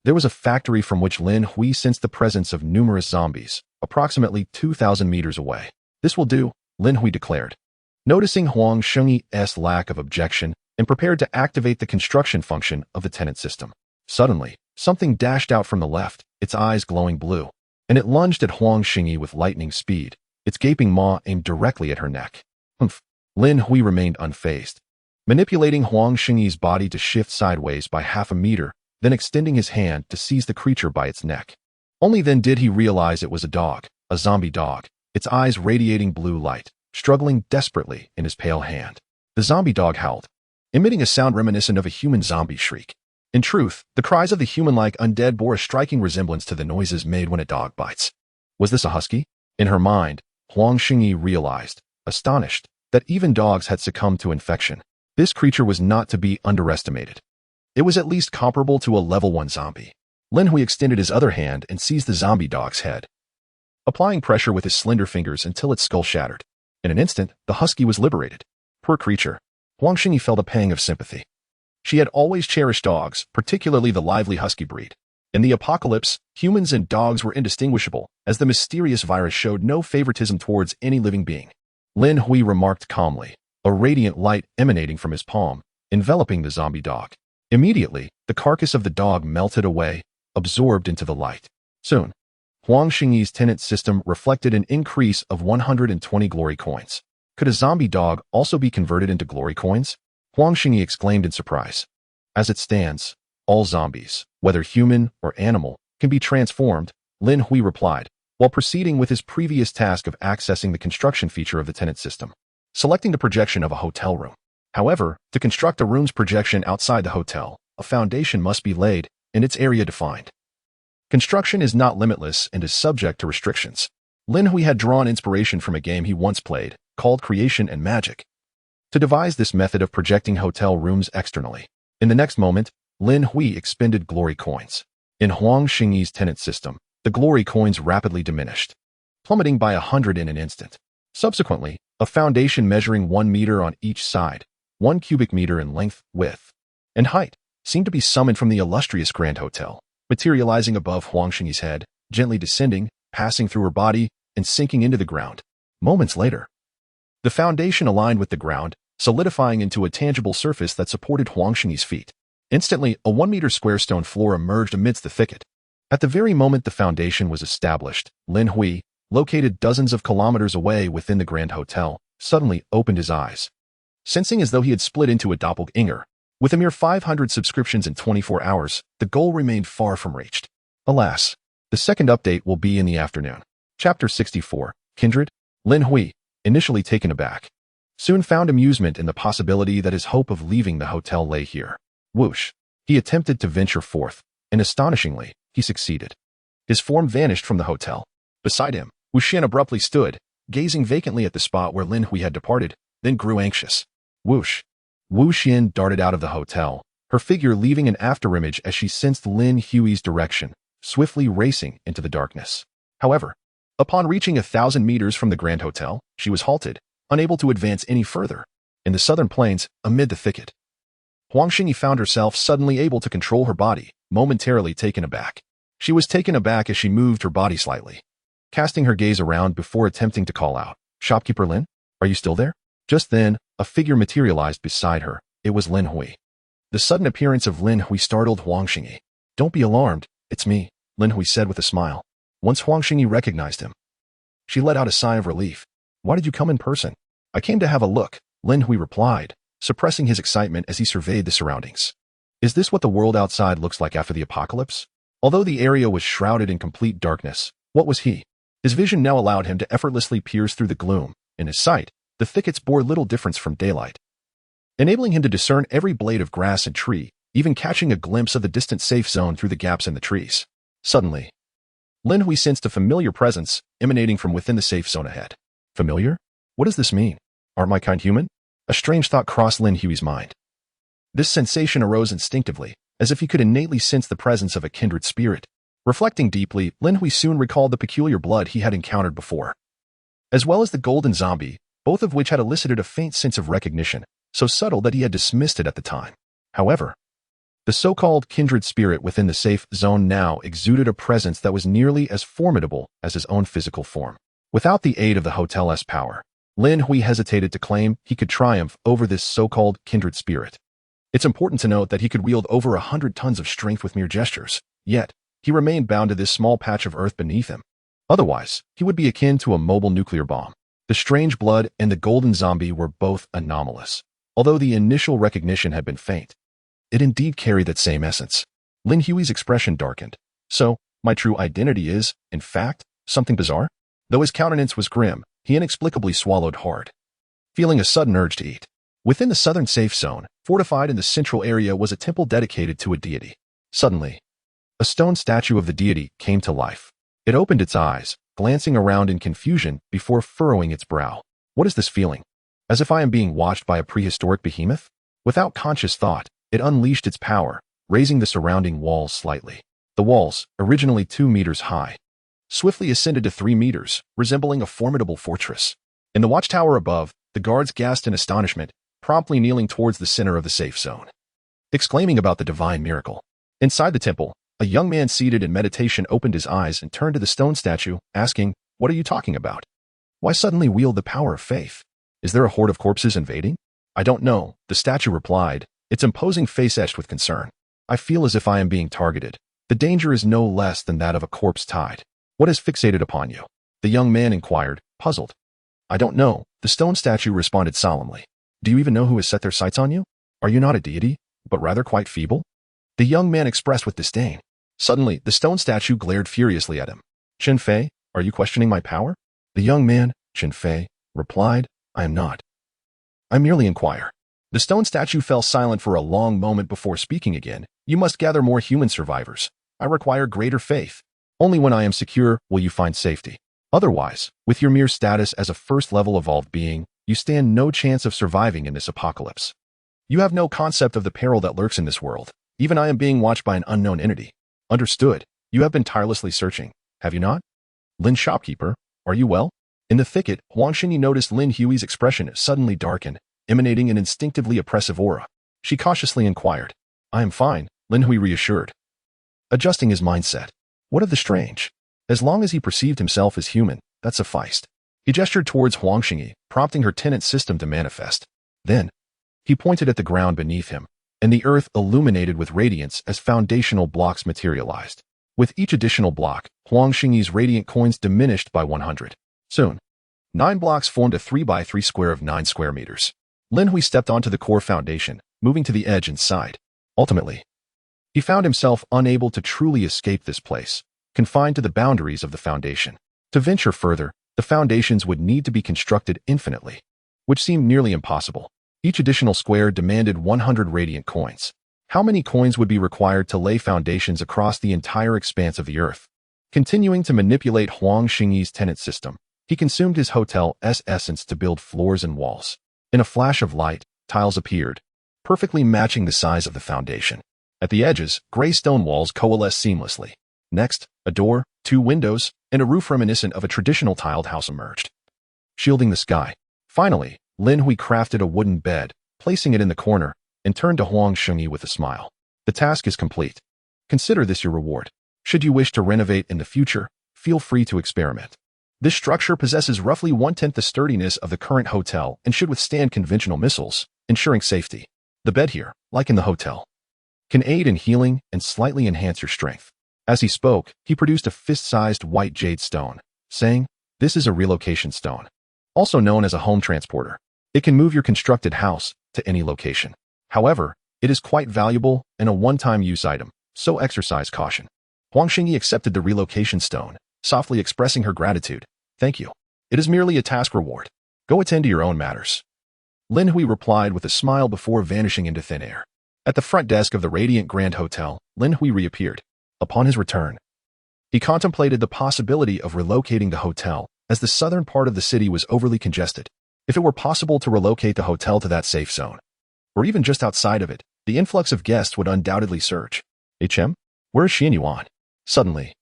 there was a factory from which Lin Hui sensed the presence of numerous zombies, approximately 2,000 meters away. "This will do," Lin Hui declared, noticing Huang Xingyi's lack of objection and prepared to activate the construction function of the tenant system. Suddenly, something dashed out from the left, its eyes glowing blue, and it lunged at Huang Xingyi with lightning speed, its gaping maw aimed directly at her neck. "Humph." Lin Hui remained unfazed, manipulating Huang Xingyi's body to shift sideways by half a meter, then extending his hand to seize the creature by its neck. Only then did he realize it was a dog, a zombie dog, its eyes radiating blue light, struggling desperately in his pale hand. The zombie dog howled, emitting a sound reminiscent of a human zombie shriek. In truth, the cries of the human-like undead bore a striking resemblance to the noises made when a dog bites. Was this a husky? In her mind, Huang Xingyi realized, astonished, that even dogs had succumbed to infection. This creature was not to be underestimated. It was at least comparable to a level 1 zombie. Lin Hui extended his other hand and seized the zombie dog's head, applying pressure with his slender fingers until its skull shattered. In an instant, the husky was liberated. Poor creature. Huang Xingyi felt a pang of sympathy. She had always cherished dogs, particularly the lively husky breed. In the apocalypse, humans and dogs were indistinguishable, as the mysterious virus showed no favoritism towards any living being. Lin Hui remarked calmly, a radiant light emanating from his palm, enveloping the zombie dog. Immediately, the carcass of the dog melted away, absorbed into the light. Soon, Huang Xingyi's tenant system reflected an increase of 120 glory coins. Could a zombie dog also be converted into glory coins? Huang Xingyi exclaimed in surprise. As it stands, all zombies, whether human or animal, can be transformed, Lin Hui replied, while proceeding with his previous task of accessing the construction feature of the tenant system, selecting the projection of a hotel room. However, to construct a room's projection outside the hotel, a foundation must be laid and its area defined. Construction is not limitless and is subject to restrictions. Lin Hui had drawn inspiration from a game he once played, called Creation and Magic, to devise this method of projecting hotel rooms externally. In the next moment, Lin Hui expended glory coins. In Huang Xingyi's tenant system, the glory coins rapidly diminished, plummeting by 100 in an instant. Subsequently, a foundation measuring 1 meter on each side, 1 cubic meter in length, width, and height, seemed to be summoned from the illustrious Grand Hotel, materializing above Huang Xingyi's head, gently descending, passing through her body, and sinking into the ground. Moments later, the foundation aligned with the ground, solidifying into a tangible surface that supported Huang Xingyi's feet. Instantly, a 1-meter square stone floor emerged amidst the thicket. At the very moment the foundation was established, Lin Hui, located dozens of kilometers away within the Grand Hotel, suddenly opened his eyes, sensing as though he had split into a doppelganger. With a mere 500 subscriptions in 24 hours, the goal remained far from reached. Alas, the second update will be in the afternoon. Chapter 64, Kindred. Lin Hui, initially taken aback, soon found amusement in the possibility that his hope of leaving the hotel lay here. Whoosh! He attempted to venture forth, and astonishingly, he succeeded. His form vanished from the hotel. Beside him, Wu Xian abruptly stood, gazing vacantly at the spot where Lin Hui had departed, then grew anxious. Whoosh! Wu Xian darted out of the hotel, her figure leaving an afterimage as she sensed Lin Hui's direction, swiftly racing into the darkness. However, upon reaching 1,000 meters from the Grand Hotel, she was halted, unable to advance any further. In the southern plains, amid the thicket, Huang Xingyi found herself suddenly able to control her body, momentarily taken aback. She was taken aback as she moved her body slightly, casting her gaze around before attempting to call out, "Shopkeeper Lin, are you still there?" Just then, a figure materialized beside her. It was Lin Hui. The sudden appearance of Lin Hui startled Huang Xingyi. "Don't be alarmed, it's me," Lin Hui said with a smile. Once Huang Xingyi recognized him, she let out a sigh of relief. "Why did you come in person?" "I came to have a look," Lin Hui replied, suppressing his excitement as he surveyed the surroundings. Is this what the world outside looks like after the apocalypse? Although the area was shrouded in complete darkness, what was he? His vision now allowed him to effortlessly pierce through the gloom. In his sight, the thickets bore little difference from daylight, enabling him to discern every blade of grass and tree, even catching a glimpse of the distant safe zone through the gaps in the trees. Suddenly, Lin Hui sensed a familiar presence emanating from within the safe zone ahead. Familiar? What does this mean? Aren't my kind human? A strange thought crossed Lin Hui's mind. This sensation arose instinctively, as if he could innately sense the presence of a kindred spirit. Reflecting deeply, Lin Hui soon recalled the peculiar blood he had encountered before, as well as the golden zombie, both of which had elicited a faint sense of recognition, so subtle that he had dismissed it at the time. However, the so-called kindred spirit within the safe zone now exuded a presence that was nearly as formidable as his own physical form. Without the aid of the hotel's power, Lin Hui hesitated to claim he could triumph over this so-called kindred spirit. It's important to note that he could wield over 100 tons of strength with mere gestures, yet he remained bound to this small patch of earth beneath him. Otherwise, he would be akin to a mobile nuclear bomb. The strange blood and the golden zombie were both anomalous. Although the initial recognition had been faint, it indeed carried that same essence. Lin Hui's expression darkened. So, my true identity is, in fact, something bizarre? Though his countenance was grim, he inexplicably swallowed hard, feeling a sudden urge to eat. Within the southern safe zone, fortified in the central area, was a temple dedicated to a deity. Suddenly, a stone statue of the deity came to life. It opened its eyes, glancing around in confusion before furrowing its brow. What is this feeling? As if I am being watched by a prehistoric behemoth? Without conscious thought, it unleashed its power, raising the surrounding walls slightly. The walls, originally 2 meters high, swiftly ascended to 3 meters, resembling a formidable fortress. In the watchtower above, the guards gasped in astonishment, promptly kneeling towards the center of the safe zone, exclaiming about the divine miracle. Inside the temple, a young man seated in meditation opened his eyes and turned to the stone statue, asking, "What are you talking about? Why suddenly wield the power of faith?" Is there a horde of corpses invading? I don't know, the statue replied, its imposing face etched with concern. I feel as if I am being targeted. The danger is no less than that of a corpse tide. What is fixated upon you? The young man inquired, puzzled. I don't know, the stone statue responded solemnly. Do you even know who has set their sights on you? Are you not a deity, but rather quite feeble? The young man expressed with disdain. Suddenly, the stone statue glared furiously at him. Chen Fei, are you questioning my power? The young man, Chen Fei, replied, I am not. I merely inquire. The stone statue fell silent for a long moment before speaking again. You must gather more human survivors. I require greater faith. Only when I am secure will you find safety. Otherwise, with your mere status as a first-level evolved being, you stand no chance of surviving in this apocalypse. You have no concept of the peril that lurks in this world. Even I am being watched by an unknown entity. Understood. You have been tirelessly searching, have you not? Lin shopkeeper, are you well? In the thicket, Huang Xinyi noticed Lin Hui's expression suddenly darken, emanating an instinctively oppressive aura. She cautiously inquired. I am fine, Lin Hui reassured. Adjusting his mindset. What of the strange? As long as he perceived himself as human, that sufficed. He gestured towards Huang Xinyi, prompting her tenant system to manifest. Then, he pointed at the ground beneath him, and the earth illuminated with radiance as foundational blocks materialized. With each additional block, Huang Xinyi's radiant coins diminished by 100. Soon, 9 blocks formed a 3x3 square of 9 square meters. Lin Hui stepped onto the core foundation, moving to the edge and sighed. Ultimately, he found himself unable to truly escape this place, confined to the boundaries of the foundation. To venture further, the foundations would need to be constructed infinitely, which seemed nearly impossible. Each additional square demanded 100 radiant coins. How many coins would be required to lay foundations across the entire expanse of the earth? Continuing to manipulate Huang Xinyi's tenant system, he consumed his hotel's essence to build floors and walls. In a flash of light, tiles appeared, perfectly matching the size of the foundation. At the edges, gray stone walls coalesced seamlessly. Next, a door, 2 windows, and a roof reminiscent of a traditional tiled house emerged, shielding the sky. Finally, Lin Hui crafted a wooden bed, placing it in the corner, and turned to Huang Xinyi with a smile. The task is complete. Consider this your reward. Should you wish to renovate in the future, feel free to experiment. This structure possesses roughly 1/10 the sturdiness of the current hotel and should withstand conventional missiles, ensuring safety. The bed here, like in the hotel, can aid in healing and slightly enhance your strength. As he spoke, he produced a fist-sized white jade stone, saying, This is a relocation stone, also known as a home transporter. It can move your constructed house to any location. However, it is quite valuable and a one-time use item, so exercise caution. Huang Xinyi accepted the relocation stone, softly expressing her gratitude. Thank you. It is merely a task reward. Go attend to your own matters. Lin Hui replied with a smile before vanishing into thin air. At the front desk of the Radiant Grand Hotel, Lin Hui reappeared. Upon his return, he contemplated the possibility of relocating the hotel, as the southern part of the city was overly congested. If it were possible to relocate the hotel to that safe zone, or even just outside of it, the influx of guests would undoubtedly surge. HM? Where is Xianyuan? Suddenly,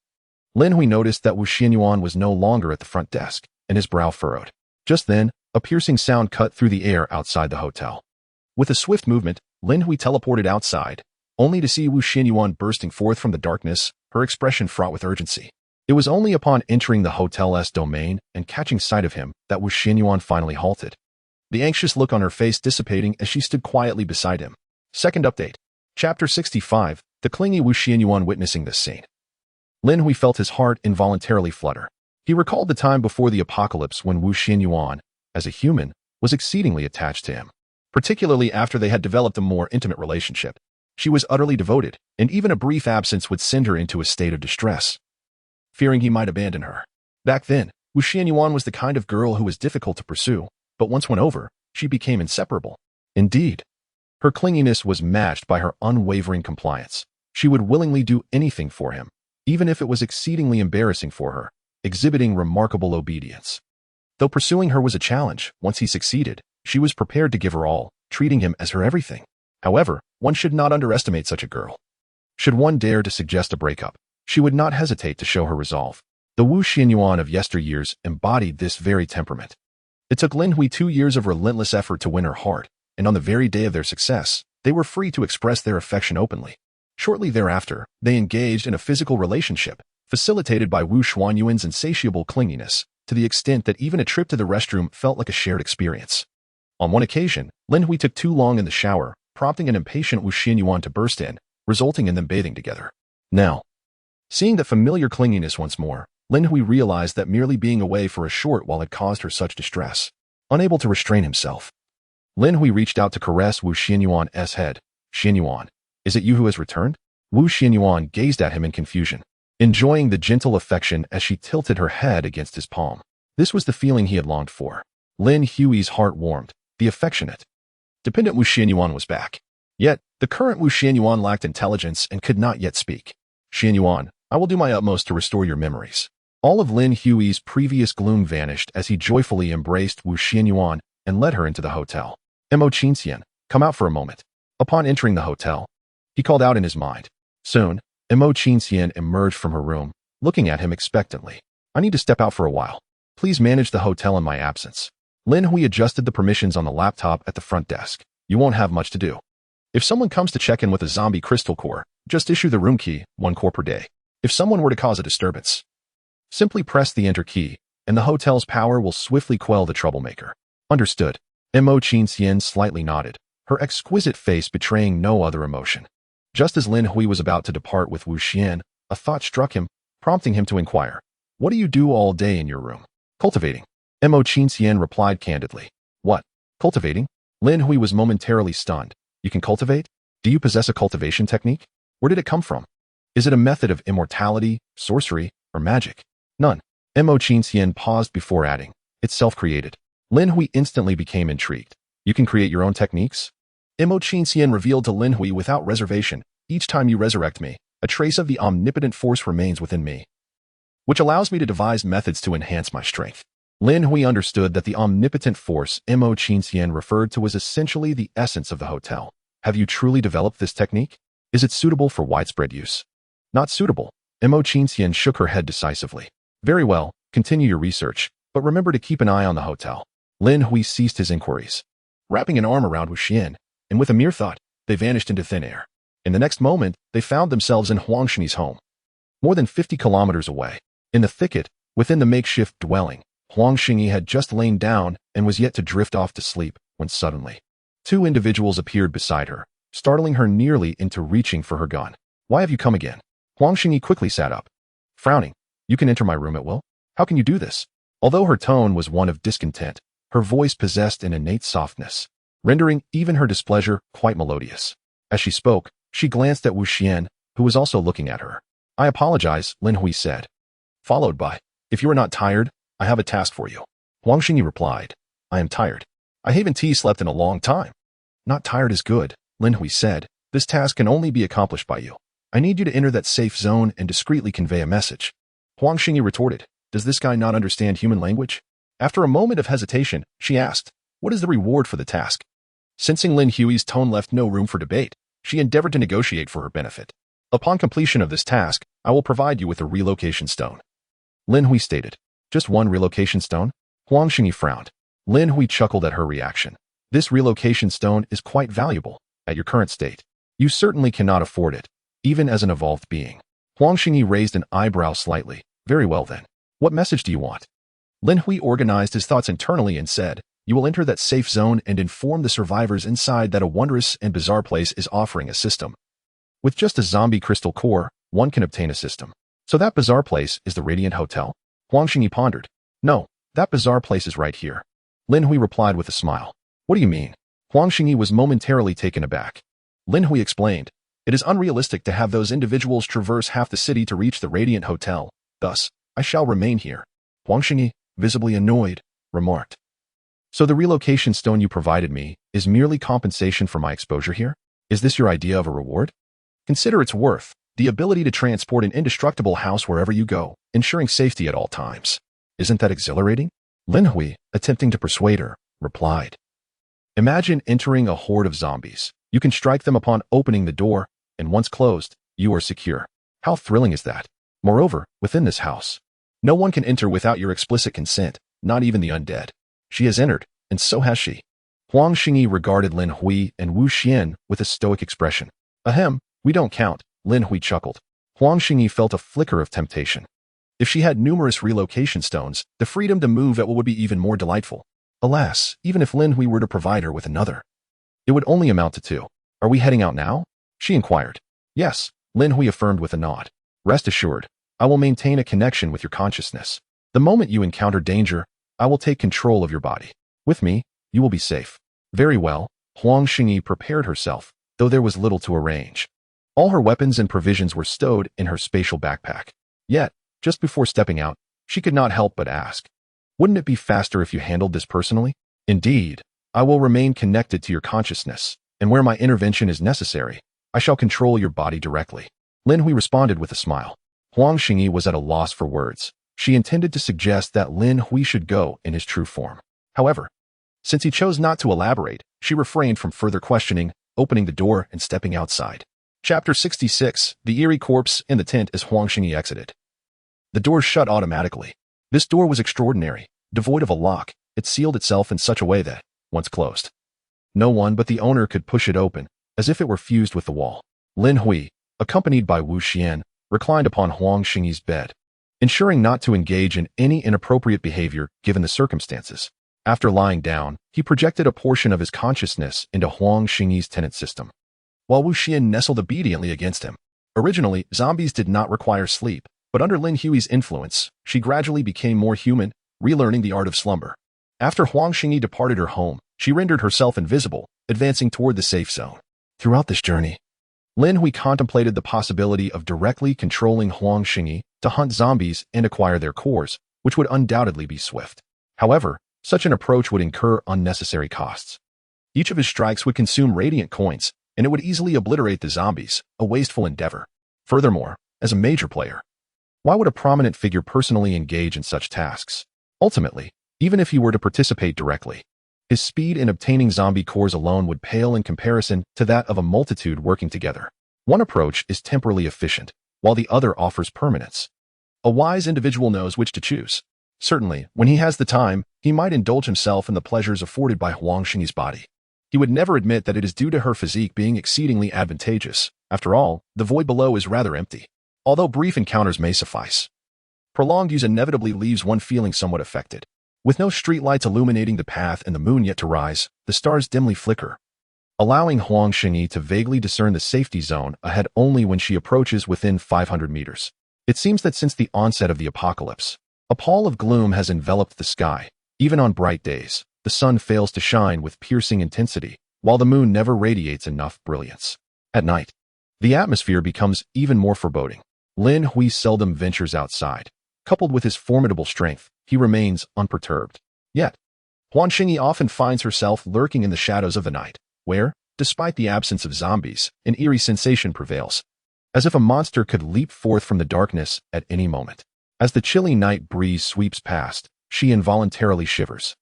Lin Hui noticed that Wu Xianyuan was no longer at the front desk, and his brow furrowed. Just then, a piercing sound cut through the air outside the hotel. With a swift movement, Lin Hui teleported outside, only to see Wu Xianyuan bursting forth from the darkness, her expression fraught with urgency. It was only upon entering the hotel's domain and catching sight of him that Wu Xianyuan finally halted, the anxious look on her face dissipating as she stood quietly beside him. Second update. Chapter 65, the clingy Wu Xianyuan witnessing this scene. Lin Hui felt his heart involuntarily flutter. He recalled the time before the apocalypse when Wu Xianyuan, as a human, was exceedingly attached to him, particularly after they had developed a more intimate relationship. She was utterly devoted, and even a brief absence would send her into a state of distress, fearing he might abandon her. Back then, Wu Xianyuan was the kind of girl who was difficult to pursue, but once won over, she became inseparable. Indeed, her clinginess was matched by her unwavering compliance. She would willingly do anything for him, even if it was exceedingly embarrassing for her, exhibiting remarkable obedience. Though pursuing her was a challenge, once he succeeded, she was prepared to give her all, treating him as her everything. However, one should not underestimate such a girl. Should one dare to suggest a breakup, she would not hesitate to show her resolve. The Wu Xianyuan of yesteryears embodied this very temperament. It took Lin Hui 2 years of relentless effort to win her heart, and on the very day of their success, they were free to express their affection openly. Shortly thereafter, they engaged in a physical relationship, facilitated by Wu Xuanyuan's insatiable clinginess, to the extent that even a trip to the restroom felt like a shared experience. On one occasion, Lin Hui took too long in the shower, prompting an impatient Wu Xianyuan to burst in, resulting in them bathing together. Now, seeing that familiar clinginess once more, Lin Hui realized that merely being away for a short while had caused her such distress. Unable to restrain himself, Lin Hui reached out to caress Wu Xianyuan's head. Xianyuan, is it you who has returned? Wu Xianyuan gazed at him in confusion, enjoying the gentle affection as she tilted her head against his palm. This was the feeling he had longed for. Lin Hui's heart warmed. The affectionate, dependent Wu Xianyuan was back. Yet, the current Wu Xianyuan lacked intelligence and could not yet speak. Xianyuan, I will do my utmost to restore your memories. All of Lin Hui's previous gloom vanished as he joyfully embraced Wu Xianyuan and led her into the hotel. Mo Qinxian, come out for a moment. Upon entering the hotel, he called out in his mind. Soon, Mo Qinxian emerged from her room, looking at him expectantly. I need to step out for a while. Please manage the hotel in my absence. Lin Hui adjusted the permissions on the laptop at the front desk. You won't have much to do. If someone comes to check in with a zombie crystal core, just issue the room key, 1 core per day. If someone were to cause a disturbance, simply press the enter key, and the hotel's power will swiftly quell the troublemaker. Understood. Mo Qinxian slightly nodded, her exquisite face betraying no other emotion. Just as Lin Hui was about to depart with Wu Xian, a thought struck him, prompting him to inquire. What do you do all day in your room? Cultivating. Mo Qinxian replied candidly. What? Cultivating? Lin Hui was momentarily stunned. You can cultivate? Do you possess a cultivation technique? Where did it come from? Is it a method of immortality, sorcery, or magic? None. Mo Qinxian paused before adding. It's self-created. Lin Hui instantly became intrigued. You can create your own techniques? Mo Qinxian revealed to Lin Hui without reservation. Each time you resurrect me, a trace of the omnipotent force remains within me, which allows me to devise methods to enhance my strength. Lin Hui understood that the omnipotent force Mo Qinxian referred to was essentially the essence of the hotel. Have you truly developed this technique? Is it suitable for widespread use? Not suitable. Mo Qinxian shook her head decisively. Very well, continue your research, but remember to keep an eye on the hotel. Lin Hui ceased his inquiries, wrapping an arm around Wu Xian, and with a mere thought, they vanished into thin air. In the next moment, they found themselves in Huang Xingyi's home, more than 50 kilometers away. In the thicket, within the makeshift dwelling, Huang Xingyi had just lain down and was yet to drift off to sleep when suddenly, 2 individuals appeared beside her, startling her nearly into reaching for her gun. Why have you come again? Huang Xingyi quickly sat up, frowning. You can enter my room at will? How can you do this? Although her tone was one of discontent, her voice possessed an innate softness, rendering even her displeasure quite melodious. As she spoke, she glanced at Wu Xian, who was also looking at her. I apologize, Lin Hui said, followed by, if you are not tired, I have a task for you. Huang Xingyi replied, I am tired. I haven't slept in a long time. Not tired is good, Lin Hui said. This task can only be accomplished by you. I need you to enter that safe zone and discreetly convey a message. Huang Xingyi retorted, does this guy not understand human language? After a moment of hesitation, she asked, what is the reward for the task? Sensing Lin Hui's tone left no room for debate, she endeavored to negotiate for her benefit. Upon completion of this task, I will provide you with a relocation stone. Lin Hui stated, just 1 relocation stone? Huang Xingyi frowned. Lin Hui chuckled at her reaction. This relocation stone is quite valuable. At your current state, you certainly cannot afford it, even as an evolved being. Huang Xingyi raised an eyebrow slightly. Very well then. What message do you want? Lin Hui organized his thoughts internally and said, you will enter that safe zone and inform the survivors inside that a wondrous and bizarre place is offering a system. With just a zombie crystal core, one can obtain a system. So that bizarre place is the Radiant Hotel? Huang Xingyi pondered. No, that bizarre place is right here. Lin Hui replied with a smile. What do you mean? Huang Xingyi was momentarily taken aback. Lin Hui explained, it is unrealistic to have those individuals traverse half the city to reach the Radiant Hotel. Thus, I shall remain here. Huang Xingyi, visibly annoyed, remarked. So the relocation stone you provided me is merely compensation for my exposure here? Is this your idea of a reward? Consider its worth, the ability to transport an indestructible house wherever you go, ensuring safety at all times. Isn't that exhilarating? Lin Hui, attempting to persuade her, replied. Imagine entering a horde of zombies. You can strike them upon opening the door, and once closed, you are secure. How thrilling is that? Moreover, within this house, no one can enter without your explicit consent, not even the undead. She has entered, and so has she. Huang Xingyi regarded Lin Hui and Wu Xian with a stoic expression. Ahem, we don't count, Lin Hui chuckled. Huang Xingyi felt a flicker of temptation. If she had numerous relocation stones, the freedom to move at will would be even more delightful. Alas, even if Lin Hui were to provide her with another, it would only amount to two. Are we heading out now? She inquired. Yes, Lin Hui affirmed with a nod. Rest assured, I will maintain a connection with your consciousness. The moment you encounter danger, I will take control of your body. With me, you will be safe. Very well, Huang Xingyi prepared herself, though there was little to arrange. All her weapons and provisions were stowed in her spatial backpack. Yet, just before stepping out, she could not help but ask, wouldn't it be faster if you handled this personally? Indeed, I will remain connected to your consciousness, and where my intervention is necessary, I shall control your body directly. Lin Hui responded with a smile. Huang Xingyi was at a loss for words. She intended to suggest that Lin Hui should go in his true form. However, since he chose not to elaborate, she refrained from further questioning, opening the door and stepping outside. Chapter 66, The Eerie Corpse in the Tent as Huang Xingyi exited. The door shut automatically. This door was extraordinary, devoid of a lock. It sealed itself in such a way that, once closed, no one but the owner could push it open, as if it were fused with the wall. Lin Hui, accompanied by Wu Xian, reclined upon Huang Xingyi's bed, ensuring not to engage in any inappropriate behavior given the circumstances. After lying down, he projected a portion of his consciousness into Huang Xingyi's tenet system, while Wu Xian nestled obediently against him. Originally, zombies did not require sleep, but under Lin Hui's influence, she gradually became more human, relearning the art of slumber. After Huang Xingyi departed her home, she rendered herself invisible, advancing toward the safe zone. Throughout this journey, Lin Hui contemplated the possibility of directly controlling Huang Xingyi to hunt zombies and acquire their cores, which would undoubtedly be swift. However, such an approach would incur unnecessary costs. Each of his strikes would consume radiant coins, and it would easily obliterate the zombies, a wasteful endeavor. Furthermore, as a major player, why would a prominent figure personally engage in such tasks? Ultimately, even if he were to participate directly, his speed in obtaining zombie cores alone would pale in comparison to that of a multitude working together. One approach is temporally efficient, while the other offers permanence. A wise individual knows which to choose. Certainly, when he has the time, he might indulge himself in the pleasures afforded by Huang Xingyi's body. He would never admit that it is due to her physique being exceedingly advantageous. After all, the void below is rather empty. Although brief encounters may suffice, prolonged use inevitably leaves one feeling somewhat affected. With no streetlights illuminating the path and the moon yet to rise, the stars dimly flicker, allowing Huang Xingyi to vaguely discern the safety zone ahead only when she approaches within 500 meters. It seems that since the onset of the apocalypse, a pall of gloom has enveloped the sky. Even on bright days, the sun fails to shine with piercing intensity, while the moon never radiates enough brilliance. At night, the atmosphere becomes even more foreboding. Lin Hui seldom ventures outside. Coupled with his formidable strength, he remains unperturbed. Yet, Huang Xingyi often finds herself lurking in the shadows of the night, where, despite the absence of zombies, an eerie sensation prevails, as if a monster could leap forth from the darkness at any moment. As the chilly night breeze sweeps past, she involuntarily shivers,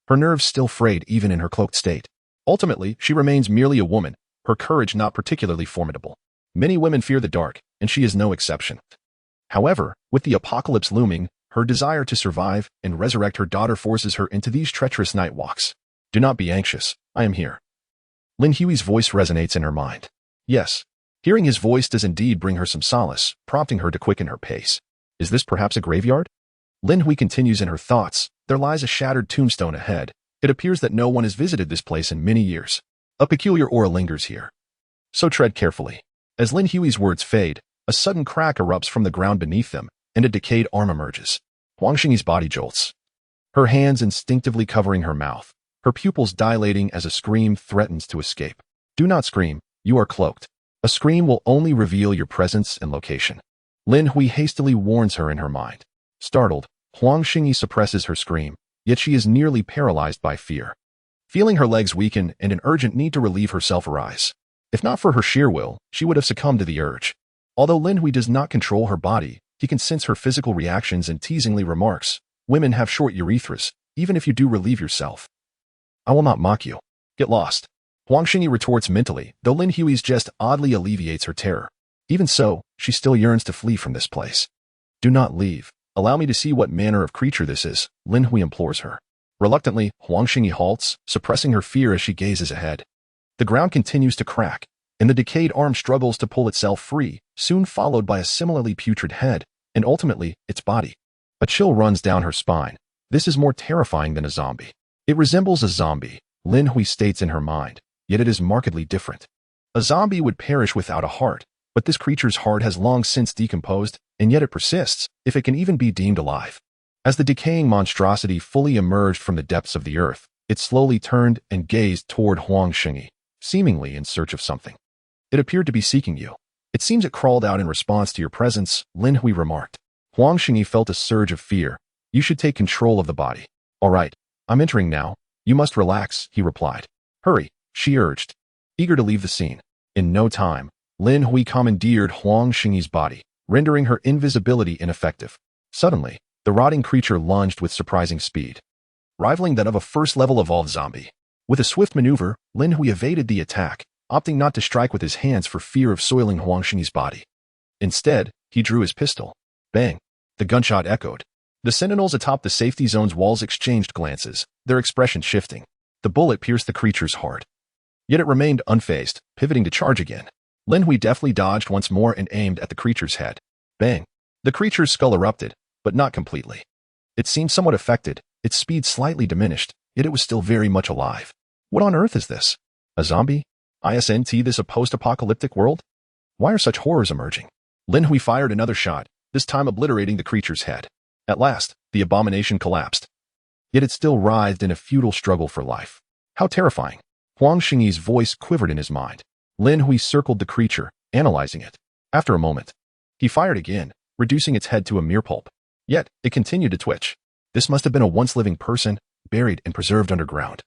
her nerves still frayed even in her cloaked state. Ultimately, she remains merely a woman, her courage not particularly formidable. Many women fear the dark, and she is no exception. However, with the apocalypse looming, her desire to survive and resurrect her daughter forces her into these treacherous night walks. Do not be anxious, I am here. Lin Hui's voice resonates in her mind. Yes, hearing his voice does indeed bring her some solace, prompting her to quicken her pace. Is this perhaps a graveyard? Lin Hui continues in her thoughts. There lies a shattered tombstone ahead. It appears that no one has visited this place in many years. A peculiar aura lingers here. So tread carefully. As Lin Hui's words fade, a sudden crack erupts from the ground beneath them, and a decayed arm emerges. Huang Xingyi's body jolts, her hands instinctively covering her mouth, her pupils dilating as a scream threatens to escape. Do not scream, you are cloaked. A scream will only reveal your presence and location. Lin Hui hastily warns her in her mind. Startled, Huang Xingyi suppresses her scream, yet she is nearly paralyzed by fear. Feeling her legs weaken and an urgent need to relieve herself arise. If not for her sheer will, she would have succumbed to the urge. Although Lin Hui does not control her body, he can sense her physical reactions and teasingly remarks, women have short urethras, even if you do relieve yourself. I will not mock you. Get lost. Huang Xingyi retorts mentally, though Lin Hui's jest oddly alleviates her terror. Even so, she still yearns to flee from this place. Do not leave. Allow me to see what manner of creature this is, Lin Hui implores her. Reluctantly, Huang Xingyi halts, suppressing her fear as she gazes ahead. The ground continues to crack, and the decayed arm struggles to pull itself free, soon followed by a similarly putrid head, and ultimately, its body. A chill runs down her spine. This is more terrifying than a zombie. It resembles a zombie, Lin Hui states in her mind, yet it is markedly different. A zombie would perish without a heart, but this creature's heart has long since decomposed, and yet it persists, if it can even be deemed alive. As the decaying monstrosity fully emerged from the depths of the earth, it slowly turned and gazed toward Huang Xingyi, seemingly in search of something. It appeared to be seeking you. It seems it crawled out in response to your presence, Lin Hui remarked. Huang Xingyi felt a surge of fear. You should take control of the body. All right, I'm entering now. You must relax, he replied. Hurry, she urged, eager to leave the scene. In no time, Lin Hui commandeered Huang Xingyi's body, rendering her invisibility ineffective. Suddenly, the rotting creature lunged with surprising speed, rivaling that of a first-level evolved zombie. With a swift maneuver, Lin Hui evaded the attack, opting not to strike with his hands for fear of soiling Huang Xingyi's body. Instead, he drew his pistol. Bang! The gunshot echoed. The sentinels atop the safety zone's walls exchanged glances, their expression shifting. The bullet pierced the creature's heart. Yet it remained unfazed, pivoting to charge again. Lin Hui deftly dodged once more and aimed at the creature's head. Bang! The creature's skull erupted, but not completely. It seemed somewhat affected, its speed slightly diminished, yet it was still very much alive. What on earth is this? A zombie? Isn't this a post-apocalyptic world? Why are such horrors emerging? Lin Hui fired another shot, this time obliterating the creature's head. At last, the abomination collapsed. Yet it still writhed in a futile struggle for life. How terrifying! Huang Xingyi's voice quivered in his mind. Lin Hui circled the creature, analyzing it. After a moment, he fired again, reducing its head to a mere pulp. Yet, it continued to twitch. This must have been a once-living person, buried and preserved underground.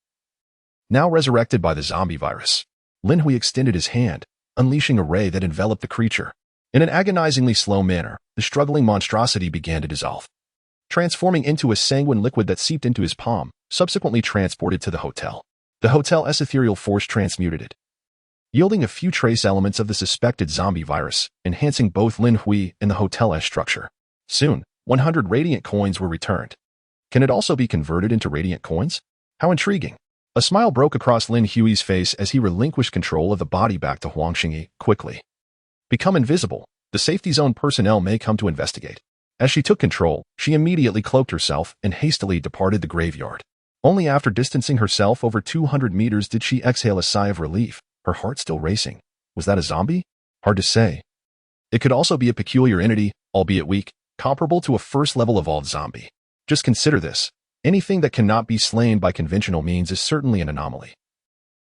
Now resurrected by the zombie virus, Lin Hui extended his hand, unleashing a ray that enveloped the creature. In an agonizingly slow manner, the struggling monstrosity began to dissolve, transforming into a sanguine liquid that seeped into his palm, subsequently transported to the hotel. The hotel's ethereal force transmuted it, yielding a few trace elements of the suspected zombie virus, enhancing both Lin Hui and the hotel's structure. Soon, 100 radiant coins were returned. Can it also be converted into radiant coins? How intriguing. A smile broke across Lin Hui's face as he relinquished control of the body back to Huang Xingyi quickly. Become invisible. The safety zone personnel may come to investigate. As she took control, she immediately cloaked herself and hastily departed the graveyard. Only after distancing herself over 200 meters did she exhale a sigh of relief, her heart still racing. Was that a zombie? Hard to say. It could also be a peculiar entity, albeit weak, comparable to a first-level evolved zombie. Just consider this. Anything that cannot be slain by conventional means is certainly an anomaly.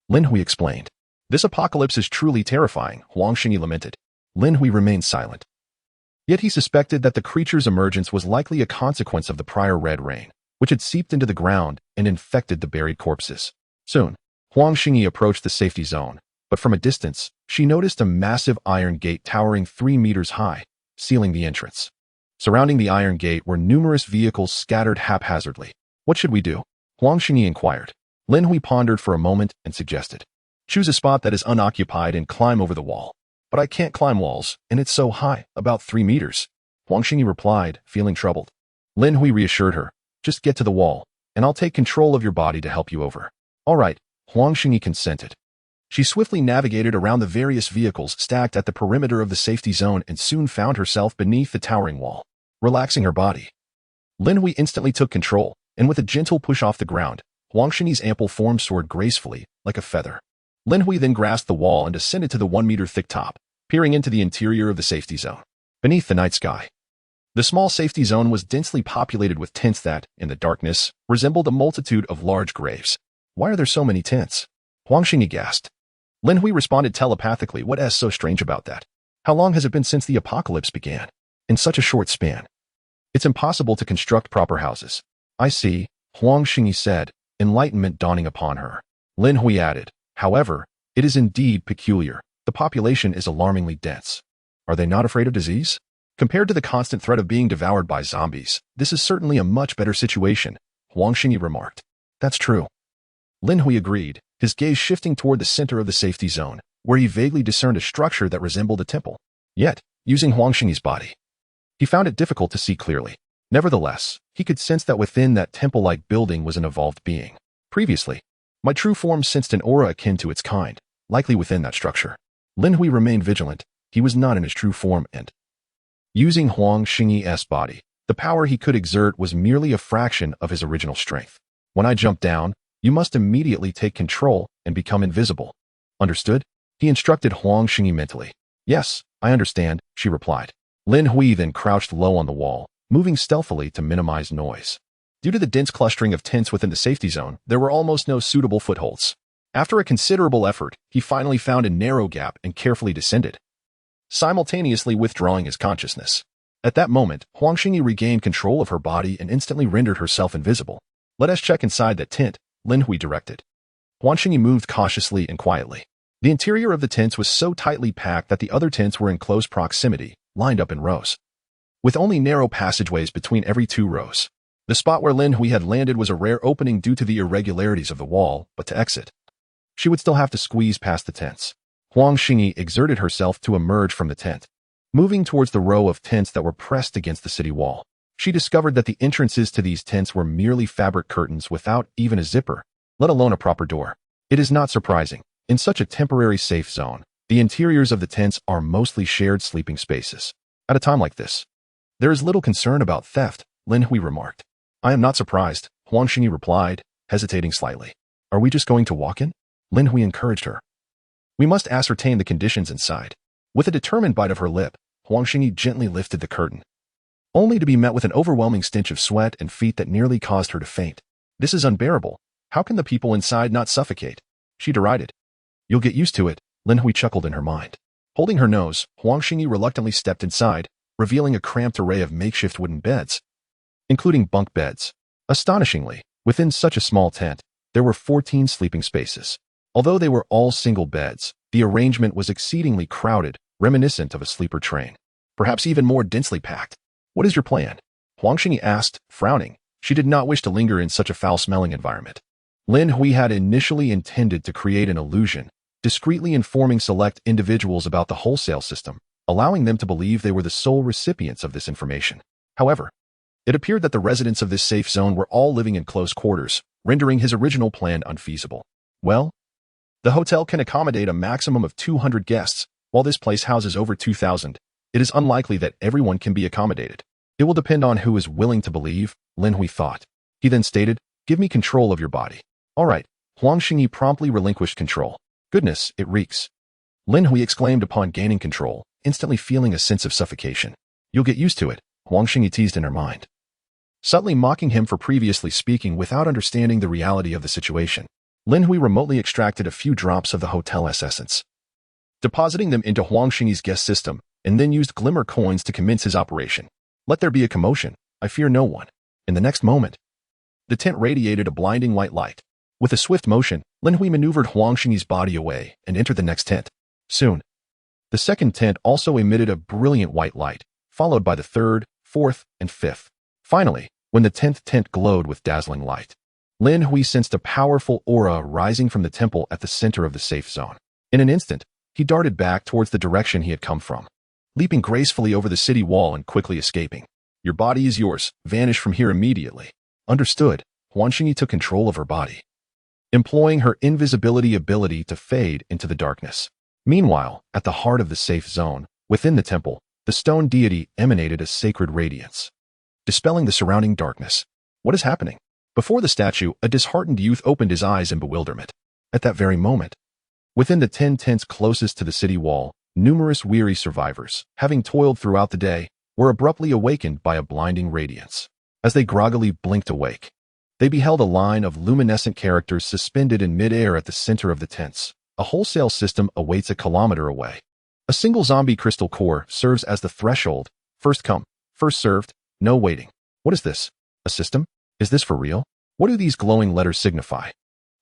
Lin Hui explained. This apocalypse is truly terrifying, Huang Xingyi lamented. Lin Hui remained silent. Yet he suspected that the creature's emergence was likely a consequence of the prior red rain, which had seeped into the ground and infected the buried corpses. Soon, Huang Xingyi approached the safety zone, but from a distance, she noticed a massive iron gate towering 3 meters high, sealing the entrance. Surrounding the iron gate were numerous vehicles scattered haphazardly. What should we do? Huang Xingyi inquired. Lin Hui pondered for a moment and suggested. Choose a spot that is unoccupied and climb over the wall. But I can't climb walls, and it's so high, about 3 meters. Huang Xingyi replied, feeling troubled. Lin Hui reassured her. Just get to the wall, and I'll take control of your body to help you over. All right, Huang Xingyi consented. She swiftly navigated around the various vehicles stacked at the perimeter of the safety zone and soon found herself beneath the towering wall, relaxing her body. Lin Hui instantly took control, and with a gentle push off the ground, Huang Xingyi's ample form soared gracefully, like a feather. Lin Hui then grasped the wall and ascended to the 1-meter-thick top, peering into the interior of the safety zone. Beneath the night sky, the small safety zone was densely populated with tents that, in the darkness, resembled a multitude of large graves. Why are there so many tents? Huang Xingyi gasped. Lin Hui responded telepathically. What's so strange about that? How long has it been since the apocalypse began? In such a short span. It's impossible to construct proper houses. I see, Huang Xingyi said, enlightenment dawning upon her. Lin Hui added, however, it is indeed peculiar. The population is alarmingly dense. Are they not afraid of disease? Compared to the constant threat of being devoured by zombies, this is certainly a much better situation, Huang Xingyi remarked. That's true. Lin Hui agreed, his gaze shifting toward the center of the safety zone, where he vaguely discerned a structure that resembled a temple. Yet, using Huang Xingyi's body, he found it difficult to see clearly. Nevertheless, he could sense that within that temple-like building was an evolved being. Previously, my true form sensed an aura akin to its kind, likely within that structure. Lin Hui remained vigilant. He was not in his true form and, using Huang Xingyi's body, the power he could exert was merely a fraction of his original strength. When I jumped down, You must immediately take control and become invisible. Understood? He instructed Huang Xingyi mentally. Yes, I understand, she replied. Lin Hui then crouched low on the wall, moving stealthily to minimize noise. Due to the dense clustering of tents within the safety zone, there were almost no suitable footholds. After a considerable effort, he finally found a narrow gap and carefully descended, simultaneously withdrawing his consciousness. At that moment, Huang Xingyi regained control of her body and instantly rendered herself invisible. Let us check inside that tent, Lin Hui directed. Huang Xingyi moved cautiously and quietly. The interior of the tents was so tightly packed that the other tents were in close proximity, lined up in rows, with only narrow passageways between every 2 rows. The spot where Lin Hui had landed was a rare opening due to the irregularities of the wall, but to exit, she would still have to squeeze past the tents. Huang Xingyi exerted herself to emerge from the tent. Moving towards the row of tents that were pressed against the city wall, she discovered that the entrances to these tents were merely fabric curtains without even a zipper, let alone a proper door. It is not surprising. In such a temporary safe zone, the interiors of the tents are mostly shared sleeping spaces. At a time like this, there is little concern about theft, Lin Hui remarked. I am not surprised, Huang Xingyi replied, hesitating slightly. Are we just going to walk in? Lin Hui encouraged her. We must ascertain the conditions inside. With a determined bite of her lip, Huang Xingyi gently lifted the curtain, only to be met with an overwhelming stench of sweat and feet that nearly caused her to faint. This is unbearable. How can the people inside not suffocate? She derided. You'll get used to it, Lin Hui chuckled in her mind. Holding her nose, Huang Xingyi reluctantly stepped inside, revealing a cramped array of makeshift wooden beds, including bunk beds. Astonishingly, within such a small tent, there were 14 sleeping spaces. Although they were all single beds, the arrangement was exceedingly crowded, reminiscent of a sleeper train, perhaps even more densely packed. What is your plan? Huang Xingyi asked, frowning. She did not wish to linger in such a foul-smelling environment. Lin Hui had initially intended to create an illusion, discreetly informing select individuals about the wholesale system, allowing them to believe they were the sole recipients of this information. However, it appeared that the residents of this safe zone were all living in close quarters, rendering his original plan unfeasible. Well, the hotel can accommodate a maximum of 200 guests, while this place houses over 2,000. It is unlikely that everyone can be accommodated. It will depend on who is willing to believe, Lin Hui thought. He then stated, give me control of your body. All right. Huang Xingyi promptly relinquished control. Goodness, it reeks. Lin Hui exclaimed upon gaining control, instantly feeling a sense of suffocation. You'll get used to it, Huang Xingyi teased in her mind, subtly mocking him for previously speaking without understanding the reality of the situation. Lin Hui remotely extracted a few drops of the hotel's essence, depositing them into Huang Xingyi's guest system, and then used glimmer coins to commence his operation. Let there be a commotion. I fear no one. In the next moment, the tent radiated a blinding white light. With a swift motion, Lin Hui maneuvered Huang Xingyi's body away and entered the next tent. Soon, the second tent also emitted a brilliant white light, followed by the third, fourth, and fifth. Finally, when the 10th tent glowed with dazzling light, Lin Hui sensed a powerful aura rising from the temple at the center of the safe zone. In an instant, he darted back towards the direction he had come from, leaping gracefully over the city wall and quickly escaping. Your body is yours. Vanish from here immediately. Understood. Huang Xingyi took control of her body, employing her invisibility ability to fade into the darkness. Meanwhile, at the heart of the safe zone, within the temple, the stone deity emanated a sacred radiance, dispelling the surrounding darkness. What is happening? Before the statue, a disheartened youth opened his eyes in bewilderment. At that very moment, within the 10 tents closest to the city wall, numerous weary survivors, having toiled throughout the day, were abruptly awakened by a blinding radiance. As they groggily blinked awake, they beheld a line of luminescent characters suspended in mid-air at the center of the tents. A wholesale system awaits a kilometer away. A single zombie crystal core serves as the threshold. First come, first served, no waiting. What is this? A system? Is this for real? What do these glowing letters signify?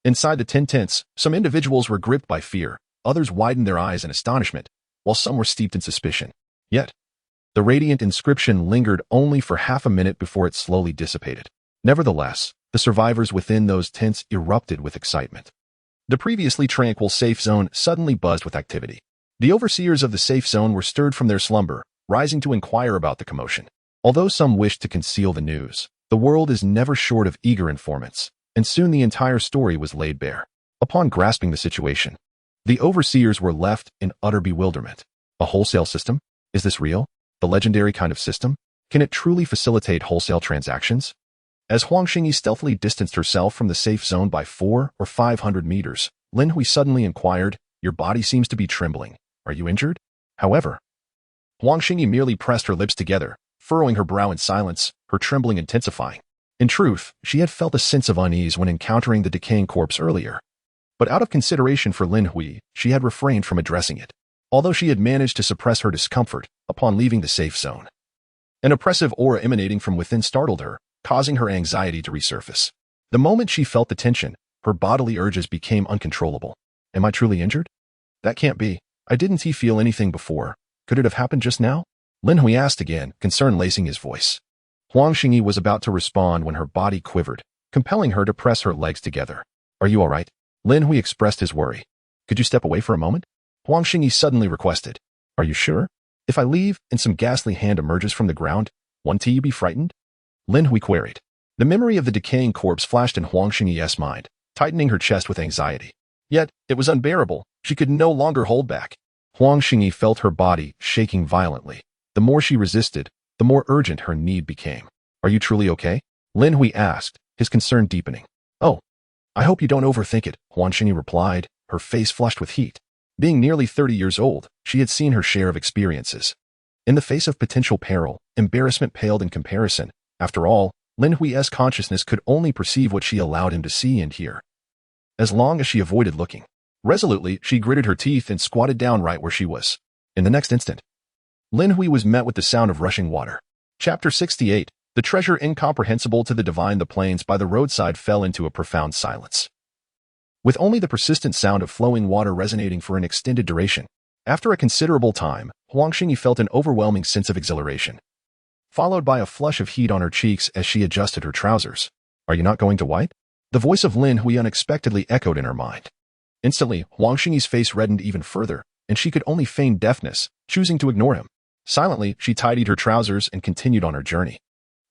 Inside the 10 tents, some individuals were gripped by fear, others widened their eyes in astonishment, while some were steeped in suspicion. Yet, the radiant inscription lingered only for half a minute before it slowly dissipated. Nevertheless, the survivors within those tents erupted with excitement. The previously tranquil safe zone suddenly buzzed with activity. The overseers of the safe zone were stirred from their slumber, rising to inquire about the commotion. Although some wished to conceal the news, the world is never short of eager informants, and soon the entire story was laid bare. Upon grasping the situation, the overseers were left in utter bewilderment. A wholesale system? Is this real? The legendary kind of system? Can it truly facilitate wholesale transactions? As Huang Xingyi stealthily distanced herself from the safe zone by 400 or 500 meters, Lin Hui suddenly inquired, "Your body seems to be trembling. Are you injured?" However, Huang Xingyi merely pressed her lips together, furrowing her brow in silence, her trembling intensifying. In truth, she had felt a sense of unease when encountering the decaying corpse earlier. But out of consideration for Lin Hui, she had refrained from addressing it, although she had managed to suppress her discomfort upon leaving the safe zone. An oppressive aura emanating from within startled her, causing her anxiety to resurface. The moment she felt the tension, her bodily urges became uncontrollable. Am I truly injured? That can't be. I didn't feel anything before. Could it have happened just now? Lin Hui asked again, concern lacing his voice. Huang Xingyi was about to respond when her body quivered, compelling her to press her legs together. Are you all right? Lin Hui expressed his worry. Could you step away for a moment? Huang Xingyi suddenly requested. Are you sure? If I leave and some ghastly hand emerges from the ground, won't you be frightened? Lin Hui queried. The memory of the decaying corpse flashed in Huang Xingyi's mind, tightening her chest with anxiety. Yet, it was unbearable. She could no longer hold back. Huang Xingyi felt her body shaking violently. The more she resisted, the more urgent her need became. Are you truly okay? Lin Hui asked, his concern deepening. Oh, I hope you don't overthink it, Huang Xingyi replied, her face flushed with heat. Being nearly 30 years old, she had seen her share of experiences. In the face of potential peril, embarrassment paled in comparison. After all, Lin Hui's consciousness could only perceive what she allowed him to see and hear. As long as she avoided looking. Resolutely, she gritted her teeth and squatted down right where she was. In the next instant, Lin Hui was met with the sound of rushing water. Chapter 68, the treasure incomprehensible to the divine. The plains by the roadside fell into a profound silence, with only the persistent sound of flowing water resonating for an extended duration. After a considerable time, Huang Xingyi felt an overwhelming sense of exhilaration, followed by a flush of heat on her cheeks as she adjusted her trousers. Are you not going to wipe? The voice of Lin Hui unexpectedly echoed in her mind. Instantly, Huang Xingyi's face reddened even further, and she could only feign deafness, choosing to ignore him. Silently, she tidied her trousers and continued on her journey.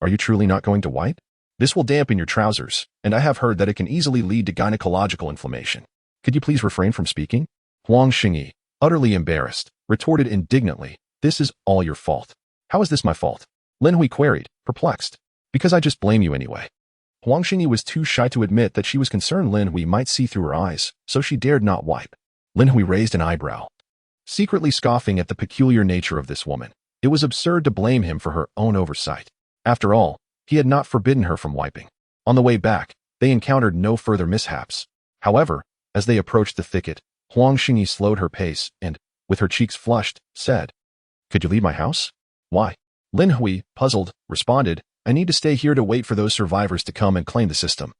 Are you truly not going to wipe? This will dampen your trousers, and I have heard that it can easily lead to gynecological inflammation. Could you please refrain from speaking? Huang Xingyi, utterly embarrassed, retorted indignantly. This is all your fault. How is this my fault? Lin Hui queried, perplexed. Because I just blame you anyway. Huang Xingyi was too shy to admit that she was concerned Lin Hui might see through her eyes, so she dared not wipe. Lin Hui raised an eyebrow, secretly scoffing at the peculiar nature of this woman. It was absurd to blame him for her own oversight. After all, he had not forbidden her from wiping. On the way back, they encountered no further mishaps. However, as they approached the thicket, Huang Xingyi slowed her pace and, with her cheeks flushed, said, Could you leave my house? Why? Lin Hui, puzzled, responded, I need to stay here to wait for those survivors to come and claim the system.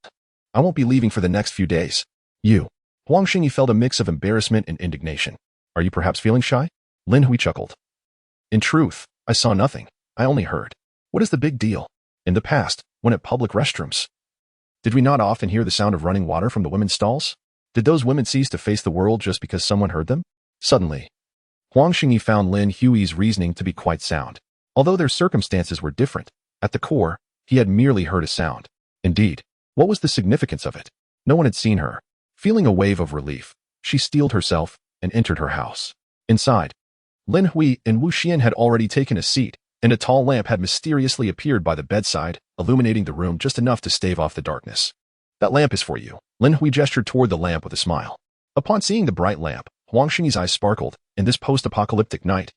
I won't be leaving for the next few days. You. Huang Xingyi felt a mix of embarrassment and indignation. Are you perhaps feeling shy? Lin Hui chuckled. In truth, I saw nothing. I only heard. What is the big deal? In the past, when at public restrooms, did we not often hear the sound of running water from the women's stalls? Did those women cease to face the world just because someone heard them? Suddenly, Huang Xingyi found Lin Hui's reasoning to be quite sound. Although their circumstances were different, at the core, he had merely heard a sound. Indeed, what was the significance of it? No one had seen her. Feeling a wave of relief, she steeled herself and entered her house. Inside, Lin Hui and Wu Xian had already taken a seat, and a tall lamp had mysteriously appeared by the bedside, illuminating the room just enough to stave off the darkness. That lamp is for you. Lin Hui gestured toward the lamp with a smile. Upon seeing the bright lamp, Huang Xingyi's eyes sparkled. In this post-apocalyptic night,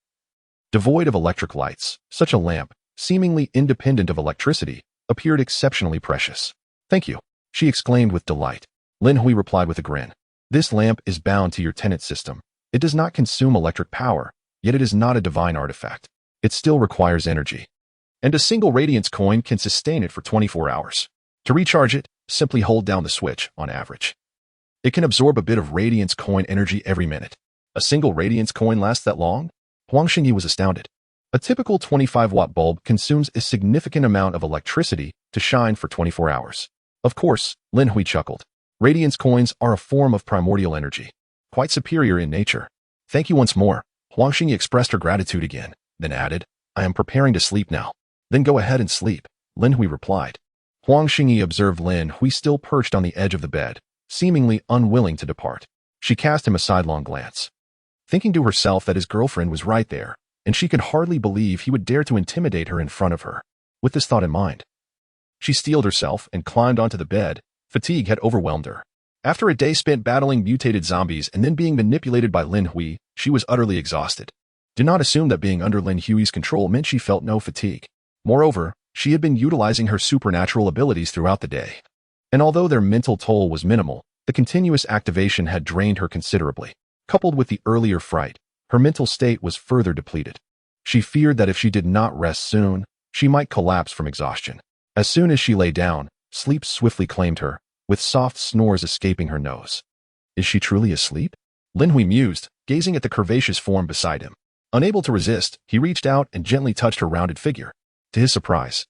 devoid of electric lights, such a lamp, seemingly independent of electricity, appeared exceptionally precious. Thank you, she exclaimed with delight. Lin Hui replied with a grin. This lamp is bound to your tenet system. It does not consume electric power, yet it is not a divine artifact. It still requires energy. And a single radiance coin can sustain it for 24 hours. To recharge it, simply hold down the switch, on average. It can absorb a bit of radiance coin energy every minute. A single radiance coin lasts that long? Huang Xingyi was astounded. A typical 25-watt bulb consumes a significant amount of electricity to shine for 24 hours. Of course, Lin Hui chuckled. Radiance coins are a form of primordial energy, quite superior in nature. Thank you once more. Huang Xingyi expressed her gratitude again, then added, I am preparing to sleep now. Then go ahead and sleep, Lin Hui replied. Huang Xingyi observed Lin Hui still perched on the edge of the bed, seemingly unwilling to depart. She cast him a sidelong glance, thinking to herself that his girlfriend was right there, and she could hardly believe he would dare to intimidate her in front of her. With this thought in mind, She steeled herself and climbed onto the bed. Fatigue had overwhelmed her. After a day spent battling mutated zombies and then being manipulated by Lin Hui, she was utterly exhausted. Do not assume that being under Lin Hui's control meant she felt no fatigue. Moreover, she had been utilizing her supernatural abilities throughout the day. And although their mental toll was minimal, the continuous activation had drained her considerably. Coupled with the earlier fright, her mental state was further depleted. She feared that if she did not rest soon, she might collapse from exhaustion. As soon as she lay down, sleep swiftly claimed her, with soft snores escaping her nose. Is she truly asleep? Lin Hui mused, gazing at the curvaceous form beside him. Unable to resist, he reached out and gently touched her rounded figure. To his surprise,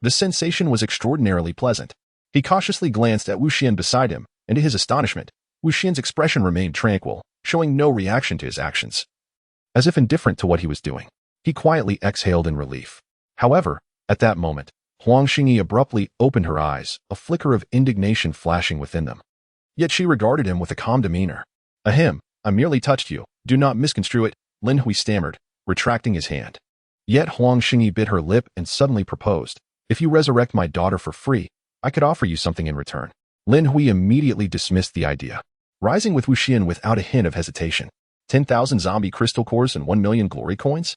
the sensation was extraordinarily pleasant. He cautiously glanced at Wu Xian beside him, and to his astonishment, Wu Xian's expression remained tranquil, showing no reaction to his actions. As if indifferent to what he was doing, he quietly exhaled in relief. However, at that moment, Huang Xingyi abruptly opened her eyes, a flicker of indignation flashing within them. Yet she regarded him with a calm demeanor. Ahem, I merely touched you. Do not misconstrue it, Lin Hui stammered, retracting his hand. Yet Huang Xingyi bit her lip and suddenly proposed, if you resurrect my daughter for free, I could offer you something in return. Lin Hui immediately dismissed the idea, rising with Wu Xian without a hint of hesitation. 10,000 zombie crystal cores and 1 million glory coins?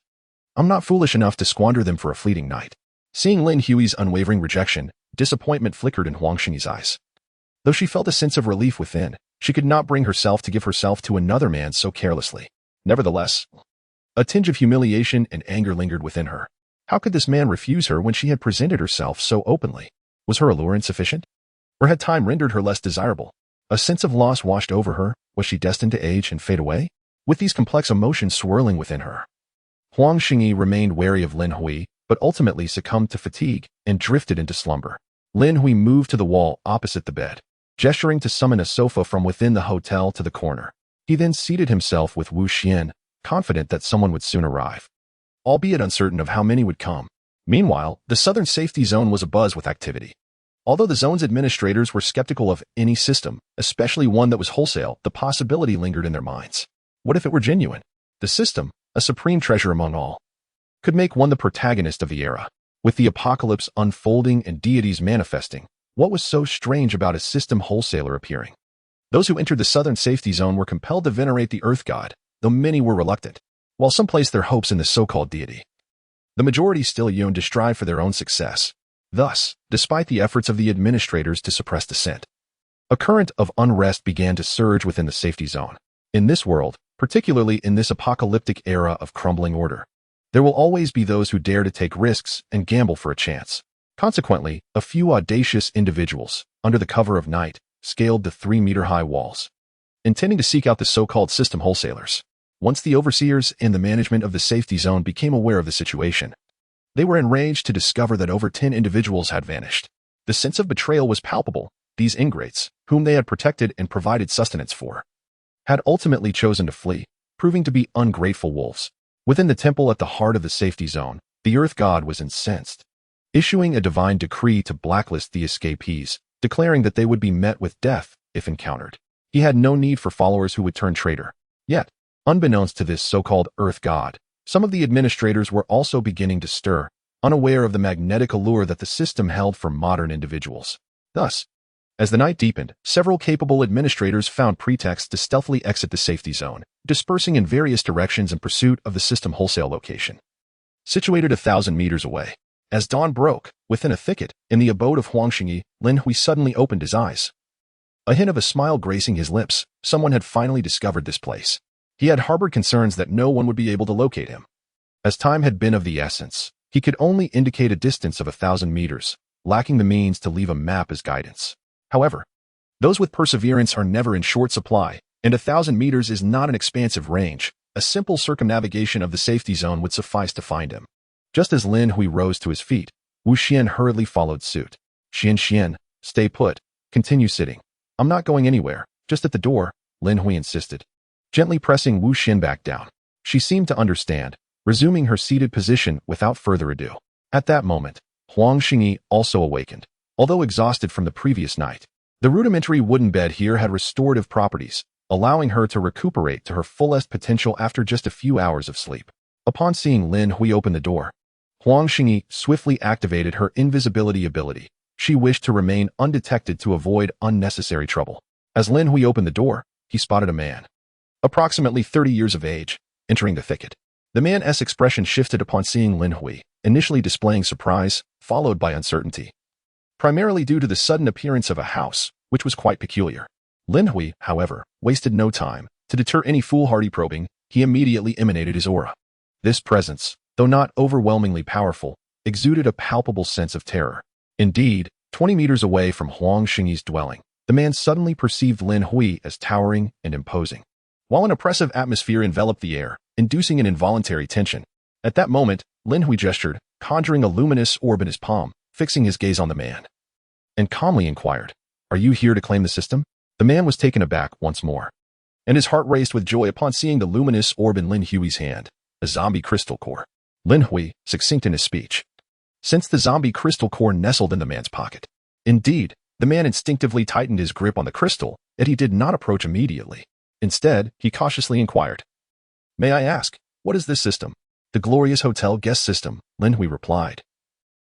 I'm not foolish enough to squander them for a fleeting night. Seeing Lin Hui's unwavering rejection, disappointment flickered in Huang Xingyi's eyes. Though she felt a sense of relief within, she could not bring herself to give herself to another man so carelessly. Nevertheless, a tinge of humiliation and anger lingered within her. How could this man refuse her when she had presented herself so openly? Was her allure insufficient? Or had time rendered her less desirable? A sense of loss washed over her. Was she destined to age and fade away? With these complex emotions swirling within her, Huang Xingyi remained wary of Lin Hui, but ultimately succumbed to fatigue and drifted into slumber. Lin Hui moved to the wall opposite the bed, gesturing to summon a sofa from within the hotel to the corner. He then seated himself with Wu Xian, confident that someone would soon arrive, albeit uncertain of how many would come. Meanwhile, the southern safety zone was abuzz with activity. Although the zone's administrators were skeptical of any system, especially one that was wholesale, the possibility lingered in their minds. What if it were genuine? The system, a supreme treasure among all, could make one the protagonist of the era. With the apocalypse unfolding and deities manifesting, what was so strange about a system wholesaler appearing? Those who entered the southern safety zone were compelled to venerate the Earth God, though many were reluctant, while some placed their hopes in the so-called deity. The majority still yearned to strive for their own success. Thus, despite the efforts of the administrators to suppress dissent, a current of unrest began to surge within the safety zone. In this world, particularly in this apocalyptic era of crumbling order, there will always be those who dare to take risks and gamble for a chance. Consequently, a few audacious individuals, under the cover of night, scaled the 3-meter-high walls, intending to seek out the so-called system wholesalers. Once the overseers and the management of the safety zone became aware of the situation, they were enraged to discover that over 10 individuals had vanished. The sense of betrayal was palpable. These ingrates, whom they had protected and provided sustenance for, had ultimately chosen to flee, proving to be ungrateful wolves. Within the temple at the heart of the safety zone, the Earth God was incensed, issuing a divine decree to blacklist the escapees, declaring that they would be met with death if encountered. He had no need for followers who would turn traitor. Yet, unbeknownst to this so-called Earth God, some of the administrators were also beginning to stir, unaware of the magnetic allure that the system held for modern individuals. Thus, as the night deepened, several capable administrators found pretexts to stealthily exit the safety zone, dispersing in various directions in pursuit of the system wholesale location, situated 1,000 meters away. As dawn broke, within a thicket, in the abode of Huang Xingyi, Lin Hui suddenly opened his eyes. A hint of a smile gracing his lips. Someone had finally discovered this place. He had harbored concerns that no one would be able to locate him. As time had been of the essence, he could only indicate a distance of 1,000 meters, lacking the means to leave a map as guidance. However, those with perseverance are never in short supply, and 1,000 meters is not an expansive range. A simple circumnavigation of the safety zone would suffice to find him. Just as Lin Hui rose to his feet, Wu Xian hurriedly followed suit. Xian, stay put. Continue sitting. I'm not going anywhere. Just at the door, Lin Hui insisted, gently pressing Wu Xian back down. She seemed to understand, resuming her seated position without further ado. At that moment, Huang Xingyi also awakened. Although exhausted from the previous night, the rudimentary wooden bed here had restorative properties, allowing her to recuperate to her fullest potential after just a few hours of sleep. Upon seeing Lin Hui open the door, Huang Xingyi swiftly activated her invisibility ability, She wished to remain undetected to avoid unnecessary trouble. As Lin Hui opened the door, he spotted a man, approximately 30 years of age, entering the thicket. The man's expression shifted upon seeing Lin Hui, initially displaying surprise, followed by uncertainty, primarily due to the sudden appearance of a house, which was quite peculiar. Lin Hui, however, wasted no time. To deter any foolhardy probing, he immediately emanated his aura. This presence, though not overwhelmingly powerful, exuded a palpable sense of terror. Indeed, 20 meters away from Huang Xingyi's dwelling, the man suddenly perceived Lin Hui as towering and imposing, while an oppressive atmosphere enveloped the air, inducing an involuntary tension. At that moment, Lin Hui gestured, conjuring a luminous orb in his palm, fixing his gaze on the man, and calmly inquired, "Are you here to claim the system?" The man was taken aback once more, and his heart raced with joy upon seeing the luminous orb in Lin Hui's hand, a zombie crystal core. Lin Hui, succinct in his speech, since the zombie crystal core nestled in the man's pocket. Indeed, the man instinctively tightened his grip on the crystal, yet he did not approach immediately. Instead, he cautiously inquired, "May I ask, what is this system?" "The Glorious Hotel Guest System," Lin Hui replied,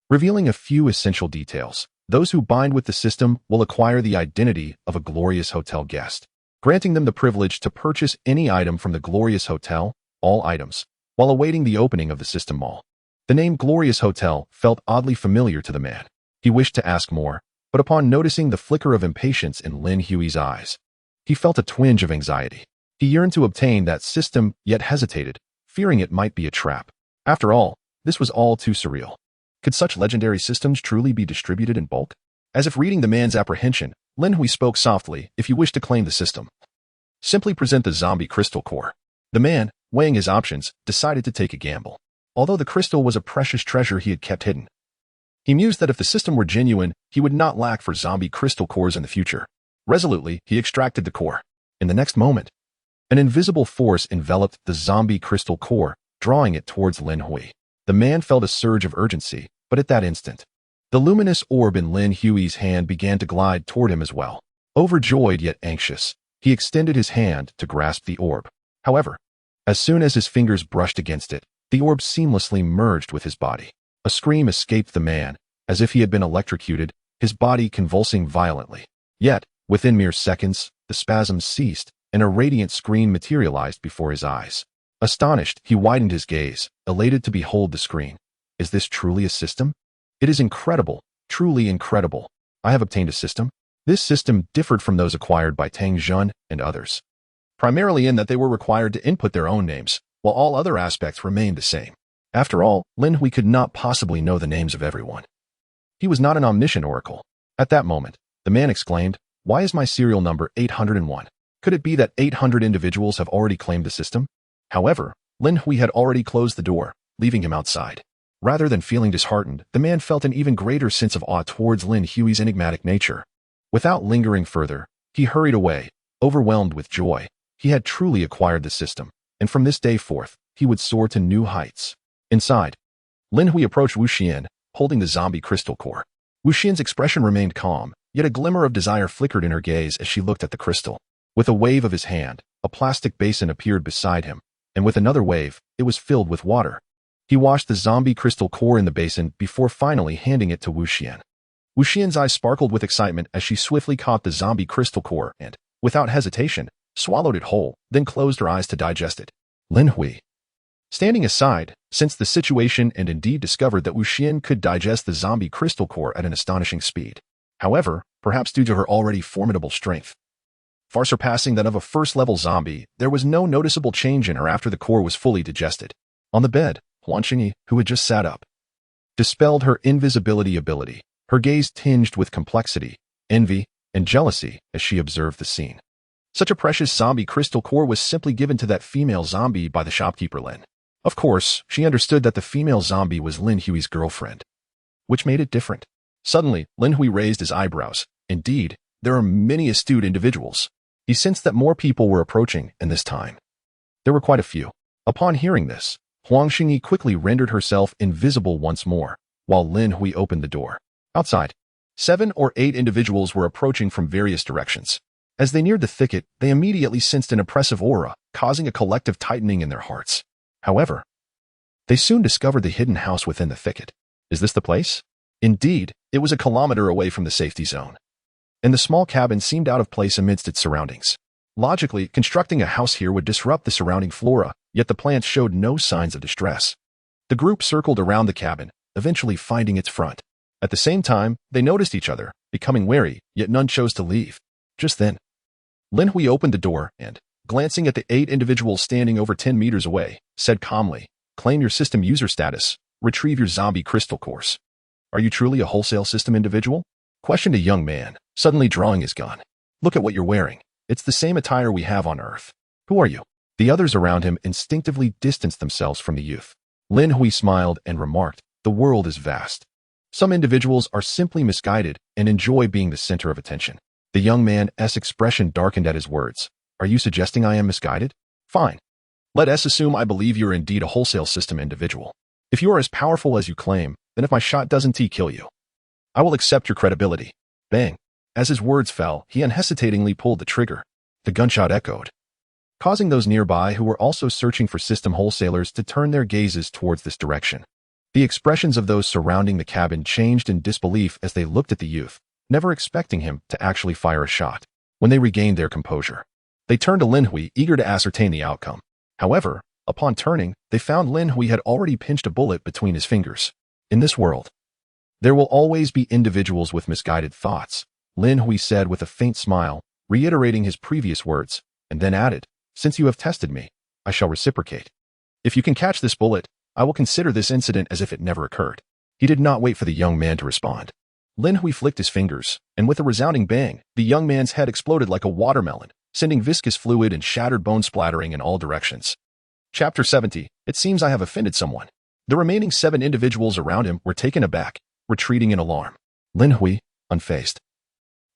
revealing a few essential details. "Those who bind with the system will acquire the identity of a Glorious Hotel guest, granting them the privilege to purchase any item from the Glorious Hotel, all items, while awaiting the opening of the system mall." The name Glorious Hotel felt oddly familiar to the man. He wished to ask more, but upon noticing the flicker of impatience in Lin Hui's eyes, he felt a twinge of anxiety. He yearned to obtain that system, yet hesitated, fearing it might be a trap. After all, this was all too surreal. Could such legendary systems truly be distributed in bulk? As if reading the man's apprehension, Lin Hui spoke softly, "If you wish to claim the system, simply present the zombie crystal core." The man, weighing his options, decided to take a gamble. Although the crystal was a precious treasure he had kept hidden, he mused that if the system were genuine, he would not lack for zombie crystal cores in the future. Resolutely, he extracted the core. In the next moment, an invisible force enveloped the zombie crystal core, drawing it towards Lin Hui. The man felt a surge of urgency, but at that instant, the luminous orb in Lin Hui's hand began to glide toward him as well. Overjoyed yet anxious, he extended his hand to grasp the orb. However, as soon as his fingers brushed against it, the orb seamlessly merged with his body. A scream escaped the man, as if he had been electrocuted, his body convulsing violently. Yet, within mere seconds, the spasms ceased, and a radiant screen materialized before his eyes. Astonished, he widened his gaze, elated to behold the screen. Is this truly a system? It is incredible, truly incredible. I have obtained a system. This system differed from those acquired by Tang Zhun and others, primarily in that they were required to input their own names, while all other aspects remained the same. After all, Lin Hui could not possibly know the names of everyone. He was not an omniscient oracle. At that moment, the man exclaimed, "Why is my serial number 801? Could it be that 800 individuals have already claimed the system?" However, Lin Hui had already closed the door, leaving him outside. Rather than feeling disheartened, the man felt an even greater sense of awe towards Lin Hui's enigmatic nature. Without lingering further, he hurried away, overwhelmed with joy. He had truly acquired the system, and from this day forth, he would soar to new heights. Inside, Lin Hui approached Wu Xian, holding the zombie crystal core. Wu Xian's expression remained calm, yet a glimmer of desire flickered in her gaze as she looked at the crystal. With a wave of his hand, a plastic basin appeared beside him, and with another wave, it was filled with water. He washed the zombie crystal core in the basin before finally handing it to Wu Xian. Wu Xian's eyes sparkled with excitement as she swiftly caught the zombie crystal core and, without hesitation, swallowed it whole, then closed her eyes to digest it. Lin Hui, standing aside, sensed the situation and indeed discovered that Wu Xian could digest the zombie crystal core at an astonishing speed. However, perhaps due to her already formidable strength, far surpassing that of a first-level zombie, there was no noticeable change in her after the core was fully digested. On the bed, Huang Xingyi, who had just sat up, dispelled her invisibility ability, her gaze tinged with complexity, envy, and jealousy as she observed the scene. Such a precious zombie crystal core was simply given to that female zombie by the shopkeeper Lin. Of course, she understood that the female zombie was Lin Hui's girlfriend, which made it different. Suddenly, Lin Hui raised his eyebrows. Indeed, there are many astute individuals. He sensed that more people were approaching, and this time, there were quite a few. Upon hearing this, Huang Xingyi quickly rendered herself invisible once more, while Lin Hui opened the door. Outside, 7 or 8 individuals were approaching from various directions. As they neared the thicket, they immediately sensed an oppressive aura, causing a collective tightening in their hearts. However, they soon discovered the hidden house within the thicket. Is this the place? Indeed, It was a kilometer away from the safety zone, and the small cabin seemed out of place amidst its surroundings. Logically, constructing a house here would disrupt the surrounding flora, yet the plants showed no signs of distress. The group circled around the cabin, eventually finding its front. At the same time, they noticed each other, becoming wary, yet none chose to leave. Just then, Lin Hui opened the door and, glancing at the 8 individuals standing over 10 meters away, said calmly, "Claim your system user status. Retrieve your zombie crystal course." "Are you truly a wholesale system individual?" questioned a young man, suddenly drawing his gun. "Look at what you're wearing. It's the same attire we have on Earth. Who are you?" The others around him instinctively distanced themselves from the youth. Lin Hui smiled and remarked, "The world is vast. Some individuals are simply misguided and enjoy being the center of attention." The young man's expression darkened at his words. "Are you suggesting I am misguided? Fine. Let us assume I believe you're indeed a wholesale system individual. If you are as powerful as you claim, then if my shot doesn't kill you, I will accept your credibility." Bang. As his words fell, he unhesitatingly pulled the trigger. The gunshot echoed, causing those nearby who were also searching for system wholesalers to turn their gazes towards this direction. The expressions of those surrounding the cabin changed in disbelief as they looked at the youth, never expecting him to actually fire a shot. When they regained their composure, they turned to Lin Hui, eager to ascertain the outcome. However, upon turning, they found Lin Hui had already pinched a bullet between his fingers. "In this world, there will always be individuals with misguided thoughts," Lin Hui said with a faint smile, reiterating his previous words, and then added, "Since you have tested me, I shall reciprocate. If you can catch this bullet, I will consider this incident as if it never occurred." He did not wait for the young man to respond. Lin Hui flicked his fingers, and with a resounding bang, the young man's head exploded like a watermelon, sending viscous fluid and shattered bone splattering in all directions. Chapter 70. It seems I have offended someone. The remaining 7 individuals around him were taken aback, retreating in alarm. Lin Hui, unfazed,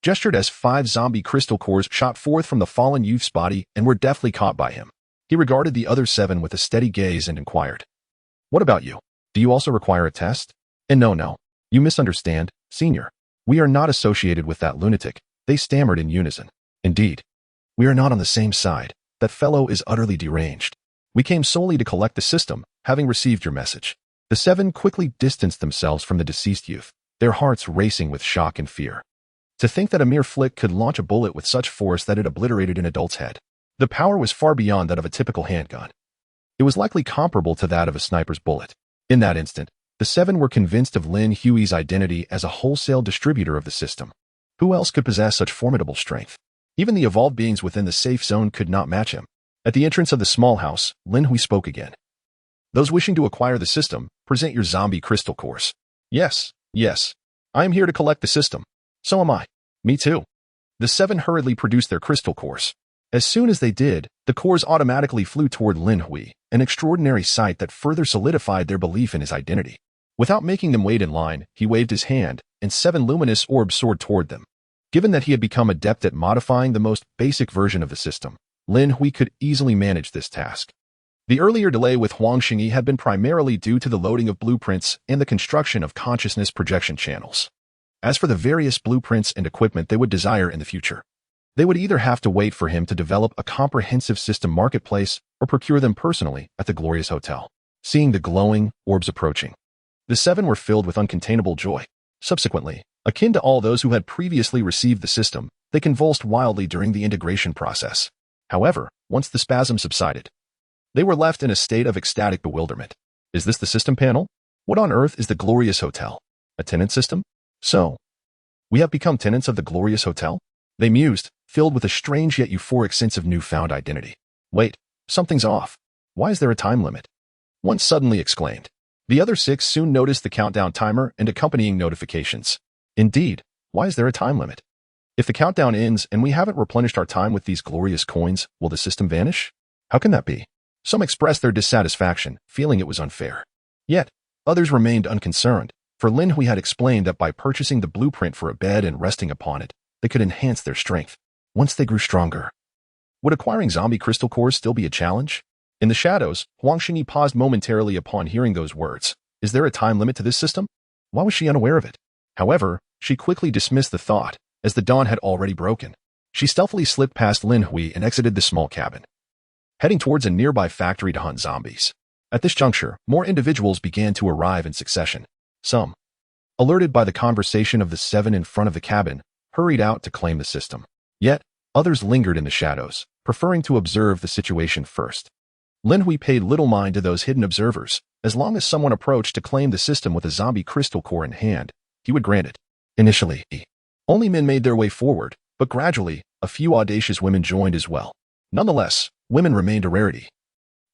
gestured as 5 zombie crystal cores shot forth from the fallen youth's body and were deftly caught by him. He regarded the other 7 with a steady gaze and inquired, "What about you? Do you also require a test?" "And no, you misunderstand, senior. We are not associated with that lunatic," they stammered in unison. "Indeed, we are not on the same side. That fellow is utterly deranged. We came solely to collect the system, having received your message." The 7 quickly distanced themselves from the deceased youth, their hearts racing with shock and fear. To think that a mere flick could launch a bullet with such force that it obliterated an adult's head. The power was far beyond that of a typical handgun. It was likely comparable to that of a sniper's bullet. In that instant, the 7 were convinced of Lin Hui's identity as a wholesale distributor of the system. Who else could possess such formidable strength? Even the evolved beings within the safe zone could not match him. At the entrance of the small house, Lin Hui spoke again. "Those wishing to acquire the system, present your zombie crystal course." Yes. I am here to collect the system." "So am I." "Me too." The 7 hurriedly produced their crystal course. As soon as they did, the cores automatically flew toward Lin Hui, an extraordinary sight that further solidified their belief in his identity. Without making them wait in line, he waved his hand, and 7 luminous orbs soared toward them. Given that he had become adept at modifying the most basic version of the system, Lin Hui could easily manage this task. The earlier delay with Huang Xingyi had been primarily due to the loading of blueprints and the construction of consciousness projection channels. As for the various blueprints and equipment they would desire in the future, they would either have to wait for him to develop a comprehensive system marketplace or procure them personally at the Glorious Hotel. Seeing the glowing orbs approaching, the 7 were filled with uncontainable joy. Subsequently, akin to all those who had previously received the system, they convulsed wildly during the integration process. However, once the spasm subsided, they were left in a state of ecstatic bewilderment. Is this the system panel? What on earth is the Glorious Hotel? A tenant system? So, we have become tenants of the Glorious Hotel? They mused, filled with a strange yet euphoric sense of newfound identity. Wait, something's off. Why is there a time limit? One suddenly exclaimed. The other 6 soon noticed the countdown timer and accompanying notifications. Indeed, why is there a time limit? If the countdown ends and we haven't replenished our time with these glorious coins, will the system vanish? How can that be? Some expressed their dissatisfaction, feeling it was unfair. Yet, others remained unconcerned, for Lin Hui had explained that by purchasing the blueprint for a bed and resting upon it, they could enhance their strength. Once they grew stronger, would acquiring zombie crystal cores still be a challenge? In the shadows, Huang Xingyi paused momentarily upon hearing those words. Is there a time limit to this system? Why was she unaware of it? However, she quickly dismissed the thought, as the dawn had already broken. She stealthily slipped past Lin Hui and exited the small cabin, heading towards a nearby factory to hunt zombies. At this juncture, more individuals began to arrive in succession. Some, alerted by the conversation of the 7 in front of the cabin, hurried out to claim the system. Yet, others lingered in the shadows, preferring to observe the situation first. Lin Hui paid little mind to those hidden observers. As long as someone approached to claim the system with a zombie crystal core in hand, he would grant it. Initially, only men made their way forward, but gradually, a few audacious women joined as well. Nonetheless, women remained a rarity.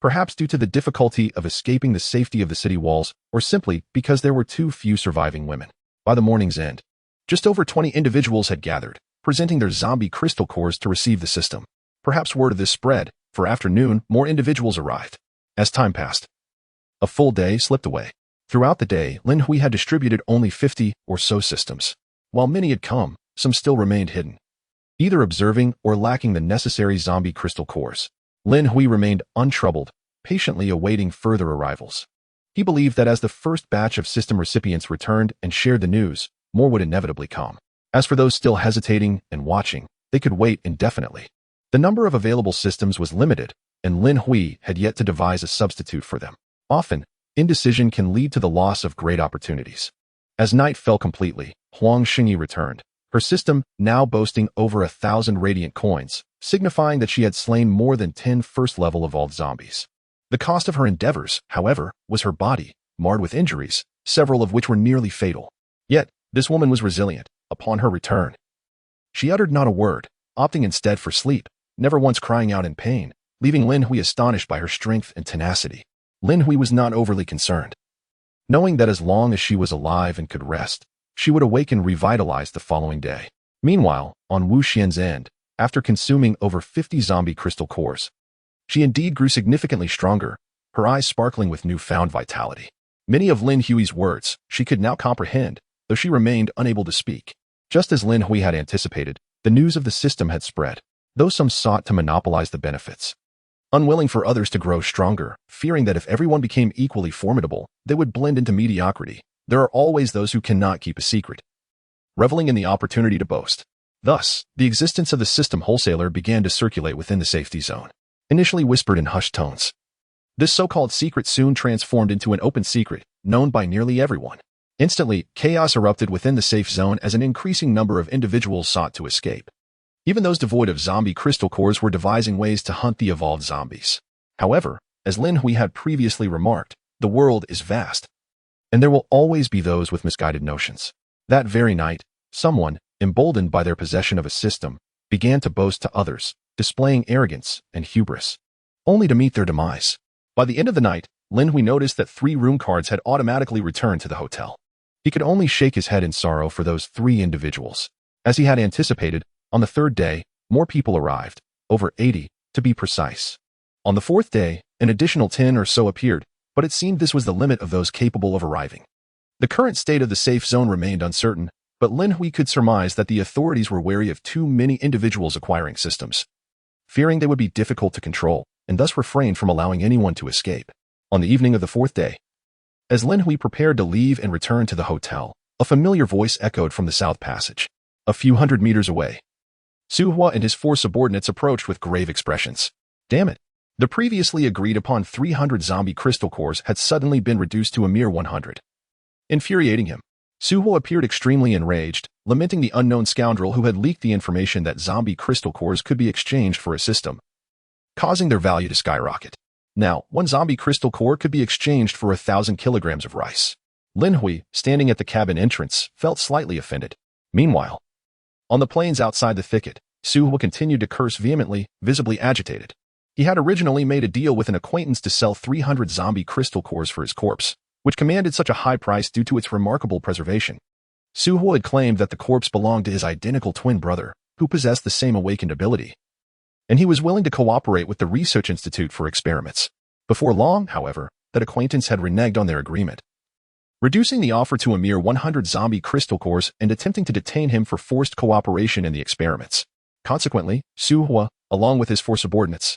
Perhaps due to the difficulty of escaping the safety of the city walls, or simply because there were too few surviving women. By the morning's end, just over 20 individuals had gathered, presenting their zombie crystal cores to receive the system. Perhaps word of this spread, for after noon, more individuals arrived. As time passed, a full day slipped away. Throughout the day, Lin Hui had distributed only 50 or so systems. While many had come, some still remained hidden, either observing or lacking the necessary zombie crystal cores. Lin Hui remained untroubled, patiently awaiting further arrivals. He believed that as the first batch of system recipients returned and shared the news, more would inevitably come. As for those still hesitating and watching, they could wait indefinitely. The number of available systems was limited, and Lin Hui had yet to devise a substitute for them. Often, indecision can lead to the loss of great opportunities. As night fell completely, Huang Xingyi returned, her system now boasting over 1,000 radiant coins, signifying that she had slain more than 10 first-level evolved zombies. The cost of her endeavors, however, was her body, marred with injuries, several of which were nearly fatal. Yet, this woman was resilient. Upon her return, she uttered not a word, opting instead for sleep, never once crying out in pain, leaving Lin Hui astonished by her strength and tenacity. Lin Hui was not overly concerned, knowing that as long as she was alive and could rest, she would awaken revitalized the following day. Meanwhile, on Wu Xian's end, after consuming over 50 zombie crystal cores, she indeed grew significantly stronger, her eyes sparkling with newfound vitality. Many of Lin Hui's words she could now comprehend, though she remained unable to speak. Just as Lin Hui had anticipated, the news of the system had spread, though some sought to monopolize the benefits. Unwilling for others to grow stronger, fearing that if everyone became equally formidable, they would blend into mediocrity, there are always those who cannot keep a secret, reveling in the opportunity to boast. Thus, the existence of the system wholesaler began to circulate within the safety zone. Initially whispered in hushed tones, this so-called secret soon transformed into an open secret, known by nearly everyone. Instantly, chaos erupted within the safe zone as an increasing number of individuals sought to escape. Even those devoid of zombie crystal cores were devising ways to hunt the evolved zombies. However, as Lin Hui had previously remarked, the world is vast, and there will always be those with misguided notions. That very night, someone, emboldened by their possession of a system, began to boast to others, displaying arrogance and hubris, only to meet their demise. By the end of the night, Lin Hui noticed that 3 room cards had automatically returned to the hotel. He could only shake his head in sorrow for those 3 individuals. As he had anticipated, on the 3rd day, more people arrived, over 80, to be precise. On the 4th day, an additional 10 or so appeared, but it seemed this was the limit of those capable of arriving. The current state of the safe zone remained uncertain, but Lin Hui could surmise that the authorities were wary of too many individuals acquiring systems, fearing they would be difficult to control, and thus refrained from allowing anyone to escape. On the evening of the 4th day, as Lin Hui prepared to leave and return to the hotel, a familiar voice echoed from the south passage. A few hundred meters away, Su Hua and his 4 subordinates approached with grave expressions. Damn it! The previously agreed upon 300 zombie crystal cores had suddenly been reduced to a mere 100. Infuriating him, Su Hua appeared extremely enraged, lamenting the unknown scoundrel who had leaked the information that zombie crystal cores could be exchanged for a system, causing their value to skyrocket. Now, 1 zombie crystal core could be exchanged for 1,000 kilograms of rice. Lin Hui, standing at the cabin entrance, felt slightly offended. Meanwhile, on the plains outside the thicket, Su Hua continued to curse vehemently, visibly agitated. He had originally made a deal with an acquaintance to sell 300 zombie crystal cores for his corpse, which commanded such a high price due to its remarkable preservation. Su Hua had claimed that the corpse belonged to his identical twin brother, who possessed the same awakened ability, and he was willing to cooperate with the Research Institute for experiments. Before long, however, that acquaintance had reneged on their agreement, reducing the offer to a mere 100 zombie crystal cores and attempting to detain him for forced cooperation in the experiments. Consequently, Su Hua, along with his 4 subordinates,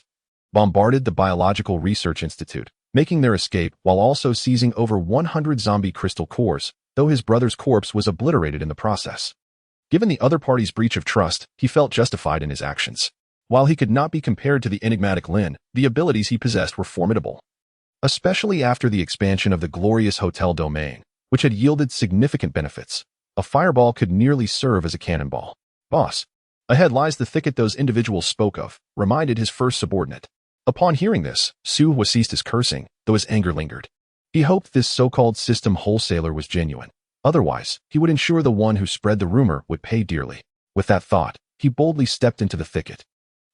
bombarded the Biological Research Institute, making their escape while also seizing over 100 zombie crystal cores, though his brother's corpse was obliterated in the process. Given the other party's breach of trust, he felt justified in his actions. While he could not be compared to the enigmatic Lin, the abilities he possessed were formidable. Especially after the expansion of the glorious hotel domain, which had yielded significant benefits. A fireball could nearly serve as a cannonball. Boss, ahead lies the thicket those individuals spoke of, reminded his first subordinate. Upon hearing this, Su Hua ceased his cursing, though his anger lingered. He hoped this so-called system wholesaler was genuine. Otherwise, he would ensure the one who spread the rumor would pay dearly. With that thought, he boldly stepped into the thicket.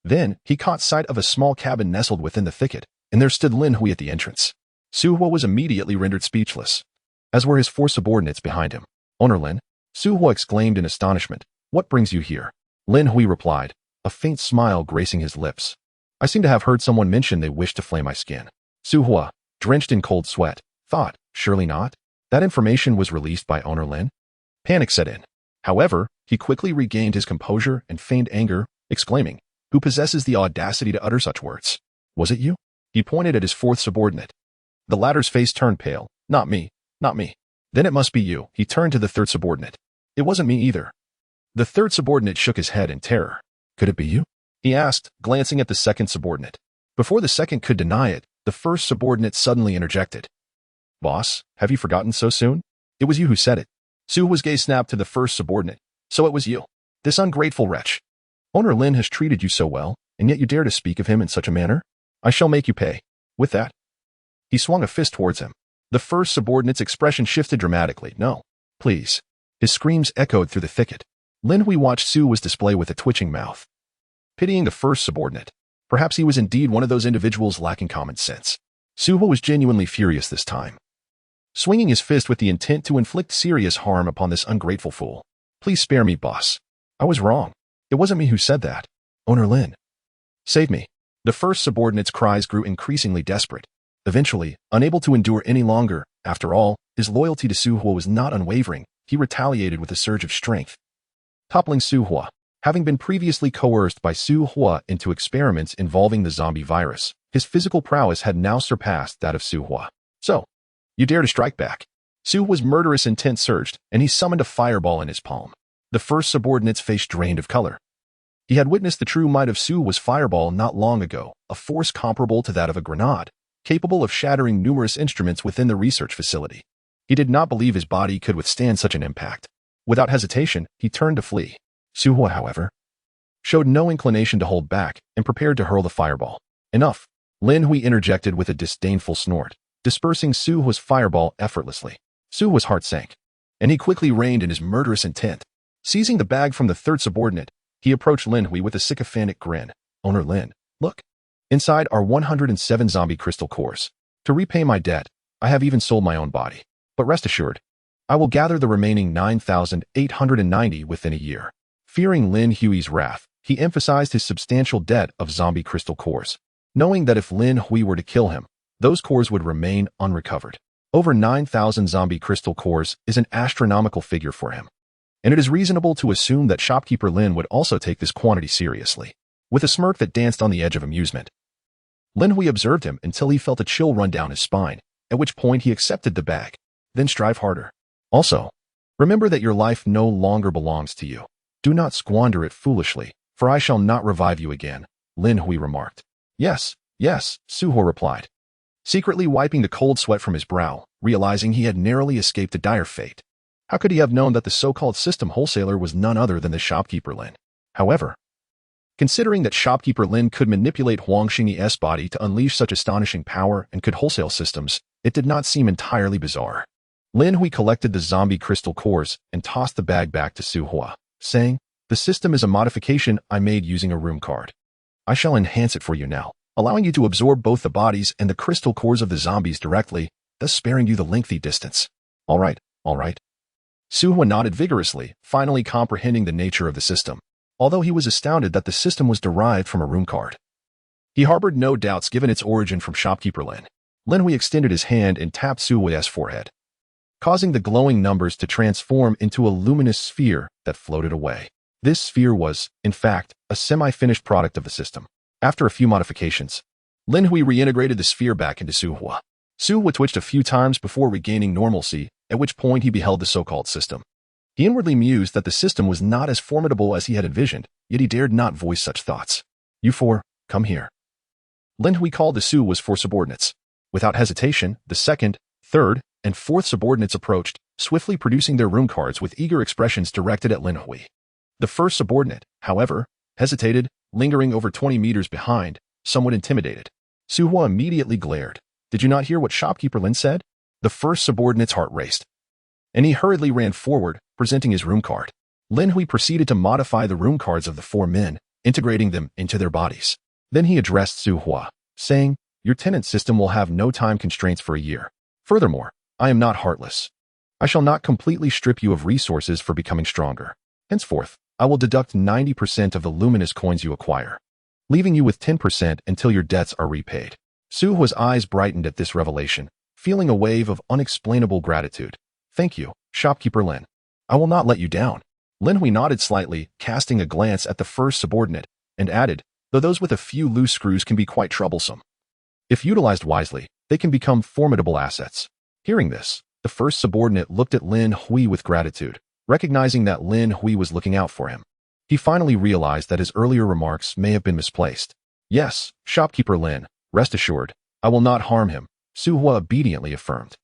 Then, he caught sight of a small cabin nestled within the thicket, and there stood Lin Hui at the entrance. Su Hua was immediately rendered speechless, as were his 4 subordinates behind him. Owner Lin? Su Hua exclaimed in astonishment. What brings you here? Lin Hui replied, a faint smile gracing his lips. I seem to have heard someone mention they wish to flay my skin. Su Hua, drenched in cold sweat, thought, surely not? That information was released by Owner Lin? Panic set in. However, he quickly regained his composure and feigned anger, exclaiming, who possesses the audacity to utter such words? Was it you? He pointed at his 4th subordinate. The latter's face turned pale. Not me, not me. Then it must be you. He turned to the 3rd subordinate. It wasn't me either. The 3rd subordinate shook his head in terror. Could it be you? He asked, glancing at the 2nd subordinate. Before the 2nd could deny it, the 1st subordinate suddenly interjected. Boss, have you forgotten so soon? It was you who said it. Su Hua's gaze snapped to the 1st subordinate. So it was you. This ungrateful wretch. Owner Lin has treated you so well, and yet you dare to speak of him in such a manner? I shall make you pay. With that, he swung a fist towards him. The 1st subordinate's expression shifted dramatically. No, please. His screams echoed through the thicket. Lin Hui watched Su Hua's display with a twitching mouth. Pitying the 1st subordinate. Perhaps he was indeed one of those individuals lacking common sense. Su Hua was genuinely furious this time, swinging his fist with the intent to inflict serious harm upon this ungrateful fool. Please spare me, boss. I was wrong. It wasn't me who said that. Owner Lin. Save me. The 1st subordinate's cries grew increasingly desperate. Eventually, unable to endure any longer, after all, his loyalty to Su Hua was not unwavering, he retaliated with a surge of strength. Toppling Su Hua. Having been previously coerced by Su Hua into experiments involving the zombie virus, his physical prowess had now surpassed that of Su Hua. So, you dare to strike back? Su Hua's murderous intent surged, and he summoned a fireball in his palm. The 1st subordinate's face drained of color. He had witnessed the true might of Su Hua's fireball not long ago, a force comparable to that of a grenade, capable of shattering numerous instruments within the research facility. He did not believe his body could withstand such an impact. Without hesitation, he turned to flee. Su Hua, however, showed no inclination to hold back and prepared to hurl the fireball. Enough. Lin Hui interjected with a disdainful snort, dispersing Su Hua's fireball effortlessly. Su Hua's heart sank, and he quickly reined in his murderous intent. Seizing the bag from the 3rd subordinate, he approached Lin Hui with a sycophantic grin. Owner Lin, look. Inside are 107 zombie crystal cores. To repay my debt, I have even sold my own body. But rest assured, I will gather the remaining 9,890 within a year. Fearing Lin Hui's wrath, he emphasized his substantial debt of zombie crystal cores, knowing that if Lin Hui were to kill him, those cores would remain unrecovered. Over 9,000 zombie crystal cores is an astronomical figure for him, and it is reasonable to assume that shopkeeper Lin would also take this quantity seriously. With a smirk that danced on the edge of amusement, Lin Hui observed him until he felt a chill run down his spine, at which point he accepted the bag. Then strive harder. Also, remember that your life no longer belongs to you. Do not squander it foolishly, for I shall not revive you again, Lin Hui remarked. Yes, yes, Su Hua replied, secretly wiping the cold sweat from his brow, realizing he had narrowly escaped a dire fate. How could he have known that the so-called system wholesaler was none other than the shopkeeper Lin? However, considering that shopkeeper Lin could manipulate Huang Xingyi's body to unleash such astonishing power and could wholesale systems, it did not seem entirely bizarre. Lin Hui collected the zombie crystal cores and tossed the bag back to Su Hua, saying, the system is a modification I made using a room card. I shall enhance it for you now, allowing you to absorb both the bodies and the crystal cores of the zombies directly, thus sparing you the lengthy distance. All right, all right. Su Hua nodded vigorously, finally comprehending the nature of the system, although he was astounded that the system was derived from a room card. He harbored no doubts given its origin from shopkeeper Lin. Lin Hui extended his hand and tapped Su Hua's forehead, causing the glowing numbers to transform into a luminous sphere that floated away. This sphere was, in fact, a semi-finished product of the system. After a few modifications, Lin Hui reintegrated the sphere back into Su Hua. Su Hua twitched a few times before regaining normalcy, at which point he beheld the so-called system. He inwardly mused that the system was not as formidable as he had envisioned, yet he dared not voice such thoughts. You four, come here. Lin Hui called to Su Hua's 4 subordinates. Without hesitation, the 2nd, 3rd, and 4th subordinates approached, swiftly producing their room cards with eager expressions directed at Lin Hui. The first subordinate, however, hesitated, lingering over 20 meters behind, somewhat intimidated. Su Hua immediately glared. "Did you not hear what shopkeeper Lin said?" The first subordinate's heart raced, and he hurriedly ran forward, presenting his room card. Lin Hui proceeded to modify the room cards of the four men, integrating them into their bodies. Then he addressed Su Hua, saying, "Your tenant system will have no time constraints for a year. Furthermore, I am not heartless. I shall not completely strip you of resources for becoming stronger. Henceforth, I will deduct 90% of the luminous coins you acquire, leaving you with 10% until your debts are repaid." Su Hua's eyes brightened at this revelation, feeling a wave of unexplainable gratitude. "Thank you, shopkeeper Lin. I will not let you down." Lin Hui nodded slightly, casting a glance at the first subordinate, and added, "Though those with a few loose screws can be quite troublesome. If utilized wisely, they can become formidable assets." Hearing this, the first subordinate looked at Lin Hui with gratitude, recognizing that Lin Hui was looking out for him. He finally realized that his earlier remarks may have been misplaced. "Yes, shopkeeper Lin, rest assured, I will not harm him," Su Hua obediently affirmed.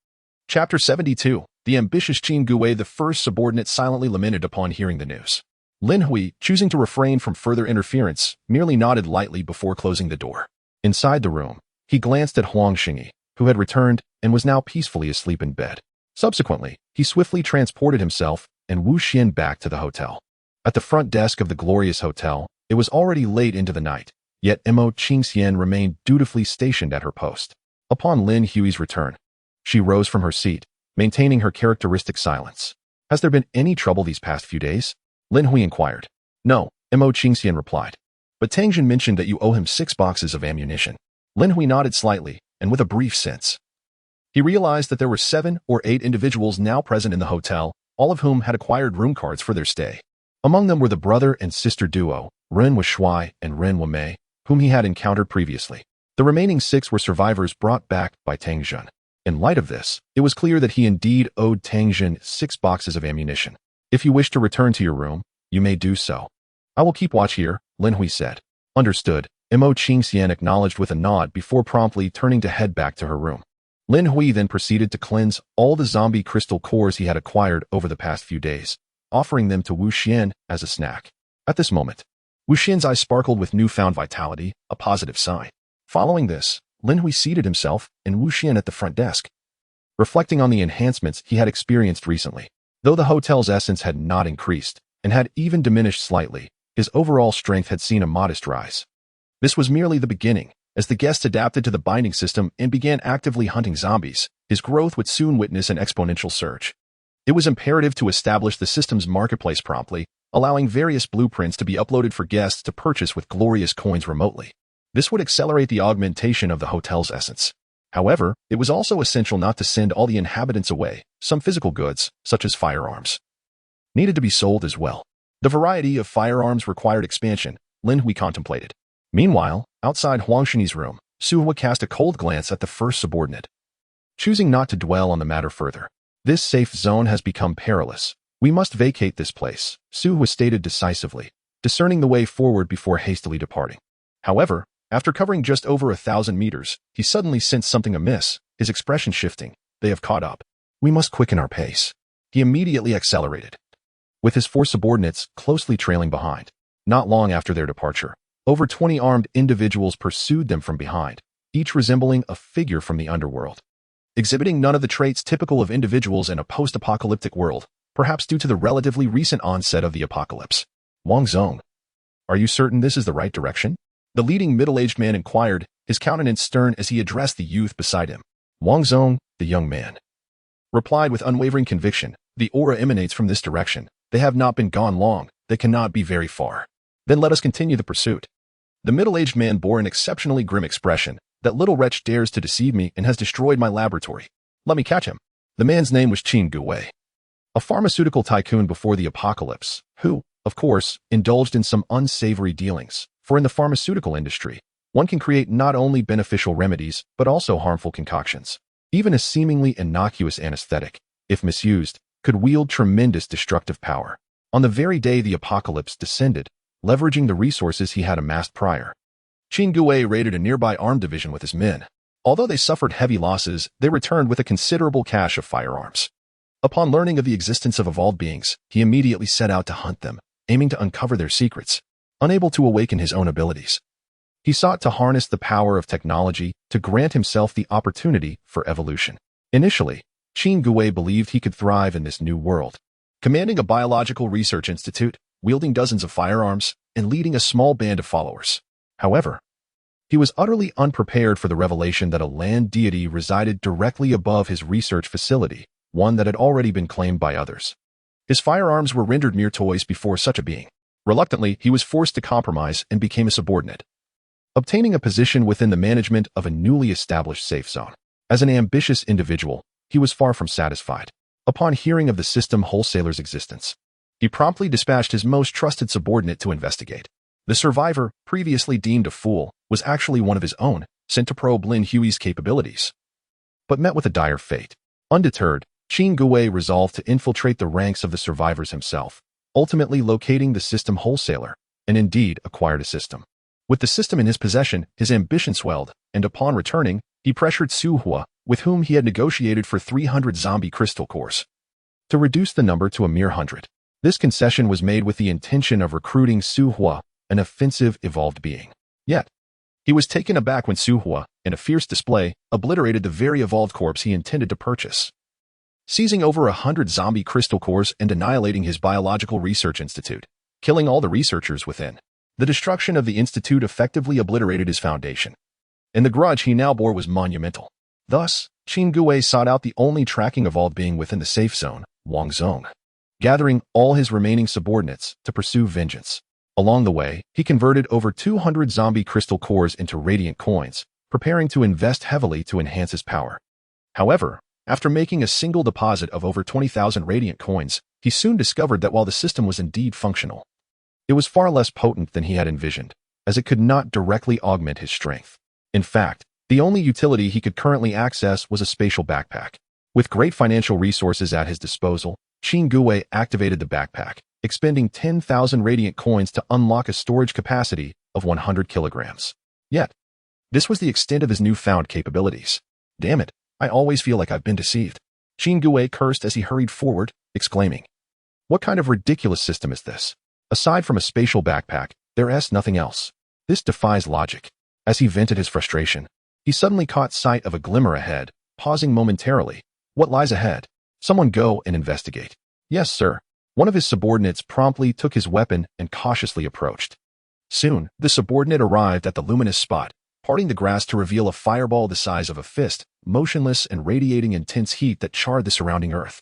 Chapter 72. The ambitious Qin Gui, the first subordinate, silently lamented upon hearing the news. Lin Hui, choosing to refrain from further interference, merely nodded lightly before closing the door. Inside the room, he glanced at Huang Xingyi, who had returned and was now peacefully asleep in bed. Subsequently, he swiftly transported himself and Wu Xian back to the hotel. At the front desk of the glorious hotel, it was already late into the night, yet Mo Qingxian remained dutifully stationed at her post. Upon Lin Hui's return, she rose from her seat, maintaining her characteristic silence. "Has there been any trouble these past few days?" Lin Hui inquired. "No," Mo Qingxian replied. "But Tangjin mentioned that you owe him 6 boxes of ammunition." Lin Hui nodded slightly, and with a brief sense. He realized that there were 7 or 8 individuals now present in the hotel, all of whom had acquired room cards for their stay. Among them were the brother and sister duo, Ren Shuai and Ren Mei, whom he had encountered previously. The remaining 6 were survivors brought back by Tangjin. In light of this, it was clear that he indeed owed Tangjin 6 boxes of ammunition. "If you wish to return to your room, you may do so. I will keep watch here," Lin Hui said. "Understood," Mo Qingxian acknowledged with a nod before promptly turning to head back to her room. Lin Hui then proceeded to cleanse all the zombie crystal cores he had acquired over the past few days, offering them to Wu Xian as a snack. At this moment, Wu Xian's eyes sparkled with newfound vitality, a positive sign. Following this, Lin Hui seated himself and Wu Xian at the front desk, reflecting on the enhancements he had experienced recently. Though the hotel's essence had not increased, and had even diminished slightly, his overall strength had seen a modest rise. This was merely the beginning. As the guests adapted to the binding system and began actively hunting zombies, his growth would soon witness an exponential surge. It was imperative to establish the system's marketplace promptly, allowing various blueprints to be uploaded for guests to purchase with glorious coins remotely. This would accelerate the augmentation of the hotel's essence. However, it was also essential not to send all the inhabitants away. Some physical goods, such as firearms, needed to be sold as well. The variety of firearms required expansion, Lin Hui contemplated. Meanwhile, outside Huang Xingyi's room, Su Hua cast a cold glance at the first subordinate, choosing not to dwell on the matter further. "This safe zone has become perilous. We must vacate this place," Su Hua stated decisively, discerning the way forward before hastily departing. However, after covering just over 1,000 meters, he suddenly sensed something amiss, his expression shifting. "They have caught up. We must quicken our pace." He immediately accelerated, with his 4 subordinates closely trailing behind. Not long after their departure, over 20 armed individuals pursued them from behind, each resembling a figure from the underworld, exhibiting none of the traits typical of individuals in a post-apocalyptic world, perhaps due to the relatively recent onset of the apocalypse. "Wang Zong, are you certain this is the right direction?" The leading middle-aged man inquired, his countenance stern as he addressed the youth beside him. Wang Zong, the young man, replied with unwavering conviction, "The aura emanates from this direction. They have not been gone long. They cannot be very far." "Then let us continue the pursuit." The middle-aged man bore an exceptionally grim expression. "That little wretch dares to deceive me and has destroyed my laboratory. Let me catch him." The man's name was Qin Gui, a pharmaceutical tycoon before the apocalypse, who, of course, indulged in some unsavory dealings. For in the pharmaceutical industry, one can create not only beneficial remedies, but also harmful concoctions. Even a seemingly innocuous anesthetic, if misused, could wield tremendous destructive power. On the very day the apocalypse descended, leveraging the resources he had amassed prior, Qin Gui raided a nearby armed division with his men. Although they suffered heavy losses, they returned with a considerable cache of firearms. Upon learning of the existence of evolved beings, he immediately set out to hunt them, aiming to uncover their secrets. Unable to awaken his own abilities, he sought to harness the power of technology to grant himself the opportunity for evolution. Initially, Qin Gui believed he could thrive in this new world, commanding a biological research institute, wielding dozens of firearms, and leading a small band of followers. However, he was utterly unprepared for the revelation that a land deity resided directly above his research facility, one that had already been claimed by others. His firearms were rendered mere toys before such a being. Reluctantly, he was forced to compromise and became a subordinate, obtaining a position within the management of a newly established safe zone. As an ambitious individual, he was far from satisfied. Upon hearing of the system wholesaler's existence, he promptly dispatched his most trusted subordinate to investigate. The survivor, previously deemed a fool, was actually one of his own, sent to probe Lin Hui's capabilities, but met with a dire fate. Undeterred, Qin Gui resolved to infiltrate the ranks of the survivors himself, ultimately locating the system wholesaler, and indeed acquired a system. With the system in his possession, his ambition swelled, and upon returning, he pressured Su Hua, with whom he had negotiated for 300 zombie crystal cores, to reduce the number to a mere 100. This concession was made with the intention of recruiting Su Hua, an offensive evolved being. Yet, he was taken aback when Su Hua, in a fierce display, obliterated the very evolved corpse he intended to purchase, seizing over 100 zombie crystal cores and annihilating his biological research institute, killing all the researchers within. The destruction of the institute effectively obliterated his foundation, and the grudge he now bore was monumental. Thus, Qin Gui sought out the only tracking evolved being within the safe zone, Wang Zong, gathering all his remaining subordinates to pursue vengeance. Along the way, he converted over 200 zombie crystal cores into radiant coins, preparing to invest heavily to enhance his power. However, after making a single deposit of over 20,000 radiant coins, he soon discovered that while the system was indeed functional, it was far less potent than he had envisioned, as it could not directly augment his strength. In fact, the only utility he could currently access was a spatial backpack. With great financial resources at his disposal, Qin Gui activated the backpack, expending 10,000 radiant coins to unlock a storage capacity of 100 kilograms. Yet, this was the extent of his newfound capabilities. Damn it, I always feel like I've been deceived. Qin Gui cursed as he hurried forward, exclaiming, "What kind of ridiculous system is this? Aside from a spatial backpack, there is nothing else. This defies logic." As he vented his frustration, he suddenly caught sight of a glimmer ahead, pausing momentarily. "What lies ahead? Someone go and investigate." "Yes, sir." One of his subordinates promptly took his weapon and cautiously approached. Soon, the subordinate arrived at the luminous spot, parting the grass to reveal a fireball the size of a fist, motionless and radiating intense heat that charred the surrounding earth.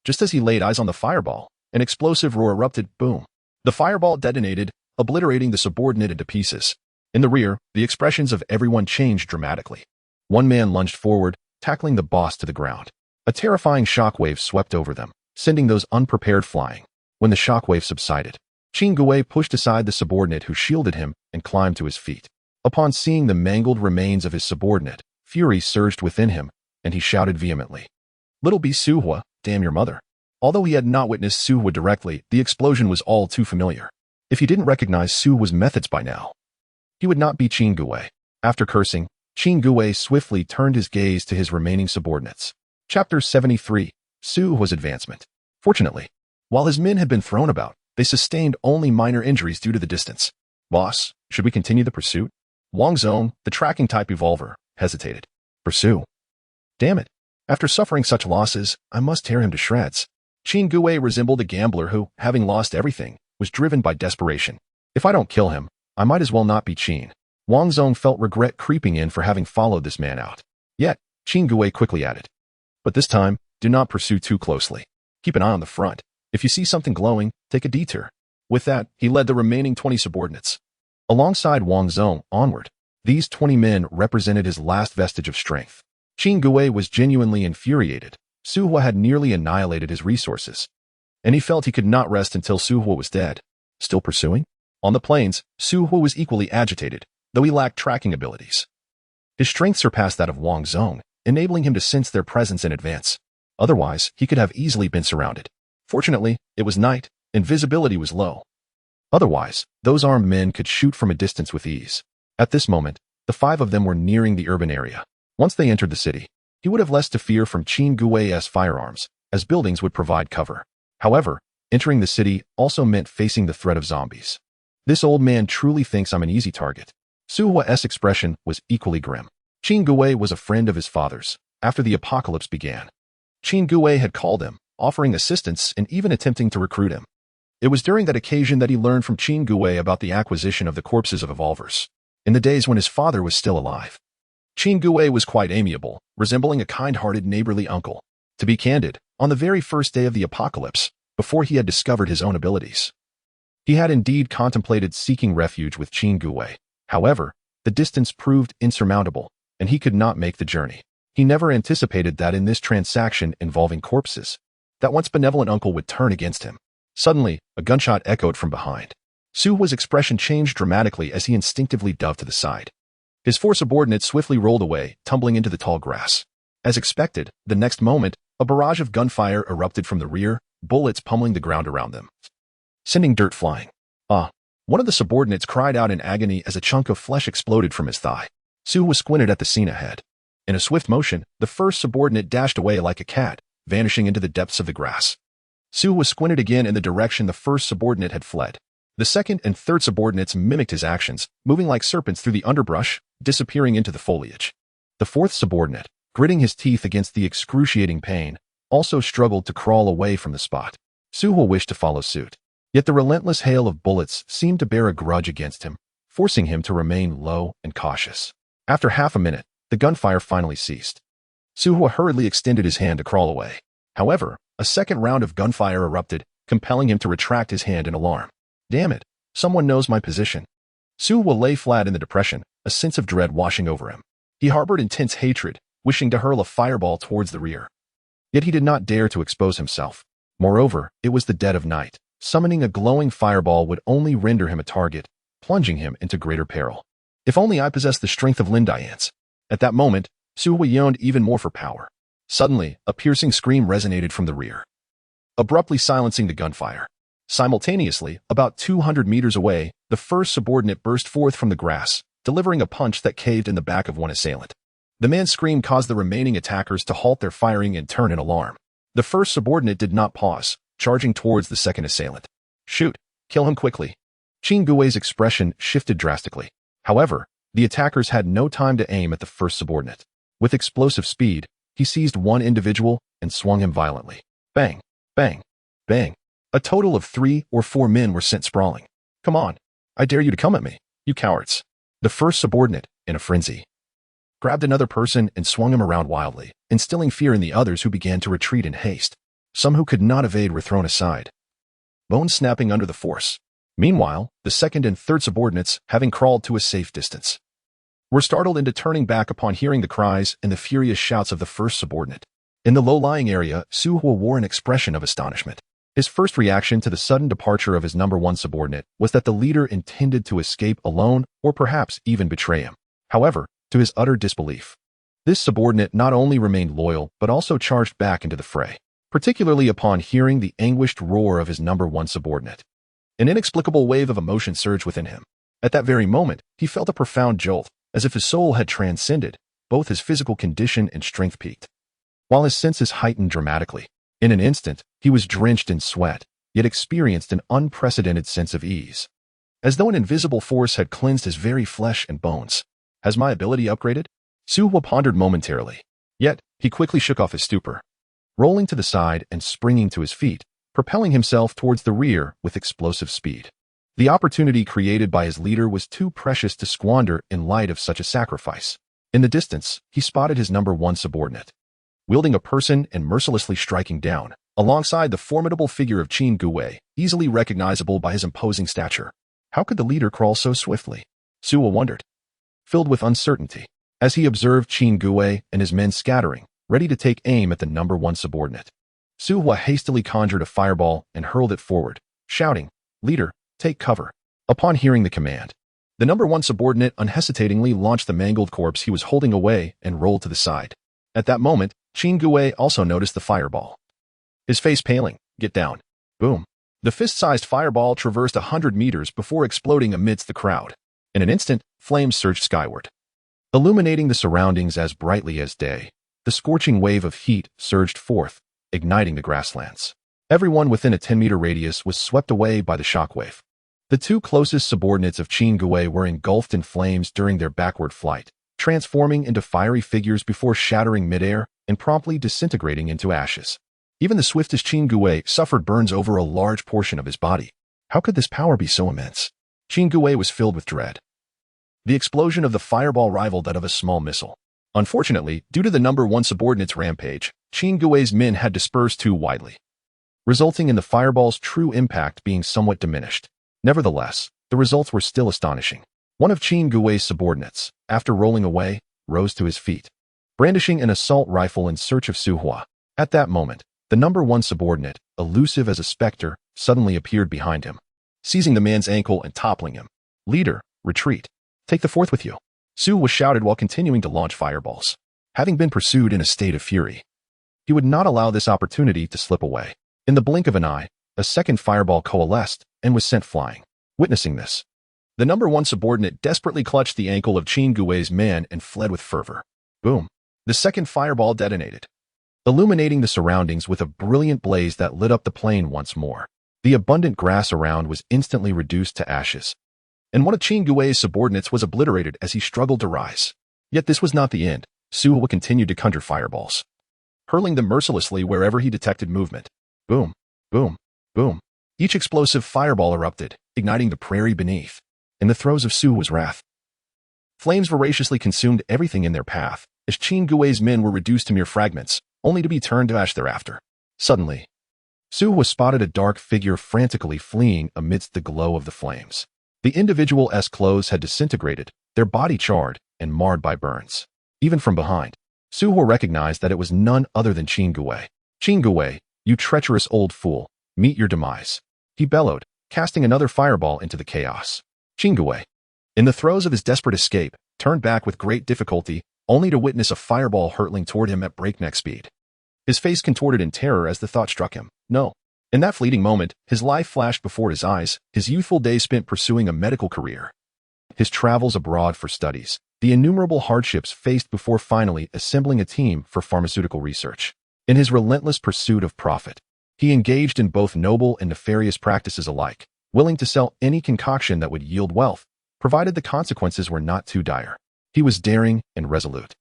Just as he laid eyes on the fireball, an explosive roar erupted. Boom! The fireball detonated, obliterating the subordinate into pieces. In the rear, the expressions of everyone changed dramatically. One man lunged forward, tackling the boss to the ground. A terrifying shockwave swept over them, sending those unprepared flying. When the shockwave subsided, Qin Gui pushed aside the subordinate who shielded him and climbed to his feet. Upon seeing the mangled remains of his subordinate, fury surged within him, and he shouted vehemently, "Little B Su Hua, damn your mother." Although he had not witnessed Su Hua directly, the explosion was all too familiar. If he didn't recognize Su Hua's methods by now, he would not be Qin Gui. After cursing, Qin Gui swiftly turned his gaze to his remaining subordinates. Chapter 73. Su Hua's Advancement. Fortunately, while his men had been thrown about, they sustained only minor injuries due to the distance. "Boss, should we continue the pursuit?" Wang Zong, the tracking type evolver, hesitated. "Pursue? Damn it. After suffering such losses, I must tear him to shreds." Qin Gui resembled a gambler who, having lost everything, was driven by desperation. "If I don't kill him, I might as well not be Qin." Wang Zong felt regret creeping in for having followed this man out. Yet, Qin Gui quickly added, "But this time, do not pursue too closely. Keep an eye on the front. If you see something glowing, take a detour." With that, he led the remaining 20 subordinates alongside Wang Zong onward. These 20 men represented his last vestige of strength. Qin Gui was genuinely infuriated. Su Hua had nearly annihilated his resources, and he felt he could not rest until Su Hua was dead. Still pursuing? On the plains, Su Hua was equally agitated, though he lacked tracking abilities. His strength surpassed that of Wang Zong, enabling him to sense their presence in advance. Otherwise, he could have easily been surrounded. Fortunately, it was night, and visibility was low. Otherwise, those armed men could shoot from a distance with ease. At this moment, the 5 of them were nearing the urban area. Once they entered the city, he would have less to fear from Qin Gui's firearms, as buildings would provide cover. However, entering the city also meant facing the threat of zombies. This old man truly thinks I'm an easy target. Su Hua's expression was equally grim. Qin Gui was a friend of his father's. After the apocalypse began, Qin Gui had called him, offering assistance and even attempting to recruit him. It was during that occasion that he learned from Qin Gui about the acquisition of the corpses of evolvers, in the days when his father was still alive. Qin Gui was quite amiable, resembling a kind-hearted neighborly uncle. To be candid, on the very first day of the apocalypse, before he had discovered his own abilities, he had indeed contemplated seeking refuge with Qin Gui. However, the distance proved insurmountable, and he could not make the journey. He never anticipated that in this transaction involving corpses, that once benevolent uncle would turn against him. Suddenly, a gunshot echoed from behind. Su Hua's expression changed dramatically as he instinctively dove to the side. His four subordinates swiftly rolled away, tumbling into the tall grass. As expected, the next moment, a barrage of gunfire erupted from the rear, bullets pummeling the ground around them, sending dirt flying. One of the subordinates cried out in agony as a chunk of flesh exploded from his thigh. Su Hua squinted at the scene ahead. In a swift motion, the first subordinate dashed away like a cat, vanishing into the depths of the grass. Su Hua squinted again in the direction the first subordinate had fled. The second and third subordinates mimicked his actions, moving like serpents through the underbrush, disappearing into the foliage. The fourth subordinate, gritting his teeth against the excruciating pain, also struggled to crawl away from the spot. Su Hua wished to follow suit. Yet the relentless hail of bullets seemed to bear a grudge against him, forcing him to remain low and cautious. After half a minute, the gunfire finally ceased. Su Hua hurriedly extended his hand to crawl away. However, a second round of gunfire erupted, compelling him to retract his hand in alarm. Damn it, someone knows my position. Su Hua lay flat in the depression, a sense of dread washing over him. He harbored intense hatred, wishing to hurl a fireball towards the rear. Yet he did not dare to expose himself. Moreover, it was the dead of night. Summoning a glowing fireball would only render him a target, plunging him into greater peril. If only I possessed the strength of Lin Dian's. At that moment, Su Hua yearned even more for power. Suddenly, a piercing scream resonated from the rear, abruptly silencing the gunfire. Simultaneously, about 200 meters away, the first subordinate burst forth from the grass, delivering a punch that caved in the back of one assailant. The man's scream caused the remaining attackers to halt their firing and turn in alarm. The first subordinate did not pause, charging towards the second assailant. Shoot! Kill him quickly. Qin Gui's expression shifted drastically. However, the attackers had no time to aim at the first subordinate. With explosive speed, he seized one individual and swung him violently. Bang! Bang! Bang! A total of 3 or 4 men were sent sprawling. Come on! I dare you to come at me, you cowards! The first subordinate, in a frenzy, grabbed another person and swung him around wildly, instilling fear in the others who began to retreat in haste. Some who could not evade were thrown aside, bones snapping under the force. Meanwhile, the second and third subordinates, having crawled to a safe distance, were startled into turning back upon hearing the cries and the furious shouts of the first subordinate. In the low-lying area, Su Hua wore an expression of astonishment. His first reaction to the sudden departure of his number one subordinate was that the leader intended to escape alone or perhaps even betray him. However, to his utter disbelief, this subordinate not only remained loyal but also charged back into the fray, particularly upon hearing the anguished roar of his number one subordinate. An inexplicable wave of emotion surged within him. At that very moment, he felt a profound jolt, as if his soul had transcended. Both his physical condition and strength peaked, while his senses heightened dramatically. In an instant, he was drenched in sweat, yet experienced an unprecedented sense of ease, as though an invisible force had cleansed his very flesh and bones. Has my ability upgraded? Su Hua pondered momentarily. Yet, he quickly shook off his stupor, rolling to the side and springing to his feet, propelling himself towards the rear with explosive speed. The opportunity created by his leader was too precious to squander in light of such a sacrifice. In the distance, he spotted his number one subordinate, wielding a person and mercilessly striking down, alongside the formidable figure of Qin Gui, easily recognizable by his imposing stature. How could the leader crawl so swiftly? Su Hua wondered, filled with uncertainty, as he observed Qin Gui and his men scattering, ready to take aim at the number one subordinate. Su Hua hastily conjured a fireball and hurled it forward, shouting, "Leader, take cover." Upon hearing the command, the number one subordinate unhesitatingly launched the mangled corpse he was holding away and rolled to the side. At that moment, Qin Gui also noticed the fireball, his face paling. "Get down." Boom. The fist-sized fireball traversed 100 meters before exploding amidst the crowd. In an instant, flames surged skyward, illuminating the surroundings as brightly as day. The scorching wave of heat surged forth, igniting the grasslands. Everyone within a 10-meter radius was swept away by the shockwave. The two closest subordinates of Qin Gui were engulfed in flames during their backward flight, transforming into fiery figures before shattering midair and promptly disintegrating into ashes. Even the swiftest Qin Gui suffered burns over a large portion of his body. How could this power be so immense? Qin Gui was filled with dread. The explosion of the fireball rivaled that of a small missile. Unfortunately, due to the number one subordinate's rampage, Qin Gui's men had dispersed too widely, resulting in the fireball's true impact being somewhat diminished. Nevertheless, the results were still astonishing. One of Qin Gui's subordinates, after rolling away, rose to his feet, brandishing an assault rifle in search of Su Hua. At that moment, the number one subordinate, elusive as a specter, suddenly appeared behind him, seizing the man's ankle and toppling him. "Leader, retreat. Take the fourth with you," Su was shouted while continuing to launch fireballs. Having been pursued in a state of fury, he would not allow this opportunity to slip away. In the blink of an eye, a second fireball coalesced and was sent flying. Witnessing this, the number one subordinate desperately clutched the ankle of Qin Gui's man and fled with fervor. Boom! The second fireball detonated, illuminating the surroundings with a brilliant blaze that lit up the plain once more. The abundant grass around was instantly reduced to ashes, and one of Qin Gui's subordinates was obliterated as he struggled to rise. Yet this was not the end. Su Hua continued to conjure fireballs, hurling them mercilessly wherever he detected movement. Boom, boom, boom. Each explosive fireball erupted, igniting the prairie beneath. In the throes of Su Hua's wrath, flames voraciously consumed everything in their path, as Qin Gui's men were reduced to mere fragments, only to be turned to ash thereafter. Suddenly, Su Hua spotted a dark figure frantically fleeing amidst the glow of the flames. The individual's clothes had disintegrated, their body charred and marred by burns. Even from behind, Su Hua recognized that it was none other than Qin Gui. "Qin Gui, you treacherous old fool, meet your demise," he bellowed, casting another fireball into the chaos. Qin Gui, in the throes of his desperate escape, turned back with great difficulty, only to witness a fireball hurtling toward him at breakneck speed. His face contorted in terror as the thought struck him. No. In that fleeting moment, his life flashed before his eyes, his youthful days spent pursuing a medical career, his travels abroad for studies, the innumerable hardships faced before finally assembling a team for pharmaceutical research. In his relentless pursuit of profit, he engaged in both noble and nefarious practices alike, willing to sell any concoction that would yield wealth, provided the consequences were not too dire. He was daring and resolute,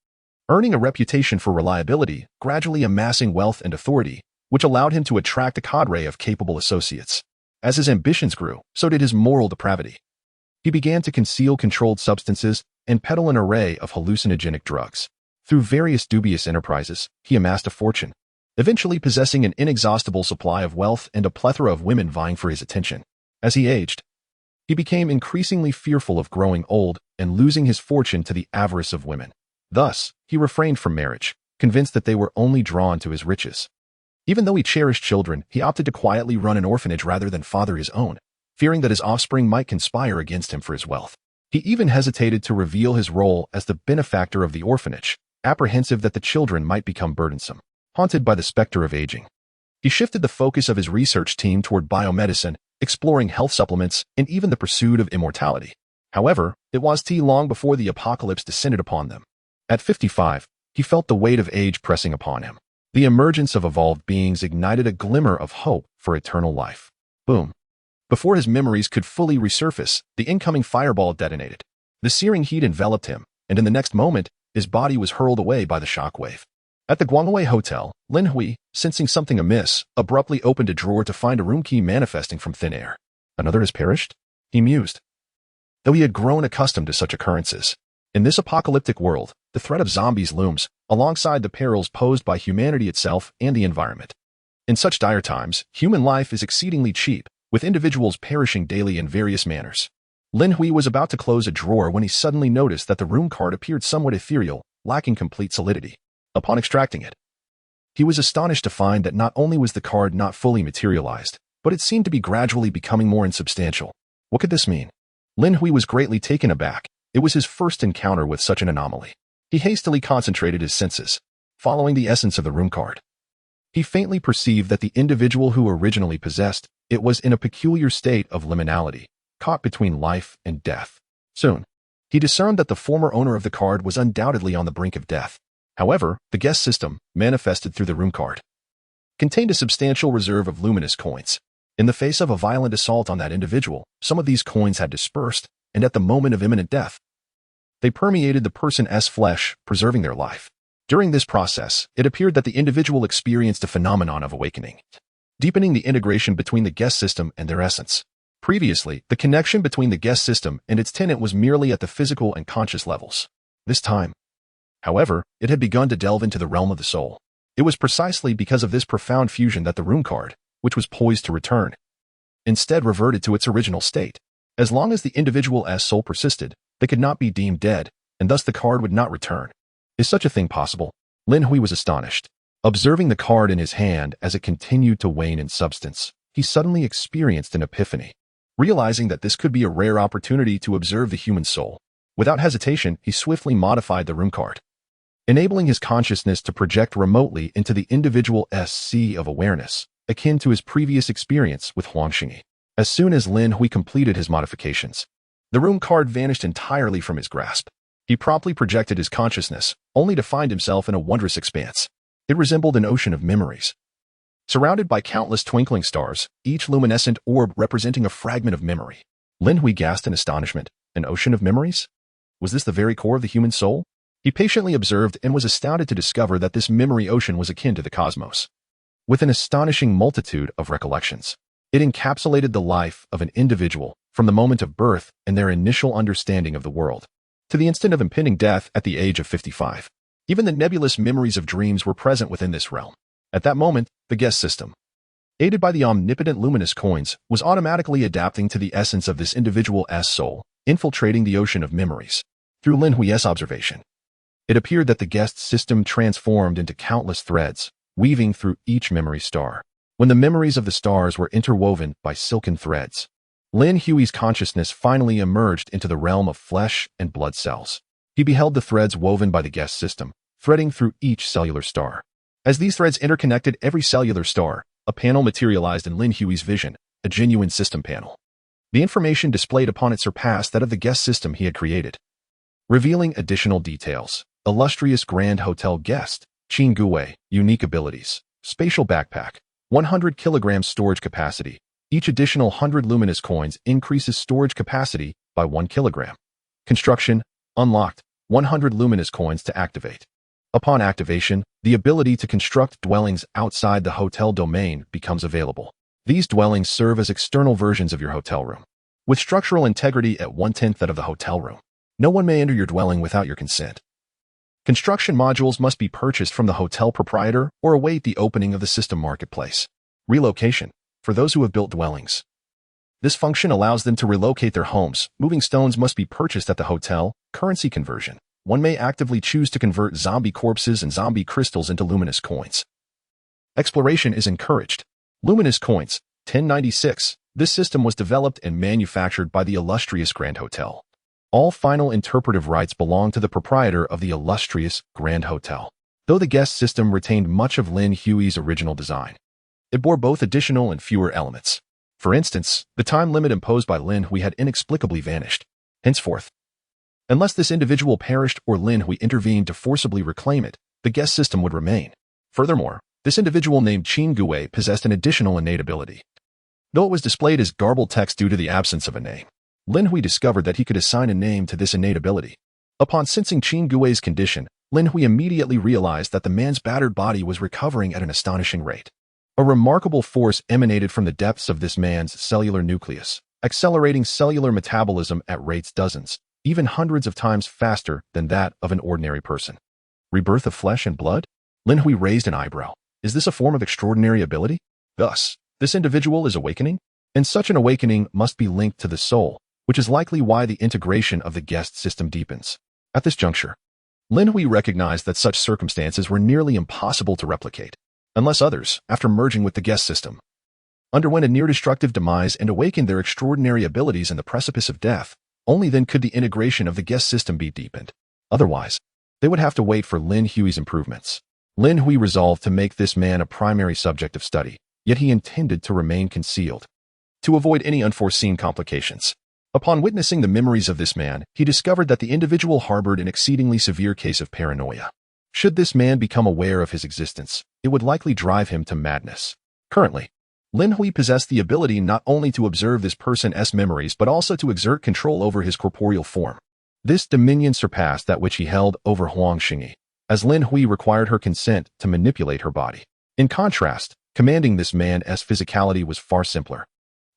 earning a reputation for reliability, gradually amassing wealth and authority, which allowed him to attract a cadre of capable associates. As his ambitions grew, so did his moral depravity. He began to conceal controlled substances and peddle an array of hallucinogenic drugs. Through various dubious enterprises, he amassed a fortune, eventually possessing an inexhaustible supply of wealth and a plethora of women vying for his attention. As he aged, he became increasingly fearful of growing old and losing his fortune to the avarice of women. Thus, he refrained from marriage, convinced that they were only drawn to his riches. Even though he cherished children, he opted to quietly run an orphanage rather than father his own, fearing that his offspring might conspire against him for his wealth. He even hesitated to reveal his role as the benefactor of the orphanage, apprehensive that the children might become burdensome. Haunted by the specter of aging, he shifted the focus of his research team toward biomedicine, exploring health supplements, and even the pursuit of immortality. However, it was long before the apocalypse descended upon them. At 55, he felt the weight of age pressing upon him. The emergence of evolved beings ignited a glimmer of hope for eternal life. Boom. Before his memories could fully resurface, the incoming fireball detonated. The searing heat enveloped him, and in the next moment, his body was hurled away by the shockwave. At the Guangwei Hotel, Lin Hui, sensing something amiss, abruptly opened a drawer to find a room key manifesting from thin air. "Another has perished?" he mused, though he had grown accustomed to such occurrences. In this apocalyptic world, the threat of zombies looms, alongside the perils posed by humanity itself and the environment. In such dire times, human life is exceedingly cheap, with individuals perishing daily in various manners. Lin Hui was about to close a drawer when he suddenly noticed that the room card appeared somewhat ethereal, lacking complete solidity. Upon extracting it, he was astonished to find that not only was the card not fully materialized, but it seemed to be gradually becoming more insubstantial. What could this mean? Lin Hui was greatly taken aback. It was his first encounter with such an anomaly. He hastily concentrated his senses, following the essence of the room card. He faintly perceived that the individual who originally possessed it was in a peculiar state of liminality, caught between life and death. Soon, he discerned that the former owner of the card was undoubtedly on the brink of death. However, the guest system manifested through the room card contained a substantial reserve of luminous coins. In the face of a violent assault on that individual, some of these coins had dispersed, and at the moment of imminent death, they permeated the person's flesh, preserving their life. During this process, it appeared that the individual experienced a phenomenon of awakening, deepening the integration between the guest system and their essence. Previously, the connection between the guest system and its tenant was merely at the physical and conscious levels. This time, however, it had begun to delve into the realm of the soul. It was precisely because of this profound fusion that the room card, which was poised to return, instead reverted to its original state. As long as the individual's soul persisted, they could not be deemed dead, and thus the card would not return. Is such a thing possible? Lin Hui was astonished. Observing the card in his hand as it continued to wane in substance, he suddenly experienced an epiphany. Realizing that this could be a rare opportunity to observe the human soul, without hesitation, he swiftly modified the room card, enabling his consciousness to project remotely into the individual's sea of awareness, akin to his previous experience with Huangxingyi. As soon as Lin Hui completed his modifications, the room card vanished entirely from his grasp. He promptly projected his consciousness, only to find himself in a wondrous expanse. It resembled an ocean of memories, surrounded by countless twinkling stars, each luminescent orb representing a fragment of memory. Lin Hui gasped in astonishment. An ocean of memories? Was this the very core of the human soul? He patiently observed and was astounded to discover that this memory ocean was akin to the cosmos, with an astonishing multitude of recollections. It encapsulated the life of an individual from the moment of birth and their initial understanding of the world, to the instant of impending death at the age of 55. Even the nebulous memories of dreams were present within this realm. At that moment, the guest system, aided by the omnipotent luminous coins, was automatically adapting to the essence of this individual's soul, infiltrating the ocean of memories. Through Lin Hui's observation, it appeared that the guest system transformed into countless threads, weaving through each memory star. When the memories of the stars were interwoven by silken threads, Lin Hui's consciousness finally emerged into the realm of flesh and blood cells. He beheld the threads woven by the guest system, threading through each cellular star. As these threads interconnected every cellular star, a panel materialized in Lin Hui's vision, a genuine system panel. The information displayed upon it surpassed that of the guest system he had created, revealing additional details. Illustrious Grand Hotel Guest, Qin Gui, unique abilities, spatial backpack, 100 kilograms storage capacity. Each additional 100 luminous coins increases storage capacity by 1 kilogram. Construction, unlocked, 100 luminous coins to activate. Upon activation, the ability to construct dwellings outside the hotel domain becomes available. These dwellings serve as external versions of your hotel room, with structural integrity at 1/10 that of the hotel room. No one may enter your dwelling without your consent. Construction modules must be purchased from the hotel proprietor or await the opening of the system marketplace. Relocation, for those who have built dwellings. This function allows them to relocate their homes. Moving stones must be purchased at the hotel. Currency conversion. One may actively choose to convert zombie corpses and zombie crystals into luminous coins. Exploration is encouraged. Luminous coins, 1096. This system was developed and manufactured by the illustrious Grand Hotel. All final interpretive rights belong to the proprietor of the illustrious Grand Hotel. Though the guest system retained much of Lin Hui's original design, it bore both additional and fewer elements. For instance, the time limit imposed by Lin Hui had inexplicably vanished. Henceforth, unless this individual perished or Lin Hui intervened to forcibly reclaim it, the guest system would remain. Furthermore, this individual named Qin Gui possessed an additional innate ability. Though it was displayed as garbled text due to the absence of a name, Lin Hui discovered that he could assign a name to this innate ability. Upon sensing Qin Gui's condition, Lin Hui immediately realized that the man's battered body was recovering at an astonishing rate. A remarkable force emanated from the depths of this man's cellular nucleus, accelerating cellular metabolism at rates dozens, even hundreds of times faster than that of an ordinary person. Rebirth of flesh and blood? Lin Hui raised an eyebrow. Is this a form of extraordinary ability? Thus, this individual is awakening? And such an awakening must be linked to the soul, which is likely why the integration of the guest system deepens. At this juncture, Lin Hui recognized that such circumstances were nearly impossible to replicate, unless others, after merging with the guest system, underwent a near-destructive demise and awakened their extraordinary abilities in the precipice of death. Only then could the integration of the guest system be deepened. Otherwise, they would have to wait for Lin Hui's improvements. Lin Hui resolved to make this man a primary subject of study, yet he intended to remain concealed, to avoid any unforeseen complications. Upon witnessing the memories of this man, he discovered that the individual harbored an exceedingly severe case of paranoia. Should this man become aware of his existence, it would likely drive him to madness. Currently, Lin Hui possessed the ability not only to observe this person's memories but also to exert control over his corporeal form. This dominion surpassed that which he held over Huang Xingyi, as Lin Hui required her consent to manipulate her body. In contrast, commanding this man's physicality was far simpler.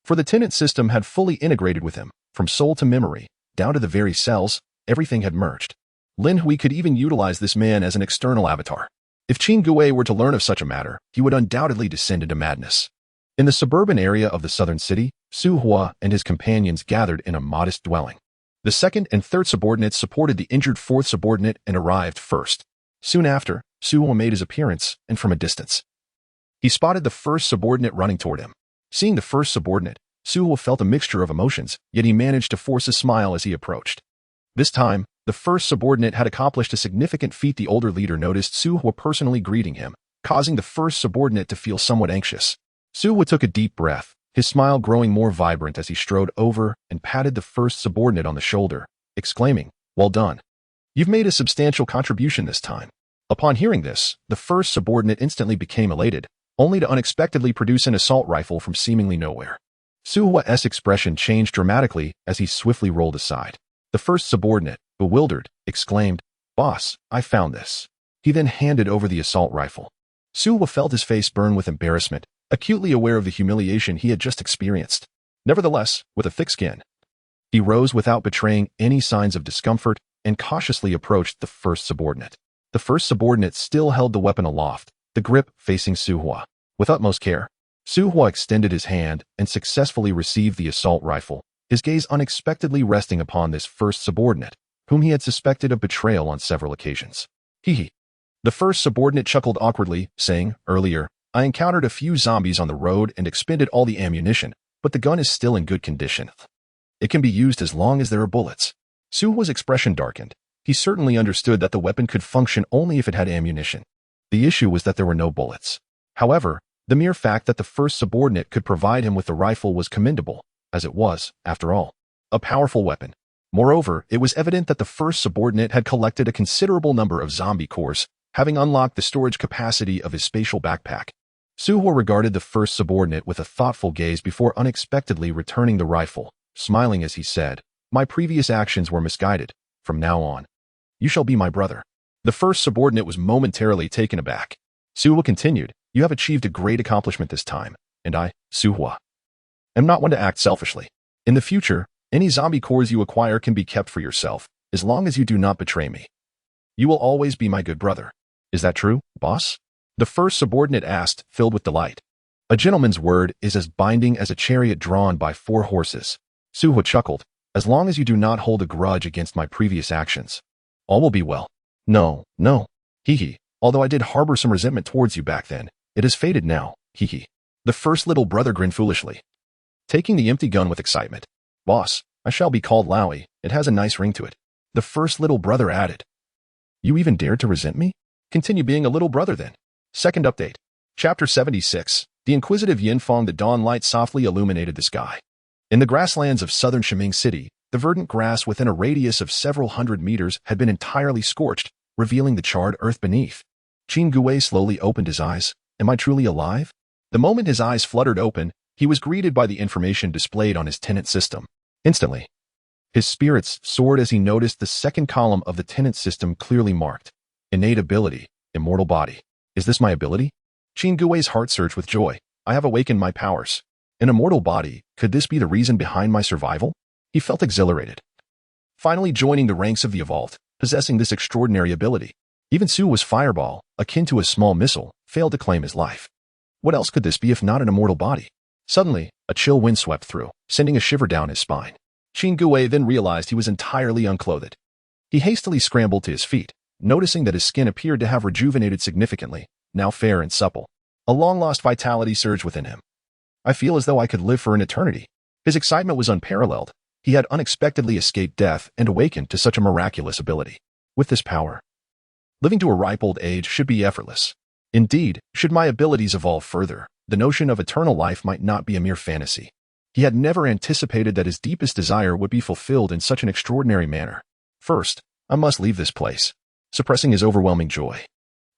For the tenant system had fully integrated with him, from soul to memory, down to the very cells, everything had merged. Lin Hui could even utilize this man as an external avatar. If Qin Gui were to learn of such a matter, he would undoubtedly descend into madness. In the suburban area of the southern city, Su Hua and his companions gathered in a modest dwelling. The second and third subordinates supported the injured fourth subordinate and arrived first. Soon after, Su Hua made his appearance, and from a distance, he spotted the first subordinate running toward him. Seeing the first subordinate, Su Hua felt a mixture of emotions, yet he managed to force a smile as he approached. This time, the first subordinate had accomplished a significant feat. The older leader noticed Su Hua personally greeting him, causing the first subordinate to feel somewhat anxious. Su Hua took a deep breath, his smile growing more vibrant as he strode over and patted the first subordinate on the shoulder, exclaiming, "Well done. You've made a substantial contribution this time." Upon hearing this, the first subordinate instantly became elated, only to unexpectedly produce an assault rifle from seemingly nowhere. Su Hua's expression changed dramatically as he swiftly rolled aside. The first subordinate, bewildered, exclaimed, "Boss, I found this." He then handed over the assault rifle. Su Hua felt his face burn with embarrassment, acutely aware of the humiliation he had just experienced. Nevertheless, with a thick skin, he rose without betraying any signs of discomfort and cautiously approached the first subordinate. The first subordinate still held the weapon aloft, the grip facing Su Hua. With utmost care, Su Hua extended his hand and successfully received the assault rifle, his gaze unexpectedly resting upon this first subordinate, whom he had suspected of betrayal on several occasions. Hee. The first subordinate chuckled awkwardly, saying, "Earlier, I encountered a few zombies on the road and expended all the ammunition, but the gun is still in good condition. It can be used as long as there are bullets." Su Hua's expression darkened. He certainly understood that the weapon could function only if it had ammunition. The issue was that there were no bullets. However, the mere fact that the first subordinate could provide him with the rifle was commendable, as it was, after all, a powerful weapon. Moreover, it was evident that the first subordinate had collected a considerable number of zombie cores, having unlocked the storage capacity of his spatial backpack. Su Hua regarded the first subordinate with a thoughtful gaze before unexpectedly returning the rifle, smiling as he said, "My previous actions were misguided. From now on, you shall be my brother." The first subordinate was momentarily taken aback. Su Hua continued, "You have achieved a great accomplishment this time, and I, Su Hua, am not one to act selfishly. In the future, any zombie cores you acquire can be kept for yourself, as long as you do not betray me. You will always be my good brother. Is that true, boss?" The first subordinate asked, filled with delight. "A gentleman's word is as binding as a chariot drawn by 4 horses. Su Hua chuckled, "As long as you do not hold a grudge against my previous actions, all will be well." No. Hee. Although I did harbor some resentment towards you back then, it has faded now. Hee. The first little brother grinned foolishly, taking the empty gun with excitement. "Boss, I shall be called Lowy. It has a nice ring to it." The first little brother added, "You even dared to resent me? Continue being a little brother then." Second update. Chapter 76. The inquisitive Yinfang. The dawn light softly illuminated the sky. In the grasslands of southern Shiming City, the verdant grass within a radius of several hundred meters had been entirely scorched, revealing the charred earth beneath. Qin Gui slowly opened his eyes. Am I truly alive? The moment his eyes fluttered open, he was greeted by the information displayed on his tenant system. Instantly, his spirits soared as he noticed the second column of the tenant system clearly marked. Innate ability, immortal body. Is this my ability? Qin Gui's heart surged with joy. I have awakened my powers. An immortal body, could this be the reason behind my survival? He felt exhilarated. Finally joining the ranks of the Evolved, possessing this extraordinary ability. Even Su Hua's fireball, akin to a small missile, failed to claim his life. What else could this be if not an immortal body? Suddenly, a chill wind swept through, sending a shiver down his spine. Qin Gui then realized he was entirely unclothed. He hastily scrambled to his feet, noticing that his skin appeared to have rejuvenated significantly, now fair and supple. A long-lost vitality surged within him. I feel as though I could live for an eternity. His excitement was unparalleled. He had unexpectedly escaped death and awakened to such a miraculous ability. With this power, living to a ripe old age should be effortless. Indeed, should my abilities evolve further, the notion of eternal life might not be a mere fantasy. He had never anticipated that his deepest desire would be fulfilled in such an extraordinary manner. First, I must leave this place. suppressing his overwhelming joy.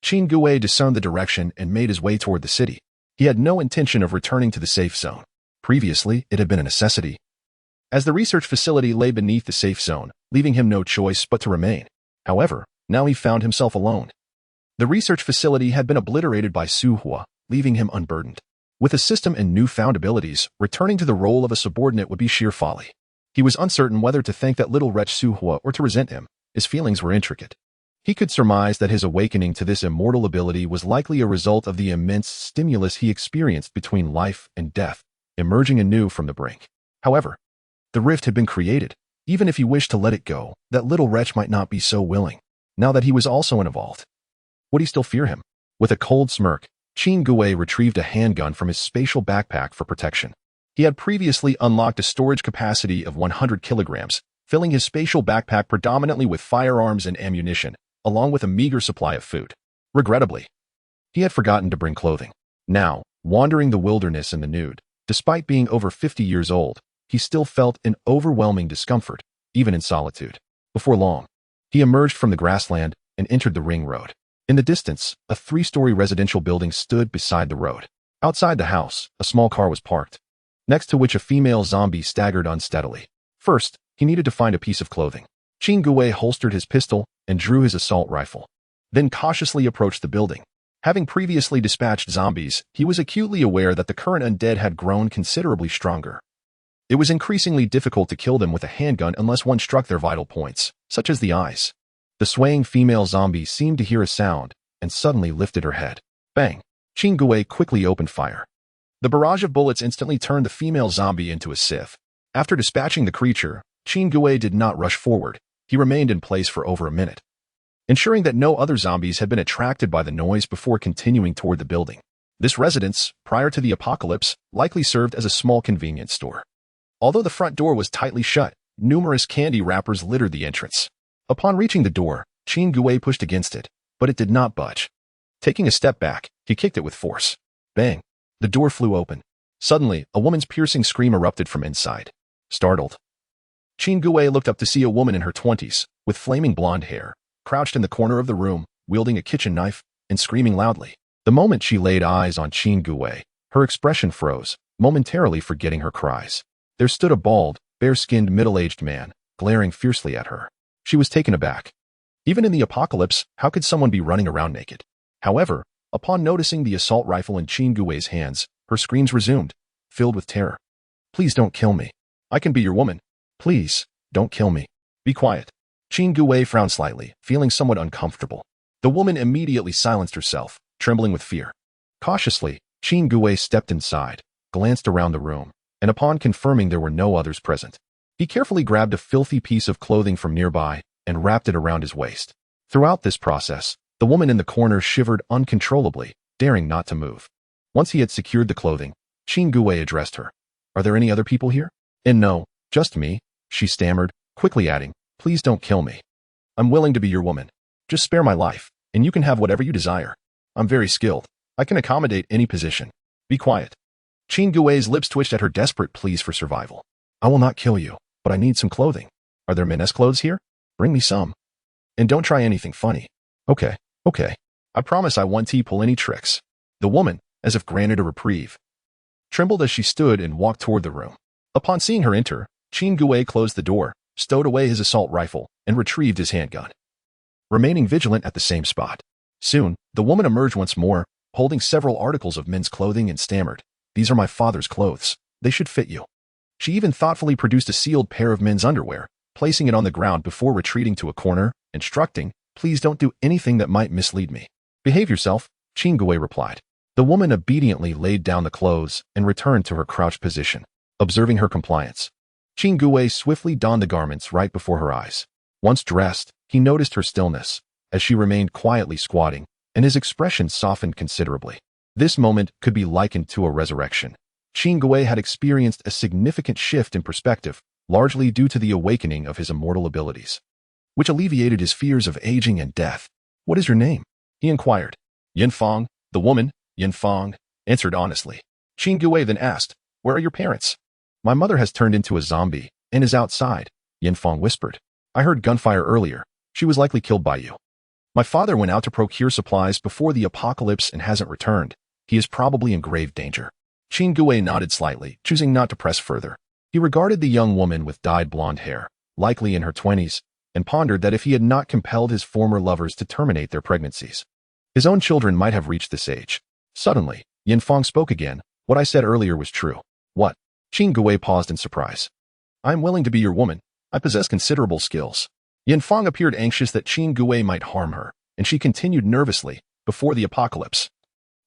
Qin Gui discerned the direction and made his way toward the city. He had no intention of returning to the safe zone. Previously, it had been a necessity, as the research facility lay beneath the safe zone, leaving him no choice but to remain. However, now he found himself alone. The research facility had been obliterated by Su Hua, leaving him unburdened. With a system and newfound abilities, returning to the role of a subordinate would be sheer folly. He was uncertain whether to thank that little wretch Su Hua or to resent him. His feelings were intricate. He could surmise that his awakening to this immortal ability was likely a result of the immense stimulus he experienced between life and death, emerging anew from the brink. However, the rift had been created. Even if he wished to let it go, that little wretch might not be so willing, now that he was also involved. Would he still fear him? With a cold smirk, Qin Gui retrieved a handgun from his spatial backpack for protection. He had previously unlocked a storage capacity of 100 kilograms, filling his spatial backpack predominantly with firearms and ammunition, along with a meager supply of food. Regrettably, he had forgotten to bring clothing. Now, wandering the wilderness in the nude, despite being over 50 years old, he still felt an overwhelming discomfort, even in solitude. Before long, he emerged from the grassland and entered the ring road. In the distance, a 3-story residential building stood beside the road. Outside the house, a small car was parked, next to which a female zombie staggered unsteadily. First, he needed to find a piece of clothing. Qin Gui holstered his pistol and drew his assault rifle, then cautiously approached the building. Having previously dispatched zombies, he was acutely aware that the current undead had grown considerably stronger. It was increasingly difficult to kill them with a handgun unless one struck their vital points, such as the eyes. The swaying female zombie seemed to hear a sound and suddenly lifted her head. Bang! Qin Gui quickly opened fire. The barrage of bullets instantly turned the female zombie into a sieve. After dispatching the creature, Qin Gui did not rush forward. He remained in place for over a minute, ensuring that no other zombies had been attracted by the noise before continuing toward the building. This residence, prior to the apocalypse, likely served as a small convenience store. Although the front door was tightly shut, numerous candy wrappers littered the entrance. Upon reaching the door, Qin Gui pushed against it, but it did not budge. Taking a step back, he kicked it with force. Bang! The door flew open. Suddenly, a woman's piercing scream erupted from inside. Startled, Qin Gui looked up to see a woman in her 20s, with flaming blonde hair, crouched in the corner of the room, wielding a kitchen knife and screaming loudly. The moment she laid eyes on Qin Gui, her expression froze, momentarily forgetting her cries. There stood a bald, bare-skinned middle-aged man, glaring fiercely at her. She was taken aback. Even in the apocalypse, how could someone be running around naked? However, upon noticing the assault rifle in Qin Gui's hands, her screams resumed, filled with terror. Please don't kill me. I can be your woman. Please, don't kill me. Be quiet. Qin Gui frowned slightly, feeling somewhat uncomfortable. The woman immediately silenced herself, trembling with fear. Cautiously, Qin Gui stepped inside, glanced around the room, and upon confirming there were no others present, he carefully grabbed a filthy piece of clothing from nearby and wrapped it around his waist. Throughout this process, the woman in the corner shivered uncontrollably, daring not to move. Once he had secured the clothing, Qin Gui addressed her. Are there any other people here? And no, just me, she stammered, quickly adding, please don't kill me. I'm willing to be your woman. Just spare my life, and you can have whatever you desire. I'm very skilled. I can accommodate any position. Be quiet. Qin Gui's lips twitched at her desperate pleas for survival. I will not kill you, but I need some clothing. Are there men's clothes here? Bring me some. And don't try anything funny. Okay. I promise I won't pull any tricks. The woman, as if granted a reprieve, trembled as she stood and walked toward the room. Upon seeing her enter, Qin Gui closed the door, stowed away his assault rifle, and retrieved his handgun, remaining vigilant at the same spot. Soon, the woman emerged once more, holding several articles of men's clothing and stammered, These are my father's clothes. They should fit you. She even thoughtfully produced a sealed pair of men's underwear, placing it on the ground before retreating to a corner, instructing, Please don't do anything that might mislead me. Behave yourself, Qin Gui replied. The woman obediently laid down the clothes and returned to her crouched position. Observing her compliance, Qin Gui swiftly donned the garments right before her eyes. Once dressed, he noticed her stillness, as she remained quietly squatting, and his expression softened considerably. This moment could be likened to a resurrection. Qin Gui had experienced a significant shift in perspective, largely due to the awakening of his immortal abilities, which alleviated his fears of aging and death. What is your name? He inquired. Yinfang. The woman, Yinfang, answered honestly. Qin Gui then asked, Where are your parents? My mother has turned into a zombie and is outside, Yinfang whispered. I heard gunfire earlier. She was likely killed by you. My father went out to procure supplies before the apocalypse and hasn't returned. He is probably in grave danger. Qin Gui nodded slightly, choosing not to press further. He regarded the young woman with dyed blonde hair, likely in her 20s, and pondered that if he had not compelled his former lovers to terminate their pregnancies, his own children might have reached this age. Suddenly, Yanfang spoke again. What I said earlier was true. What? Qin Gui paused in surprise. I am willing to be your woman. I possess considerable skills. Yanfang appeared anxious that Qin Gui might harm her, and she continued nervously, before the apocalypse,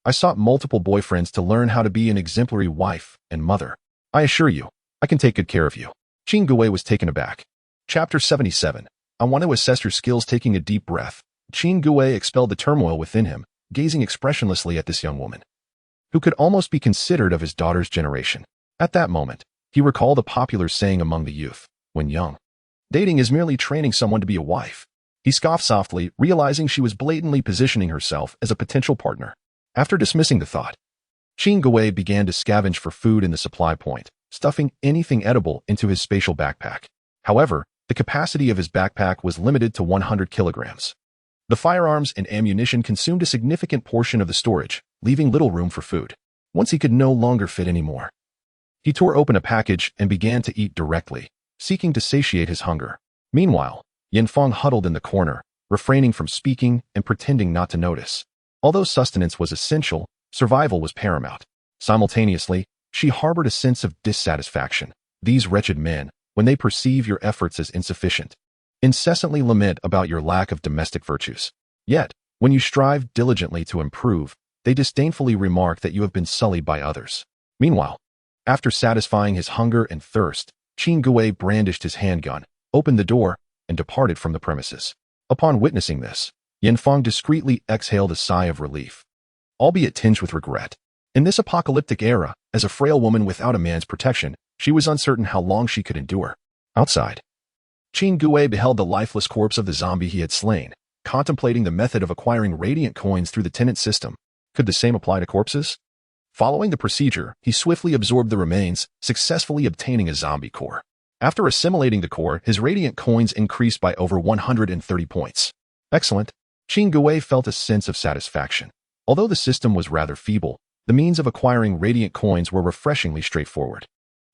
I sought multiple boyfriends to learn how to be an exemplary wife and mother. I assure you, I can take good care of you. Qin Gui was taken aback. Chapter 77. I want to assess your skills. Taking a deep breath, Qin Gui expelled the turmoil within him, gazing expressionlessly at this young woman, who could almost be considered of his daughter's generation. At that moment, he recalled a popular saying among the youth, when young, dating is merely training someone to be a wife. He scoffed softly, realizing she was blatantly positioning herself as a potential partner. After dismissing the thought, Qin Gui began to scavenge for food in the supply point, stuffing anything edible into his spatial backpack. However, the capacity of his backpack was limited to 100 kilograms. The firearms and ammunition consumed a significant portion of the storage, leaving little room for food. Once he could no longer fit anymore, he tore open a package and began to eat directly, seeking to satiate his hunger. Meanwhile, Yanfang huddled in the corner, refraining from speaking and pretending not to notice. Although sustenance was essential, survival was paramount. Simultaneously, she harbored a sense of dissatisfaction. These wretched men, when they perceive your efforts as insufficient, incessantly lament about your lack of domestic virtues. Yet, when you strive diligently to improve, they disdainfully remark that you have been sullied by others. Meanwhile, after satisfying his hunger and thirst, Qin Gui brandished his handgun, opened the door, and departed from the premises. Upon witnessing this, Yanfang discreetly exhaled a sigh of relief, albeit tinged with regret. In this apocalyptic era, as a frail woman without a man's protection, she was uncertain how long she could endure. Outside, Qin Gui beheld the lifeless corpse of the zombie he had slain, contemplating the method of acquiring radiant coins through the tenant system. Could the same apply to corpses? Following the procedure, he swiftly absorbed the remains, successfully obtaining a zombie core. After assimilating the core, his radiant coins increased by over 130 points. Excellent. Qin Gui felt a sense of satisfaction. Although the system was rather feeble, the means of acquiring radiant coins were refreshingly straightforward.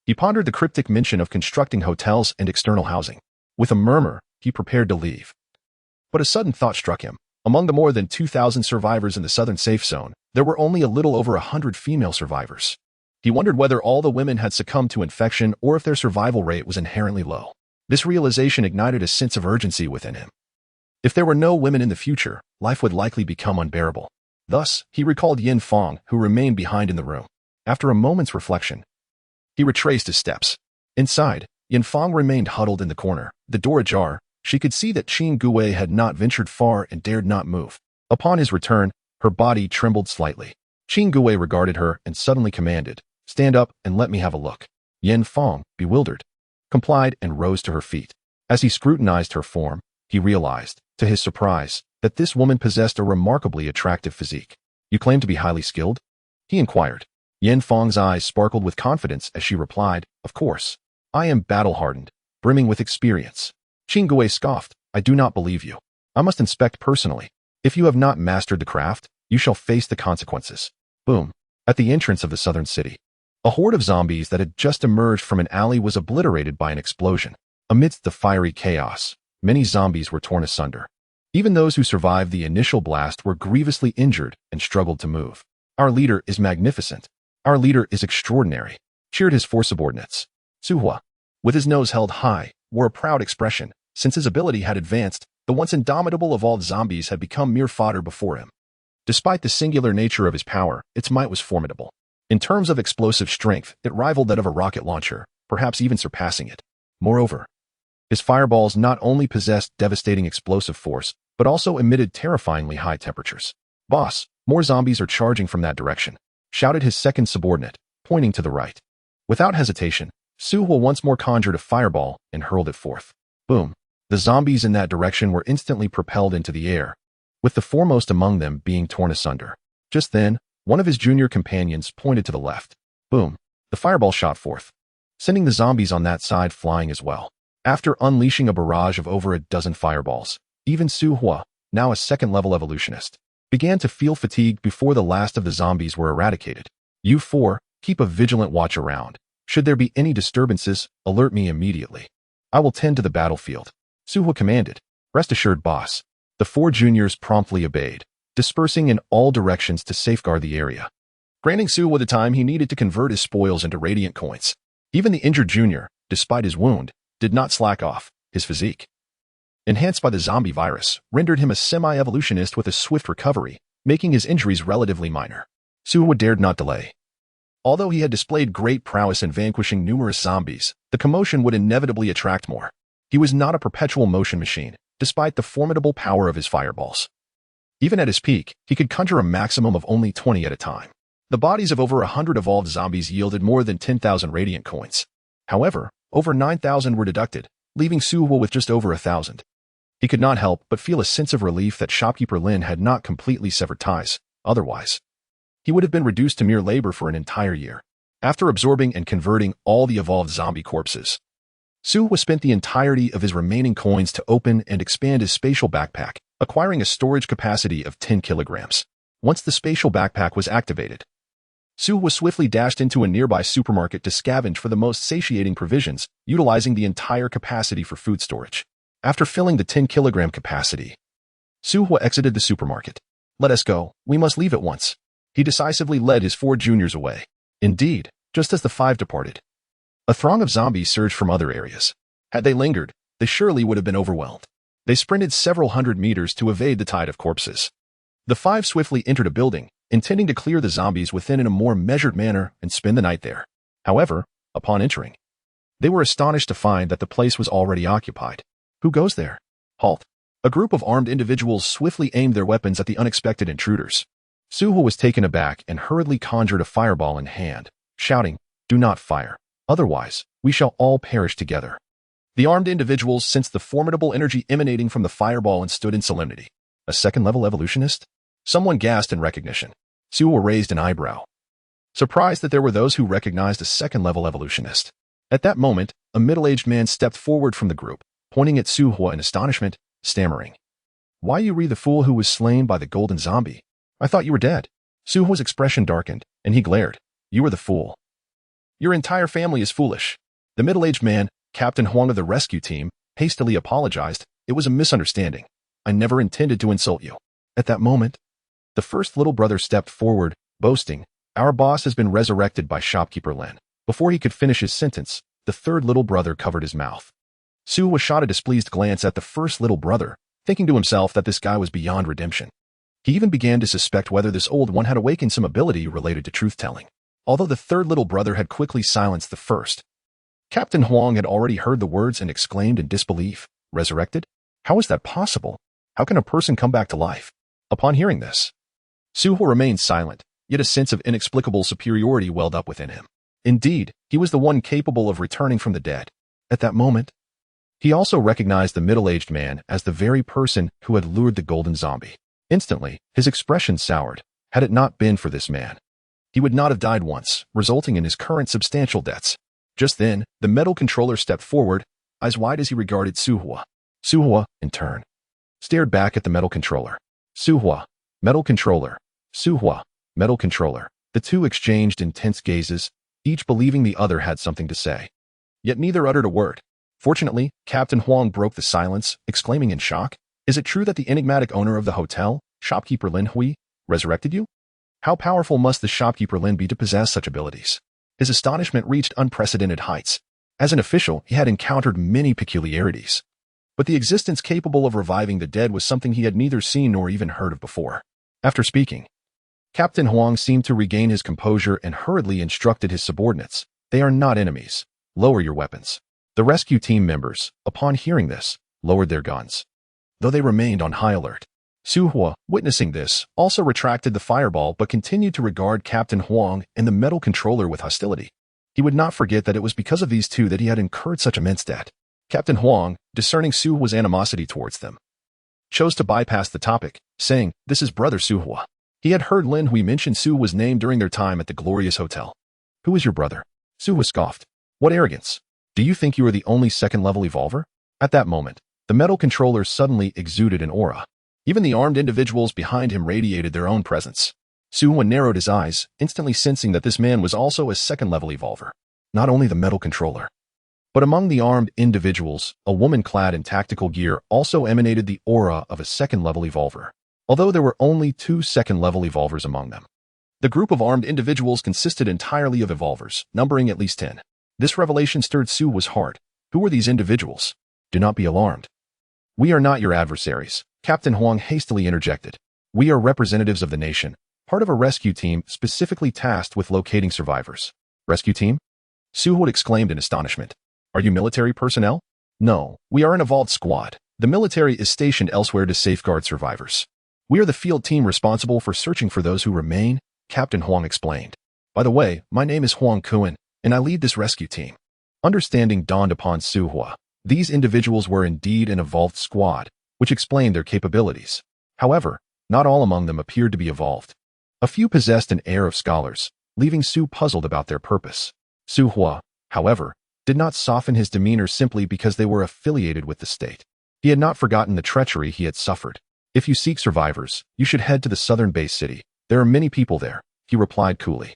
He pondered the cryptic mention of constructing hotels and external housing. With a murmur, he prepared to leave. But a sudden thought struck him. Among the more than 2,000 survivors in the southern safe zone, there were only a little over 100 female survivors. He wondered whether all the women had succumbed to infection or if their survival rate was inherently low. This realization ignited a sense of urgency within him. If there were no women in the future, life would likely become unbearable. Thus, he recalled Yanfang, who remained behind in the room. After a moment's reflection, he retraced his steps. Inside, Yanfang remained huddled in the corner, the door ajar. She could see that Qin Gui had not ventured far and dared not move. Upon his return, her body trembled slightly. Qin Gui regarded her and suddenly commanded, "Stand up and let me have a look." Yanfang, bewildered, complied and rose to her feet. As he scrutinized her form, he realized, to his surprise, that this woman possessed a remarkably attractive physique. "You claim to be highly skilled?" he inquired. Yanfang's eyes sparkled with confidence as she replied, "Of course. I am battle-hardened, brimming with experience." Qin Gui scoffed, "I do not believe you. I must inspect personally. If you have not mastered the craft, you shall face the consequences." Boom. At the entrance of the southern city, a horde of zombies that had just emerged from an alley was obliterated by an explosion. Amidst the fiery chaos, many zombies were torn asunder. Even those who survived the initial blast were grievously injured and struggled to move. "Our leader is magnificent. Our leader is extraordinary," cheered his four subordinates. Suhua, with his nose held high, wore a proud expression. Since his ability had advanced, the once indomitable of all zombies had become mere fodder before him. Despite the singular nature of his power, its might was formidable. In terms of explosive strength, it rivaled that of a rocket launcher, perhaps even surpassing it. Moreover, his fireballs not only possessed devastating explosive force, but also emitted terrifyingly high temperatures. "Boss, more zombies are charging from that direction," shouted his second subordinate, pointing to the right. Without hesitation, Suhua once more conjured a fireball and hurled it forth. Boom. The zombies in that direction were instantly propelled into the air, with the foremost among them being torn asunder. Just then, one of his junior companions pointed to the left. Boom. The fireball shot forth, sending the zombies on that side flying as well. After unleashing a barrage of over a dozen fireballs, even Suhua, now a second-level evolutionist, began to feel fatigued before the last of the zombies were eradicated. You four, keep a vigilant watch around. Should there be any disturbances, alert me immediately. I will tend to the battlefield. Suhua commanded. Rest assured, boss. The four juniors promptly obeyed, dispersing in all directions to safeguard the area, granting Suhua the time he needed to convert his spoils into radiant coins. Even the injured junior, despite his wound, did not slack off. His physique, enhanced by the zombie virus, rendered him a semi-evolutionist with a swift recovery, making his injuries relatively minor. Suhua dared not delay. Although he had displayed great prowess in vanquishing numerous zombies, the commotion would inevitably attract more. He was not a perpetual motion machine, despite the formidable power of his fireballs. Even at his peak, he could conjure a maximum of only 20 at a time. The bodies of over 100 evolved zombies yielded more than 10,000 radiant coins. However, over 9,000 were deducted, leaving Suhua with just over 1,000. He could not help but feel a sense of relief that shopkeeper Lin had not completely severed ties. Otherwise, he would have been reduced to mere labor for an entire year. After absorbing and converting all the evolved zombie corpses, Suhua spent the entirety of his remaining coins to open and expand his spatial backpack, acquiring a storage capacity of 10 kilograms. Once the spatial backpack was activated, Suhua swiftly dashed into a nearby supermarket to scavenge for the most satiating provisions, utilizing the entire capacity for food storage. After filling the 10-kilogram capacity, Suhua exited the supermarket. Let us go. We must leave at once. He decisively led his four juniors away. Indeed, just as the five departed, a throng of zombies surged from other areas. Had they lingered, they surely would have been overwhelmed. They sprinted several hundred meters to evade the tide of corpses. The five swiftly entered a building, intending to clear the zombies within in a more measured manner and spend the night there. However, upon entering, they were astonished to find that the place was already occupied. Who goes there? Halt. A group of armed individuals swiftly aimed their weapons at the unexpected intruders. Suhua was taken aback and hurriedly conjured a fireball in hand, shouting, "Do not fire. Otherwise, we shall all perish together." The armed individuals sensed the formidable energy emanating from the fireball and stood in solemnity. A second-level evolutionist? Someone gasped in recognition. Suhua raised an eyebrow, surprised that there were those who recognized a second-level evolutionist. At that moment, a middle-aged man stepped forward from the group, pointing at Suhua in astonishment, stammering, "Why you re the fool who was slain by the golden zombie? I thought you were dead." Suhua's expression darkened, and he glared. "You are the fool. Your entire family is foolish." The middle-aged man, Captain Huang of the rescue team, hastily apologized. "It was a misunderstanding. I never intended to insult you." At that moment, the first little brother stepped forward, boasting, "Our boss has been resurrected by shopkeeper Lin." Before he could finish his sentence, the third little brother covered his mouth. Suhua shot a displeased glance at the first little brother, thinking to himself that this guy was beyond redemption. He even began to suspect whether this old one had awakened some ability related to truth-telling. Although the third little brother had quickly silenced the first, Captain Huang had already heard the words and exclaimed in disbelief, "Resurrected? How is that possible? How can a person come back to life?" Upon hearing this, Suhua remained silent, yet a sense of inexplicable superiority welled up within him. Indeed, he was the one capable of returning from the dead. At that moment, he also recognized the middle-aged man as the very person who had lured the golden zombie. Instantly, his expression soured. Had it not been for this man, he would not have died once, resulting in his current substantial debts. Just then, the metal controller stepped forward, eyes wide as he regarded Suhua. Suhua, in turn, stared back at the metal controller. Suhua, metal controller. Suhua, metal controller. The two exchanged intense gazes, each believing the other had something to say. Yet neither uttered a word. Fortunately, Captain Huang broke the silence, exclaiming in shock, "Is it true that the enigmatic owner of the hotel, shopkeeper Lin Hui, resurrected you? How powerful must the shopkeeper Lin be to possess such abilities?" His astonishment reached unprecedented heights. As an official, he had encountered many peculiarities, but the existence capable of reviving the dead was something he had neither seen nor even heard of before. After speaking, Captain Huang seemed to regain his composure and hurriedly instructed his subordinates, "They are not enemies. Lower your weapons." The rescue team members, upon hearing this, lowered their guns, though they remained on high alert. Suhua, witnessing this, also retracted the fireball but continued to regard Captain Huang and the metal controller with hostility. He would not forget that it was because of these two that he had incurred such immense debt. Captain Huang, discerning Suhua's animosity towards them, chose to bypass the topic, saying, "This is Brother Suhua." He had heard Lin Hui mention Suhua's name during their time at the Glorious Hotel. "Who is your brother?" Suhua scoffed. "What arrogance! Do you think you are the only second-level evolver?" At that moment, the metal controller suddenly exuded an aura. Even the armed individuals behind him radiated their own presence. Su Hua narrowed his eyes, instantly sensing that this man was also a second-level evolver. Not only the metal controller. But among the armed individuals, a woman clad in tactical gear also emanated the aura of a second-level evolver, although there were only 2 second-level evolvers among them. The group of armed individuals consisted entirely of evolvers, numbering at least 10. This revelation stirred Su Hua's heart. Who were these individuals? Do not be alarmed. We are not your adversaries, Captain Huang hastily interjected. We are representatives of the nation, part of a rescue team specifically tasked with locating survivors. Rescue team? Su Hua exclaimed in astonishment. Are you military personnel? No, we are an evolved squad. The military is stationed elsewhere to safeguard survivors. We are the field team responsible for searching for those who remain, Captain Huang explained. By the way, my name is Huang Kuan, and I lead this rescue team. Understanding dawned upon Su Hua. These individuals were indeed an evolved squad, which explained their capabilities. However, not all among them appeared to be evolved. A few possessed an air of scholars, leaving Su puzzled about their purpose. Su Hua, however, did not soften his demeanor simply because they were affiliated with the state. He had not forgotten the treachery he had suffered. If you seek survivors, you should head to the southern base city. There are many people there, he replied coolly.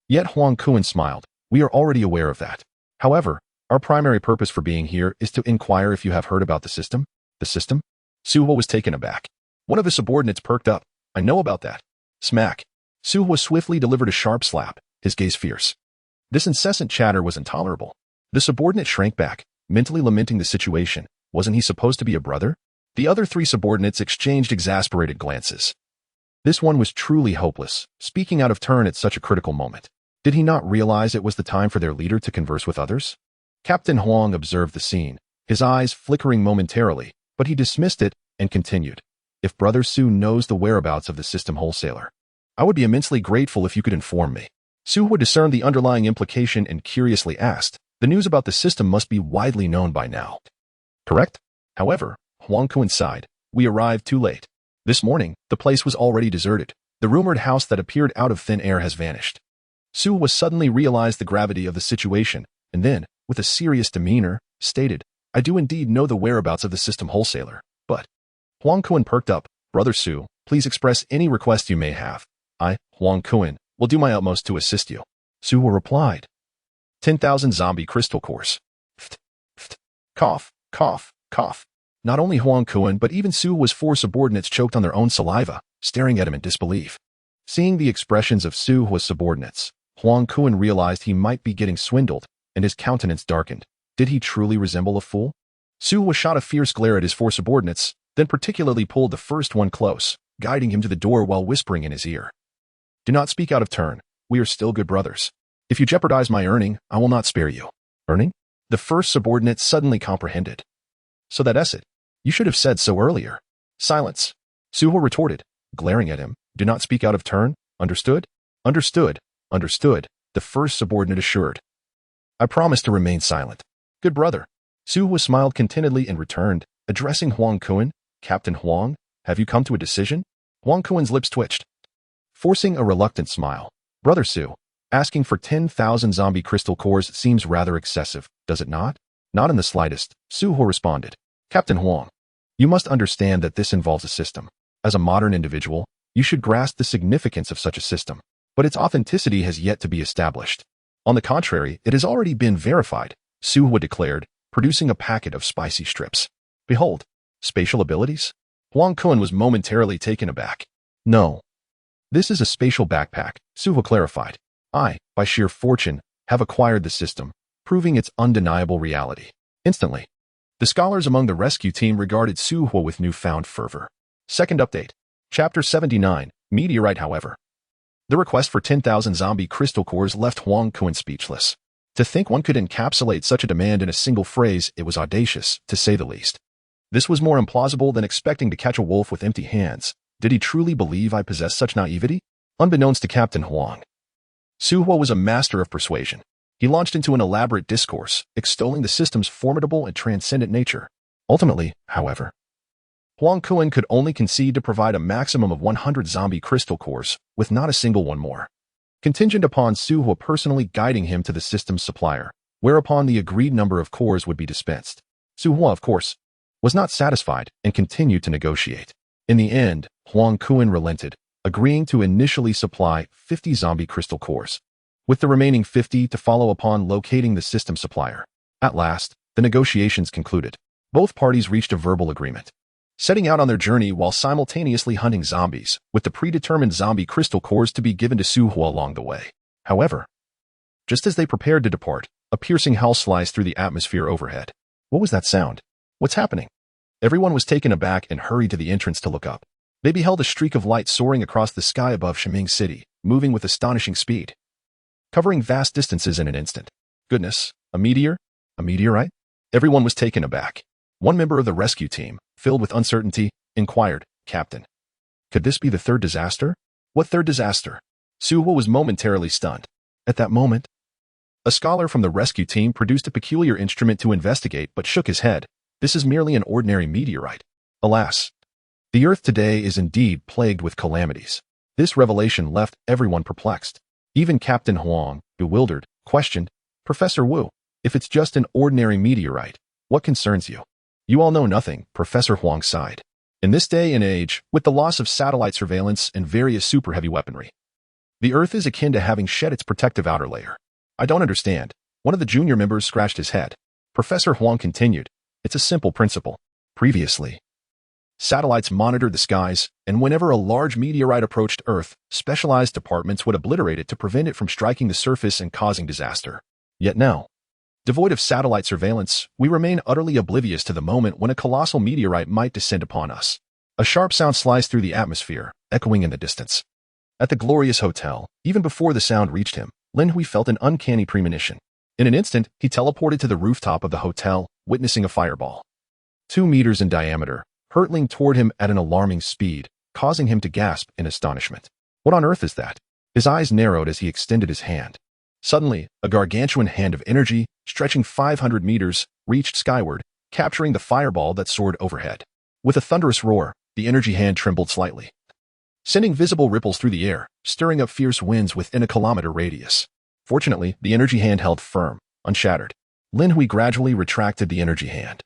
Yet Huang Kuan smiled. We are already aware of that. However, our primary purpose for being here is to inquire if you have heard about the system. The system? Su Hua was taken aback. One of his subordinates perked up. I know about that. Smack. Su Hua swiftly delivered a sharp slap, his gaze fierce. This incessant chatter was intolerable. The subordinate shrank back, mentally lamenting the situation. Wasn't he supposed to be a brother? The other 3 subordinates exchanged exasperated glances. This one was truly hopeless, speaking out of turn at such a critical moment. Did he not realize it was the time for their leader to converse with others? Captain Huang observed the scene, his eyes flickering momentarily, but he dismissed it and continued. If Brother Su knows the whereabouts of the system wholesaler, I would be immensely grateful if you could inform me. Su Hua discerned the underlying implication and curiously asked, the news about the system must be widely known by now. Correct? However, Huang Kuan sighed. We arrived too late. This morning, the place was already deserted. The rumored house that appeared out of thin air has vanished. Su Hua suddenly realized the gravity of the situation, and then, with a serious demeanor, stated, I do indeed know the whereabouts of the system wholesaler, but... Huang Kuan perked up. Brother Su, please express any request you may have. I, Huang Kuan, will do my utmost to assist you. Su Hua replied. 10,000 zombie crystal cores. Ft, ft, cough, cough, cough. Not only Huang Kuan but even Su Hua's 4 subordinates choked on their own saliva, staring at him in disbelief. Seeing the expressions of Su Hua's subordinates, Huang Kuan realized he might be getting swindled, and his countenance darkened. Did he truly resemble a fool? Su Hua shot a fierce glare at his 4 subordinates, then particularly pulled the first one close, guiding him to the door while whispering in his ear. Do not speak out of turn. We are still good brothers. If you jeopardize my earning, I will not spare you. Earning? The first subordinate suddenly comprehended. So that's it. You should have said so earlier. Silence. Su Hua retorted, glaring at him. Do not speak out of turn. Understood? Understood. Understood, the first subordinate assured. I promise to remain silent. Good brother. Su Hua smiled contentedly and returned, addressing Huang Kuan. Captain Huang, have you come to a decision? Huang Kuan's lips twitched, forcing a reluctant smile. Brother Su, asking for 10,000 zombie crystal cores seems rather excessive, does it not? Not in the slightest, Su Hua responded. Captain Huang, you must understand that this involves a system. As a modern individual, you should grasp the significance of such a system, but its authenticity has yet to be established. On the contrary, it has already been verified, Su Hua declared, producing a packet of spicy strips. Behold, spatial abilities? Huang Kuan was momentarily taken aback. No. This is a spatial backpack, Su Hua clarified. I, by sheer fortune, have acquired the system, proving its undeniable reality. Instantly, the scholars among the rescue team regarded Su Hua with newfound fervor. Second update. Chapter 79, Meteorite. However, the request for 10,000 zombie crystal cores left Huang Kuan speechless. To think one could encapsulate such a demand in a single phrase, it was audacious, to say the least. This was more implausible than expecting to catch a wolf with empty hands. Did he truly believe I possessed such naivety? Unbeknownst to Captain Huang, Su Hua was a master of persuasion. He launched into an elaborate discourse, extolling the system's formidable and transcendent nature. Ultimately, however, Huang Kuan could only concede to provide a maximum of 100 zombie crystal cores, with not a single one more, contingent upon Su Hua personally guiding him to the system's supplier, whereupon the agreed number of cores would be dispensed. Su Hua, of course, was not satisfied and continued to negotiate. In the end, Huang Kuan relented, agreeing to initially supply 50 zombie crystal cores, with the remaining 50 to follow upon locating the system supplier. At last, the negotiations concluded. Both parties reached a verbal agreement, setting out on their journey while simultaneously hunting zombies, with the predetermined zombie crystal cores to be given to Su Hua along the way. However, just as they prepared to depart, a piercing howl sliced through the atmosphere overhead. What was that sound? What's happening? Everyone was taken aback and hurried to the entrance to look up. They beheld a streak of light soaring across the sky above Shiming City, moving with astonishing speed, covering vast distances in an instant. Goodness, a meteor? A meteorite? Everyone was taken aback. One member of the rescue team, filled with uncertainty, inquired, "Captain, could this be the third disaster?" "What third disaster?" Su Hua was momentarily stunned. At that moment, a scholar from the rescue team produced a peculiar instrument to investigate but shook his head. "This is merely an ordinary meteorite." Alas, the Earth today is indeed plagued with calamities. This revelation left everyone perplexed. Even Captain Huang, bewildered, questioned, "Professor Wu, if it's just an ordinary meteorite, what concerns you?" "You all know nothing," Professor Huang sighed. "In this day and age, with the loss of satellite surveillance and various super-heavy weaponry, the Earth is akin to having shed its protective outer layer." "I don't understand." One of the junior members scratched his head. Professor Huang continued, "It's a simple principle. Previously, satellites monitored the skies, and whenever a large meteorite approached Earth, specialized departments would obliterate it to prevent it from striking the surface and causing disaster. Yet now, devoid of satellite surveillance, we remain utterly oblivious to the moment when a colossal meteorite might descend upon us." A sharp sound sliced through the atmosphere, echoing in the distance. At the glorious hotel, even before the sound reached him, Lin Hui felt an uncanny premonition. In an instant, he teleported to the rooftop of the hotel, witnessing a fireball, 2 meters in diameter, hurtling toward him at an alarming speed, causing him to gasp in astonishment. "What on earth is that?" His eyes narrowed as he extended his hand. Suddenly, a gargantuan hand of energy, stretching 500 meters, reached skyward, capturing the fireball that soared overhead. With a thunderous roar, the energy hand trembled slightly, sending visible ripples through the air, stirring up fierce winds within a kilometer radius. Fortunately, the energy hand held firm, unshattered. Lin Hui gradually retracted the energy hand,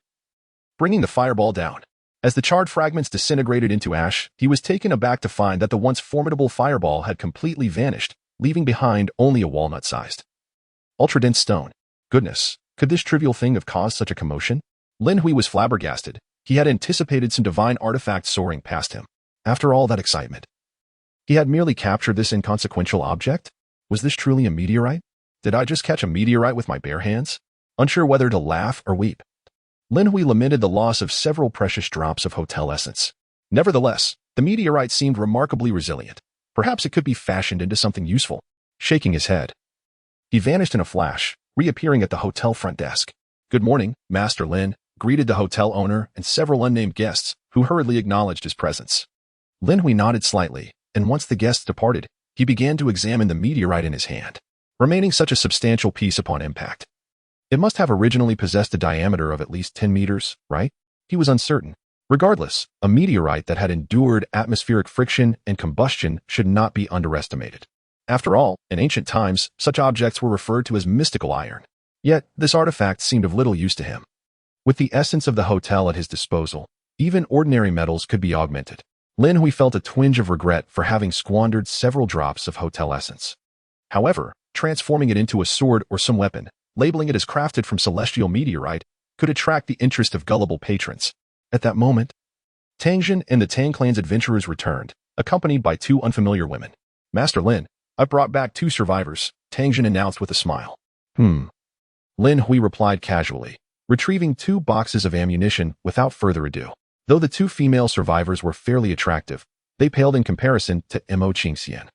bringing the fireball down. As the charred fragments disintegrated into ash, he was taken aback to find that the once formidable fireball had completely vanished, leaving behind only a walnut-sized, ultra-dense stone. Goodness, could this trivial thing have caused such a commotion? Lin Hui was flabbergasted. He had anticipated some divine artifact soaring past him. After all that excitement, he had merely captured this inconsequential object? Was this truly a meteorite? Did I just catch a meteorite with my bare hands? Unsure whether to laugh or weep, Lin Hui lamented the loss of several precious drops of hotel essence. Nevertheless, the meteorite seemed remarkably resilient. Perhaps it could be fashioned into something useful. Shaking his head, he vanished in a flash, reappearing at the hotel front desk. "Good morning, Master Lin," greeted the hotel owner and several unnamed guests, who hurriedly acknowledged his presence. Lin Hui nodded slightly, and once the guests departed, he began to examine the meteorite in his hand, remaining such a substantial piece upon impact. It must have originally possessed a diameter of at least 10 meters, right? He was uncertain. Regardless, a meteorite that had endured atmospheric friction and combustion should not be underestimated. After all, in ancient times, such objects were referred to as mystical iron. Yet, this artifact seemed of little use to him. With the essence of the hotel at his disposal, even ordinary metals could be augmented. Lin Hui felt a twinge of regret for having squandered several drops of hotel essence. However, transforming it into a sword or some weapon, labeling it as crafted from celestial meteorite, could attract the interest of gullible patrons. At that moment, Tangjin and the Tang clan's adventurers returned, accompanied by 2 unfamiliar women. "Master Lin, I've brought back 2 survivors," Tangjin announced with a smile. Lin Hui replied casually, retrieving 2 boxes of ammunition without further ado. Though the 2 female survivors were fairly attractive, they paled in comparison to Mo Qingxian.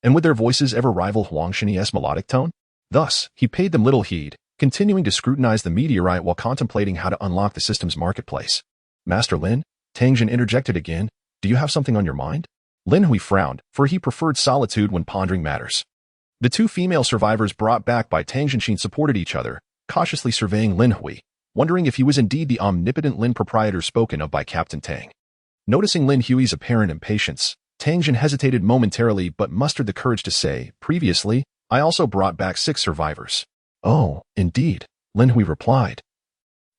And would their voices ever rival Huang Shenyi's melodic tone? Thus, he paid them little heed, continuing to scrutinize the meteorite while contemplating how to unlock the system's marketplace. "Master Lin," Tangjin interjected again, "do you have something on your mind?" Lin Hui frowned, for he preferred solitude when pondering matters. The 2 female survivors brought back by Tangjin supported each other, cautiously surveying Lin Hui, wondering if he was indeed the omnipotent Lin proprietor spoken of by Captain Tang. Noticing Lin Hui's apparent impatience, Tangjin hesitated momentarily but mustered the courage to say, "Previously, I also brought back 6 survivors." "Oh, indeed," Lin Hui replied,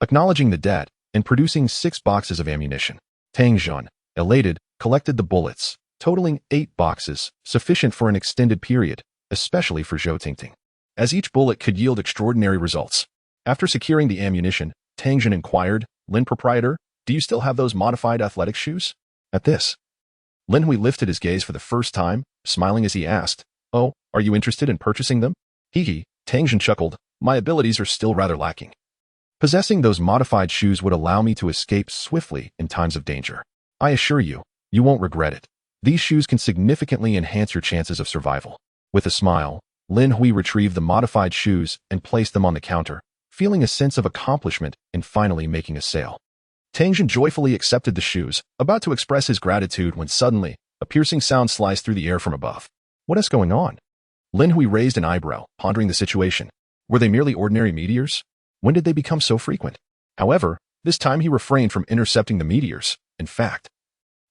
acknowledging the debt and producing 6 boxes of ammunition. Tangjin, elated, collected the bullets, totaling 8 boxes, sufficient for an extended period, especially for Zhou Tingting, as each bullet could yield extraordinary results. After securing the ammunition, Tang Jun inquired, "Lin proprietor, do you still have those modified athletic shoes?" At this, Lin Hui lifted his gaze for the first time, smiling as he asked, "Oh, are you interested in purchasing them?" Hee. Tang Jun chuckled, "My abilities are still rather lacking. Possessing those modified shoes would allow me to escape swiftly in times of danger. I assure you, you won't regret it. These shoes can significantly enhance your chances of survival." With a smile, Lin Hui retrieved the modified shoes and placed them on the counter, feeling a sense of accomplishment in finally making a sale. Tang Jun joyfully accepted the shoes, about to express his gratitude when suddenly, a piercing sound sliced through the air from above. What is going on? Lin Hui raised an eyebrow, pondering the situation. Were they merely ordinary meteors? When did they become so frequent? However, this time he refrained from intercepting the meteors. In fact,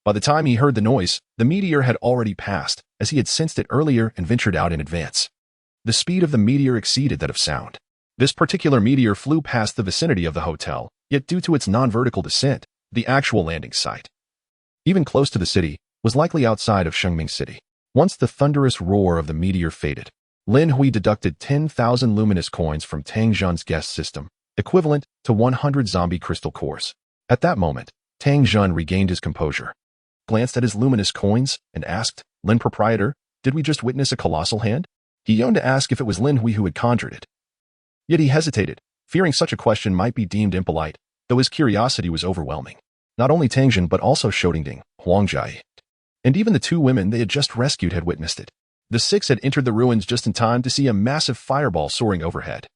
by the time he heard the noise, the meteor had already passed, as he had sensed it earlier and ventured out in advance. The speed of the meteor exceeded that of sound. This particular meteor flew past the vicinity of the hotel, yet due to its non-vertical descent, the actual landing site, even close to the city, was likely outside of Shengming City. Once the thunderous roar of the meteor faded, Lin Hui deducted 10,000 luminous coins from Tang Jun's guest system, equivalent to 100 zombie crystal cores. At that moment, Tang Jun regained his composure, glanced at his luminous coins, and asked, "Lin proprietor, did we just witness a colossal hand?" He yearned to ask if it was Lin Hui who had conjured it. Yet he hesitated, fearing such a question might be deemed impolite, though his curiosity was overwhelming. Not only Tang Jun but also Shoudingding, Huang Jai, and even the 2 women they had just rescued had witnessed it. The 6 had entered the ruins just in time to see a massive fireball soaring overhead.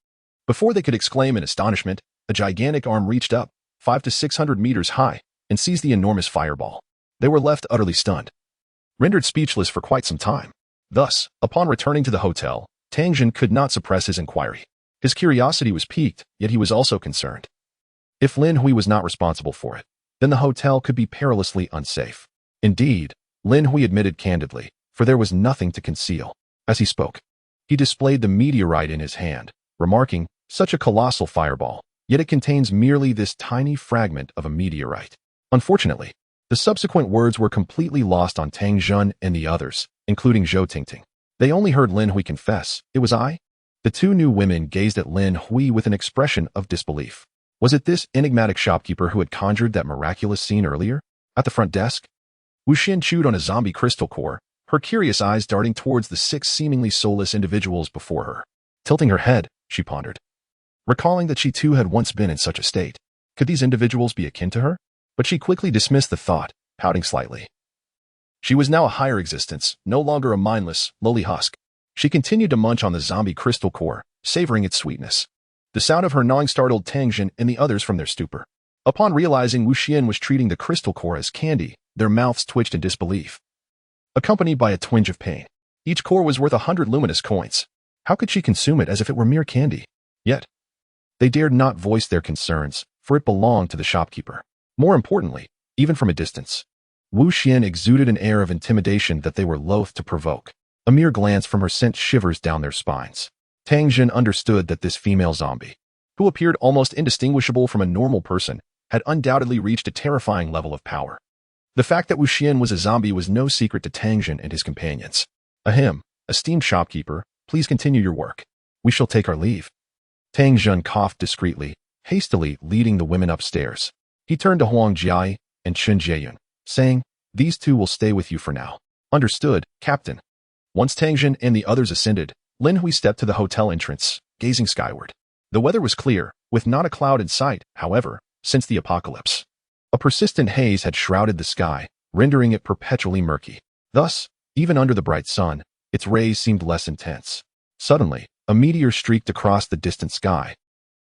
Before they could exclaim in astonishment, a gigantic arm reached up, 500 to 600 meters high, and seized the enormous fireball. They were left utterly stunned, rendered speechless for quite some time. Thus, upon returning to the hotel, Tang Jun could not suppress his inquiry. His curiosity was piqued, yet he was also concerned. If Lin Hui was not responsible for it, then the hotel could be perilously unsafe. Indeed, Lin Hui admitted candidly, for there was nothing to conceal. As he spoke, he displayed the meteorite in his hand, remarking, "Such a colossal fireball, yet it contains merely this tiny fragment of a meteorite." Unfortunately, the subsequent words were completely lost on Tang Jun and the others, including Zhou Tingting. They only heard Lin Hui confess, "It was I?" The 2 new women gazed at Lin Hui with an expression of disbelief. Was it this enigmatic shopkeeper who had conjured that miraculous scene earlier? At the front desk, Wu Xian chewed on a zombie crystal core, her curious eyes darting towards the 6 seemingly soulless individuals before her. Tilting her head, she pondered, recalling that she too had once been in such a state. Could these individuals be akin to her? But she quickly dismissed the thought, pouting slightly. She was now a higher existence, no longer a mindless, lowly husk. She continued to munch on the zombie crystal core, savoring its sweetness. The sound of her gnawing startled Tang Jun and the others from their stupor. Upon realizing Wu Xian was treating the crystal core as candy, their mouths twitched in disbelief, accompanied by a twinge of pain. Each core was worth 100 luminous coins. How could she consume it as if it were mere candy? Yet, they dared not voice their concerns, for it belonged to the shopkeeper. More importantly, even from a distance, Wu Xian exuded an air of intimidation that they were loath to provoke. A mere glance from her sent shivers down their spines. Tang Jun understood that this female zombie, who appeared almost indistinguishable from a normal person, had undoubtedly reached a terrifying level of power. The fact that Wu Xian was a zombie was no secret to Tang Jun and his companions. "Ahem, esteemed shopkeeper, please continue your work. We shall take our leave." Tang Jun coughed discreetly, hastily leading the women upstairs. He turned to Huang Jai and Chen Jieyun, saying, "These 2 will stay with you for now." "Understood, Captain." Once Tang Jun and the others ascended, Lin Hui stepped to the hotel entrance, gazing skyward. The weather was clear, with not a cloud in sight, however, since the apocalypse. A persistent haze had shrouded the sky, rendering it perpetually murky. Thus, even under the bright sun, its rays seemed less intense. Suddenly, a meteor streaked across the distant sky,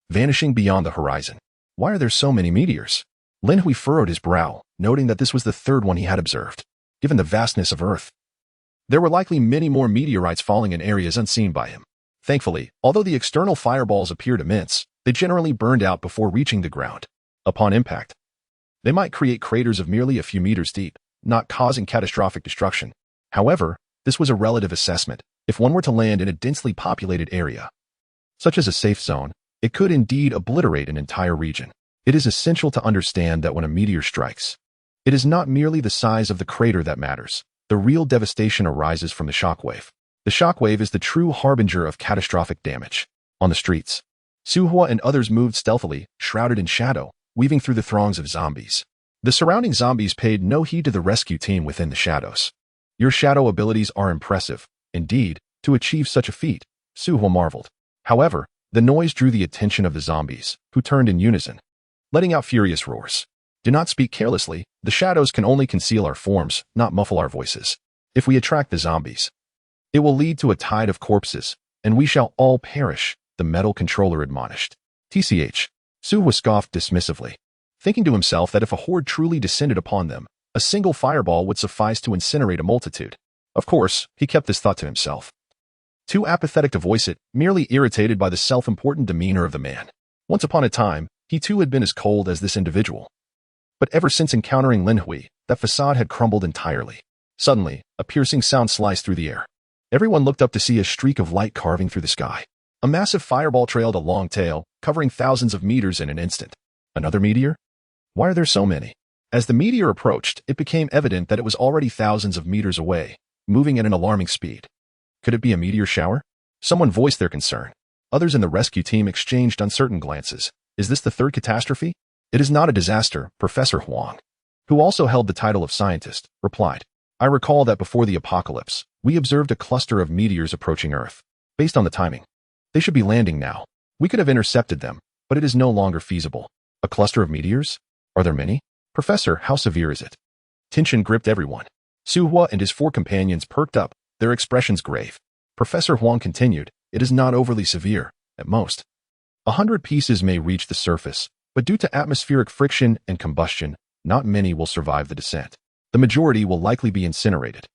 vanishing beyond the horizon. Why are there so many meteors? Lin Hui furrowed his brow, noting that this was the 3rd one he had observed. Given the vastness of Earth, there were likely many more meteorites falling in areas unseen by him. Thankfully, although the external fireballs appeared immense, they generally burned out before reaching the ground. Upon impact, they might create craters of merely a few meters deep, not causing catastrophic destruction. However, this was a relative assessment. If one were to land in a densely populated area, such as a safe zone, it could indeed obliterate an entire region. It is essential to understand that when a meteor strikes, It is not merely the size of the crater that matters. The real devastation arises from the shockwave. The shockwave is the true harbinger of catastrophic damage. On the streets, Suhua and others moved stealthily, shrouded in shadow, weaving through the throngs of zombies. The surrounding zombies paid no heed to the rescue team within the shadows. Your shadow abilities are impressive. Indeed, to achieve such a feat, Suhua marveled. However, the noise drew the attention of the zombies, who turned in unison, letting out furious roars. Do not speak carelessly. The shadows can only conceal our forms, not muffle our voices. If we attract the zombies, it will lead to a tide of corpses, and we shall all perish, the metal controller admonished. TCH. Suhua scoffed dismissively, thinking to himself that if a horde truly descended upon them, a single fireball would suffice to incinerate a multitude. Of course, he kept this thought to himself. Too apathetic to voice it, merely irritated by the self-important demeanor of the man. Once upon a time, he too had been as cold as this individual. But ever since encountering Lin Hui, that facade had crumbled entirely. Suddenly, a piercing sound sliced through the air. Everyone looked up to see a streak of light carving through the sky. A massive fireball trailed a long tail, covering thousands of meters in an instant. Another meteor? Why are there so many? As the meteor approached, it became evident that it was already thousands of meters away, moving at an alarming speed. Could it be a meteor shower? Someone voiced their concern. Others in the rescue team exchanged uncertain glances. Is this the third catastrophe? It is not a disaster, Professor Huang, who also held the title of scientist, replied. I recall that before the apocalypse, we observed a cluster of meteors approaching Earth. Based on the timing, they should be landing now. We could have intercepted them, but it is no longer feasible. A cluster of meteors? Are there many? Professor, how severe is it? Tension gripped everyone. Suhua and his 4 companions perked up, their expressions grave. Professor Huang continued, it is not overly severe, at most. 100 pieces may reach the surface, but due to atmospheric friction and combustion, not many will survive the descent. The majority will likely be incinerated.